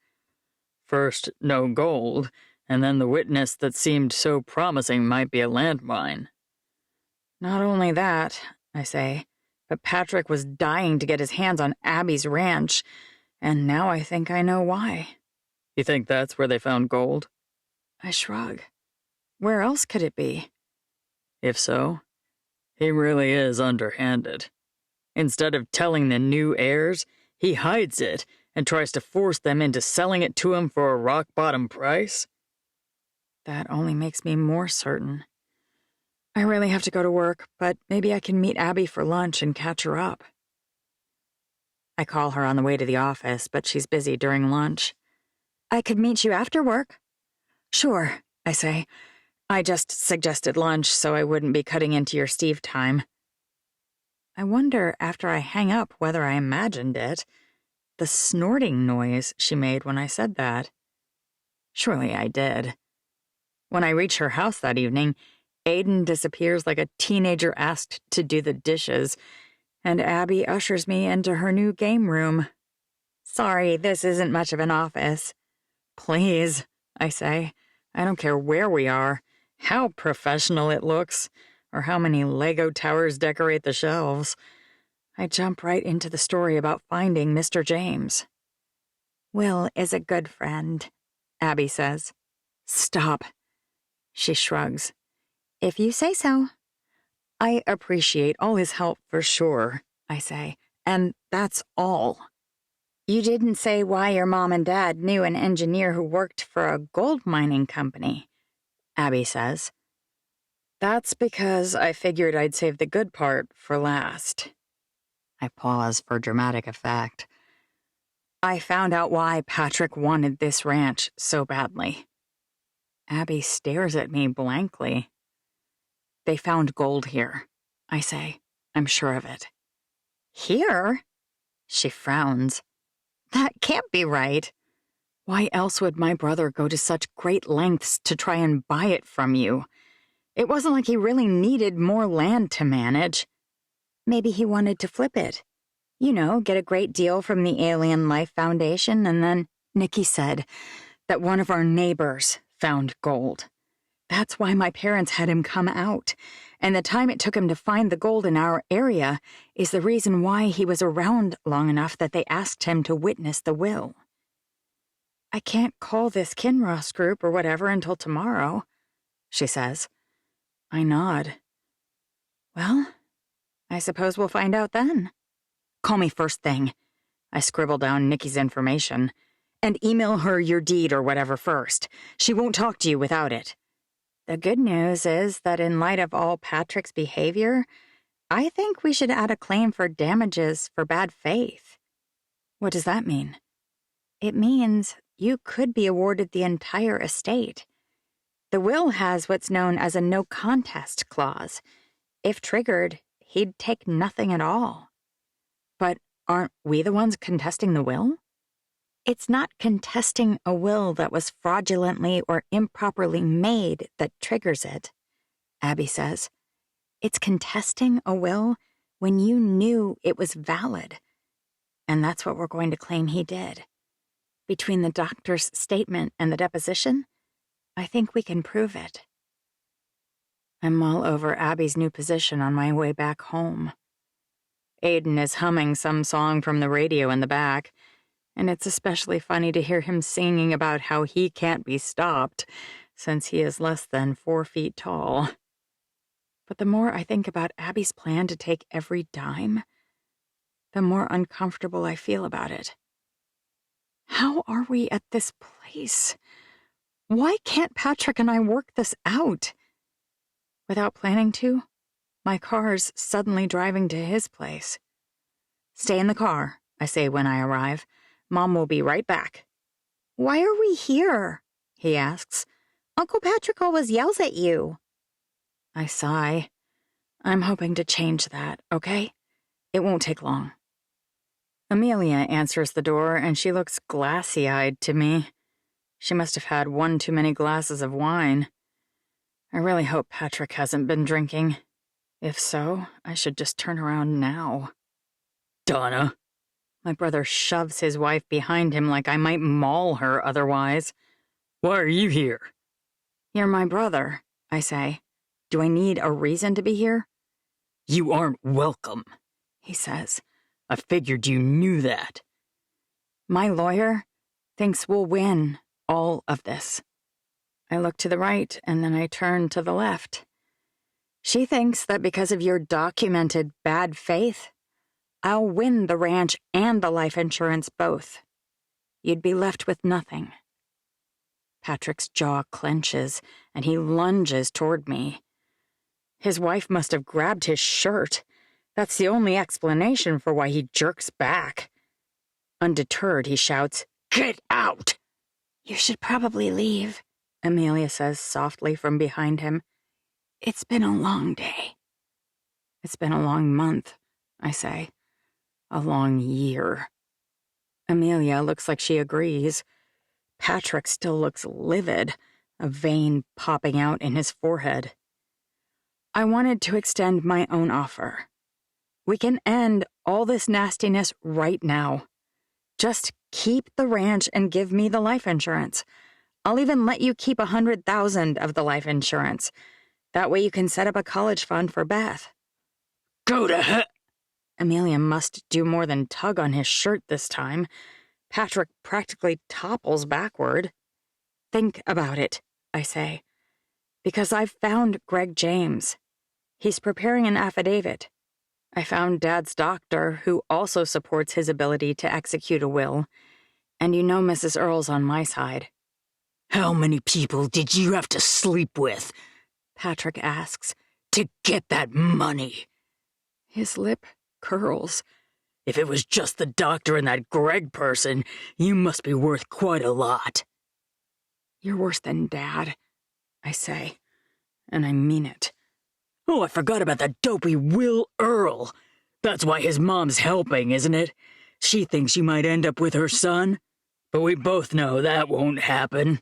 First, no gold, and then the witness that seemed so promising might be a landmine. Not only that, I say, but Patrick was dying to get his hands on Abby's ranch, and now I think I know why. You think that's where they found gold? I shrug. Where else could it be? If so, he really is underhanded. Instead of telling the new heirs, he hides it and tries to force them into selling it to him for a rock-bottom price. That only makes me more certain. I really have to go to work, but maybe I can meet Abby for lunch and catch her up. I call her on the way to the office, but she's busy during lunch. I could meet you after work. Sure, I say. I just suggested lunch so I wouldn't be cutting into your Steve time. I wonder after I hang up whether I imagined it. The snorting noise she made when I said that. Surely I did. When I reach her house that evening, Aiden disappears like a teenager asked to do the dishes, and Abby ushers me into her new game room. Sorry, this isn't much of an office. Please, I say. I don't care where we are, how professional it looks, or how many Lego towers decorate the shelves. I jump right into the story about finding Mr. James. Will is a good friend, Abby says. Stop. She shrugs. If you say so. I appreciate all his help for sure, I say, and that's all. You didn't say why your mom and dad knew an engineer who worked for a gold mining company, Abby says. That's because I figured I'd save the good part for last. I pause for dramatic effect. I found out why Patrick wanted this ranch so badly. Abby stares at me blankly. They found gold here, I say. I'm sure of it. Here? She frowns. That can't be right. Why else would my brother go to such great lengths to try and buy it from you? It wasn't like he really needed more land to manage. Maybe he wanted to flip it. You know, get a great deal from the Alien Life Foundation, and then Nikki said that one of our neighbors found gold. That's why my parents had him come out, and the time it took him to find the gold in our area is the reason why he was around long enough that they asked him to witness the will. I can't call this Kinross group or whatever until tomorrow, she says. I nod. Well, I suppose we'll find out then. Call me first thing. I scribble down Nikki's information. And email her your deed or whatever first. She won't talk to you without it. The good news is that in light of all Patrick's behavior, I think we should add a claim for damages for bad faith. What does that mean? It means you could be awarded the entire estate. The will has what's known as a no contest clause. If triggered, he'd take nothing at all. But aren't we the ones contesting the will? It's not contesting a will that was fraudulently or improperly made that triggers it, Abby says. It's contesting a will when you knew it was valid. And that's what we're going to claim he did. Between the doctor's statement and the deposition, I think we can prove it. I mull over Abby's new position on my way back home. Aiden is humming some song from the radio in the back, and it's especially funny to hear him singing about how he can't be stopped, since he is less than 4 feet tall. But the more I think about Abby's plan to take every dime, the more uncomfortable I feel about it. How are we at this place? Why can't Patrick and I work this out? Without planning to, my car's suddenly driving to his place. Stay in the car, I say when I arrive. Mom will be right back. Why are we here? He asks. Uncle Patrick always yells at you. I sigh. I'm hoping to change that, okay? It won't take long. Amelia answers the door, and she looks glassy-eyed to me. She must have had one too many glasses of wine. I really hope Patrick hasn't been drinking. If so, I should just turn around now. Donna. My brother shoves his wife behind him like I might maul her otherwise. Why are you here? You're my brother, I say. Do I need a reason to be here? You aren't welcome. he says. I figured you knew that. My lawyer thinks we'll win all of this. I look to the right and then I turn to the left. She thinks that because of your documented bad faith, I'll win the ranch and the life insurance both. You'd be left with nothing. Patrick's jaw clenches and he lunges toward me. His wife must have grabbed his shirt. That's the only explanation for why he jerks back. Undeterred, he shouts, "Get out!" You should probably leave, Amelia says softly from behind him. It's been a long day. It's been a long month, I say. A long year. Amelia looks like she agrees. Patrick still looks livid, a vein popping out in his forehead. I wanted to extend my own offer. We can end all this nastiness right now. Just keep the ranch and give me the life insurance. I'll even let you keep $100,000 of the life insurance. That way you can set up a college fund for Beth. Go to hell! Amelia must do more than tug on his shirt this time. Patrick practically topples backward. Think about it, I say. Because I've found Greg James. He's preparing an affidavit. I found Dad's doctor, who also supports his ability to execute a will. And you know Mrs. Earle's on my side. How many people did you have to sleep with? Patrick asks. To get that money? His lip curls. If it was just the doctor and that Greg person, you must be worth quite a lot. You're worse than Dad, I say. And I mean it. Oh, I forgot about that dopey Will Earle. That's why his mom's helping, isn't it? She thinks you might end up with her son. But we both know that won't happen.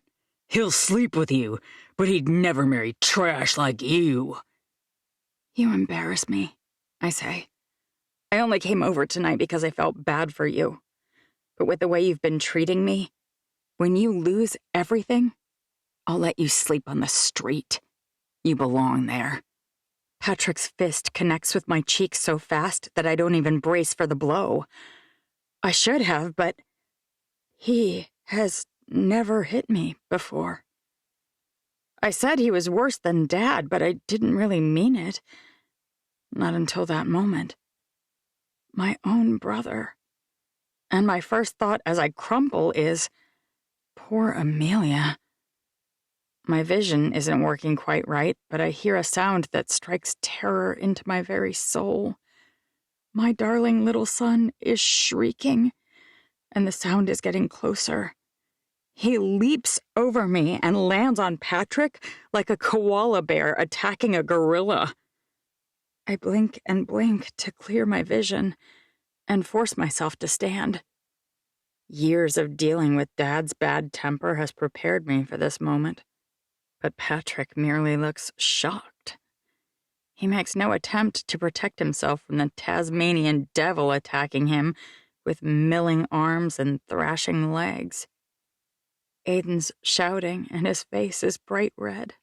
He'll sleep with you, but he'd never marry trash like you. You embarrass me, I say. I only came over tonight because I felt bad for you. But with the way you've been treating me, when you lose everything, I'll let you sleep on the street. You belong there. Patrick's fist connects with my cheek so fast that I don't even brace for the blow. I should have, but he has never hit me before. I said he was worse than Dad, but I didn't really mean it. Not until that moment. My own brother. And my first thought as I crumple is, poor Amelia. My vision isn't working quite right, but I hear a sound that strikes terror into my very soul. My darling little son is shrieking, and the sound is getting closer. He leaps over me and lands on Patrick like a koala bear attacking a gorilla. I blink and blink to clear my vision and force myself to stand. Years of dealing with Dad's bad temper has prepared me for this moment, but Patrick merely looks shocked. He makes no attempt to protect himself from the Tasmanian devil attacking him with milling arms and thrashing legs. Aiden's shouting and his face is bright red.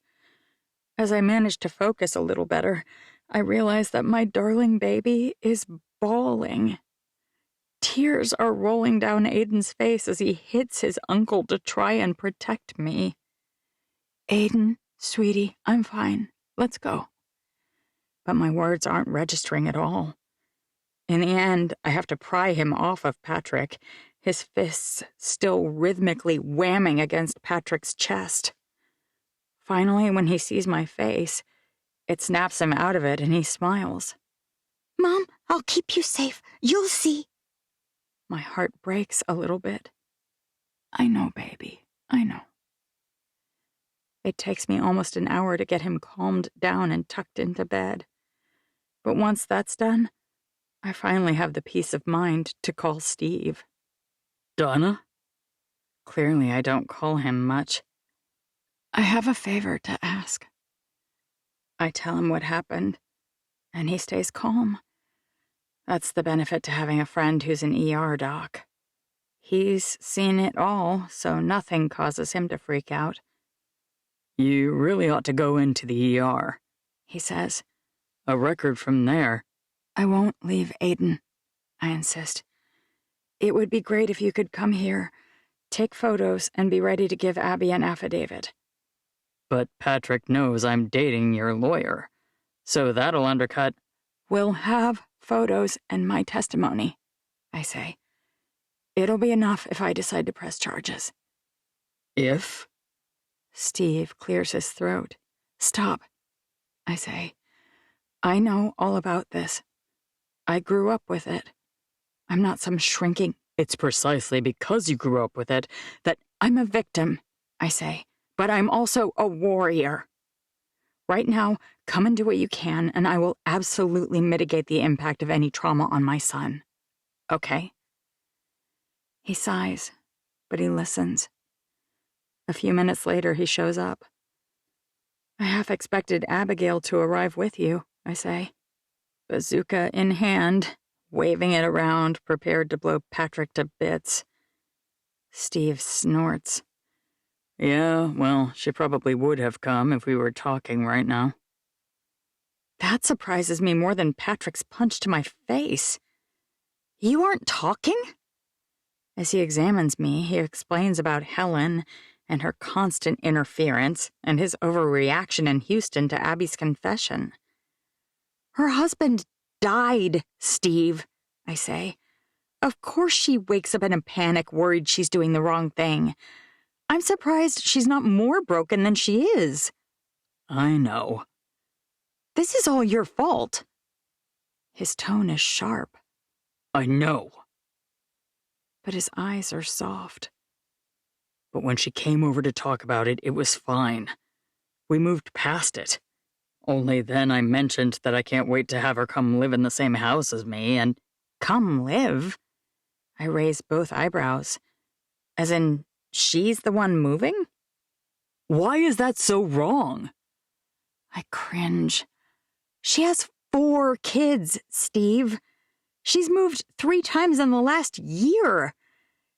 As I manage to focus a little better, I realize that my darling baby is bawling. Tears are rolling down Aiden's face as he hits his uncle to try and protect me. Aiden, sweetie, I'm fine. Let's go. But my words aren't registering at all. In the end, I have to pry him off of Patrick, his fists still rhythmically whamming against Patrick's chest. Finally, when he sees my face, it snaps him out of it and he smiles. Mom, I'll keep you safe. You'll see. My heart breaks a little bit. I know, baby. I know. It takes me almost an hour to get him calmed down and tucked into bed. But once that's done, I finally have the peace of mind to call Steve. Donna? Clearly, I don't call him much. I have a favor to ask. I tell him what happened, and he stays calm. That's the benefit to having a friend who's an ER doc. He's seen it all, so nothing causes him to freak out. You really ought to go into the ER, he says. A record from there. I won't leave Aiden, I insist. It would be great if you could come here, take photos, and be ready to give Abby an affidavit. But Patrick knows I'm dating your lawyer, so that'll undercut. We'll have photos and my testimony, I say. It'll be enough if I decide to press charges. If? Steve clears his throat. Stop, I say. I know all about this. I grew up with it. I'm not some shrinking. It's precisely because you grew up with it that I'm a victim, I say, but I'm also a warrior. Right now, come and do what you can, and I will absolutely mitigate the impact of any trauma on my son. Okay? He sighs, but he listens. A few minutes later, he shows up. I half expected Abigail to arrive with you, I say. Bazooka in hand, waving it around, prepared to blow Patrick to bits. Steve snorts. Yeah, well, she probably would have come if we were talking right now. That surprises me more than Patrick's punch to my face. You aren't talking? As he examines me, he explains about Helen and her constant interference and his overreaction in Houston to Abby's confession. Her husband died, Steve, I say. Of course she wakes up in a panic, worried she's doing the wrong thing. I'm surprised she's not more broken than she is. I know. This is all your fault. His tone is sharp. I know. But his eyes are soft. But when she came over to talk about it, it was fine. We moved past it. Only then I mentioned that I can't wait to have her come live in the same house as me, and... Come live? I raise both eyebrows. As in, she's the one moving? Why is that so wrong? I cringe. She has 4 kids, Steve. She's moved 3 times in the last year.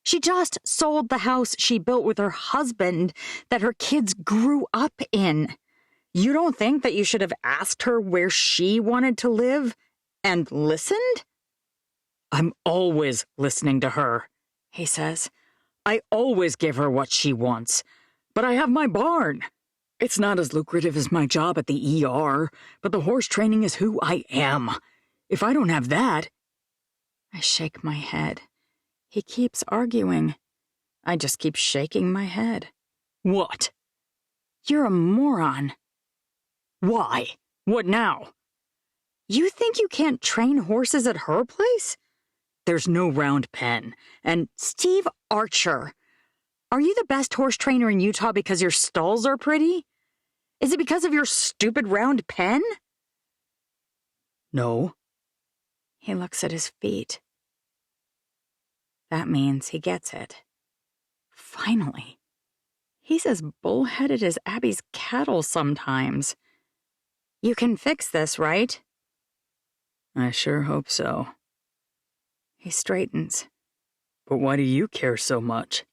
She just sold the house she built with her husband that her kids grew up in. You don't think that you should have asked her where she wanted to live and listened? I'm always listening to her, he says. I always give her what she wants. But I have my barn. It's not as lucrative as my job at the ER, but the horse training is who I am. If I don't have that... I shake my head. He keeps arguing. I just keep shaking my head. What? You're a moron. Why? What now? You think you can't train horses at her place? There's no round pen, and... Steve Archer, are you the best horse trainer in Utah because your stalls are pretty? Is it because of your stupid round pen? No. He looks at his feet. That means he gets it. Finally. He's as bullheaded as Abby's cattle sometimes. You can fix this, right? I sure hope so. He straightens. But why do you care so much?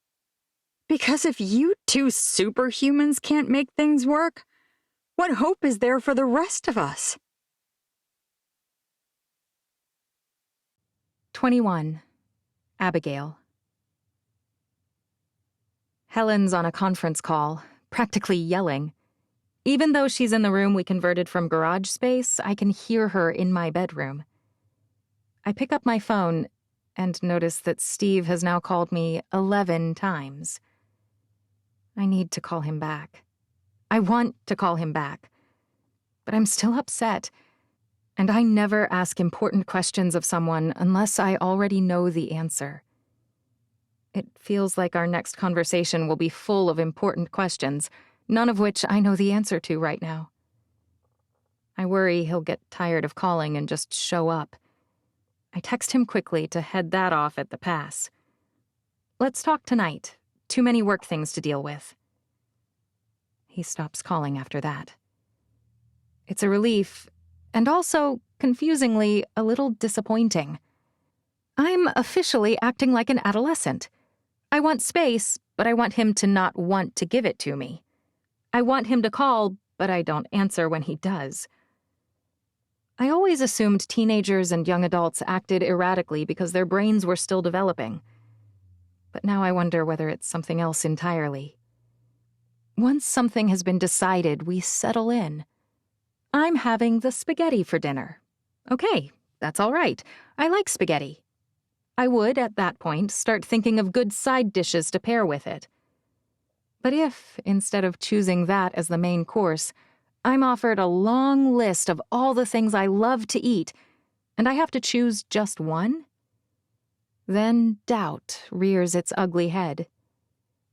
Because if you 2 superhumans can't make things work, what hope is there for the rest of us? 21. Abigail. Helen's on a conference call, practically yelling. Even though she's in the room we converted from garage space, I can hear her in my bedroom. I pick up my phone and notice that Steve has now called me 11 times. I need to call him back. I want to call him back. But I'm still upset. And I never ask important questions of someone unless I already know the answer. It feels like our next conversation will be full of important questions, none of which I know the answer to right now. I worry he'll get tired of calling and just show up. I text him quickly to head that off at the pass. Let's talk tonight. Too many work things to deal with. He stops calling after that. It's a relief, and also, confusingly, a little disappointing. I'm officially acting like an adolescent. I want space, but I want him to not want to give it to me. I want him to call, but I don't answer when he does. I always assumed teenagers and young adults acted erratically because their brains were still developing. But now I wonder whether it's something else entirely. Once something has been decided, we settle in. I'm having the spaghetti for dinner. Okay, that's all right. I like spaghetti. I would, at that point, start thinking of good side dishes to pair with it. But if, instead of choosing that as the main course, I'm offered a long list of all the things I love to eat, and I have to choose just one, then doubt rears its ugly head.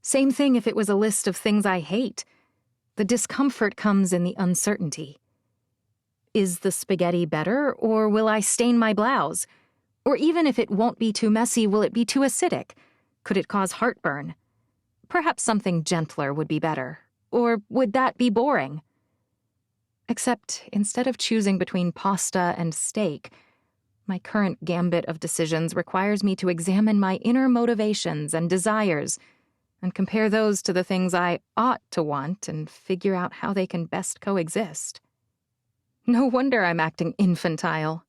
Same thing if it was a list of things I hate. The discomfort comes in the uncertainty. Is the spaghetti better, or will I stain my blouse? Or even if it won't be too messy, will it be too acidic? Could it cause heartburn? Perhaps something gentler would be better. Or would that be boring? Except, instead of choosing between pasta and steak, my current gambit of decisions requires me to examine my inner motivations and desires and compare those to the things I ought to want and figure out how they can best coexist. No wonder I'm acting infantile.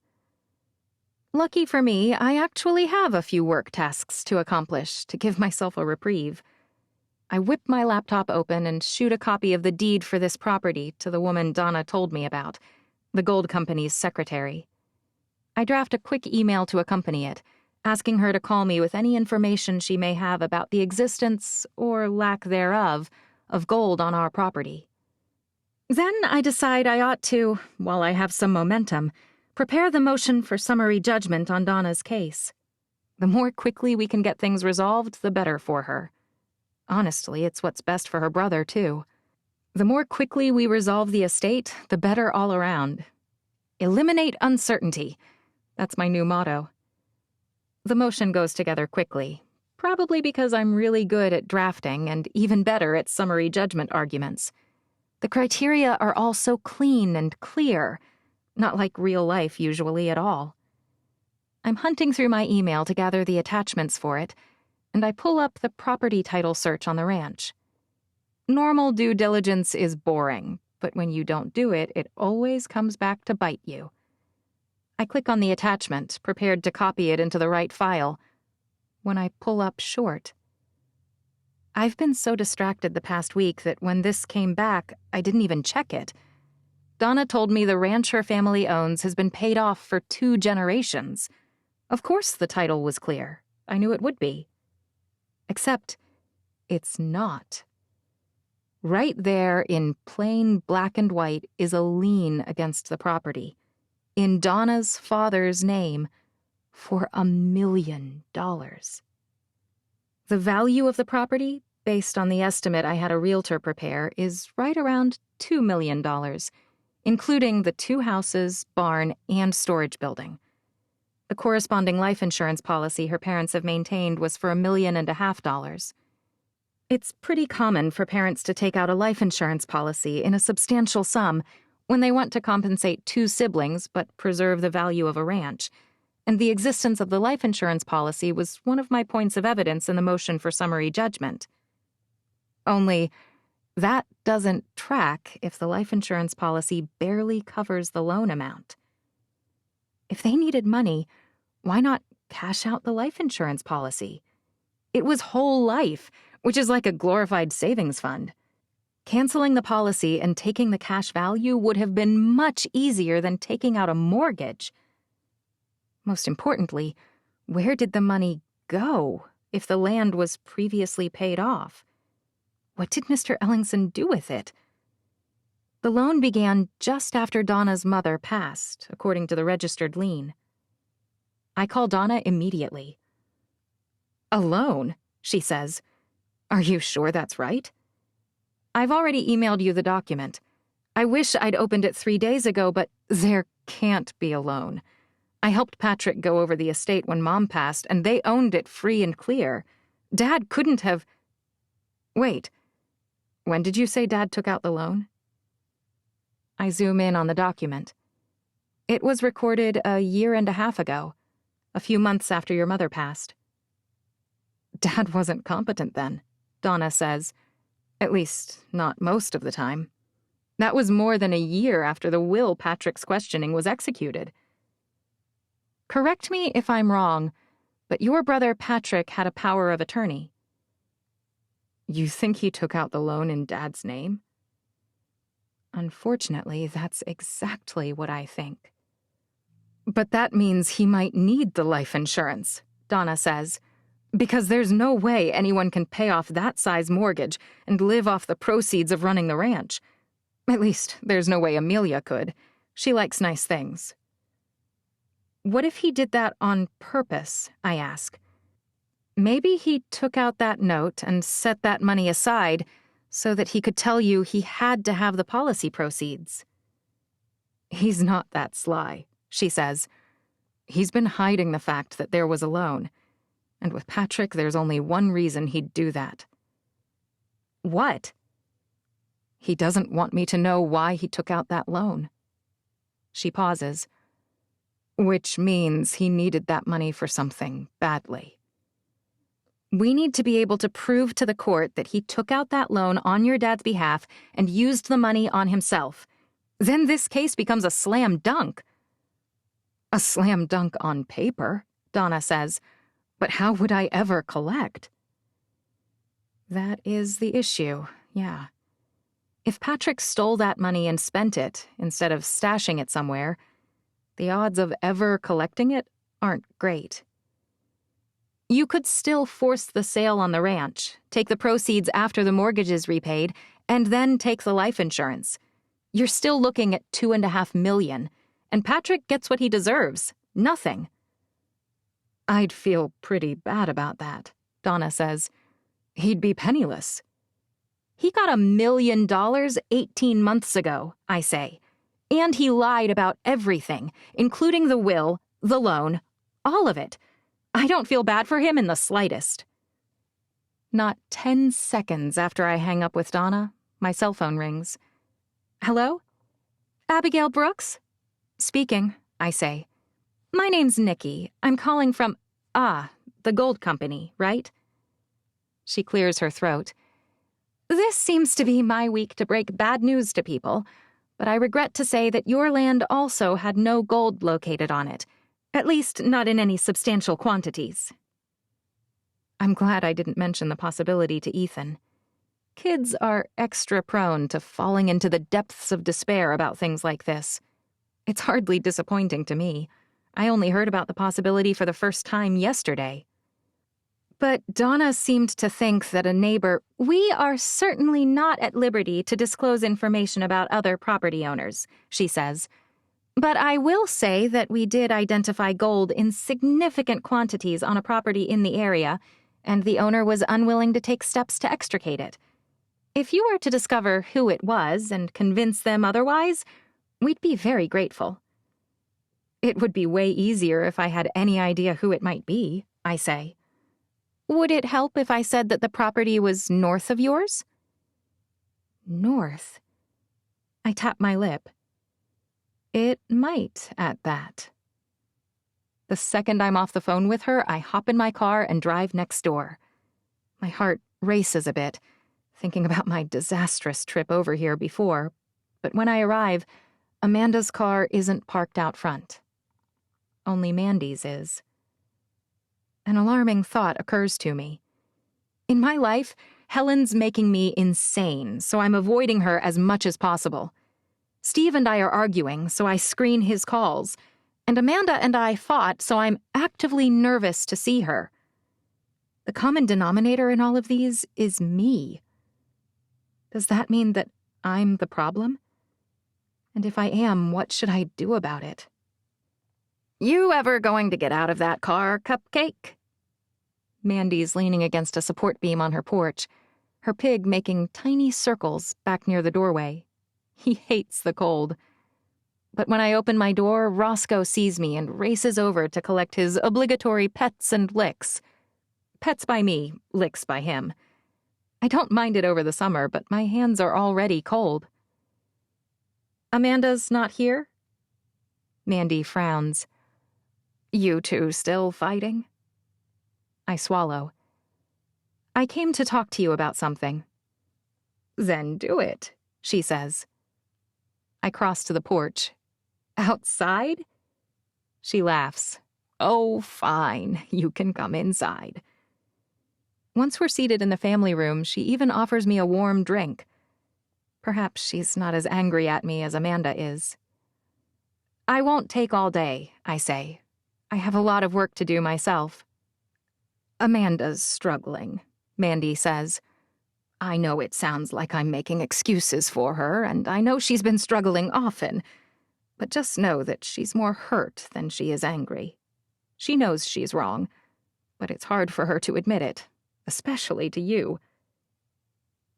Lucky for me, I actually have a few work tasks to accomplish to give myself a reprieve. I whip my laptop open and shoot a copy of the deed for this property to the woman Donna told me about, the gold company's secretary. I draft a quick email to accompany it, asking her to call me with any information she may have about the existence, or lack thereof, of gold on our property. Then I decide I ought to, while I have some momentum, prepare the motion for summary judgment on Donna's case. The more quickly we can get things resolved, the better for her. Honestly, it's what's best for her brother, too. The more quickly we resolve the estate, the better all around. Eliminate uncertainty. That's my new motto. The motion goes together quickly, probably because I'm really good at drafting and even better at summary judgment arguments. The criteria are all so clean and clear, not like real life usually at all. I'm hunting through my email to gather the attachments for it, and I pull up the property title search on the ranch. Normal due diligence is boring, but when you don't do it, it always comes back to bite you. I click on the attachment, prepared to copy it into the right file, when I pull up short. I've been so distracted the past week that when this came back, I didn't even check it. Donna told me the ranch her family owns has been paid off for 2 generations. Of course the title was clear. I knew it would be. Except, it's not. Right there in plain black and white is a lien against the property, in Donna's father's name, for $1 million. The value of the property, based on the estimate I had a realtor prepare, is right around $2 million, including the 2 houses, barn, and storage building. The corresponding life insurance policy her parents have maintained was for $1.5 million. It's pretty common for parents to take out a life insurance policy in a substantial sum when they want to compensate 2 siblings but preserve the value of a ranch, and the existence of the life insurance policy was one of my points of evidence in the motion for summary judgment. Only, that doesn't track if the life insurance policy barely covers the loan amount. If they needed money, why not cash out the life insurance policy? It was whole life, which is like a glorified savings fund. Canceling the policy and taking the cash value would have been much easier than taking out a mortgage. Most importantly, where did the money go if the land was previously paid off? What did Mr. Ellingson do with it? The loan began just after Donna's mother passed, according to the registered lien. I call Donna immediately. "A loan?" she says. "Are you sure that's right?" "I've already emailed you the document. I wish I'd opened it 3 days ago, but there can't be a loan. I helped Patrick go over the estate when Mom passed, and they owned it free and clear. Dad couldn't have... Wait, when did you say Dad took out the loan?" I zoom in on the document. It was recorded 1.5 years ago, a few months after your mother passed. "Dad wasn't competent then," Donna says. "At least, not most of the time. That was more than a year after the will Patrick's questioning was executed. Correct me if I'm wrong, but your brother Patrick had a power of attorney. You think he took out the loan in Dad's name? Unfortunately, that's exactly what I think. But that means he might need the life insurance, Donna says, because there's no way anyone can pay off that size mortgage and live off the proceeds of running the ranch. At least, there's no way Amelia could. She likes nice things. What if he did that on purpose, I ask. Maybe he took out that note and set that money aside so that he could tell you he had to have the policy proceeds. He's not that sly, she says. He's been hiding the fact that there was a loan. And with Patrick, there's only one reason he'd do that. What? He doesn't want me to know why he took out that loan. She pauses. Which means he needed that money for something badly. We need to be able to prove to the court that he took out that loan on your dad's behalf and used the money on himself. Then this case becomes a slam dunk. A slam dunk on paper, Donna says. But how would I ever collect? That is the issue, yeah. If Patrick stole that money and spent it instead of stashing it somewhere, the odds of ever collecting it aren't great. You could still force the sale on the ranch, take the proceeds after the mortgage is repaid, and then take the life insurance. You're still looking at $2.5 million, and Patrick gets what he deserves, nothing. I'd feel pretty bad about that, Donna says. He'd be penniless. He got $1 million 18 months ago, I say. And he lied about everything, including the will, the loan, all of it. I don't feel bad for him in the slightest. Not 10 seconds after I hang up with Donna, my cell phone rings. Hello? Abigail Brooks? Speaking, I say. My name's Nikki. I'm calling from, the gold company, right? She clears her throat. This seems to be my week to break bad news to people, but I regret to say that your land also had no gold located on it, at least not in any substantial quantities. I'm glad I didn't mention the possibility to Ethan. Kids are extra prone to falling into the depths of despair about things like this. It's hardly disappointing to me. I only heard about the possibility for the first time yesterday. But Donna seemed to think that a neighbor— We are certainly not at liberty to disclose information about other property owners, she says. But I will say that we did identify gold in significant quantities on a property in the area, and the owner was unwilling to take steps to extricate it. If you were to discover who it was and convince them otherwise, we'd be very grateful. It would be way easier if I had any idea who it might be, I say. Would it help if I said that the property was north of yours? North? I tap my lip. It might at that. The second I'm off the phone with her, I hop in my car and drive next door. My heart races a bit, thinking about my disastrous trip over here before, but when I arrive, Amanda's car isn't parked out front. Only Mandy's is. An alarming thought occurs to me. In my life, Helen's making me insane, so I'm avoiding her as much as possible. Steve and I are arguing, so I screen his calls, and Amanda and I fought, so I'm actively nervous to see her. The common denominator in all of these is me. Does that mean that I'm the problem? And if I am, what should I do about it? You ever going to get out of that car, Cupcake? Mandy's leaning against a support beam on her porch, her pig making tiny circles back near the doorway. He hates the cold. But when I open my door, Roscoe sees me and races over to collect his obligatory pets and licks. Pets by me, licks by him. I don't mind it over the summer, but my hands are already cold. Amanda's not here? Mandy frowns. You two still fighting? I swallow. I came to talk to you about something. Then do it, she says. I cross to the porch. Outside? She laughs. Oh, fine. You can come inside. Once we're seated in the family room, she even offers me a warm drink. Perhaps she's not as angry at me as Amanda is. I won't take all day, I say. I have a lot of work to do myself. Amanda's struggling, Mandy says. I know it sounds like I'm making excuses for her, and I know she's been struggling often, but just know that she's more hurt than she is angry. She knows she's wrong, but it's hard for her to admit it, especially to you.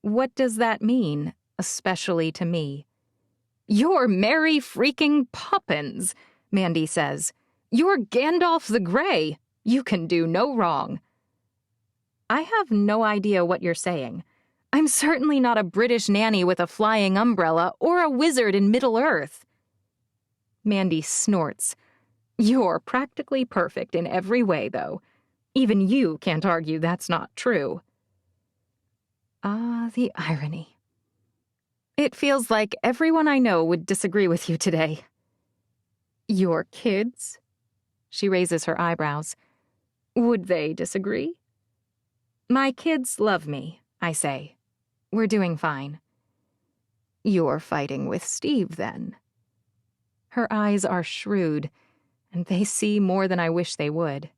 What does that mean, especially to me? You're Mary freaking Poppins, Mandy says. You're Gandalf the Grey. You can do no wrong. I have no idea what you're saying. I'm certainly not a British nanny with a flying umbrella or a wizard in Middle-earth. Mandy snorts. You're practically perfect in every way, though. Even you can't argue that's not true. Ah, the irony. It feels like everyone I know would disagree with you today. Your kids? She raises her eyebrows. Would they disagree? My kids love me, I say. We're doing fine. You're fighting with Steve, then. Her eyes are shrewd, and they see more than I wish they would.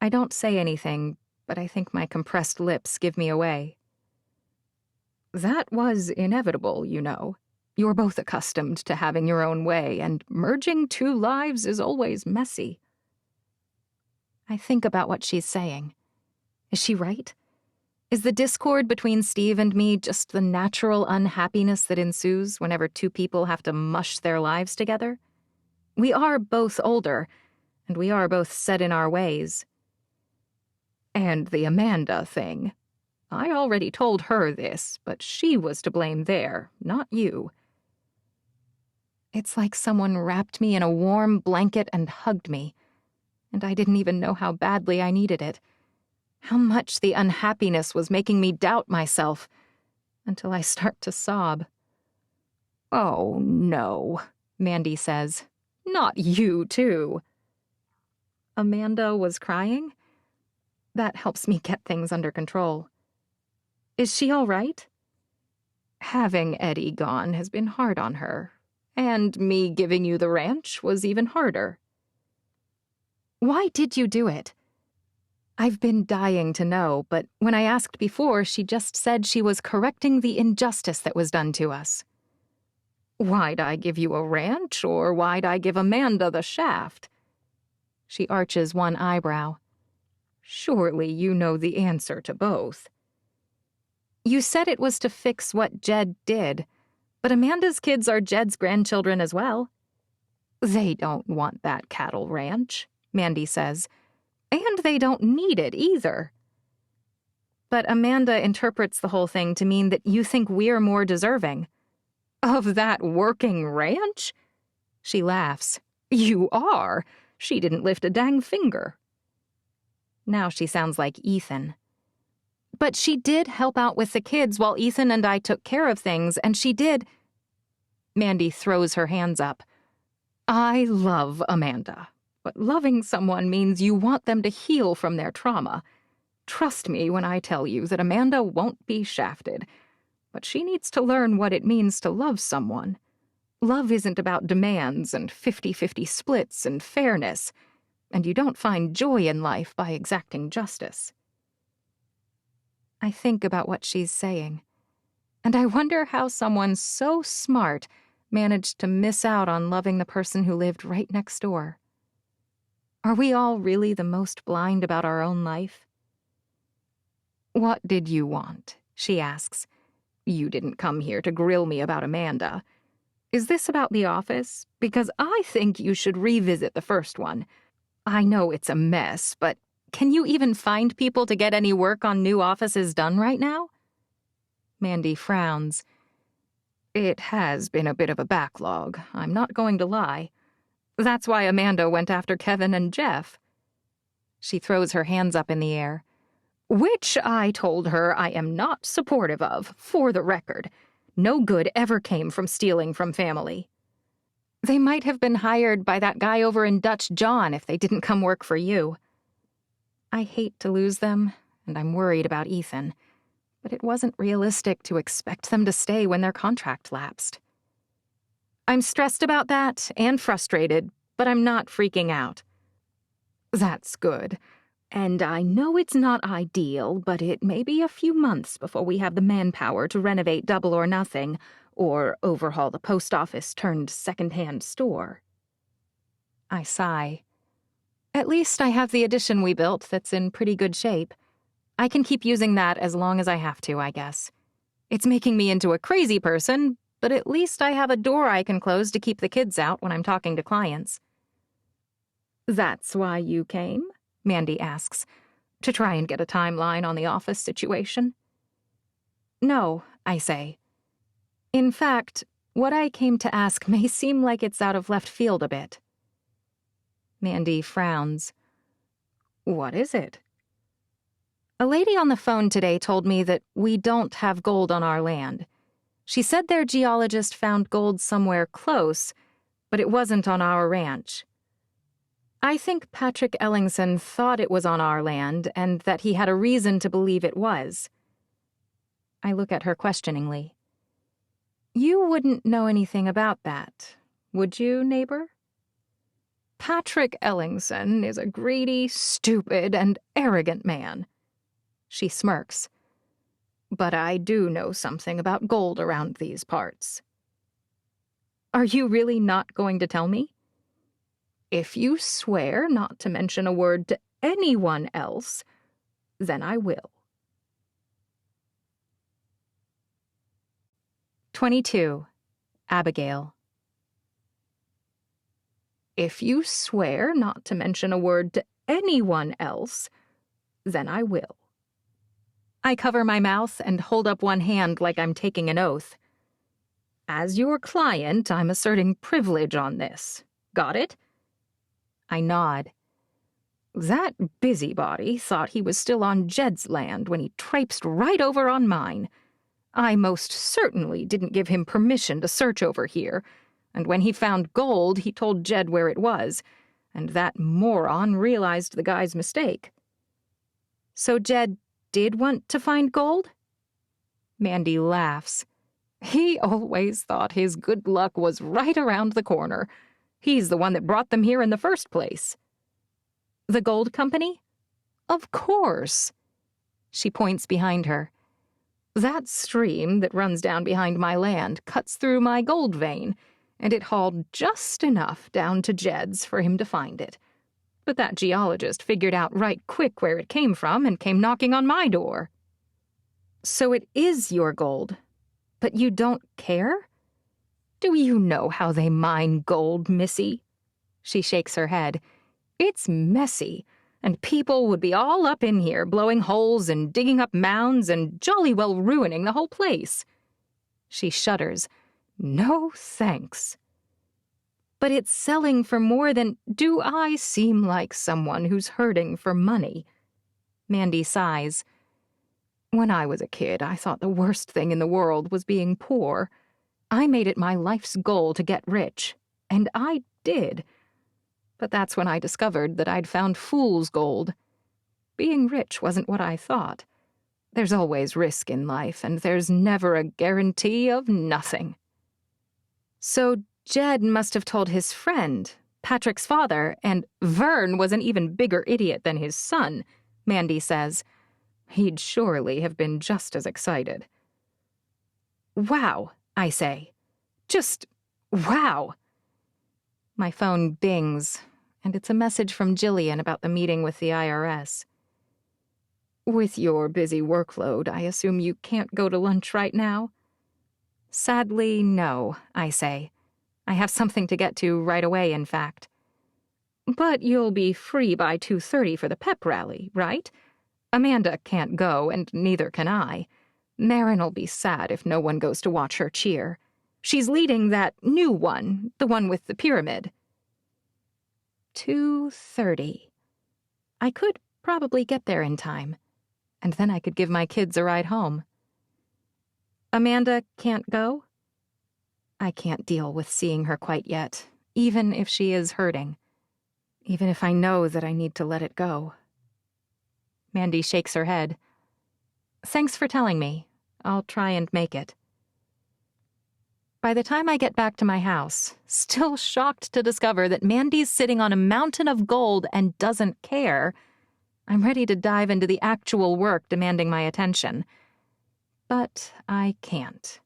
I don't say anything, but I think my compressed lips give me away. That was inevitable, you know. You're both accustomed to having your own way, and merging two lives is always messy. I think about what she's saying. Is she right? Is the discord between Steve and me just the natural unhappiness that ensues whenever two people have to mush their lives together? We are both older, and we are both set in our ways. And the Amanda thing. I already told her this, but she was to blame there, not you. It's like someone wrapped me in a warm blanket and hugged me, and I didn't even know how badly I needed it. How much the unhappiness was making me doubt myself, until I start to sob. Oh, no, Mandy says. Not you, too. Amanda was crying? That helps me get things under control. Is she all right? Having Eddie gone has been hard on her, and me giving you the ranch was even harder. Why did you do it? I've been dying to know, but when I asked before, she just said she was correcting the injustice that was done to us. Why'd I give you a ranch, or why'd I give Amanda the shaft? She arches one eyebrow. Surely you know the answer to both. You said it was to fix what Jed did, but Amanda's kids are Jed's grandchildren as well. They don't want that cattle ranch, Mandy says. And they don't need it either. But Amanda interprets the whole thing to mean that you think we're more deserving. Of that working ranch? She laughs. You are. She didn't lift a dang finger. Now she sounds like Ethan. But she did help out with the kids while Ethan and I took care of things, and she did... Mandy throws her hands up. I love Amanda. But loving someone means you want them to heal from their trauma. Trust me when I tell you that Amanda won't be shafted, but she needs to learn what it means to love someone. Love isn't about demands and 50-50 splits and fairness, and you don't find joy in life by exacting justice. I think about what she's saying, and I wonder how someone so smart managed to miss out on loving the person who lived right next door. Are we all really the most blind about our own life? What did you want? She asks. You didn't come here to grill me about Amanda. Is this about the office? Because I think you should revisit the first one. I know it's a mess, but can you even find people to get any work on new offices done right now? Mandy frowns. It has been a bit of a backlog, I'm not going to lie. That's why Amanda went after Kevin and Jeff. She throws her hands up in the air. Which I told her I am not supportive of, for the record. No good ever came from stealing from family. They might have been hired by that guy over in Dutch John if they didn't come work for you. I hate to lose them, and I'm worried about Ethan, but it wasn't realistic to expect them to stay when their contract lapsed. I'm stressed about that and frustrated, but I'm not freaking out. That's good. And I know it's not ideal, but it may be a few months before we have the manpower to renovate Double or Nothing or overhaul the post office turned second-hand store. I sigh. At least I have the addition we built that's in pretty good shape. I can keep using that as long as I have to, I guess. It's making me into a crazy person, but at least I have a door I can close to keep the kids out when I'm talking to clients. That's why you came? Mandy asks, to try and get a timeline on the office situation. No, I say. In fact, what I came to ask may seem like it's out of left field a bit. Mandy frowns. What is it? A lady on the phone today told me that we don't have gold on our land. She said their geologist found gold somewhere close, but it wasn't on our ranch. I think Patrick Ellingson thought it was on our land and that he had a reason to believe it was. I look at her questioningly. You wouldn't know anything about that, would you, neighbor? Patrick Ellingson is a greedy, stupid, and arrogant man. She smirks. But I do know something about gold around these parts. Are you really not going to tell me? If you swear not to mention a word to anyone else, then I will. 22. Abigail. If you swear not to mention a word to anyone else, then I will. I cover my mouth and hold up one hand like I'm taking an oath. As your client, I'm asserting privilege on this. Got it? I nod. That busybody thought he was still on Jed's land when he traipsed right over on mine. I most certainly didn't give him permission to search over here, and when he found gold, he told Jed where it was, and that moron realized the guy's mistake. So Jed did want to find gold? Mandy laughs. He always thought his good luck was right around the corner. He's the one that brought them here in the first place. The gold company? Of course. She points behind her. That stream that runs down behind my land cuts through my gold vein, and it hauled just enough down to Jed's for him to find it. But that geologist figured out right quick where it came from and came knocking on my door. So it is your gold, but you don't care? Do you know how they mine gold, Missy? She shakes her head. It's messy, and people would be all up in here blowing holes and digging up mounds and jolly well ruining the whole place. She shudders. No thanks. But it's selling for more than... Do I seem like someone who's hurting for money? Mandy sighs. When I was a kid, I thought the worst thing in the world was being poor. I made it my life's goal to get rich, and I did. But that's when I discovered that I'd found fool's gold. Being rich wasn't what I thought. There's always risk in life, and there's never a guarantee of nothing. So Jed must have told his friend, Patrick's father, and Vern was an even bigger idiot than his son, Mandy says. He'd surely have been just as excited. Wow, I say. Just wow. My phone bings, and it's a message from Jillian about the meeting with the IRS. With your busy workload, I assume you can't go to lunch right now? Sadly, no, I say. I have something to get to right away, in fact. But you'll be free by 2:30 for the pep rally, right? Amanda can't go, and neither can I. Marin'll be sad if no one goes to watch her cheer. She's leading that new one, the one with the pyramid. 2:30. I could probably get there in time, and then I could give my kids a ride home. Amanda can't go? I can't deal with seeing her quite yet, even if she is hurting. Even if I know that I need to let it go. Mandy shakes her head. Thanks for telling me. I'll try and make it. By the time I get back to my house, still shocked to discover that Mandy's sitting on a mountain of gold and doesn't care, I'm ready to dive into the actual work demanding my attention. But I can't.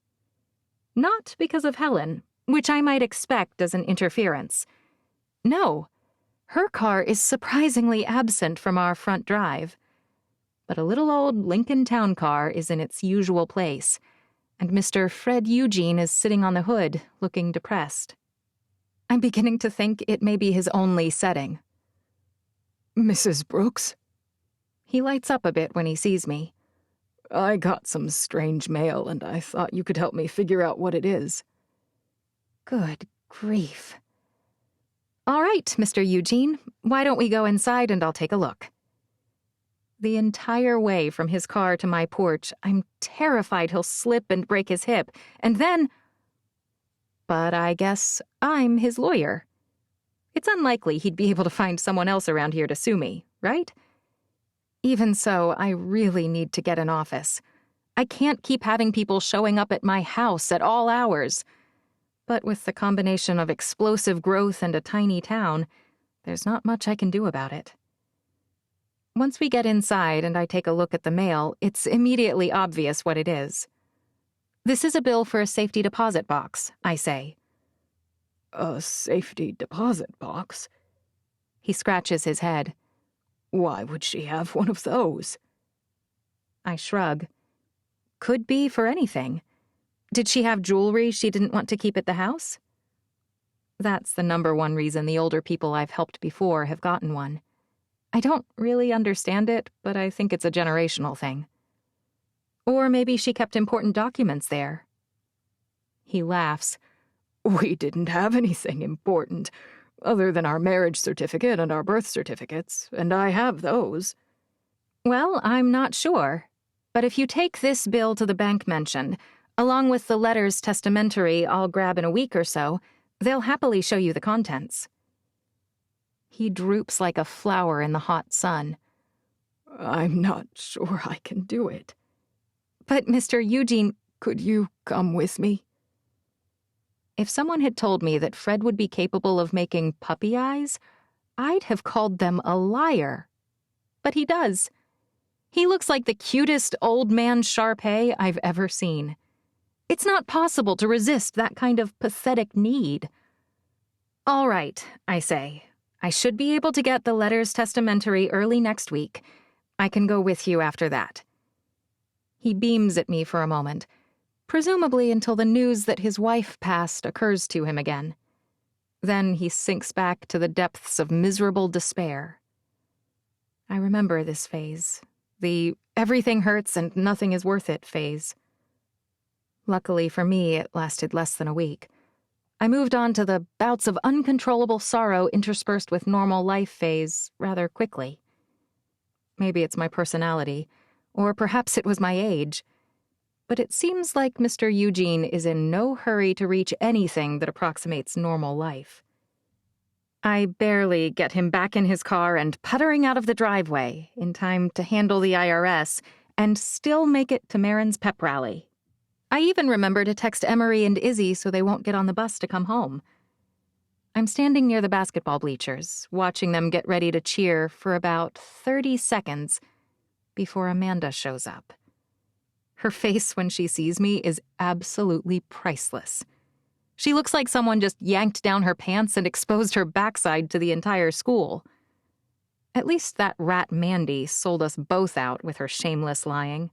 Not because of Helen, which I might expect as an interference. No, her car is surprisingly absent from our front drive. But a little old Lincoln Town car is in its usual place, and Mr. Fred Eugene is sitting on the hood, looking depressed. I'm beginning to think it may be his only setting. Mrs. Brooks? He lights up a bit when he sees me. I got some strange mail, and I thought you could help me figure out what it is. Good grief. All right, Mr. Eugene, why don't we go inside and I'll take a look. The entire way from his car to my porch, I'm terrified he'll slip and break his hip, and then... But I guess I'm his lawyer. It's unlikely he'd be able to find someone else around here to sue me, right? Even so, I really need to get an office. I can't keep having people showing up at my house at all hours. But with the combination of explosive growth and a tiny town, there's not much I can do about it. Once we get inside and I take a look at the mail, it's immediately obvious what it is. This is a bill for a safety deposit box, I say. A safety deposit box? He scratches his head. Why would she have one of those? I shrug. Could be for anything. Did she have jewelry she didn't want to keep at the house? That's the number one reason the older people I've helped before have gotten one. I don't really understand it, but I think it's a generational thing. Or maybe she kept important documents there. He laughs. We didn't have anything important, other than our marriage certificate and our birth certificates, and I have those. Well, I'm not sure. But if you take this bill to the bank mentioned, along with the letters testamentary I'll grab in a week or so, they'll happily show you the contents. He droops like a flower in the hot sun. I'm not sure I can do it. But, Mr. Eugene, could you come with me? If someone had told me that Fred would be capable of making puppy eyes, I'd have called them a liar. But he does. He looks like the cutest old man Shar-Pei I've ever seen. It's not possible to resist that kind of pathetic need. All right, I say. I should be able to get the letters testamentary early next week. I can go with you after that. He beams at me for a moment, presumably until the news that his wife passed occurs to him again. Then he sinks back to the depths of miserable despair. I remember this phase, the everything hurts and nothing is worth it phase. Luckily for me, it lasted less than a week. I moved on to the bouts of uncontrollable sorrow interspersed with normal life phase rather quickly. Maybe it's my personality, or perhaps it was my age. But it seems like Mr. Eugene is in no hurry to reach anything that approximates normal life. I barely get him back in his car and puttering out of the driveway in time to handle the IRS and still make it to Marin's pep rally. I even remember to text Emery and Izzy so they won't get on the bus to come home. I'm standing near the basketball bleachers, watching them get ready to cheer for about 30 seconds before Amanda shows up. Her face when she sees me is absolutely priceless. She looks like someone just yanked down her pants and exposed her backside to the entire school. At least that rat Mandy sold us both out with her shameless lying.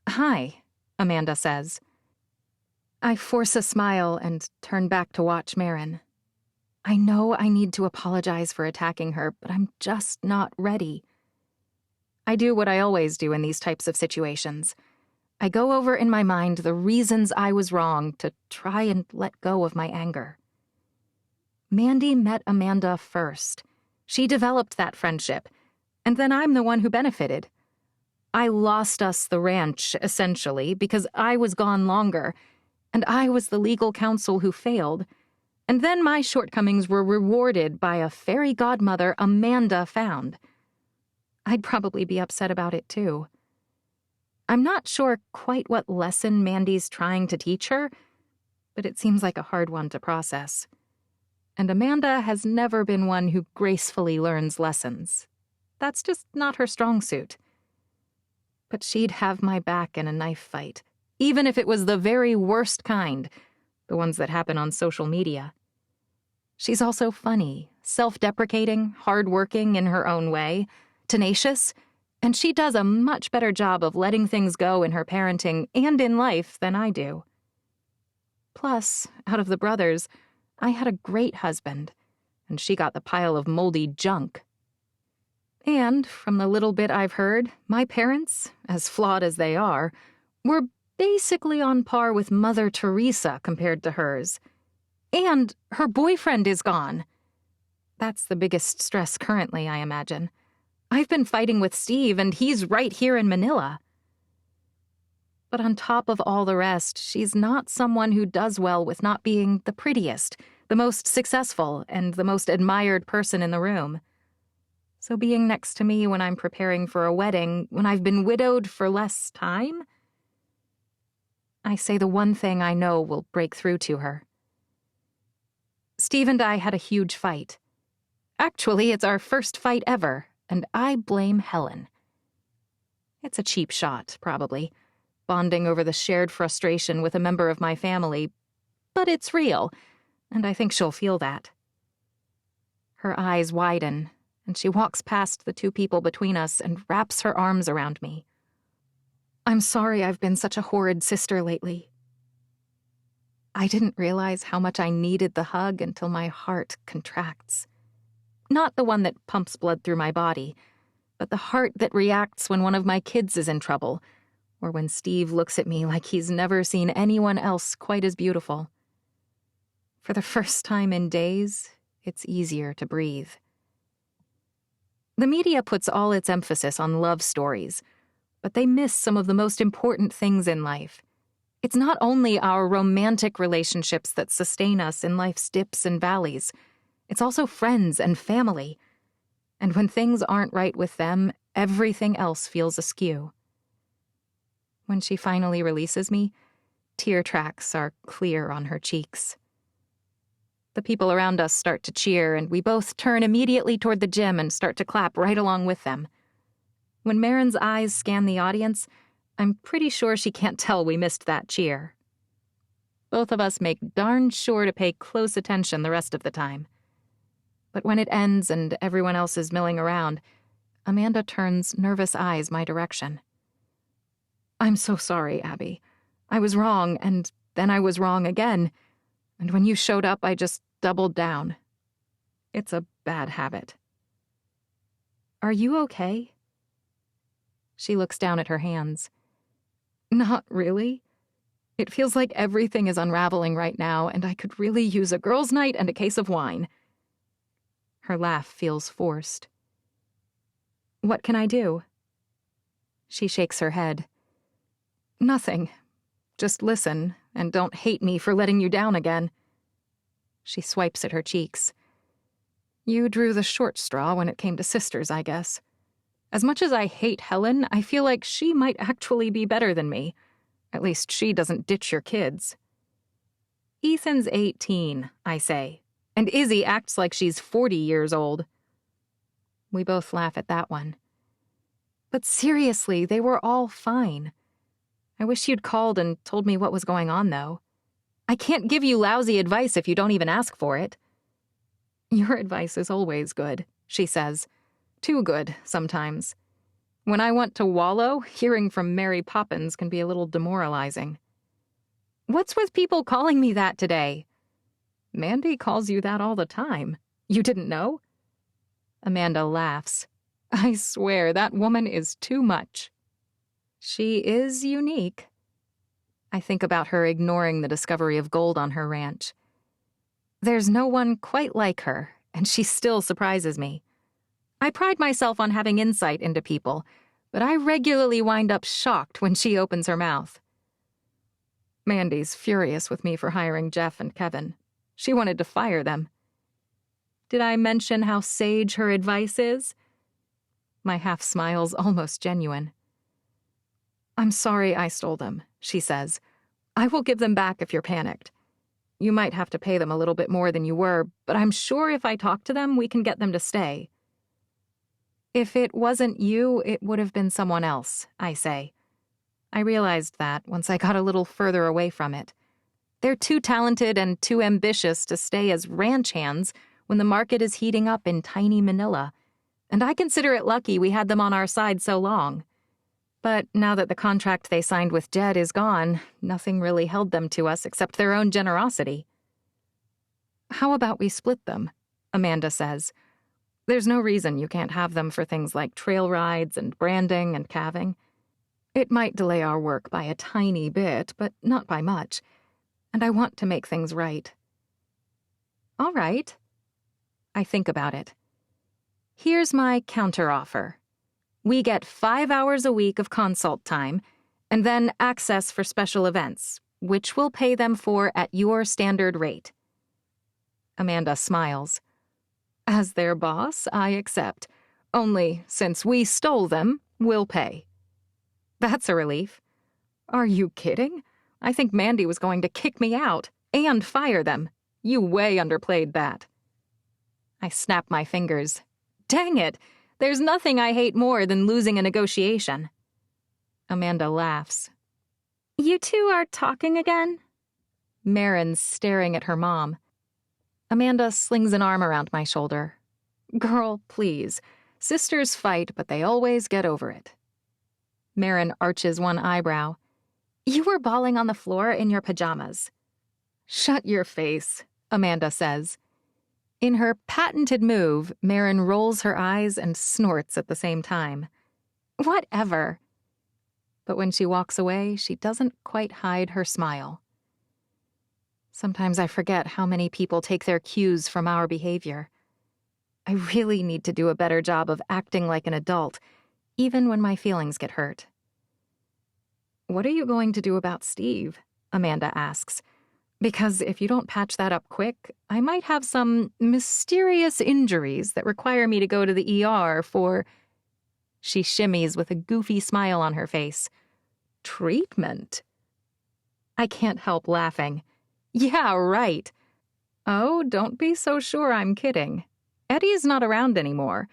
Hi, Amanda says. I force a smile and turn back to watch Marin. I know I need to apologize for attacking her, but I'm just not ready. I do what I always do in these types of situations. I go over in my mind the reasons I was wrong to try and let go of my anger. Mandy met Amanda first. She developed that friendship, and then I'm the one who benefited. I lost us the ranch, essentially, because I was gone longer, and I was the legal counsel who failed. And then my shortcomings were rewarded by a fairy godmother Amanda found. I'd probably be upset about it, too. I'm not sure quite what lesson Mandy's trying to teach her, but it seems like a hard one to process. And Amanda has never been one who gracefully learns lessons. That's just not her strong suit. But she'd have my back in a knife fight, even if it was the very worst kind, the ones that happen on social media. She's also funny, self-deprecating, hard-working in her own way, tenacious, and she does a much better job of letting things go in her parenting and in life than I do. Plus, out of the brothers, I had a great husband, and she got the pile of moldy junk. And, from the little bit I've heard, my parents, as flawed as they are, were basically on par with Mother Teresa compared to hers. And her boyfriend is gone. That's the biggest stress currently, I imagine. I've been fighting with Steve, and he's right here in Manila. But on top of all the rest, she's not someone who does well with not being the prettiest, the most successful, and the most admired person in the room. So being next to me when I'm preparing for a wedding, when I've been widowed for less time, I say the one thing I know will break through to her. Steve and I had a huge fight. Actually, it's our first fight ever, and I blame Helen. It's a cheap shot, probably, bonding over the shared frustration with a member of my family, but it's real, and I think she'll feel that. Her eyes widen, and she walks past the two people between us and wraps her arms around me. I'm sorry I've been such a horrid sister lately. I didn't realize how much I needed the hug until my heart contracts. Not the one that pumps blood through my body, but the heart that reacts when one of my kids is in trouble, or when Steve looks at me like he's never seen anyone else quite as beautiful. For the first time in days, it's easier to breathe. The media puts all its emphasis on love stories, but they miss some of the most important things in life. It's not only our romantic relationships that sustain us in life's dips and valleys. It's also friends and family. And when things aren't right with them, everything else feels askew. When she finally releases me, tear tracks are clear on her cheeks. The people around us start to cheer, and we both turn immediately toward the gym and start to clap right along with them. When Marin's eyes scan the audience, I'm pretty sure she can't tell we missed that cheer. Both of us make darn sure to pay close attention the rest of the time. But when it ends and everyone else is milling around, Amanda turns nervous eyes my direction. I'm so sorry, Abby. I was wrong, and then I was wrong again. And when you showed up, I just doubled down. It's a bad habit. Are you okay? She looks down at her hands. Not really. It feels like everything is unraveling right now, and I could really use a girls' night and a case of wine. Her laugh feels forced. What can I do? She shakes her head. Nothing. Just listen, and don't hate me for letting you down again. She swipes at her cheeks. You drew the short straw when it came to sisters, I guess. As much as I hate Helen, I feel like she might actually be better than me. At least she doesn't ditch your kids. Ethan's 18, I say, and Izzy acts like she's 40 years old. We both laugh at that one. But seriously, they were all fine. I wish you'd called and told me what was going on, though. I can't give you lousy advice if you don't even ask for it. Your advice is always good, she says. Too good, sometimes. When I want to wallow, hearing from Mary Poppins can be a little demoralizing. What's with people calling me that today? Mandy calls you that all the time. You didn't know? Amanda laughs. I swear, that woman is too much. She is unique. I think about her ignoring the discovery of gold on her ranch. There's no one quite like her, and she still surprises me. I pride myself on having insight into people, but I regularly wind up shocked when she opens her mouth. Mandy's furious with me for hiring Jeff and Kevin. She wanted to fire them. Did I mention how sage her advice is? My half smile's almost genuine. I'm sorry I stole them, she says. I will give them back if you're panicked. You might have to pay them a little bit more than you were, but I'm sure if I talk to them, we can get them to stay. If it wasn't you, it would have been someone else, I say. I realized that once I got a little further away from it. They're too talented and too ambitious to stay as ranch hands when the market is heating up in tiny Manila, and I consider it lucky we had them on our side so long. But now that the contract they signed with Jed is gone, nothing really held them to us except their own generosity. How about we split them? Amanda says. There's no reason you can't have them for things like trail rides and branding and calving. It might delay our work by a tiny bit, but not by much, and I want to make things right. All right. I think about it. Here's my counteroffer. We get 5 hours a week of consult time, and then access for special events, which we'll pay them for at your standard rate. Amanda smiles. As their boss, I accept. Only, since we stole them, we'll pay. That's a relief. Are you kidding? I think Mandy was going to kick me out and fire them. You way underplayed that. I snap my fingers. Dang it! There's nothing I hate more than losing a negotiation. Amanda laughs. You two are talking again? Marin's staring at her mom. Amanda slings an arm around my shoulder. Girl, please. Sisters fight, but they always get over it. Marin arches one eyebrow. You were bawling on the floor in your pajamas. Shut your face, Amanda says. In her patented move, Marin rolls her eyes and snorts at the same time. Whatever. But when she walks away, she doesn't quite hide her smile. Sometimes I forget how many people take their cues from our behavior. I really need to do a better job of acting like an adult, even when my feelings get hurt. What are you going to do about Steve? Amanda asks. Because if you don't patch that up quick, I might have some mysterious injuries that require me to go to the ER for... She shimmies with a goofy smile on her face. Treatment? I can't help laughing. Yeah, right. Oh, don't be so sure I'm kidding. Eddie's not around anymore.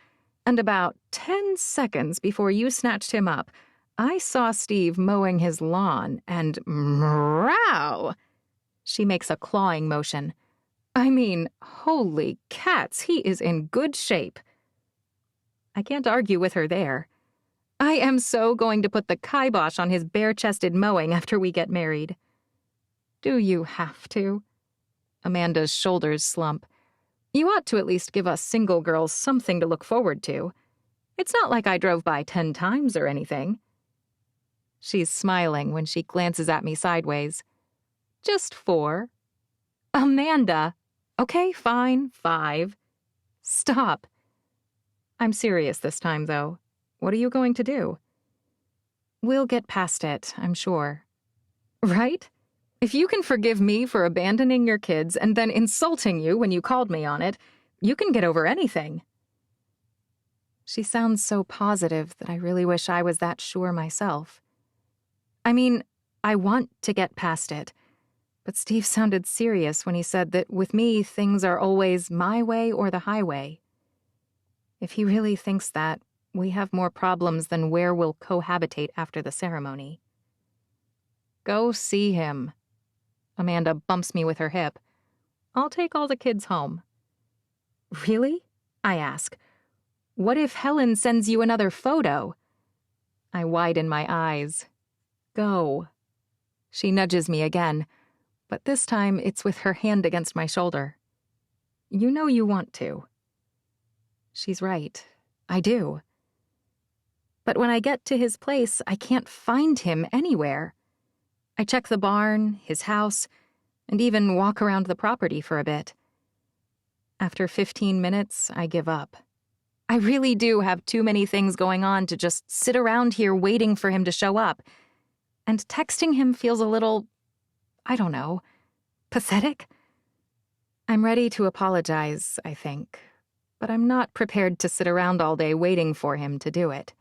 And about 10 seconds before you snatched him up, I saw Steve mowing his lawn and meow. She makes a clawing motion. I mean, holy cats, he is in good shape. I can't argue with her there. I am so going to put the kibosh on his bare-chested mowing after we get married. Do you have to? Amanda's shoulders slump. You ought to at least give us single girls something to look forward to. It's not like I drove by 10 times or anything. She's smiling when she glances at me sideways. Just 4. Amanda! Okay, fine, 5. Stop. I'm serious this time, though. What are you going to do? We'll get past it, I'm sure. Right? If you can forgive me for abandoning your kids and then insulting you when you called me on it, you can get over anything. She sounds so positive that I really wish I was that sure myself. I mean, I want to get past it, but Steve sounded serious when he said that with me, things are always my way or the highway. If he really thinks that, we have more problems than where we'll cohabitate after the ceremony. Go see him. Amanda bumps me with her hip. I'll take all the kids home. Really? I ask. What if Helen sends you another photo? I widen my eyes. Go. She nudges me again, but this time it's with her hand against my shoulder. You know you want to. She's right. I do. But when I get to his place, I can't find him anywhere. I check the barn, his house, and even walk around the property for a bit. After 15 minutes, I give up. I really do have too many things going on to just sit around here waiting for him to show up. And texting him feels a little, I don't know, pathetic. I'm ready to apologize, I think, but I'm not prepared to sit around all day waiting for him to do it.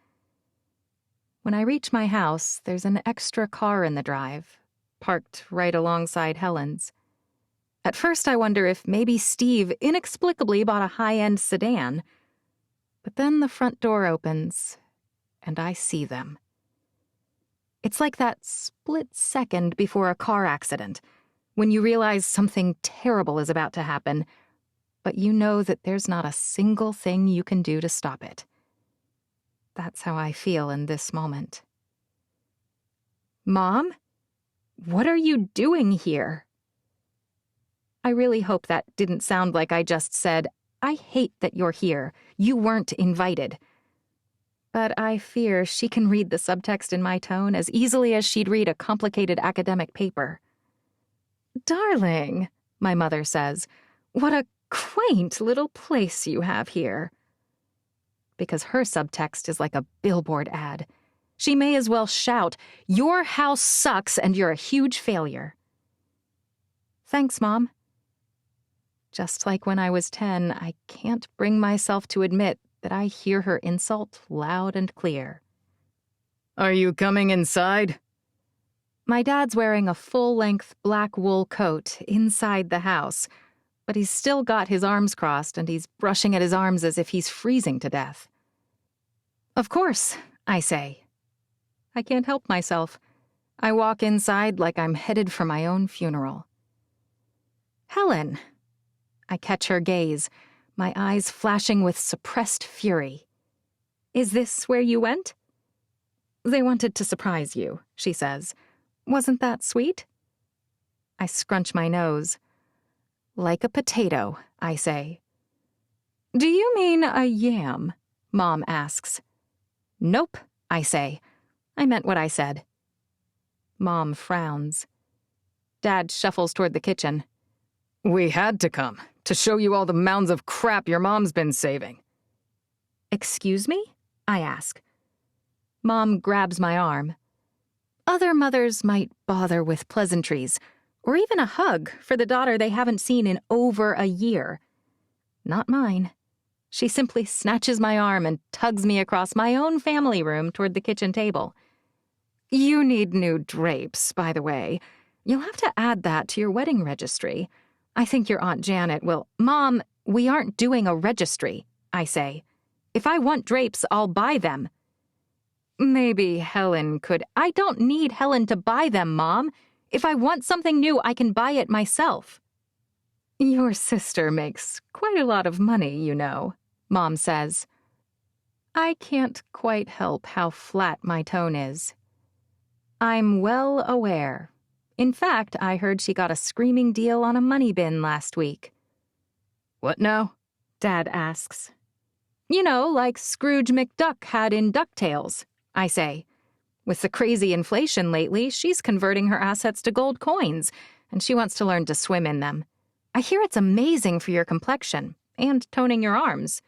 When I reach my house, there's an extra car in the drive, parked right alongside Helen's. At first, I wonder if maybe Steve inexplicably bought a high-end sedan. But then the front door opens, and I see them. It's like that split second before a car accident, when you realize something terrible is about to happen, but you know that there's not a single thing you can do to stop it. That's how I feel in this moment. Mom? What are you doing here? I really hope that didn't sound like I just said, I hate that you're here. You weren't invited. But I fear she can read the subtext in my tone as easily as she'd read a complicated academic paper. Darling, my mother says, what a quaint little place you have here. Because her subtext is like a billboard ad. She may as well shout, your house sucks and you're a huge failure. Thanks, Mom. Just like when I was 10, I can't bring myself to admit that I hear her insult loud and clear. Are you coming inside? My dad's wearing a full-length black wool coat inside the house, but he's still got his arms crossed and he's brushing at his arms as if he's freezing to death. Of course, I say. I can't help myself. I walk inside like I'm headed for my own funeral. Helen. I catch her gaze, my eyes flashing with suppressed fury. Is this where you went? They wanted to surprise you, she says. Wasn't that sweet? I scrunch my nose. Like a potato, I say. Do you mean a yam? Mom asks. Nope, I say. I meant what I said. Mom frowns. Dad shuffles toward the kitchen. We had to come, to show you all the mounds of crap your mom's been saving. Excuse me? I ask. Mom grabs my arm. Other mothers might bother with pleasantries, or even a hug for the daughter they haven't seen in over a year. Not mine. She simply snatches my arm and tugs me across my own family room toward the kitchen table. You need new drapes, by the way. You'll have to add that to your wedding registry. I think your Aunt Janet will— Mom, we aren't doing a registry, I say. If I want drapes, I'll buy them. Maybe Helen could— I don't need Helen to buy them, Mom. If I want something new, I can buy it myself. Your sister makes quite a lot of money, you know, Mom says. I can't quite help how flat my tone is. I'm well aware. In fact, I heard she got a screaming deal on a money bin last week. What now? Dad asks. You know, like Scrooge McDuck had in DuckTales, I say. With the crazy inflation lately, she's converting her assets to gold coins, and she wants to learn to swim in them. I hear it's amazing for your complexion and toning your arms.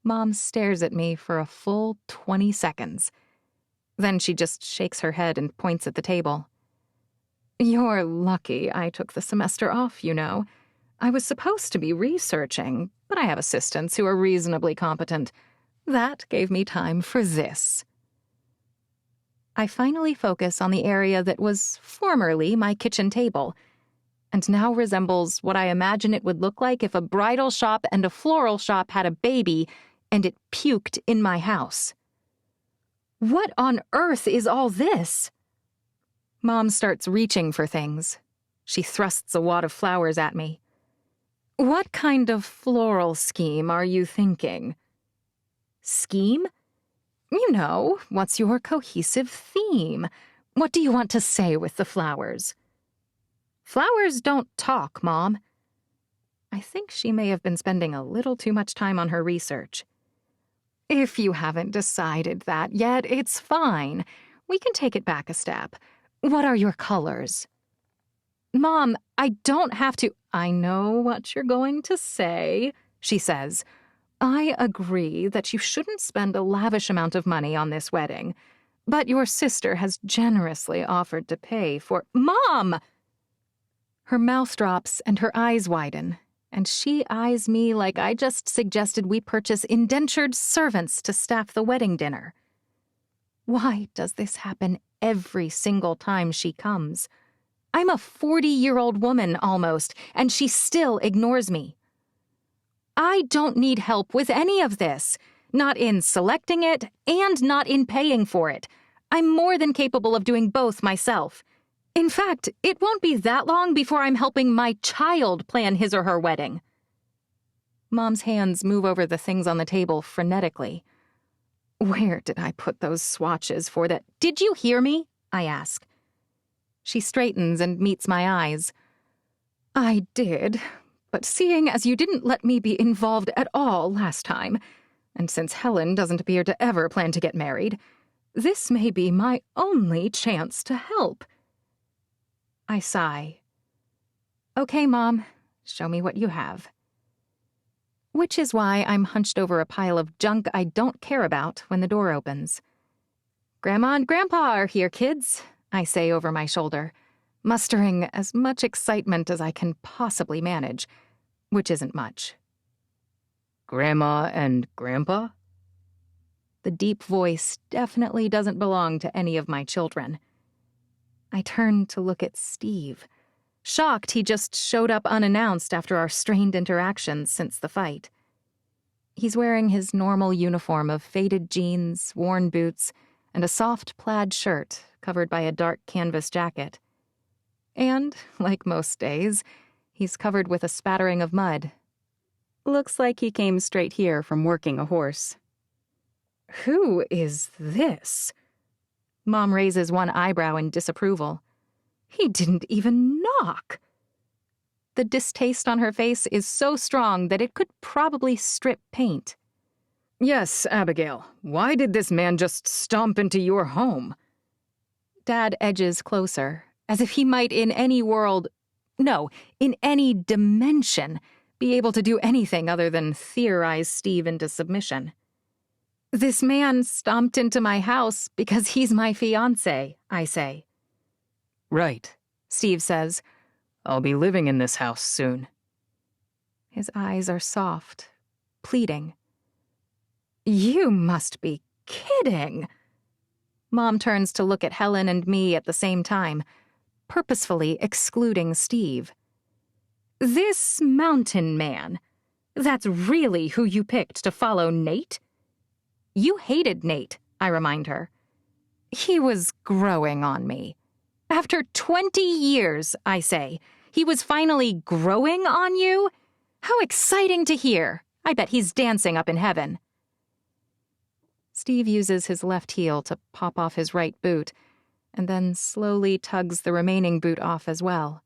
Mom stares at me for a full 20 seconds. Then she just shakes her head and points at the table. You're lucky I took the semester off, you know. I was supposed to be researching, but I have assistants who are reasonably competent. That gave me time for this. I finally focus on the area that was formerly my kitchen table, and now resembles what I imagine it would look like if a bridal shop and a floral shop had a baby and it puked in my house. What on earth is all this? Mom starts reaching for things. She thrusts a wad of flowers at me. What kind of floral scheme are you thinking? Scheme? You know, what's your cohesive theme? What do you want to say with the flowers? Flowers don't talk, Mom. I think she may have been spending a little too much time on her research. If you haven't decided that yet, it's fine. We can take it back a step. What are your colors? Mom, I don't have to— I know what you're going to say, she says. I agree that you shouldn't spend a lavish amount of money on this wedding, but your sister has generously offered to pay for— Mom! Her mouth drops and her eyes widen, and she eyes me like I just suggested we purchase indentured servants to staff the wedding dinner. Why does this happen every single time she comes? I'm a 40-year-old woman almost, and she still ignores me. I don't need help with any of this, not in selecting it and not in paying for it. I'm more than capable of doing both myself. In fact, it won't be that long before I'm helping my child plan his or her wedding. Mom's hands move over the things on the table frenetically. Where did I put those swatches for that? Did you hear me? I ask. She straightens and meets my eyes. I did, but seeing as you didn't let me be involved at all last time, and since Helen doesn't appear to ever plan to get married, this may be my only chance to help. I sigh. Okay, Mom, show me what you have. Which is why I'm hunched over a pile of junk I don't care about when the door opens. Grandma and Grandpa are here, kids, I say over my shoulder, mustering as much excitement as I can possibly manage, which isn't much. Grandma and Grandpa? The deep voice definitely doesn't belong to any of my children. I turn to look at Steve, shocked he just showed up unannounced after our strained interactions since the fight. He's wearing his normal uniform of faded jeans, worn boots, and a soft plaid shirt covered by a dark canvas jacket. And, like most days, he's covered with a spattering of mud. Looks like he came straight here from working a horse. Who is this? Mom raises one eyebrow in disapproval. He didn't even knock. The distaste on her face is so strong that it could probably strip paint. Yes, Abigail. Why did this man just stomp into your home? Dad edges closer, as if he might in any dimension, be able to do anything other than theorize Steve into submission. This man stomped into my house because he's my fiancé, I say. Right, Steve says. I'll be living in this house soon. His eyes are soft, pleading. You must be kidding. Mom turns to look at Helen and me at the same time, purposefully excluding Steve. This mountain man, that's really who you picked to follow Nate? You hated Nate, I remind her. He was growing on me. After 20 years, I say, he was finally growing on you? How exciting to hear. I bet he's dancing up in heaven. Steve uses his left heel to pop off his right boot, and then slowly tugs the remaining boot off as well.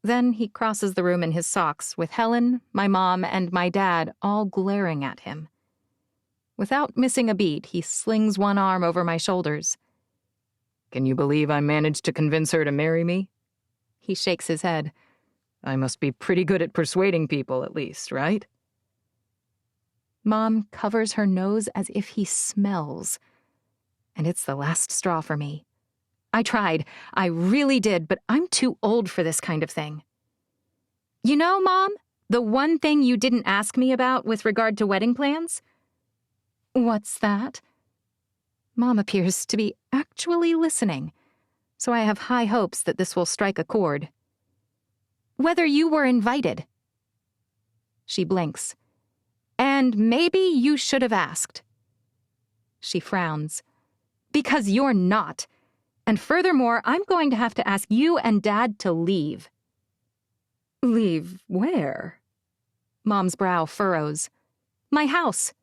Then he crosses the room in his socks, with Helen, my mom, and my dad all glaring at him. Without missing a beat, he slings one arm over my shoulders. Can you believe I managed to convince her to marry me? He shakes his head. I must be pretty good at persuading people, at least, right? Mom covers her nose as if he smells. And it's the last straw for me. I tried. I really did, but I'm too old for this kind of thing. You know, Mom, the one thing you didn't ask me about with regard to wedding plans? What's that? Mom appears to be actually listening, so I have high hopes that this will strike a chord. Whether you were invited. She blinks. And maybe you should have asked. She frowns. Because you're not. And furthermore, I'm going to have to ask you and Dad to leave. Leave where? Mom's brow furrows. My house.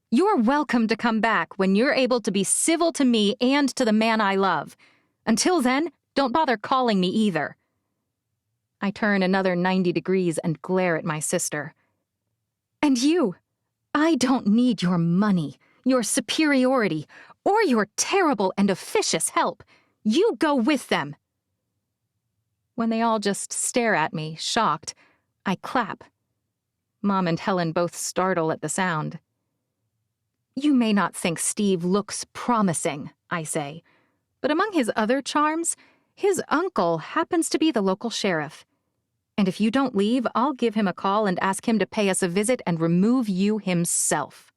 You're welcome to come back when you're able to be civil to me and to the man I love. Until then, don't bother calling me either. I turn another 90 degrees and glare at my sister. And you. I don't need your money, your superiority, or your terrible and officious help. You go with them. When they all just stare at me, shocked, I clap. Mom and Helen both startle at the sound. You may not think Steve looks promising, I say, but among his other charms, his uncle happens to be the local sheriff. And if you don't leave, I'll give him a call and ask him to pay us a visit and remove you himself.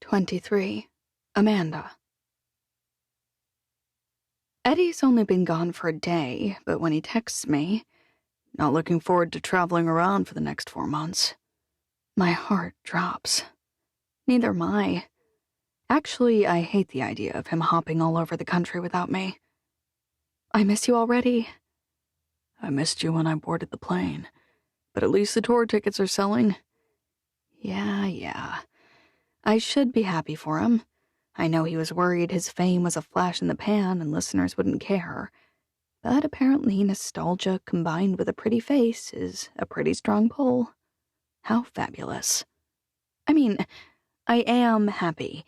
23. Amanda. Eddie's only been gone for a day, but when he texts me, not looking forward to traveling around for the next 4 months, my heart drops. Neither am I. Actually, I hate the idea of him hopping all over the country without me. I miss you already. I missed you when I boarded the plane, but at least the tour tickets are selling. Yeah. I should be happy for him. I know he was worried his fame was a flash in the pan and listeners wouldn't care. But apparently nostalgia combined with a pretty face is a pretty strong pull. How fabulous. I mean, I am happy,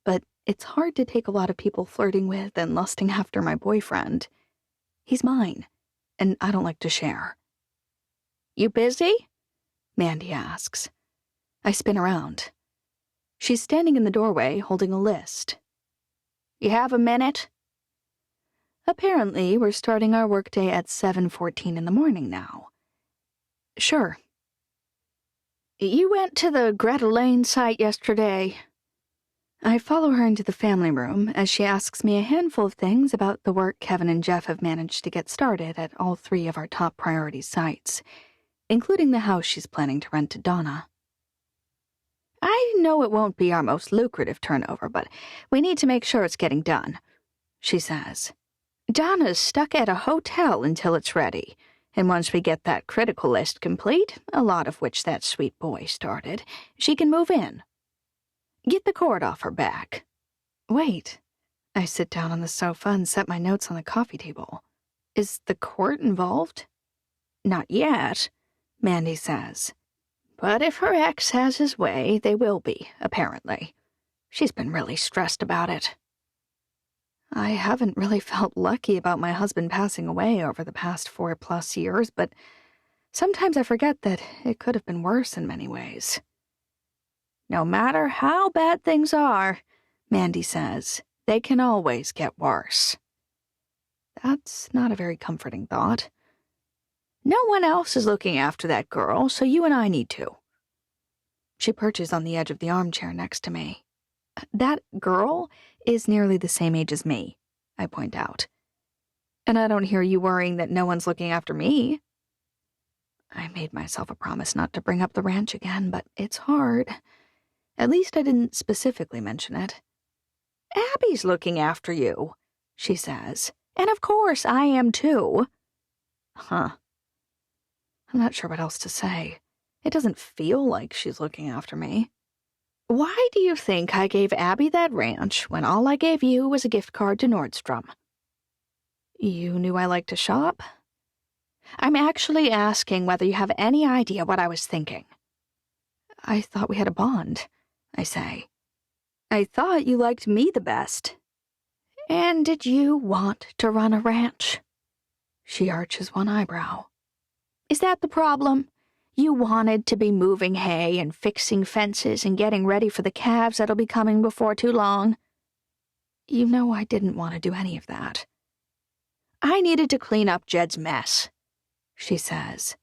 but it's hard to take a lot of people flirting with and lusting after my boyfriend. He's mine, and I don't like to share. You busy? Mandy asks. I spin around. She's standing in the doorway holding a list. You have a minute? Apparently, we're starting our workday at 7:14 in the morning now. Sure. You went to the Greta Lane site yesterday. I follow her into the family room as she asks me a handful of things about the work Kevin and Jeff have managed to get started at all 3 of our top priority sites, including the house she's planning to rent to Donna. I know it won't be our most lucrative turnover, but we need to make sure it's getting done, she says. Donna's stuck at a hotel until it's ready, and once we get that critical list complete, a lot of which that sweet boy started, she can move in. Get the cord off her back. Wait. I sit down on the sofa and set my notes on the coffee table. Is the court involved? Not yet, Mandy says. But if her ex has his way, they will be, apparently. She's been really stressed about it. I haven't really felt lucky about my husband passing away over the past 4+ years, but sometimes I forget that it could have been worse in many ways. No matter how bad things are, Mandy says, they can always get worse. That's not a very comforting thought. No one else is looking after that girl, so you and I need to. She perches on the edge of the armchair next to me. That girl is nearly the same age as me, I point out. And I don't hear you worrying that no one's looking after me. I made myself a promise not to bring up the ranch again, but it's hard. At least I didn't specifically mention it. Abby's looking after you, she says. And of course I am too. Huh. I'm not sure what else to say. It doesn't feel like she's looking after me. Why do you think I gave Abby that ranch when all I gave you was a gift card to Nordstrom? You knew I liked to shop? I'm actually asking whether you have any idea what I was thinking. I thought we had a bond, I say. I thought you liked me the best. And did you want to run a ranch? She arches one eyebrow. Is that the problem? You wanted to be moving hay and fixing fences and getting ready for the calves that'll be coming before too long. You know I didn't want to do any of that. I needed to clean up Jed's mess, she says.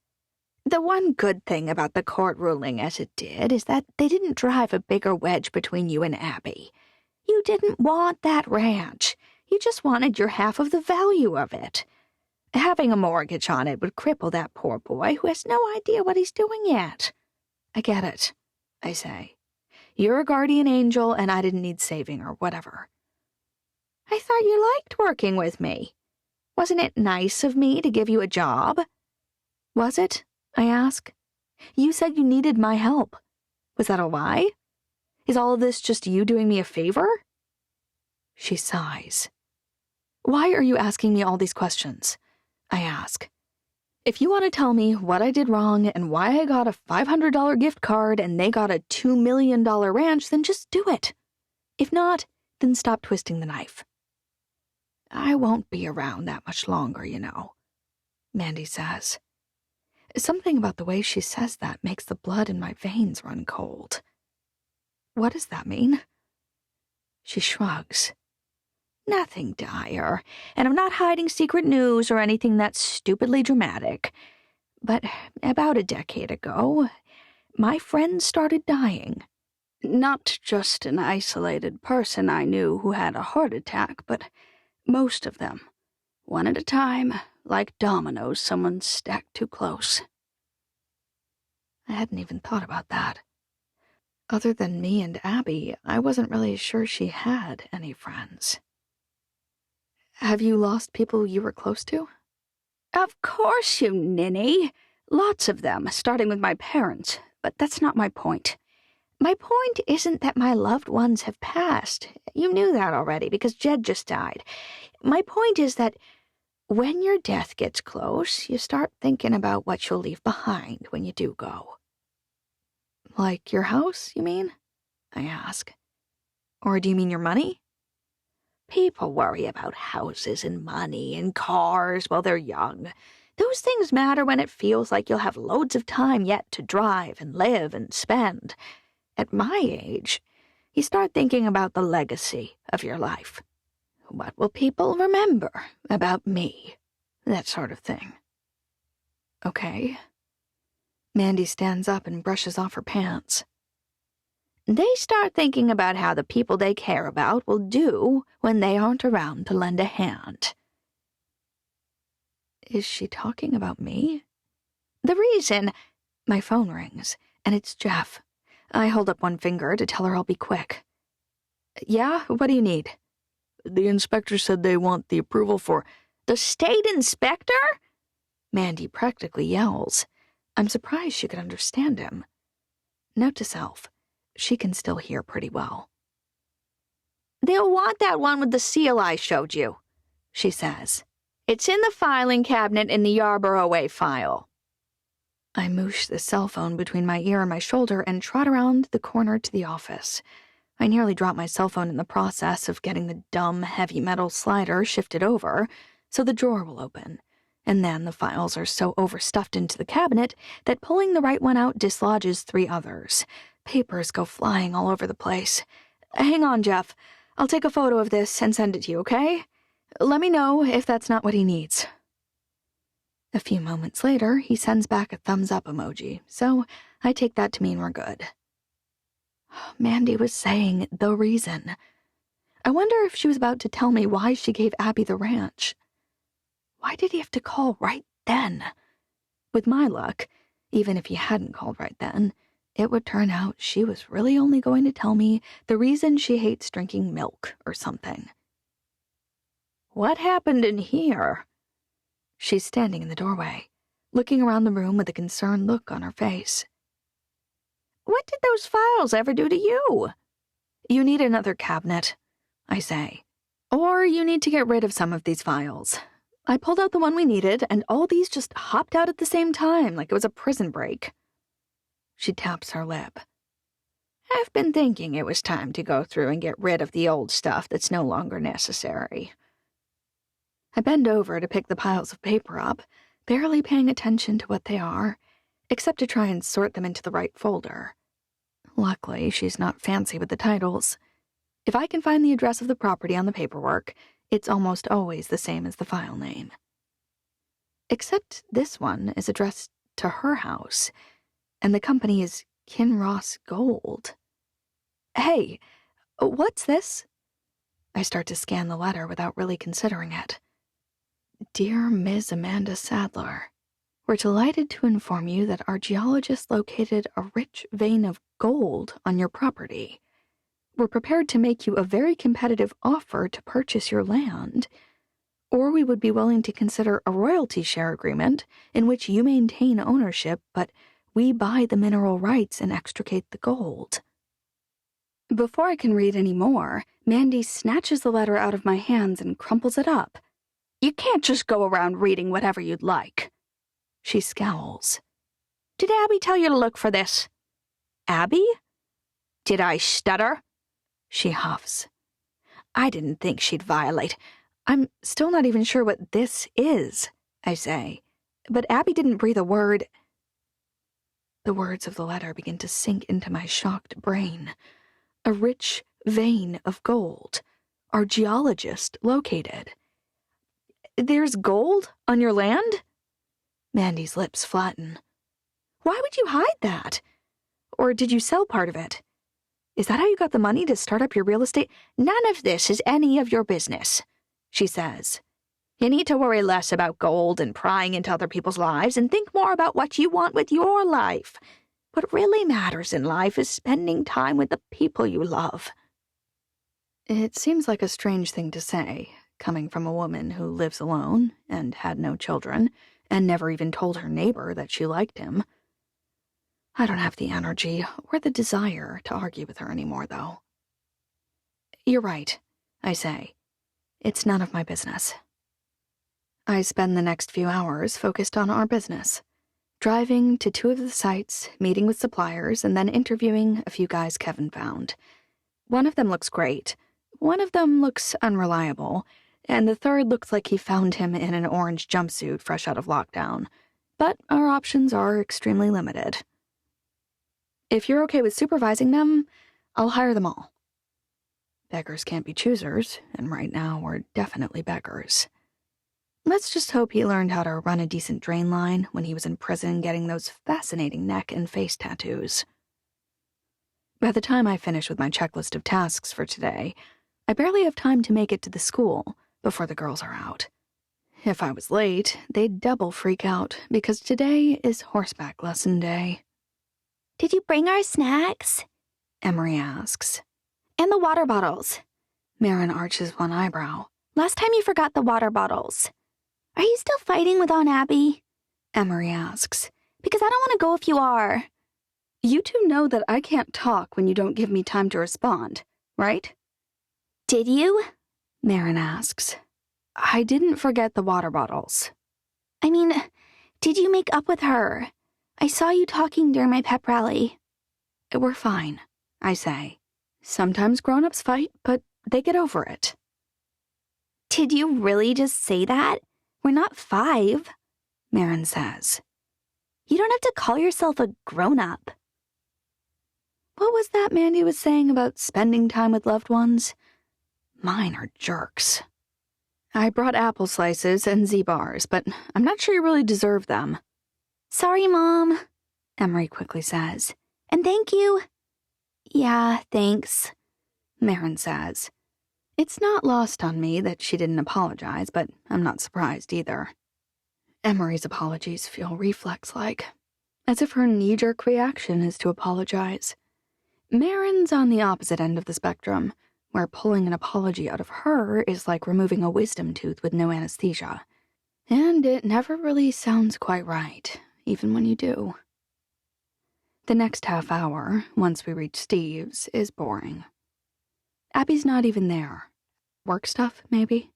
The one good thing about the court ruling as it did is that they didn't drive a bigger wedge between you and Abby. You didn't want that ranch. You just wanted your half of the value of it. Having a mortgage on it would cripple that poor boy who has no idea what he's doing yet. I get it, I say. You're a guardian angel and I didn't need saving or whatever. I thought you liked working with me. Wasn't it nice of me to give you a job? Was it? I ask. You said you needed my help. Was that a lie? Is all of this just you doing me a favor? She sighs. Why are you asking me all these questions? I ask. If you want to tell me what I did wrong and why I got a $500 gift card and they got a $2 million ranch, then just do it. If not, then stop twisting the knife. I won't be around that much longer, you know. Mandy says. Something about the way she says that makes the blood in my veins run cold. What does that mean? She shrugs. Nothing dire, and I'm not hiding secret news or anything that's stupidly dramatic. But about a decade ago, my friends started dying. Not just an isolated person I knew who had a heart attack, but most of them. One at a time, like dominoes someone stacked too close. I hadn't even thought about that. Other than me and Abby, I wasn't really sure she had any friends. Have you lost people you were close to? Of course, you ninny. Lots of them, starting with my parents, but that's not my point. My point isn't that my loved ones have passed. You knew that already because Jed just died. My point is that when your death gets close, you start thinking about what you'll leave behind when you do go. Like your house, you mean? I ask. Or do you mean your money? People worry about houses and money and cars while they're young. Those things matter when it feels like you'll have loads of time yet to drive and live and spend. At my age, you start thinking about the legacy of your life. What will people remember about me? That sort of thing. Okay. Mandy stands up and brushes off her pants. They start thinking about how the people they care about will do when they aren't around to lend a hand. Is she talking about me? The reason... My phone rings, and it's Jeff. I hold up one finger to tell her I'll be quick. Yeah, what do you need? The inspector said they want the approval for... The state inspector? Mandy practically yells. I'm surprised she could understand him. Note to self, she can still hear pretty well. They'll want that one with the seal I showed you, she says. It's in the filing cabinet in the Yarborough Way file. I moosh the cell phone between my ear and my shoulder and trot around the corner to the office. I nearly dropped my cell phone in the process of getting the dumb heavy metal slider shifted over, so the drawer will open. And then the files are so overstuffed into the cabinet that pulling the right one out dislodges 3 others. Papers go flying all over the place. Hang on, Jeff. I'll take a photo of this and send it to you, okay? Let me know if that's not what he needs. A few moments later, he sends back a thumbs-up emoji, so I take that to mean we're good. Mandy was saying the reason. I wonder if she was about to tell me why she gave Abby the ranch. Why did he have to call right then? With my luck, even if he hadn't called right then, it would turn out she was really only going to tell me the reason she hates drinking milk or something. What happened in here? She's standing in the doorway, looking around the room with a concerned look on her face. What did those files ever do to you? You need another cabinet, I say. Or you need to get rid of some of these files. I pulled out the one we needed, and all these just hopped out at the same time, like it was a prison break. She taps her lip. I've been thinking it was time to go through and get rid of the old stuff that's no longer necessary. I bend over to pick the piles of paper up, barely paying attention to what they are, except to try and sort them into the right folder. Luckily, she's not fancy with the titles. If I can find the address of the property on the paperwork, it's almost always the same as the file name. Except this one is addressed to her house, and the company is Kinross Gold. Hey, what's this? I start to scan the letter without really considering it. Dear Ms. Amanda Sadler, we're delighted to inform you that our geologist located a rich vein of gold on your property. We're prepared to make you a very competitive offer to purchase your land, or we would be willing to consider a royalty share agreement in which you maintain ownership, but we buy the mineral rights and extricate the gold. Before I can read any more, Mandy snatches the letter out of my hands and crumples it up. You can't just go around reading whatever you'd like. She scowls. Did Abby tell you to look for this? Abby? Did I stutter? She huffs. I didn't think she'd violate. I'm still not even sure what this is, I say. But Abby didn't breathe a word. The words of the letter begin to sink into my shocked brain. A rich vein of gold. Our geologist located. There's gold on your land? Mandy's lips flatten. Why would you hide that? Or did you sell part of it? Is that how you got the money to start up your real estate? None of this is any of your business, she says. You need to worry less about gold and prying into other people's lives and think more about what you want with your life. What really matters in life is spending time with the people you love. It seems like a strange thing to say, coming from a woman who lives alone and had no children and never even told her neighbor that she liked him. I don't have the energy or the desire to argue with her anymore, though. You're right, I say. It's none of my business. I spend the next few hours focused on our business, driving to 2 of the sites, meeting with suppliers, and then interviewing a few guys Kevin found. One of them looks great, one of them looks unreliable, and the third looks like he found him in an orange jumpsuit fresh out of lockdown. But our options are extremely limited. If you're okay with supervising them, I'll hire them all. Beggars can't be choosers, and right now we're definitely beggars. Let's just hope he learned how to run a decent drain line when he was in prison getting those fascinating neck and face tattoos. By the time I finish with my checklist of tasks for today, I barely have time to make it to the school before the girls are out. If I was late, they'd double freak out because today is horseback lesson day. Did you bring our snacks? Emery asks. And the water bottles. Marin arches one eyebrow. Last time you forgot the water bottles. Are you still fighting with Aunt Abby? Emery asks. Because I don't want to go if you are. You two know that I can't talk when you don't give me time to respond, right? Did you? Marin asks. I didn't forget the water bottles. I mean, did you make up with her? I saw you talking during my pep rally. We're fine, I say. Sometimes grown-ups fight, but they get over it. Did you really just say that? We're not 5, Marin says. You don't have to call yourself a grown-up. What was that Mandy was saying about spending time with loved ones? Mine are jerks. I brought apple slices and Z-bars, but I'm not sure you really deserve them. Sorry, Mom, Emery quickly says. And thank you. Yeah, thanks, Marin says. It's not lost on me that she didn't apologize, but I'm not surprised either. Emery's apologies feel reflex-like, as if her knee-jerk reaction is to apologize. Marin's on the opposite end of the spectrum, where pulling an apology out of her is like removing a wisdom tooth with no anesthesia. And it never really sounds quite right, even when you do. The next half hour, once we reach Steve's, is boring. Abby's not even there. Work stuff, maybe?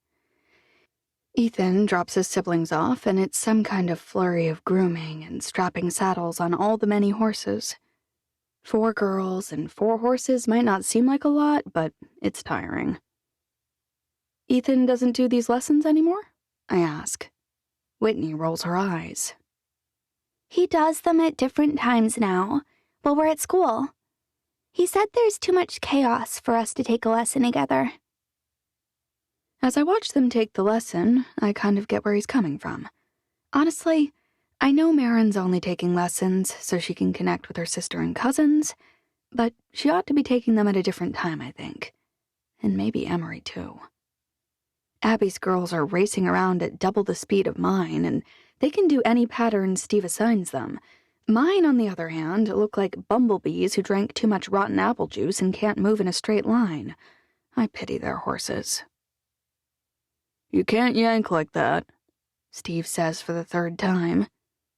Ethan drops his siblings off, and it's some kind of flurry of grooming and strapping saddles on all the many horses. 4 girls and 4 horses might not seem like a lot, but it's tiring. Ethan doesn't do these lessons anymore? I ask. Whitney rolls her eyes. He does them at different times now, while we're at school. He said there's too much chaos for us to take a lesson together. As I watch them take the lesson, I kind of get where he's coming from. Honestly, I know Marin's only taking lessons so she can connect with her sister and cousins, but she ought to be taking them at a different time, I think. And maybe Emery, too. Abby's girls are racing around at double the speed of mine, and they can do any pattern Steve assigns them. Mine, on the other hand, look like bumblebees who drank too much rotten apple juice and can't move in a straight line. I pity their horses. You can't yank like that, Steve says for the 3rd time.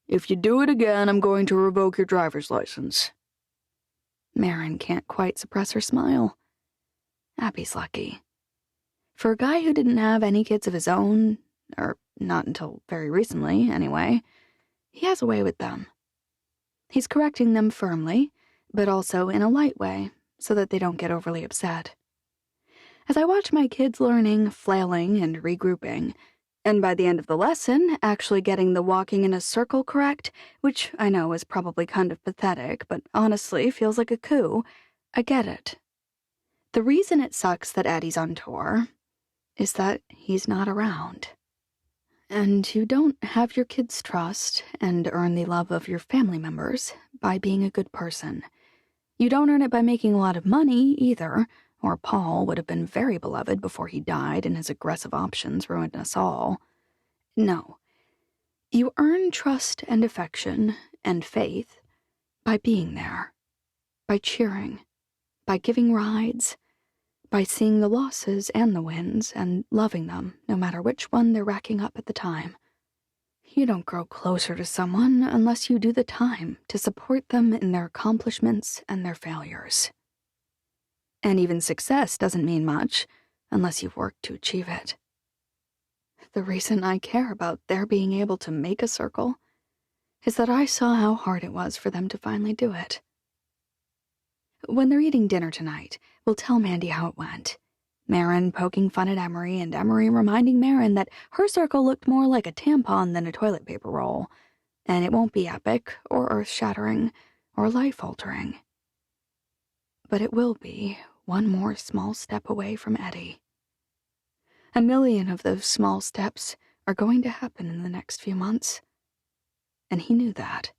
If you do it again, I'm going to revoke your driver's license. Marin can't quite suppress her smile. Abby's lucky. For a guy who didn't have any kids of his own, or not until very recently, anyway, he has a way with them. He's correcting them firmly, but also in a light way, so that they don't get overly upset. As I watch my kids learning, flailing, and regrouping, And by the end of the lesson, actually getting the walking in a circle correct, which I know is probably kind of pathetic, but honestly feels like a coup, I get it. The reason it sucks that Eddie's on tour is that he's not around. And you don't have your kids' trust and earn the love of your family members by being a good person. You don't earn it by making a lot of money, either, or Paul would have been very beloved before he died and his aggressive options ruined us all. No. You earn trust and affection and faith by being there, by cheering, by giving rides, by seeing the losses and the wins and loving them, no matter which one they're racking up at the time. You don't grow closer to someone unless you do the time to support them in their accomplishments and their failures. And even success doesn't mean much unless you've worked to achieve it. The reason I care about their being able to make a circle is that I saw how hard it was for them to finally do it. When they're eating dinner tonight, we'll tell Mandy how it went. Marin poking fun at Emery, and Emery reminding Marin that her circle looked more like a tampon than a toilet paper roll, and it won't be epic, or earth-shattering, or life-altering. But it will be one more small step away from Eddie. 1,000,000 of those small steps are going to happen in the next few months. And he knew that,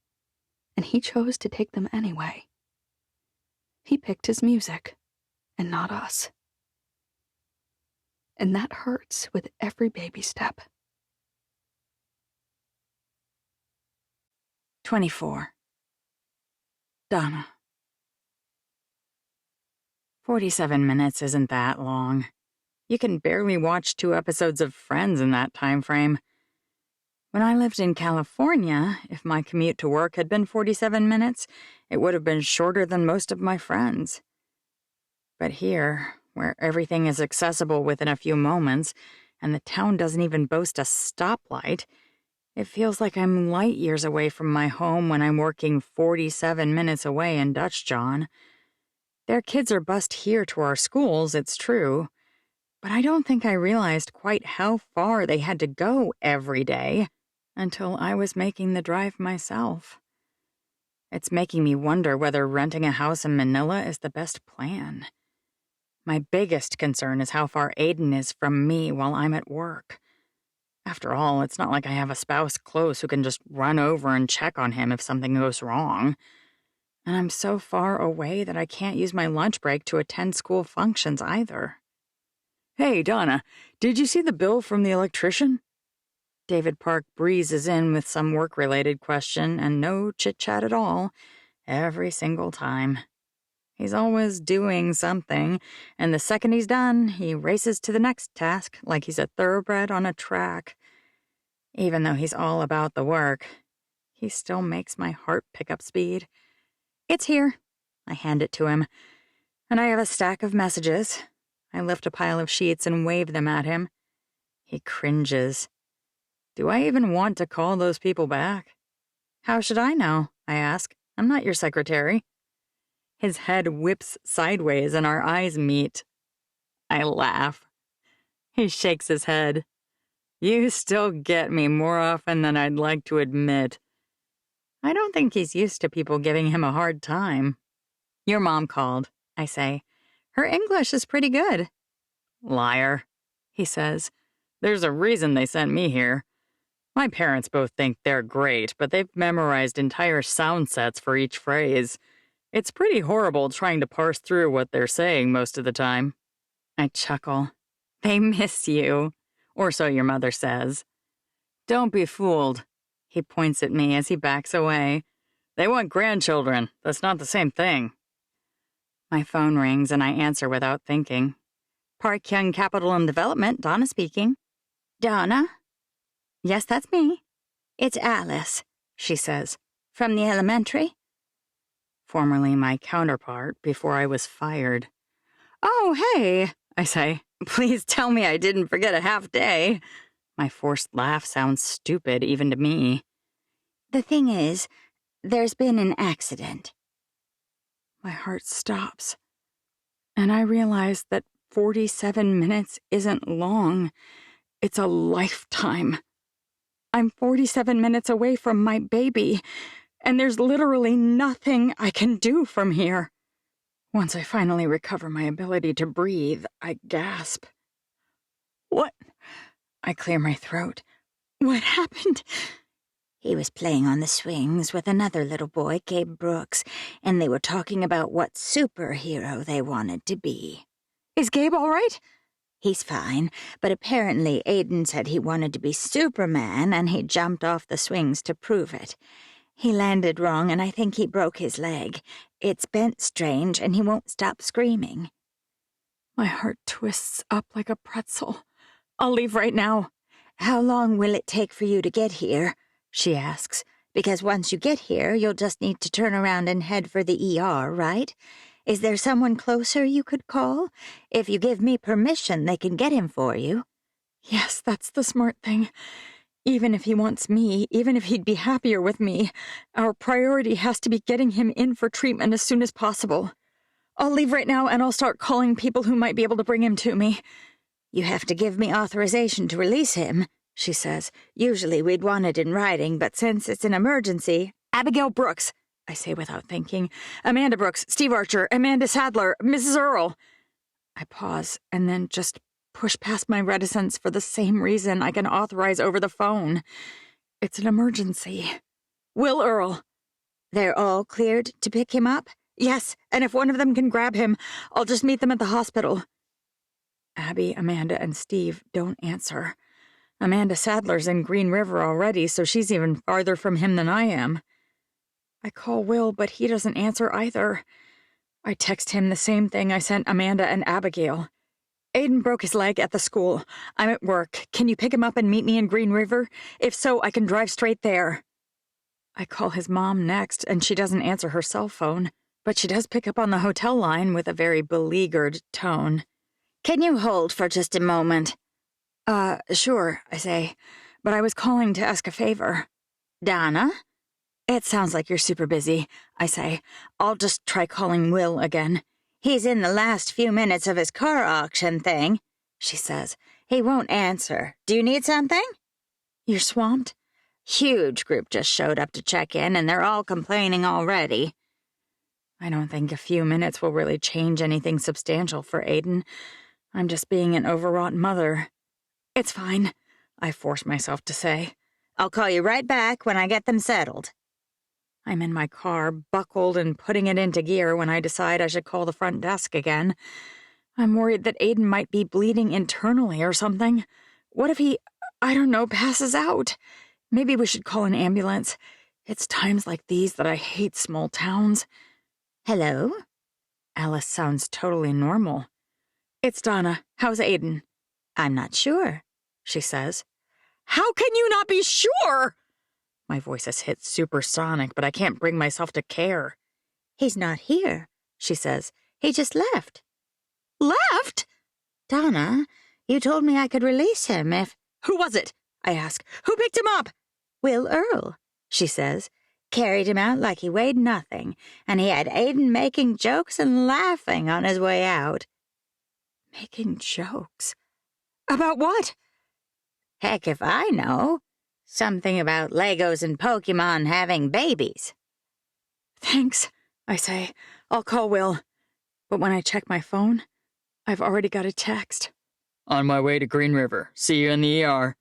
and he chose to take them anyway. He picked his music, and not us. And that hurts with every baby step. 24. Donna. 47 minutes isn't that long. You can barely watch 2 episodes of Friends in that time frame. When I lived in California, if my commute to work had been 47 minutes, it would have been shorter than most of my friends. But here, where everything is accessible within a few moments, and the town doesn't even boast a stoplight, it feels like I'm light years away from my home when I'm working 47 minutes away in Dutch John. Their kids are bused here to our schools, it's true, but I don't think I realized quite how far they had to go every day until I was making the drive myself. It's making me wonder whether renting a house in Manila is the best plan. My biggest concern is how far Aiden is from me while I'm at work. After all, it's not like I have a spouse close who can just run over and check on him if something goes wrong. And I'm so far away that I can't use my lunch break to attend school functions either. Hey, Donna, did you see the bill from the electrician? David Park breezes in with some work-related question and no chit-chat at all, every single time. He's always doing something, and the second he's done, he races to the next task like he's a thoroughbred on a track. Even though he's all about the work, he still makes my heart pick up speed. It's here. I hand it to him, and I have a stack of messages. I lift a pile of sheets and wave them at him. He cringes. Do I even want to call those people back? How should I know? I ask. I'm not your secretary. His head whips sideways and our eyes meet. I laugh. He shakes his head. You still get me more often than I'd like to admit. I don't think he's used to people giving him a hard time. Your mom called, I say. Her English is pretty good. Liar, he says. There's a reason they sent me here. My parents both think they're great, but they've memorized entire sound sets for each phrase. It's pretty horrible trying to parse through what they're saying most of the time. I chuckle. They miss you, or so your mother says. Don't be fooled. He points at me as he backs away. They want grandchildren. That's not the same thing. My phone rings and I answer without thinking. Park Young Capital and Development, Donna speaking. Donna? Yes, that's me. It's Alice, she says. From the elementary? Formerly my counterpart before I was fired. Oh, hey, I say. Please tell me I didn't forget a half day. My forced laugh sounds stupid even to me. The thing is, there's been an accident. My heart stops, and I realize that 47 minutes isn't long. It's a lifetime. I'm 47 minutes away from my baby, and there's literally nothing I can do from here. Once I finally recover my ability to breathe, I gasp. What? I clear my throat. What happened? He was playing on the swings with another little boy, Gabe Brooks, and they were talking about what superhero they wanted to be. Is Gabe all right? He's fine, but apparently Aiden said he wanted to be Superman, and he jumped off the swings to prove it. He landed wrong, and I think he broke his leg. It's bent strange, and he won't stop screaming. My heart twists up like a pretzel. I'll leave right now. How long will it take for you to get here? She asks. Because once you get here, you'll just need to turn around and head for the ER, right? Is there someone closer you could call? If you give me permission, they can get him for you. Yes, that's the smart thing. Even if he wants me, even if he'd be happier with me, our priority has to be getting him in for treatment as soon as possible. I'll leave right now and I'll start calling people who might be able to bring him to me. You have to give me authorization to release him, she says. Usually we'd want it in writing, but since it's an emergency... Abigail Brooks, I say without thinking. Amanda Brooks, Steve Archer, Amanda Sadler, Mrs. Earle. I pause and then just push past my reticence for the same reason I can authorize over the phone. It's an emergency. Will Earle. They're all cleared to pick him up? Yes, and if one of them can grab him, I'll just meet them at the hospital. Abby, Amanda, and Steve don't answer. Amanda Sadler's in Green River already, so she's even farther from him than I am. I call Will, but he doesn't answer either. I text him the same thing I sent Amanda and Abigail. Aiden broke his leg at the school. I'm at work. Can you pick him up and meet me in Green River? If so, I can drive straight there. I call his mom next, and she doesn't answer her cell phone, but she does pick up on the hotel line with a very beleaguered tone. Can you hold for just a moment? Sure, I say, but I was calling to ask a favor. Donna? It sounds like you're super busy, I say. I'll just try calling Will again. He's in the last few minutes of his car auction thing, she says. He won't answer. Do you need something? You're swamped? Huge group just showed up to check in, and they're all complaining already. I don't think a few minutes will really change anything substantial for Aiden. I'm just being an overwrought mother. It's fine, I force myself to say. I'll call you right back when I get them settled. I'm in my car, buckled and putting it into gear when I decide I should call the front desk again. I'm worried that Aiden might be bleeding internally or something. What if he, passes out? Maybe we should call an ambulance. It's times like these that I hate small towns. Hello? Alice sounds totally normal. It's Donna. How's Aiden? I'm not sure, she says. How can you not be sure? My voice has hit supersonic, but I can't bring myself to care. He's not here, she says. He just left. Left? Donna, you told me I could release him if... Who was it? I ask. Who picked him up? Will Earle, she says. Carried him out like he weighed nothing, and he had Aiden making jokes and laughing on his way out. Making jokes? About what? Heck if I know. Something about Legos and Pokemon having babies. Thanks, I say. I'll call Will. But when I check my phone, I've already got a text. On my way to Green River. See you in the ER.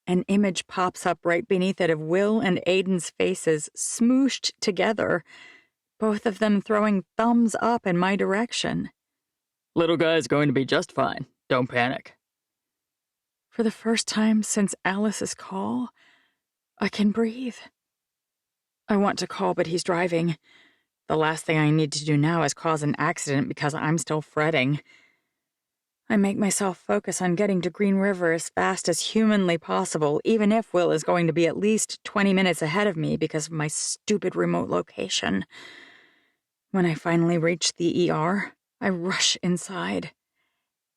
An image pops up right beneath it of Will and Aiden's faces smooshed together, both of them throwing thumbs up in my direction. Little guy's going to be just fine. Don't panic. For the first time since Alice's call, I can breathe. I want to call, but he's driving. The last thing I need to do now is cause an accident because I'm still fretting. I make myself focus on getting to Green River as fast as humanly possible, even if Will is going to be at least 20 minutes ahead of me because of my stupid remote location. When I finally reach the ER, I rush inside.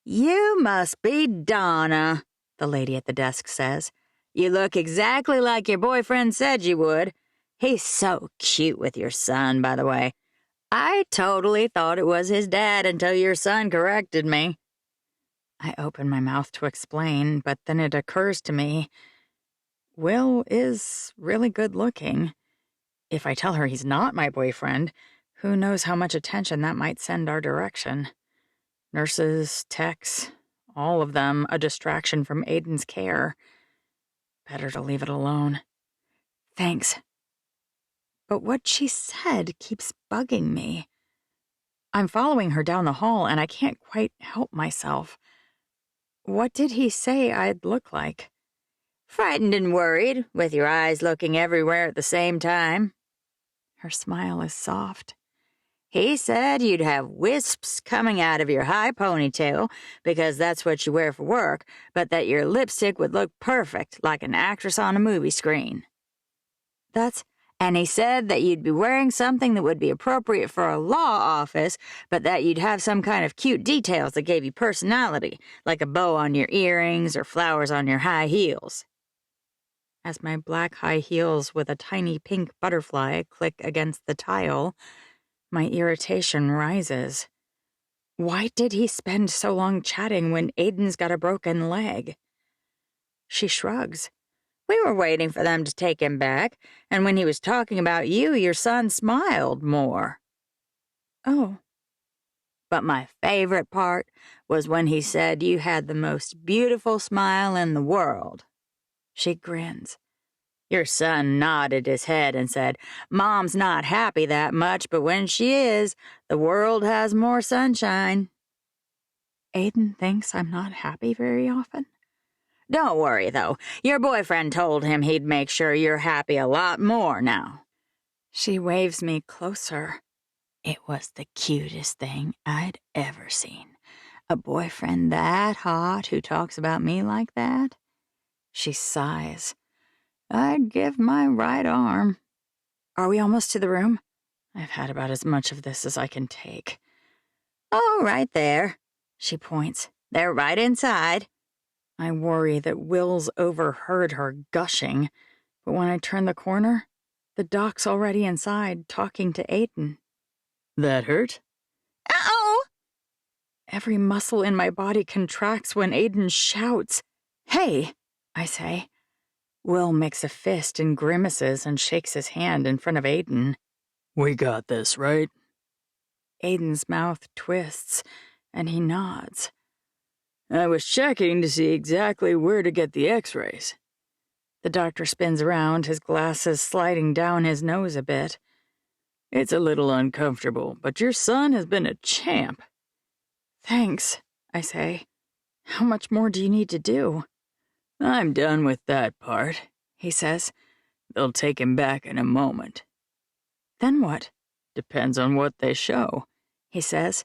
You must be Donna, the lady at the desk says. You look exactly like your boyfriend said you would. He's so cute with your son, by the way. I totally thought it was his dad until your son corrected me. I open my mouth to explain, but then it occurs to me, Will is really good looking. If I tell her he's not my boyfriend, who knows how much attention that might send our direction. Nurses, techs, all of them a distraction from Aiden's care. Better to leave it alone. Thanks. But what she said keeps bugging me. I'm following her down the hall and I can't quite help myself. What did he say I'd look like? Frightened and worried, with your eyes looking everywhere at the same time. Her smile is soft. He said you'd have wisps coming out of your high ponytail because that's what you wear for work, but that your lipstick would look perfect like an actress on a movie screen. And he said that you'd be wearing something that would be appropriate for a law office, but that you'd have some kind of cute details that gave you personality, like a bow on your earrings or flowers on your high heels. As my black high heels with a tiny pink butterfly click against the tile, my irritation rises. Why did he spend so long chatting when Aiden's got a broken leg? She shrugs. We were waiting for them to take him back, and when he was talking about you, your son smiled more. Oh. But my favorite part was when he said you had the most beautiful smile in the world. She grins. Your son nodded his head and said, Mom's not happy that much, but when she is, the world has more sunshine. Aiden thinks I'm not happy very often. Don't worry, though. Your boyfriend told him he'd make sure you're happy a lot more now. She waves me closer. It was the cutest thing I'd ever seen. A boyfriend that hot who talks about me like that. She sighs. I'd give my right arm. Are we almost to the room? I've had about as much of this as I can take. Oh, right there. She points. They're right inside. I worry that Will's overheard her gushing, but when I turn the corner, the doc's already inside talking to Aiden. That hurt? Uh-oh! Every muscle in my body contracts when Aiden shouts. Hey, I say. Will makes a fist and grimaces and shakes his hand in front of Aiden. We got this, right? Aiden's mouth twists, and he nods. I was checking to see exactly where to get the x-rays. The doctor spins around, his glasses sliding down his nose a bit. It's a little uncomfortable, but your son has been a champ. Thanks, I say. How much more do you need to do? I'm done with that part, he says. They'll take him back in a moment. Then what? Depends on what they show, he says.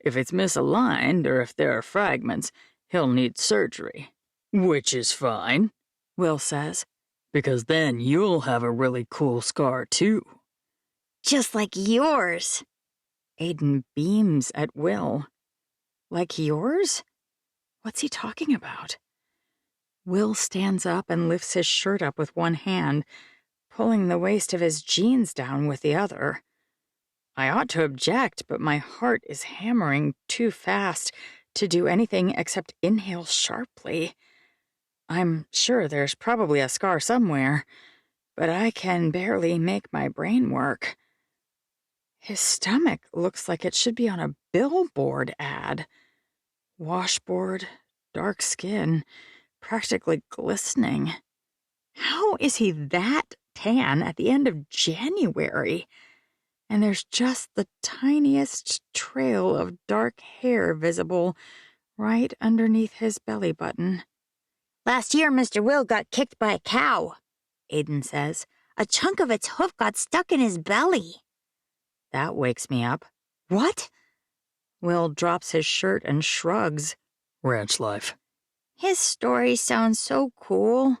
If it's misaligned or if there are fragments, he'll need surgery. Which is fine, Will says. Because then you'll have a really cool scar too. Just like yours. Aiden beams at Will. Like yours? What's he talking about? Will stands up and lifts his shirt up with one hand, pulling the waist of his jeans down with the other. I ought to object, but my heart is hammering too fast to do anything except inhale sharply. I'm sure there's probably a scar somewhere, but I can barely make my brain work. His stomach looks like it should be on a billboard ad. Washboard, dark skin, practically glistening. How is he that tan at the end of January? And there's just the tiniest trail of dark hair visible right underneath his belly button. Last year, Mr. Will got kicked by a cow, Aiden says. A chunk of its hoof got stuck in his belly. That wakes me up. What? Will drops his shirt and shrugs. Ranch life. His story sounds so cool.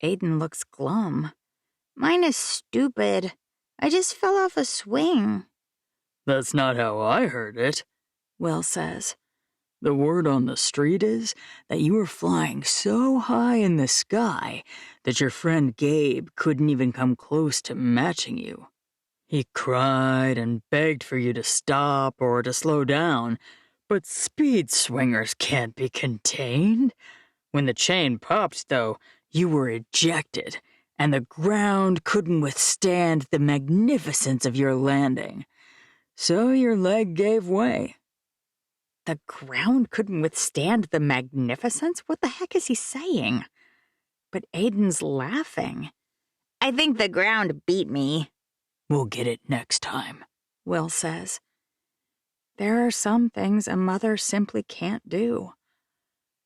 Aiden looks glum. Mine is stupid. I just fell off a swing. That's not how I heard it, Will says. The word on the street is that you were flying so high in the sky that your friend Gabe couldn't even come close to matching you. He cried and begged for you to stop or to slow down, But speed swingers can't be contained. When the chain popped, though, you were ejected, and the ground couldn't withstand the magnificence of your landing. So your leg gave way. The ground couldn't withstand the magnificence? What the heck is he saying? But Aiden's laughing. I think the ground beat me. We'll get it next time, Will says. There are some things a mother simply can't do.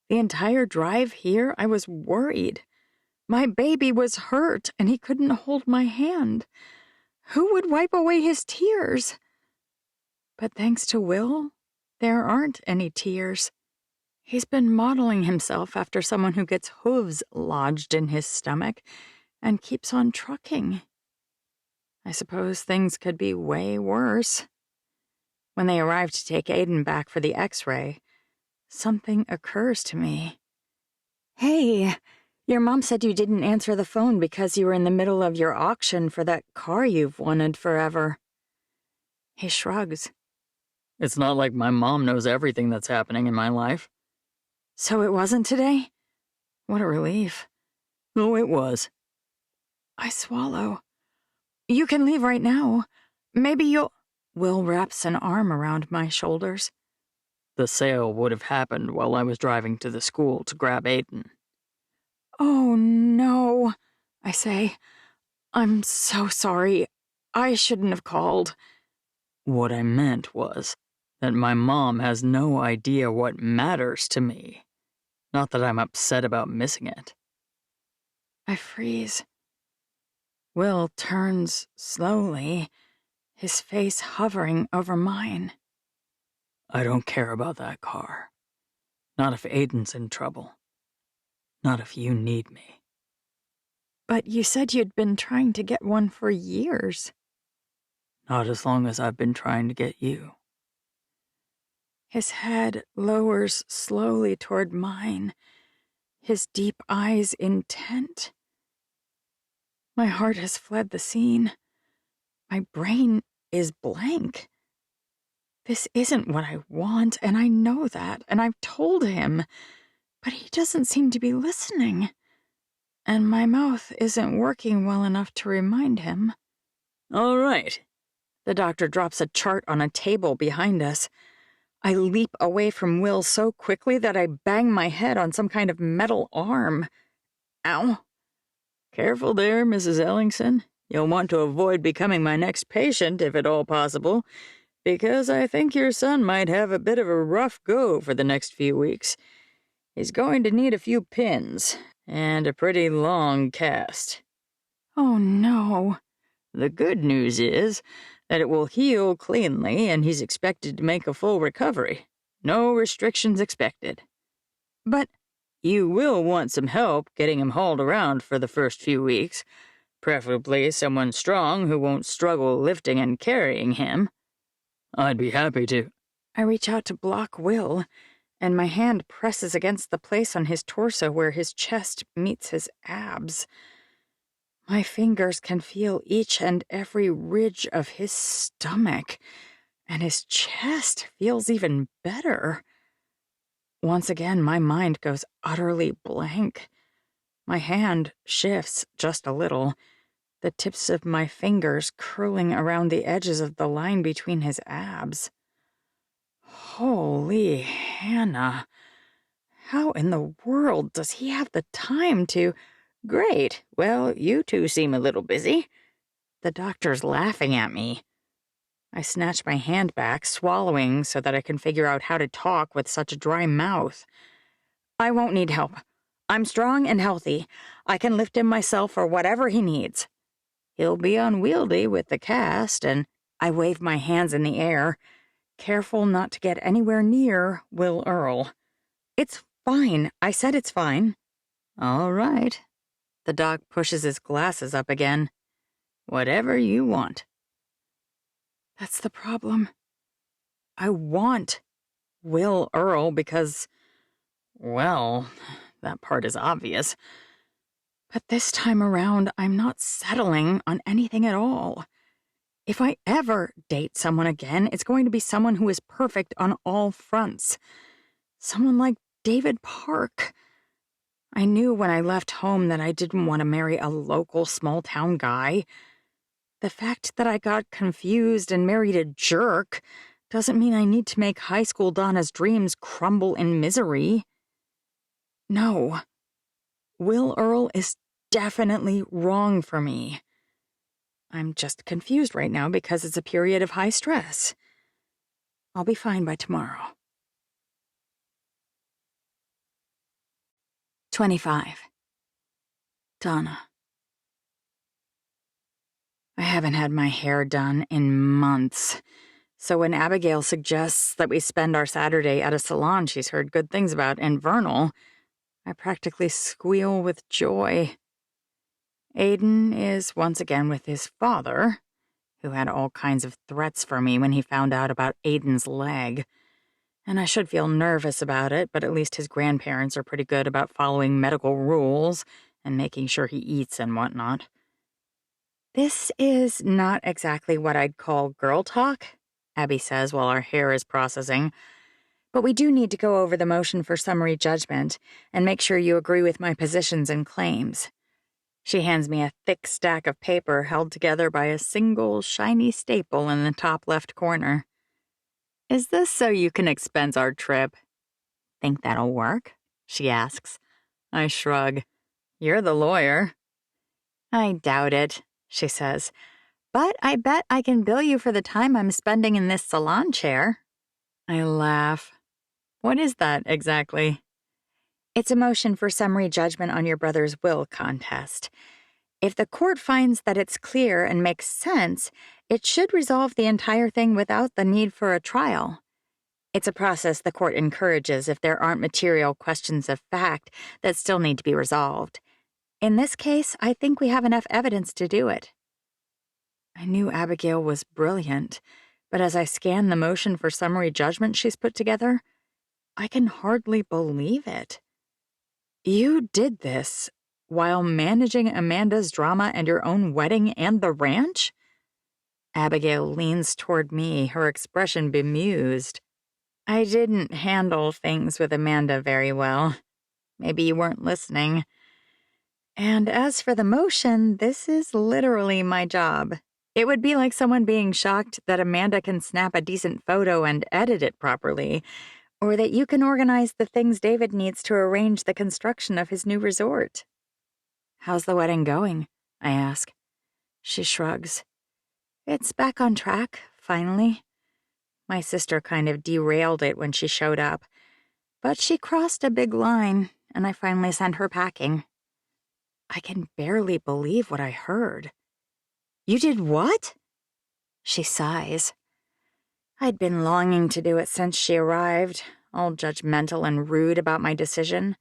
The entire drive here, I was worried. My baby was hurt, and he couldn't hold my hand. Who would wipe away his tears? But thanks to Will, there aren't any tears. He's been modeling himself after someone who gets hooves lodged in his stomach and keeps on trucking. I suppose things could be way worse. When they arrive to take Aiden back for the x-ray, something occurs to me. Hey, your mom said you didn't answer the phone because you were in the middle of your auction for that car you've wanted forever. He shrugs. It's not like my mom knows everything that's happening in my life. So it wasn't today? What a relief. No, it was. I swallow. You can leave right now. Maybe you'll... Will wraps an arm around my shoulders. The sale would have happened while I was driving to the school to grab Aiden. Oh, no, I say. I'm so sorry. I shouldn't have called. What I meant was that my mom has no idea what matters to me. Not that I'm upset about missing it. I freeze. Will turns slowly, his face hovering over mine. I don't care about that car. Not if Aiden's in trouble. Not if you need me. But you said you'd been trying to get one for years. Not as long as I've been trying to get you. His head lowers slowly toward mine, his deep eyes intent. My heart has fled the scene. My brain is blank. This isn't what I want, and I know that, and I've told him, but he doesn't seem to be listening. And my mouth isn't working well enough to remind him. All right. The doctor drops a chart on a table behind us. I leap away from Will so quickly that I bang my head on some kind of metal arm. Ow. Careful there, Mrs. Ellingson. You'll want to avoid becoming my next patient, if at all possible, because I think your son might have a bit of a rough go for the next few weeks. He's going to need a few pins, and a pretty long cast. Oh, no. The good news is that it will heal cleanly, and he's expected to make a full recovery. No restrictions expected. But you will want some help getting him hauled around for the first few weeks, preferably someone strong who won't struggle lifting and carrying him. I'd be happy to. I reach out to block Will, and my hand presses against the place on his torso where his chest meets his abs. My fingers can feel each and every ridge of his stomach, and his chest feels even better. Once again, my mind goes utterly blank. My hand shifts just a little, the tips of my fingers curling around the edges of the line between his abs. Holy Hannah. How in the world does he have the time to... Great. Well, you two seem a little busy. The doctor's laughing at me. I snatch my hand back, swallowing so that I can figure out how to talk with such a dry mouth. I won't need help. I'm strong and healthy. I can lift him myself or whatever he needs. He'll be unwieldy with the cast, and I wave my hands in the air, careful not to get anywhere near Will Earl. It's fine. I said it's fine. All right. The doc pushes his glasses up again. Whatever you want. That's the problem. I want Will Earl because, well, that part is obvious. But this time around, I'm not settling on anything at all. If I ever date someone again, it's going to be someone who is perfect on all fronts. Someone like David Park. I knew when I left home that I didn't want to marry a local small-town guy. The fact that I got confused and married a jerk doesn't mean I need to make high school Donna's dreams crumble in misery. No. Will Earl is definitely wrong for me. I'm just confused right now because it's a period of high stress. I'll be fine by tomorrow. 25. Donna. I haven't had my hair done in months, so when Abigail suggests that we spend our Saturday at a salon she's heard good things about in Vernal, I practically squeal with joy. Aiden is once again with his father, who had all kinds of threats for me when he found out about Aiden's leg. And I should feel nervous about it, but at least his grandparents are pretty good about following medical rules and making sure he eats and whatnot. This is not exactly what I'd call girl talk, Abby says while our hair is processing, but we do need to go over the motion for summary judgment and make sure you agree with my positions and claims. She hands me a thick stack of paper held together by a single shiny staple in the top left corner. Is this so you can expense our trip? Think that'll work? She asks. I shrug. You're the lawyer. I doubt it, she says. But I bet I can bill you for the time I'm spending in this salon chair. I laugh. What is that exactly? It's a motion for summary judgment on your brother's will contest. If the court finds that it's clear and makes sense, it should resolve the entire thing without the need for a trial. It's a process the court encourages if there aren't material questions of fact that still need to be resolved. In this case, I think we have enough evidence to do it. I knew Abigail was brilliant, but as I scan the motion for summary judgment she's put together, I can hardly believe it. You did this while managing Amanda's drama and your own wedding and the ranch? Abigail leans toward me, her expression bemused. I didn't handle things with Amanda very well. Maybe you weren't listening. And as for the motion, this is literally my job. It would be like someone being shocked that Amanda can snap a decent photo and edit it properly, or that you can organize the things David needs to arrange the construction of his new resort. How's the wedding going? I ask. She shrugs. It's back on track, finally. My sister kind of derailed it when she showed up, but she crossed a big line, and I finally sent her packing. I can barely believe what I heard. You did what? She sighs. I'd been longing to do it since she arrived, all judgmental and rude about my decision.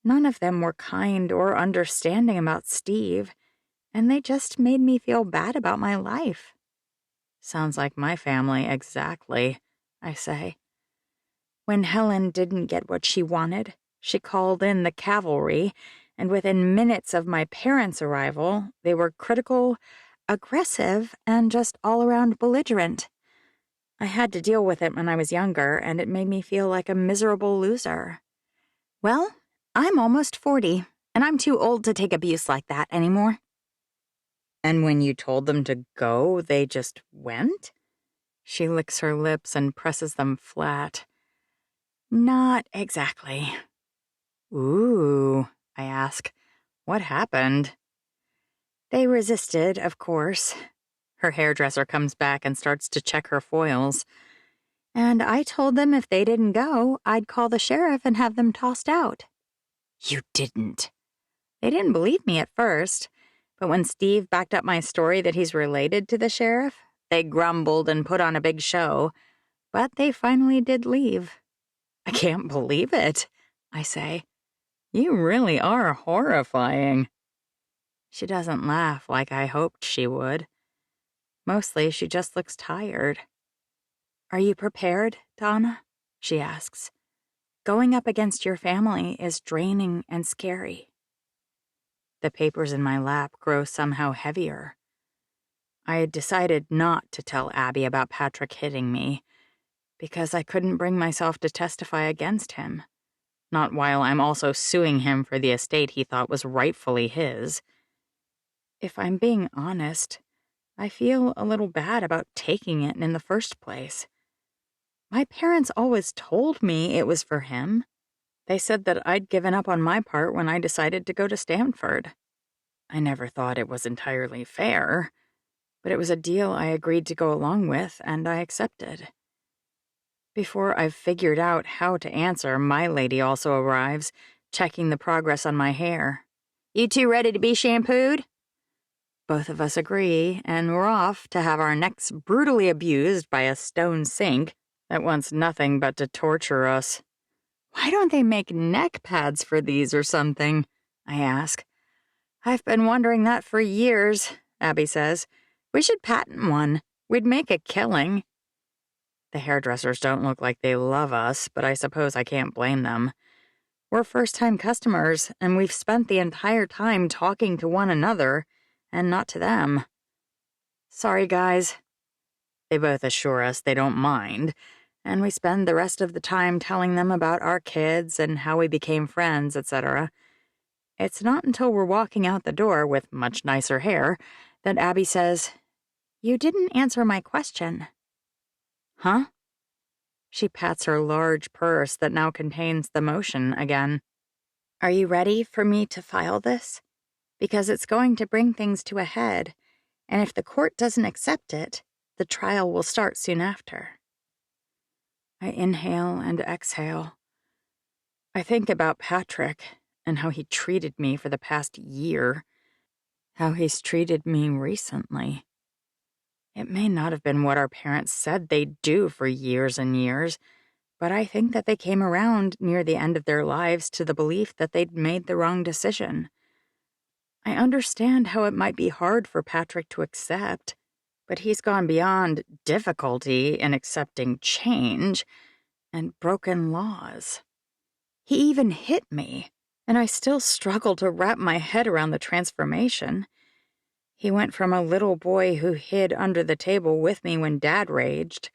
None of them were kind or understanding about Steve, and they just made me feel bad about my life. Sounds like my family exactly, I say. When Helen didn't get what she wanted, she called in the cavalry, and within minutes of my parents' arrival, they were critical, aggressive, and just all-around belligerent. I had to deal with it when I was younger, and it made me feel like a miserable loser. Well, I'm almost 40, and I'm too old to take abuse like that anymore. And when you told them to go, they just went? She licks her lips and presses them flat. Not exactly. Ooh, I ask. What happened? They resisted, of course. Her hairdresser comes back and starts to check her foils. And I told them if they didn't go, I'd call the sheriff and have them tossed out. You didn't. They didn't believe me at first, but when Steve backed up my story that he's related to the sheriff, they grumbled and put on a big show. But they finally did leave. I can't believe it, I say. You really are horrifying. She doesn't laugh like I hoped she would. Mostly, she just looks tired. Are you prepared, Donna? She asks. Going up against your family is draining and scary. The papers in my lap grow somehow heavier. I had decided not to tell Abby about Patrick hitting me because I couldn't bring myself to testify against him. Not while I'm also suing him for the estate he thought was rightfully his. If I'm being honest, I feel a little bad about taking it in the first place. My parents always told me it was for him. They said that I'd given up on my part when I decided to go to Stanford. I never thought it was entirely fair, but it was a deal I agreed to go along with, and I accepted. Before I've figured out how to answer, my lady also arrives, checking the progress on my hair. You two ready to be shampooed? Both of us agree, and we're off to have our necks brutally abused by a stone sink that wants nothing but to torture us. Why don't they make neck pads for these or something? I ask. I've been wondering that for years, Abby says. We should patent one. We'd make a killing. The hairdressers don't look like they love us, but I suppose I can't blame them. We're first-time customers, and we've spent the entire time talking to one another, and not to them. Sorry, guys. They both assure us they don't mind, and we spend the rest of the time telling them about our kids and how we became friends, etc. It's not until we're walking out the door with much nicer hair that Abby says, "You didn't answer my question." Huh? She pats her large purse that now contains the motion again. Are you ready for me to file this? Because it's going to bring things to a head, and if the court doesn't accept it, the trial will start soon after. I inhale and exhale. I think about Patrick and how he treated me for the past year, how he's treated me recently. It may not have been what our parents said they'd do for years and years, but I think that they came around near the end of their lives to the belief that they'd made the wrong decision. I understand how it might be hard for Patrick to accept, but he's gone beyond difficulty in accepting change and broken laws. He even hit me, and I still struggle to wrap my head around the transformation. He went from a little boy who hid under the table with me when Dad raged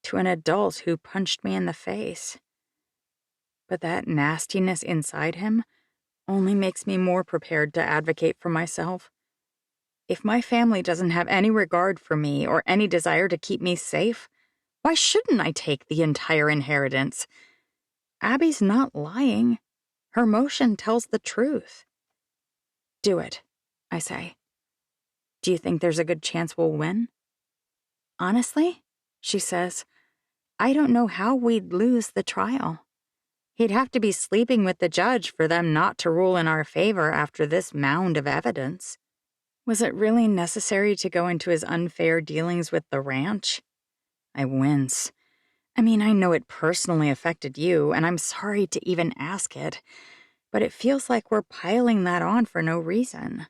to an adult who punched me in the face. But that nastiness inside him only makes me more prepared to advocate for myself. If my family doesn't have any regard for me or any desire to keep me safe, why shouldn't I take the entire inheritance? Abby's not lying. Her motion tells the truth. Do it, I say. Do you think there's a good chance we'll win? Honestly, she says, I don't know how we'd lose the trial. He'd have to be sleeping with the judge for them not to rule in our favor after this mound of evidence. Was it really necessary to go into his unfair dealings with the ranch? I wince. I mean, I know it personally affected you, and I'm sorry to even ask it, but it feels like we're piling that on for no reason.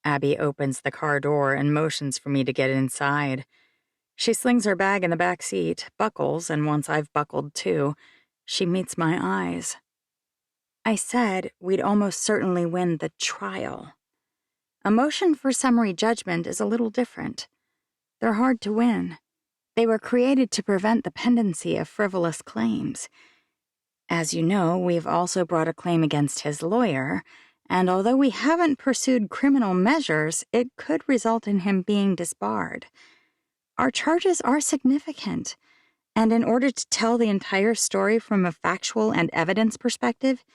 Abby opens the car door and motions for me to get inside. She slings her bag in the back seat, buckles, and once I've buckled too, she meets my eyes. I said we'd almost certainly win the trial. A motion for summary judgment is a little different. They're hard to win. They were created to prevent the pendency of frivolous claims. As you know, we've also brought a claim against his lawyer, and although we haven't pursued criminal measures, it could result in him being disbarred. Our charges are significant, and in order to tell the entire story from a factual and evidence perspective,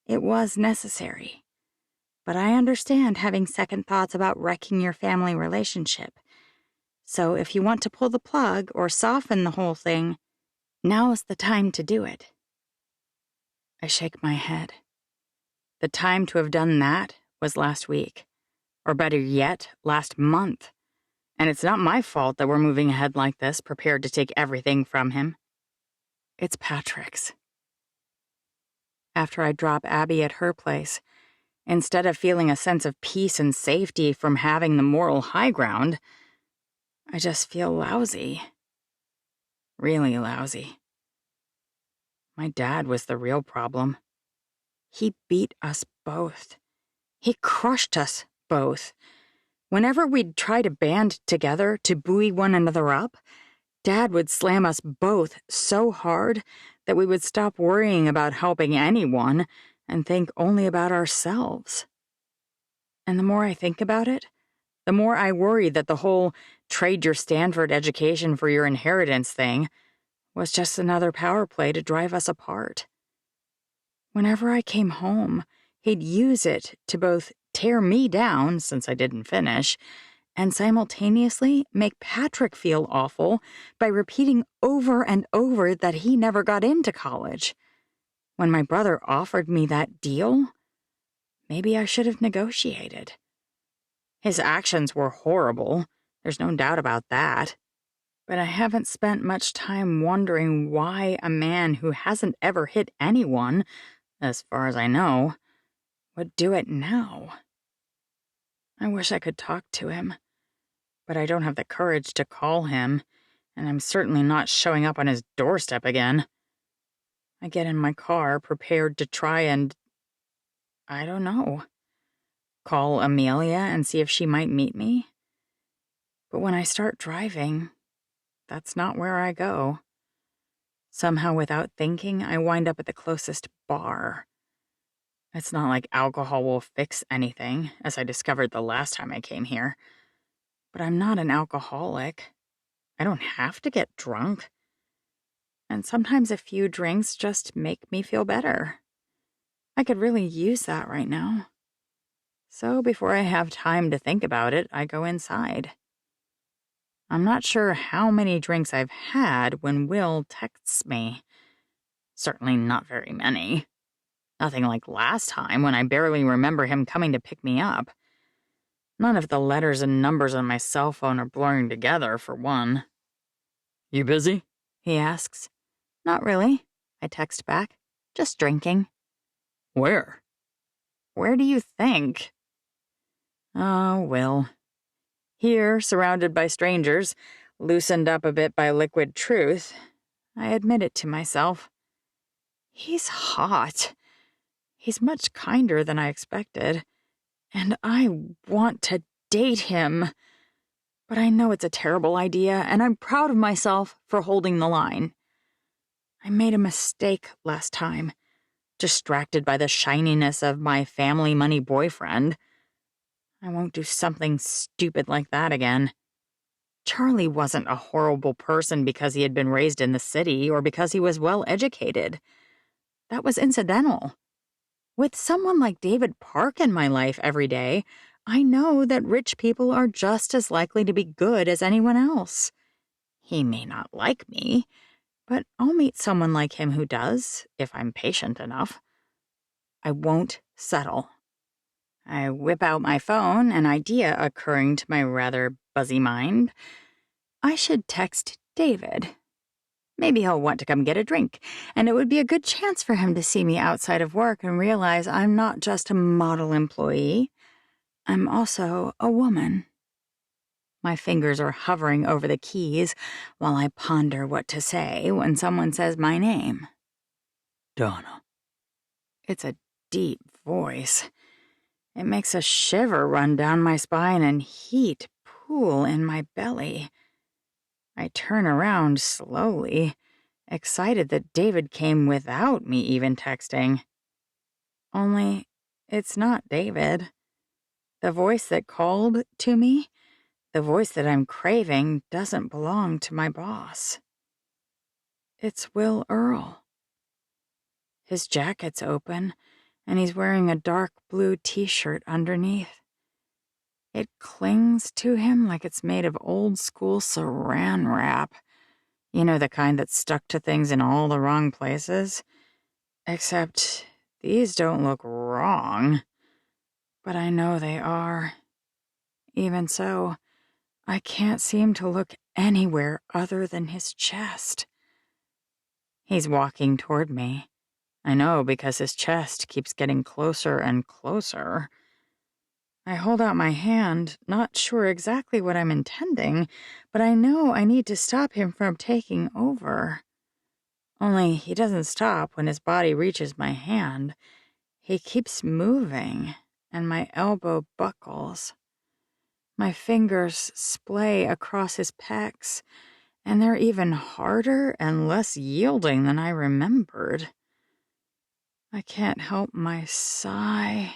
it was necessary. But I understand having second thoughts about wrecking your family relationship. So if you want to pull the plug or soften the whole thing, now's the time to do it. I shake my head. The time to have done that was last week, or better yet, last month. And it's not my fault that we're moving ahead like this, prepared to take everything from him. It's Patrick's. After I drop Abby at her place, instead of feeling a sense of peace and safety from having the moral high ground, I just feel lousy. Really lousy. My dad was the real problem. He beat us both. He crushed us both. Whenever we'd try to band together to buoy one another up, Dad would slam us both so hard that we would stop worrying about helping anyone and think only about ourselves. And the more I think about it, the more I worry that the whole trade your Stanford education for your inheritance thing was just another power play to drive us apart. Whenever I came home, he'd use it to both tear me down, since I didn't finish, and simultaneously make Patrick feel awful by repeating over and over that he never got into college. When my brother offered me that deal, maybe I should have negotiated. His actions were horrible, there's no doubt about that. But I haven't spent much time wondering why a man who hasn't ever hit anyone, as far as I know, would do it now. I wish I could talk to him, but I don't have the courage to call him, and I'm certainly not showing up on his doorstep again. I get in my car prepared to try and, I don't know, call Amelia and see if she might meet me. But when I start driving, that's not where I go. Somehow, without thinking, I wind up at the closest bar. It's not like alcohol will fix anything, as I discovered the last time I came here. But I'm not an alcoholic. I don't have to get drunk. And sometimes a few drinks just make me feel better. I could really use that right now. So before I have time to think about it, I go inside. I'm not sure how many drinks I've had when Will texts me. Certainly not very many. Nothing like last time when I barely remember him coming to pick me up. None of the letters and numbers on my cell phone are blurring together, for one. You busy? He asks. Not really, I text back. Just drinking. Where? Where do you think? Oh, Will. Here, surrounded by strangers, loosened up a bit by liquid truth, I admit it to myself. He's hot. He's much kinder than I expected, and I want to date him. But I know it's a terrible idea, and I'm proud of myself for holding the line. I made a mistake last time, distracted by the shininess of my family money boyfriend. I won't do something stupid like that again. Charlie wasn't a horrible person because he had been raised in the city or because he was well educated. That was incidental. With someone like David Park in my life every day, I know that rich people are just as likely to be good as anyone else. He may not like me, but I'll meet someone like him who does, if I'm patient enough. I won't settle. I whip out my phone, an idea occurring to my rather buzzy mind. I should text David. Maybe he'll want to come get a drink, and it would be a good chance for him to see me outside of work and realize I'm not just a model employee. I'm also a woman. My fingers are hovering over the keys while I ponder what to say when someone says my name. Donna. It's a deep voice. It makes a shiver run down my spine and heat pool in my belly. I turn around slowly, excited that David came without me even texting. Only, it's not David. The voice that called to me, the voice that I'm craving, doesn't belong to my boss. It's Will Earle. His jacket's open, and he's wearing a dark blue t-shirt underneath. It clings to him like it's made of old-school saran wrap. You know, the kind that's stuck to things in all the wrong places? Except these don't look wrong. But I know they are. Even so, I can't seem to look anywhere other than his chest. He's walking toward me. I know because his chest keeps getting closer and closer. I hold out my hand, not sure exactly what I'm intending, but I know I need to stop him from taking over. Only he doesn't stop when his body reaches my hand. He keeps moving, and my elbow buckles. My fingers splay across his pecs, and they're even harder and less yielding than I remembered. I can't help my sigh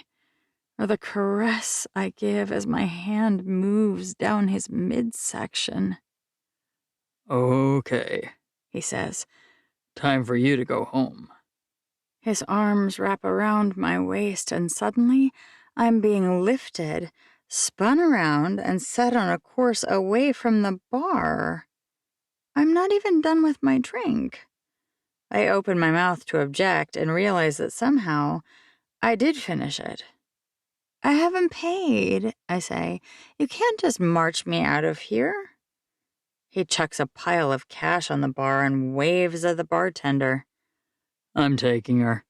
or the caress I give as my hand moves down his midsection. Okay, He says. time for you to go home. His arms wrap around my waist, and suddenly I'm being lifted, spun around, and set on a course away from the bar. I'm not even done with my drink. I open my mouth to object and realize that somehow I did finish it. I haven't paid, I say. You can't just march me out of here. He chucks a pile of cash on the bar and waves at the bartender. I'm taking her.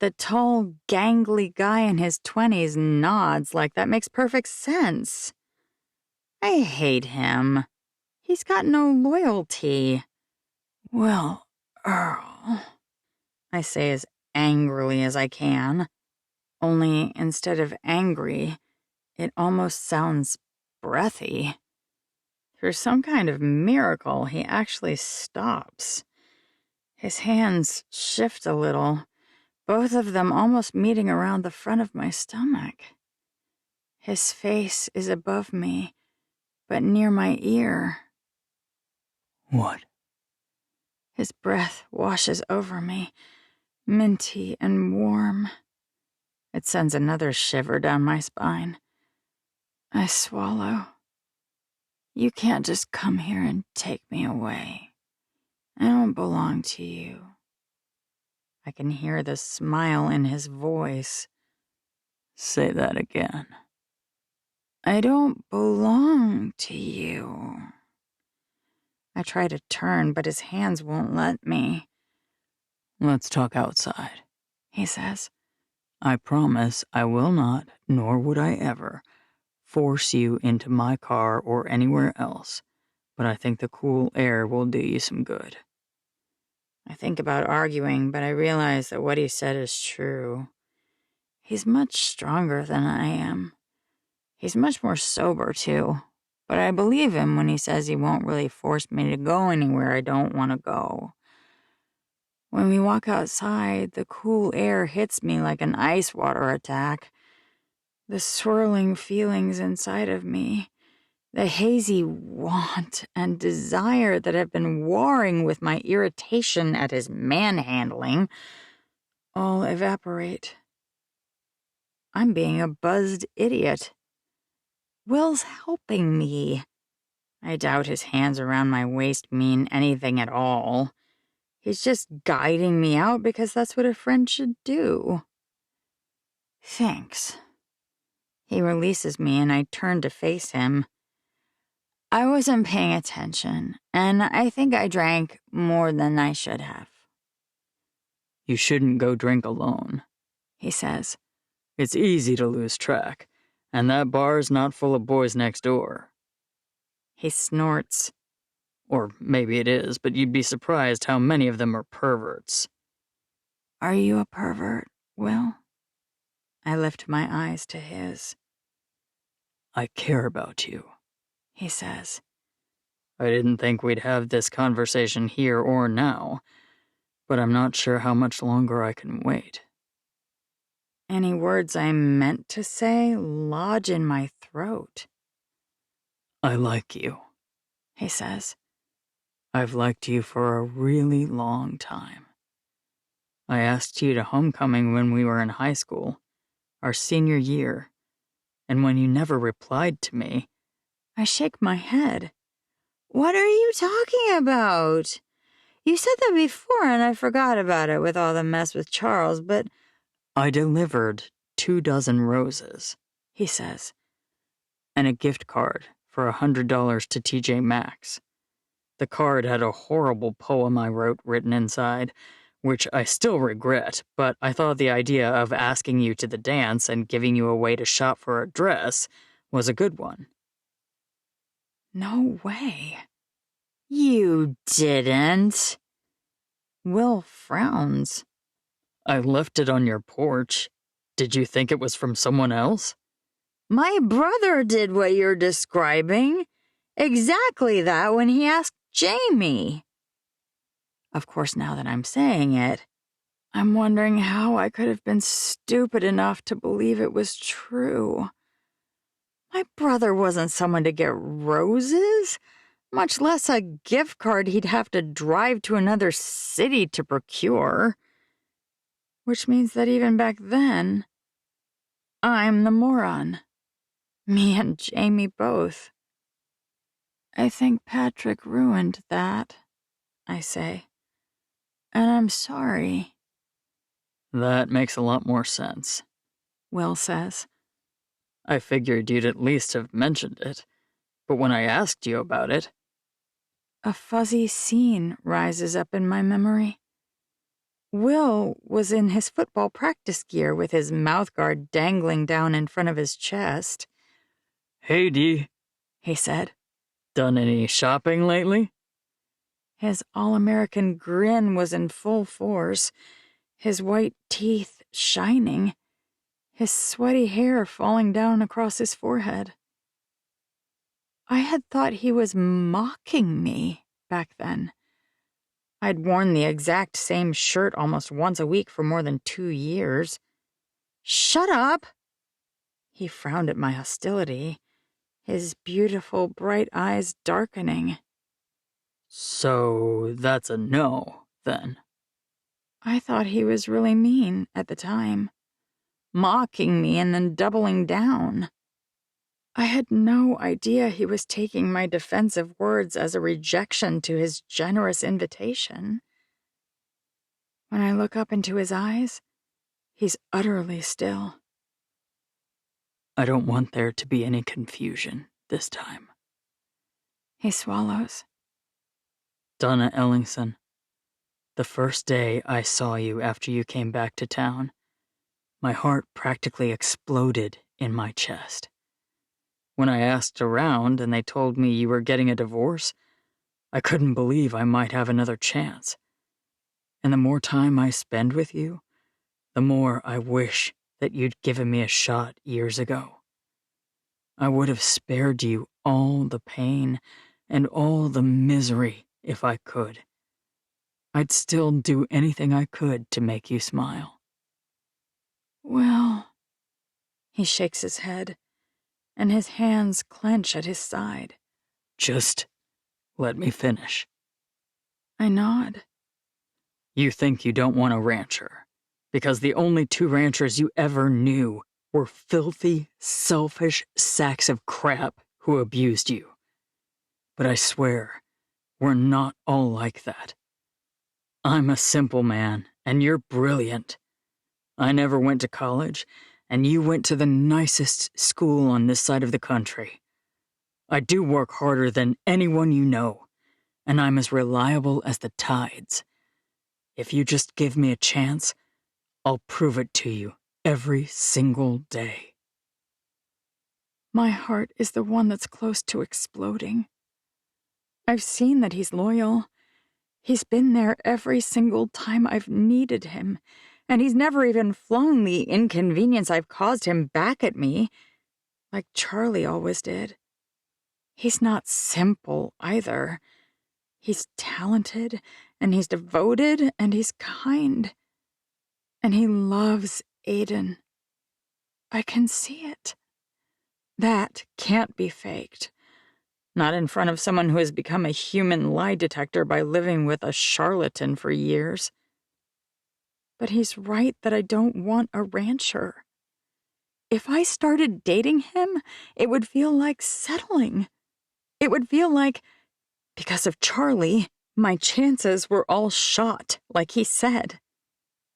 The tall, gangly guy in his 20s nods like that makes perfect sense. I hate him. He's got no loyalty. Well, Earl, I say as angrily as I can. Only instead of angry, it almost sounds breathy. Through some kind of miracle, he actually stops. His hands shift a little, both of them almost meeting around the front of my stomach. His face is above me, but near my ear. What? His breath washes over me, minty and warm. It sends another shiver down my spine. I swallow. You can't just come here and take me away. I don't belong to you. I can hear the smile in his voice. Say that again. I don't belong to you. I try to turn, but his hands won't let me. Let's talk outside, He says. I promise I will not, nor would I ever, force you into my car or anywhere else, but I think the cool air will do you some good. I think about arguing, but I realize that what he said is true. He's much stronger than I am. He's much more sober, too, but I believe him when he says he won't really force me to go anywhere I don't want to go. When we walk outside, the cool air hits me like an ice water attack. The swirling feelings inside of me, the hazy want and desire that have been warring with my irritation at his manhandling, all evaporate. I'm being a buzzed idiot. Will's helping me. I doubt his hands around my waist mean anything at all. He's just guiding me out because that's what a friend should do. Thanks. He releases me and I turn to face him. I wasn't paying attention, and I think I drank more than I should have. You shouldn't go drink alone, He says. It's easy to lose track, and that bar's not full of boys next door. He snorts. Or maybe it is, but you'd be surprised how many of them are perverts. Are you a pervert, Will? I lift my eyes to his. I care about you, He says. I didn't think we'd have this conversation here or now, but I'm not sure how much longer I can wait. Any words I meant to say lodge in my throat. I like you, He says. I've liked you for a really long time. I asked you to homecoming when we were in high school, our senior year, and when you never replied to me, I shake my head. What are you talking about? You said that before and I forgot about it with all the mess with Charles, but... I delivered 24 roses, He says. and a gift card for $100 to TJ Maxx. The card had a horrible poem I wrote written inside, which I still regret, but I thought the idea of asking you to the dance and giving you a way to shop for a dress was a good one. No way. You didn't. Will frowns. I left it on your porch. Did you think it was from someone else? My brother did what you're describing. Exactly that when he asked Jamie. Of course, now that I'm saying it, I'm wondering how I could have been stupid enough to believe it was true. My brother wasn't someone to get roses, much less a gift card he'd have to drive to another city to procure. Which means that even back then, I'm the moron. Me and Jamie both. I think Patrick ruined that, I say. And I'm sorry. That makes a lot more sense, Will says. I figured you'd at least have mentioned it, but when I asked you about it... A fuzzy scene rises up in my memory. Will was in his football practice gear with his mouthguard dangling down in front of his chest. Hey, Dee, He said. done any shopping lately? His all-American grin was in full force, his white teeth shining, his sweaty hair falling down across his forehead. I had thought he was mocking me back then. I'd worn the exact same shirt almost once a week for more than 2 years. Shut up! He frowned at my hostility, his beautiful bright eyes darkening. So that's a no, then. I thought he was really mean at the time, mocking me and then doubling down. I had no idea he was taking my defensive words as a rejection to his generous invitation. When I look up into his eyes, he's utterly still. I don't want there to be any confusion this time. He swallows. Donna Ellingson, the first day I saw you after you came back to town, my heart practically exploded in my chest. When I asked around and they told me you were getting a divorce, I couldn't believe I might have another chance. And the more time I spend with you, the more I wish that you'd given me a shot years ago. I would have spared you all the pain and all the misery if I could. I'd still do anything I could to make you smile. Will. He shakes his head, and his hands clench at his side. Just let me finish. I nod. You think you don't want a rancher, because the only 2 ranchers you ever knew were filthy, selfish sacks of crap who abused you. But I swear, we're not all like that. I'm a simple man, and you're brilliant. I never went to college, and you went to the nicest school on this side of the country. I do work harder than anyone you know, and I'm as reliable as the tides. If you just give me a chance, I'll prove it to you every single day. My heart is the one that's close to exploding. I've seen that he's loyal. He's been there every single time I've needed him, and he's never even flung the inconvenience I've caused him back at me, like Charlie always did. He's not simple either. He's talented, and he's devoted, and he's kind. And he loves Aiden. I can see it. That can't be faked. Not in front of someone who has become a human lie detector by living with a charlatan for years. But he's right that I don't want a rancher. If I started dating him, it would feel like settling. It would feel like, because of Charlie, my chances were all shot, like he said.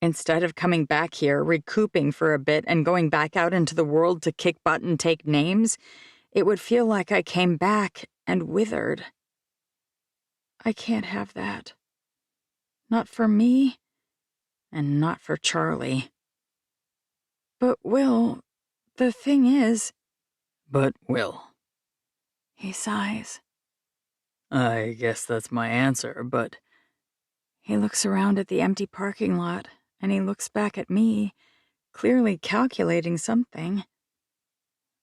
Instead of coming back here, recouping for a bit, and going back out into the world to kick butt and take names, it would feel like I came back and withered. I can't have that. Not for me, and not for Charlie. But Will, the thing is... But, Will. He sighs. I guess that's my answer, but... He looks around at the empty parking lot, and he looks back at me, clearly calculating something.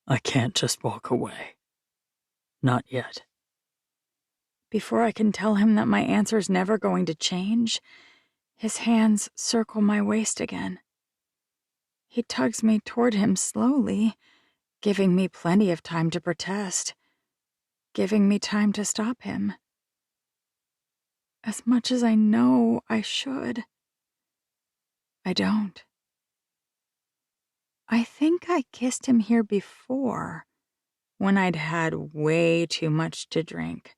I can't just walk away. Not yet. Before I can tell him that my answer's never going to change, his hands circle my waist again. He tugs me toward him slowly, giving me plenty of time to protest, giving me time to stop him. As much as I know I should, I don't. I think I kissed him here before, when I'd had way too much to drink.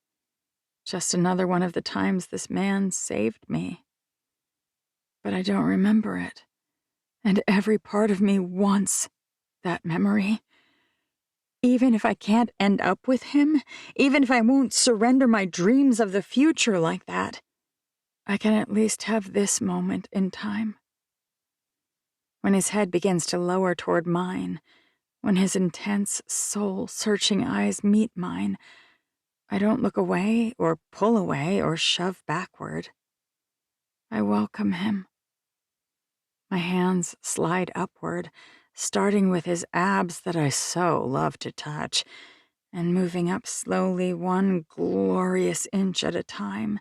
Just another one of the times this man saved me. But I don't remember it, and every part of me wants that memory. Even if I can't end up with him, even if I won't surrender my dreams of the future like that, I can at least have this moment in time. When his head begins to lower toward mine, when his intense, soul-searching eyes meet mine, I don't look away or pull away or shove backward. I welcome him. My hands slide upward, starting with his abs that I so love to touch, and moving up slowly 1 glorious inch at a time,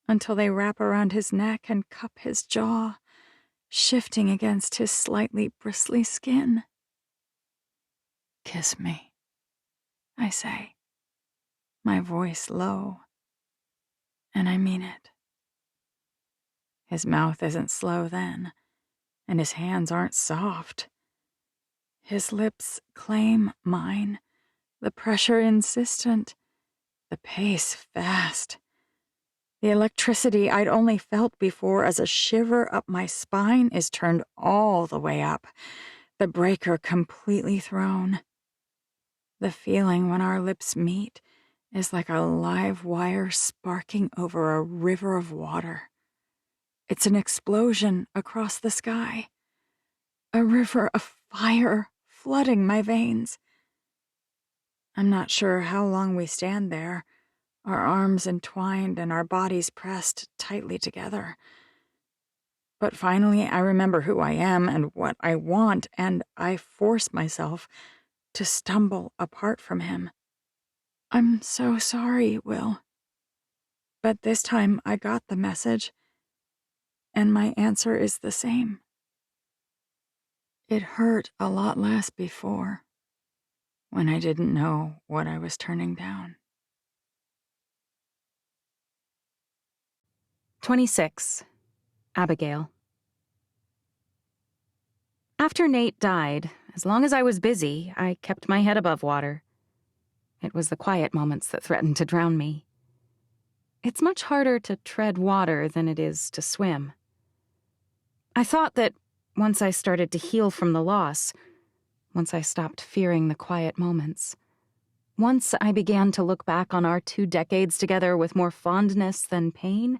until they wrap around his neck and cup his jaw, shifting against his slightly bristly skin. Kiss me, I say, my voice low, and I mean it. His mouth isn't slow then, and his hands aren't soft. His lips claim mine, the pressure insistent, the pace fast. The electricity I'd only felt before as a shiver up my spine is turned all the way up, the breaker completely thrown. The feeling when our lips meet is like a live wire sparking over a river of water. It's an explosion across the sky, a river of fire flooding my veins. I'm not sure how long we stand there, our arms entwined and our bodies pressed tightly together. But finally I remember who I am and what I want, and I force myself to stumble apart from him. I'm so sorry, Will. But this time I got the message, and my answer is the same. It hurt a lot less before, when I didn't know what I was turning down. 26. Abigail. After Nate died, as long as I was busy, I kept my head above water. It was the quiet moments that threatened to drown me. It's much harder to tread water than it is to swim. I thought that once I started to heal from the loss, once I stopped fearing the quiet moments, once I began to look back on our 2 decades together with more fondness than pain,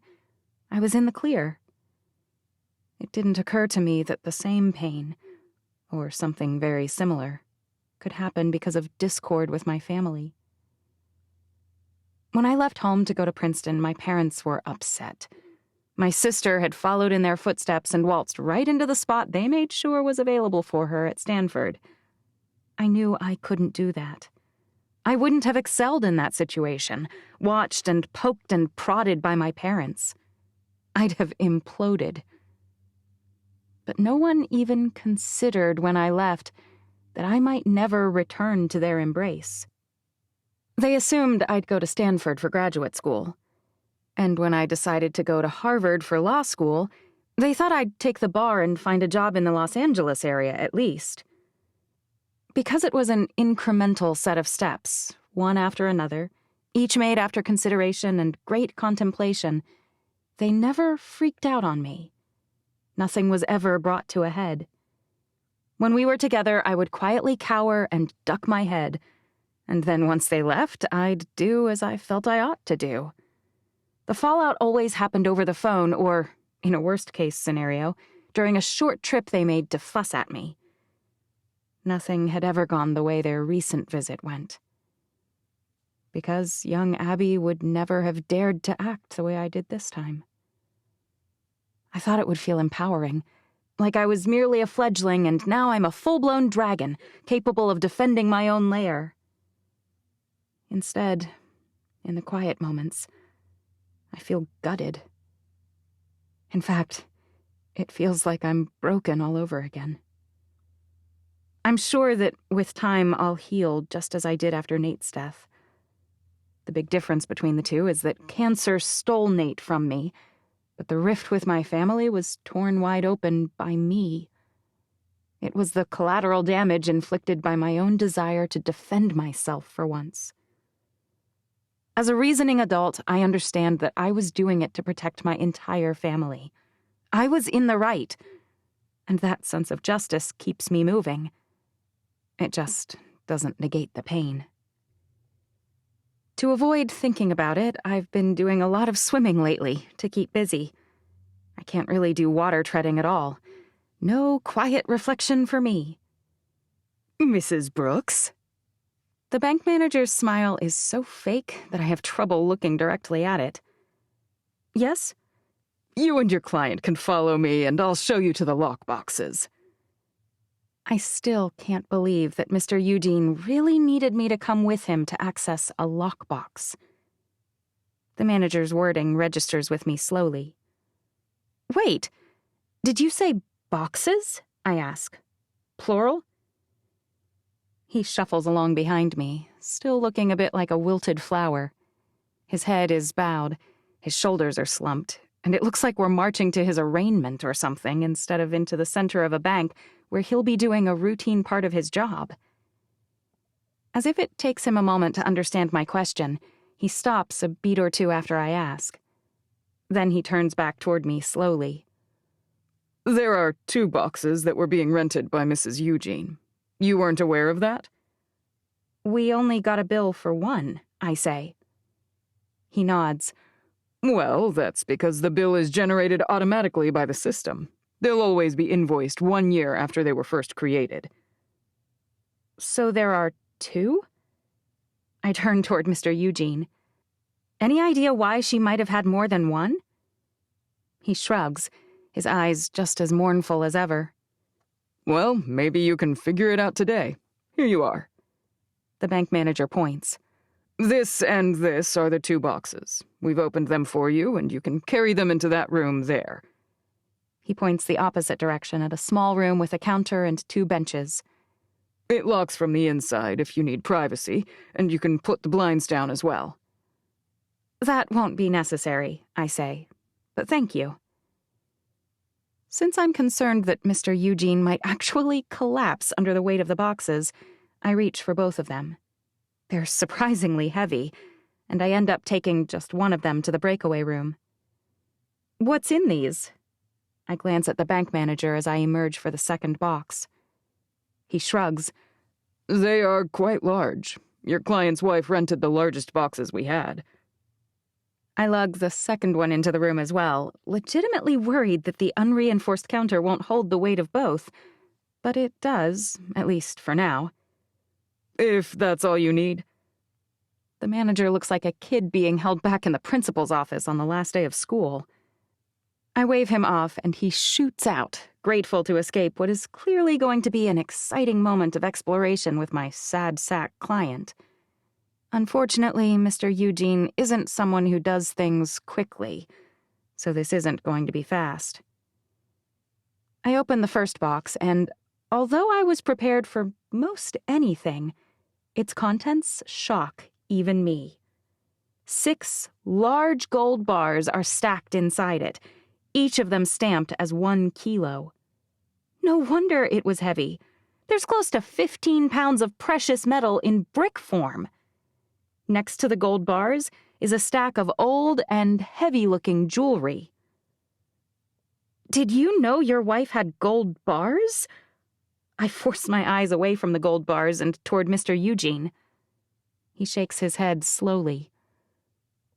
I was in the clear. It didn't occur to me that the same pain, or something very similar, could happen because of discord with my family. When I left home to go to Princeton, my parents were upset. My sister had followed in their footsteps and waltzed right into the spot they made sure was available for her at Stanford. I knew I couldn't do that. I wouldn't have excelled in that situation, watched and poked and prodded by my parents. I'd have imploded. But no one even considered when I left that I might never return to their embrace. They assumed I'd go to Stanford for graduate school. And when I decided to go to Harvard for law school, they thought I'd take the bar and find a job in the Los Angeles area at least. Because it was an incremental set of steps, one after another, each made after consideration and great contemplation, they never freaked out on me. Nothing was ever brought to a head. When we were together, I would quietly cower and duck my head, and then once they left, I'd do as I felt I ought to do. The fallout always happened over the phone or, in a worst-case scenario, during a short trip they made to fuss at me. Nothing had ever gone the way their recent visit went. Because young Abby would never have dared to act the way I did this time. I thought it would feel empowering, like I was merely a fledgling and now I'm a full-blown dragon, capable of defending my own lair. Instead, in the quiet moments, I feel gutted. In fact, it feels like I'm broken all over again. I'm sure that with time I'll heal just as I did after Nate's death. The big difference between the two is that cancer stole Nate from me, but the rift with my family was torn wide open by me. It was the collateral damage inflicted by my own desire to defend myself for once. As a reasoning adult, I understand that I was doing it to protect my entire family. I was in the right, and that sense of justice keeps me moving. It just doesn't negate the pain. To avoid thinking about it, I've been doing a lot of swimming lately to keep busy. I can't really do water treading at all. No quiet reflection for me. Mrs. Brooks? The bank manager's smile is so fake that I have trouble looking directly at it. Yes? You and your client can follow me and I'll show you to the lockboxes. I still can't believe that Mr. Eugene really needed me to come with him to access a lockbox. The manager's wording registers with me slowly. Wait, did you say boxes? I ask. Plural? He shuffles along behind me, still looking a bit like a wilted flower. His head is bowed, his shoulders are slumped, and it looks like we're marching to his arraignment or something instead of into the center of a bank where he'll be doing a routine part of his job. As if it takes him a moment to understand my question, he stops a beat or two after I ask. Then he turns back toward me slowly. There are 2 boxes that were being rented by Mrs. Eugene. You weren't aware of that? We only got a bill for 1, I say. He nods. Well, that's because the bill is generated automatically by the system. They'll always be invoiced 1 year after they were first created. So there are 2? I turn toward Mr. Eugene. Any idea why she might have had more than 1? He shrugs, his eyes just as mournful as ever. Well, maybe you can figure it out today. Here you are. The bank manager points. This and this are the 2 boxes. We've opened them for you, and you can carry them into that room there. He points the opposite direction at a small room with a counter and 2 benches. It locks from the inside if you need privacy, and you can put the blinds down as well. That won't be necessary, I say, but thank you. Since I'm concerned that Mr. Eugene might actually collapse under the weight of the boxes, I reach for both of them. They're surprisingly heavy, and I end up taking just one of them to the breakaway room. What's in these? I glance at the bank manager as I emerge for the second box. He shrugs. They are quite large. Your client's wife rented the largest boxes we had. I lug the second one into the room as well, legitimately worried that the unreinforced counter won't hold the weight of both. But it does, at least for now. If that's all you need. The manager looks like a kid being held back in the principal's office on the last day of school. I wave him off, and he shoots out, grateful to escape what is clearly going to be an exciting moment of exploration with my sad sack client. Unfortunately, Mr. Eugene isn't someone who does things quickly, so this isn't going to be fast. I open the first box, and although I was prepared for most anything, its contents shock even me. 6 large gold bars are stacked inside it, each of them stamped as 1 kilo. No wonder it was heavy. There's close to 15 pounds of precious metal in brick form. Next to the gold bars is a stack of old and heavy-looking jewelry. Did you know your wife had gold bars? I force my eyes away from the gold bars and toward Mr. Eugene. He shakes his head slowly.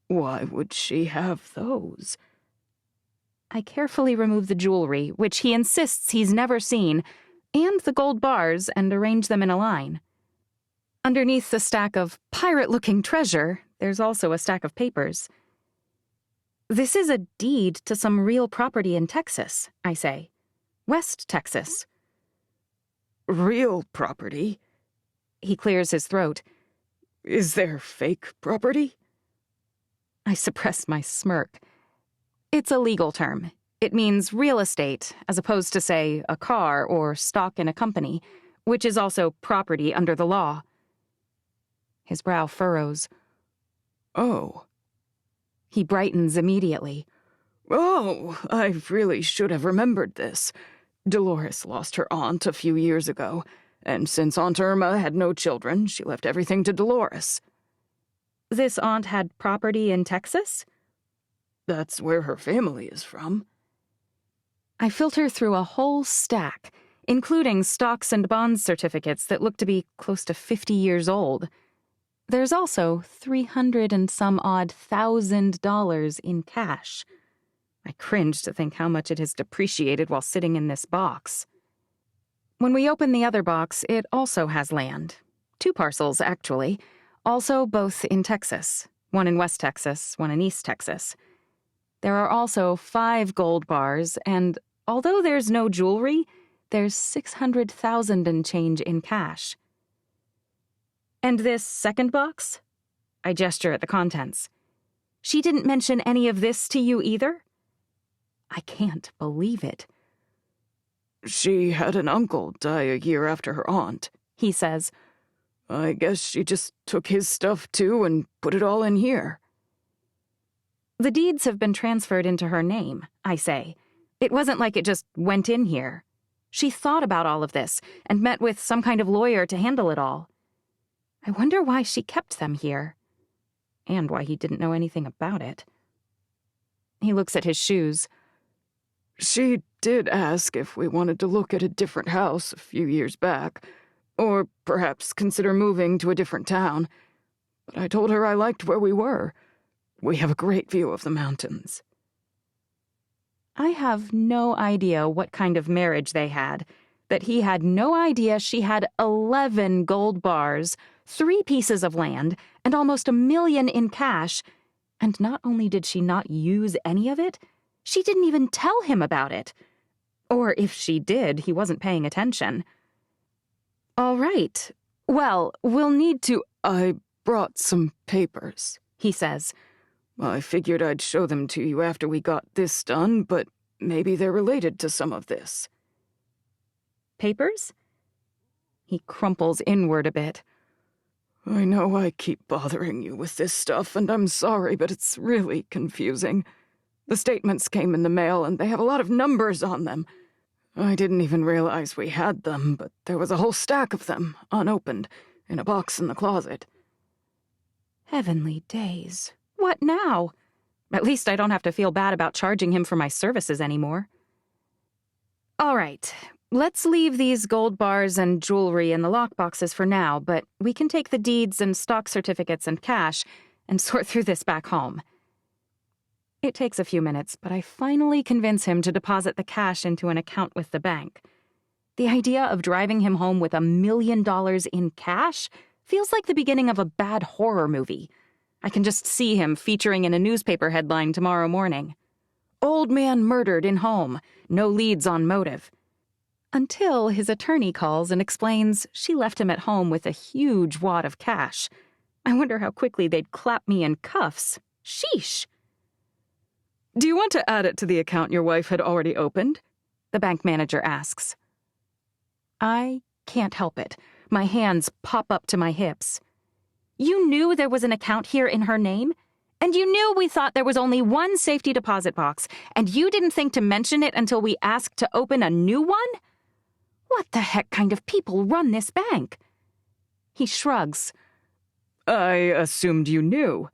Why would she have those? I carefully remove the jewelry, which he insists he's never seen, and the gold bars, and arrange them in a line. Underneath the stack of pirate-looking treasure, there's also a stack of papers. This is a deed to some real property in Texas, I say. West Texas. Real property? He clears his throat. Is there fake property? I suppress my smirk. It's a legal term. It means real estate, as opposed to, say, a car or stock in a company, which is also property under the law. His brow furrows. Oh. He brightens immediately. Oh, I really should have remembered this. Dolores lost her aunt a few years ago, and since Aunt Irma had no children, she left everything to Dolores. This aunt had property in Texas? That's where her family is from. I filter through a whole stack, including stocks and bond certificates that look to be close to 50 years old. There's also $300 and some odd $1,000 in cash. I cringe to think how much it has depreciated while sitting in this box. When we open the other box, it also has land. 2 parcels, actually. Also both in Texas. One in West Texas, one in East Texas. There are also 5 gold bars, and although there's no jewelry, there's $600,000 and change in cash. And this second box? I gesture at the contents. She didn't mention any of this to you either? I can't believe it. She had an uncle die a year after her aunt, he says. I guess she just took his stuff too and put it all in here. The deeds have been transferred into her name, I say. It wasn't like it just went in here. She thought about all of this and met with some kind of lawyer to handle it all. I wonder why she kept them here. And why he didn't know anything about it. He looks at his shoes. She did ask if we wanted to look at a different house a few years back, or perhaps consider moving to a different town. But I told her I liked where we were. We have a great view of the mountains. I have no idea what kind of marriage they had, that he had no idea she had 11 gold bars, 3 pieces of land, and almost $1 million in cash. And not only did she not use any of it, she didn't even tell him about it. Or if she did, he wasn't paying attention. All right. Well, we'll need to... I brought some papers, he says. I figured I'd show them to you after we got this done, but maybe they're related to some of this. Papers? He crumples inward a bit. I know I keep bothering you with this stuff, and I'm sorry, but it's really confusing. The statements came in the mail, and they have a lot of numbers on them. I didn't even realize we had them, but there was a whole stack of them, unopened, in a box in the closet. Heavenly days. What now? At least I don't have to feel bad about charging him for my services anymore. All right, let's leave these gold bars and jewelry in the lockboxes for now, but we can take the deeds and stock certificates and cash and sort through this back home. It takes a few minutes, but I finally convince him to deposit the cash into an account with the bank. The idea of driving him home with $1 million in cash feels like the beginning of a bad horror movie. I can just see him featuring in a newspaper headline tomorrow morning. Old man murdered in home, no leads on motive. Until his attorney calls and explains she left him at home with a huge wad of cash. I wonder how quickly they'd clap me in cuffs. Sheesh! Do you want to add it to the account your wife had already opened? The bank manager asks. I can't help it. My hands pop up to my hips. You knew there was an account here in her name? And you knew we thought there was only one safety deposit box, and you didn't think to mention it until we asked to open a new one? What the heck kind of people run this bank? He shrugs. I assumed you knew.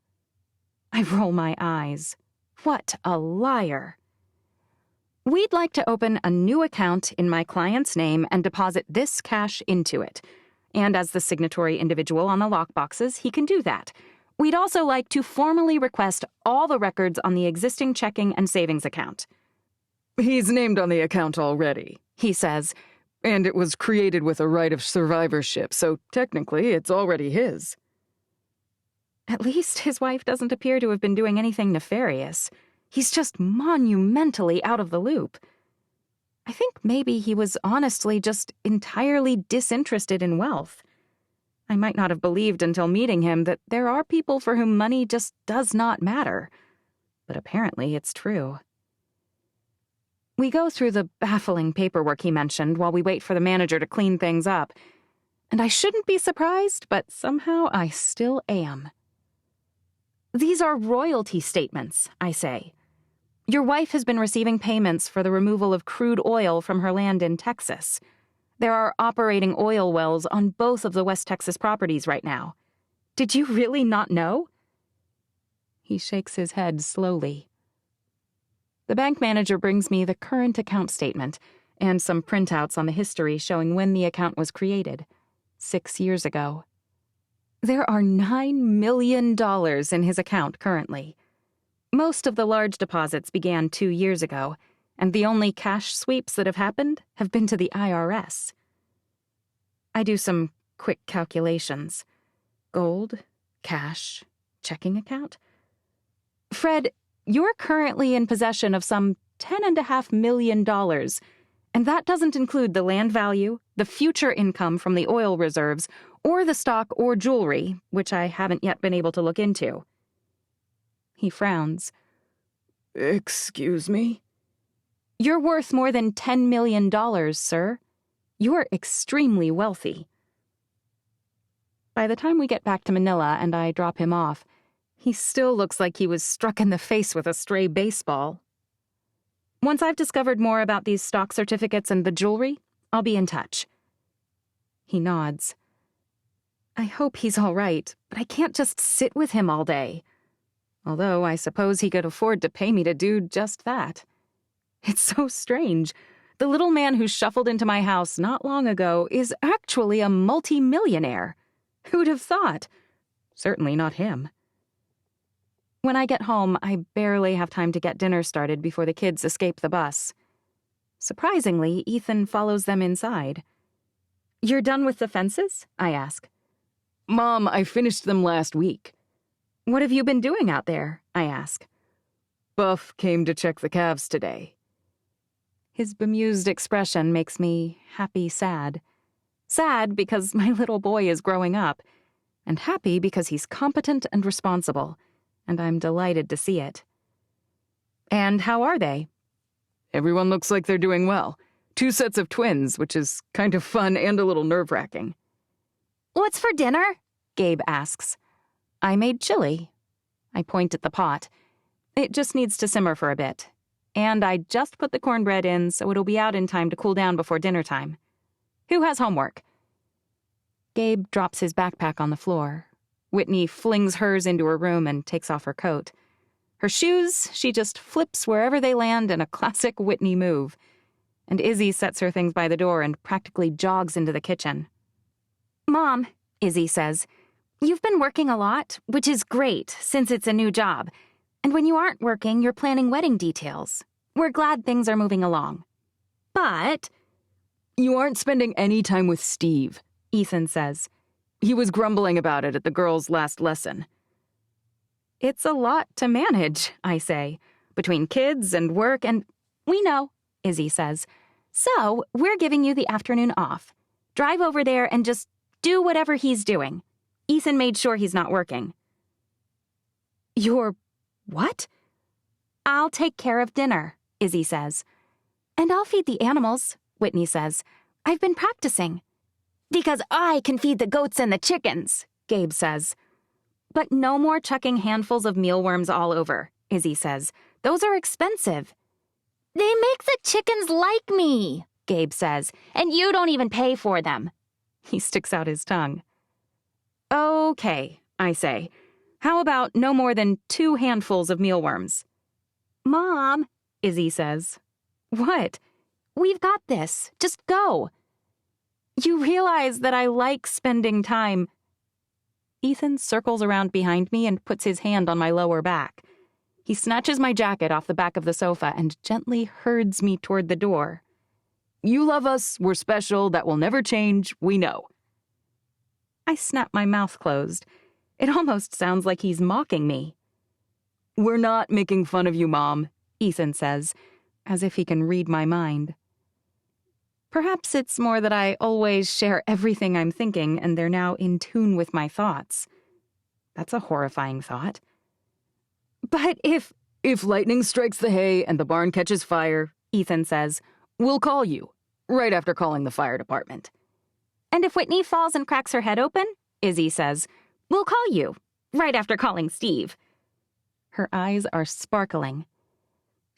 I roll my eyes. What a liar. We'd like to open a new account in my client's name and deposit this cash into it. And as the signatory individual on the lockboxes, he can do that. We'd also like to formally request all the records on the existing checking and savings account. He's named on the account already, he says. And it was created with a right of survivorship, so technically it's already his. At least his wife doesn't appear to have been doing anything nefarious. He's just monumentally out of the loop. I think maybe he was honestly just entirely disinterested in wealth. I might not have believed until meeting him that there are people for whom money just does not matter. But apparently it's true. We go through the baffling paperwork he mentioned while we wait for the manager to clean things up. And I shouldn't be surprised, but somehow I still am. These are royalty statements, I say. Your wife has been receiving payments for the removal of crude oil from her land in Texas. There are operating oil wells on both of the West Texas properties right now. Did you really not know? He shakes his head slowly. The bank manager brings me the current account statement and some printouts on the history showing when the account was created, 6 years ago. There are $9 million in his account currently. Most of the large deposits began 2 years ago, and the only cash sweeps that have happened have been to the IRS. I do some quick calculations. Gold, cash, checking account. Fred, you're currently in possession of some $10.5 million, and that doesn't include the land value, the future income from the oil reserves, or the stock or jewelry, which I haven't yet been able to look into. He frowns. Excuse me? You're worth more than $10 million, sir. You're extremely wealthy. By the time we get back to Manila and I drop him off, he still looks like he was struck in the face with a stray baseball. Once I've discovered more about these stock certificates and the jewelry, I'll be in touch. He nods. I hope he's all right, but I can't just sit with him all day. Although I suppose he could afford to pay me to do just that. It's so strange. The little man who shuffled into my house not long ago is actually a multi-millionaire. Who'd have thought? Certainly not him. When I get home, I barely have time to get dinner started before the kids escape the bus. Surprisingly, Ethan follows them inside. You're done with the fences? I ask. Mom, I finished them last week. What have you been doing out there? I ask. Buff came to check the calves today. His bemused expression makes me happy-sad. Sad because my little boy is growing up, and happy because he's competent and responsible, and I'm delighted to see it. And how are they? Everyone looks like they're doing well. 2 sets of twins, which is kind of fun and a little nerve-wracking. What's for dinner? Gabe asks. I made chili. I point at the pot. It just needs to simmer for a bit. And I just put the cornbread in so it'll be out in time to cool down before dinner time. Who has homework? Gabe drops his backpack on the floor. Whitney flings hers into her room and takes off her coat. Her shoes, she just flips wherever they land in a classic Whitney move. And Izzy sets her things by the door and practically jogs into the kitchen. Mom, Izzy says, you've been working a lot, which is great since it's a new job. And when you aren't working, you're planning wedding details. We're glad things are moving along. But you aren't spending any time with Steve, Ethan says. He was grumbling about it at the girls' last lesson. It's a lot to manage, I say, between kids and work and... We know, Izzy says. So, we're giving you the afternoon off. Drive over there and just do whatever he's doing. Ethan made sure he's not working. You're... what? I'll take care of dinner, Izzy says. And I'll feed the animals, Whitney says. I've been practicing. Because I can feed the goats and the chickens, Gabe says. But no more chucking handfuls of mealworms all over, Izzy says. Those are expensive. They make the chickens like me, Gabe says, and you don't even pay for them. He sticks out his tongue. Okay, I say. How about no more than 2 handfuls of mealworms? Mom, Izzy says. What? We've got this. Just go. You realize that I like spending time. Ethan circles around behind me and puts his hand on my lower back. He snatches my jacket off the back of the sofa and gently herds me toward the door. You love us, we're special, that will never change, we know. I snap my mouth closed. It almost sounds like he's mocking me. We're not making fun of you, Mom, Ethan says, as if he can read my mind. Perhaps it's more that I always share everything I'm thinking and they're now in tune with my thoughts. That's a horrifying thought. But if lightning strikes the hay and the barn catches fire, Ethan says, we'll call you, right after calling the fire department. And if Whitney falls and cracks her head open, Izzy says, we'll call you, right after calling Steve. Her eyes are sparkling.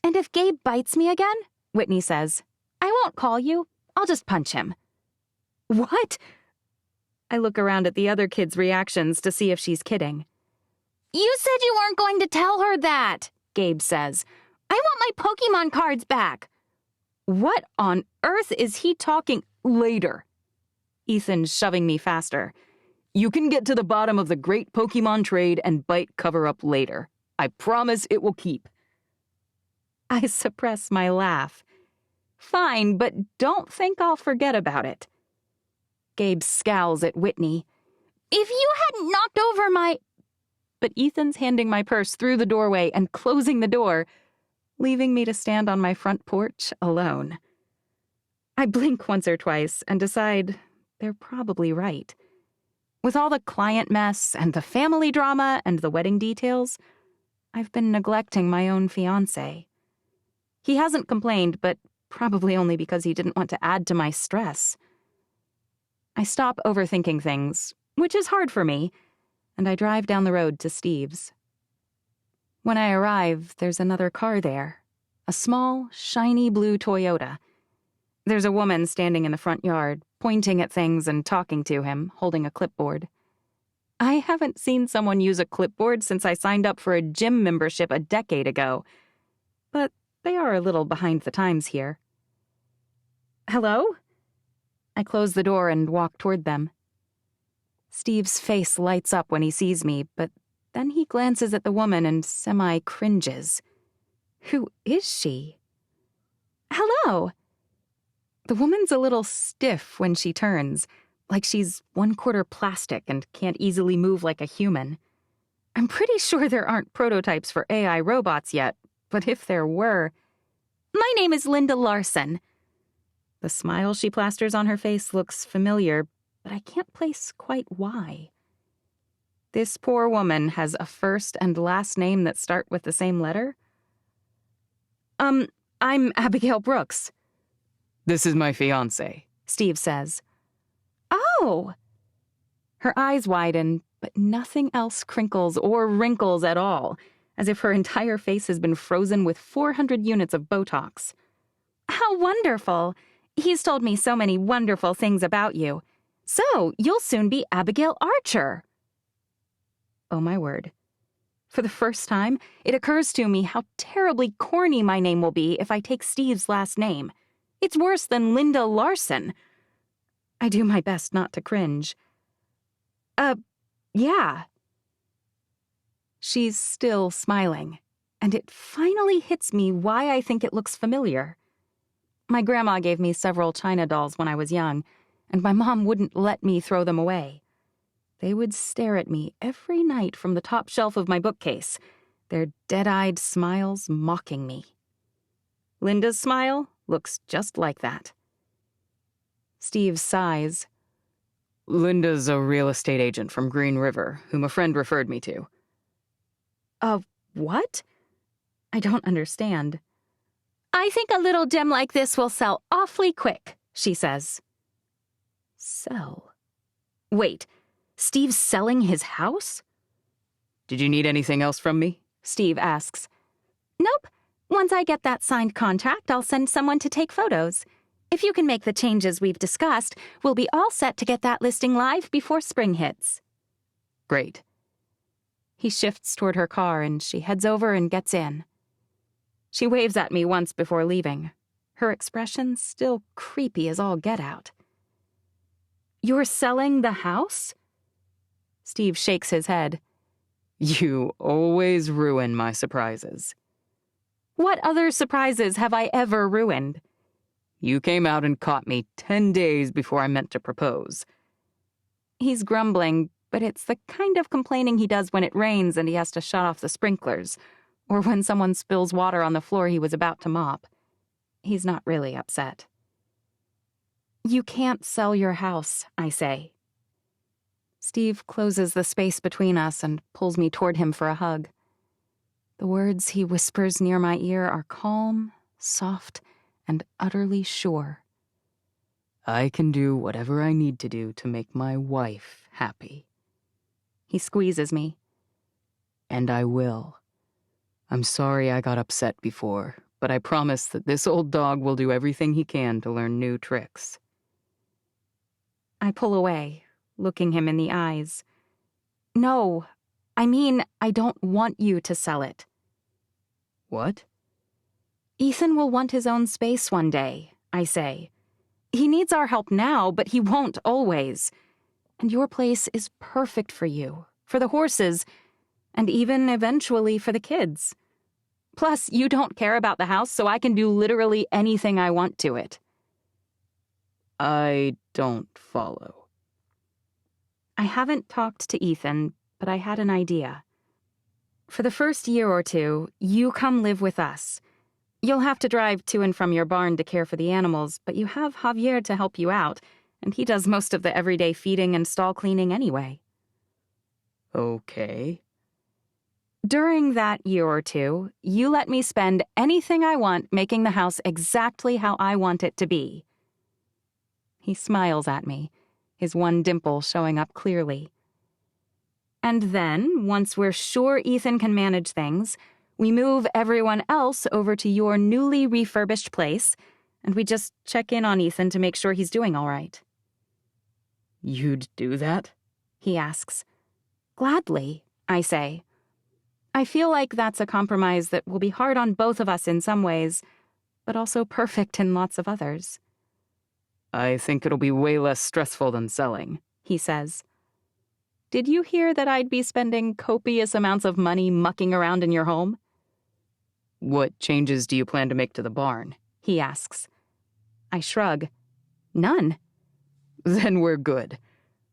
And if Gabe bites me again, Whitney says, I won't call you. I'll just punch him. What? I look around at the other kids' reactions to see if she's kidding. You said you weren't going to tell her that, Gabe says. I want my Pokemon cards back. What on earth is he talking later? Ethan's shoving me faster. You can get to the bottom of the great Pokemon trade and bite cover-up later. I promise it will keep. I suppress my laugh. Fine, but don't think I'll forget about it. Gabe scowls at Whitney. If you hadn't knocked over my... But Ethan's handing my purse through the doorway and closing the door, leaving me to stand on my front porch alone. I blink once or twice and decide they're probably right. With all the client mess and the family drama and the wedding details, I've been neglecting my own fiancé. He hasn't complained, but probably only because he didn't want to add to my stress. I stop overthinking things, which is hard for me, and I drive down the road to Steve's. When I arrive, there's another car there, a small, shiny blue Toyota. There's a woman standing in the front yard, pointing at things and talking to him, holding a clipboard. I haven't seen someone use a clipboard since I signed up for a gym membership a decade ago, but they are a little behind the times here. Hello? I close the door and walk toward them. Steve's face lights up when he sees me, but then he glances at the woman and semi-cringes. Who is she? Hello! The woman's a little stiff when she turns, like she's 1/4 plastic and can't easily move like a human. I'm pretty sure there aren't prototypes for AI robots yet, but if there were... My name is Linda Larson. The smile she plasters on her face looks familiar, but I can't place quite why. This poor woman has a first and last name that start with the same letter? I'm Abigail Brooks. This is my fiancé, Steve says. Oh! Her eyes widen, but nothing else crinkles or wrinkles at all, as if her entire face has been frozen with 400 units of Botox. How wonderful! He's told me so many wonderful things about you. So, you'll soon be Abigail Archer. Oh, my word. For the first time, it occurs to me how terribly corny my name will be if I take Steve's last name. It's worse than Linda Larson. I do my best not to cringe. Yeah. She's still smiling, and it finally hits me why I think it looks familiar. My grandma gave me several China dolls when I was young, and my mom wouldn't let me throw them away. They would stare at me every night from the top shelf of my bookcase, their dead-eyed smiles mocking me. Linda's smile looks just like that. Steve sighs. Linda's a real estate agent from Green River, whom a friend referred me to. What? I don't understand. I think a little gem like this will sell awfully quick, she says. Sell? Wait, Steve's selling his house? Did you need anything else from me? Steve asks. Nope. Once I get that signed contract, I'll send someone to take photos. If you can make the changes we've discussed, we'll be all set to get that listing live before spring hits. Great. He shifts toward her car and she heads over and gets in. She waves at me once before leaving, her expression still creepy as all get out. You're selling the house? Steve shakes his head. You always ruin my surprises. What other surprises have I ever ruined? You came out and caught me 10 days before I meant to propose. He's grumbling, but it's the kind of complaining he does when it rains and he has to shut off the sprinklers, or when someone spills water on the floor he was about to mop. He's not really upset. You can't sell your house, I say. Steve closes the space between us and pulls me toward him for a hug. The words he whispers near my ear are calm, soft, and utterly sure. I can do whatever I need to do to make my wife happy. He squeezes me. And I will. I'm sorry I got upset before, but I promise that this old dog will do everything he can to learn new tricks. I pull away, looking him in the eyes. No, I mean, I don't want you to sell it. What? Ethan will want his own space one day, I say. He needs our help now, but he won't always. And your place is perfect for you, for the horses, and even eventually for the kids. Plus, you don't care about the house, so I can do literally anything I want to it. I don't follow. I haven't talked to Ethan, but I had an idea. For the first year or two, you come live with us. You'll have to drive to and from your barn to care for the animals, but you have Javier to help you out, and he does most of the everyday feeding and stall cleaning anyway. Okay. During that year or two, you let me spend anything I want making the house exactly how I want it to be. He smiles at me, his one dimple showing up clearly. And then, once we're sure Ethan can manage things, we move everyone else over to your newly refurbished place, and we just check in on Ethan to make sure he's doing all right. You'd do that? He asks. Gladly, I say. I feel like that's a compromise that will be hard on both of us in some ways, but also perfect in lots of others. I think it'll be way less stressful than selling, he says. Did you hear that I'd be spending copious amounts of money mucking around in your home? What changes do you plan to make to the barn? He asks. I shrug. None. Then we're good.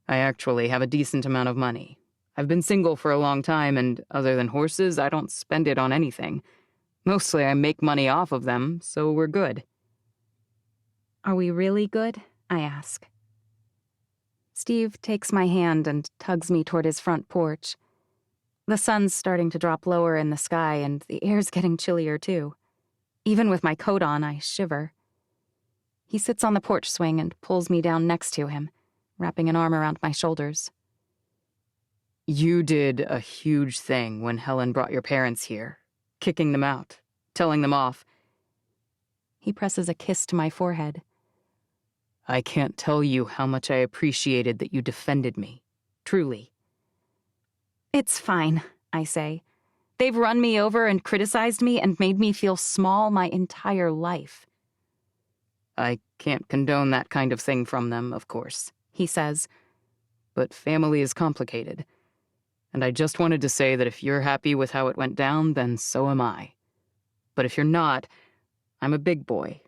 I actually have a decent amount of money. I've been single for a long time, and other than horses, I don't spend it on anything. Mostly I make money off of them, so we're good. Are we really good? I ask. Steve takes my hand and tugs me toward his front porch. The sun's starting to drop lower in the sky, and the air's getting chillier, too. Even with my coat on, I shiver. He sits on the porch swing and pulls me down next to him, wrapping an arm around my shoulders. You did a huge thing when Helen brought your parents here, kicking them out, telling them off. He presses a kiss to my forehead. I can't tell you how much I appreciated that you defended me. Truly. It's fine, I say. They've run me over and criticized me and made me feel small my entire life. I can't condone that kind of thing from them, of course, he says. But family is complicated. And I just wanted to say that if you're happy with how it went down, then so am I. But if you're not, I'm a big boy.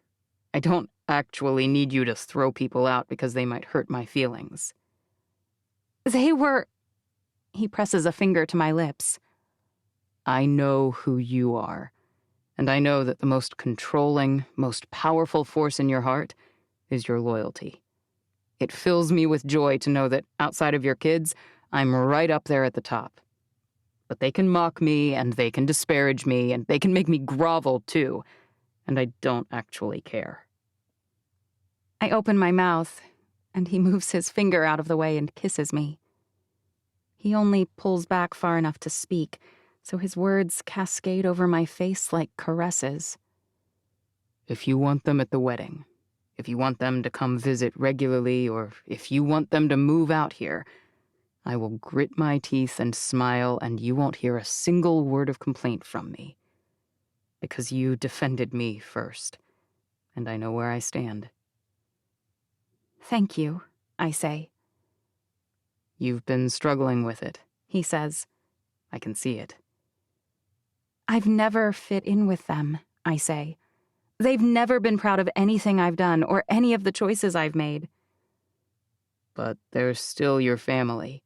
I don't actually need you to throw people out because they might hurt my feelings. They were... He presses a finger to my lips. I know who you are, and I know that the most controlling, most powerful force in your heart is your loyalty. It fills me with joy to know that outside of your kids, I'm right up there at the top. But they can mock me, and they can disparage me, and they can make me grovel, too, and I don't actually care. I open my mouth, and he moves his finger out of the way and kisses me. He only pulls back far enough to speak, so his words cascade over my face like caresses. If you want them at the wedding, if you want them to come visit regularly, or if you want them to move out here, I will grit my teeth and smile, and you won't hear a single word of complaint from me. Because you defended me first, and I know where I stand. Thank you, I say. You've been struggling with it, he says. I can see it. I've never fit in with them, I say. They've never been proud of anything I've done or any of the choices I've made. But they're still your family,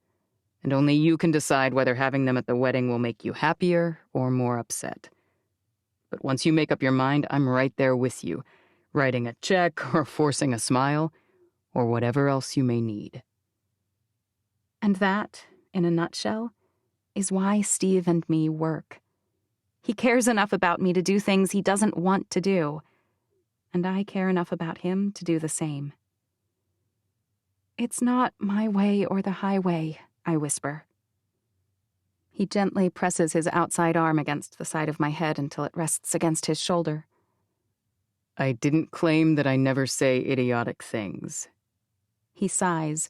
and only you can decide whether having them at the wedding will make you happier or more upset. But once you make up your mind, I'm right there with you, writing a check or forcing a smile, or whatever else you may need. And that, in a nutshell, is why Steve and me work. He cares enough about me to do things he doesn't want to do, and I care enough about him to do the same. It's not my way or the highway, I whisper. He gently presses his outside arm against the side of my head until it rests against his shoulder. I didn't claim that I never say idiotic things. He sighs.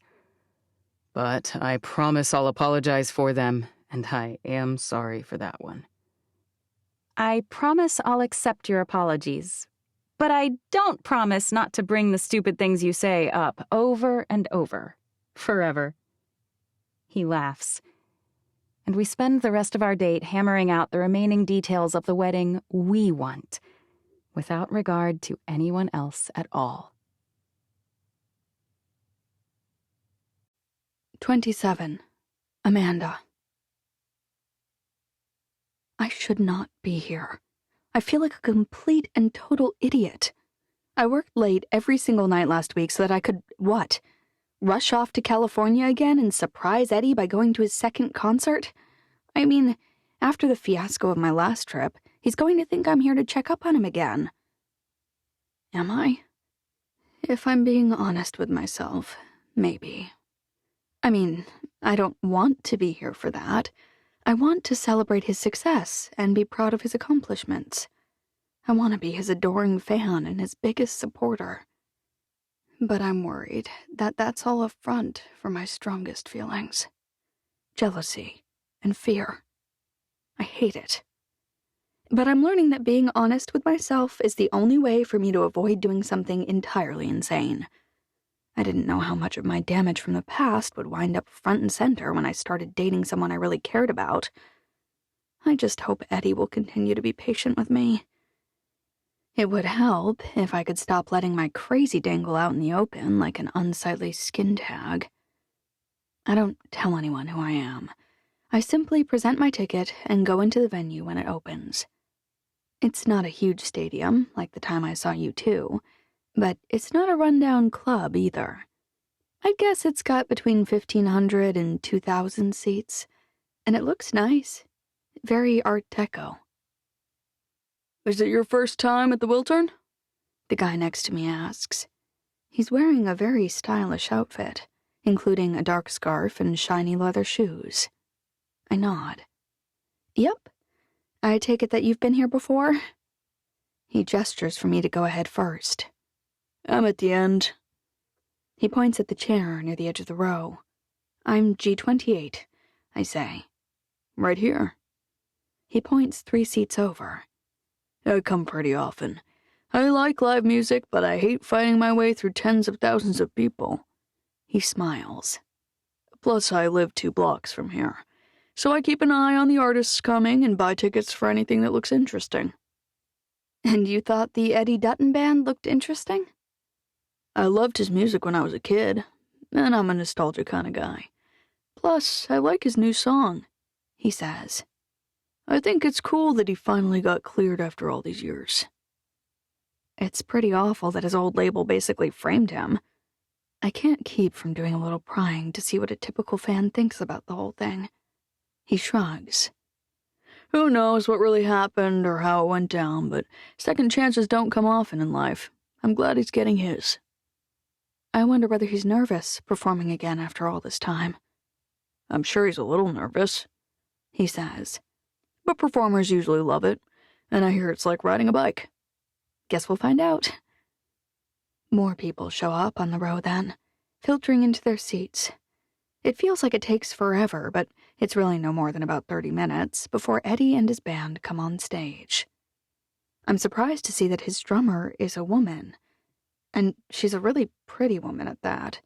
But I promise I'll apologize for them, and I am sorry for that one. I promise I'll accept your apologies, but I don't promise not to bring the stupid things you say up over and over, forever. He laughs, and we spend the rest of our date hammering out the remaining details of the wedding we want, without regard to anyone else at all. 27. Amanda. I should not be here. I feel like a complete and total idiot. I worked late every single night last week so that I could, what? Rush off to California again and surprise Eddie by going to his second concert? I mean, after the fiasco of my last trip, he's going to think I'm here to check up on him again. Am I? If I'm being honest with myself, maybe. I mean, I don't want to be here for that. I want to celebrate his success and be proud of his accomplishments. I want to be his adoring fan and his biggest supporter. But I'm worried that that's all a front for my strongest feelings. Jealousy and fear. I hate it. But I'm learning that being honest with myself is the only way for me to avoid doing something entirely insane. I didn't know how much of my damage from the past would wind up front and center when I started dating someone I really cared about. I just hope Eddie will continue to be patient with me. It would help if I could stop letting my crazy dangle out in the open like an unsightly skin tag. I don't tell anyone who I am. I simply present my ticket and go into the venue when it opens. It's not a huge stadium, like the time I saw U2, but it's not a rundown club either. I'd guess it's got between 1,500 and 2,000 seats, and it looks nice. Very Art Deco. Is it your first time at the Wiltern? The guy next to me asks. He's wearing a very stylish outfit, including a dark scarf and shiny leather shoes. I nod. Yep. I take it that you've been here before? He gestures for me to go ahead first. I'm at the end. He points at the chair near the edge of the row. I'm G28, I say. Right here. He points 3 seats over. I come pretty often. I like live music, but I hate fighting my way through tens of thousands of people. He smiles. Plus, I live 2 blocks from here, so I keep an eye on the artists coming and buy tickets for anything that looks interesting. And you thought the Eddie Dutton Band looked interesting? I loved his music when I was a kid, and I'm a nostalgia kind of guy. Plus, I like his new song, he says. I think it's cool that he finally got cleared after all these years. It's pretty awful that his old label basically framed him. I can't keep from doing a little prying to see what a typical fan thinks about the whole thing. He shrugs. Who knows what really happened or how it went down, but second chances don't come often in life. I'm glad he's getting his. I wonder whether he's nervous performing again after all this time. I'm sure he's a little nervous, he says. But performers usually love it, and I hear it's like riding a bike. Guess we'll find out. More people show up on the row then, filtering into their seats. It feels like it takes forever, but it's really no more than about 30 minutes before Eddie and his band come on stage. I'm surprised to see that his drummer is a woman, and she's a really pretty woman at that.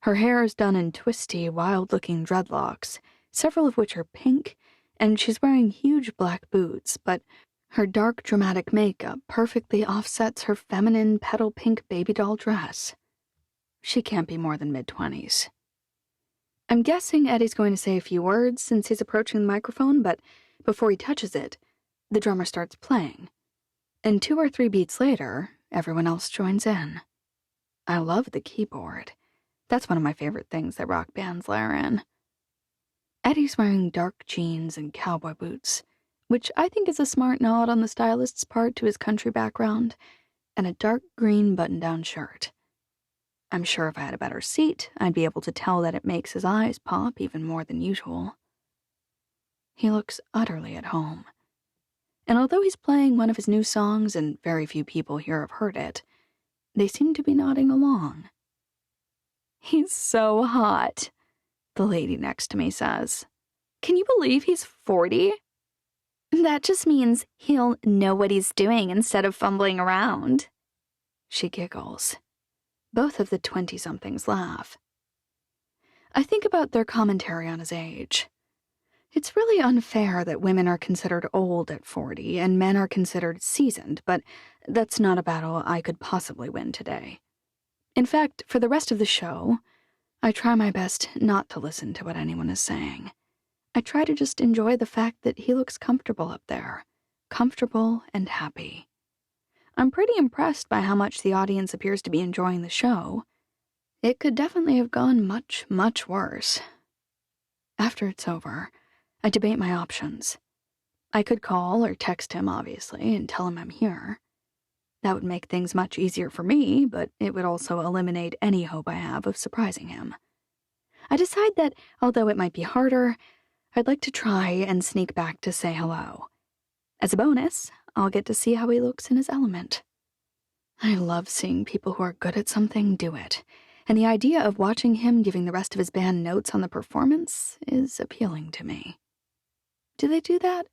Her hair is done in twisty, wild-looking dreadlocks, several of which are pink, and she's wearing huge black boots, but her dark, dramatic makeup perfectly offsets her feminine, petal-pink baby doll dress. She can't be more than mid-20s. I'm guessing Eddie's going to say a few words since he's approaching the microphone, but before he touches it, the drummer starts playing. And 2 or 3 beats later, everyone else joins in. I love the keyboard. That's one of my favorite things that rock bands layer in. Eddie's wearing dark jeans and cowboy boots, which I think is a smart nod on the stylist's part to his country background, and a dark green button-down shirt. I'm sure if I had a better seat, I'd be able to tell that it makes his eyes pop even more than usual. He looks utterly at home. And although he's playing one of his new songs and very few people here have heard it, they seem to be nodding along. "He's so hot," the lady next to me says. "Can you believe he's 40? That just means he'll know what he's doing instead of fumbling around." She giggles. Both of the 20-somethings laugh. I think about their commentary on his age. It's really unfair that women are considered old at 40 and men are considered seasoned, but that's not a battle I could possibly win today. In fact, for the rest of the show, I try my best not to listen to what anyone is saying. I try to just enjoy the fact that he looks comfortable up there, comfortable and happy. I'm pretty impressed by how much the audience appears to be enjoying the show. It could definitely have gone much, much worse. After it's over, I debate my options. I could call or text him, obviously, and tell him I'm here. That would make things much easier for me, but it would also eliminate any hope I have of surprising him. I decide that, although it might be harder, I'd like to try and sneak back to say hello. As a bonus, I'll get to see how he looks in his element. I love seeing people who are good at something do it, and the idea of watching him giving the rest of his band notes on the performance is appealing to me. Do they do that?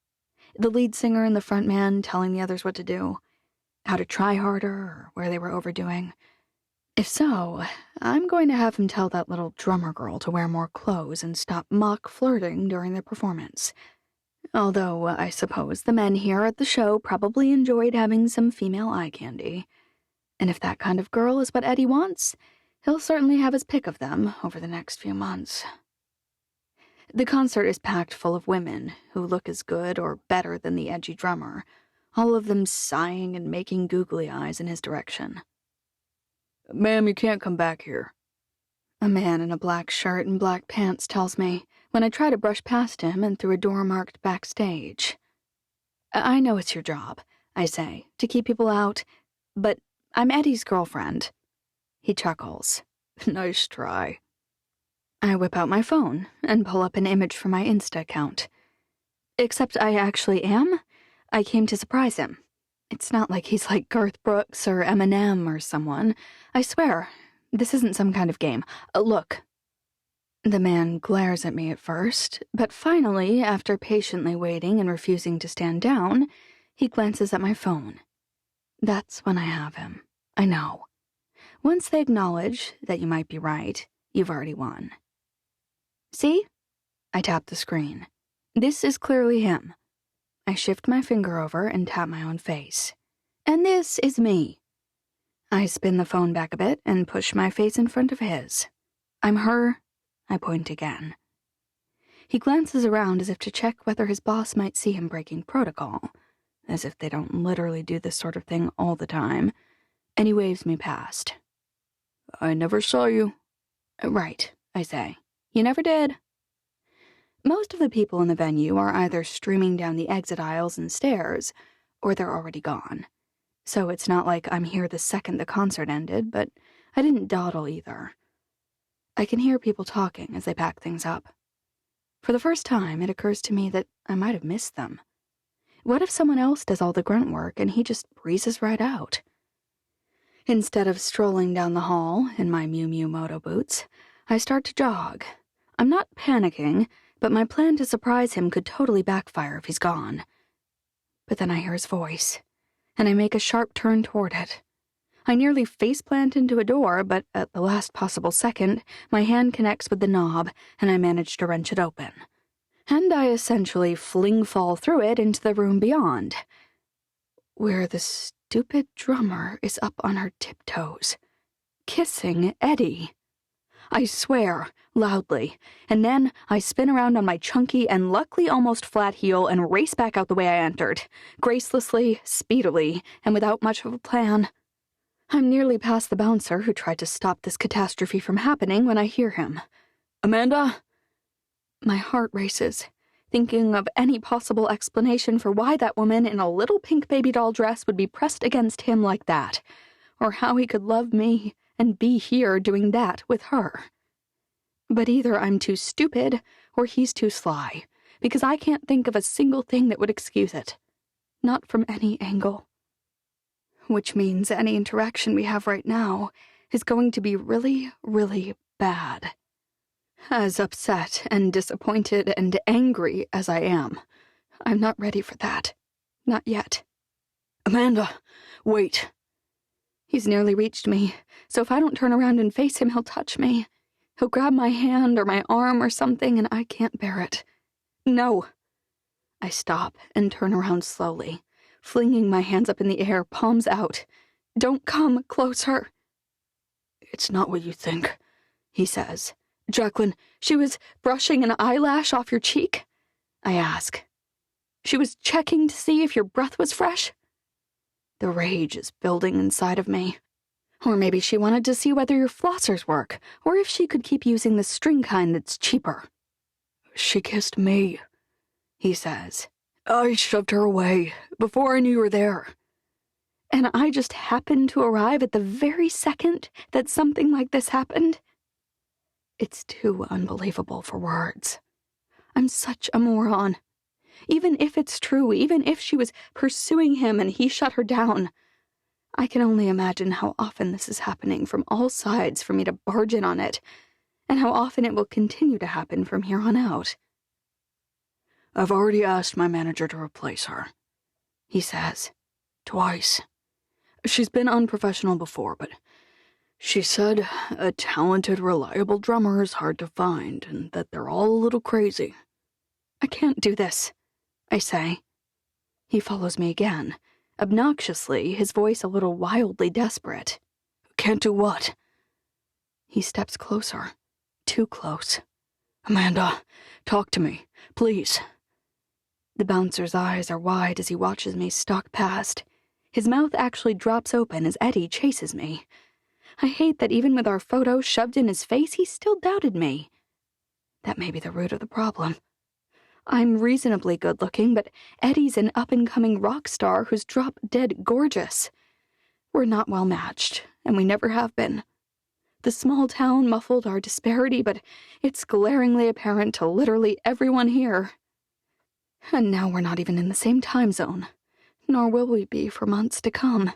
The lead singer and the front man telling the others what to do? How to try harder or where they were overdoing? If so, I'm going to have him tell that little drummer girl to wear more clothes and stop mock flirting during the performance. Although, I suppose the men here at the show probably enjoyed having some female eye candy. And if that kind of girl is what Eddie wants, he'll certainly have his pick of them over the next few months. The concert is packed full of women who look as good or better than the edgy drummer, all of them sighing and making googly eyes in his direction. "Ma'am, you can't come back here," a man in a black shirt and black pants tells me when I try to brush past him and through a door marked backstage. "I know it's your job," I say, "to keep people out, but I'm Eddie's girlfriend." He chuckles. "Nice try." I whip out my phone and pull up an image from my Insta account. Except I actually am. I came to surprise him. It's not like he's like Garth Brooks or Eminem or someone. I swear, this isn't some kind of game. Look. The man glares at me at first, but finally, after patiently waiting and refusing to stand down, he glances at my phone. That's when I have him. I know. Once they acknowledge that you might be right, you've already won. See? I tap the screen. This is clearly him. I shift my finger over and tap my own face. And this is me. I spin the phone back a bit and push my face in front of his. I'm her. I point again. He glances around as if to check whether his boss might see him breaking protocol, as if they don't literally do this sort of thing all the time, and he waves me past. "I never saw you." "Right," I say. "You never did." Most of the people in the venue are either streaming down the exit aisles and stairs, or they're already gone. So it's not like I'm here the second the concert ended, but I didn't dawdle either. I can hear people talking as they pack things up. For the first time, it occurs to me that I might have missed them. What if someone else does all the grunt work and he just breezes right out? Instead of strolling down the hall in my Miu Miu Moto boots, I start to jog. I'm not panicking, but my plan to surprise him could totally backfire if he's gone. But then I hear his voice, and I make a sharp turn toward it. I nearly faceplant into a door, but at the last possible second, my hand connects with the knob, and I manage to wrench it open. And I essentially fall through it into the room beyond, where the stupid drummer is up on her tiptoes, kissing Eddie. I swear, loudly, and then I spin around on my chunky and luckily almost flat heel and race back out the way I entered, gracelessly, speedily, and without much of a plan. I'm nearly past the bouncer who tried to stop this catastrophe from happening when I hear him. "Amanda?" My heart races, thinking of any possible explanation for why that woman in a little pink baby doll dress would be pressed against him like that, or how he could love me and be here doing that with her. But either I'm too stupid or he's too sly, because I can't think of a single thing that would excuse it. Not from any angle. Which means any interaction we have right now is going to be really, really bad. As upset and disappointed and angry as I am, I'm not ready for that. Not yet. "Amanda, wait." He's nearly reached me, so if I don't turn around and face him, he'll touch me. He'll grab my hand or my arm or something, and I can't bear it. "No." I stop and turn around slowly, flinging my hands up in the air, palms out. "Don't come closer." "It's not what you think," he says. "Jacqueline, she was brushing an eyelash off your cheek?" I ask. "She was checking to see if your breath was fresh?" The rage is building inside of me. Or maybe she wanted to see whether your flossers work, or if she could keep using the string kind that's cheaper. "She kissed me," he says. "I shoved her away before I knew you were there." And I just happened to arrive at the very second that something like this happened? It's too unbelievable for words. I'm such a moron. Even if it's true, even if she was pursuing him and he shut her down, I can only imagine how often this is happening from all sides for me to barge in on it, and how often it will continue to happen from here on out. "I've already asked my manager to replace her," he says. "Twice. She's been unprofessional before, but she said a talented, reliable drummer is hard to find, and that they're all a little crazy." "I can't do this," I say. He follows me again, obnoxiously, his voice a little wildly desperate. "Can't do what?" He steps closer. Too close. "Amanda, talk to me, please." The bouncer's eyes are wide as he watches me stalk past. His mouth actually drops open as Eddie chases me. I hate that even with our photo shoved in his face, he still doubted me. That may be the root of the problem. I'm reasonably good-looking, but Eddie's an up-and-coming rock star who's drop-dead gorgeous. We're not well matched, and we never have been. The small town muffled our disparity, but it's glaringly apparent to literally everyone here. And now we're not even in the same time zone, nor will we be for months to come.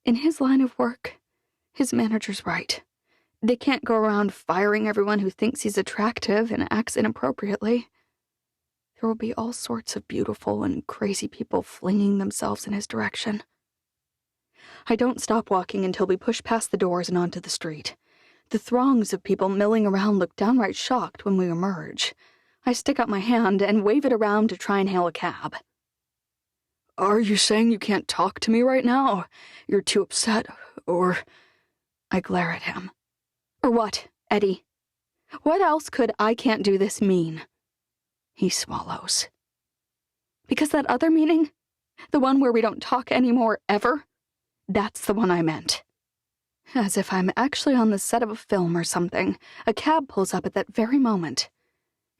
In his line of work, his manager's right. They can't go around firing everyone who thinks he's attractive and acts inappropriately. There will be all sorts of beautiful and crazy people flinging themselves in his direction. I don't stop walking until we push past the doors and onto the street. The throngs of people milling around look downright shocked when we emerge. I stick out my hand and wave it around to try and hail a cab. "Are you saying you can't talk to me right now? You're too upset, or—" I glare at him. "Or what, Eddie? What else could I can't do this mean?" He swallows. "Because that other meaning, the one where we don't talk anymore ever, that's the one I meant." As if I'm actually on the set of a film or something, a cab pulls up at that very moment.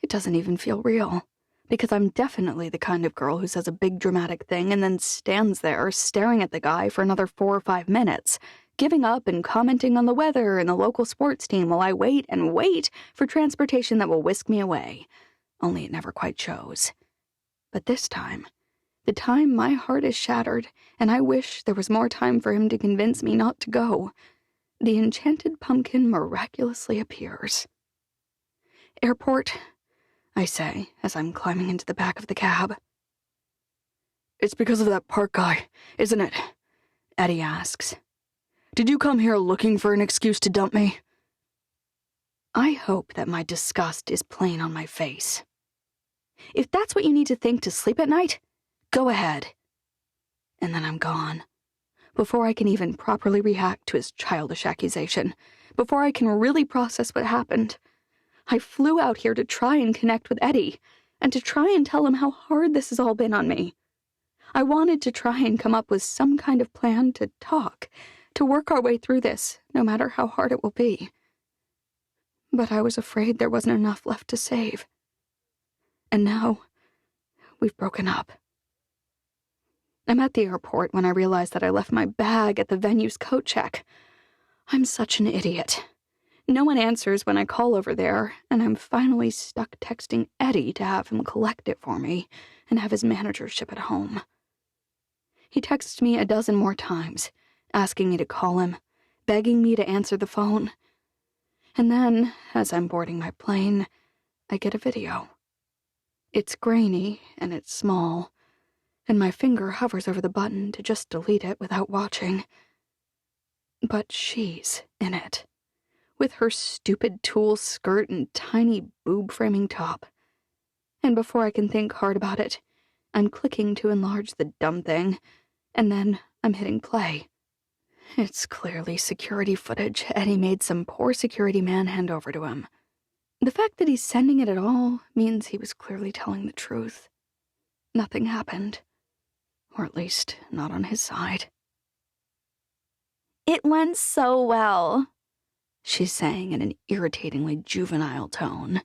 It doesn't even feel real, because I'm definitely the kind of girl who says a big dramatic thing and then stands there staring at the guy for another 4 or 5 minutes, giving up and commenting on the weather and the local sports team while I wait and wait for transportation that will whisk me away. Only it never quite shows. But this time, the time my heart is shattered, and I wish there was more time for him to convince me not to go, the enchanted pumpkin miraculously appears. "Airport," I say as I'm climbing into the back of the cab. "It's because of that park guy, isn't it?" Eddie asks. "Did you come here looking for an excuse to dump me?" I hope that my disgust is plain on my face. If that's what you need to think to sleep at night, go ahead. And then I'm gone. Before I can even properly react to his childish accusation, before I can really process what happened, I flew out here to try and connect with Eddie, and to try and tell him how hard this has all been on me. I wanted to try and come up with some kind of plan to talk, to work our way through this, no matter how hard it will be. But I was afraid there wasn't enough left to save. And now, we've broken up. I'm at the airport when I realize that I left my bag at the venue's coat check. I'm such an idiot. No one answers when I call over there, and I'm finally stuck texting Eddie to have him collect it for me and have his manager ship it home. He texts me a dozen more times, asking me to call him, begging me to answer the phone. And then, as I'm boarding my plane, I get a video. It's grainy and it's small, and my finger hovers over the button to just delete it without watching. But she's in it, with her stupid tulle skirt and tiny boob-framing top. And before I can think hard about it, I'm clicking to enlarge the dumb thing, and then I'm hitting play. It's clearly security footage Eddie made some poor security man hand over to him. The fact that he's sending it at all means he was clearly telling the truth. Nothing happened. Or at least, not on his side. It went so well, she's saying in an irritatingly juvenile tone.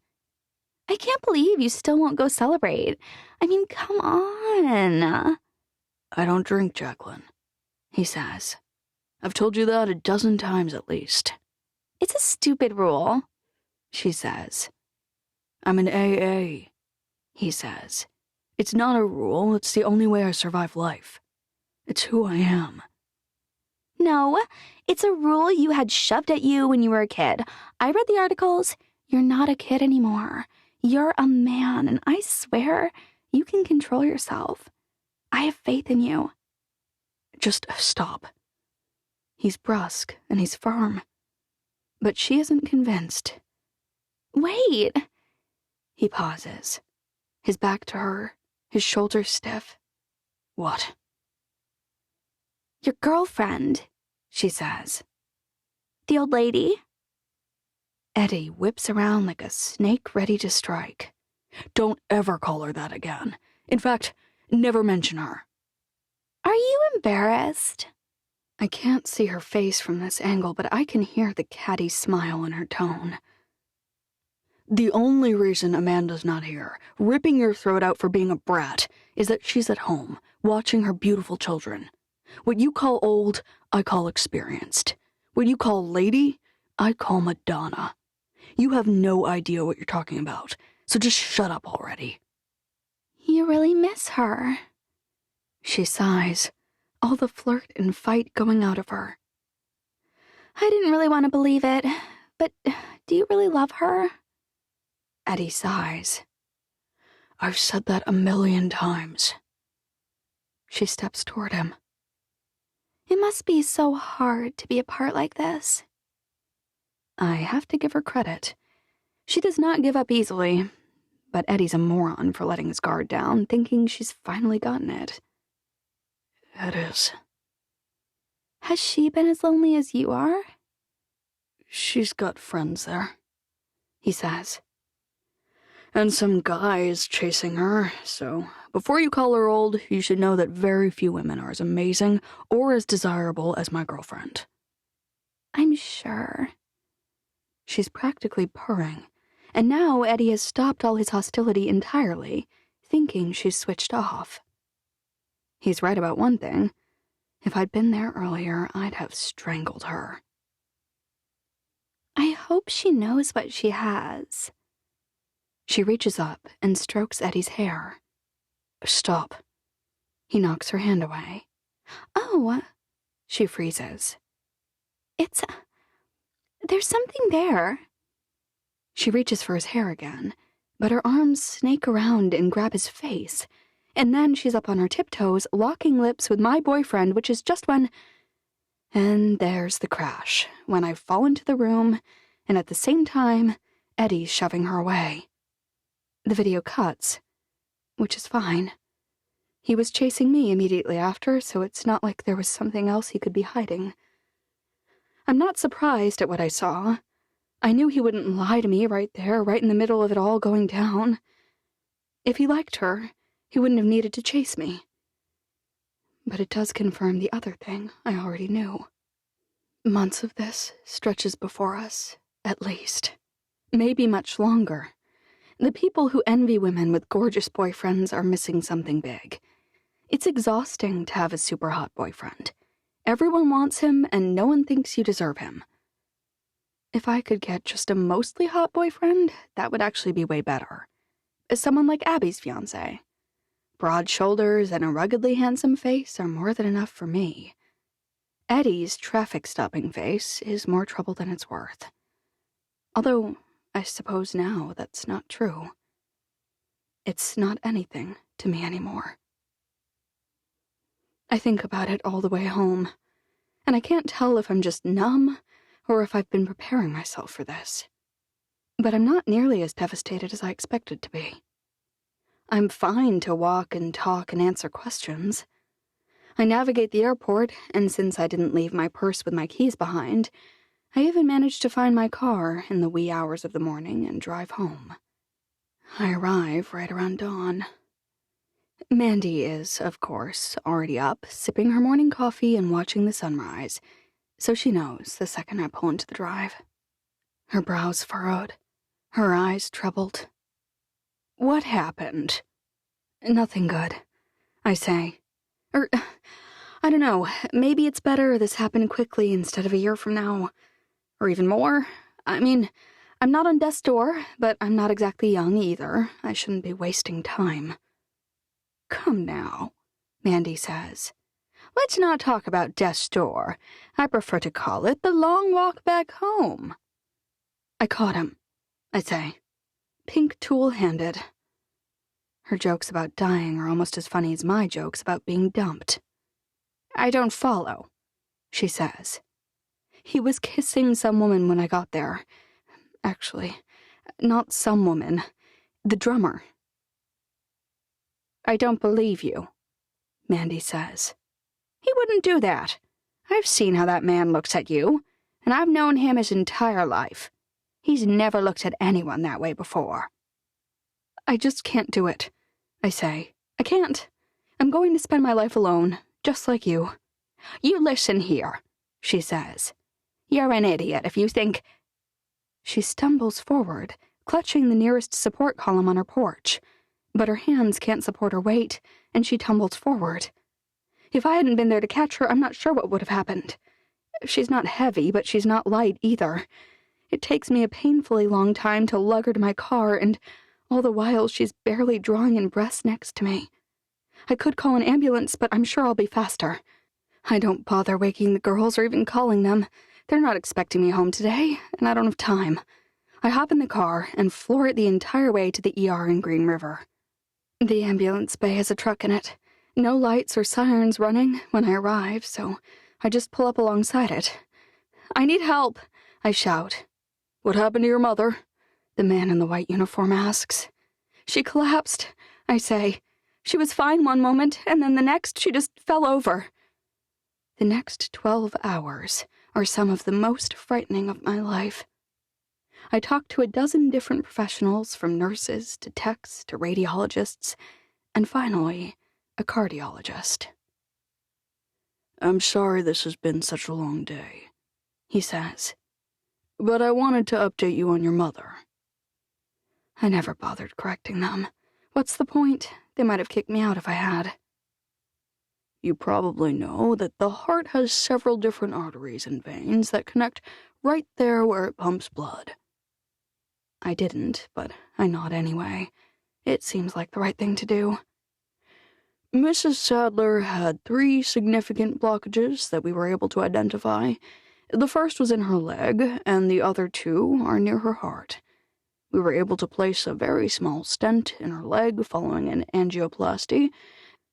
I can't believe you still won't go celebrate. I mean, come on. I don't drink, Jacqueline, he says. I've told you that a dozen times at least. It's a stupid rule, she says. I'm an AA, he says. It's not a rule, it's the only way I survive life. It's who I am. No, it's a rule you had shoved at you when you were a kid. I read the articles. You're not a kid anymore. You're a man, and I swear you can control yourself. I have faith in you. Just stop. He's brusque and he's firm. But she isn't convinced. Wait. He pauses, his back to her, his shoulders stiff. What? Your girlfriend, she says. The old lady? Eddie whips around like a snake ready to strike. Don't ever call her that again. In fact, never mention her. Are you embarrassed? I can't see her face from this angle, but I can hear the catty smile in her tone. The only reason Amanda's not here, ripping your throat out for being a brat, is that she's at home, watching her beautiful children. What you call old, I call experienced. What you call lady, I call Madonna. You have no idea what you're talking about, so just shut up already. You really miss her. She sighs, all the flirt and fight going out of her. I didn't really want to believe it, but do you really love her? Eddie sighs. I've said that 1,000,000 times. She steps toward him. It must be so hard to be apart like this. I have to give her credit. She does not give up easily, but Eddie's a moron for letting his guard down, thinking she's finally gotten it. It is. Has she been as lonely as you are? She's got friends there, he says. And some guys chasing her, so before you call her old, you should know that very few women are as amazing or as desirable as my girlfriend. I'm sure. She's practically purring, and now Eddie has stopped all his hostility entirely, thinking she's switched off. He's right about one thing. If I'd been there earlier, I'd have strangled her. I hope she knows what she has. She reaches up and strokes Eddie's hair. Stop. He knocks her hand away. Oh. She freezes. There's something there. She reaches for his hair again, but her arms snake around and grab his face, and then she's up on her tiptoes, locking lips with my boyfriend, which is just when... And there's the crash, when I fall into the room, and at the same time, Eddie's shoving her away. The video cuts, which is fine. He was chasing me immediately after, so it's not like there was something else he could be hiding. I'm not surprised at what I saw. I knew he wouldn't lie to me right there, right in the middle of it all going down. If he liked her, he wouldn't have needed to chase me. But it does confirm the other thing I already knew. Months of this stretches before us, at least. Maybe much longer. The people who envy women with gorgeous boyfriends are missing something big. It's exhausting to have a super hot boyfriend. Everyone wants him, and no one thinks you deserve him. If I could get just a mostly hot boyfriend, that would actually be way better. Someone like Abby's fiancé. Broad shoulders and a ruggedly handsome face are more than enough for me. Eddie's traffic-stopping face is more trouble than it's worth. Although, I suppose now that's not true. It's not anything to me anymore. I think about it all the way home, and I can't tell if I'm just numb or if I've been preparing myself for this. But I'm not nearly as devastated as I expected to be. I'm fine to walk and talk and answer questions. I navigate the airport, and since I didn't leave my purse with my keys behind, I even managed to find my car in the wee hours of the morning and drive home. I arrive right around dawn. Mandy is, of course, already up, sipping her morning coffee and watching the sunrise, so she knows the second I pull into the drive. Her brows furrowed, her eyes troubled. What happened? Nothing good, I say. I don't know, maybe it's better this happened quickly instead of a year from now. Or even more. I mean, I'm not on death's door, but I'm not exactly young either. I shouldn't be wasting time. Come now, Mandy says. Let's not talk about death's door. I prefer to call it the long walk back home. I caught him, I say, pink tool-handed. Her jokes about dying are almost as funny as my jokes about being dumped. I don't follow, she says. He was kissing some woman when I got there. Actually, not some woman. The drummer. I don't believe you, Mandy says. He wouldn't do that. I've seen how that man looks at you, and I've known him his entire life. He's never looked at anyone that way before. I just can't do it, I say. I can't. I'm going to spend my life alone, just like you. You listen here, she says. You're an idiot if you think... She stumbles forward, clutching the nearest support column on her porch, but her hands can't support her weight, and she tumbles forward. If I hadn't been there to catch her, I'm not sure what would have happened. She's not heavy, but she's not light either. It takes me a painfully long time to lug her to my car, and all the while she's barely drawing in breaths next to me. I could call an ambulance, but I'm sure I'll be faster. I don't bother waking the girls or even calling them. They're not expecting me home today, and I don't have time. I hop in the car and floor it the entire way to the ER in Green River. The ambulance bay has a truck in it. No lights or sirens running when I arrive, so I just pull up alongside it. I need help, I shout. What happened to your mother? The man in the white uniform asks. She collapsed, I say. She was fine one moment, and then the next she just fell over. The next 12 hours are some of the most frightening of my life. I talk to a dozen different professionals, from nurses to techs to radiologists, and finally, a cardiologist. I'm sorry this has been such a long day, he says, but I wanted to update you on your mother. I never bothered correcting them. What's the point? They might have kicked me out if I had. You probably know that the heart has several different arteries and veins that connect right there where it pumps blood. I didn't, but I nod anyway. It seems like the right thing to do. Mrs. Sadler had 3 significant blockages that we were able to identify. The first was in her leg, and the other 2 are near her heart. We were able to place a very small stent in her leg following an angioplasty,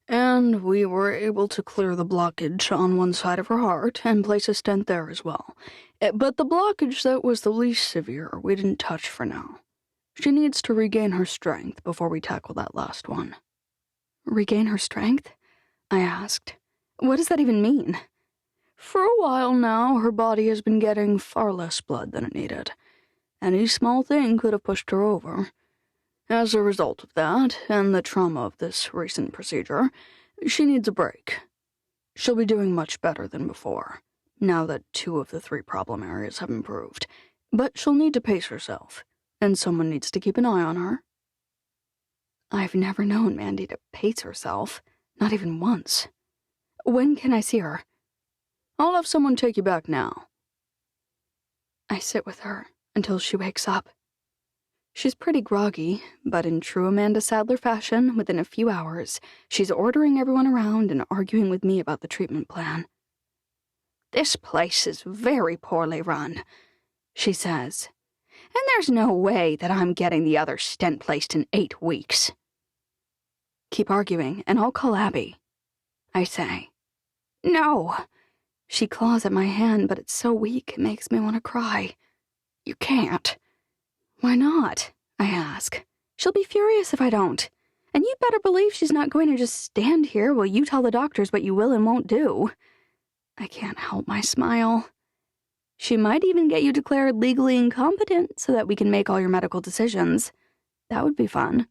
and we were able to clear the blockage on one side of her heart and place a stent there as well. But the blockage that was the least severe we didn't touch for now. She needs to regain her strength before we tackle that last one. Regain her strength? I asked. What does that even mean? For a while now, her body has been getting far less blood than it needed. Any small thing could have pushed her over. As a result of that, and the trauma of this recent procedure, she needs a break. She'll be doing much better than before. now that 2 of the 3 problem areas have improved. But she'll need to pace herself, and someone needs to keep an eye on her. I've never known Mandy to pace herself, not even once. When can I see her? I'll have someone take you back now. I sit with her until she wakes up. She's pretty groggy, but in true Amanda Sadler fashion, within a few hours, she's ordering everyone around and arguing with me about the treatment plan. "This place is very poorly run," she says. "And there's no way that I'm getting the other stent placed in 8 weeks." "Keep arguing, and I'll call Abby," I say. "No." She claws at my hand, but it's so weak it makes me want to cry. "You can't." "Why not?" I ask. "She'll be furious if I don't. And you'd better believe she's not going to just stand here while you tell the doctors what you will and won't do." I can't help my smile. "She might even get you declared legally incompetent so that we can make all your medical decisions. That would be fun."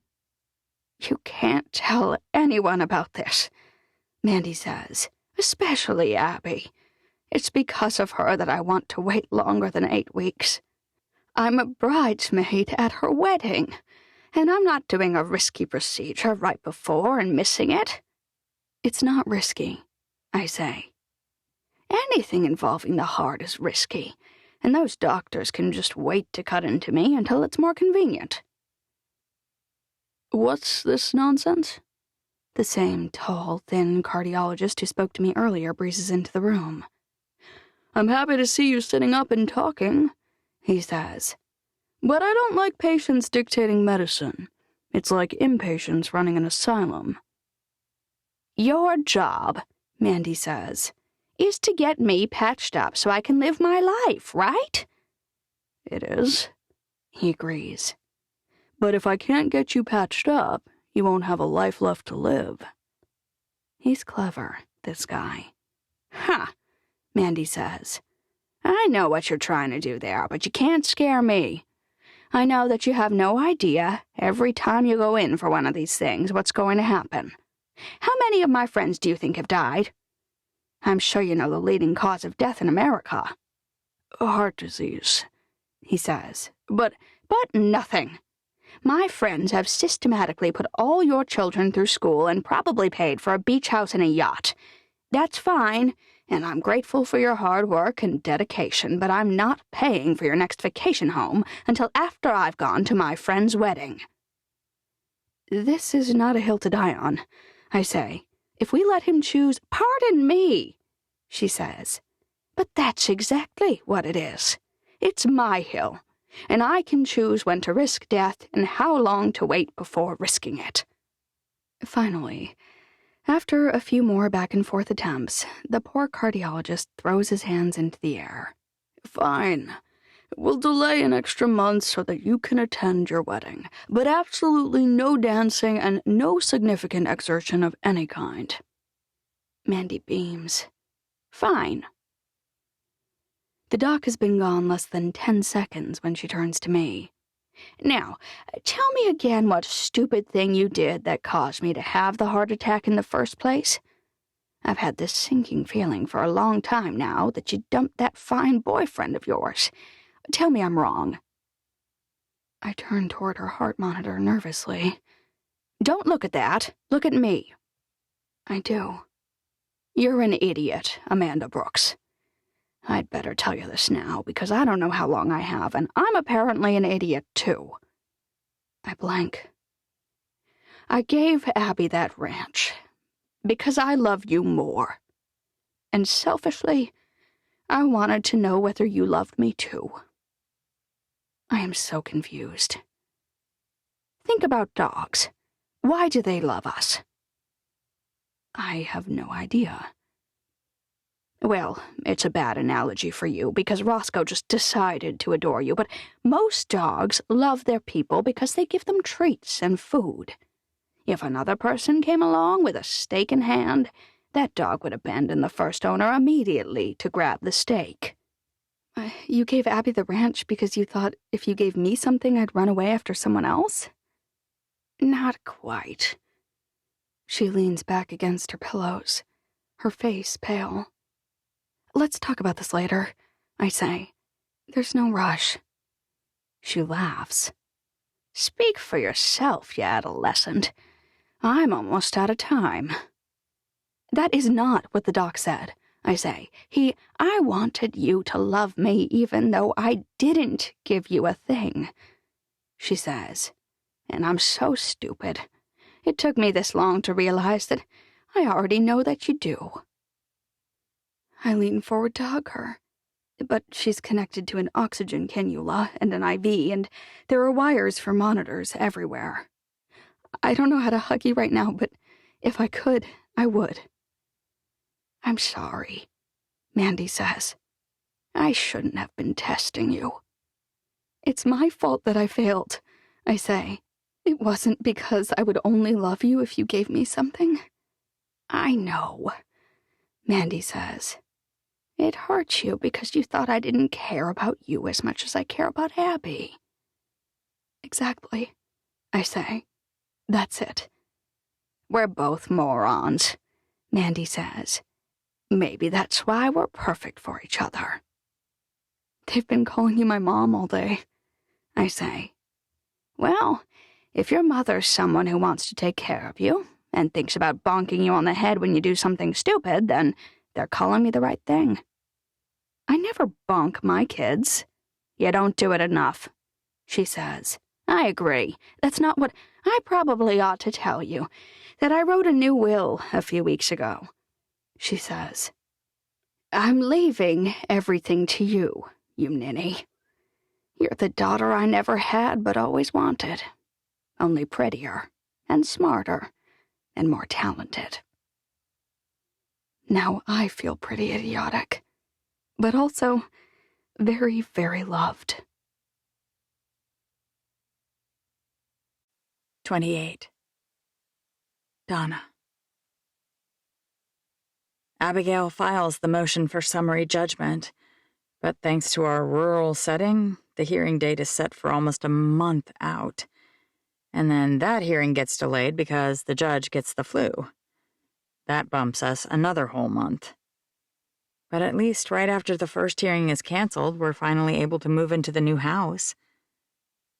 "You can't tell anyone about this," Mandy says, "especially Abby. It's because of her that I want to wait longer than 8 weeks. I'm a bridesmaid at her wedding, and I'm not doing a risky procedure right before and missing it." "It's not risky," I say. "Anything involving the heart is risky, and those doctors can just wait to cut into me until it's more convenient." What's this nonsense? The same tall, thin cardiologist who spoke to me earlier breezes into the room. "I'm happy to see you sitting up and talking," he says. "But I don't like patients dictating medicine. It's like inpatients running an asylum." "Your job," Mandy says, "is to get me patched up so I can live my life, right?" "It is," he agrees. "But if I can't get you patched up, you won't have a life left to live." He's clever, this guy. "Huh," Mandy says. "I know what you're trying to do there, but you can't scare me. I know that you have no idea, every time you go in for one of these things, what's going to happen. How many of my friends do you think have died? I'm sure you know the leading cause of death in America." "Heart disease," he says. But nothing. My friends have systematically put all your children through school and probably paid for a beach house and a yacht. That's fine, and I'm grateful for your hard work and dedication, but I'm not paying for your next vacation home until after I've gone to my friend's wedding." "This is not a hill to die on," I say. "If we let him choose—" "Pardon me," she says. "But that's exactly what it is. It's my hill, and I can choose when to risk death and how long to wait before risking it." Finally, after a few more back-and-forth attempts, the poor cardiologist throws his hands into the air. "Fine. We'll delay an extra month so that you can attend your wedding, but absolutely no dancing and no significant exertion of any kind." Mandy beams. "Fine." The doc has been gone less than 10 seconds when she turns to me. "Now, tell me again what stupid thing you did that caused me to have the heart attack in the first place. I've had this sinking feeling for a long time now that you dumped that fine boyfriend of yours. Tell me I'm wrong." I turn toward her heart monitor nervously. "Don't look at that. Look at me." I do. "You're an idiot, Amanda Brooks. I'd better tell you this now, because I don't know how long I have, and I'm apparently an idiot, too." I blank. "I gave Abby that ranch because I love you more. And selfishly, I wanted to know whether you loved me, too." I am so confused. Think about dogs. Why do they love us? I have no idea. Well, it's a bad analogy for you because Roscoe just decided to adore you, but most dogs love their people because they give them treats and food. If another person came along with a steak in hand, that dog would abandon the first owner immediately to grab the steak. You gave Abby the ranch because you thought if you gave me something, I'd run away after someone else? Not quite. She leans back against her pillows, her face pale. Let's talk about this later, I say. There's no rush. She laughs. Speak for yourself, you adolescent. I'm almost out of time. That is not what the doc said, I say. I wanted you to love me even though I didn't give you a thing, she says. And I'm so stupid. It took me this long to realize that I already know that you do. I lean forward to hug her, but she's connected to an oxygen cannula and an IV, and there are wires for monitors everywhere. I don't know how to hug you right now, but if I could, I would. I'm sorry, Mandy says. I shouldn't have been testing you. It's my fault that I failed, I say. It wasn't because I would only love you if you gave me something. I know, Mandy says. It hurts you because you thought I didn't care about you as much as I care about Abby. Exactly, I say. That's it. We're both morons, Mandy says. Maybe that's why we're perfect for each other. They've been calling you my mom all day, I say. Well, if your mother's someone who wants to take care of you and thinks about bonking you on the head when you do something stupid, then they're calling me the right thing. I never bonk my kids. You don't do it enough, she says. I agree. That's not what I probably ought to tell you, that I wrote a new will a few weeks ago, she says. I'm leaving everything to you, you ninny. You're the daughter I never had but always wanted, only prettier and smarter and more talented. Now I feel pretty idiotic, but also very, very loved. 28. Donna. Abigail files the motion for summary judgment, but thanks to our rural setting, the hearing date is set for almost a month out. And then that hearing gets delayed because the judge gets the flu. That bumps us another whole month. But at least right after the first hearing is canceled, we're finally able to move into the new house.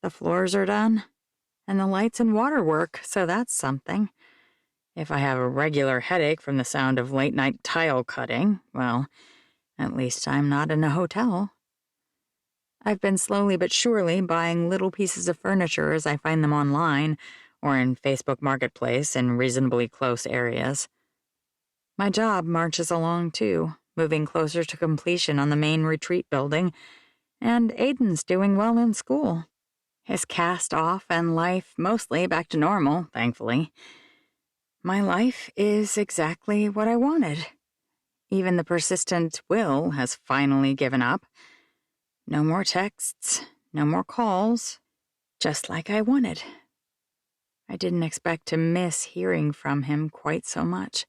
The floors are done, and the lights and water work, so that's something. If I have a regular headache from the sound of late-night tile cutting, well, at least I'm not in a hotel. I've been slowly but surely buying little pieces of furniture as I find them online or in Facebook Marketplace in reasonably close areas. My job marches along, too, moving closer to completion on the main retreat building, and Aiden's doing well in school. His cast off and life mostly back to normal, thankfully. My life is exactly what I wanted. Even the persistent Will has finally given up. No more texts, no more calls, just like I wanted. I didn't expect to miss hearing from him quite so much.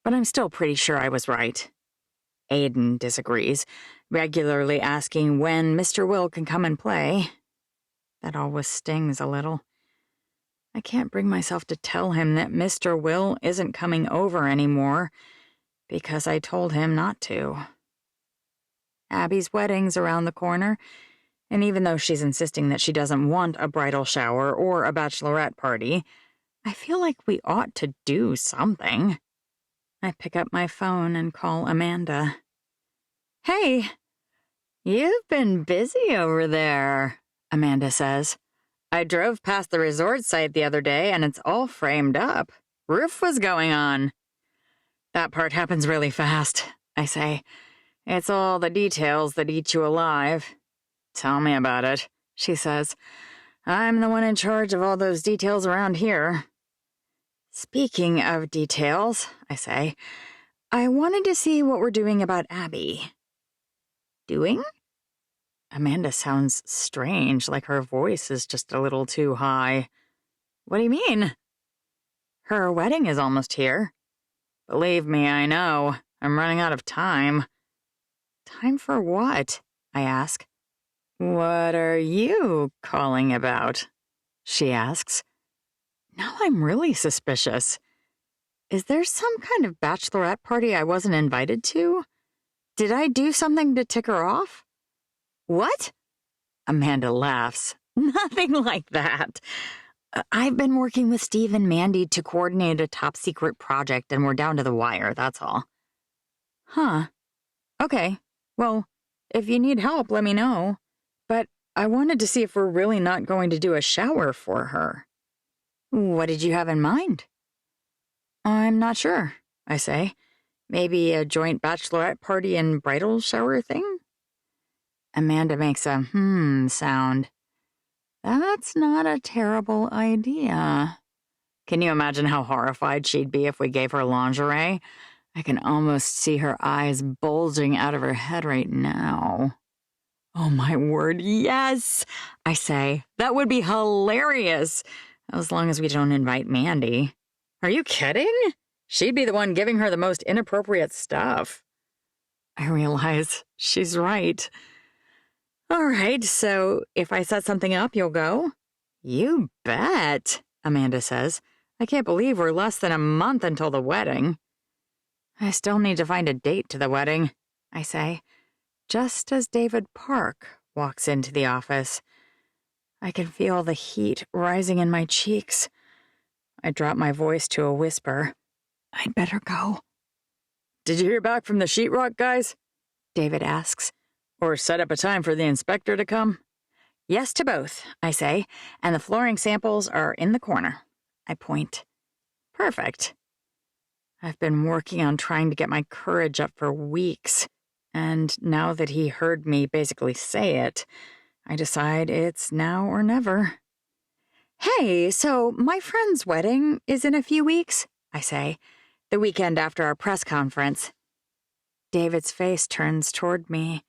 But I'm still pretty sure I was right. Aiden disagrees, regularly asking when Mr. Will can come and play. That always stings a little. I can't bring myself to tell him that Mr. Will isn't coming over anymore because I told him not to. Abby's wedding's around the corner, and even though she's insisting that she doesn't want a bridal shower or a bachelorette party, I feel like we ought to do something. I pick up my phone and call Amanda. Hey, you've been busy over there, Amanda says. I drove past the resort site the other day and it's all framed up. Roof was going on. That part happens really fast, I say. It's all the details that eat you alive. Tell me about it, she says. I'm the one in charge of all those details around here. Speaking of details, I say, I wanted to see what we're doing about Abby. Doing? Amanda sounds strange, like her voice is just a little too high. What do you mean? Her wedding is almost here. Believe me, I know. I'm running out of time. Time for what? I ask. What are you calling about? She asks. Now I'm really suspicious. Is there some kind of bachelorette party I wasn't invited to? Did I do something to tick her off? What? Amanda laughs. Nothing like that. I've been working with Steve and Mandy to coordinate a top-secret project, and we're down to the wire, that's all. Huh. Okay. Well, if you need help, let me know. But I wanted to see if we're really not going to do a shower for her. What did you have in mind? I'm not sure, I say. Maybe a joint bachelorette party and bridal shower thing? Amanda makes a sound. That's not a terrible idea. Can you imagine how horrified she'd be if we gave her lingerie? I can almost see her eyes bulging out of her head right now. Oh my word, yes, I say. That would be hilarious, as long as we don't invite Mandy. Are you kidding? She'd be the one giving her the most inappropriate stuff. I realize she's right. All right, so if I set something up, you'll go? You bet, Amanda says. I can't believe we're less than a month until the wedding. I still need to find a date to the wedding, I say, just as David Park walks into the office. I can feel the heat rising in my cheeks. I drop my voice to a whisper. I'd better go. Did you hear back from the sheetrock guys? David asks. Or set up a time for the inspector to come? Yes to both, I say, and the flooring samples are in the corner. I point. Perfect. I've been working on trying to get my courage up for weeks, and now that he heard me basically say it, I decide it's now or never. Hey, so my friend's wedding is in a few weeks, I say, the weekend after our press conference. David's face turns toward me,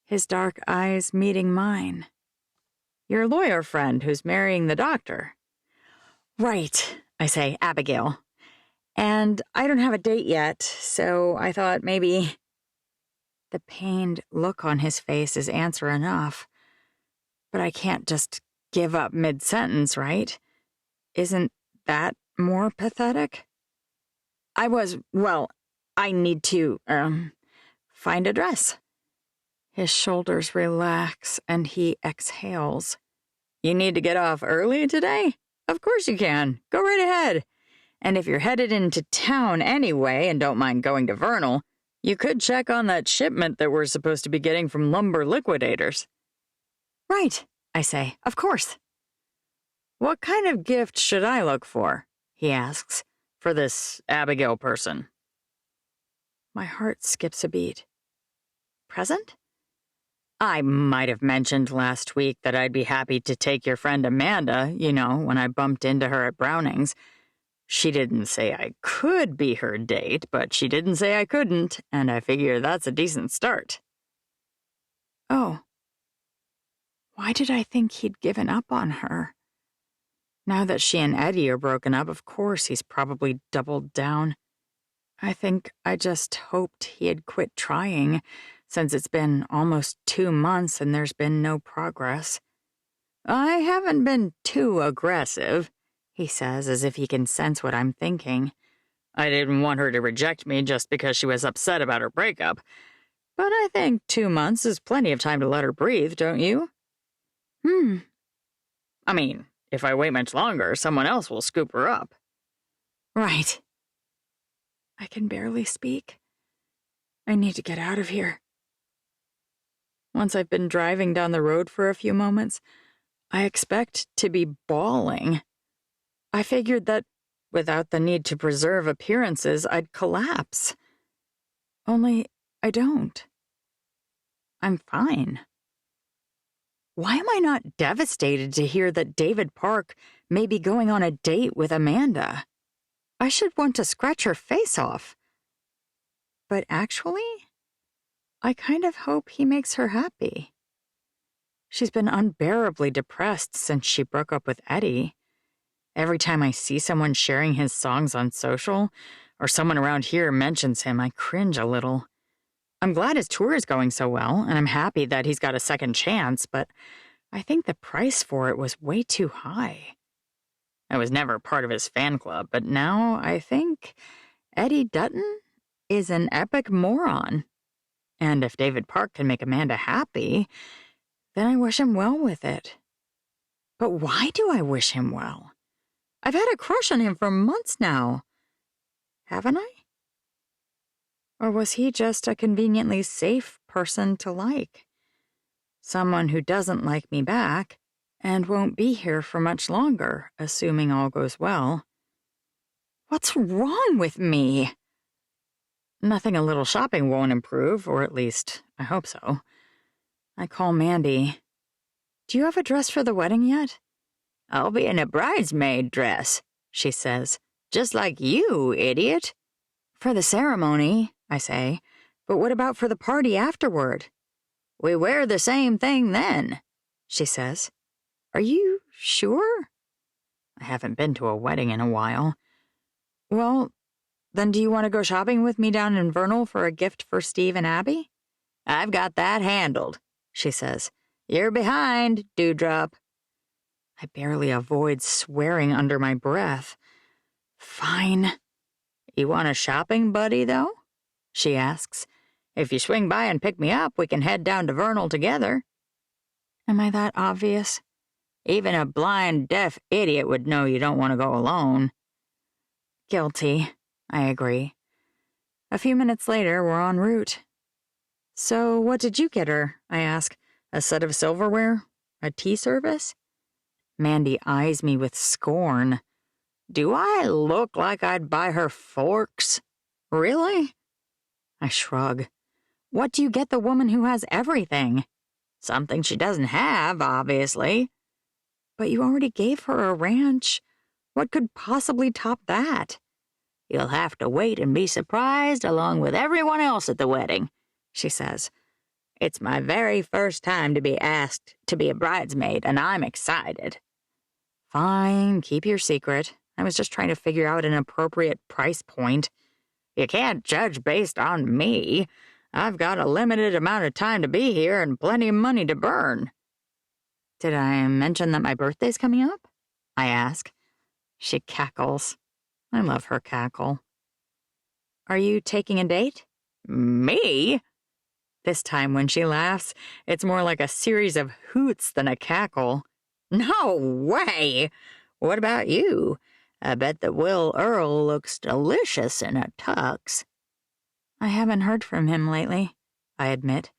his dark eyes meeting mine. Your lawyer friend who's marrying the doctor. Right, I say, Abigail. And I don't have a date yet, so I thought maybe... The pained look on his face is answer enough. But I can't just give up mid-sentence, right? Isn't that more pathetic? I need to, find a dress. His shoulders relax and he exhales. You need to get off early today? Of course you can. Go right ahead. And if you're headed into town anyway and don't mind going to Vernal, you could check on that shipment that we're supposed to be getting from Lumber Liquidators. Right, I say, of course. What kind of gift should I look for? He asks, for this Abigail person. My heart skips a beat. Present? I might have mentioned last week that I'd be happy to take your friend Amanda, when I bumped into her at Browning's. She didn't say I could be her date, but she didn't say I couldn't, and I figure that's a decent start. Oh. Why did I think he'd given up on her? Now that she and Eddie are broken up, of course he's probably doubled down. I think I just hoped he had quit trying, since it's been almost 2 months and there's been no progress. I haven't been too aggressive, he says, as if he can sense what I'm thinking. I didn't want her to reject me just because she was upset about her breakup. But I think 2 months is plenty of time to let her breathe, don't you? I mean, if I wait much longer, someone else will scoop her up. Right. I can barely speak. I need to get out of here. Once I've been driving down the road for a few moments, I expect to be bawling. I figured that, without the need to preserve appearances, I'd collapse. Only I don't. I'm fine. Why am I not devastated to hear that David Park may be going on a date with Amanda? I should want to scratch her face off. But actually, I kind of hope he makes her happy. She's been unbearably depressed since she broke up with Eddie. Every time I see someone sharing his songs on social, or someone around here mentions him, I cringe a little. I'm glad his tour is going so well, and I'm happy that he's got a second chance, but I think the price for it was way too high. I was never part of his fan club, but now I think Eddie Dutton is an epic moron. And if David Park can make Amanda happy, then I wish him well with it. But why do I wish him well? I've had a crush on him for months now. Haven't I? Or was he just a conveniently safe person to like? Someone who doesn't like me back and won't be here for much longer, assuming all goes well. What's wrong with me? Nothing a little shopping won't improve, or at least, I hope so. I call Mandy. Do you have a dress for the wedding yet? I'll be in a bridesmaid dress, she says. Just like you, idiot. For the ceremony, I say. But what about for the party afterward? We wear the same thing then, she says. Are you sure? I haven't been to a wedding in a while. Well, then do you want to go shopping with me down in Vernal for a gift for Steve and Abby? I've got that handled, she says. You're behind, Dewdrop. I barely avoid swearing under my breath. Fine. You want a shopping buddy, though? She asks. If you swing by and pick me up, we can head down to Vernal together. Am I that obvious? Even a blind, deaf idiot would know you don't want to go alone. Guilty, I agree. A few minutes later, we're en route. So what did you get her? I ask. A set of silverware? A tea service? Mandy eyes me with scorn. Do I look like I'd buy her forks? Really? I shrug. What do you get the woman who has everything? Something she doesn't have, obviously. But you already gave her a ranch. What could possibly top that? You'll have to wait and be surprised along with everyone else at the wedding, she says. It's my very first time to be asked to be a bridesmaid, and I'm excited. Fine, keep your secret. I was just trying to figure out an appropriate price point. You can't judge based on me. I've got a limited amount of time to be here and plenty of money to burn. Did I mention that my birthday's coming up? I ask. She cackles. I love her cackle. Are you taking a date? Me? This time when she laughs, it's more like a series of hoots than a cackle. No way! What about you? I bet that Will Earl looks delicious in a tux. I haven't heard from him lately, I admit.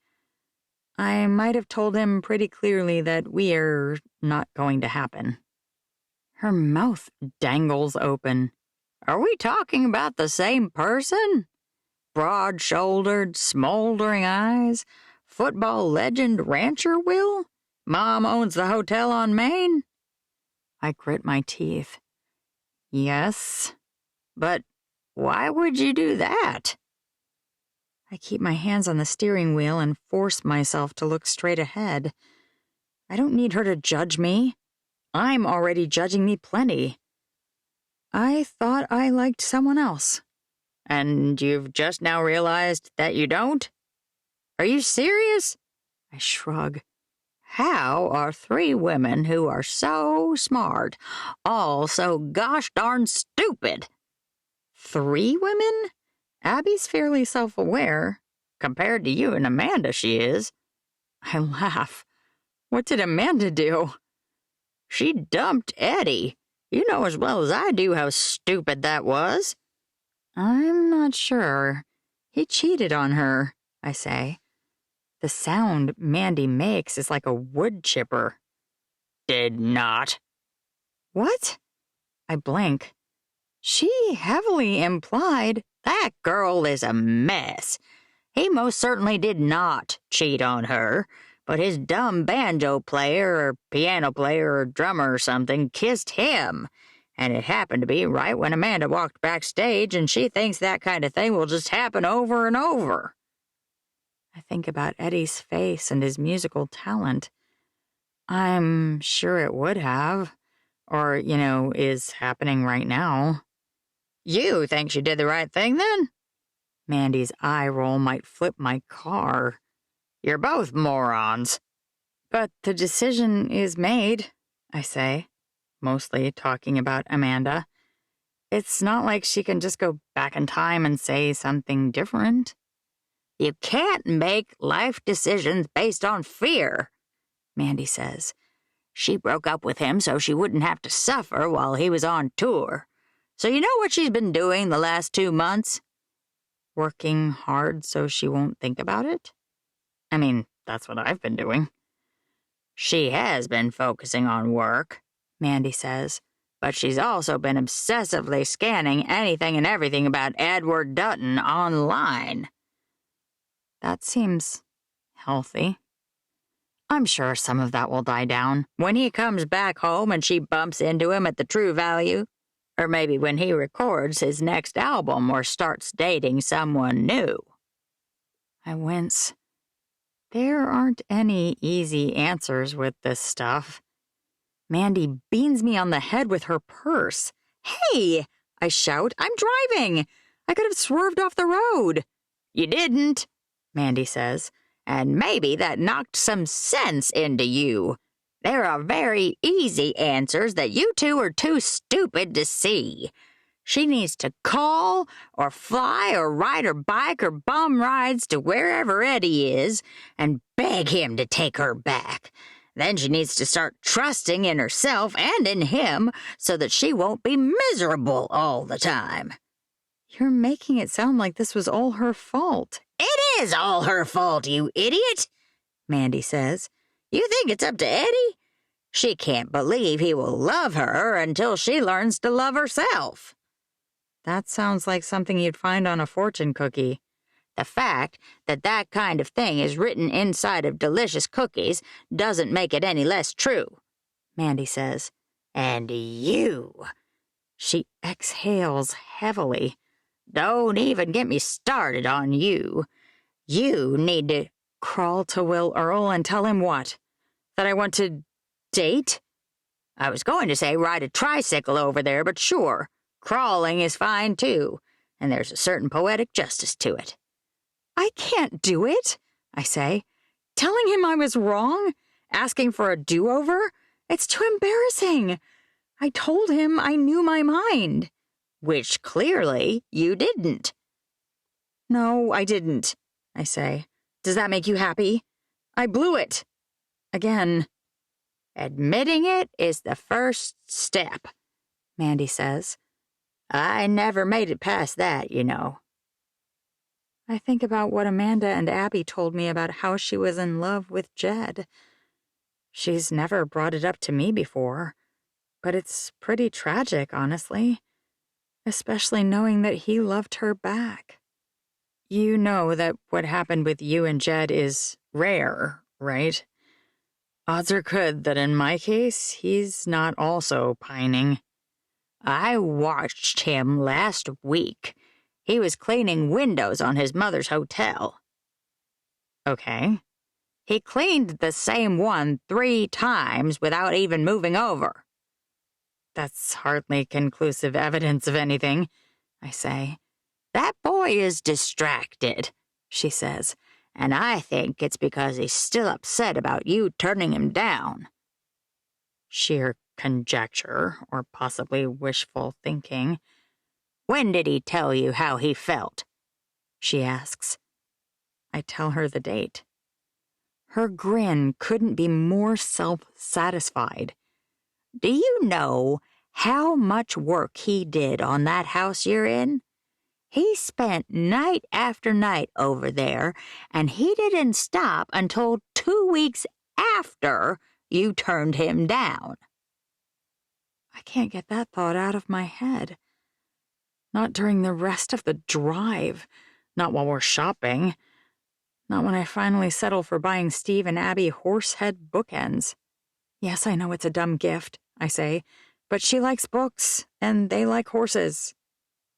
I might have told him pretty clearly that we're not going to happen. Her mouth dangles open. Are we talking about the same person? Broad-shouldered, smoldering eyes, football legend rancher Will? Mom owns the hotel on Main? I grit my teeth. Yes. But why would you do that? I keep my hands on the steering wheel and force myself to look straight ahead. I don't need her to judge me. I'm already judging me plenty. I thought I liked someone else. And you've just now realized that you don't? Are you serious? I shrug. How are three women who are so smart all so gosh darn stupid? 3 women? Abby's fairly self-aware. Compared to you and Amanda, she is. I laugh. What did Amanda do? She dumped Eddie. You know as well as I do how stupid that was. I'm not sure. He cheated on her, I say. The sound Mandy makes is like a wood chipper. Did not. What? I blink. She heavily implied. That girl is a mess. He most certainly did not cheat on her, but his dumb banjo player or piano player or drummer or something kissed him. And it happened to be right when Amanda walked backstage, and she thinks that kind of thing will just happen over and over. I think about Eddie's face and his musical talent. I'm sure it would have. Or, is happening right now. You think she did the right thing, then? Mandy's eye roll might flip my car. You're both morons. But the decision is made, I say, mostly talking about Amanda. It's not like she can just go back in time and say something different. You can't make life decisions based on fear, Mandy says. She broke up with him so she wouldn't have to suffer while he was on tour. So you know what she's been doing the last 2 months? Working hard so she won't think about it? I mean, that's what I've been doing. She has been focusing on work, Mandy says, but she's also been obsessively scanning anything and everything about Edward Dutton online. That seems healthy. I'm sure some of that will die down when he comes back home and she bumps into him at the True Value. Or maybe when he records his next album or starts dating someone new. I wince. There aren't any easy answers with this stuff. Mandy beans me on the head with her purse. "Hey!" I shout. "I'm driving! I could have swerved off the road." "You didn't," Mandy says, "and maybe that knocked some sense into you. There are very easy answers that you two are too stupid to see. She needs to call or fly or ride her bike or bum rides to wherever Eddie is and beg him to take her back. Then she needs to start trusting in herself and in him so that she won't be miserable all the time." You're making it sound like this was all her fault. "It is all her fault, you idiot," Mandy says. "You think it's up to Eddie? She can't believe he will love her until she learns to love herself." That sounds like something you'd find on a fortune cookie. The fact that that kind of thing is written inside of delicious cookies doesn't make it any less true, Mandy says. "And you," she exhales heavily, "don't even get me started on you. You need to crawl to Will Earl and tell him what? That I want to date? I was going to say ride a tricycle over there, but sure, crawling is fine too, and there's a certain poetic justice to it." I can't do it, I say. Telling him I was wrong? Asking for a do-over? It's too embarrassing. I told him I knew my mind. Which clearly you didn't. No, I didn't, I say. Does that make you happy? I blew it. Again. Admitting it is the first step, Mandy says. I never made it past that, you know. I think about what Amanda and Abby told me about how she was in love with Jed. She's never brought it up to me before, but it's pretty tragic, honestly, especially knowing that he loved her back. You know that what happened with you and Jed is rare, right? Odds are good that in my case, he's not also pining. I watched him last week. He was cleaning windows on his mother's hotel. Okay. He cleaned the same one 3 times without even moving over. That's hardly conclusive evidence of anything, I say. That boy is distracted, she says, and I think it's because he's still upset about you turning him down. Sheer conjecture, or possibly wishful thinking. When did he tell you how he felt? She asks. I tell her the date. Her grin couldn't be more self-satisfied. Do you know how much work he did on that house you're in? He spent night after night over there, and he didn't stop until 2 weeks after you turned him down. I can't get that thought out of my head. Not during the rest of the drive. Not while we're shopping. Not when I finally settle for buying Steve and Abby horsehead bookends. Yes, I know it's a dumb gift, I say, but she likes books, and they like horses.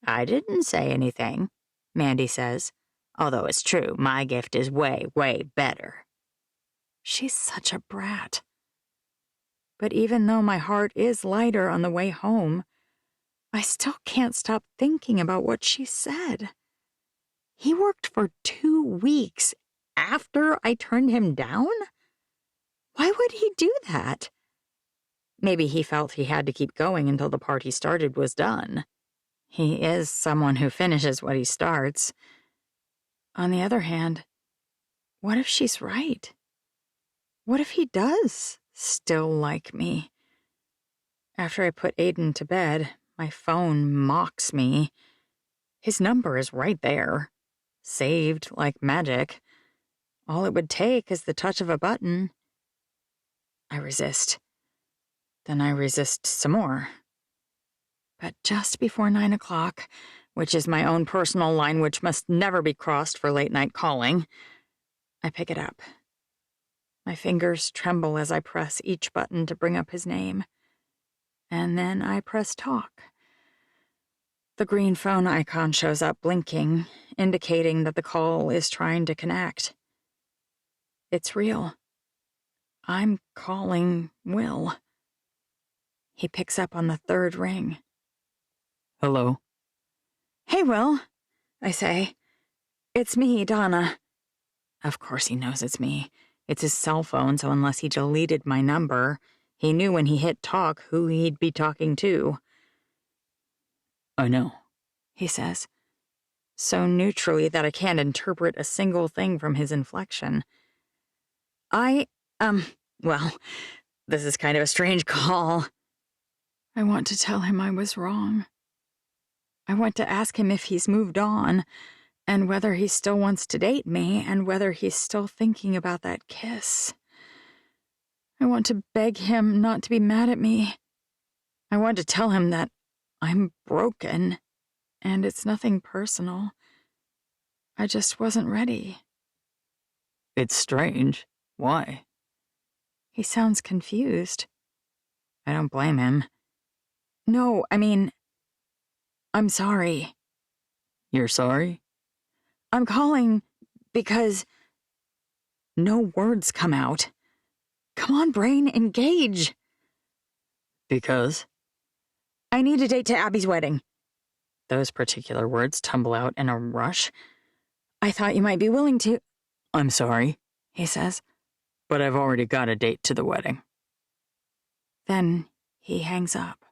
I didn't say anything, Mandy says, although it's true, my gift is way, way better. She's such a brat. But even though my heart is lighter on the way home, I still can't stop thinking about what she said. He worked for 2 weeks after I turned him down? Why would he do that? Maybe he felt he had to keep going until the part he started was done. He is someone who finishes what he starts. On the other hand, what if she's right? What if he does still like me? After I put Aiden to bed, my phone mocks me. His number is right there, saved like magic. All it would take is the touch of a button. I resist. Then I resist some more. But just before 9 o'clock, which is my own personal line which must never be crossed for late-night calling, I pick it up. My fingers tremble as I press each button to bring up his name. And then I press talk. The green phone icon shows up blinking, indicating that the call is trying to connect. It's real. I'm calling Will. He picks up on the third ring. Hello? Hey, Will, I say. It's me, Donna. Of course he knows it's me. It's his cell phone, so unless he deleted my number, he knew when he hit talk who he'd be talking to. I know, he says, so neutrally that I can't interpret a single thing from his inflection. Well, this is kind of a strange call. I want to tell him I was wrong. I want to ask him if he's moved on, and whether he still wants to date me, and whether he's still thinking about that kiss. I want to beg him not to be mad at me. I want to tell him that I'm broken, and it's nothing personal. I just wasn't ready. It's strange. Why? He sounds confused. I don't blame him. No, I mean, I'm sorry. You're sorry? I'm calling because no words come out. Come on, brain, engage. Because? I need a date to Abby's wedding. Those particular words tumble out in a rush. I thought you might be willing to... I'm sorry, he says. But I've already got a date to the wedding. Then he hangs up.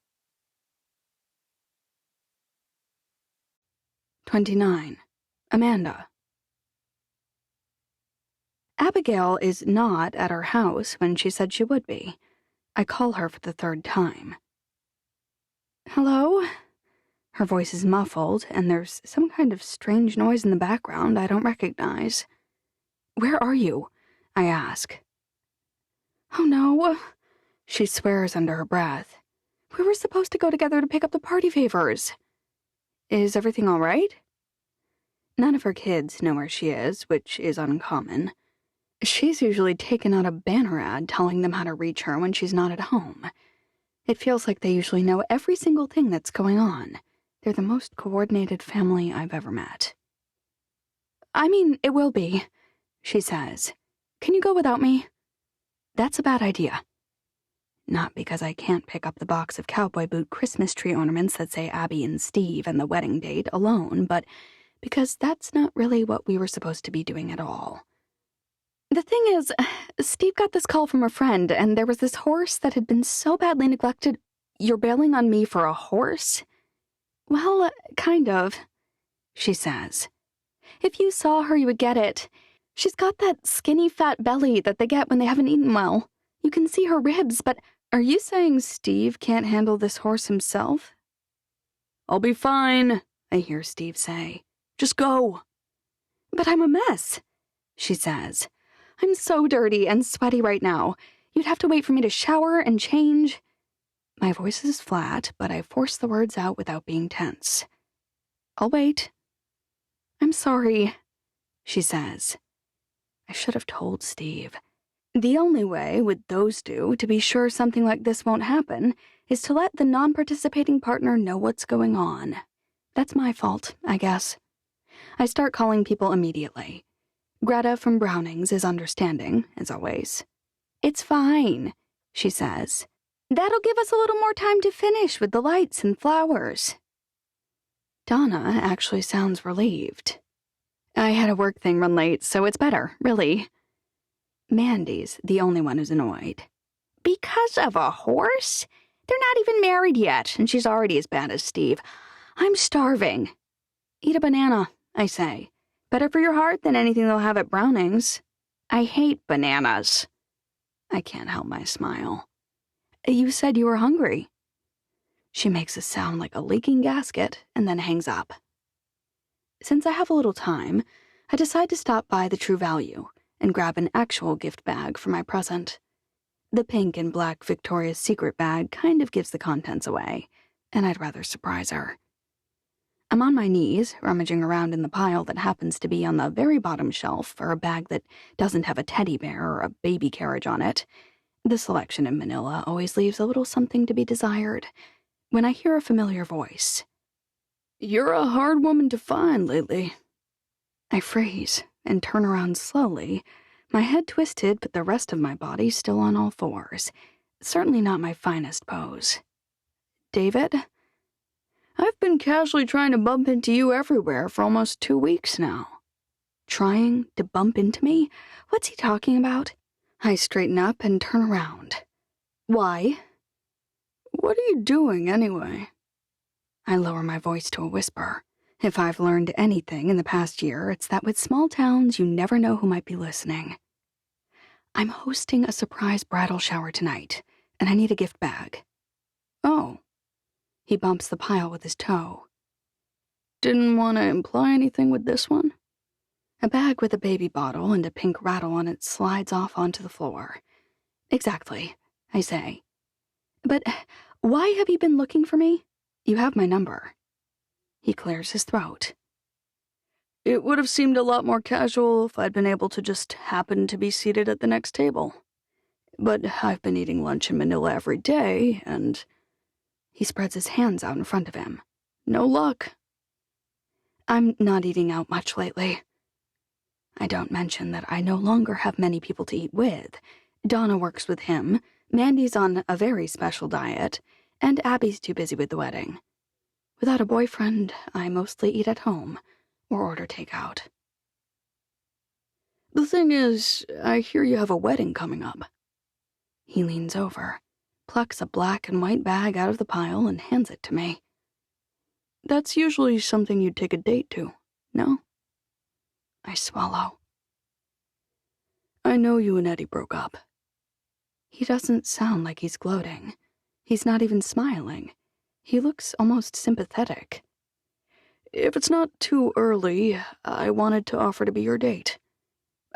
29. Amanda. Abigail is not at her house when she said she would be. I call her for the third time. Hello? Her voice is muffled, and there's some kind of strange noise in the background I don't recognize. Where are you? I ask. Oh no, she swears under her breath. We were supposed to go together to pick up the party favors. Is everything all right? None of her kids know where she is, which is uncommon. She's usually taken out a banner ad telling them how to reach her when she's not at home. It feels like they usually know every single thing that's going on. They're the most coordinated family I've ever met. I mean, it will be, she says. Can you go without me? That's a bad idea. Not because I can't pick up the box of cowboy boot Christmas tree ornaments that say Abby and Steve and the wedding date alone, but because that's not really what we were supposed to be doing at all. The thing is, Steve got this call from a friend, and there was this horse that had been so badly neglected. You're bailing on me for a horse? Well, kind of, she says. If you saw her, you would get it. She's got that skinny, fat belly that they get when they haven't eaten well. You can see her ribs, but are you saying Steve can't handle this horse himself? I'll be fine, I hear Steve say. Just go. But I'm a mess, she says. I'm so dirty and sweaty right now. You'd have to wait for me to shower and change. My voice is flat, but I force the words out without being tense. I'll wait. I'm sorry, she says. I should have told Steve. The only way, with those two, to be sure something like this won't happen is to let the non-participating partner know what's going on. That's my fault, I guess. I start calling people immediately. Greta from Brownings is understanding, as always. It's fine, she says. That'll give us a little more time to finish with the lights and flowers. Donna actually sounds relieved. I had a work thing run late, so it's better, really. Mandy's the only one who's annoyed. Because of a horse? They're not even married yet, and she's already as bad as Steve. I'm starving. Eat a banana, I say. Better for your heart than anything they'll have at Browning's. I hate bananas. I can't help my smile. You said you were hungry. She makes a sound like a leaking gasket and then hangs up. Since I have a little time, I decide to stop by the True Value and grab an actual gift bag for my present. The pink and black Victoria's Secret bag kind of gives the contents away, and I'd rather surprise her. I'm on my knees, rummaging around in the pile that happens to be on the very bottom shelf for a bag that doesn't have a teddy bear or a baby carriage on it. The selection in Manila always leaves a little something to be desired, when I hear a familiar voice. You're a hard woman to find lately. I freeze and turn around slowly, my head twisted but the rest of my body still on all fours. Certainly not my finest pose. David? I've been casually trying to bump into you everywhere for almost 2 weeks now. Trying to bump into me? What's he talking about? I straighten up and turn around. Why? What are you doing, anyway? I lower my voice to a whisper. If I've learned anything in the past year, it's that with small towns, you never know who might be listening. I'm hosting a surprise bridal shower tonight, and I need a gift bag. Oh. He bumps the pile with his toe. Didn't want to imply anything with this one? A bag with a baby bottle and a pink rattle on it slides off onto the floor. Exactly, I say. But why have you been looking for me? You have my number. He clears his throat. It would have seemed a lot more casual if I'd been able to just happen to be seated at the next table. But I've been eating lunch in Manila every day, and... He spreads his hands out in front of him. No luck. I'm not eating out much lately. I don't mention that I no longer have many people to eat with. Donna works with him, Mandy's on a very special diet, and Abby's too busy with the wedding. Without a boyfriend, I mostly eat at home or order takeout. The thing is, I hear you have a wedding coming up. He leans over, plucks a black and white bag out of the pile and hands it to me. That's usually something you'd take a date to, no? I swallow. I know you and Eddie broke up. He doesn't sound like he's gloating. He's not even smiling. He looks almost sympathetic. If it's not too early, I wanted to offer to be your date.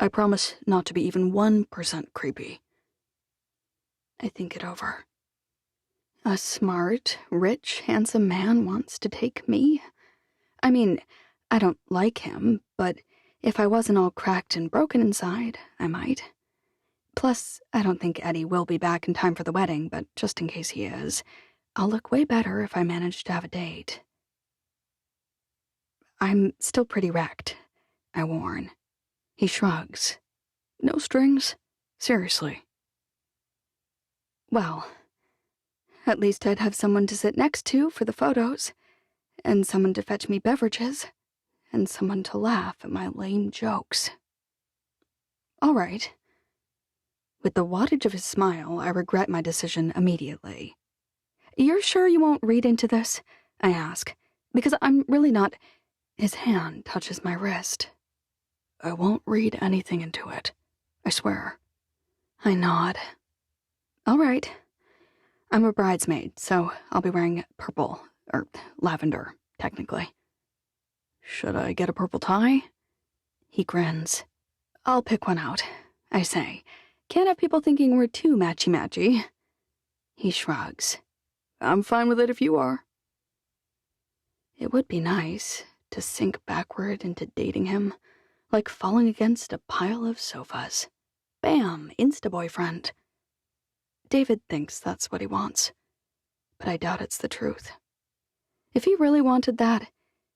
I promise not to be even 1% creepy. I think it over. A smart, rich, handsome man wants to take me? I mean, I don't like him, but if I wasn't all cracked and broken inside, I might. Plus, I don't think Eddie will be back in time for the wedding, but just in case he is, I'll look way better if I manage to have a date. I'm still pretty wrecked, I warn. He shrugs. No strings? Seriously. Well, at least I'd have someone to sit next to for the photos, and someone to fetch me beverages, and someone to laugh at my lame jokes. All right. With the wattage of his smile, I regret my decision immediately. You're sure you won't read into this? I ask, because I'm really not... His hand touches my wrist. I won't read anything into it. I swear. I nod. All right. I'm a bridesmaid, so I'll be wearing purple, or lavender, technically. Should I get a purple tie? He grins. I'll pick one out, I say. Can't have people thinking we're too matchy-matchy. He shrugs. I'm fine with it if you are. It would be nice to sink backward into dating him, like falling against a pile of sofas. Bam, insta-boyfriend. David thinks that's what he wants, but I doubt it's the truth. If he really wanted that,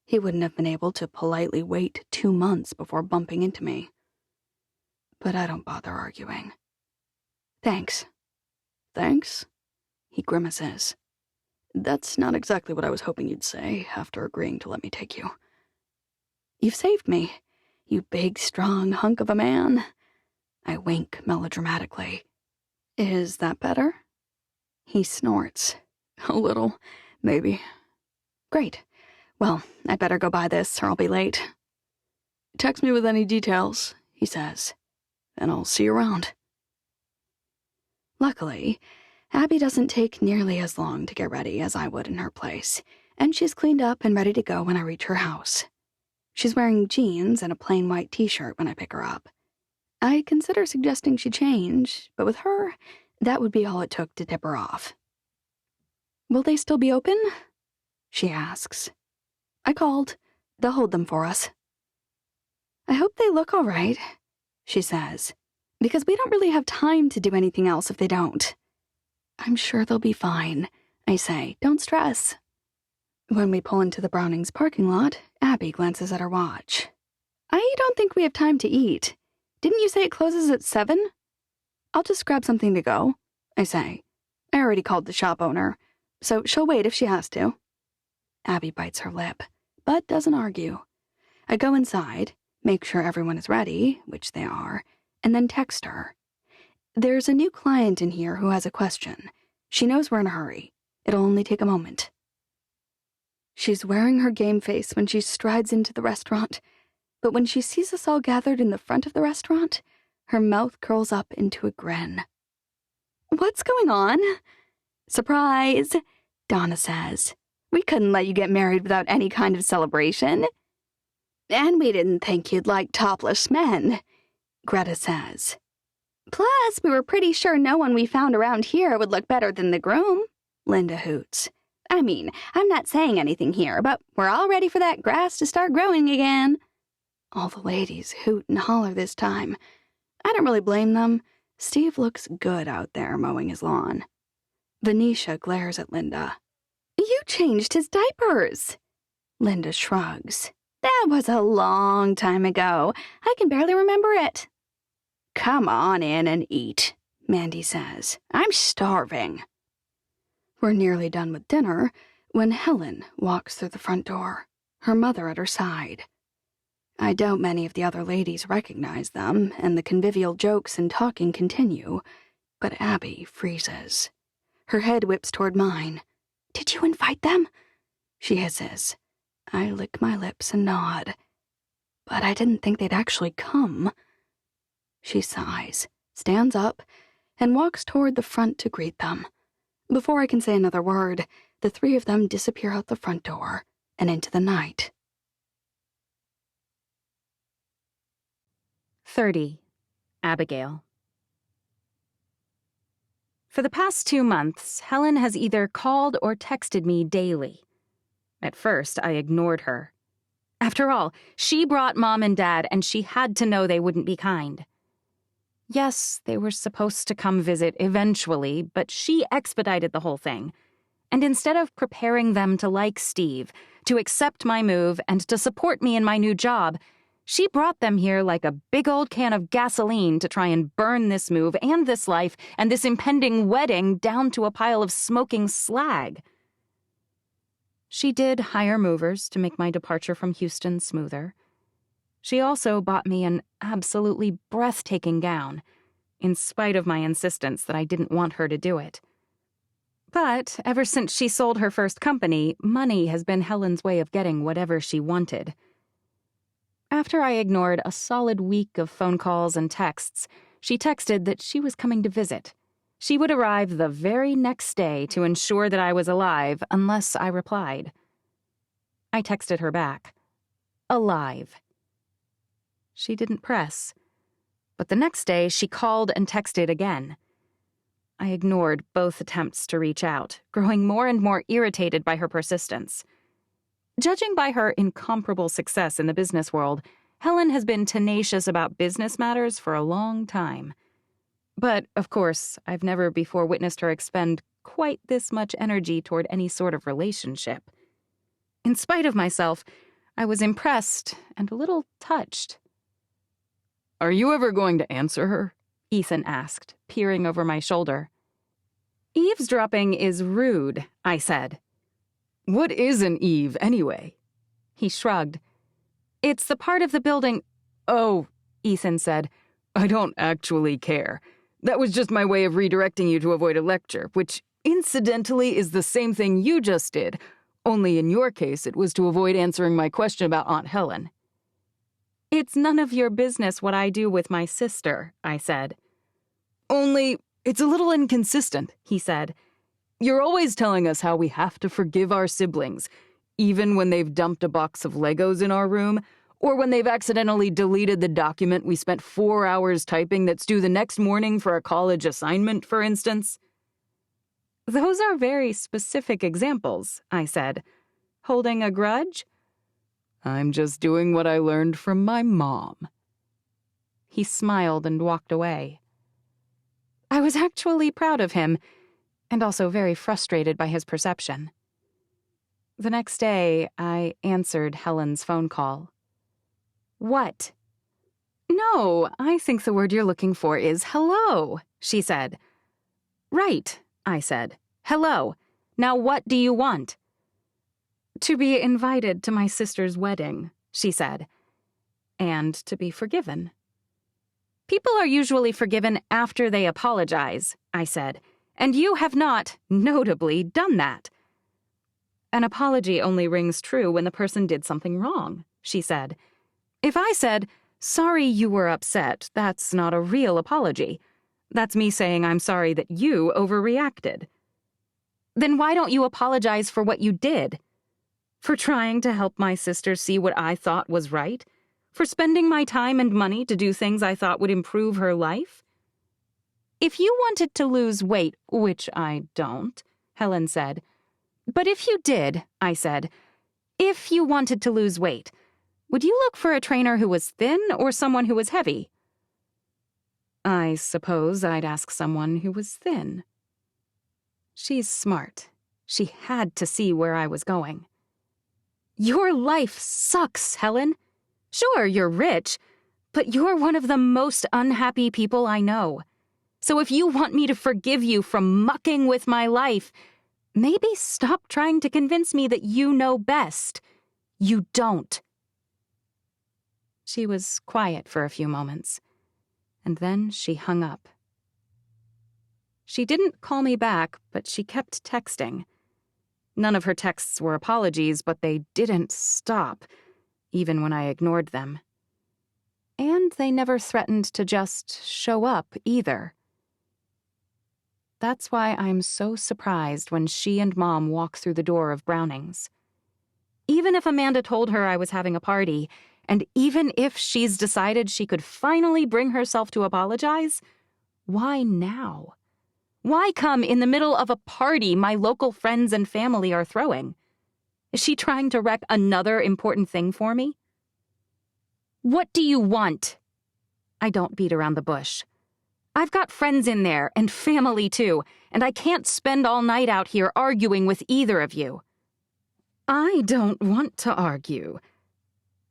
he wouldn't have been able to politely wait 2 months before bumping into me. But I don't bother arguing. Thanks. Thanks? He grimaces. That's not exactly what I was hoping you'd say after agreeing to let me take you. You've saved me, you big, strong hunk of a man. I wink melodramatically. Is that better? He snorts. A little, maybe. Great. Well, I'd better go buy this or I'll be late. Text me with any details, he says. Then I'll see you around. Luckily, Abby doesn't take nearly as long to get ready as I would in her place, and she's cleaned up and ready to go when I reach her house. She's wearing jeans and a plain white t-shirt when I pick her up. I consider suggesting she change, but with her, that would be all it took to tip her off. Will they still be open? She asks. I called. They'll hold them for us. I hope they look all right, she says, because we don't really have time to do anything else if they don't. I'm sure they'll be fine, I say. Don't stress. When we pull into the Brownings parking lot, Abby glances at her watch. I don't think we have time to eat. Didn't you say it closes at 7? I'll just grab something to go, I say. I already called the shop owner, so she'll wait if she has to. Abby bites her lip, but doesn't argue. I go inside, make sure everyone is ready, which they are, and then text her. There's a new client in here who has a question. She knows we're in a hurry. It'll only take a moment. She's wearing her game face when she strides into the restaurant, but when she sees us all gathered in the front of the restaurant, her mouth curls up into a grin. What's going on? Surprise, Donna says. We couldn't let you get married without any kind of celebration. And we didn't think you'd like topless men, Greta says. Plus, we were pretty sure no one we found around here would look better than the groom, Linda hoots. I mean, I'm not saying anything here, but we're all ready for that grass to start growing again. All the ladies hoot and holler this time. I don't really blame them. Steve looks good out there mowing his lawn. Venetia glares at Linda. You changed his diapers. Linda shrugs. That was a long time ago. I can barely remember it. Come on in and eat, Mandy says. I'm starving. We're nearly done with dinner when Helen walks through the front door, her mother at her side. I doubt many of the other ladies recognize them, and the convivial jokes and talking continue, but Abby freezes. Her head whips toward mine. Did you invite them? She hisses. I lick my lips and nod. But I didn't think they'd actually come. She sighs, stands up, and walks toward the front to greet them. Before I can say another word, the three of them disappear out the front door and into the night. 30. Abigail. For the past 2 months, Helen has either called or texted me daily. At first, I ignored her. After all, she brought Mom and Dad, and she had to know they wouldn't be kind. Yes, they were supposed to come visit eventually, but she expedited the whole thing. And instead of preparing them to like Steve, to accept my move, and to support me in my new job, she brought them here like a big old can of gasoline to try and burn this move and this life and this impending wedding down to a pile of smoking slag. She did hire movers to make my departure from Houston smoother. She also bought me an absolutely breathtaking gown, in spite of my insistence that I didn't want her to do it. But ever since she sold her first company, money has been Helen's way of getting whatever she wanted. After I ignored a solid week of phone calls and texts, she texted that she was coming to visit. She would arrive the very next day to ensure that I was alive unless I replied. I texted her back. Alive. She didn't press. But the next day, she called and texted again. I ignored both attempts to reach out, growing more and more irritated by her persistence. Judging by her incomparable success in the business world, Helen has been tenacious about business matters for a long time. But, of course, I've never before witnessed her expend quite this much energy toward any sort of relationship. In spite of myself, I was impressed and a little touched. "Are you ever going to answer her?" Ethan asked, peering over my shoulder. "Eavesdropping is rude," I said. "What is an eave, anyway?" He shrugged. "It's the part of the building—" "Oh," Ethan said. "I don't actually care. That was just my way of redirecting you to avoid a lecture, which, incidentally, is the same thing you just did, only in your case it was to avoid answering my question about Aunt Helen." It's none of your business what I do with my sister, I said. Only, it's a little inconsistent, he said. You're always telling us how we have to forgive our siblings, even when they've dumped a box of Legos in our room, or when they've accidentally deleted the document we spent 4 hours typing that's due the next morning for a college assignment, for instance. Those are very specific examples, I said. Holding a grudge? I'm just doing what I learned from my mom. He smiled and walked away. I was actually proud of him, and also very frustrated by his perception. The next day, I answered Helen's phone call. What? No, I think the word you're looking for is hello, she said. Right, I said. Hello. Now what do you want? To be invited to my sister's wedding, she said. And to be forgiven. People are usually forgiven after they apologize, I said, and you have not, notably, done that. An apology only rings true when the person did something wrong, she said. If I said, sorry you were upset, that's not a real apology. That's me saying I'm sorry that you overreacted. Then why don't you apologize for what you did? For trying to help my sister see what I thought was right? For spending my time and money to do things I thought would improve her life? If you wanted to lose weight, which I don't, Helen said. But if you did, I said, if you wanted to lose weight, would you look for a trainer who was thin or someone who was heavy? I suppose I'd ask someone who was thin. She's smart. She had to see where I was going. Your life sucks, Helen. Sure, you're rich, but you're one of the most unhappy people I know. So if you want me to forgive you from mucking with my life, maybe stop trying to convince me that you know best. You don't. She was quiet for a few moments, and then she hung up. She didn't call me back, but she kept texting. None of her texts were apologies, but they didn't stop, even when I ignored them. And they never threatened to just show up, either. That's why I'm so surprised when she and Mom walk through the door of Browning's. Even if Amanda told her I was having a party, and even if she's decided she could finally bring herself to apologize, why now? Why come in the middle of a party my local friends and family are throwing? Is she trying to wreck another important thing for me? What do you want? I don't beat around the bush. I've got friends in there, and family too, and I can't spend all night out here arguing with either of you. I don't want to argue.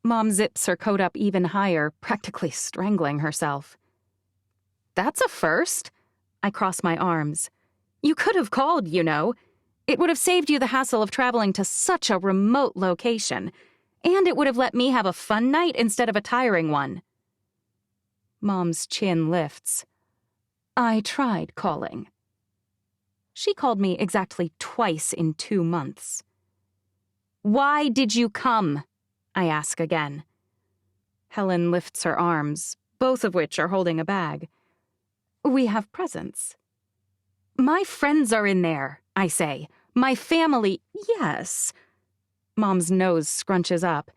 Mom zips her coat up even higher, practically strangling herself. That's a first. I cross my arms. You could have called, you know. It would have saved you the hassle of traveling to such a remote location, and it would have let me have a fun night instead of a tiring one. Mom's chin lifts. I tried calling. She called me exactly twice in 2 months. Why did you come? I ask again. Helen lifts her arms, both of which are holding a bag. We have presents. My friends are in there, I say. My family, yes. Mom's nose scrunches up.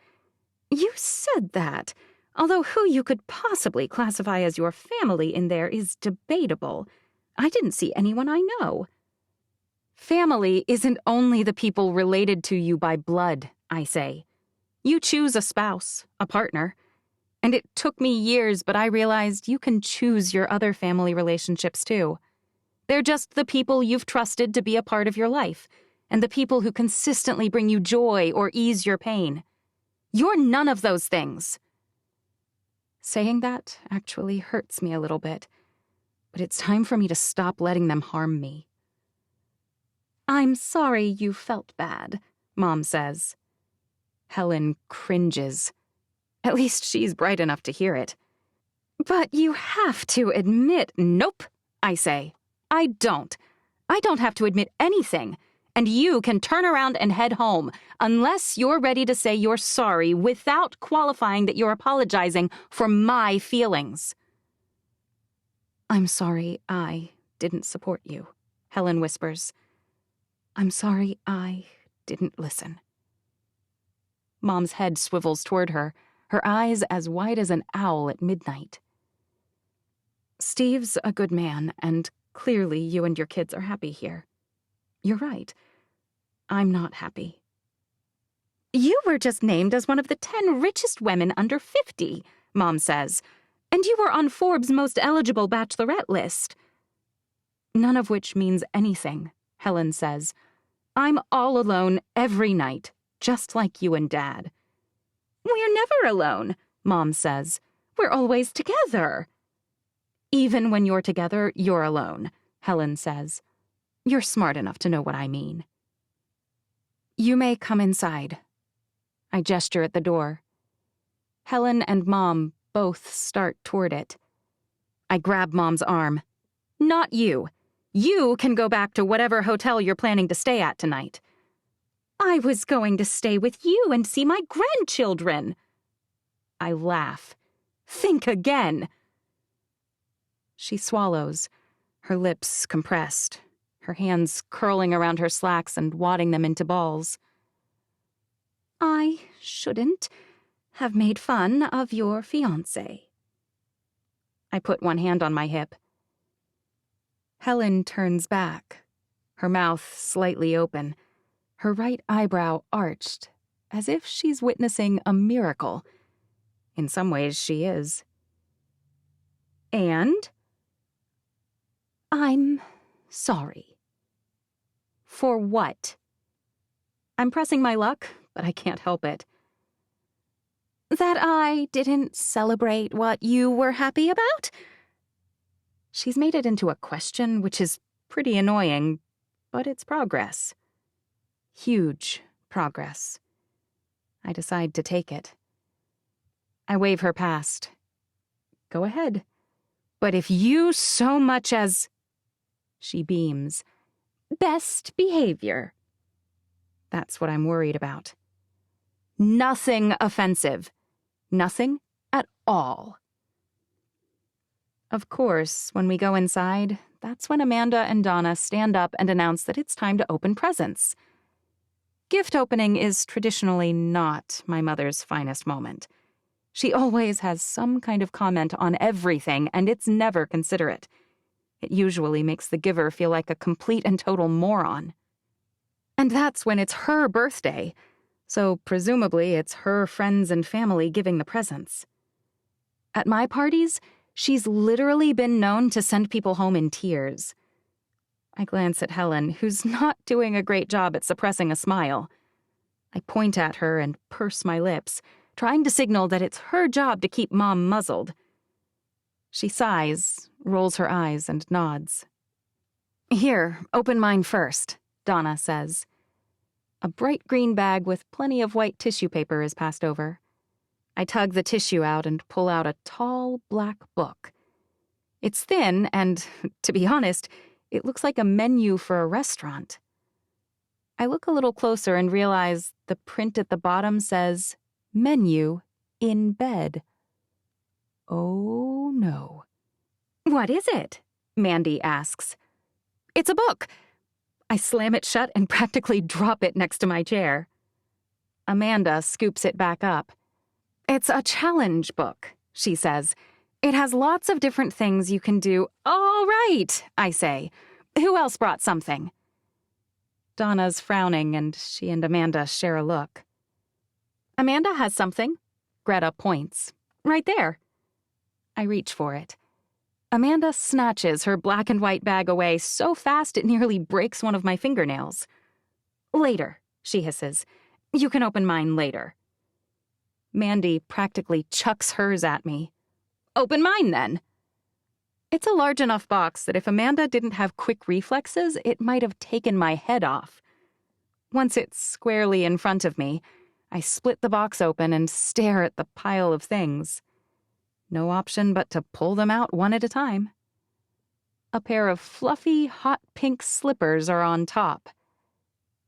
You said that, although who you could possibly classify as your family in there is debatable. I didn't see anyone I know. Family isn't only the people related to you by blood, I say. You choose a spouse, a partner. And it took me years, but I realized you can choose your other family relationships too. They're just the people you've trusted to be a part of your life, and the people who consistently bring you joy or ease your pain. You're none of those things. Saying that actually hurts me a little bit, but it's time for me to stop letting them harm me. I'm sorry you felt bad, Mom says. Helen cringes. At least she's bright enough to hear it. But you have to admit— Nope, I say. I don't. I don't have to admit anything. and you can turn around and head home, unless you're ready to say you're sorry without qualifying that you're apologizing for my feelings. I'm sorry I didn't support you, Helen whispers. I'm sorry I didn't listen. Mom's head swivels toward her, her eyes as wide as an owl at midnight. Steve's a good man, and clearly you and your kids are happy here. You're right. I'm not happy. You were just named as one of the 10 richest women under 50, Mom says, and you were on Forbes' most eligible bachelorette list. None of which means anything, Helen says. I'm all alone every night, just like you and Dad. We're never alone, Mom says. We're always together. Even when you're together, you're alone, Helen says. You're smart enough to know what I mean. You may come inside. I gesture at the door. Helen and Mom both start toward it. I grab Mom's arm. Not you. You can go back to whatever hotel you're planning to stay at tonight. I was going to stay with you and see my grandchildren. I laugh. Think again. She swallows, her lips compressed, her hands curling around her slacks and wadding them into balls. I shouldn't have made fun of your fiancé. I put one hand on my hip. Helen turns back, her mouth slightly open, her right eyebrow arched, as if she's witnessing a miracle. In some ways, she is. And I'm sorry. For what? I'm pressing my luck, but I can't help it. That I didn't celebrate what you were happy about? She's made it into a question, which is pretty annoying, but it's progress. Huge progress. I decide to take it. I wave her past. Go ahead. But if you so much as... She beams. Best behavior. That's what I'm worried about. Nothing offensive. Nothing at all. Of course, when we go inside, that's when Amanda and Donna stand up and announce that it's time to open presents. Gift opening is traditionally not my mother's finest moment. She always has some kind of comment on everything, and it's never considerate. It usually makes the giver feel like a complete and total moron. And that's when it's her birthday, so presumably it's her friends and family giving the presents. At my parties, she's literally been known to send people home in tears. I glance at Helen, who's not doing a great job at suppressing a smile. I point at her and purse my lips, trying to signal that it's her job to keep Mom muzzled. She sighs, rolls her eyes, and nods. Here, open mine first, Donna says. A bright green bag with plenty of white tissue paper is passed over. I tug the tissue out and pull out a tall, black book. It's thin and, to be honest, it looks like a menu for a restaurant. I look a little closer and realize the print at the bottom says, Menu in bed. Oh, no. What is it? Mandy asks. It's a book. I slam it shut and practically drop it next to my chair. Amanda scoops it back up. It's a challenge book, she says. It has lots of different things you can do. All right, I say. Who else brought something? Donna's frowning, and she and Amanda share a look. Amanda has something. Greta points. Right there. I reach for it. Amanda snatches her black and white bag away so fast it nearly breaks one of my fingernails. Later, she hisses. You can open mine later. Mandy practically chucks hers at me. Open mine, then. It's a large enough box that if Amanda didn't have quick reflexes, it might have taken my head off. Once it's squarely in front of me, I split the box open and stare at the pile of things. No option but to pull them out one at a time. A pair of fluffy, hot pink slippers are on top.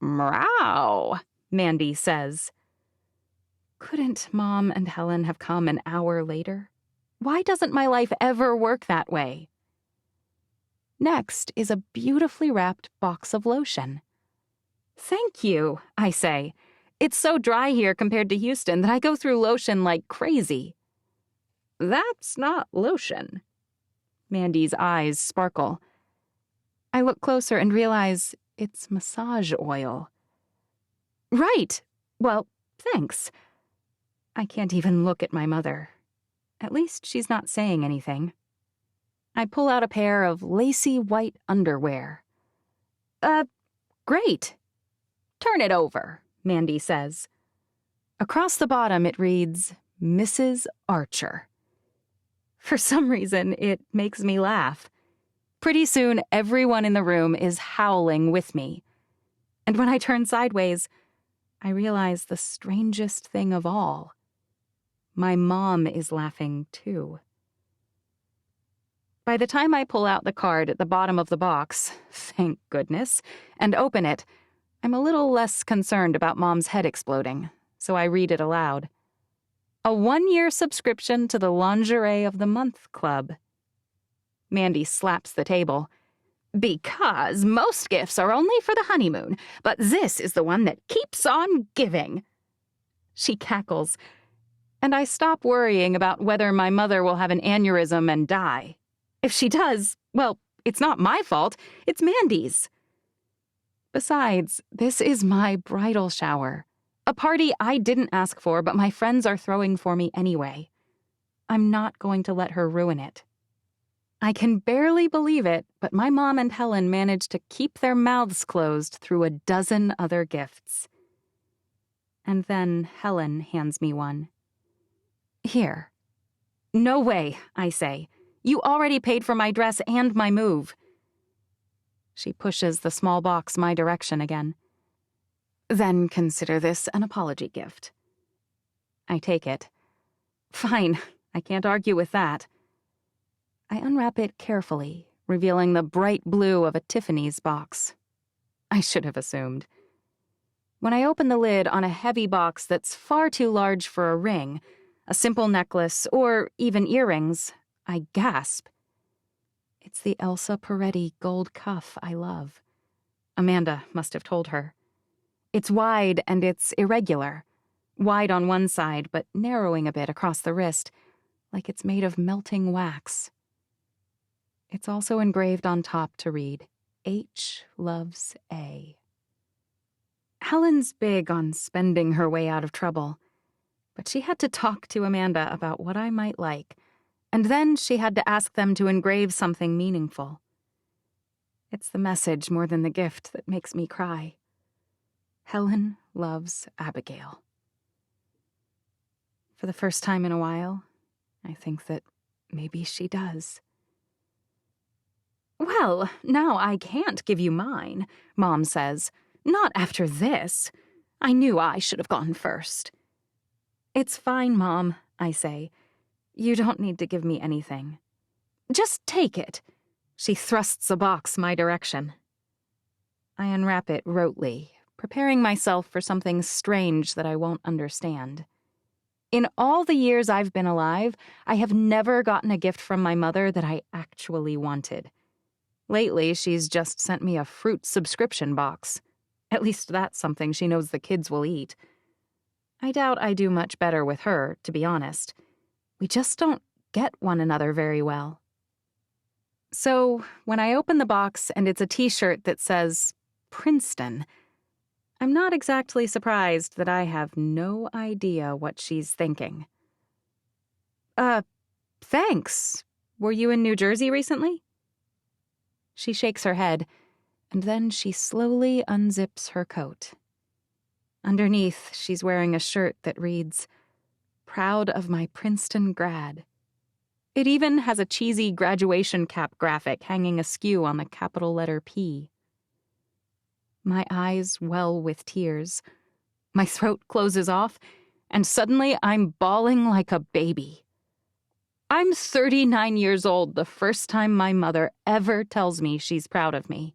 Meow, Mandy says. Couldn't Mom and Helen have come an hour later? Why doesn't my life ever work that way? Next is a beautifully wrapped box of lotion. Thank you, I say. It's so dry here compared to Houston that I go through lotion like crazy. That's not lotion. Mandy's eyes sparkle. I look closer and realize it's massage oil. Right. Well, thanks. I can't even look at my mother. At least she's not saying anything. I pull out a pair of lacy white underwear. Great. Turn it over, Mandy says. Across the bottom it reads, Mrs. Archer. For some reason, it makes me laugh. Pretty soon, everyone in the room is howling with me. And when I turn sideways, I realize the strangest thing of all. My mom is laughing, too. By the time I pull out the card at the bottom of the box, thank goodness, and open it, I'm a little less concerned about Mom's head exploding, so I read it aloud. A 1-year subscription to the Lingerie of the Month Club. Mandy slaps the table. Because most gifts are only for the honeymoon, but this is the one that keeps on giving. She cackles, and I stop worrying about whether my mother will have an aneurysm and die. If she does, well, it's not my fault, it's Mandy's. Besides, this is my bridal shower. A party I didn't ask for, but my friends are throwing for me anyway. I'm not going to let her ruin it. I can barely believe it, but my mom and Helen managed to keep their mouths closed through a dozen other gifts. And then Helen hands me one. Here. No way, I say. You already paid for my dress and my move. She pushes the small box my direction again. Then consider this an apology gift. I take it. Fine, I can't argue with that. I unwrap it carefully, revealing the bright blue of a Tiffany's box. I should have assumed. When I open the lid on a heavy box that's far too large for a ring, a simple necklace, or even earrings, I gasp. It's the Elsa Peretti gold cuff I love. Amanda must have told her. It's wide and it's irregular. Wide on one side, but narrowing a bit across the wrist, like it's made of melting wax. It's also engraved on top to read, H loves A. Helen's big on spending her way out of trouble, but she had to talk to Amanda about what I might like, and then she had to ask them to engrave something meaningful. It's the message more than the gift that makes me cry. Helen loves Abigail. For the first time in a while, I think that maybe she does. Well, now I can't give you mine, Mom says. Not after this. I knew I should have gone first. It's fine, Mom, I say. You don't need to give me anything. Just take it. She thrusts a box my direction. I unwrap it rotely, preparing myself for something strange that I won't understand. In all the years I've been alive, I have never gotten a gift from my mother that I actually wanted. Lately, she's just sent me a fruit subscription box. At least that's something she knows the kids will eat. I doubt I do much better with her, to be honest. We just don't get one another very well. So, when I open the box and it's a t-shirt that says Princeton, I'm not exactly surprised that I have no idea what she's thinking. Thanks. Were you in New Jersey recently? She shakes her head, and then she slowly unzips her coat. Underneath, she's wearing a shirt that reads, Proud of my Princeton grad. It even has a cheesy graduation cap graphic hanging askew on the capital letter P. My eyes well with tears. My throat closes off, and suddenly I'm bawling like a baby. I'm 39 years old the first time my mother ever tells me she's proud of me.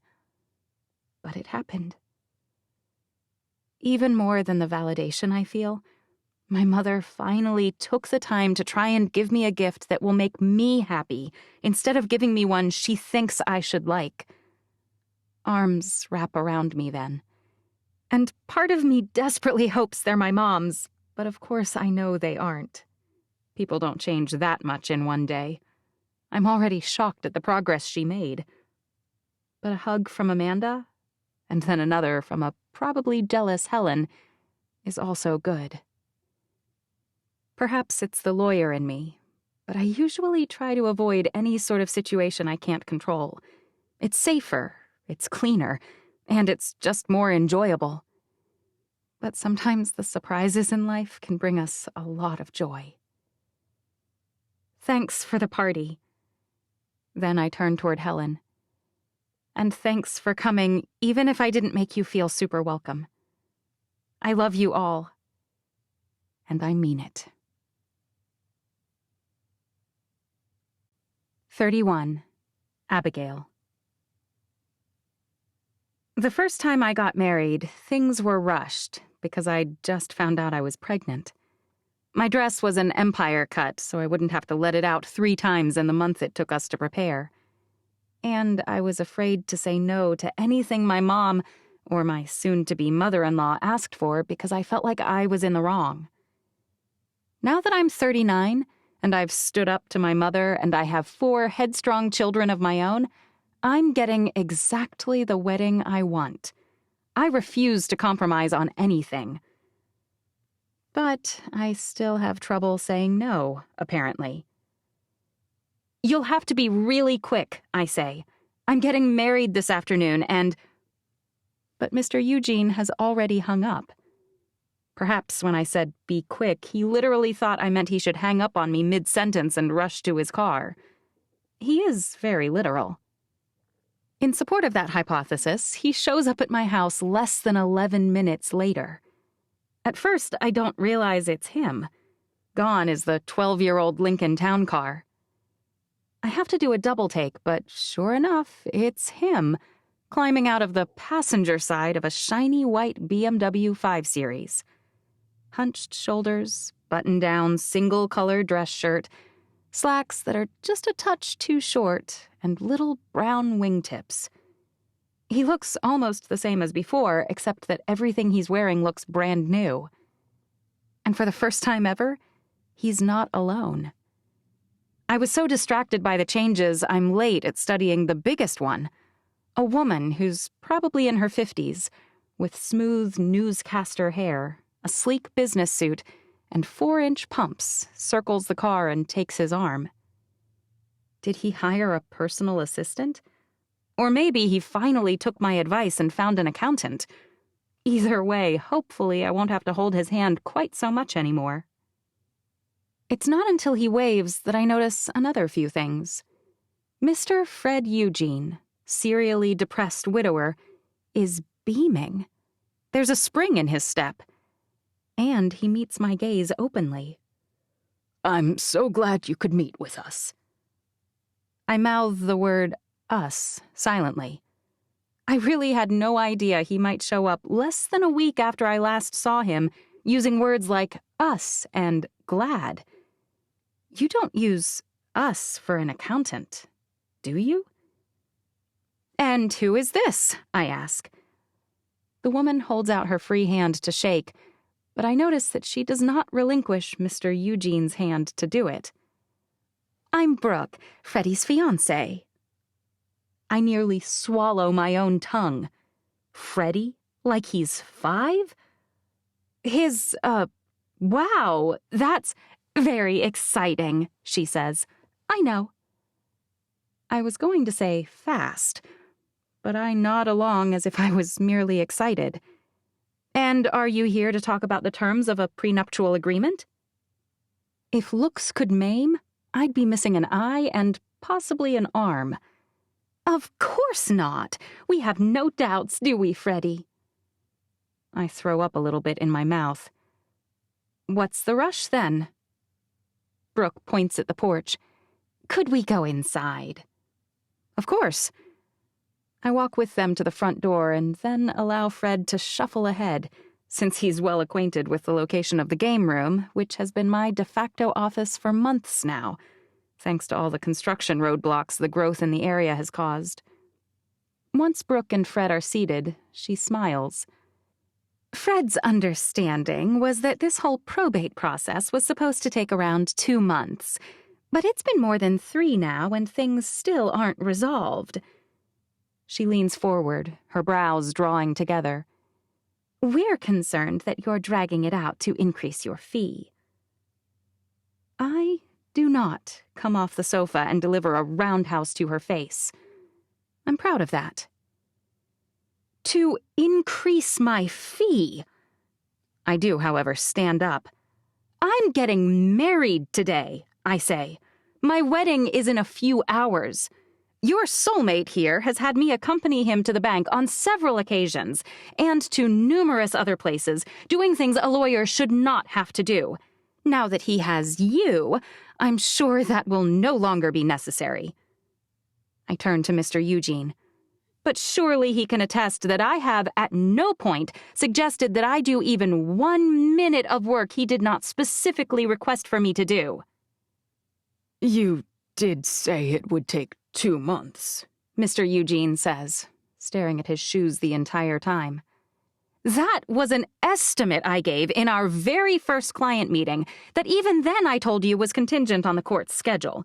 But it happened. even more than the validation I feel, my mother finally took the time to try and give me a gift that will make me happy instead of giving me one she thinks I should like. Arms wrap around me then. And part of me desperately hopes they're my mom's, but of course I know they aren't. People don't change that much in one day. I'm already shocked at the progress she made. But a hug from Amanda, and then another from a probably jealous Helen, is also good. Perhaps it's the lawyer in me, but I usually try to avoid any sort of situation I can't control. It's safer, it's cleaner, and it's just more enjoyable. But sometimes the surprises in life can bring us a lot of joy. Thanks for the party. Then I turned toward Helen. And thanks for coming, even if I didn't make you feel super welcome. I love you all. And I mean it. 31. Abigail. The first time I got married, things were rushed because I'd just found out I was pregnant. My dress was an empire cut, so I wouldn't have to let it out 3 times in the month it took us to prepare. And I was afraid to say no to anything my mom or my soon-to-be mother-in-law asked for because I felt like I was in the wrong. Now that I'm 39, and I've stood up to my mother and I have 4 headstrong children of my own, I'm getting exactly the wedding I want. I refuse to compromise on anything. But I still have trouble saying no, apparently. You'll have to be really quick, I say. I'm getting married this afternoon and... But Mr. Eugene has already hung up. Perhaps when I said be quick, he literally thought I meant he should hang up on me mid-sentence and rush to his car. He is very literal. In support of that hypothesis, he shows up at my house less than 11 minutes later. At first, I don't realize it's him. Gone is the 12-year-old Lincoln Town Car. I have to do a double take, but sure enough, it's him, climbing out of the passenger side of a shiny white BMW 5 Series. Hunched shoulders, button-down, single-color dress shirt, slacks that are just a touch too short, and little brown wingtips. He looks almost the same as before, except that everything he's wearing looks brand new. And for the first time ever, he's not alone. I was so distracted by the changes, I'm late at studying the biggest one. A woman who's probably in her 50s, with smooth newscaster hair, a sleek business suit, and 4-inch pumps, circles the car and takes his arm. Did he hire a personal assistant? Or maybe he finally took my advice and found an accountant. Either way, hopefully I won't have to hold his hand quite so much anymore. It's not until he waves that I notice another few things. Mr. Fred Eugene, serially depressed widower, is beaming. There's a spring in his step. And he meets my gaze openly. I'm so glad you could meet with us. I mouth the word us silently. I really had no idea he might show up less than a week after I last saw him, using words like us and glad. You don't use us for an accountant, do you? And who is this? I ask. The woman holds out her free hand to shake, but I notice that she does not relinquish Mr. Eugene's hand to do it. I'm Brooke, Freddie's fiancée. I nearly swallow my own tongue. Freddie? Like he's 5? Wow, that's very exciting, she says. I know. I was going to say fast, but I nod along as if I was merely excited. And are you here to talk about the terms of a prenuptial agreement? If looks could maim, I'd be missing an eye and possibly an arm. Of course not. We have no doubts, do we, Freddie? I throw up a little bit in my mouth. What's the rush, then? Brooke points at the porch. Could we go inside? Of course. I walk with them to the front door and then allow Fred to shuffle ahead, since he's well acquainted with the location of the game room, which has been my de facto office for months now, thanks to all the construction roadblocks the growth in the area has caused. Once Brooke and Fred are seated, she smiles. Fred's understanding was that this whole probate process was supposed to take around 2 months, but it's been more than 3 now and things still aren't resolved. She leans forward, her brows drawing together. We're concerned that you're dragging it out to increase your fee. I do not come off the sofa and deliver a roundhouse to her face. I'm proud of that. To increase my fee. I do, however, stand up. I'm getting married today, I say. My wedding is in a few hours. Your soulmate here has had me accompany him to the bank on several occasions, and to numerous other places, doing things a lawyer should not have to do. Now that he has you, I'm sure that will no longer be necessary. I turn to Mr. Eugene. But surely he can attest that I have at no point suggested that I do even 1 minute of work he did not specifically request for me to do. You did say it would take 2 months, Mr. Eugene says, staring at his shoes the entire time. That was an estimate I gave in our very first client meeting that even then I told you was contingent on the court's schedule.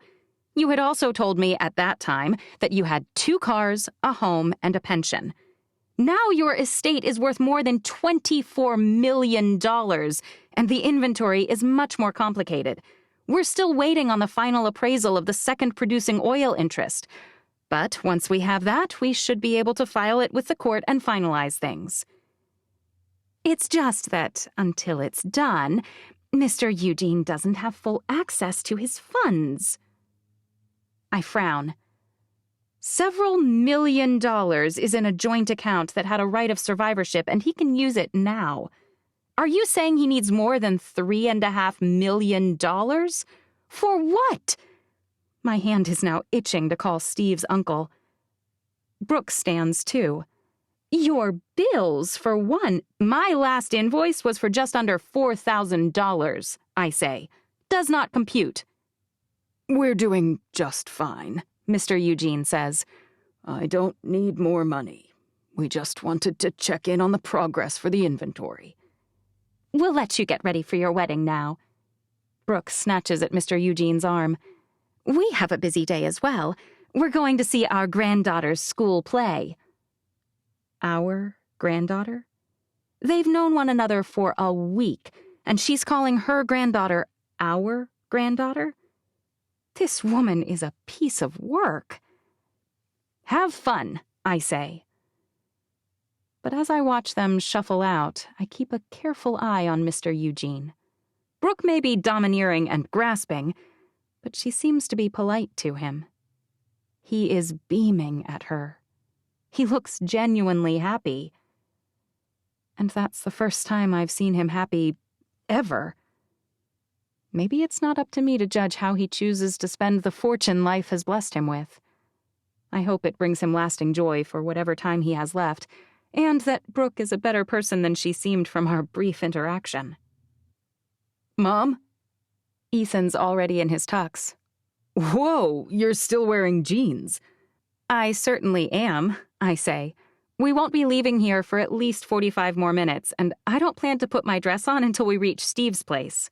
You had also told me at that time that you had 2 cars, a home, and a pension. Now your estate is worth more than $24 million, and the inventory is much more complicated. We're still waiting on the final appraisal of the second producing oil interest. But once we have that, we should be able to file it with the court and finalize things. It's just that, until it's done, Mr. Eugene doesn't have full access to his funds. I frown. Several $1 million is in a joint account that had a right of survivorship, and he can use it now. Are you saying he needs more than $3.5 million? For what? My hand is now itching to call Steve's uncle. Brooke stands too. Your bills, for one. My last invoice was for just under $4,000, I say. Does not compute. We're doing just fine, Mr. Eugene says. I don't need more money. We just wanted to check in on the progress for the inventory. We'll let you get ready for your wedding now. Brooke snatches at Mr. Eugene's arm. We have a busy day as well. We're going to see our granddaughter's school play. Our granddaughter? They've known one another for a week, and she's calling her granddaughter our granddaughter? This woman is a piece of work. Have fun, I say. But as I watch them shuffle out, I keep a careful eye on Mr. Eugene. Brooke may be domineering and grasping, but she seems to be polite to him. He is beaming at her. He looks genuinely happy. And that's the first time I've seen him happy ever. Maybe it's not up to me to judge how he chooses to spend the fortune life has blessed him with. I hope it brings him lasting joy for whatever time he has left, and that Brooke is a better person than she seemed from our brief interaction. Mom? Ethan's already in his tux. Whoa, you're still wearing jeans. I certainly am, I say. We won't be leaving here for at least 45 more minutes, and I don't plan to put my dress on until we reach Steve's place.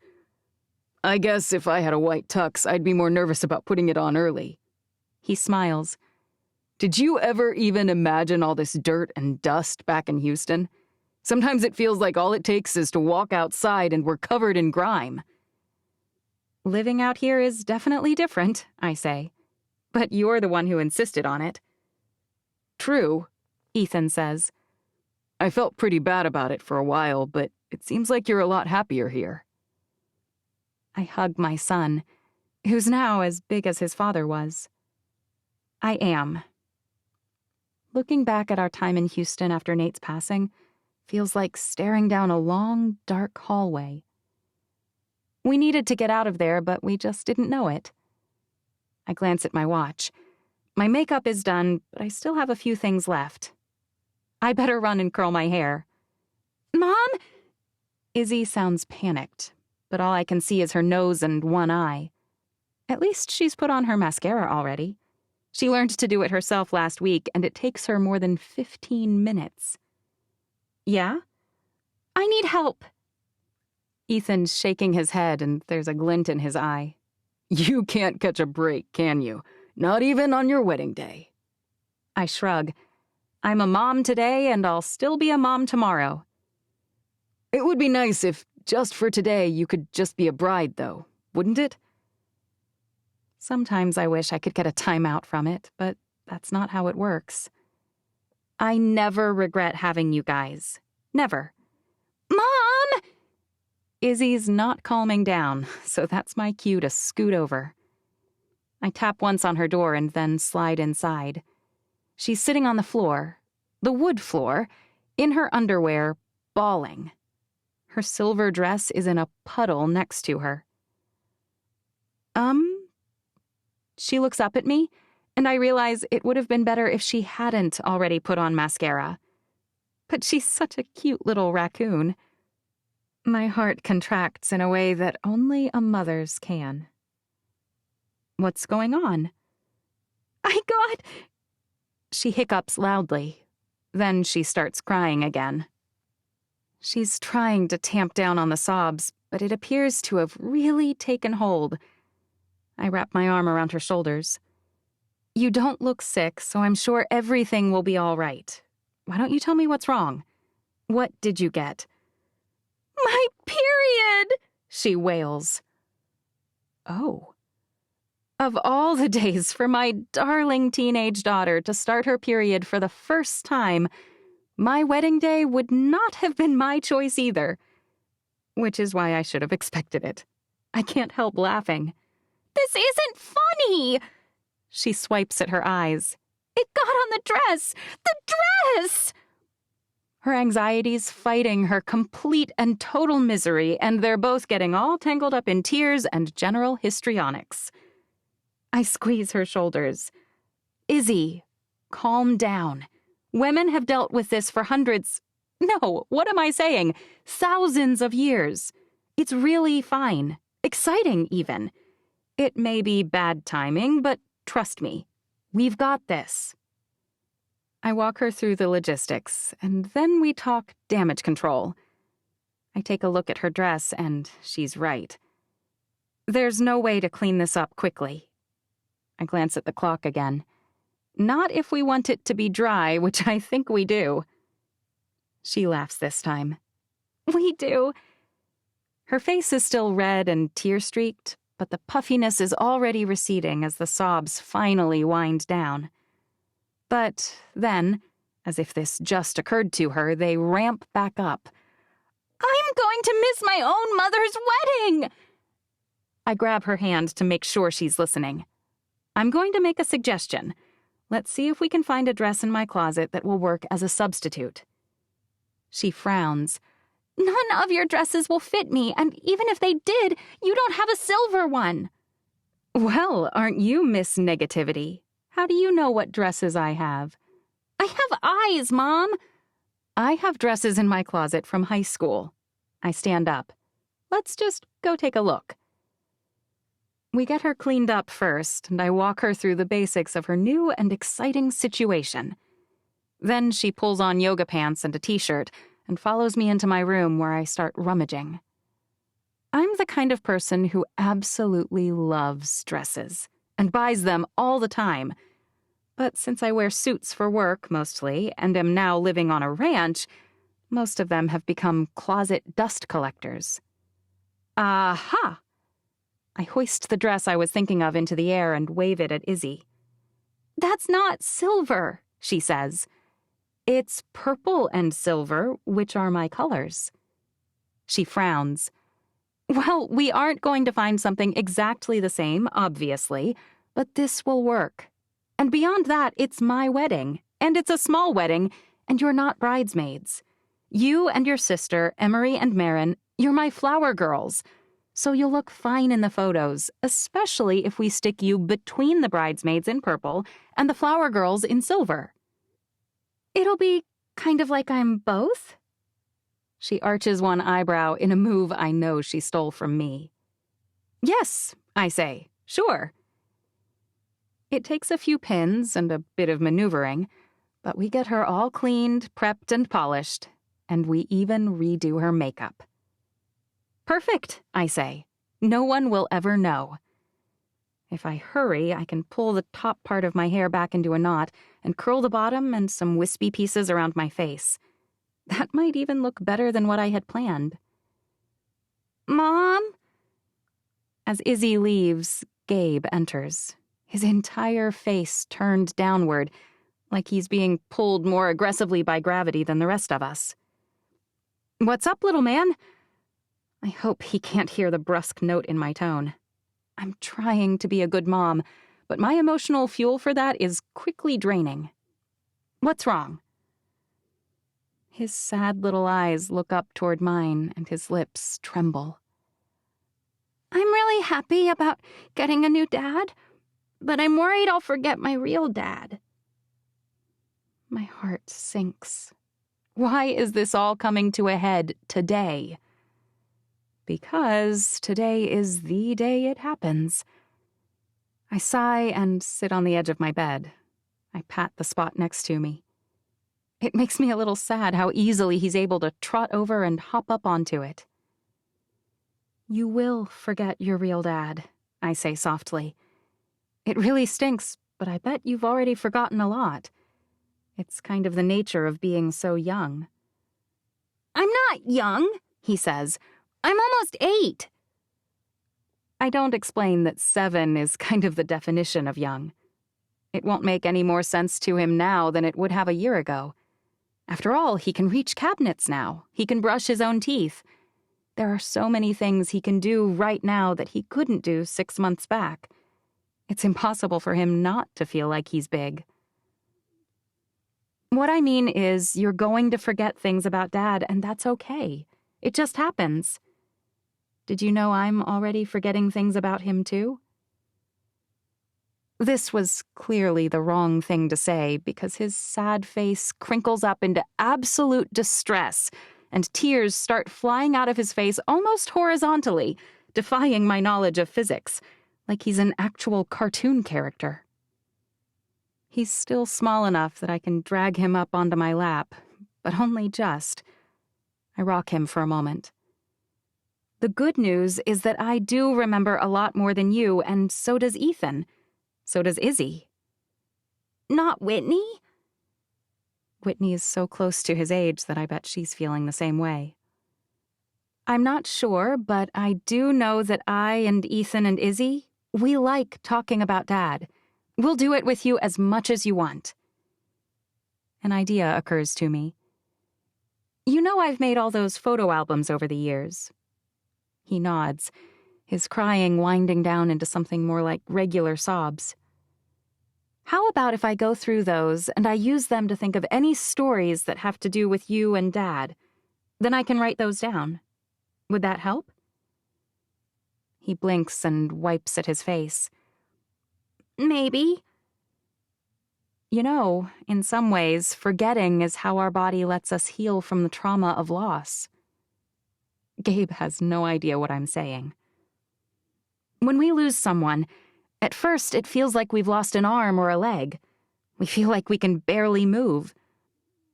I guess if I had a white tux, I'd be more nervous about putting it on early. He smiles. Did you ever even imagine all this dirt and dust back in Houston? Sometimes it feels like all it takes is to walk outside and we're covered in grime. Living out here is definitely different, I say. But you're the one who insisted on it. True, Ethan says. I felt pretty bad about it for a while, but it seems like you're a lot happier here. I hug my son, who's now as big as his father was. I am. Looking back at our time in Houston after Nate's passing feels like staring down a long, dark hallway. We needed to get out of there, but we just didn't know it. I glance at my watch. My makeup is done, but I still have a few things left. I better run and curl my hair. Mom, Izzy sounds panicked, but all I can see is her nose and one eye. At least she's put on her mascara already. She learned to do it herself last week, and it takes her more than 15 minutes. Yeah? I need help. Ethan's shaking his head, and there's a glint in his eye. You can't catch a break, can you? Not even on your wedding day. I shrug. I'm a mom today, and I'll still be a mom tomorrow. It would be nice if, just for today, you could just be a bride, though, wouldn't it? Sometimes I wish I could get a timeout from it, but that's not how it works. I never regret having you guys. Never. Mom! Izzy's not calming down, so that's my cue to scoot over. I tap once on her door and then slide inside. She's sitting on the floor, the wood floor, in her underwear, bawling. Her silver dress is in a puddle next to her. She looks up at me, and I realize it would have been better if she hadn't already put on mascara. But she's such a cute little raccoon. My heart contracts in a way that only a mother's can. What's going on? I got... She hiccups loudly. Then she starts crying again. She's trying to tamp down on the sobs, but it appears to have really taken hold. I wrap my arm around her shoulders. You don't look sick, so I'm sure everything will be all right. Why don't you tell me what's wrong? What did you get? My period, she wails. Oh. Of all the days for my darling teenage daughter to start her period for the first time, my wedding day would not have been my choice either. Which is why I should have expected it. I can't help laughing. This isn't funny! She swipes at her eyes. It got on the dress! The dress! Her anxiety's fighting her complete and total misery, and they're both getting all tangled up in tears and general histrionics. I squeeze her shoulders. Izzy, calm down. Women have dealt with this for what am I saying? Thousands of years. It's really fine. Exciting, even. It may be bad timing, but trust me, we've got this. I walk her through the logistics, and then we talk damage control. I take a look at her dress, and she's right. There's no way to clean this up quickly. I glance at the clock again. Not if we want it to be dry, which I think we do. She laughs this time. We do. Her face is still red and tear-streaked, but the puffiness is already receding as the sobs finally wind down. But then, as if this just occurred to her, they ramp back up. I'm going to miss my own mother's wedding! I grab her hand to make sure she's listening. I'm going to make a suggestion. Let's see if we can find a dress in my closet that will work as a substitute. She frowns. None of your dresses will fit me, and even if they did, you don't have a silver one. Well, aren't you Miss Negativity? How do you know what dresses I have? I have eyes, Mom. I have dresses in my closet from high school. I stand up. Let's just go take a look. We get her cleaned up first, and I walk her through the basics of her new and exciting situation. Then she pulls on yoga pants and a t-shirt and follows me into my room where I start rummaging. I'm the kind of person who absolutely loves dresses and buys them all the time. But since I wear suits for work mostly and am now living on a ranch, most of them have become closet dust collectors. Aha! I hoist the dress I was thinking of into the air and wave it at Izzy. That's not silver, she says. It's purple and silver, which are my colors. She frowns. Well, we aren't going to find something exactly the same, obviously, but this will work. And beyond that, it's my wedding, and it's a small wedding, and you're not bridesmaids. You and your sister, Emery and Marin, you're my flower girls. So you'll look fine in the photos, especially if we stick you between the bridesmaids in purple and the flower girls in silver. It'll be kind of like I'm both? She arches one eyebrow in a move I know she stole from me. Yes, I say, sure. It takes a few pins and a bit of maneuvering, but we get her all cleaned, prepped, and polished, and we even redo her makeup. Perfect, I say. No one will ever know. If I hurry, I can pull the top part of my hair back into a knot and curl the bottom and some wispy pieces around my face. That might even look better than what I had planned. Mom? As Izzy leaves, Gabe enters, his entire face turned downward, like he's being pulled more aggressively by gravity than the rest of us. What's up, little man? I hope he can't hear the brusque note in my tone. I'm trying to be a good mom, but my emotional fuel for that is quickly draining. What's wrong? His sad little eyes look up toward mine, and his lips tremble. I'm really happy about getting a new dad, but I'm worried I'll forget my real dad. My heart sinks. Why is this all coming to a head today? Because today is the day it happens. I sigh and sit on the edge of my bed. I pat the spot next to me. It makes me a little sad how easily he's able to trot over and hop up onto it. You will forget your real dad, I say softly. It really stinks, but I bet you've already forgotten a lot. It's kind of the nature of being so young. I'm not young, he says. I'm almost 8. I don't explain that 7 is kind of the definition of young. It won't make any more sense to him now than it would have a year ago. After all, he can reach cabinets now. He can brush his own teeth. There are so many things he can do right now that he couldn't do 6 months back. It's impossible for him not to feel like he's big. What I mean is, you're going to forget things about Dad, and that's okay. It just happens. Did you know I'm already forgetting things about him, too? This was clearly the wrong thing to say because his sad face crinkles up into absolute distress and tears start flying out of his face almost horizontally, defying my knowledge of physics, like he's an actual cartoon character. He's still small enough that I can drag him up onto my lap, but only just. I rock him for a moment. The good news is that I do remember a lot more than you, and so does Ethan. So does Izzy. Not Whitney? Whitney is so close to his age that I bet she's feeling the same way. I'm not sure, but I do know that I and Ethan and Izzy, we like talking about Dad. We'll do it with you as much as you want. An idea occurs to me. You know I've made all those photo albums over the years. He nods, his crying winding down into something more like regular sobs. How about if I go through those and I use them to think of any stories that have to do with you and Dad? Then I can write those down. Would that help? He blinks and wipes at his face. Maybe. You know, in some ways, forgetting is how our body lets us heal from the trauma of loss. Gabe has no idea what I'm saying. When we lose someone, at first it feels like we've lost an arm or a leg. We feel like we can barely move.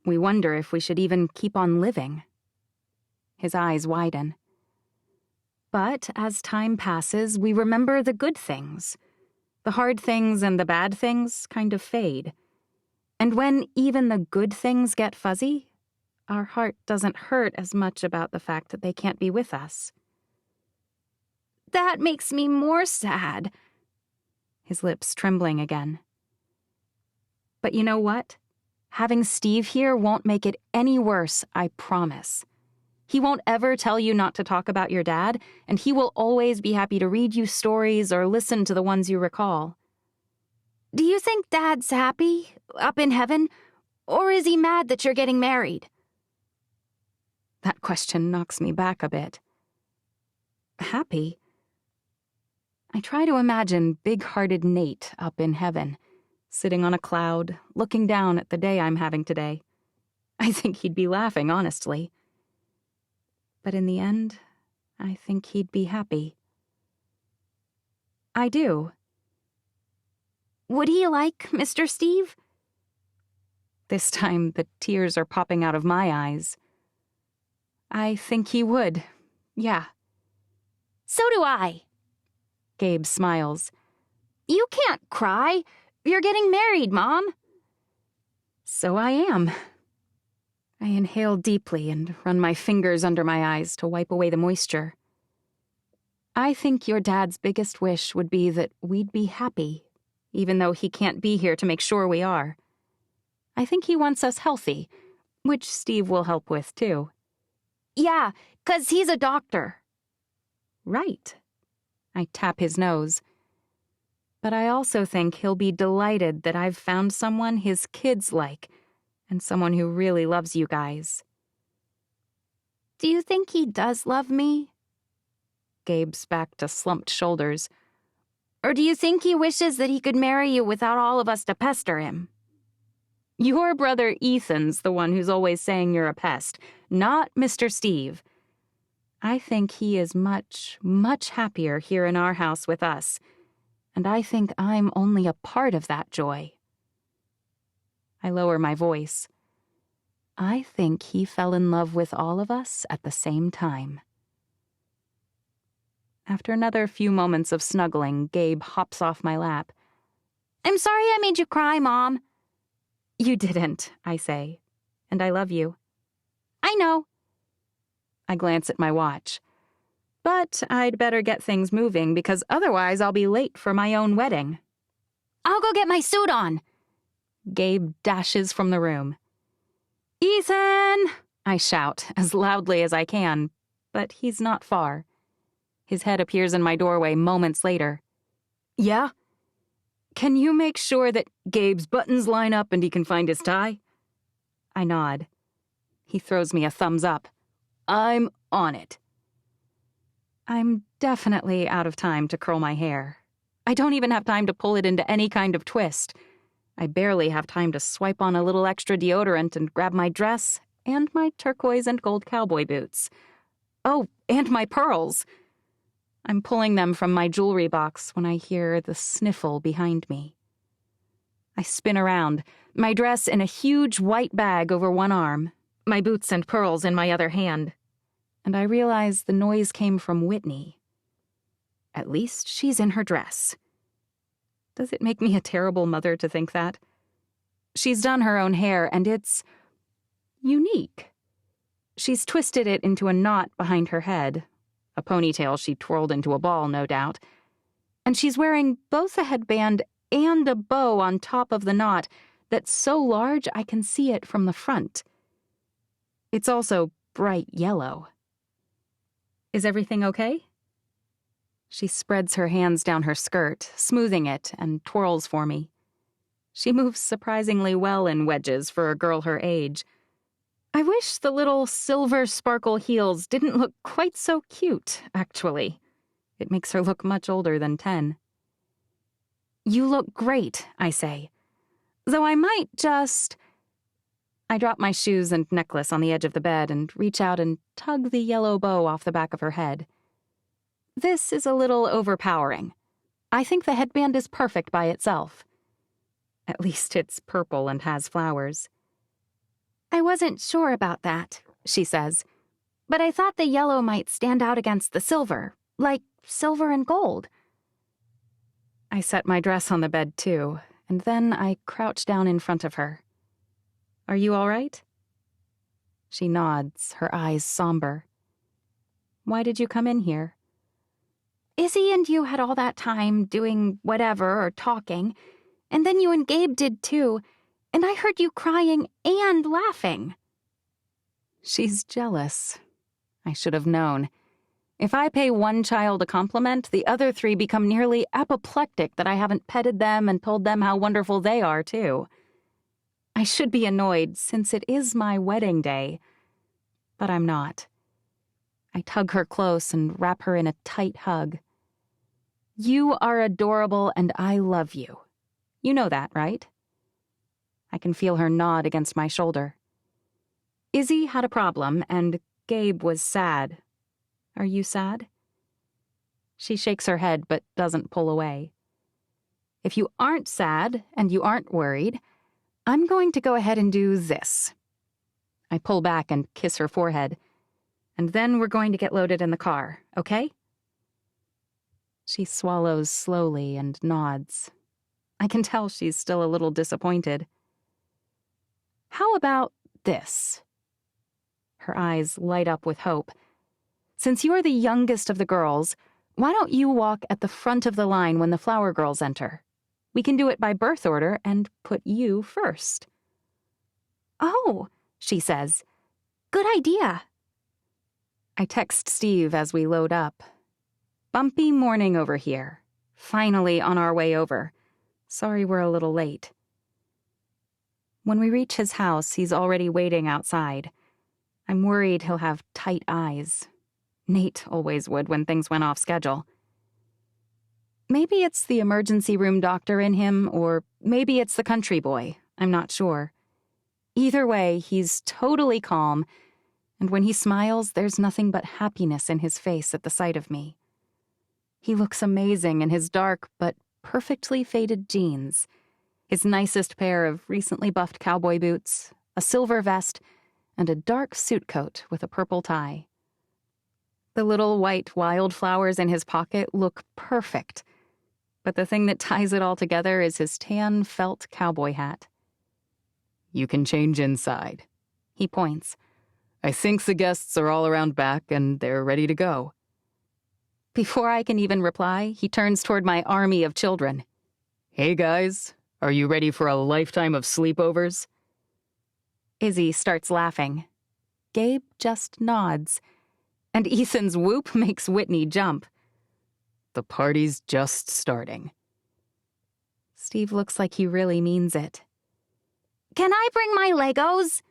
We wonder if we should even keep on living. His eyes widen. But as time passes, we remember the good things. The hard things and the bad things kind of fade. And when even the good things get fuzzy, our heart doesn't hurt as much about the fact that they can't be with us. That makes me more sad. His lips trembling again. But you know what? Having Steve here won't make it any worse, I promise. He won't ever tell you not to talk about your dad, and he will always be happy to read you stories or listen to the ones you recall. Do you think Dad's happy, up in heaven, or is he mad that you're getting married? That question knocks me back a bit. Happy? I try to imagine big-hearted Nate up in heaven, sitting on a cloud, looking down at the day I'm having today. I think he'd be laughing, honestly. But in the end, I think he'd be happy. I do. Would he like Mr. Steve? This time, the tears are popping out of my eyes. I think he would. Yeah. So do I. Gabe smiles. You can't cry. You're getting married, Mom. So I am. I inhale deeply and run my fingers under my eyes to wipe away the moisture. I think your dad's biggest wish would be that we'd be happy, even though he can't be here to make sure we are. I think he wants us healthy, which Steve will help with, too. Yeah, 'cause he's a doctor. Right. I tap his nose. But I also think he'll be delighted that I've found someone his kids like, and someone who really loves you guys. Do you think he does love me? Gabe's back to slumped shoulders. Or do you think he wishes that he could marry you without all of us to pester him? Your brother Ethan's the one who's always saying you're a pest, not Mr. Steve. I think he is much, much happier here in our house with us, and I think I'm only a part of that joy. I lower my voice. I think he fell in love with all of us at the same time. After another few moments of snuggling, Gabe hops off my lap. I'm sorry I made you cry, Mom. You didn't, I say, and I love you. I know. I glance at my watch. But I'd better get things moving because otherwise I'll be late for my own wedding. I'll go get my suit on. Gabe dashes from the room. Ethan! I shout as loudly as I can, but he's not far. His head appears in my doorway moments later. Yeah? Can you make sure that Gabe's buttons line up and he can find his tie? I nod. He throws me a thumbs up. I'm on it. I'm definitely out of time to curl my hair. I don't even have time to pull it into any kind of twist. I barely have time to swipe on a little extra deodorant and grab my dress and my turquoise and gold cowboy boots. Oh, and my pearls. I'm pulling them from my jewelry box when I hear the sniffle behind me. I spin around, my dress in a huge white bag over one arm, my boots and pearls in my other hand, and I realize the noise came from Whitney. At least she's in her dress. Does it make me a terrible mother to think that? She's done her own hair, and it's unique. She's twisted it into a knot behind her head, a ponytail she twirled into a ball, no doubt, and she's wearing both a headband and a bow on top of the knot that's so large I can see it from the front. It's also bright yellow. Is everything okay? She spreads her hands down her skirt, smoothing it, and twirls for me. She moves surprisingly well in wedges for a girl her age. I wish the little silver sparkle heels didn't look quite so cute, actually. It makes her look much older than 10. You look great, I say. Though I might just... I drop my shoes and necklace on the edge of the bed and reach out and tug the yellow bow off the back of her head. This is a little overpowering. I think the headband is perfect by itself. At least it's purple and has flowers. I wasn't sure about that, she says, but I thought the yellow might stand out against the silver, like silver and gold. I set my dress on the bed, too, and then I crouch down in front of her. Are you all right? She nods, her eyes somber. Why did you come in here? Izzy and you had all that time doing whatever or talking, and then you and Gabe did too, and I heard you crying and laughing. She's jealous. I should have known. If I pay one child a compliment, the other 3 become nearly apoplectic that I haven't petted them and told them how wonderful they are, too. I should be annoyed, since it is my wedding day. But I'm not. I tug her close and wrap her in a tight hug. You are adorable, and I love you. You know that, right? I can feel her nod against my shoulder. Izzy had a problem, and Gabe was sad. Are you sad? She shakes her head but doesn't pull away. If you aren't sad and you aren't worried, I'm going to go ahead and do this. I pull back and kiss her forehead. And then we're going to get loaded in the car, okay? She swallows slowly and nods. I can tell she's still a little disappointed. How about this? Her eyes light up with hope. Since you're the youngest of the girls, why don't you walk at the front of the line when the flower girls enter? We can do it by birth order and put you first. Oh, she says. Good idea. I text Steve as we load up. Bumpy morning over here. Finally on our way over. Sorry we're a little late. When we reach his house, he's already waiting outside. I'm worried he'll have tight eyes. Nate always would when things went off schedule. Maybe it's the emergency room doctor in him, or maybe it's the country boy. I'm not sure. Either way, he's totally calm, and when he smiles, there's nothing but happiness in his face at the sight of me. He looks amazing in his dark but perfectly faded jeans, his nicest pair of recently buffed cowboy boots, a silver vest, and a dark suit coat with a purple tie. The little white wildflowers in his pocket look perfect, but the thing that ties it all together is his tan felt cowboy hat. You can change inside. He points. I think the guests are all around back and they're ready to go. Before I can even reply, he turns toward my army of children. Hey guys, are you ready for a lifetime of sleepovers? Izzy starts laughing. Gabe just nods. And Ethan's whoop makes Whitney jump. The party's just starting. Steve looks like he really means it. Can I bring my Legos?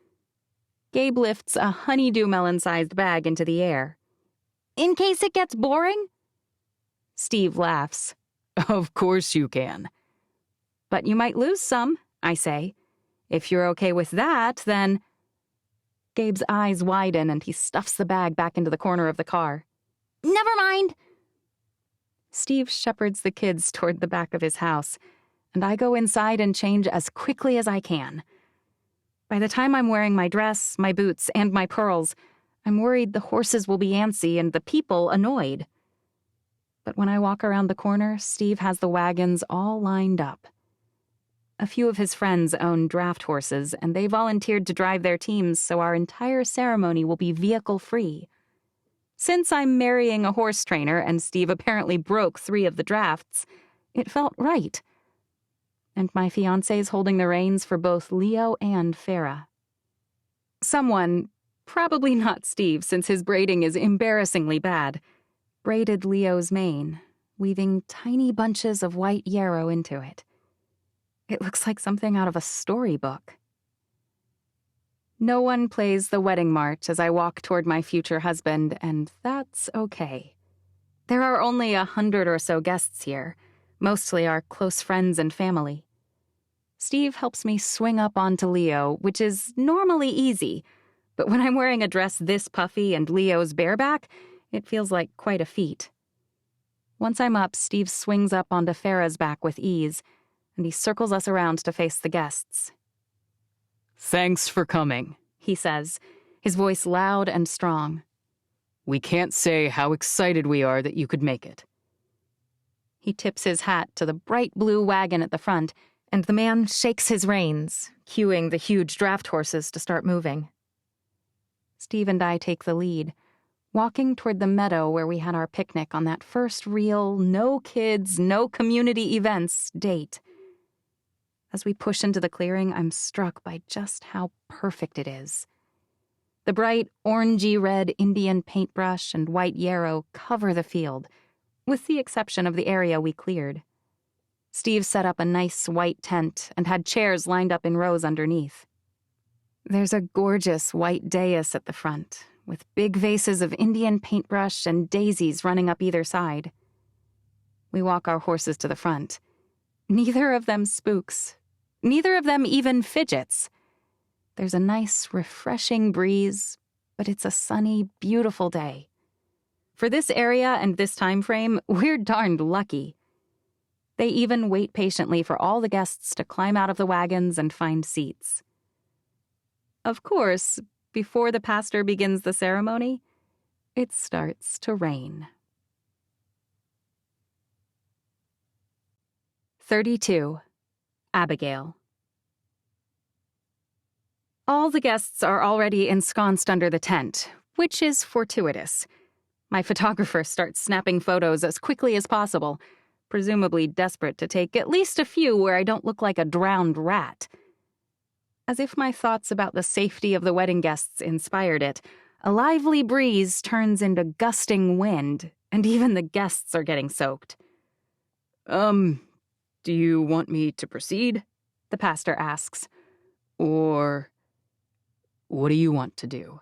Gabe lifts a honeydew melon-sized bag into the air. In case it gets boring? Steve laughs. Of course you can. But you might lose some, I say. If you're okay with that, then... Gabe's eyes widen and he stuffs the bag back into the corner of the car. Never mind. Steve shepherds the kids toward the back of his house, and I go inside and change as quickly as I can. By the time I'm wearing my dress, my boots, and my pearls, I'm worried the horses will be antsy and the people annoyed. But when I walk around the corner, Steve has the wagons all lined up. A few of his friends own draft horses, and they volunteered to drive their teams so our entire ceremony will be vehicle-free. Since I'm marrying a horse trainer and Steve apparently broke 3 of the drafts, it felt right. And my fiancé's holding the reins for both Leo and Farah. Someone, probably not Steve since his braiding is embarrassingly bad, braided Leo's mane, weaving tiny bunches of white yarrow into it. It looks like something out of a storybook. No one plays the wedding march as I walk toward my future husband, and that's okay. There are only 100 or so guests here, mostly our close friends and family. Steve helps me swing up onto Leo, which is normally easy, but when I'm wearing a dress this puffy and Leo's bareback, it feels like quite a feat. Once I'm up, Steve swings up onto Farah's back with ease, and he circles us around to face the guests. Thanks for coming, he says, his voice loud and strong. We can't say how excited we are that you could make it. He tips his hat to the bright blue wagon at the front, and the man shakes his reins, cueing the huge draft horses to start moving. Steve and I take the lead, walking toward the meadow where we had our picnic on that first real no kids, no community events date. As we push into the clearing, I'm struck by just how perfect it is. The bright orangey-red Indian paintbrush and white yarrow cover the field, with the exception of the area we cleared. Steve set up a nice white tent and had chairs lined up in rows underneath. There's a gorgeous white dais at the front, with big vases of Indian paintbrush and daisies running up either side. We walk our horses to the front. Neither of them spooks. Neither of them even fidgets. There's a nice, refreshing breeze, but it's a sunny, beautiful day. For this area and this time frame, we're darned lucky. They even wait patiently for all the guests to climb out of the wagons and find seats. Of course, before the pastor begins the ceremony, it starts to rain. 32. Abigail. All the guests are already ensconced under the tent, which is fortuitous. My photographer starts snapping photos as quickly as possible, presumably desperate to take at least a few where I don't look like a drowned rat. As if my thoughts about the safety of the wedding guests inspired it, a lively breeze turns into gusting wind, and even the guests are getting soaked. Do you want me to proceed? The pastor asks. Or what do you want to do?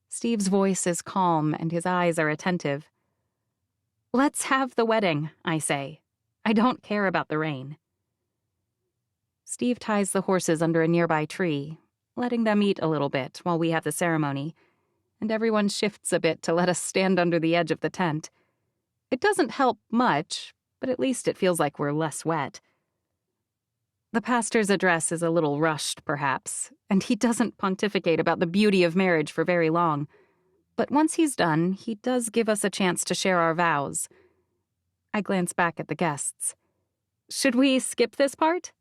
Steve's voice is calm and his eyes are attentive. Let's have the wedding, I say. I don't care about the rain. Steve ties the horses under a nearby tree, letting them eat a little bit while we have the ceremony, and everyone shifts a bit to let us stand under the edge of the tent. It doesn't help much, but at least it feels like we're less wet. The pastor's address is a little rushed, perhaps, and he doesn't pontificate about the beauty of marriage for very long. But once he's done, he does give us a chance to share our vows. I glance back at the guests. Should we skip this part?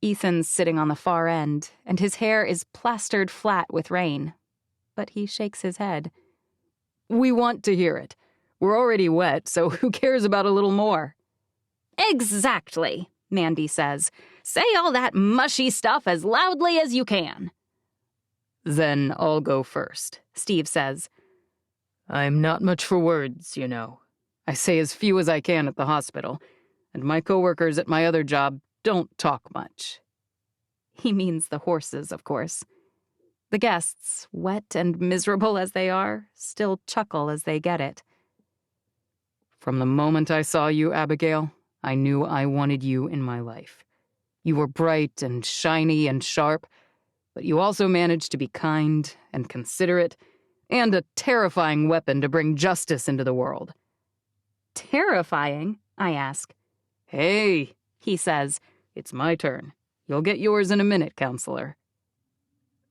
Ethan's sitting on the far end, and his hair is plastered flat with rain. But he shakes his head. We want to hear it. We're already wet, so who cares about a little more? Exactly, Mandy says. Say all that mushy stuff as loudly as you can. Then I'll go first, Steve says. I'm not much for words, you know. I say as few as I can at the hospital, and my coworkers at my other job don't talk much. He means the horses, of course. The guests, wet and miserable as they are, still chuckle as they get it. From the moment I saw you, Abigail, I knew I wanted you in my life. You were bright and shiny and sharp, but you also managed to be kind and considerate and a terrifying weapon to bring justice into the world. Terrifying? I ask. Hey, he says, it's my turn. You'll get yours in a minute, counselor.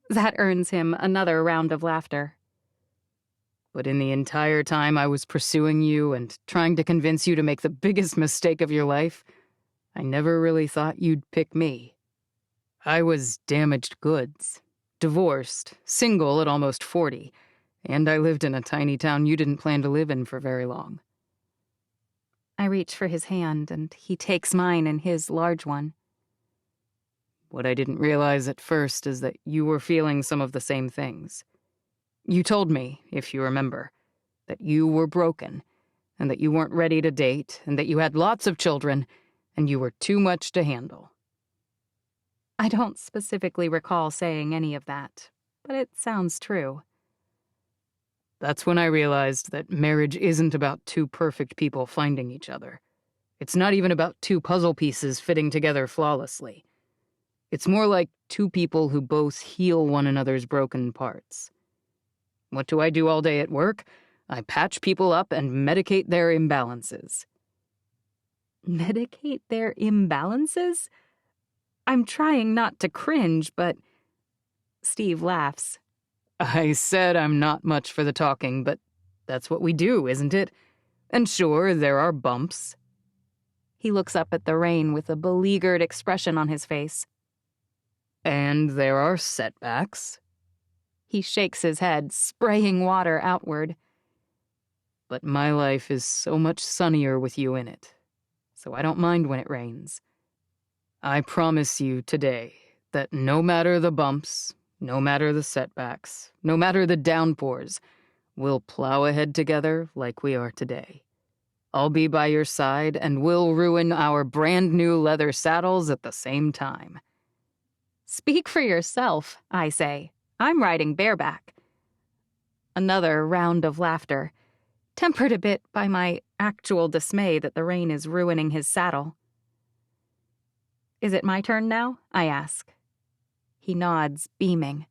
That earns him another round of laughter. But in the entire time I was pursuing you and trying to convince you to make the biggest mistake of your life, I never really thought you'd pick me. I was damaged goods, divorced, single at almost 40, and I lived in a tiny town you didn't plan to live in for very long. I reach for his hand, and he takes mine in his large one. What I didn't realize at first is that you were feeling some of the same things. You told me, if you remember, that you were broken, and that you weren't ready to date, and that you had lots of children, and you were too much to handle. I don't specifically recall saying any of that, but it sounds true. That's when I realized that marriage isn't about two perfect people finding each other. It's not even about two puzzle pieces fitting together flawlessly. It's more like two people who both heal one another's broken parts. What do I do all day at work? I patch people up and medicate their imbalances. Medicate their imbalances? I'm trying not to cringe, but... Steve laughs. I said I'm not much for the talking, but that's what we do, isn't it? And sure, there are bumps. He looks up at the rain with a beleaguered expression on his face. And there are setbacks. He shakes his head, spraying water outward. But my life is so much sunnier with you in it, so I don't mind when it rains. I promise you today that no matter the bumps, no matter the setbacks, no matter the downpours, we'll plow ahead together like we are today. I'll be by your side, and we'll ruin our brand new leather saddles at the same time. Speak for yourself, I say. I'm riding bareback. Another round of laughter, tempered a bit by my actual dismay that the rain is ruining his saddle. Is it my turn now? I ask. He nods, beaming.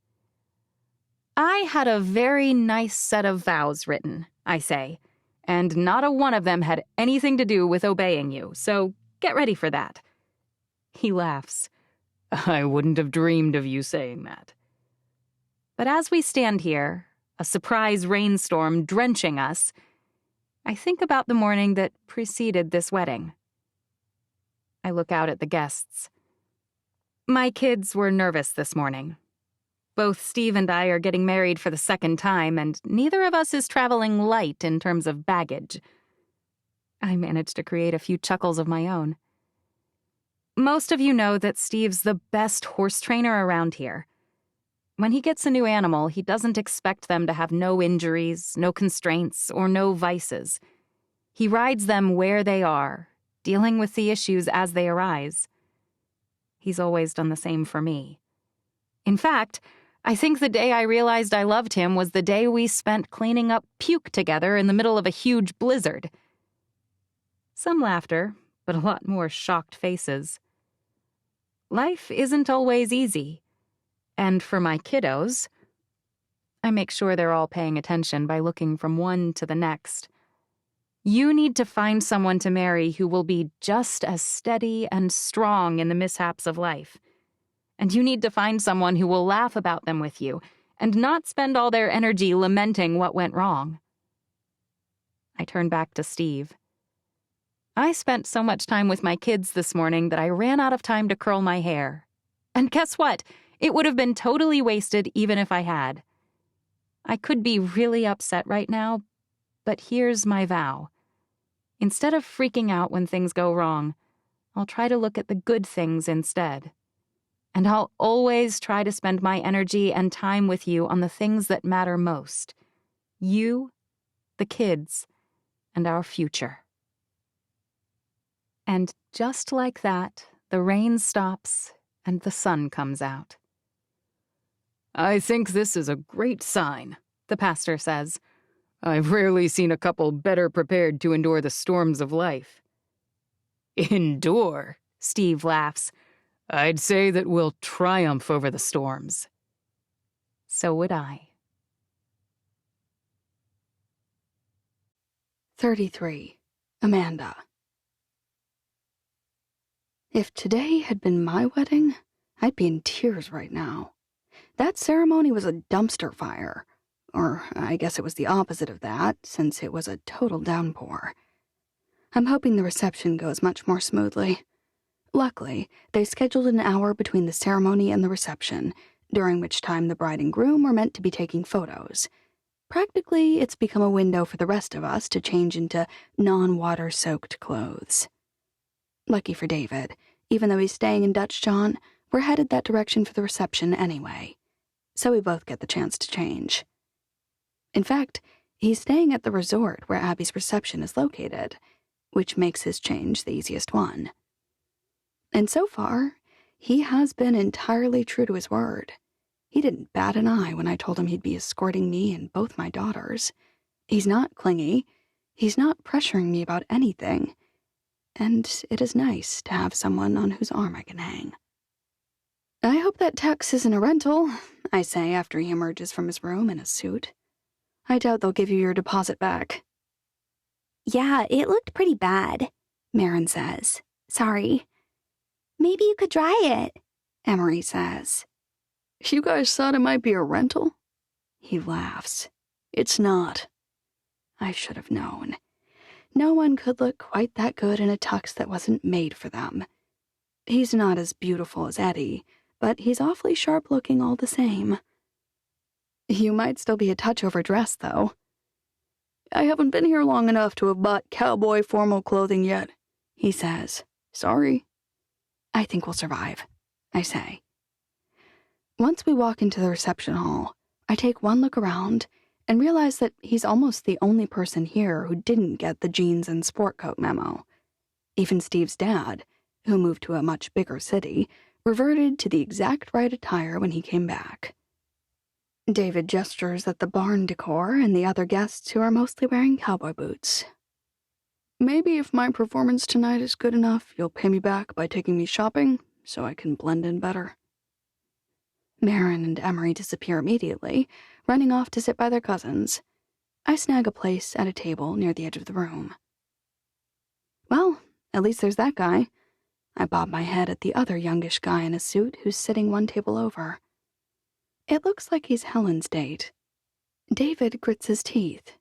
I had a very nice set of vows written, I say, and not a one of them had anything to do with obeying you, so get ready for that. He laughs. I wouldn't have dreamed of you saying that. But as we stand here, a surprise rainstorm drenching us, I think about the morning that preceded this wedding. I look out at the guests. My kids were nervous this morning. Both Steve and I are getting married for the second time, and neither of us is traveling light in terms of baggage. I managed to create a few chuckles of my own. Most of you know that Steve's the best horse trainer around here. When he gets a new animal, he doesn't expect them to have no injuries, no constraints, or no vices. He rides them where they are, dealing with the issues as they arise. He's always done the same for me. In fact, I think the day I realized I loved him was the day we spent cleaning up puke together in the middle of a huge blizzard. Some laughter, but a lot more shocked faces. Life isn't always easy. And for my kiddos, I make sure they're all paying attention by looking from one to the next. You need to find someone to marry who will be just as steady and strong in the mishaps of life. And you need to find someone who will laugh about them with you and not spend all their energy lamenting what went wrong. I turn back to Steve. I spent so much time with my kids this morning that I ran out of time to curl my hair. And guess what? It would have been totally wasted even if I had. I could be really upset right now, but here's my vow. Instead of freaking out when things go wrong, I'll try to look at the good things instead. And I'll always try to spend my energy and time with you on the things that matter most. You, the kids, and our future. And just like that, the rain stops and the sun comes out. I think this is a great sign, the pastor says. I've rarely seen a couple better prepared to endure the storms of life. Endure, Steve laughs. I'd say that we'll triumph over the storms. So would I. 33. Amanda. If today had been my wedding, I'd be in tears right now. That ceremony was a dumpster fire. Or I guess it was the opposite of that, since it was a total downpour. I'm hoping the reception goes much more smoothly. Luckily, they scheduled an hour between the ceremony and the reception, during which time the bride and groom were meant to be taking photos. Practically, it's become a window for the rest of us to change into non-water-soaked clothes. Lucky for David, even though he's staying in Dutch John, we're headed that direction for the reception anyway. So we both get the chance to change. In fact, he's staying at the resort where Abby's reception is located, which makes his change the easiest one. And so far, he has been entirely true to his word. He didn't bat an eye when I told him he'd be escorting me and both my daughters. He's not clingy. He's not pressuring me about anything. And it is nice to have someone on whose arm I can hang. I hope that tux isn't a rental, I say after he emerges from his room in a suit. I doubt they'll give you your deposit back. Yeah, it looked pretty bad, Marin says. Sorry. Maybe you could dry it, Emery says. You guys thought it might be a rental? He laughs. It's not. I should have known. No one could look quite that good in a tux that wasn't made for them. He's not as beautiful as Eddie, but he's awfully sharp-looking all the same. You might still be a touch overdressed, though. I haven't been here long enough to have bought cowboy formal clothing yet, he says. Sorry. I think we'll survive, I say. Once we walk into the reception hall, I take one look around and realize that he's almost the only person here who didn't get the jeans and sport coat memo. Even Steve's dad, who moved to a much bigger city, reverted to the exact right attire when he came back. David gestures at the barn decor and the other guests who are mostly wearing cowboy boots. Maybe if my performance tonight is good enough, you'll pay me back by taking me shopping so I can blend in better. Marin and Emery disappear immediately, running off to sit by their cousins. I snag a place at a table near the edge of the room. Well, at least there's that guy. I bob my head at the other youngish guy in a suit who's sitting one table over. It looks like he's Helen's date. David grits his teeth.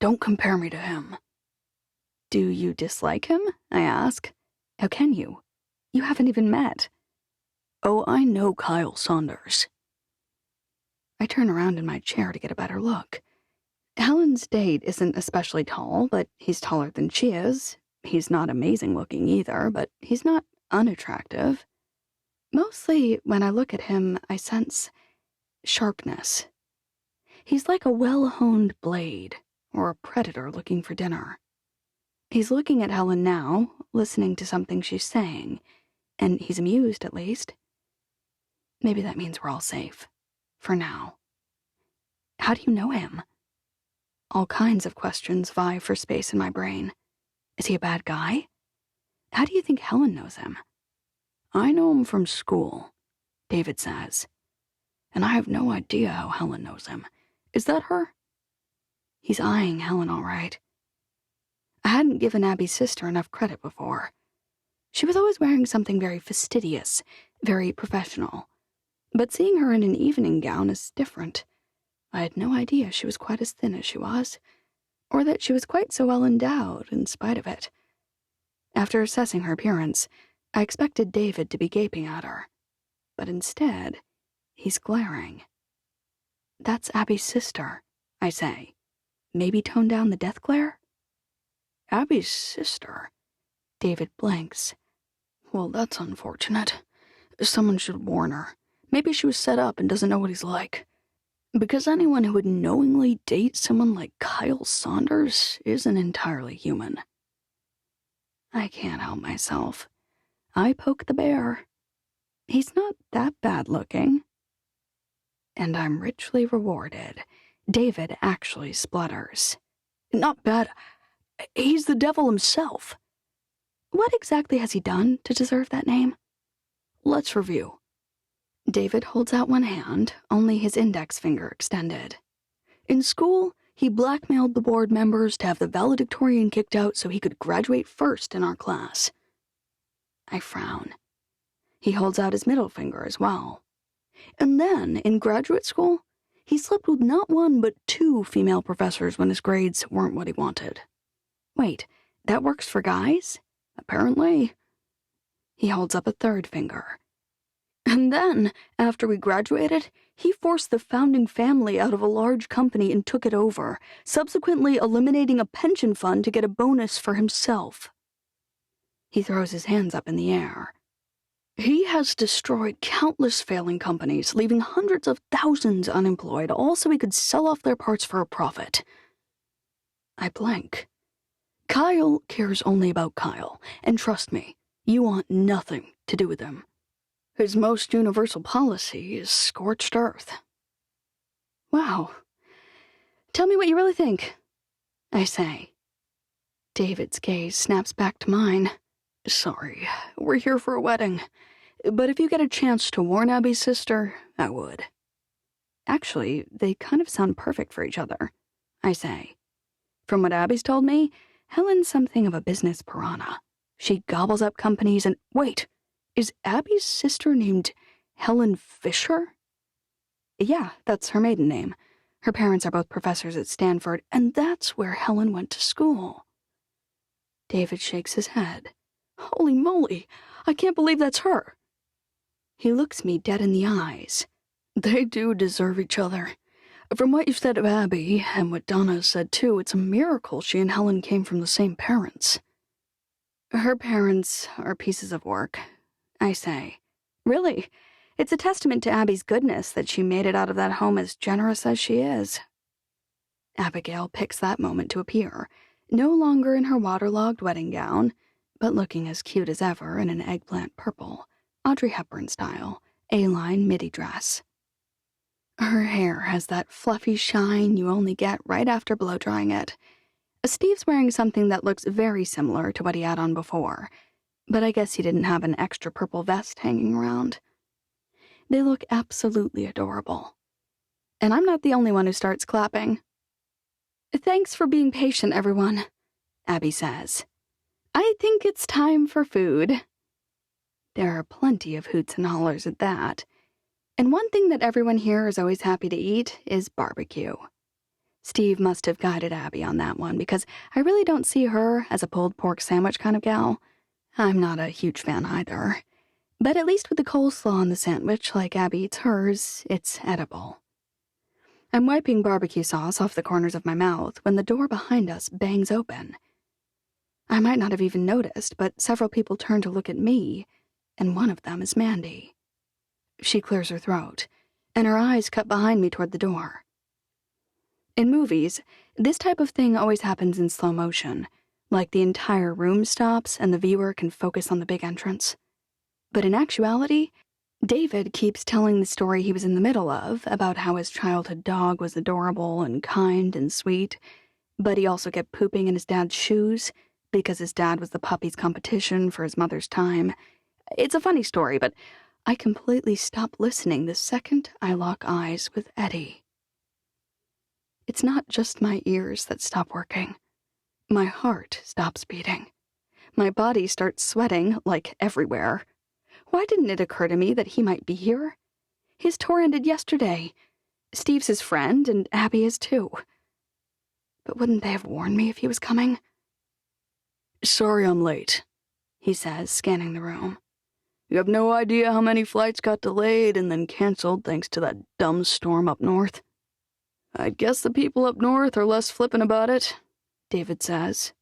Don't compare me to him. Do you dislike him? I ask. How can you? You haven't even met. Oh, I know Kyle Saunders. I turn around in my chair to get a better look. Helen's date isn't especially tall, but he's taller than she is. He's not amazing looking either, but he's not unattractive. Mostly, when I look at him, I sense sharpness. He's like a well-honed blade, or a predator looking for dinner. He's looking at Helen now, listening to something she's saying, and he's amused at least. Maybe that means we're all safe. For now. How do you know him? All kinds of questions vie for space in my brain. Is he a bad guy? How do you think Helen knows him? I know him from school, David says. And I have no idea how Helen knows him. Is that her? He's eyeing Helen all right. I hadn't given Abby's sister enough credit before. She was always wearing something very fastidious, very professional. But seeing her in an evening gown is different. I had no idea she was quite as thin as she was, or that she was quite so well endowed in spite of it. After assessing her appearance, I expected David to be gaping at her. But instead, he's glaring. That's Abby's sister, I say. Maybe tone down the death glare? Abby's sister? David blinks. Well, that's unfortunate. Someone should warn her. Maybe she was set up and doesn't know what he's like. Because anyone who would knowingly date someone like Kyle Saunders isn't entirely human. I can't help myself. I poke the bear. He's not that bad looking. And I'm richly rewarded. David actually splutters. Not bad. He's the devil himself. What exactly has he done to deserve that name? Let's review. David holds out one hand, only his index finger extended. In school, he blackmailed the board members to have the valedictorian kicked out so he could graduate first in our class. I frown. He holds out his middle finger as well. And then, in graduate school, he slept with not one but 2 female professors when his grades weren't what he wanted. Wait, that works for guys? Apparently. He holds up a third finger. And then, after we graduated, he forced the founding family out of a large company and took it over, subsequently eliminating a pension fund to get a bonus for himself. He throws his hands up in the air. He has destroyed countless failing companies, leaving hundreds of thousands unemployed, all so he could sell off their parts for a profit. I blank. Kyle cares only about Kyle, and trust me, you want nothing to do with him. His most universal policy is scorched earth. Wow. Tell me what you really think, I say. David's gaze snaps back to mine. Sorry, we're here for a wedding. But if you get a chance to warn Abby's sister, I would. Actually, they kind of sound perfect for each other, I say. From what Abby's told me, Helen's something of a business piranha. She gobbles up companies and— Wait, is Abby's sister named Helen Fisher? Yeah, that's her maiden name. Her parents are both professors at Stanford, and that's where Helen went to school. David shakes his head. Holy moly, I can't believe that's her. He looks me dead in the eyes. They do deserve each other. From what you've said of Abby, and what Donna has said too, it's a miracle she and Helen came from the same parents. Her parents are pieces of work, I say. Really, it's a testament to Abby's goodness that she made it out of that home as generous as she is. Abigail picks that moment to appear, no longer in her waterlogged wedding gown, but looking as cute as ever in an eggplant purple, Audrey Hepburn style, A-line midi dress. Her hair has that fluffy shine you only get right after blow-drying it. Steve's wearing something that looks very similar to what he had on before, but I guess he didn't have an extra purple vest hanging around. They look absolutely adorable. And I'm not the only one who starts clapping. "Thanks for being patient, everyone," Abby says. "I think it's time for food." There are plenty of hoots and hollers at that. And one thing that everyone here is always happy to eat is barbecue. Steve must have guided Abby on that one, because I really don't see her as a pulled pork sandwich kind of gal. I'm not a huge fan either. But at least with the coleslaw on the sandwich, like Abby eats hers, it's edible. I'm wiping barbecue sauce off the corners of my mouth when the door behind us bangs open. I might not have even noticed, but several people turn to look at me, and one of them is Mandy. She clears her throat, and her eyes cut behind me toward the door. In movies, this type of thing always happens in slow motion, like the entire room stops and the viewer can focus on the big entrance. But in actuality, David keeps telling the story he was in the middle of about how his childhood dog was adorable and kind and sweet, but he also kept pooping in his dad's shoes because his dad was the puppy's competition for his mother's time. It's a funny story, but I completely stop listening the second I lock eyes with Eddie. It's not just my ears that stop working. My heart stops beating. My body starts sweating, like everywhere. Why didn't it occur to me that he might be here? His tour ended yesterday. Steve's his friend, and Abby is too. But wouldn't they have warned me if he was coming? "Sorry I'm late," he says, scanning the room. "You have no idea how many flights got delayed and then canceled thanks to that dumb storm up north." "I guess the people up north are less flippant about it," David says.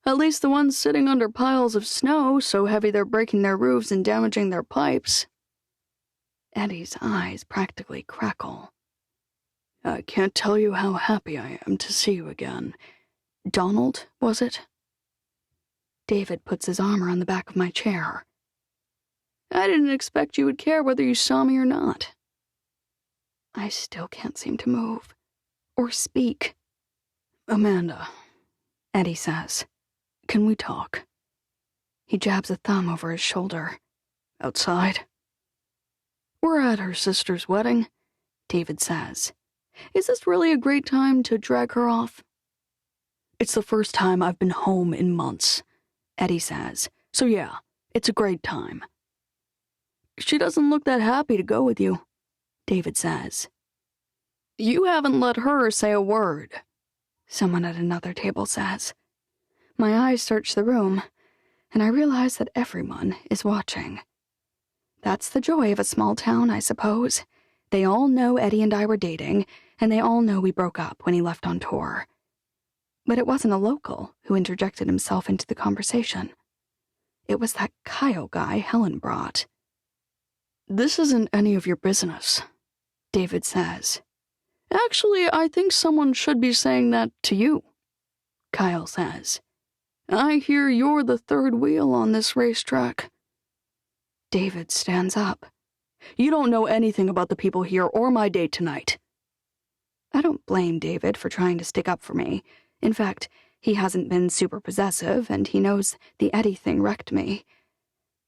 "At least the ones sitting under piles of snow so heavy they're breaking their roofs and damaging their pipes." Eddie's eyes practically crackle. "I can't tell you how happy I am to see you again. Donald, was it?" David puts his arm around the back of my chair. "I didn't expect you would care whether you saw me or not." I still can't seem to move or speak. "Amanda," Eddie says. "can we talk?" He jabs a thumb over his shoulder. "Outside?" "We're at her sister's wedding," David says. "Is this really a great time to drag her off?" "It's the first time I've been home in months," Eddie says. "So yeah, it's a great time." "She doesn't look that happy to go with you," David says. "You haven't let her say a word," someone at another table says. My eyes search the room, and I realize that everyone is watching. That's the joy of a small town, I suppose. They all know Eddie and I were dating, and they all know we broke up when he left on tour. But it wasn't a local who interjected himself into the conversation. It was that Kyle guy Helen brought. "This isn't any of your business," David says. "Actually, I think someone should be saying that to you," Kyle says. "I hear you're the third wheel on this racetrack." David stands up. "You don't know anything about the people here or my date tonight." I don't blame David for trying to stick up for me. In fact, he hasn't been super possessive, and he knows the Eddie thing wrecked me.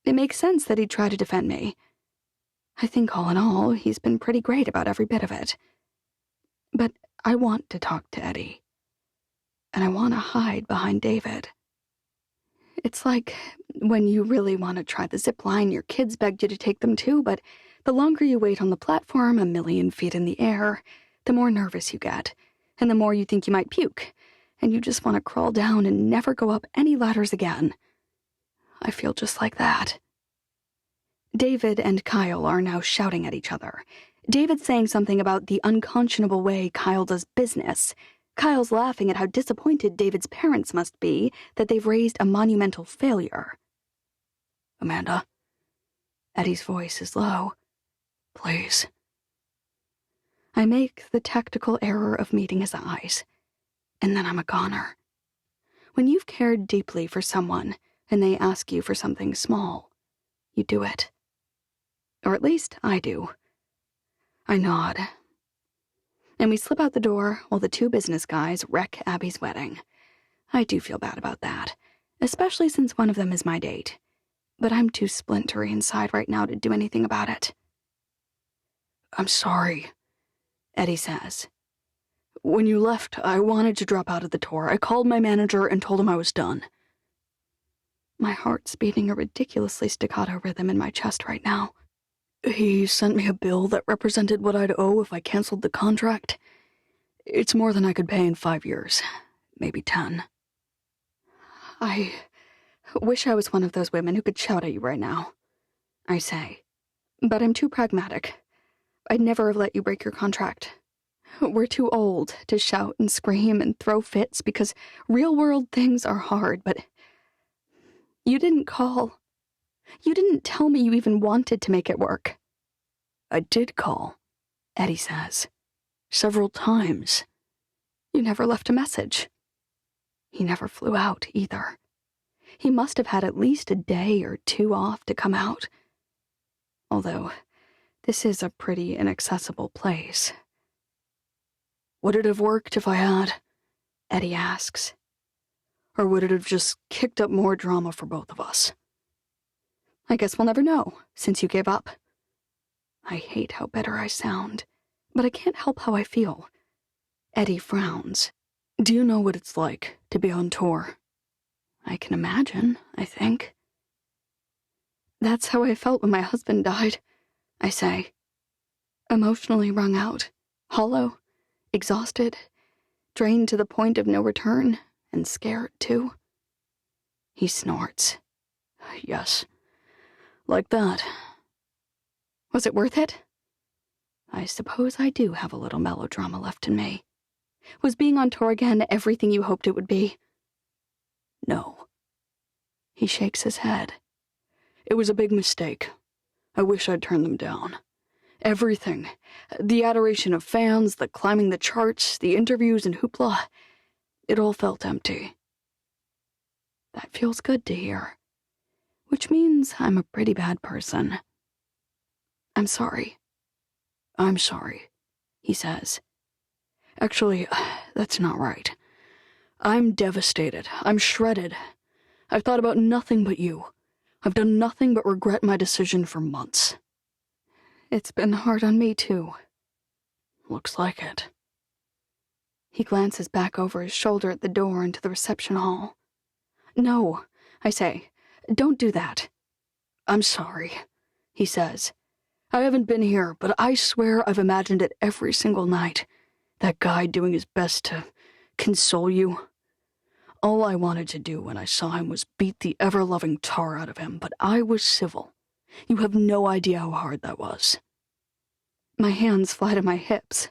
It makes sense that he'd try to defend me. I think all in all, he's been pretty great about every bit of it. But I want to talk to Eddie. And I want to hide behind David. It's like when you really want to try the zip line, your kids begged you to take them too, but the longer you wait on the platform 1,000,000 feet in the air, the more nervous you get, and the more you think you might puke, and you just want to crawl down and never go up any ladders again. I feel just like that. David and Kyle are now shouting at each other. David's saying something about the unconscionable way Kyle does business. Kyle's laughing at how disappointed David's parents must be that they've raised a monumental failure. "Amanda," Eddie's voice is low. "Please." I make the tactical error of meeting his eyes, and then I'm a goner. When you've cared deeply for someone and they ask you for something small, you do it. Or at least I do. I nod. And we slip out the door while the two business guys wreck Abby's wedding. I do feel bad about that, especially since one of them is my date. But I'm too splintery inside right now to do anything about it. I'm sorry, Eddie says. When you left, I wanted to drop out of the tour. I called my manager and told him I was done. My heart's beating a ridiculously staccato rhythm in my chest right now. He sent me a bill that represented what I'd owe if I canceled the contract. It's more than I could pay in 5 years, maybe 10. I wish I was one of those women who could shout at you right now, I say. But I'm too pragmatic. I'd never have let you break your contract. We're too old to shout and scream and throw fits because real-world things are hard, but you didn't call. You didn't tell me you even wanted to make it work. I did call, Eddie says. Several times. You never left a message. He never flew out, either. He must have had at least a day or 2 off to come out. Although, this is a pretty inaccessible place. Would it have worked if I had? Eddie asks. Or would it have just kicked up more drama for both of us? I guess we'll never know, since you gave up. I hate how bitter I sound, but I can't help how I feel. Eddie frowns. Do you know what it's like to be on tour? I can imagine, I think. That's how I felt when my husband died, I say. Emotionally wrung out, hollow, exhausted, drained to the point of no return, and scared, too. He snorts. Yes. Like that. Was it worth it? I suppose I do have a little melodrama left in me. Was being on tour again everything you hoped it would be? No. He shakes his head. It was a big mistake. I wish I'd turned them down. Everything. The adoration of fans, the climbing the charts, the interviews and hoopla. It all felt empty. That feels good to hear. Which means I'm a pretty bad person. I'm sorry. I'm sorry, he says. Actually, that's not right. I'm devastated. I'm shredded. I've thought about nothing but you. I've done nothing but regret my decision for months. It's been hard on me, too. Looks like it. He glances back over his shoulder at the door into the reception hall. No, I say, don't do that. I'm sorry, he says. I haven't been here, but I swear I've imagined it every single night. That guy doing his best to console you. All I wanted to do when I saw him was beat the ever-loving tar out of him, but I was civil. You have no idea how hard that was. My hands fly to my hips.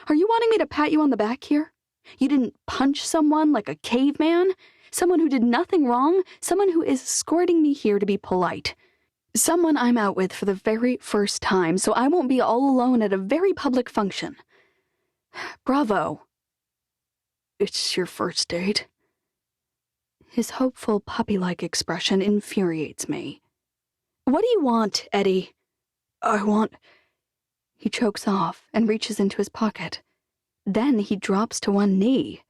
Are you wanting me to pat you on the back here? You didn't punch someone like a caveman? Someone who did nothing wrong? Someone who is escorting me here to be polite? Someone I'm out with for the very first time, so I won't be all alone at a very public function. Bravo. It's your first date? His hopeful, puppy-like expression infuriates me. What do you want, Eddie? I want... He chokes off and reaches into his pocket. Then he drops to one knee.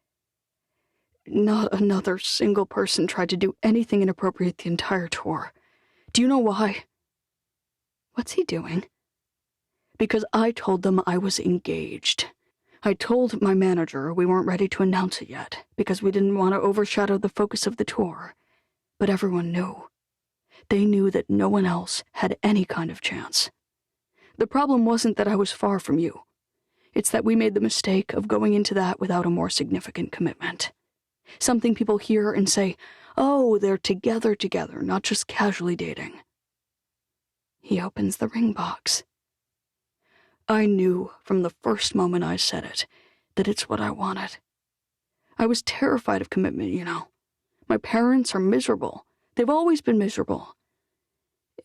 Not another single person tried to do anything inappropriate the entire tour. Do you know why? What's he doing? Because I told them I was engaged. I told my manager we weren't ready to announce it yet, because we didn't want to overshadow the focus of the tour. But everyone knew. They knew that no one else had any kind of chance. The problem wasn't that I was far from you. It's that we made the mistake of going into that without a more significant commitment. Something people hear and say, oh, they're together, not just casually dating. He opens the ring box. I knew from the first moment I said it that it's what I wanted. I was terrified of commitment, you know. My parents are miserable. They've always been miserable.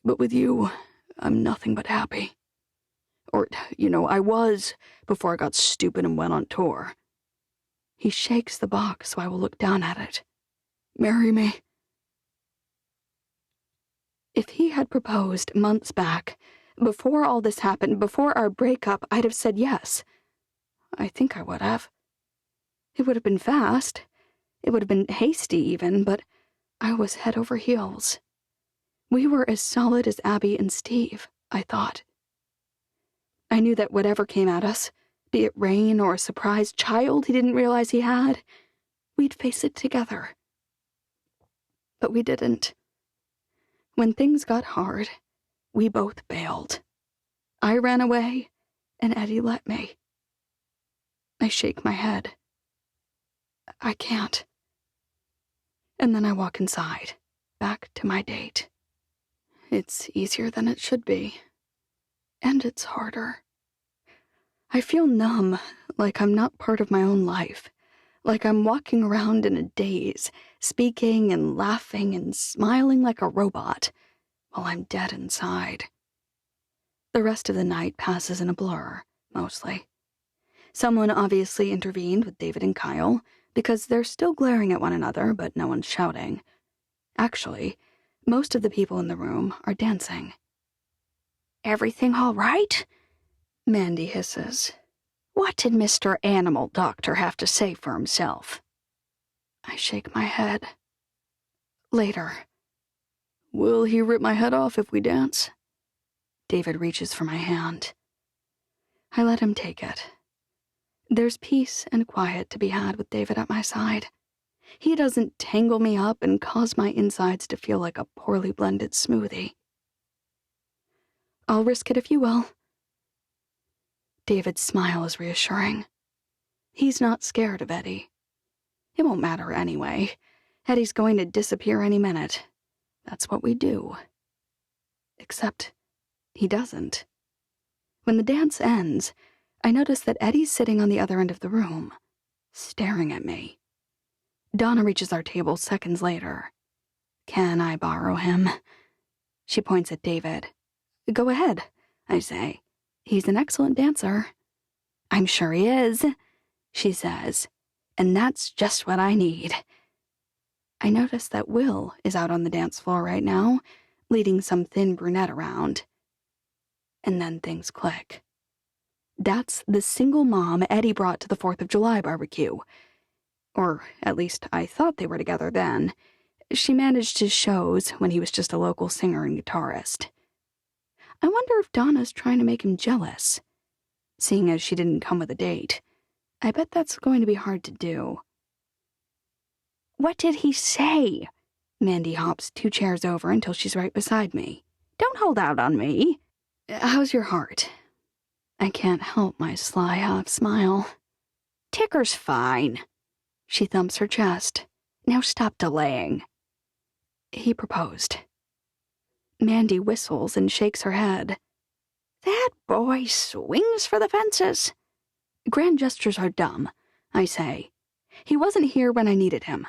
But with you, I'm nothing but happy. Or, I was before I got stupid and went on tour. He shakes the box so I will look down at it. Marry me. If he had proposed months back, before all this happened, before our breakup, I'd have said yes. I think I would have. It would have been fast. It would have been hasty even, but I was head over heels. We were as solid as Abby and Steve, I thought. I knew that whatever came at us, be it rain or a surprised child he didn't realize he had, we'd face it together. But we didn't. When things got hard, we both bailed. I ran away, and Eddie let me. I shake my head. I can't. And then I walk inside, back to my date. It's easier than it should be. And it's harder. I feel numb, like I'm not part of my own life. Like I'm walking around in a daze, speaking and laughing and smiling like a robot, while I'm dead inside. The rest of the night passes in a blur, mostly. Someone obviously intervened with David and Kyle, because they're still glaring at one another, but no one's shouting. Actually, most of the people in the room are dancing. Everything all right? Mandy hisses. What did Mr. Animal Doctor have to say for himself? I shake my head. Later. Will he rip my head off if we dance? David reaches for my hand. I let him take it. There's peace and quiet to be had with David at my side. He doesn't tangle me up and cause my insides to feel like a poorly blended smoothie. I'll risk it if you will. David's smile is reassuring. He's not scared of Eddie. It won't matter anyway. Eddie's going to disappear any minute. That's what we do. Except he doesn't. When the dance ends, I notice that Eddie's sitting on the other end of the room, staring at me. Donna reaches our table seconds later. Can I borrow him? She points at David. Go ahead, I say. He's an excellent dancer. I'm sure he is, she says, and that's just what I need. I notice that Will is out on the dance floor right now, leading some thin brunette around. And then things click. That's the single mom Eddie brought to the 4th of July barbecue. Or at least I thought they were together then. She managed his shows when he was just a local singer and guitarist. I wonder if Donna's trying to make him jealous. Seeing as she didn't come with a date, I bet that's going to be hard to do. What did he say? Mandy hops 2 chairs over until she's right beside me. Don't hold out on me. How's your heart? I can't help my sly half smile. Ticker's fine. She thumps her chest. Now stop delaying. He proposed. Mandy whistles and shakes her head. That boy swings for the fences. Grand gestures are dumb, I say. He wasn't here when I needed him.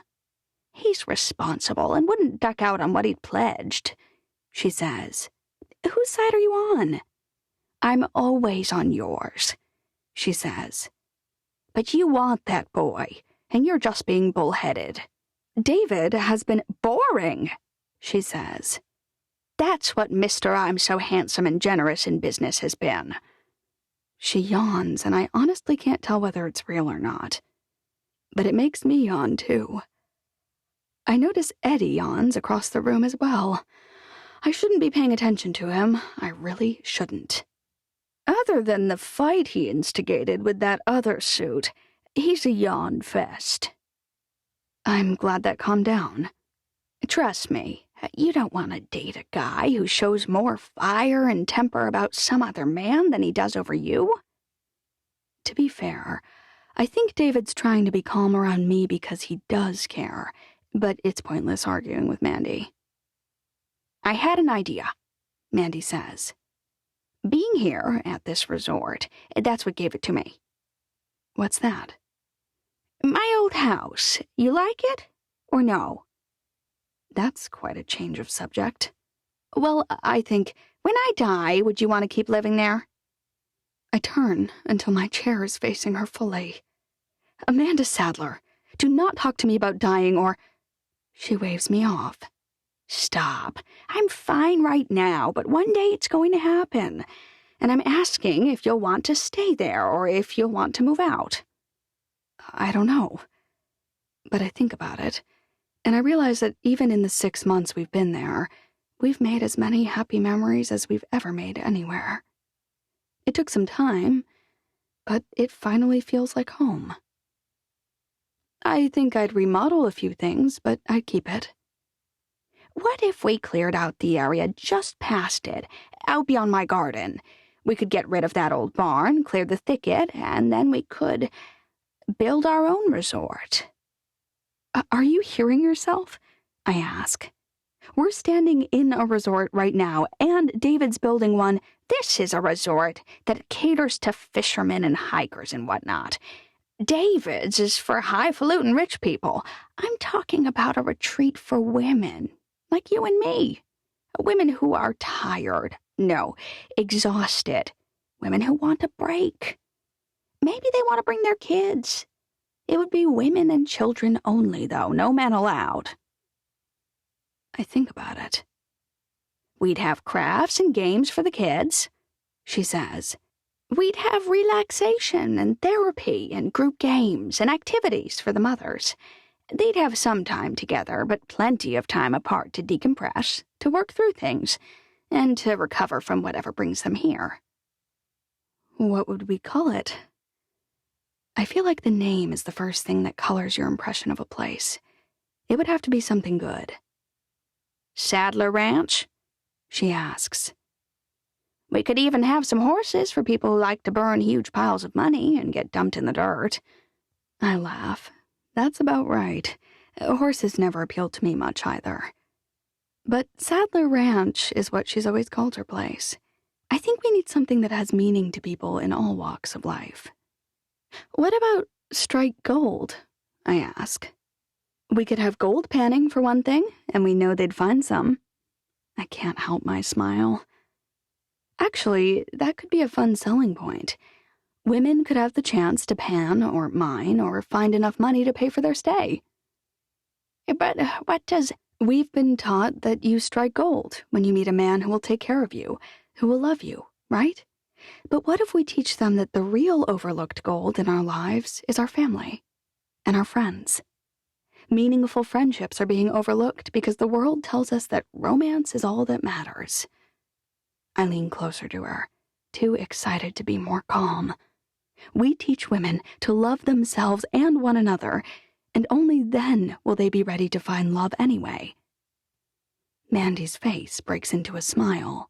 He's responsible and wouldn't duck out on what he'd pledged, she says. Whose side are you on? I'm always on yours, she says. But you want that boy, and you're just being bullheaded. David has been boring, she says. That's what Mr. I'm so handsome and generous in business has been. She yawns, and I honestly can't tell whether it's real or not. But it makes me yawn, too. I notice Eddie yawns across the room as well. I shouldn't be paying attention to him. I really shouldn't. Other than the fight he instigated with that other suit, he's a yawn fest. I'm glad that calmed down. Trust me, you don't want to date a guy who shows more fire and temper about some other man than he does over you. To be fair, I think David's trying to be calm around me because he does care, but it's pointless arguing with Mandy. I had an idea, Mandy says. Being here at this resort, that's what gave it to me. What's that? My old house. You like it? Or no? That's quite a change of subject. Well, I think, when I die, would you want to keep living there? I turn until my chair is facing her fully. Amanda Sadler, do not talk to me about dying or... She waves me off. Stop. I'm fine right now, but one day it's going to happen. And I'm asking if you'll want to stay there or if you'll want to move out. I don't know. But I think about it, and I realize that even in the 6 months we've been there, we've made as many happy memories as we've ever made anywhere. It took some time, but it finally feels like home. I think I'd remodel a few things, but I'd keep it. What if we cleared out the area just past it, out beyond my garden? We could get rid of that old barn, clear the thicket, and then we could build our own resort. Are you hearing yourself? I ask. We're standing in a resort right now, and David's building one. This is a resort that caters to fishermen and hikers and whatnot. David's is for highfalutin rich people. I'm talking about a retreat for women, like you and me. Women who are tired, no, exhausted. Women who want a break. Maybe they want to bring their kids. It would be women and children only, though, no men allowed. I think about it. We'd have crafts and games for the kids, she says. We'd have relaxation and therapy and group games and activities for the mothers. They'd have some time together, but plenty of time apart to decompress, to work through things, and to recover from whatever brings them here. What would we call it? I feel like the name is the first thing that colors your impression of a place. It would have to be something good. Saddler Ranch? She asks. We could even have some horses for people who like to burn huge piles of money and get dumped in the dirt. I laugh. That's about right. Horses never appealed to me much either. But Saddler Ranch is what she's always called her place. I think we need something that has meaning to people in all walks of life. What about Strike Gold? I ask. We could have gold panning for one thing, and we know they'd find some. I can't help my smile. Actually, that could be a fun selling point. Women could have the chance to pan or mine or find enough money to pay for their stay. But what does... We've been taught that you strike gold when you meet a man who will take care of you, who will love you, right? But what if we teach them that the real overlooked gold in our lives is our family and our friends? Meaningful friendships are being overlooked because the world tells us that romance is all that matters. I lean closer to her, too excited to be more calm. We teach women to love themselves and one another, and only then will they be ready to find love anyway. Mandy's face breaks into a smile.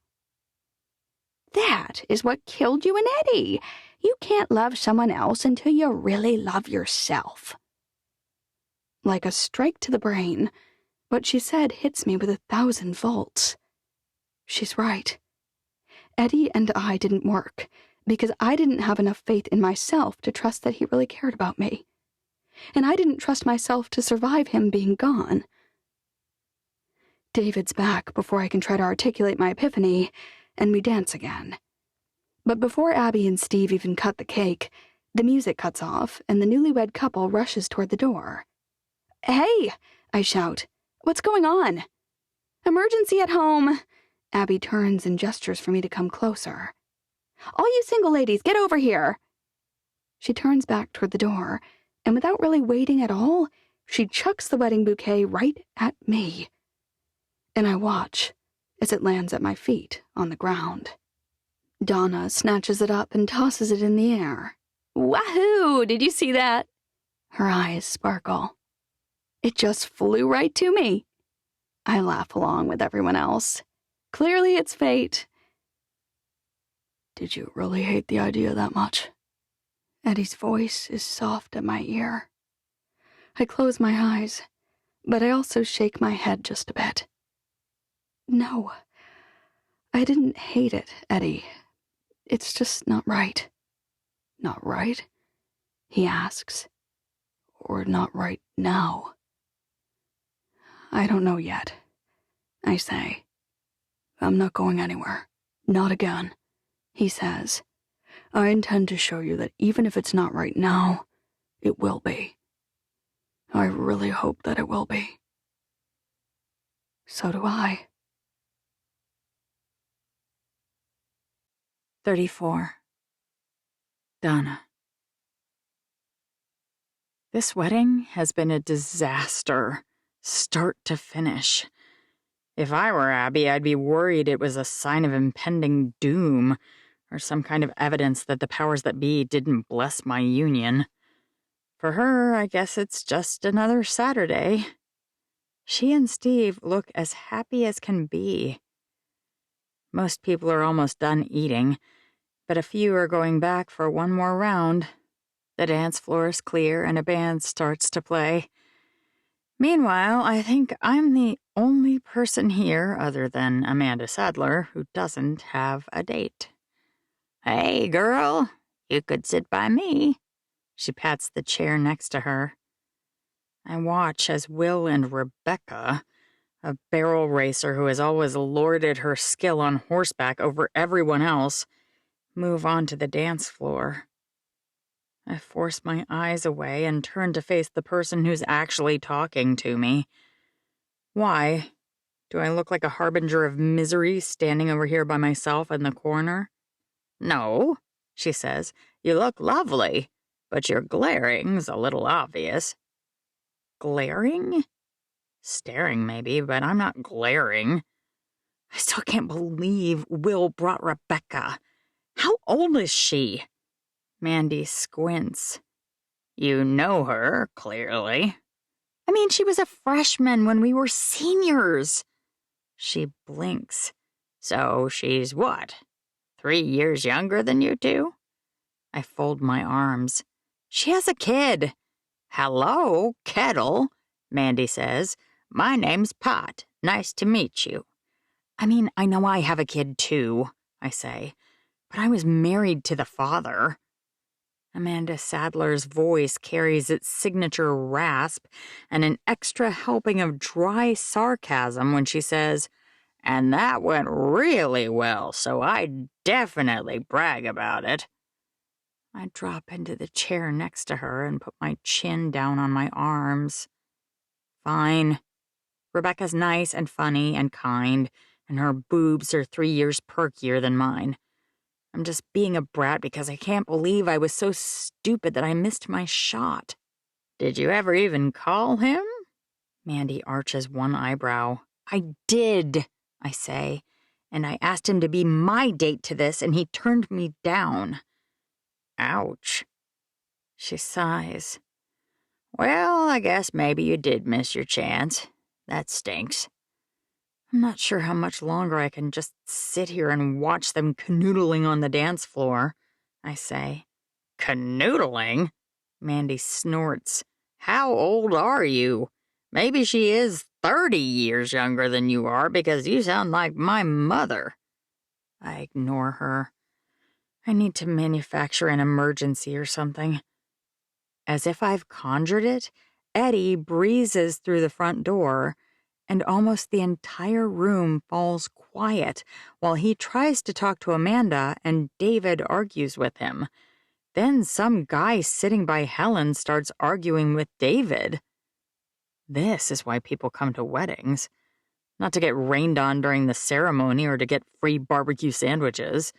That is what killed you and Eddie. You can't love someone else until you really love yourself. Like a strike to the brain, what she said hits me with 1,000 volts. She's right. Eddie and I didn't work because I didn't have enough faith in myself to trust that he really cared about me. And I didn't trust myself to survive him being gone. David's back before I can try to articulate my epiphany, and we dance again. But before Abby and Steve even cut the cake, the music cuts off and the newlywed couple rushes toward the door. Hey, I shout. What's going on? Emergency at home. Abby turns and gestures for me to come closer. All you single ladies, get over here. She turns back toward the door, and without really waiting at all, she chucks the wedding bouquet right at me. And I watch as it lands at my feet on the ground. Donna snatches it up and tosses it in the air. Wahoo! Did you see that? Her eyes sparkle. It just flew right to me. I laugh along with everyone else. Clearly it's fate. Did you really hate the idea that much? Eddie's voice is soft at my ear. I close my eyes, but I also shake my head just a bit. No, I didn't hate it, Eddie. It's just not right. Not right? He asks. Or not right now? I don't know yet, I say. I'm not going anywhere. Not again, he says. I intend to show you that even if it's not right now, it will be. I really hope that it will be. So do I. 34. Donna. This wedding has been a disaster, start to finish. If I were Abby, I'd be worried it was a sign of impending doom, or some kind of evidence that the powers that be didn't bless my union. For her, I guess it's just another Saturday. She and Steve look as happy as can be. Most people are almost done eating, but a few are going back for one more round. The dance floor is clear and a band starts to play. Meanwhile, I think I'm the only person here, other than Amanda Sadler, who doesn't have a date. Hey, girl, you could sit by me. She pats the chair next to her. I watch as Will and Rebecca, a barrel racer who has always lorded her skill on horseback over everyone else, move on to the dance floor. I force my eyes away and turn to face the person who's actually talking to me. Why? Do I look like a harbinger of misery standing over here by myself in the corner? No, she says. You look lovely, but your glaring's a little obvious. Glaring? Staring, maybe, but I'm not glaring. I still can't believe Will brought Rebecca. How old is she? Mandy squints. You know her, clearly. I mean, she was a freshman when we were seniors. She blinks. So she's what? 3 years younger than you two? I fold my arms. She has a kid. Hello, Kettle, Mandy says. My name's Pot. Nice to meet you. I mean, I know I have a kid too, I say, but I was married to the father. Amanda Sadler's voice carries its signature rasp and an extra helping of dry sarcasm when she says, and that went really well, so I definitely brag about it. I drop into the chair next to her and put my chin down on my arms. Fine. Rebecca's nice and funny and kind, and her boobs are 3 years perkier than mine. I'm just being a brat because I can't believe I was so stupid that I missed my shot. Did you ever even call him? Mandy arches one eyebrow. I did, I say, and I asked him to be my date to this, and he turned me down. Ouch. She sighs. Well, I guess maybe you did miss your chance. That stinks. I'm not sure how much longer I can just sit here and watch them canoodling on the dance floor, I say. Canoodling? Mandy snorts. How old are you? Maybe she is 30 years younger than you are because you sound like my mother. I ignore her. I need to manufacture an emergency or something. As if I've conjured it, Eddie breezes through the front door, and almost the entire room falls quiet while he tries to talk to Amanda and David argues with him. Then some guy sitting by Helen starts arguing with David. This is why people come to weddings. Not to get rained on during the ceremony or to get free barbecue sandwiches.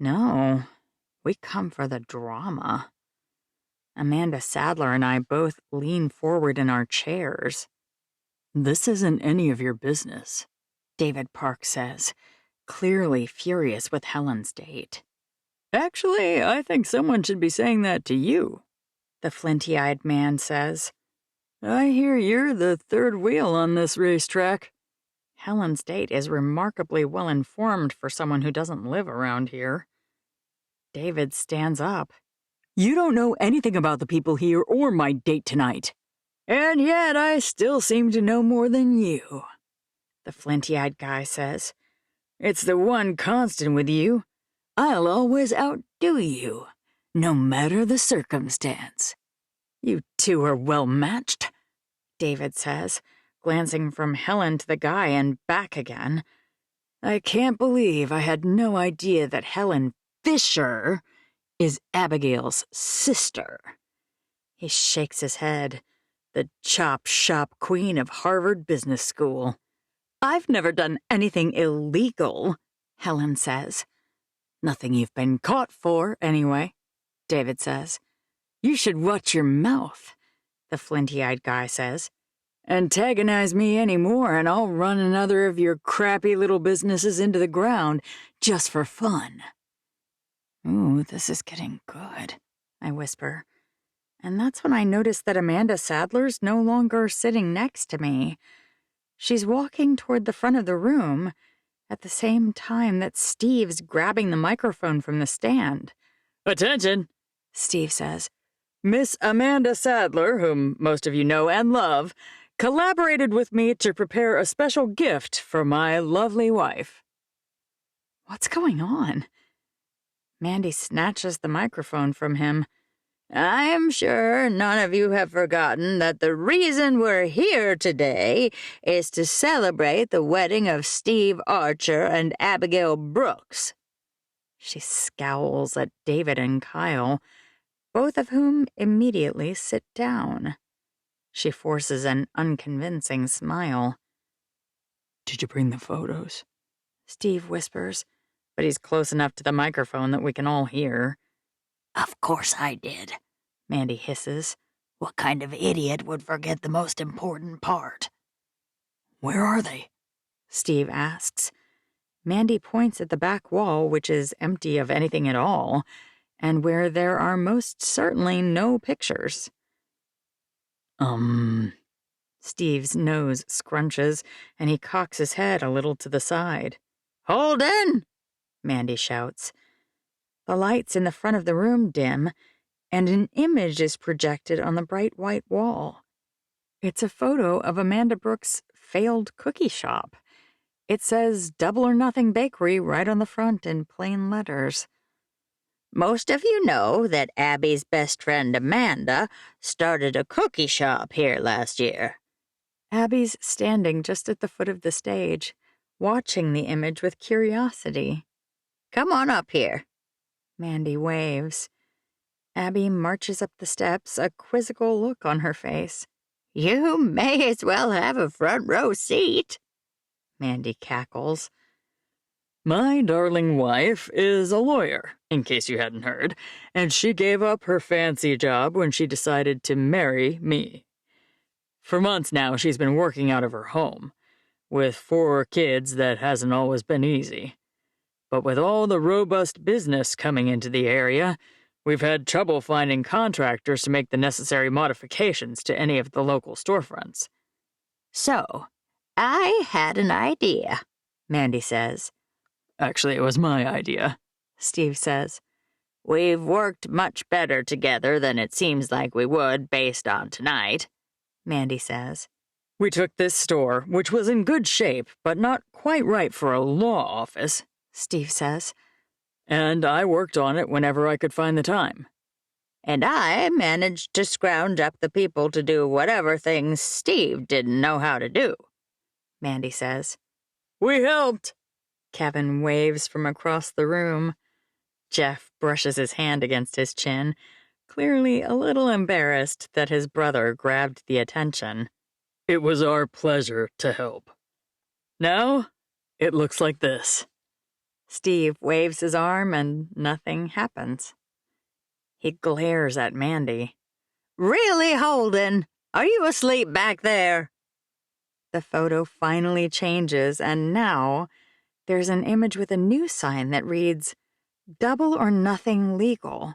No, we come for the drama. Amanda Sadler and I both lean forward in our chairs. This isn't any of your business, David Park says, clearly furious with Helen's date. Actually, I think someone should be saying that to you, the flinty-eyed man says. I hear you're the third wheel on this racetrack. Helen's date is remarkably well informed for someone who doesn't live around here. David stands up. You don't know anything about the people here or my date tonight. And yet I still seem to know more than you, the flinty-eyed guy says. It's the one constant with you. I'll always outdo you, no matter the circumstance. You two are well matched, David says, glancing from Helen to the guy and back again. I can't believe I had no idea that Helen Fisher is Abigail's sister. He shakes his head. The chop shop queen of Harvard Business School. I've never done anything illegal, Helen says. Nothing you've been caught for, anyway, David says. You should watch your mouth, the flinty-eyed guy says. Antagonize me any more and I'll run another of your crappy little businesses into the ground just for fun. Ooh, this is getting good, I whisper. And that's when I notice that Amanda Sadler's no longer sitting next to me. She's walking toward the front of the room at the same time that Steve's grabbing the microphone from the stand. Attention, Steve says. Miss Amanda Sadler, whom most of you know and love, collaborated with me to prepare a special gift for my lovely wife. What's going on? Mandy snatches the microphone from him. I'm sure none of you have forgotten that the reason we're here today is to celebrate the wedding of Steve Archer and Abigail Brooks. She scowls at David and Kyle, both of whom immediately sit down. She forces an unconvincing smile. Did you bring the photos? Steve whispers, but he's close enough to the microphone that we can all hear. Of course I did, Mandy hisses. What kind of idiot would forget the most important part? Where are they? Steve asks. Mandy points at the back wall, which is empty of anything at all, and where there are most certainly no pictures. Steve's nose scrunches, and he cocks his head a little to the side. Holden! Mandy shouts. The lights in the front of the room dim, and an image is projected on the bright white wall. It's a photo of Amanda Brooks' failed cookie shop. It says Double or Nothing Bakery right on the front in plain letters. Most of you know that Abby's best friend Amanda started a cookie shop here last year. Abby's standing just at the foot of the stage, watching the image with curiosity. Come on up here. Mandy waves. Abby marches up the steps, a quizzical look on her face. You may as well have a front row seat. Mandy cackles. My darling wife is a lawyer, in case you hadn't heard, and she gave up her fancy job when she decided to marry me. For months now, she's been working out of her home. With 4 kids, that hasn't always been easy. But with all the robust business coming into the area, we've had trouble finding contractors to make the necessary modifications to any of the local storefronts. So, I had an idea, Mandy says. Actually, it was my idea, Steve says. We've worked much better together than it seems like we would based on tonight, Mandy says. We took this store, which was in good shape, but not quite right for a law office, Steve says. And I worked on it whenever I could find the time. And I managed to scrounge up the people to do whatever things Steve didn't know how to do, Mandy says. We helped. Kevin waves from across the room. Jeff brushes his hand against his chin, clearly a little embarrassed that his brother grabbed the attention. It was our pleasure to help. Now, it looks like this. Steve waves his arm and nothing happens. He glares at Mandy. Really, Holden? Are you asleep back there? The photo finally changes, and now there's an image with a new sign that reads, Double or Nothing Legal,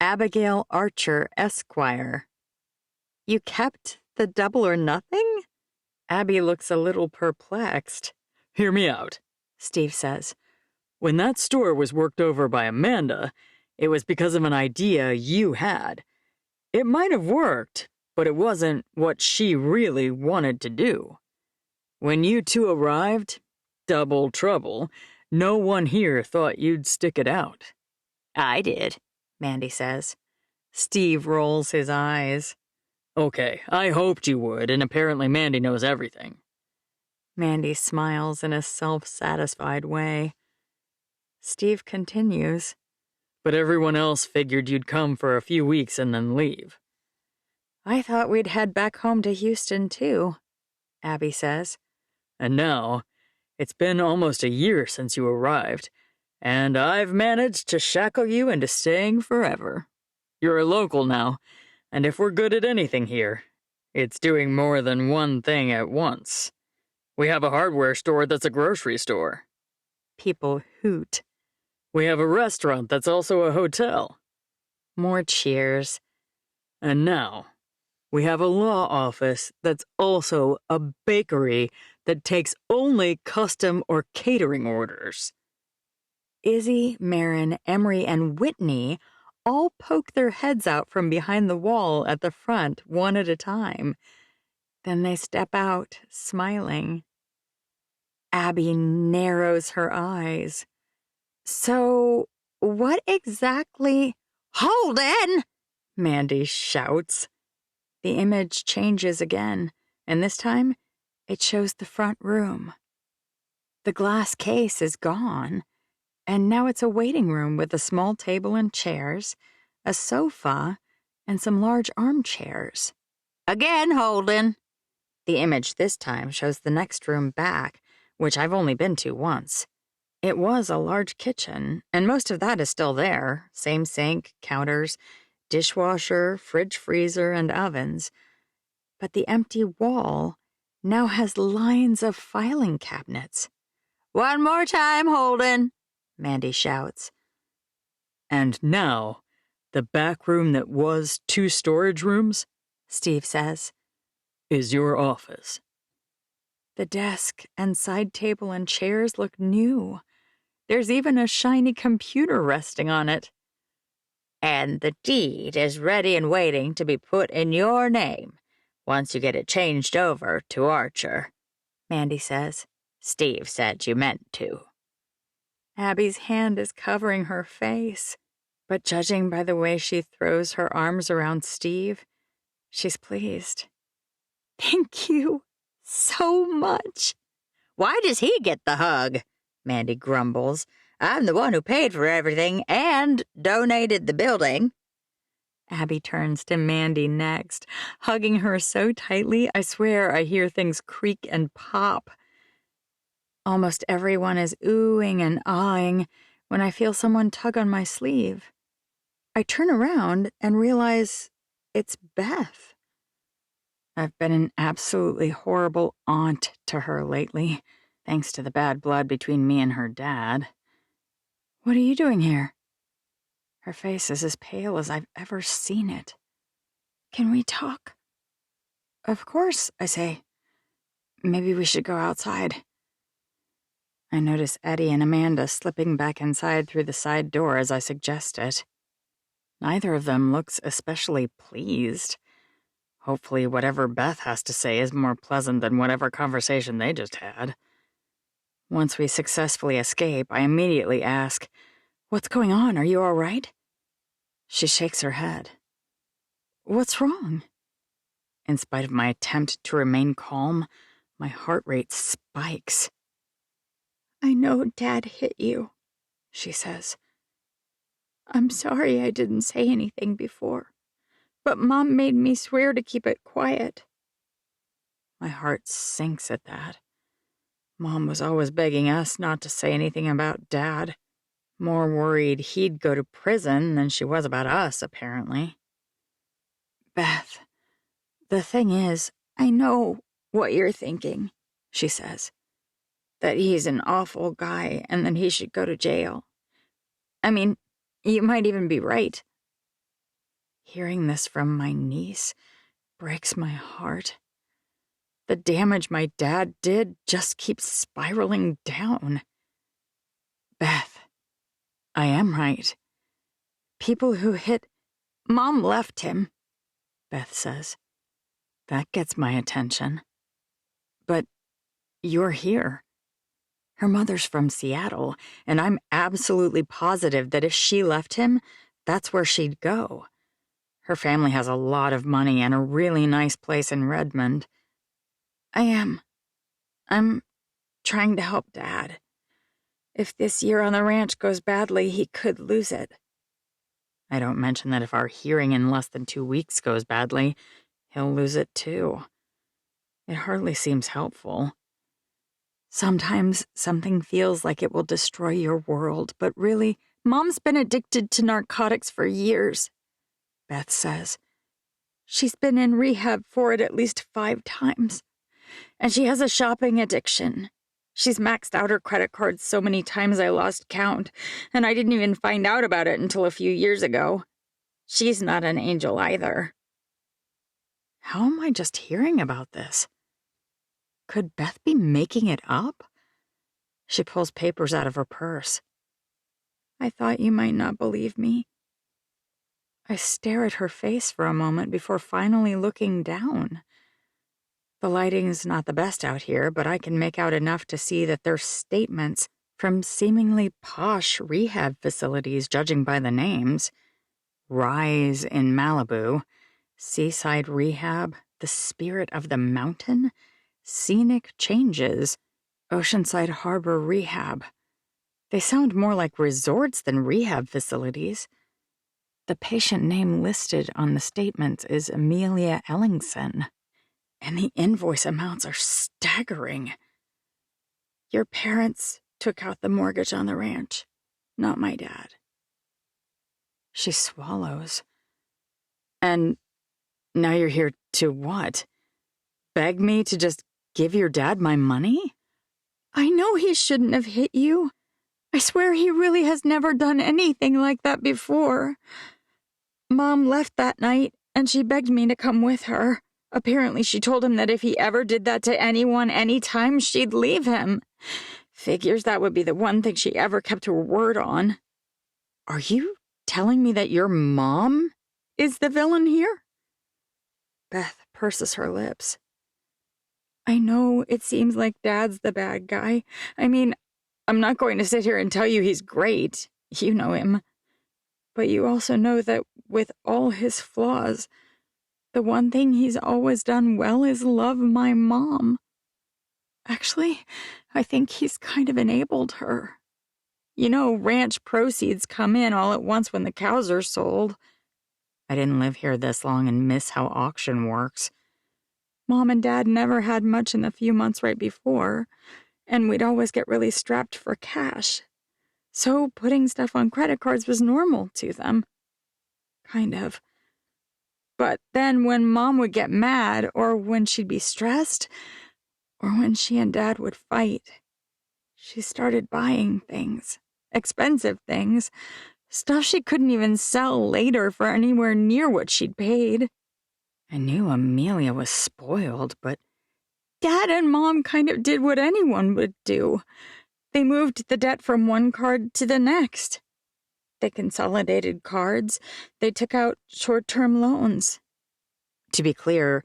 Abigail Archer, Esquire. You kept the Double or Nothing? Abby looks a little perplexed. Hear me out, Steve says. When that store was worked over by Amanda, it was because of an idea you had. It might have worked, but it wasn't what she really wanted to do. When you two arrived, double trouble, no one here thought you'd stick it out. I did, Mandy says. Steve rolls his eyes. Okay, I hoped you would, and apparently Mandy knows everything. Mandy smiles in a self-satisfied way. Steve continues. But everyone else figured you'd come for a few weeks and then leave. I thought we'd head back home to Houston, too, Abby says. And now, it's been almost a year since you arrived, and I've managed to shackle you into staying forever. You're a local now, and if we're good at anything here, it's doing more than one thing at once. We have a hardware store that's a grocery store. People hoot. We have a restaurant that's also a hotel. More cheers. And now, we have a law office that's also a bakery that takes only custom or catering orders. Izzy, Marin, Emery, and Whitney all poke their heads out from behind the wall at the front, one at a time. Then they step out, smiling. Abby narrows her eyes. So, what exactly— Holden! Mandy shouts. The image changes again, and this time, it shows the front room. The glass case is gone, and now it's a waiting room with a small table and chairs, a sofa, and some large armchairs. Again, Holden. The image this time shows the next room back, which I've only been to once. It was a large kitchen, and most of that is still there. Same sink, counters, dishwasher, fridge, freezer, and ovens. But the empty wall now has lines of filing cabinets. One more time, Holden, Mandy shouts. And now, the back room that was 2 storage rooms, Steve says, is your office. The desk and side table and chairs look new. There's even a shiny computer resting on it. and the deed is ready and waiting to be put in your name once you get it changed over to Archer, Mandy says. Steve said you meant to. Abby's hand is covering her face, but judging by the way she throws her arms around Steve, she's pleased. Thank you so much. Why does he get the hug? Mandy grumbles. I'm the one who paid for everything and donated the building. Abby turns to Mandy next, hugging her so tightly I swear I hear things creak and pop. Almost everyone is oohing and ahhing when I feel someone tug on my sleeve. I turn around and realize it's Beth. I've been an absolutely horrible aunt to her lately, thanks to the bad blood between me and her dad. What are you doing here? Her face is as pale as I've ever seen it. Can we talk? Of course, I say. Maybe we should go outside. I notice Eddie and Amanda slipping back inside through the side door as I suggest it. Neither of them looks especially pleased. Hopefully whatever Beth has to say is more pleasant than whatever conversation they just had. Once we successfully escape, I immediately ask, "What's going on? Are you all right?" She shakes her head. What's wrong? In spite of my attempt to remain calm, my heart rate spikes. I know Dad hit you, she says. I'm sorry I didn't say anything before, but Mom made me swear to keep it quiet. My heart sinks at that. Mom was always begging us not to say anything about Dad. More worried he'd go to prison than she was about us, apparently. Beth, the thing is, I know what you're thinking, she says. That he's an awful guy and that he should go to jail. I mean, you might even be right. Hearing this from my niece breaks my heart. The damage my dad did just keeps spiraling down. Beth, I am right. People who hit— Mom left him, Beth says. That gets my attention. But you're here. Her mother's from Seattle, and I'm absolutely positive that if she left him, that's where she'd go. Her family has a lot of money and a really nice place in Redmond. I'm trying to help Dad. If this year on the ranch goes badly, he could lose it. I don't mention that if our hearing in less than 2 weeks goes badly, he'll lose it too. It hardly seems helpful. Sometimes something feels like it will destroy your world, but really, Mom's been addicted to narcotics for years, Beth says. She's been in rehab for it at least 5 times. And she has a shopping addiction. She's maxed out her credit cards so many times I lost count, and I didn't even find out about it until a few years ago. She's not an angel either. How am I just hearing about this? Could Beth be making it up? She pulls papers out of her purse. I thought you might not believe me. I stare at her face for a moment before finally looking down. The lighting's not the best out here, but I can make out enough to see that they're statements from seemingly posh rehab facilities, judging by the names. Rise in Malibu, Seaside Rehab, The Spirit of the Mountain, Scenic Changes, Oceanside Harbor Rehab. They sound more like resorts than rehab facilities. The patient name listed on the statements is Abigail Ellingson, and the invoice amounts are staggering. Your parents took out the mortgage on the ranch, not my dad. She swallows. And now you're here to what? Beg me to just give your dad my money? I know he shouldn't have hit you. I swear he really has never done anything like that before. Mom left that night, and she begged me to come with her. Apparently, she told him that if he ever did that to anyone anytime, she'd leave him. Figures that would be the one thing she ever kept her word on. Are you telling me that your mom is the villain here? Beth purses her lips. I know it seems like Dad's the bad guy. I mean, I'm not going to sit here and tell you he's great. You know him. But you also know that with all his flaws, the one thing he's always done well is love my mom. Actually, I think he's kind of enabled her. You know, ranch proceeds come in all at once when the cows are sold. I didn't live here this long and miss how auction works. Mom and Dad never had much in the few months right before, and we'd always get really strapped for cash. So putting stuff on credit cards was normal to them. Kind of. But then when Mom would get mad, or when she'd be stressed, or when she and Dad would fight, she started buying things, expensive things, stuff she couldn't even sell later for anywhere near what she'd paid. I knew Amelia was spoiled, but Dad and Mom kind of did what anyone would do. They moved the debt from one card to the next. They consolidated cards. They took out short-term loans. To be clear,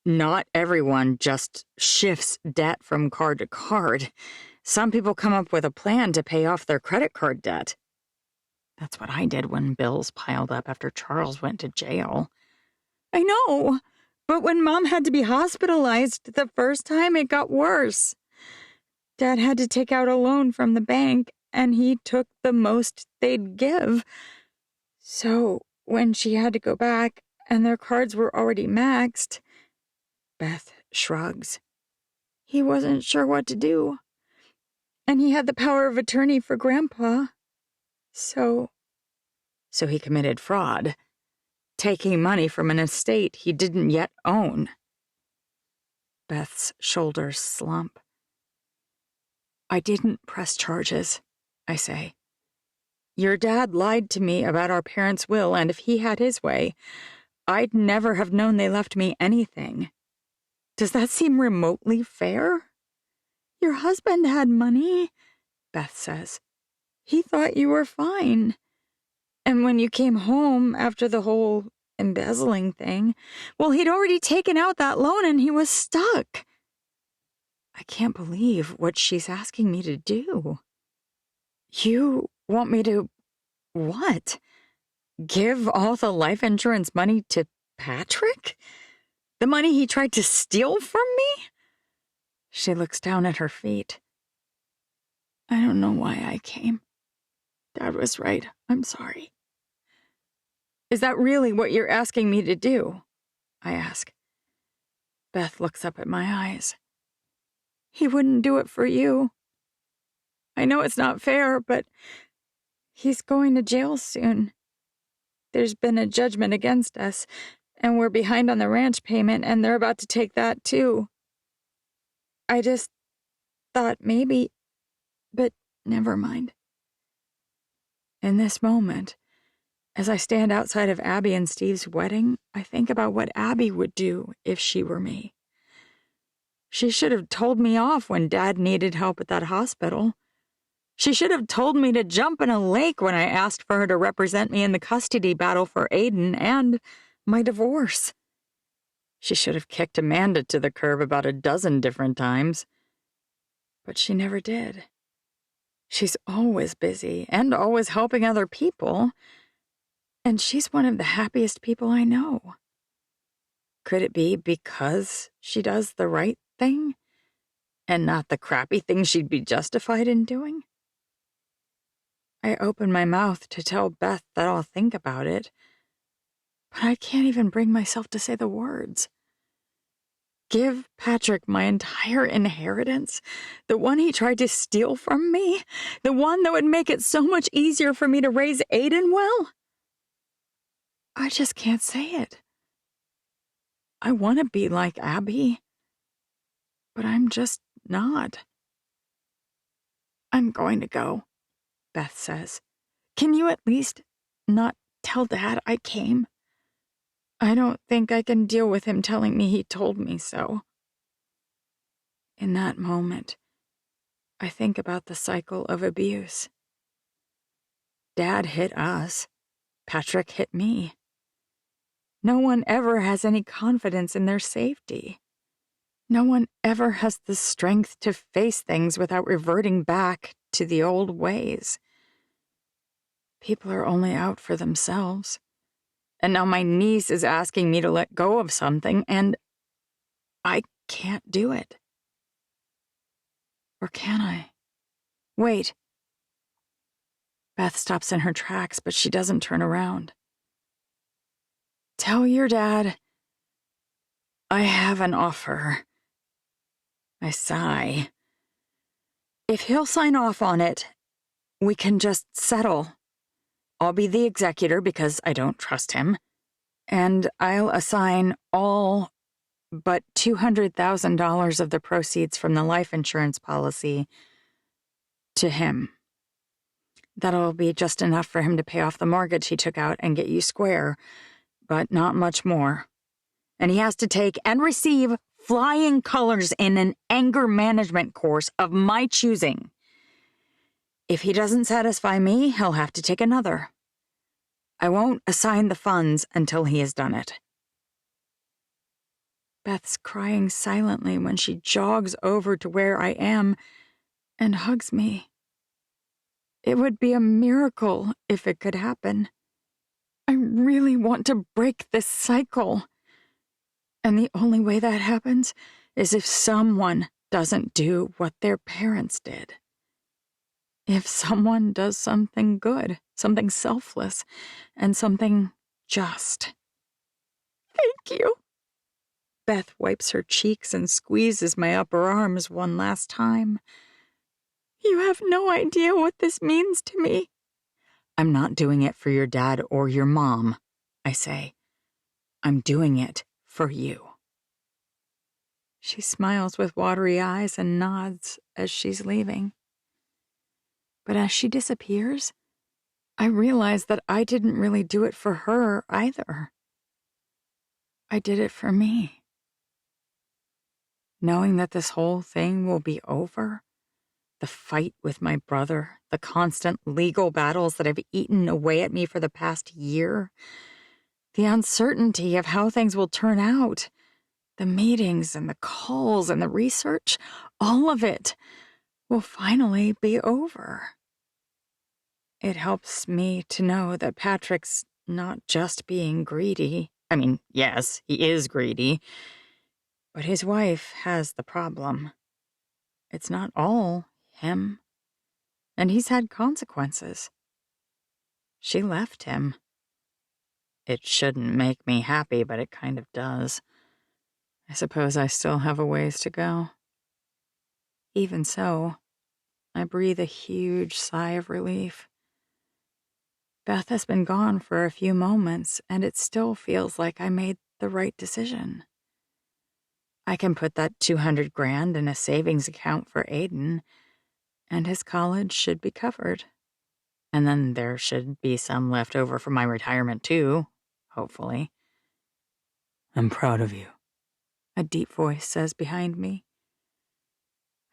not everyone just shifts debt from card to card. Some people come up with a plan to pay off their credit card debt. That's what I did when bills piled up after Charles went to jail. I know, but when Mom had to be hospitalized the first time, it got worse. Dad had to take out a loan from the bank, and he took the most they'd give. So when she had to go back and their cards were already maxed, Beth shrugs. He wasn't sure what to do. And he had the power of attorney for Grandpa. So he committed fraud, taking money from an estate he didn't yet own. Beth's shoulders slump. I didn't press charges, I say. Your dad lied to me about our parents' will, and if he had his way, I'd never have known they left me anything. Does that seem remotely fair? Your husband had money, Beth says. He thought you were fine. And when you came home after the whole embezzling thing, well, he'd already taken out that loan and he was stuck. I can't believe what she's asking me to do. You want me to what? Give all the life insurance money to Patrick? The money he tried to steal from me? She looks down at her feet. I don't know why I came. Dad was right. I'm sorry. Is that really what you're asking me to do? I ask. Beth looks up at my eyes. He wouldn't do it for you. I know it's not fair, but he's going to jail soon. There's been a judgment against us, and we're behind on the ranch payment, and they're about to take that too. I just thought maybe, but never mind. In this moment, as I stand outside of Abby and Steve's wedding, I think about what Abby would do if she were me. She should have told me off when Dad needed help at that hospital. She should have told me to jump in a lake when I asked for her to represent me in the custody battle for Aiden and my divorce. She should have kicked Amanda to the curb about a dozen different times. But she never did. She's always busy and always helping other people. And she's one of the happiest people I know. Could it be because she does the right thing and not the crappy thing she'd be justified in doing? I open my mouth to tell Beth that I'll think about it, but I can't even bring myself to say the words. Give Patrick my entire inheritance, the one he tried to steal from me, the one that would make it so much easier for me to raise Aiden well? I just can't say it. I want to be like Abby, but I'm just not. I'm going to go, Beth says. Can you at least not tell Dad I came? I don't think I can deal with him telling me he told me so. In that moment, I think about the cycle of abuse. Dad hit us. Patrick hit me. No one ever has any confidence in their safety. No one ever has the strength to face things without reverting back to the old ways. People are only out for themselves. And now my niece is asking me to let go of something, and I can't do it. Or can I? Wait. Beth stops in her tracks, but she doesn't turn around. Tell your dad I have an offer. I sigh. If he'll sign off on it, we can just settle. I'll be the executor because I don't trust him, and I'll assign all but $200,000 of the proceeds from the life insurance policy to him. That'll be just enough for him to pay off the mortgage he took out and get you square, but not much more. And he has to take and receive flying colors in an anger management course of my choosing. If he doesn't satisfy me, he'll have to take another. I won't assign the funds until he has done it. Beth's crying silently when she jogs over to where I am and hugs me. It would be a miracle if it could happen. I really want to break this cycle. And the only way that happens is if someone doesn't do what their parents did. If someone does something good, something selfless, and something just. Thank you. Beth wipes her cheeks and squeezes my upper arms one last time. You have no idea what this means to me. I'm not doing it for your dad or your mom, I say. I'm doing it for you. She smiles with watery eyes and nods as she's leaving. But as she disappears, I realize that I didn't really do it for her either. I did it for me. Knowing that this whole thing will be over, the fight with my brother, the constant legal battles that have eaten away at me for the past year, the uncertainty of how things will turn out, the meetings and the calls and the research, all of it will finally be over. It helps me to know that Patrick's not just being greedy. I mean, yes, he is greedy, but his wife has the problem. It's not all him, and he's had consequences. She left him. It shouldn't make me happy, but it kind of does. I suppose I still have a ways to go. Even so, I breathe a huge sigh of relief. Beth has been gone for a few moments, and it still feels like I made the right decision. I can put that $200,000 in a savings account for Aiden, and his college should be covered. And then there should be some left over for my retirement too, hopefully. I'm proud of you, a deep voice says behind me.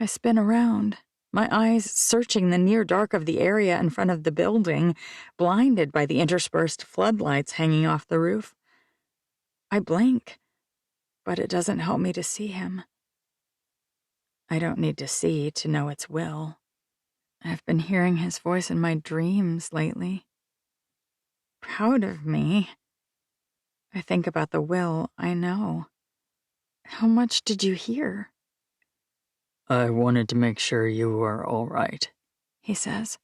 I spin around, my eyes searching the near dark of the area in front of the building, blinded by the interspersed floodlights hanging off the roof. I blink, but it doesn't help me to see him. I don't need to see to know it's Will. I've been hearing his voice in my dreams lately. Proud of me. I think about the Will I know. How much did you hear? I wanted to make sure you were all right, he says.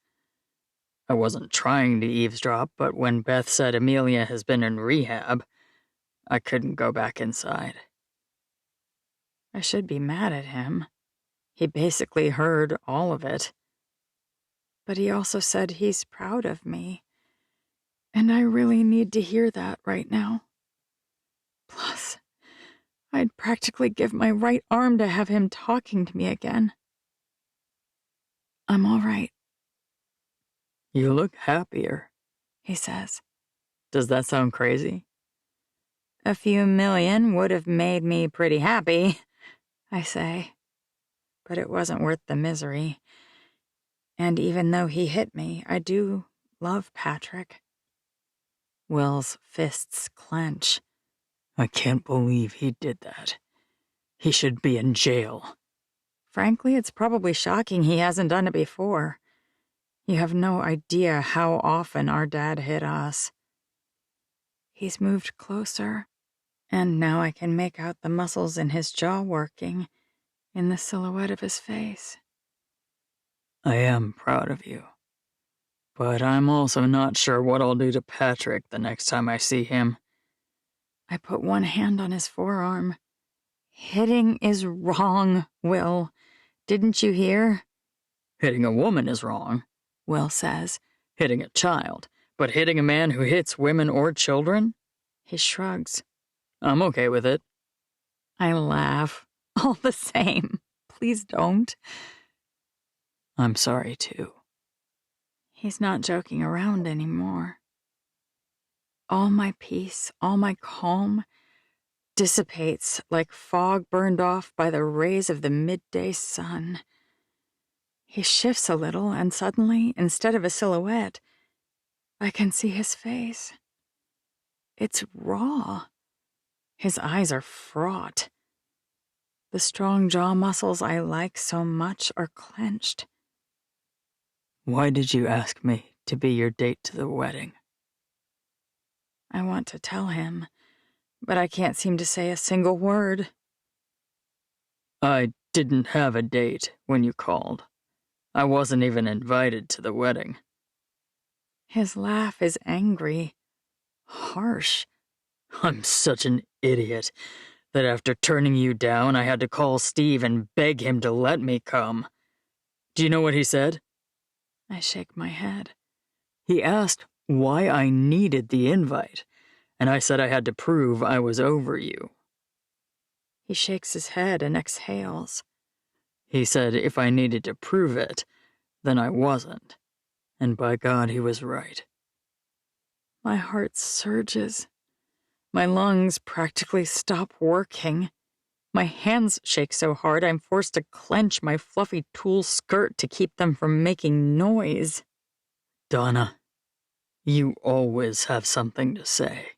I wasn't trying to eavesdrop, but when Beth said Amelia has been in rehab, I couldn't go back inside. I should be mad at him. He basically heard all of it. But he also said he's proud of me. And I really need to hear that right now. Plus, I'd practically give my right arm to have him talking to me again. I'm all right. You look happier, he says. Does that sound crazy? A few million would have made me pretty happy, I say. But it wasn't worth the misery. And even though he hit me, I do love Patrick. Will's fists clench. I can't believe he did that. He should be in jail. Frankly, it's probably shocking he hasn't done it before. You have no idea how often our dad hit us. He's moved closer, and now I can make out the muscles in his jaw working in the silhouette of his face. I am proud of you. But I'm also not sure what I'll do to Patrick the next time I see him. I put one hand on his forearm. Hitting is wrong, Will. Didn't you hear? Hitting a woman is wrong, Will says. Hitting a child. But hitting a man who hits women or children? He shrugs. I'm okay with it. I laugh. All the same. Please don't. I'm sorry, too. He's not joking around anymore. All my peace, all my calm, dissipates like fog burned off by the rays of the midday sun. He shifts a little, and suddenly, instead of a silhouette, I can see his face. It's raw. His eyes are fraught. The strong jaw muscles I like so much are clenched. Why did you ask me to be your date to the wedding? I want to tell him, but I can't seem to say a single word. I didn't have a date when you called. I wasn't even invited to the wedding. His laugh is angry, harsh. I'm such an idiot that after turning you down, I had to call Steve and beg him to let me come. Do you know what he said? I shake my head. He asked why I needed the invite, and I said I had to prove I was over you. He shakes his head and exhales. He said if I needed to prove it, then I wasn't, and by God, he was right. My heart surges. My lungs practically stop working. My hands shake so hard I'm forced to clench my fluffy tulle skirt to keep them from making noise. Donna, you always have something to say.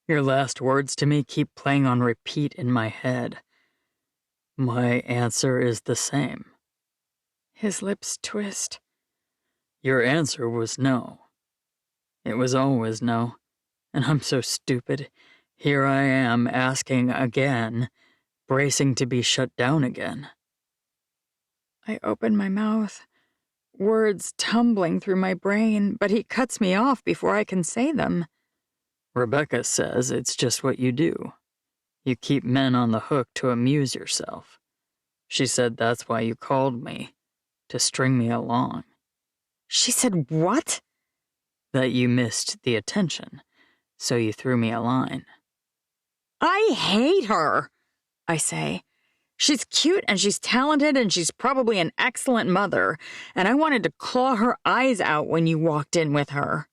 Your last words to me keep playing on repeat in my head. My answer is the same. His lips twist. Your answer was no. It was always no. And I'm so stupid. Here I am asking again, bracing to be shut down again. I open my mouth, words tumbling through my brain, but he cuts me off before I can say them. Rebecca says it's just what you do. You keep men on the hook to amuse yourself. She said that's why you called me, to string me along. She said what? That you missed the attention, so you threw me a line. I hate her! I say. She's cute and she's talented and she's probably an excellent mother, and I wanted to claw her eyes out when you walked in with her.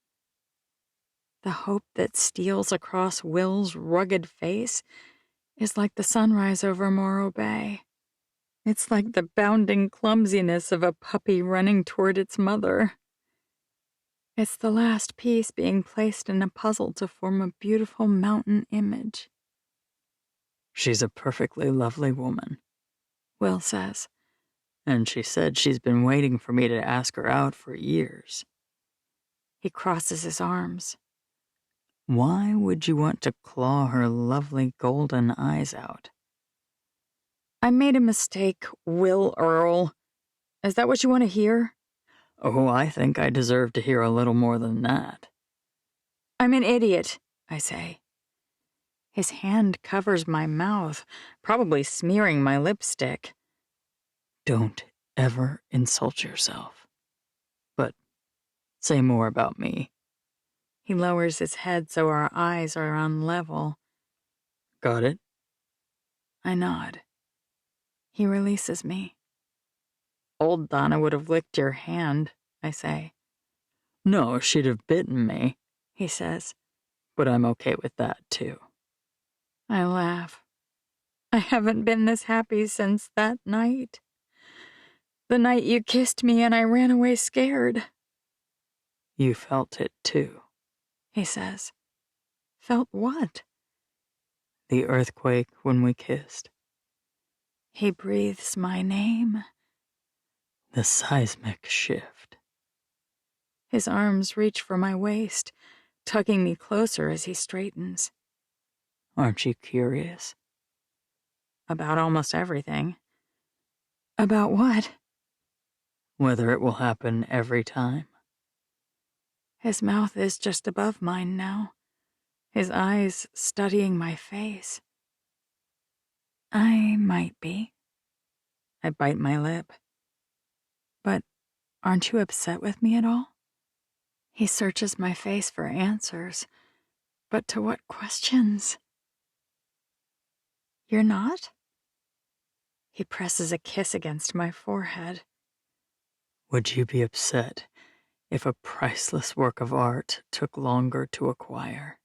The hope that steals across Will's rugged face is like the sunrise over Morro Bay. It's like the bounding clumsiness of a puppy running toward its mother. It's the last piece being placed in a puzzle to form a beautiful mountain image. She's a perfectly lovely woman, Will says. and she said she's been waiting for me to ask her out for years. He crosses his arms. Why would you want to claw her lovely golden eyes out? I made a mistake, Will Earl. Is that what you want to hear? Oh, I think I deserve to hear a little more than that. I'm an idiot, I say. His hand covers my mouth, probably smearing my lipstick. Don't ever insult yourself. But say more about me. He lowers his head so our eyes are on level. Got it? I nod. He releases me. Old Donna would have licked your hand, I say. No, she'd have bitten me, He says. but I'm okay with that, too. I laugh. I haven't been this happy since that night. The night you kissed me and I ran away scared, You felt it, too. he says. Felt what? The earthquake when we kissed. He breathes my name. The seismic shift. His arms reach for my waist, tugging me closer as he straightens. Aren't you curious? About almost everything. About what? Whether it will happen every time? His mouth is just above mine now, his eyes studying my face. I might be. I bite my lip. But aren't you upset with me at all? He searches my face for answers, but to what questions? You're not? He presses a kiss against my forehead. Would you be upset if a priceless work of art took longer to acquire?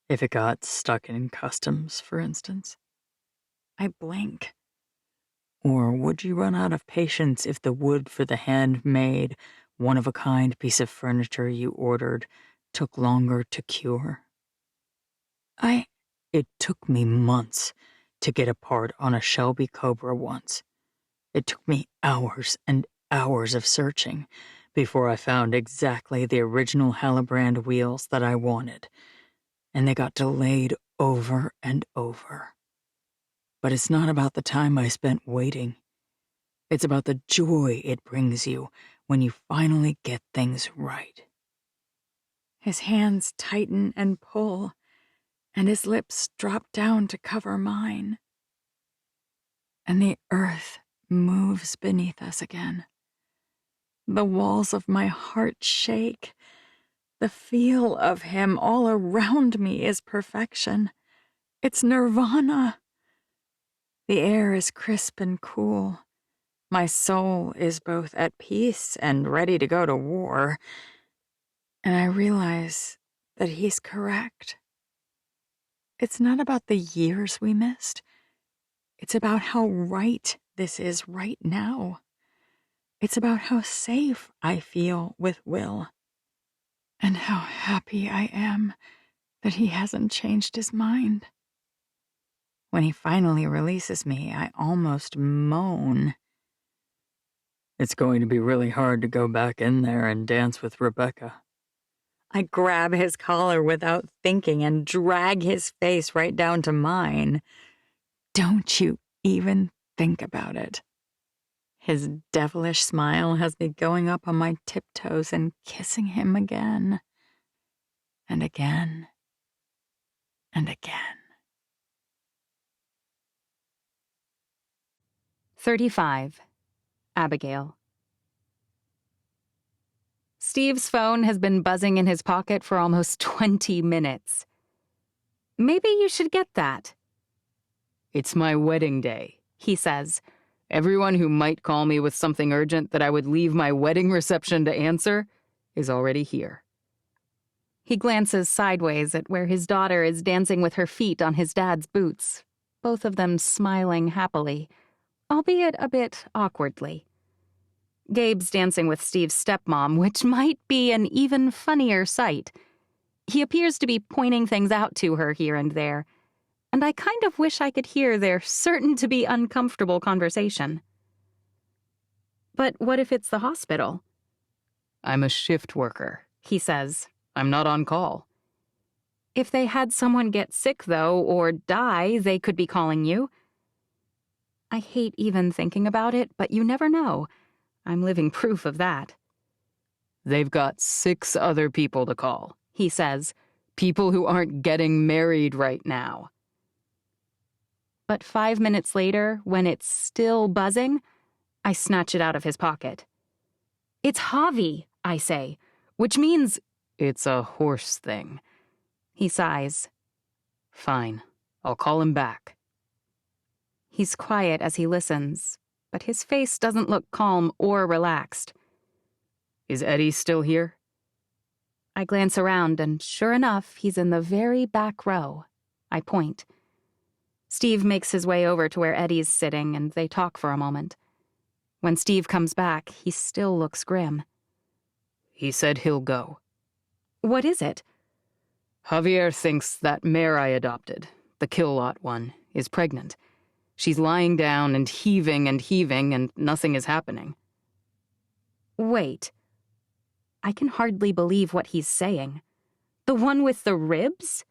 If it got stuck in customs, for instance? I blink. Or would you run out of patience if the wood for the handmade, one-of-a-kind piece of furniture you ordered took longer to cure? It took me months to get a part on a Shelby Cobra once. It took me hours and hours of searching before I found exactly the original Hillebrand wheels that I wanted, and they got delayed over and over. But it's not about the time I spent waiting. It's about the joy it brings you when you finally get things right. His hands tighten and pull, and his lips drop down to cover mine. And the earth moves beneath us again. The walls of my heart shake. The feel of him all around me is perfection. It's nirvana. The air is crisp and cool. My soul is both at peace and ready to go to war. And I realize that he's correct. It's not about the years we missed. It's about how right this is right now. It's about how safe I feel with Will. And how happy I am that he hasn't changed his mind. When he finally releases me, I almost moan. It's going to be really hard to go back in there and dance with Rebecca. I grab his collar without thinking and drag his face right down to mine. Don't you even think about it. His devilish smile has me going up on my tiptoes and kissing him again. And again. And again. 35. Abigail. Steve's phone has been buzzing in his pocket for almost 20 minutes. Maybe you should get that. It's my wedding day, he says. Everyone who might call me with something urgent that I would leave my wedding reception to answer is already here. He glances sideways at where his daughter is dancing with her feet on his dad's boots, both of them smiling happily, albeit a bit awkwardly. Gabe's dancing with Steve's stepmom, which might be an even funnier sight. He appears to be pointing things out to her here and there, and I kind of wish I could hear their certain-to-be uncomfortable conversation. But what if it's the hospital? I'm a shift worker, he says. I'm not on call. If they had someone get sick, though, or die, they could be calling you. I hate even thinking about it, but you never know. I'm living proof of that. They've got 6 other people to call, he says. People who aren't getting married right now. But 5 minutes later, when it's still buzzing, I snatch it out of his pocket. It's Javi, I say, which means... It's a horse thing. He sighs. Fine, I'll call him back. He's quiet as he listens, but his face doesn't look calm or relaxed. Is Eddie still here? I glance around, and sure enough, he's in the very back row. I point. Steve makes his way over to where Eddie's sitting, and they talk for a moment. When Steve comes back, he still looks grim. He said he'll go. What is it? Javier thinks that mare I adopted, the kill lot one, is pregnant. She's lying down and heaving, and nothing is happening. Wait. I can hardly believe what he's saying. The one with the ribs?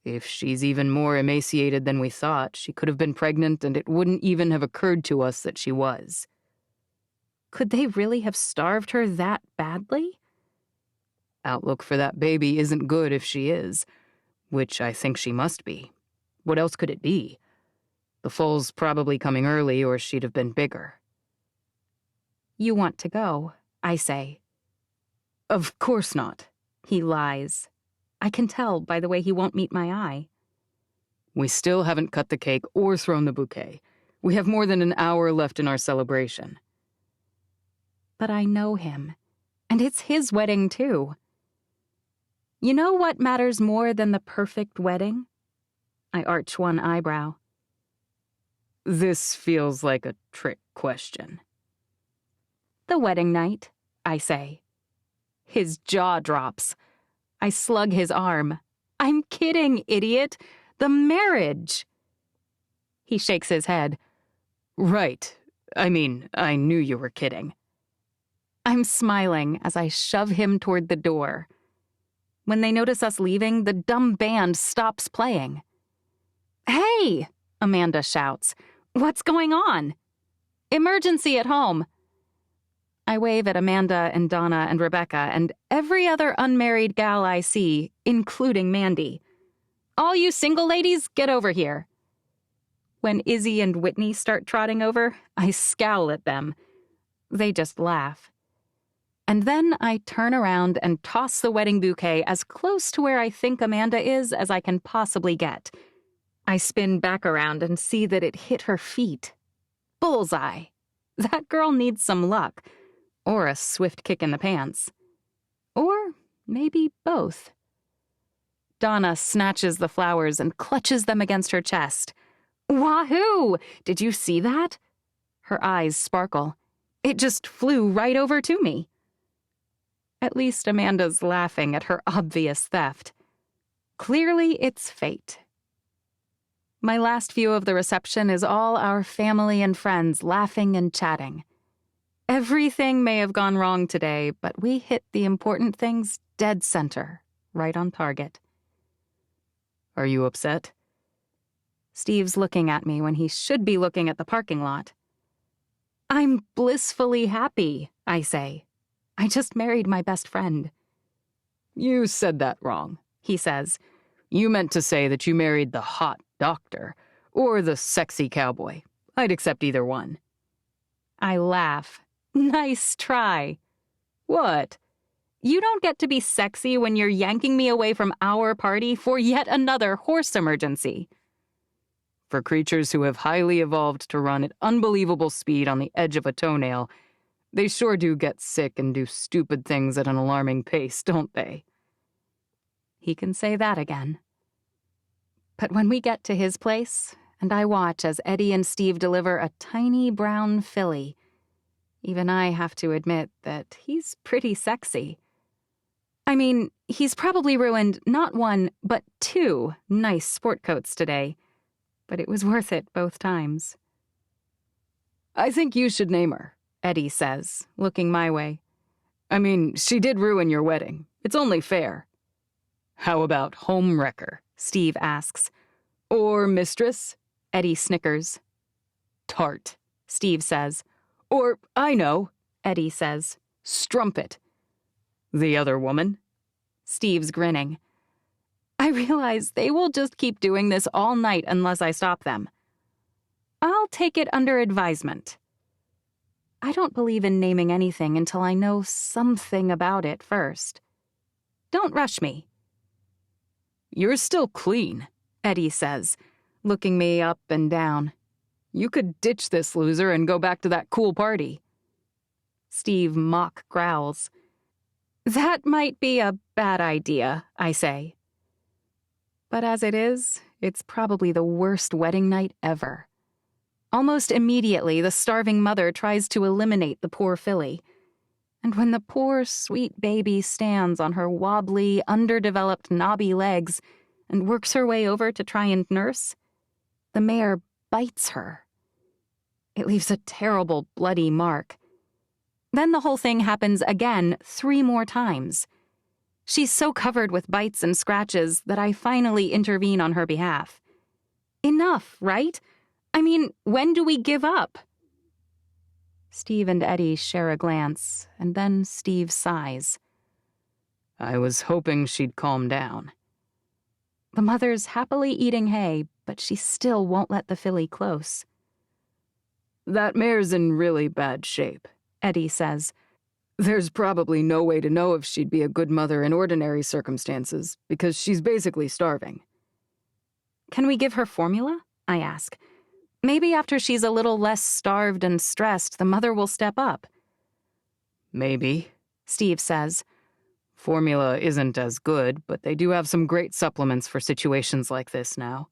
If she's even more emaciated than we thought, she could have been pregnant, and it wouldn't even have occurred to us that she was. Could they really have starved her that badly? Outlook for that baby isn't good if she is, which I think she must be. What else could it be? The foal's probably coming early, or she'd have been bigger. You want to go, I say. Of course not. He lies. I can tell by the way he won't meet my eye. We still haven't cut the cake or thrown the bouquet. We have more than an hour left in our celebration. But I know him, and it's his wedding, too. You know what matters more than the perfect wedding? I arch one eyebrow. This feels like a trick question. The wedding night, I say. His jaw drops. I slug his arm. I'm kidding, idiot. The marriage. He shakes his head. Right. I mean, I knew you were kidding. I'm smiling as I shove him toward the door. When they notice us leaving, the dumb band stops playing. Hey, Amanda shouts. What's going on? Emergency at home. I wave at Amanda and Donna and Rebecca and every other unmarried gal I see, including Mandy. All you single ladies, get over here. When Izzy and Whitney start trotting over, I scowl at them. They just laugh. And then I turn around and toss the wedding bouquet as close to where I think Amanda is as I can possibly get. I spin back around and see that it hit her feet. Bullseye. That girl needs some luck. Or a swift kick in the pants. Or maybe both. Donna snatches the flowers and clutches them against her chest. Wahoo! Did you see that? Her eyes sparkle. It just flew right over to me. At least Amanda's laughing at her obvious theft. Clearly, it's fate. My last view of the reception is all our family and friends laughing and chatting. Everything may have gone wrong today, but we hit the important things dead center, right on target. Are you upset? Steve's looking at me when he should be looking at the parking lot. I'm blissfully happy, I say. I just married my best friend. You said that wrong, he says. You meant to say that you married the hot doctor, or the sexy cowboy. I'd accept either one. I laugh. Nice try. What? You don't get to be sexy when you're yanking me away from our party for yet another horse emergency. For creatures who have highly evolved to run at unbelievable speed on the edge of a toenail, they sure do get sick and do stupid things at an alarming pace, don't they? He can say that again. But when we get to his place, and I watch as Eddie and Steve deliver a tiny brown filly, even I have to admit that he's pretty sexy. I mean, he's probably ruined not one, but 2 nice sport coats today, but it was worth it both times. I think you should name her, Eddie says, looking my way. I mean, she did ruin your wedding. It's only fair. How about Home Wrecker? Steve asks. Or Mistress? Eddie snickers. Tart, Steve says. Or, I know, Eddie says. Strumpet. The other woman? Steve's grinning. I realize they will just keep doing this all night unless I stop them. I'll take it under advisement. I don't believe in naming anything until I know something about it first. Don't rush me. You're still clean, Eddie says, looking me up and down. You could ditch this loser and go back to that cool party. Steve mock growls. That might be a bad idea, I say. But as it is, it's probably the worst wedding night ever. Almost immediately, the starving mother tries to eliminate the poor filly. And when the poor, sweet baby stands on her wobbly, underdeveloped, knobby legs and works her way over to try and nurse, the mare bites her. It leaves a terrible, bloody mark. Then the whole thing happens again 3 more times. She's so covered with bites and scratches that I finally intervene on her behalf. Enough, right? I mean, when do we give up? Steve and Eddie share a glance, and then Steve sighs. I was hoping she'd calm down. The mother's happily eating hay, but she still won't let the filly close. That mare's in really bad shape, Eddie says. There's probably no way to know if she'd be a good mother in ordinary circumstances, because she's basically starving. Can we give her formula? I ask. Maybe after she's a little less starved and stressed, the mother will step up. Maybe, Steve says. Formula isn't as good, but they do have some great supplements for situations like this now.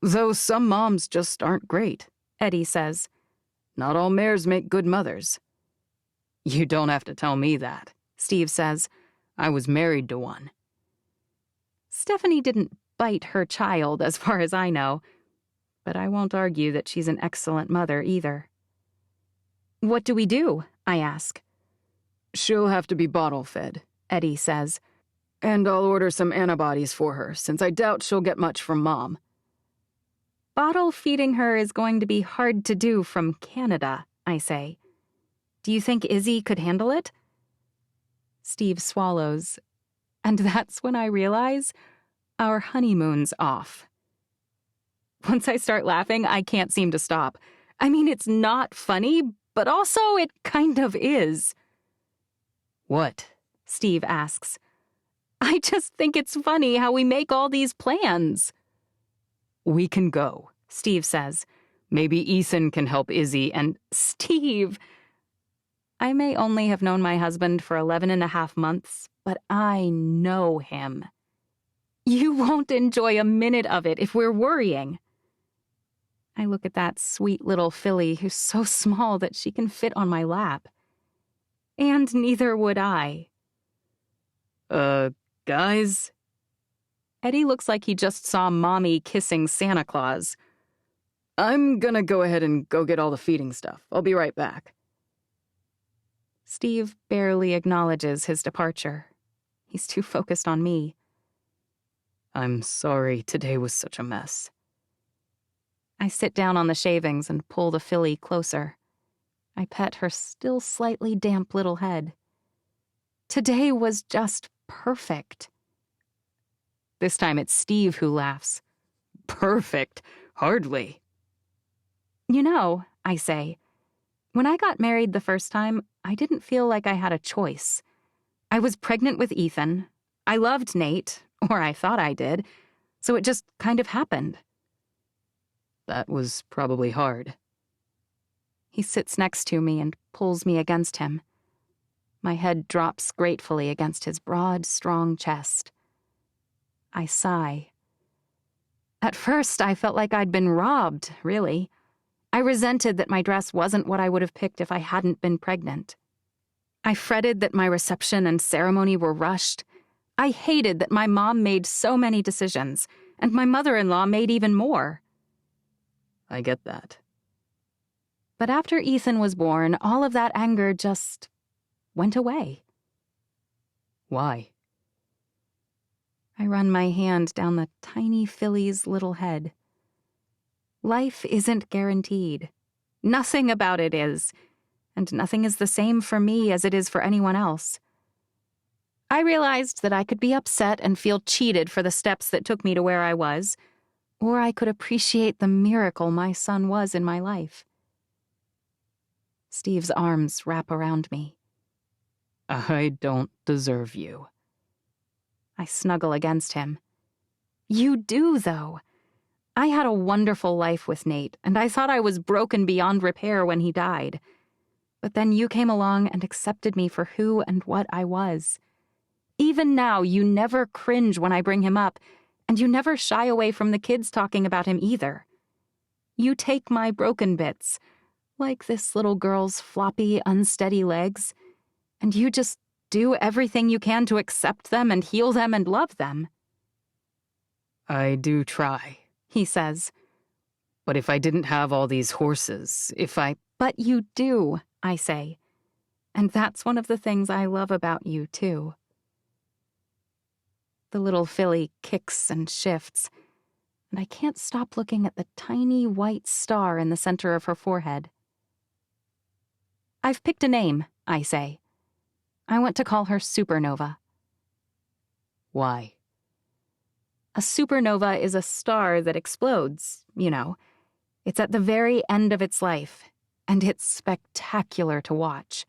Though some moms just aren't great, Eddie says. Not all mares make good mothers. You don't have to tell me that, Steve says. I was married to one. Stephanie didn't bite her child, as far as I know, but I won't argue that she's an excellent mother either. What do we do? I ask. She'll have to be bottle-fed, Eddie says. And I'll order some antibodies for her, since I doubt she'll get much from Mom. Bottle feeding her is going to be hard to do from Canada, I say. Do you think Izzy could handle it? Steve swallows, and that's when I realize our honeymoon's off. Once I start laughing, I can't seem to stop. I mean, it's not funny, but also it kind of is. What? Steve asks. I just think it's funny how we make all these plans. We can go, Steve says. Maybe Ethan can help Izzy and... Steve! I may only have known my husband for 11.5 months, but I know him. You won't enjoy a minute of it if we're worrying. I look at that sweet little filly who's so small that she can fit on my lap. And neither would I. Guys? Eddie looks like he just saw Mommy kissing Santa Claus. I'm gonna go ahead and go get all the feeding stuff. I'll be right back. Steve barely acknowledges his departure. He's too focused on me. I'm sorry today was such a mess. I sit down on the shavings and pull the filly closer. I pet her still slightly damp little head. Today was just perfect. This time it's Steve who laughs. Perfect? Hardly. You know, I say, when I got married the first time, I didn't feel like I had a choice. I was pregnant with Ethan. I loved Nate, or I thought I did, so it just kind of happened. That was probably hard. He sits next to me and pulls me against him. My head drops gratefully against his broad, strong chest. I sigh. At first, I felt like I'd been robbed, really. I resented that my dress wasn't what I would have picked if I hadn't been pregnant. I fretted that my reception and ceremony were rushed. I hated that my mom made so many decisions, and my mother-in-law made even more. I get that. But after Ethan was born, all of that anger just went away. Why? I run my hand down the tiny filly's little head. Life isn't guaranteed. Nothing about it is, and nothing is the same for me as it is for anyone else. I realized that I could be upset and feel cheated for the steps that took me to where I was, or I could appreciate the miracle my son was in my life. Steve's arms wrap around me. I don't deserve you. I snuggle against him. You do, though. I had a wonderful life with Nate, and I thought I was broken beyond repair when he died. But then you came along and accepted me for who and what I was. Even now, you never cringe when I bring him up, and you never shy away from the kids talking about him either. You take my broken bits, like this little girl's floppy, unsteady legs, and you just do everything you can to accept them and heal them and love them. I do try, he says. But if I didn't have all these horses, But you do, I say. And that's one of the things I love about you, too. The little filly kicks and shifts, and I can't stop looking at the tiny white star in the center of her forehead. I've picked a name, I say. I want to call her Supernova. Why? A supernova is a star that explodes, you know. It's at the very end of its life, and it's spectacular to watch.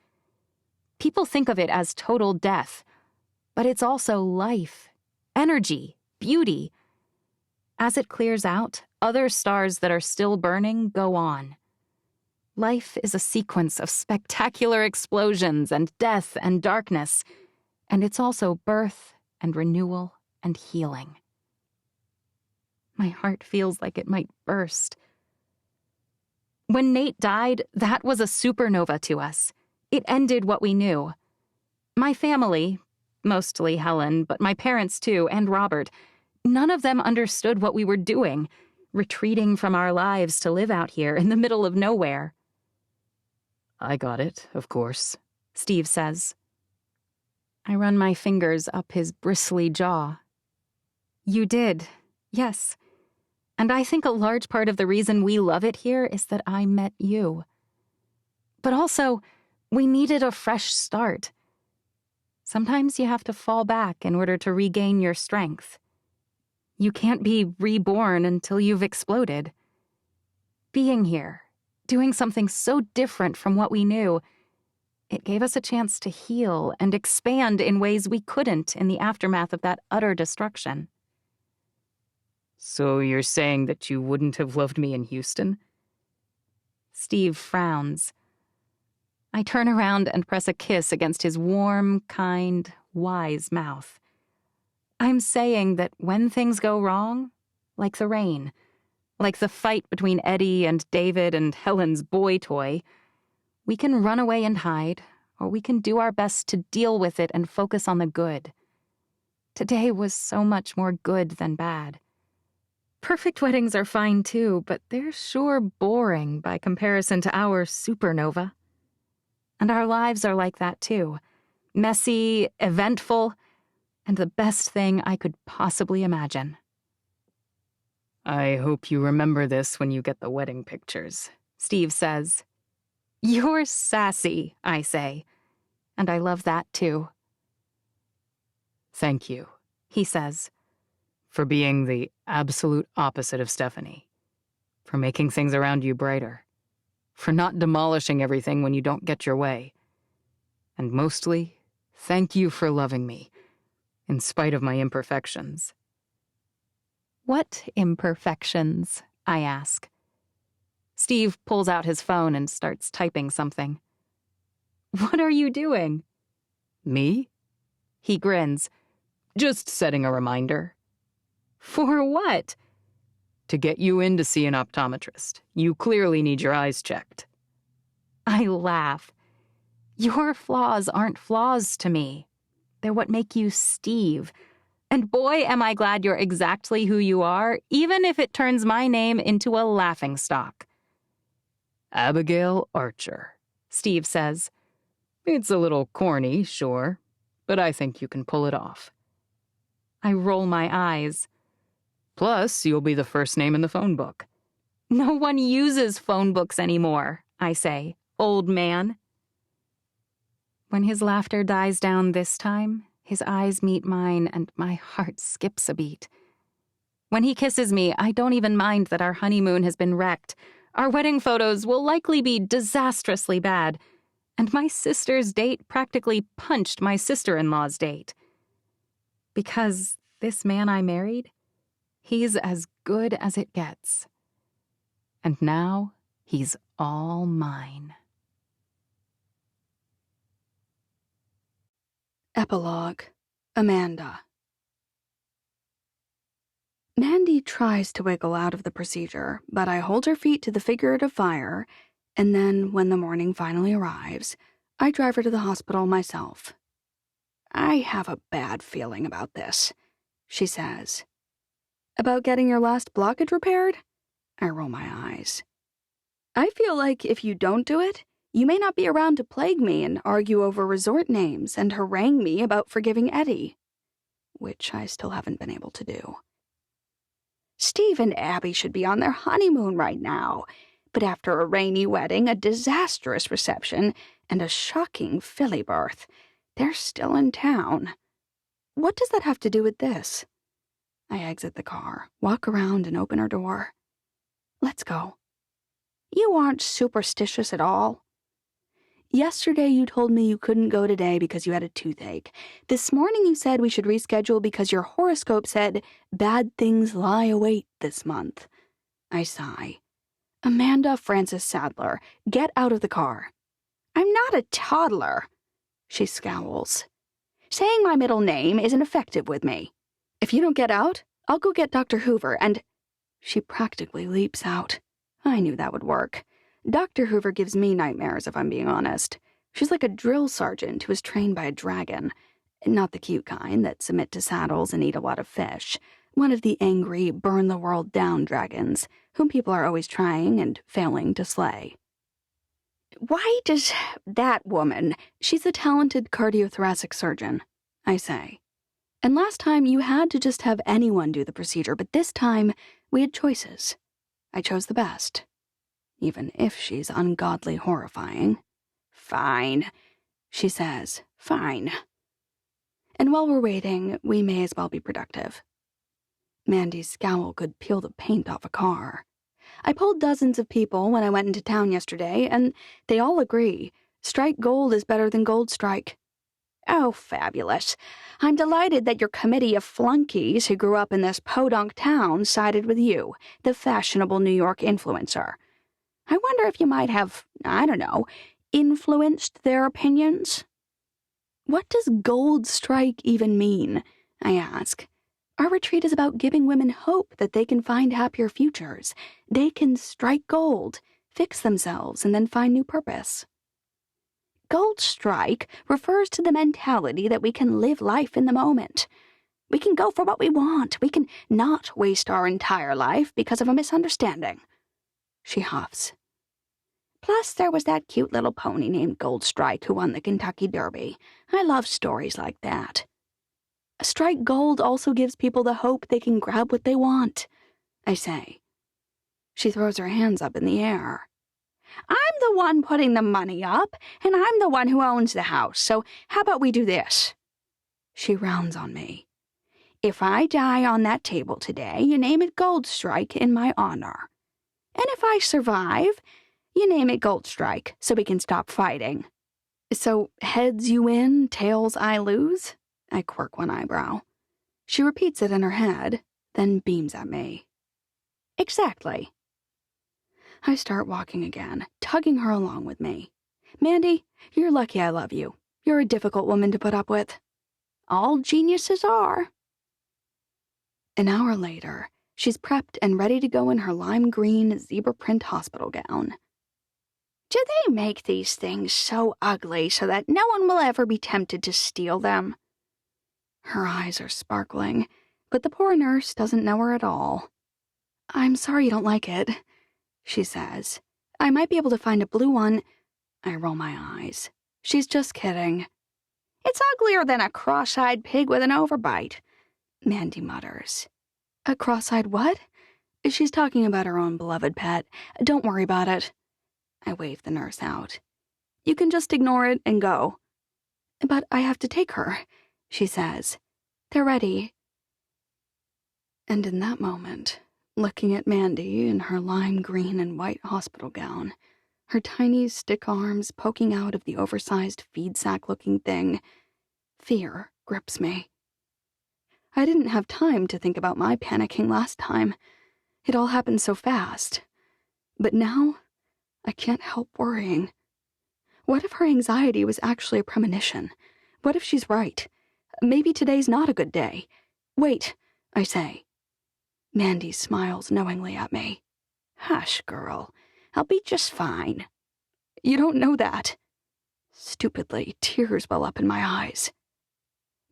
People think of it as total death, but it's also life, energy, beauty. As it clears out, other stars that are still burning go on. Life is a sequence of spectacular explosions and death and darkness, and it's also birth and renewal and healing. My heart feels like it might burst. When Nate died, that was a supernova to us. It ended what we knew. My family, mostly Helen, but my parents too, and Robert, none of them understood what we were doing, retreating from our lives to live out here in the middle of nowhere. I got it, of course, Steve says. I run my fingers up his bristly jaw. You did, yes. And I think a large part of the reason we love it here is that I met you. But also, we needed a fresh start. Sometimes you have to fall back in order to regain your strength. You can't be reborn until you've exploded. Being here, doing something so different from what we knew, it gave us a chance to heal and expand in ways we couldn't in the aftermath of that utter destruction. So you're saying that you wouldn't have loved me in Houston? Steve frowns. I turn around and press a kiss against his warm, kind, wise mouth. I'm saying that when things go wrong, like the rain, like the fight between Eddie and David and Helen's boy toy, we can run away and hide, or we can do our best to deal with it and focus on the good. Today was so much more good than bad. Perfect weddings are fine too, but they're sure boring by comparison to our supernova. And our lives are like that too. Messy, eventful, and the best thing I could possibly imagine. I hope you remember this when you get the wedding pictures, Steve says. You're sassy, I say, and I love that too. Thank you, he says. For being the absolute opposite of Stephanie. For making things around you brighter. For not demolishing everything when you don't get your way. And mostly, thank you for loving me, in spite of my imperfections. What imperfections? I ask. Steve pulls out his phone and starts typing something. What are you doing? Me? He grins. Just setting a reminder. For what? To get you in to see an optometrist. You clearly need your eyes checked. I laugh. Your flaws aren't flaws to me. They're what make you Steve. And boy, am I glad you're exactly who you are, even if it turns my name into a laughingstock. Abigail Archer, Steve says. It's a little corny, sure, but I think you can pull it off. I roll my eyes. Plus, you'll be the first name in the phone book. No one uses phone books anymore, I say, old man. When his laughter dies down this time, his eyes meet mine and my heart skips a beat. When he kisses me, I don't even mind that our honeymoon has been wrecked. Our wedding photos will likely be disastrously bad, and my sister's date practically punched my sister-in-law's date. Because this man I married, he's as good as it gets. And now he's all mine. Epilogue. Amanda. Mandy tries to wiggle out of the procedure, but I hold her feet to the figurative fire, and then, when the morning finally arrives, I drive her to the hospital myself. I have a bad feeling about this, she says. About getting your last blockage repaired? I roll my eyes. I feel like if you don't do it, you may not be around to plague me and argue over resort names and harangue me about forgiving Eddie, which I still haven't been able to do. Steve and Abby should be on their honeymoon right now, but after a rainy wedding, a disastrous reception, and a shocking filly birth, they're still in town. What does that have to do with this? I exit the car, walk around, and open her door. Let's go. You aren't superstitious at all. Yesterday you told me you couldn't go today because you had a toothache. This morning you said we should reschedule because your horoscope said bad things lie await this month. I sigh. Amanda Frances Sadler, get out of the car. I'm not a toddler. She scowls. Saying my middle name isn't effective with me. If you don't get out, I'll go get Dr. Hoover and... She practically leaps out. I knew that would work. Dr. Hoover gives me nightmares, if I'm being honest. She's like a drill sergeant who was trained by a dragon. Not the cute kind that submit to saddles and eat a lot of fish. One of the angry, burn-the-world-down dragons, whom people are always trying and failing to slay. Why does that woman... She's a talented cardiothoracic surgeon, I say. And last time you had to just have anyone do the procedure, but this time we had choices. I chose the best. Even if she's ungodly horrifying. Fine, she says. Fine. And while we're waiting, we may as well be productive. Mandy's scowl could peel the paint off a car. I polled dozens of people when I went into town yesterday, and they all agree. Strike Gold is better than Gold Strike. Oh, fabulous. I'm delighted that your committee of flunkies who grew up in this podunk town sided with you, the fashionable New York influencer. I wonder if you might have, I don't know, influenced their opinions? What does Gold Strike even mean? I ask. Our retreat is about giving women hope that they can find happier futures. They can strike gold, fix themselves, and then find new purpose. Gold Strike refers to the mentality that we can live life in the moment. We can go for what we want. We can not waste our entire life because of a misunderstanding. She huffs. Plus, there was that cute little pony named Gold Strike who won the Kentucky Derby. I love stories like that. Strike Gold also gives people the hope they can grab what they want, I say. She throws her hands up in the air. I'm the one putting the money up, and I'm the one who owns the house, so how about we do this? She rounds on me. If I die on that table today, you name it Gold Strike in my honor. And if I survive, you name it Gold Strike so we can stop fighting. So heads you win, tails I lose? I quirk one eyebrow. She repeats it in her head, then beams at me. Exactly. I start walking again, tugging her along with me. Mandy, you're lucky I love you. You're a difficult woman to put up with. All geniuses are. An hour later, she's prepped and ready to go in her lime green zebra print hospital gown. Do they make these things so ugly so that no one will ever be tempted to steal them? Her eyes are sparkling, but the poor nurse doesn't know her at all. I'm sorry you don't like it, she says. I might be able to find a blue one. I roll my eyes. She's just kidding. It's uglier than a cross-eyed pig with an overbite, Mandy mutters. A cross-eyed what? She's talking about her own beloved pet. Don't worry about it. I wave the nurse out. You can just ignore it and go. But I have to take her, she says. They're ready. And in that moment, looking at Mandy in her lime green and white hospital gown, her tiny stick arms poking out of the oversized feed sack-looking thing, fear grips me. I didn't have time to think about my panicking last time. It all happened so fast. But now, I can't help worrying. What if her anxiety was actually a premonition? What if she's right? Maybe today's not a good day. Wait, I say. Mandy smiles knowingly at me. Hush, girl. I'll be just fine. You don't know that. Stupidly, tears well up in my eyes.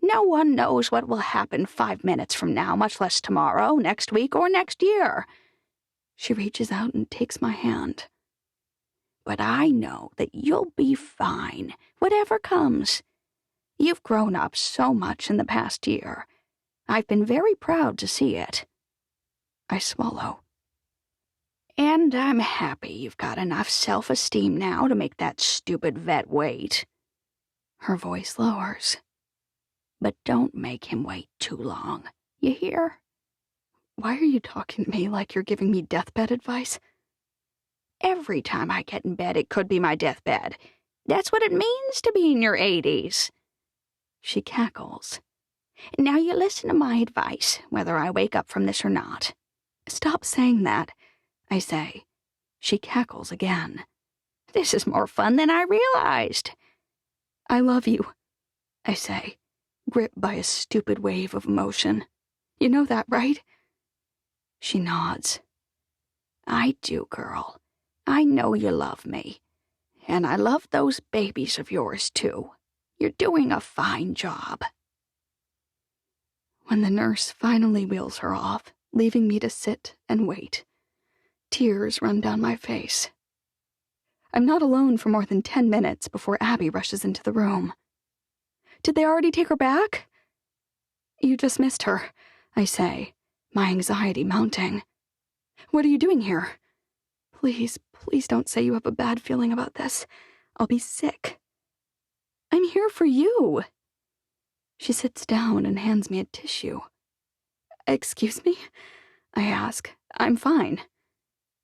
No one knows what will happen 5 minutes from now, much less tomorrow, next week, or next year. She reaches out and takes my hand. But I know that you'll be fine, whatever comes. You've grown up so much in the past year. I've been very proud to see it. I swallow. And I'm happy you've got enough self-esteem now to make that stupid vet wait. Her voice lowers. But don't make him wait too long. You hear? Why are you talking to me like you're giving me deathbed advice? Every time I get in bed, it could be my deathbed. That's what it means to be in your 80s. She cackles. Now you listen to my advice, whether I wake up from this or not. Stop saying that, I say. She cackles again. This is more fun than I realized. I love you, I say, gripped by a stupid wave of emotion. You know that, right? She nods. I do, girl. I know you love me. And I love those babies of yours, too. You're doing a fine job. When the nurse finally wheels her off, leaving me to sit and wait, tears run down my face. I'm not alone for more than 10 minutes before Abby rushes into the room. Did they already take her back? You just missed her, I say, my anxiety mounting. What are you doing here? Please, please don't say you have a bad feeling about this. I'll be sick. I'm here for you. She sits down and hands me a tissue. Excuse me? I ask. I'm fine.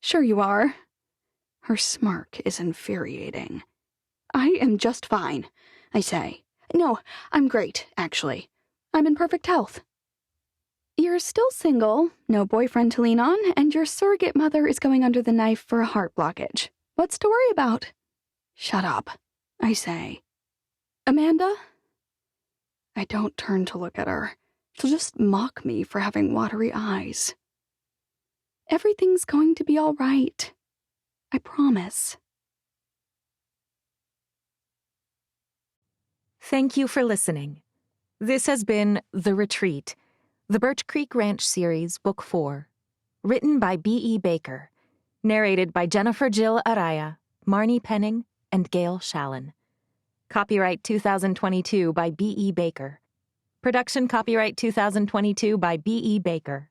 Sure you are. Her smirk is infuriating. I am just fine, I say. No, I'm great, actually. I'm in perfect health. You're still single, no boyfriend to lean on, and your surrogate mother is going under the knife for a heart blockage. What's to worry about? Shut up, I say. Amanda? I don't turn to look at her. She'll just mock me for having watery eyes. Everything's going to be all right. I promise. Thank you for listening. This has been The Retreat, the Birch Creek Ranch Series, Book 4. Written by B.E. Baker. Narrated by Jennifer Jill Araya, Marnie Penning, and Gail Shallon. Copyright 2022 by B.E. Baker. Production copyright 2022 by B.E. Baker.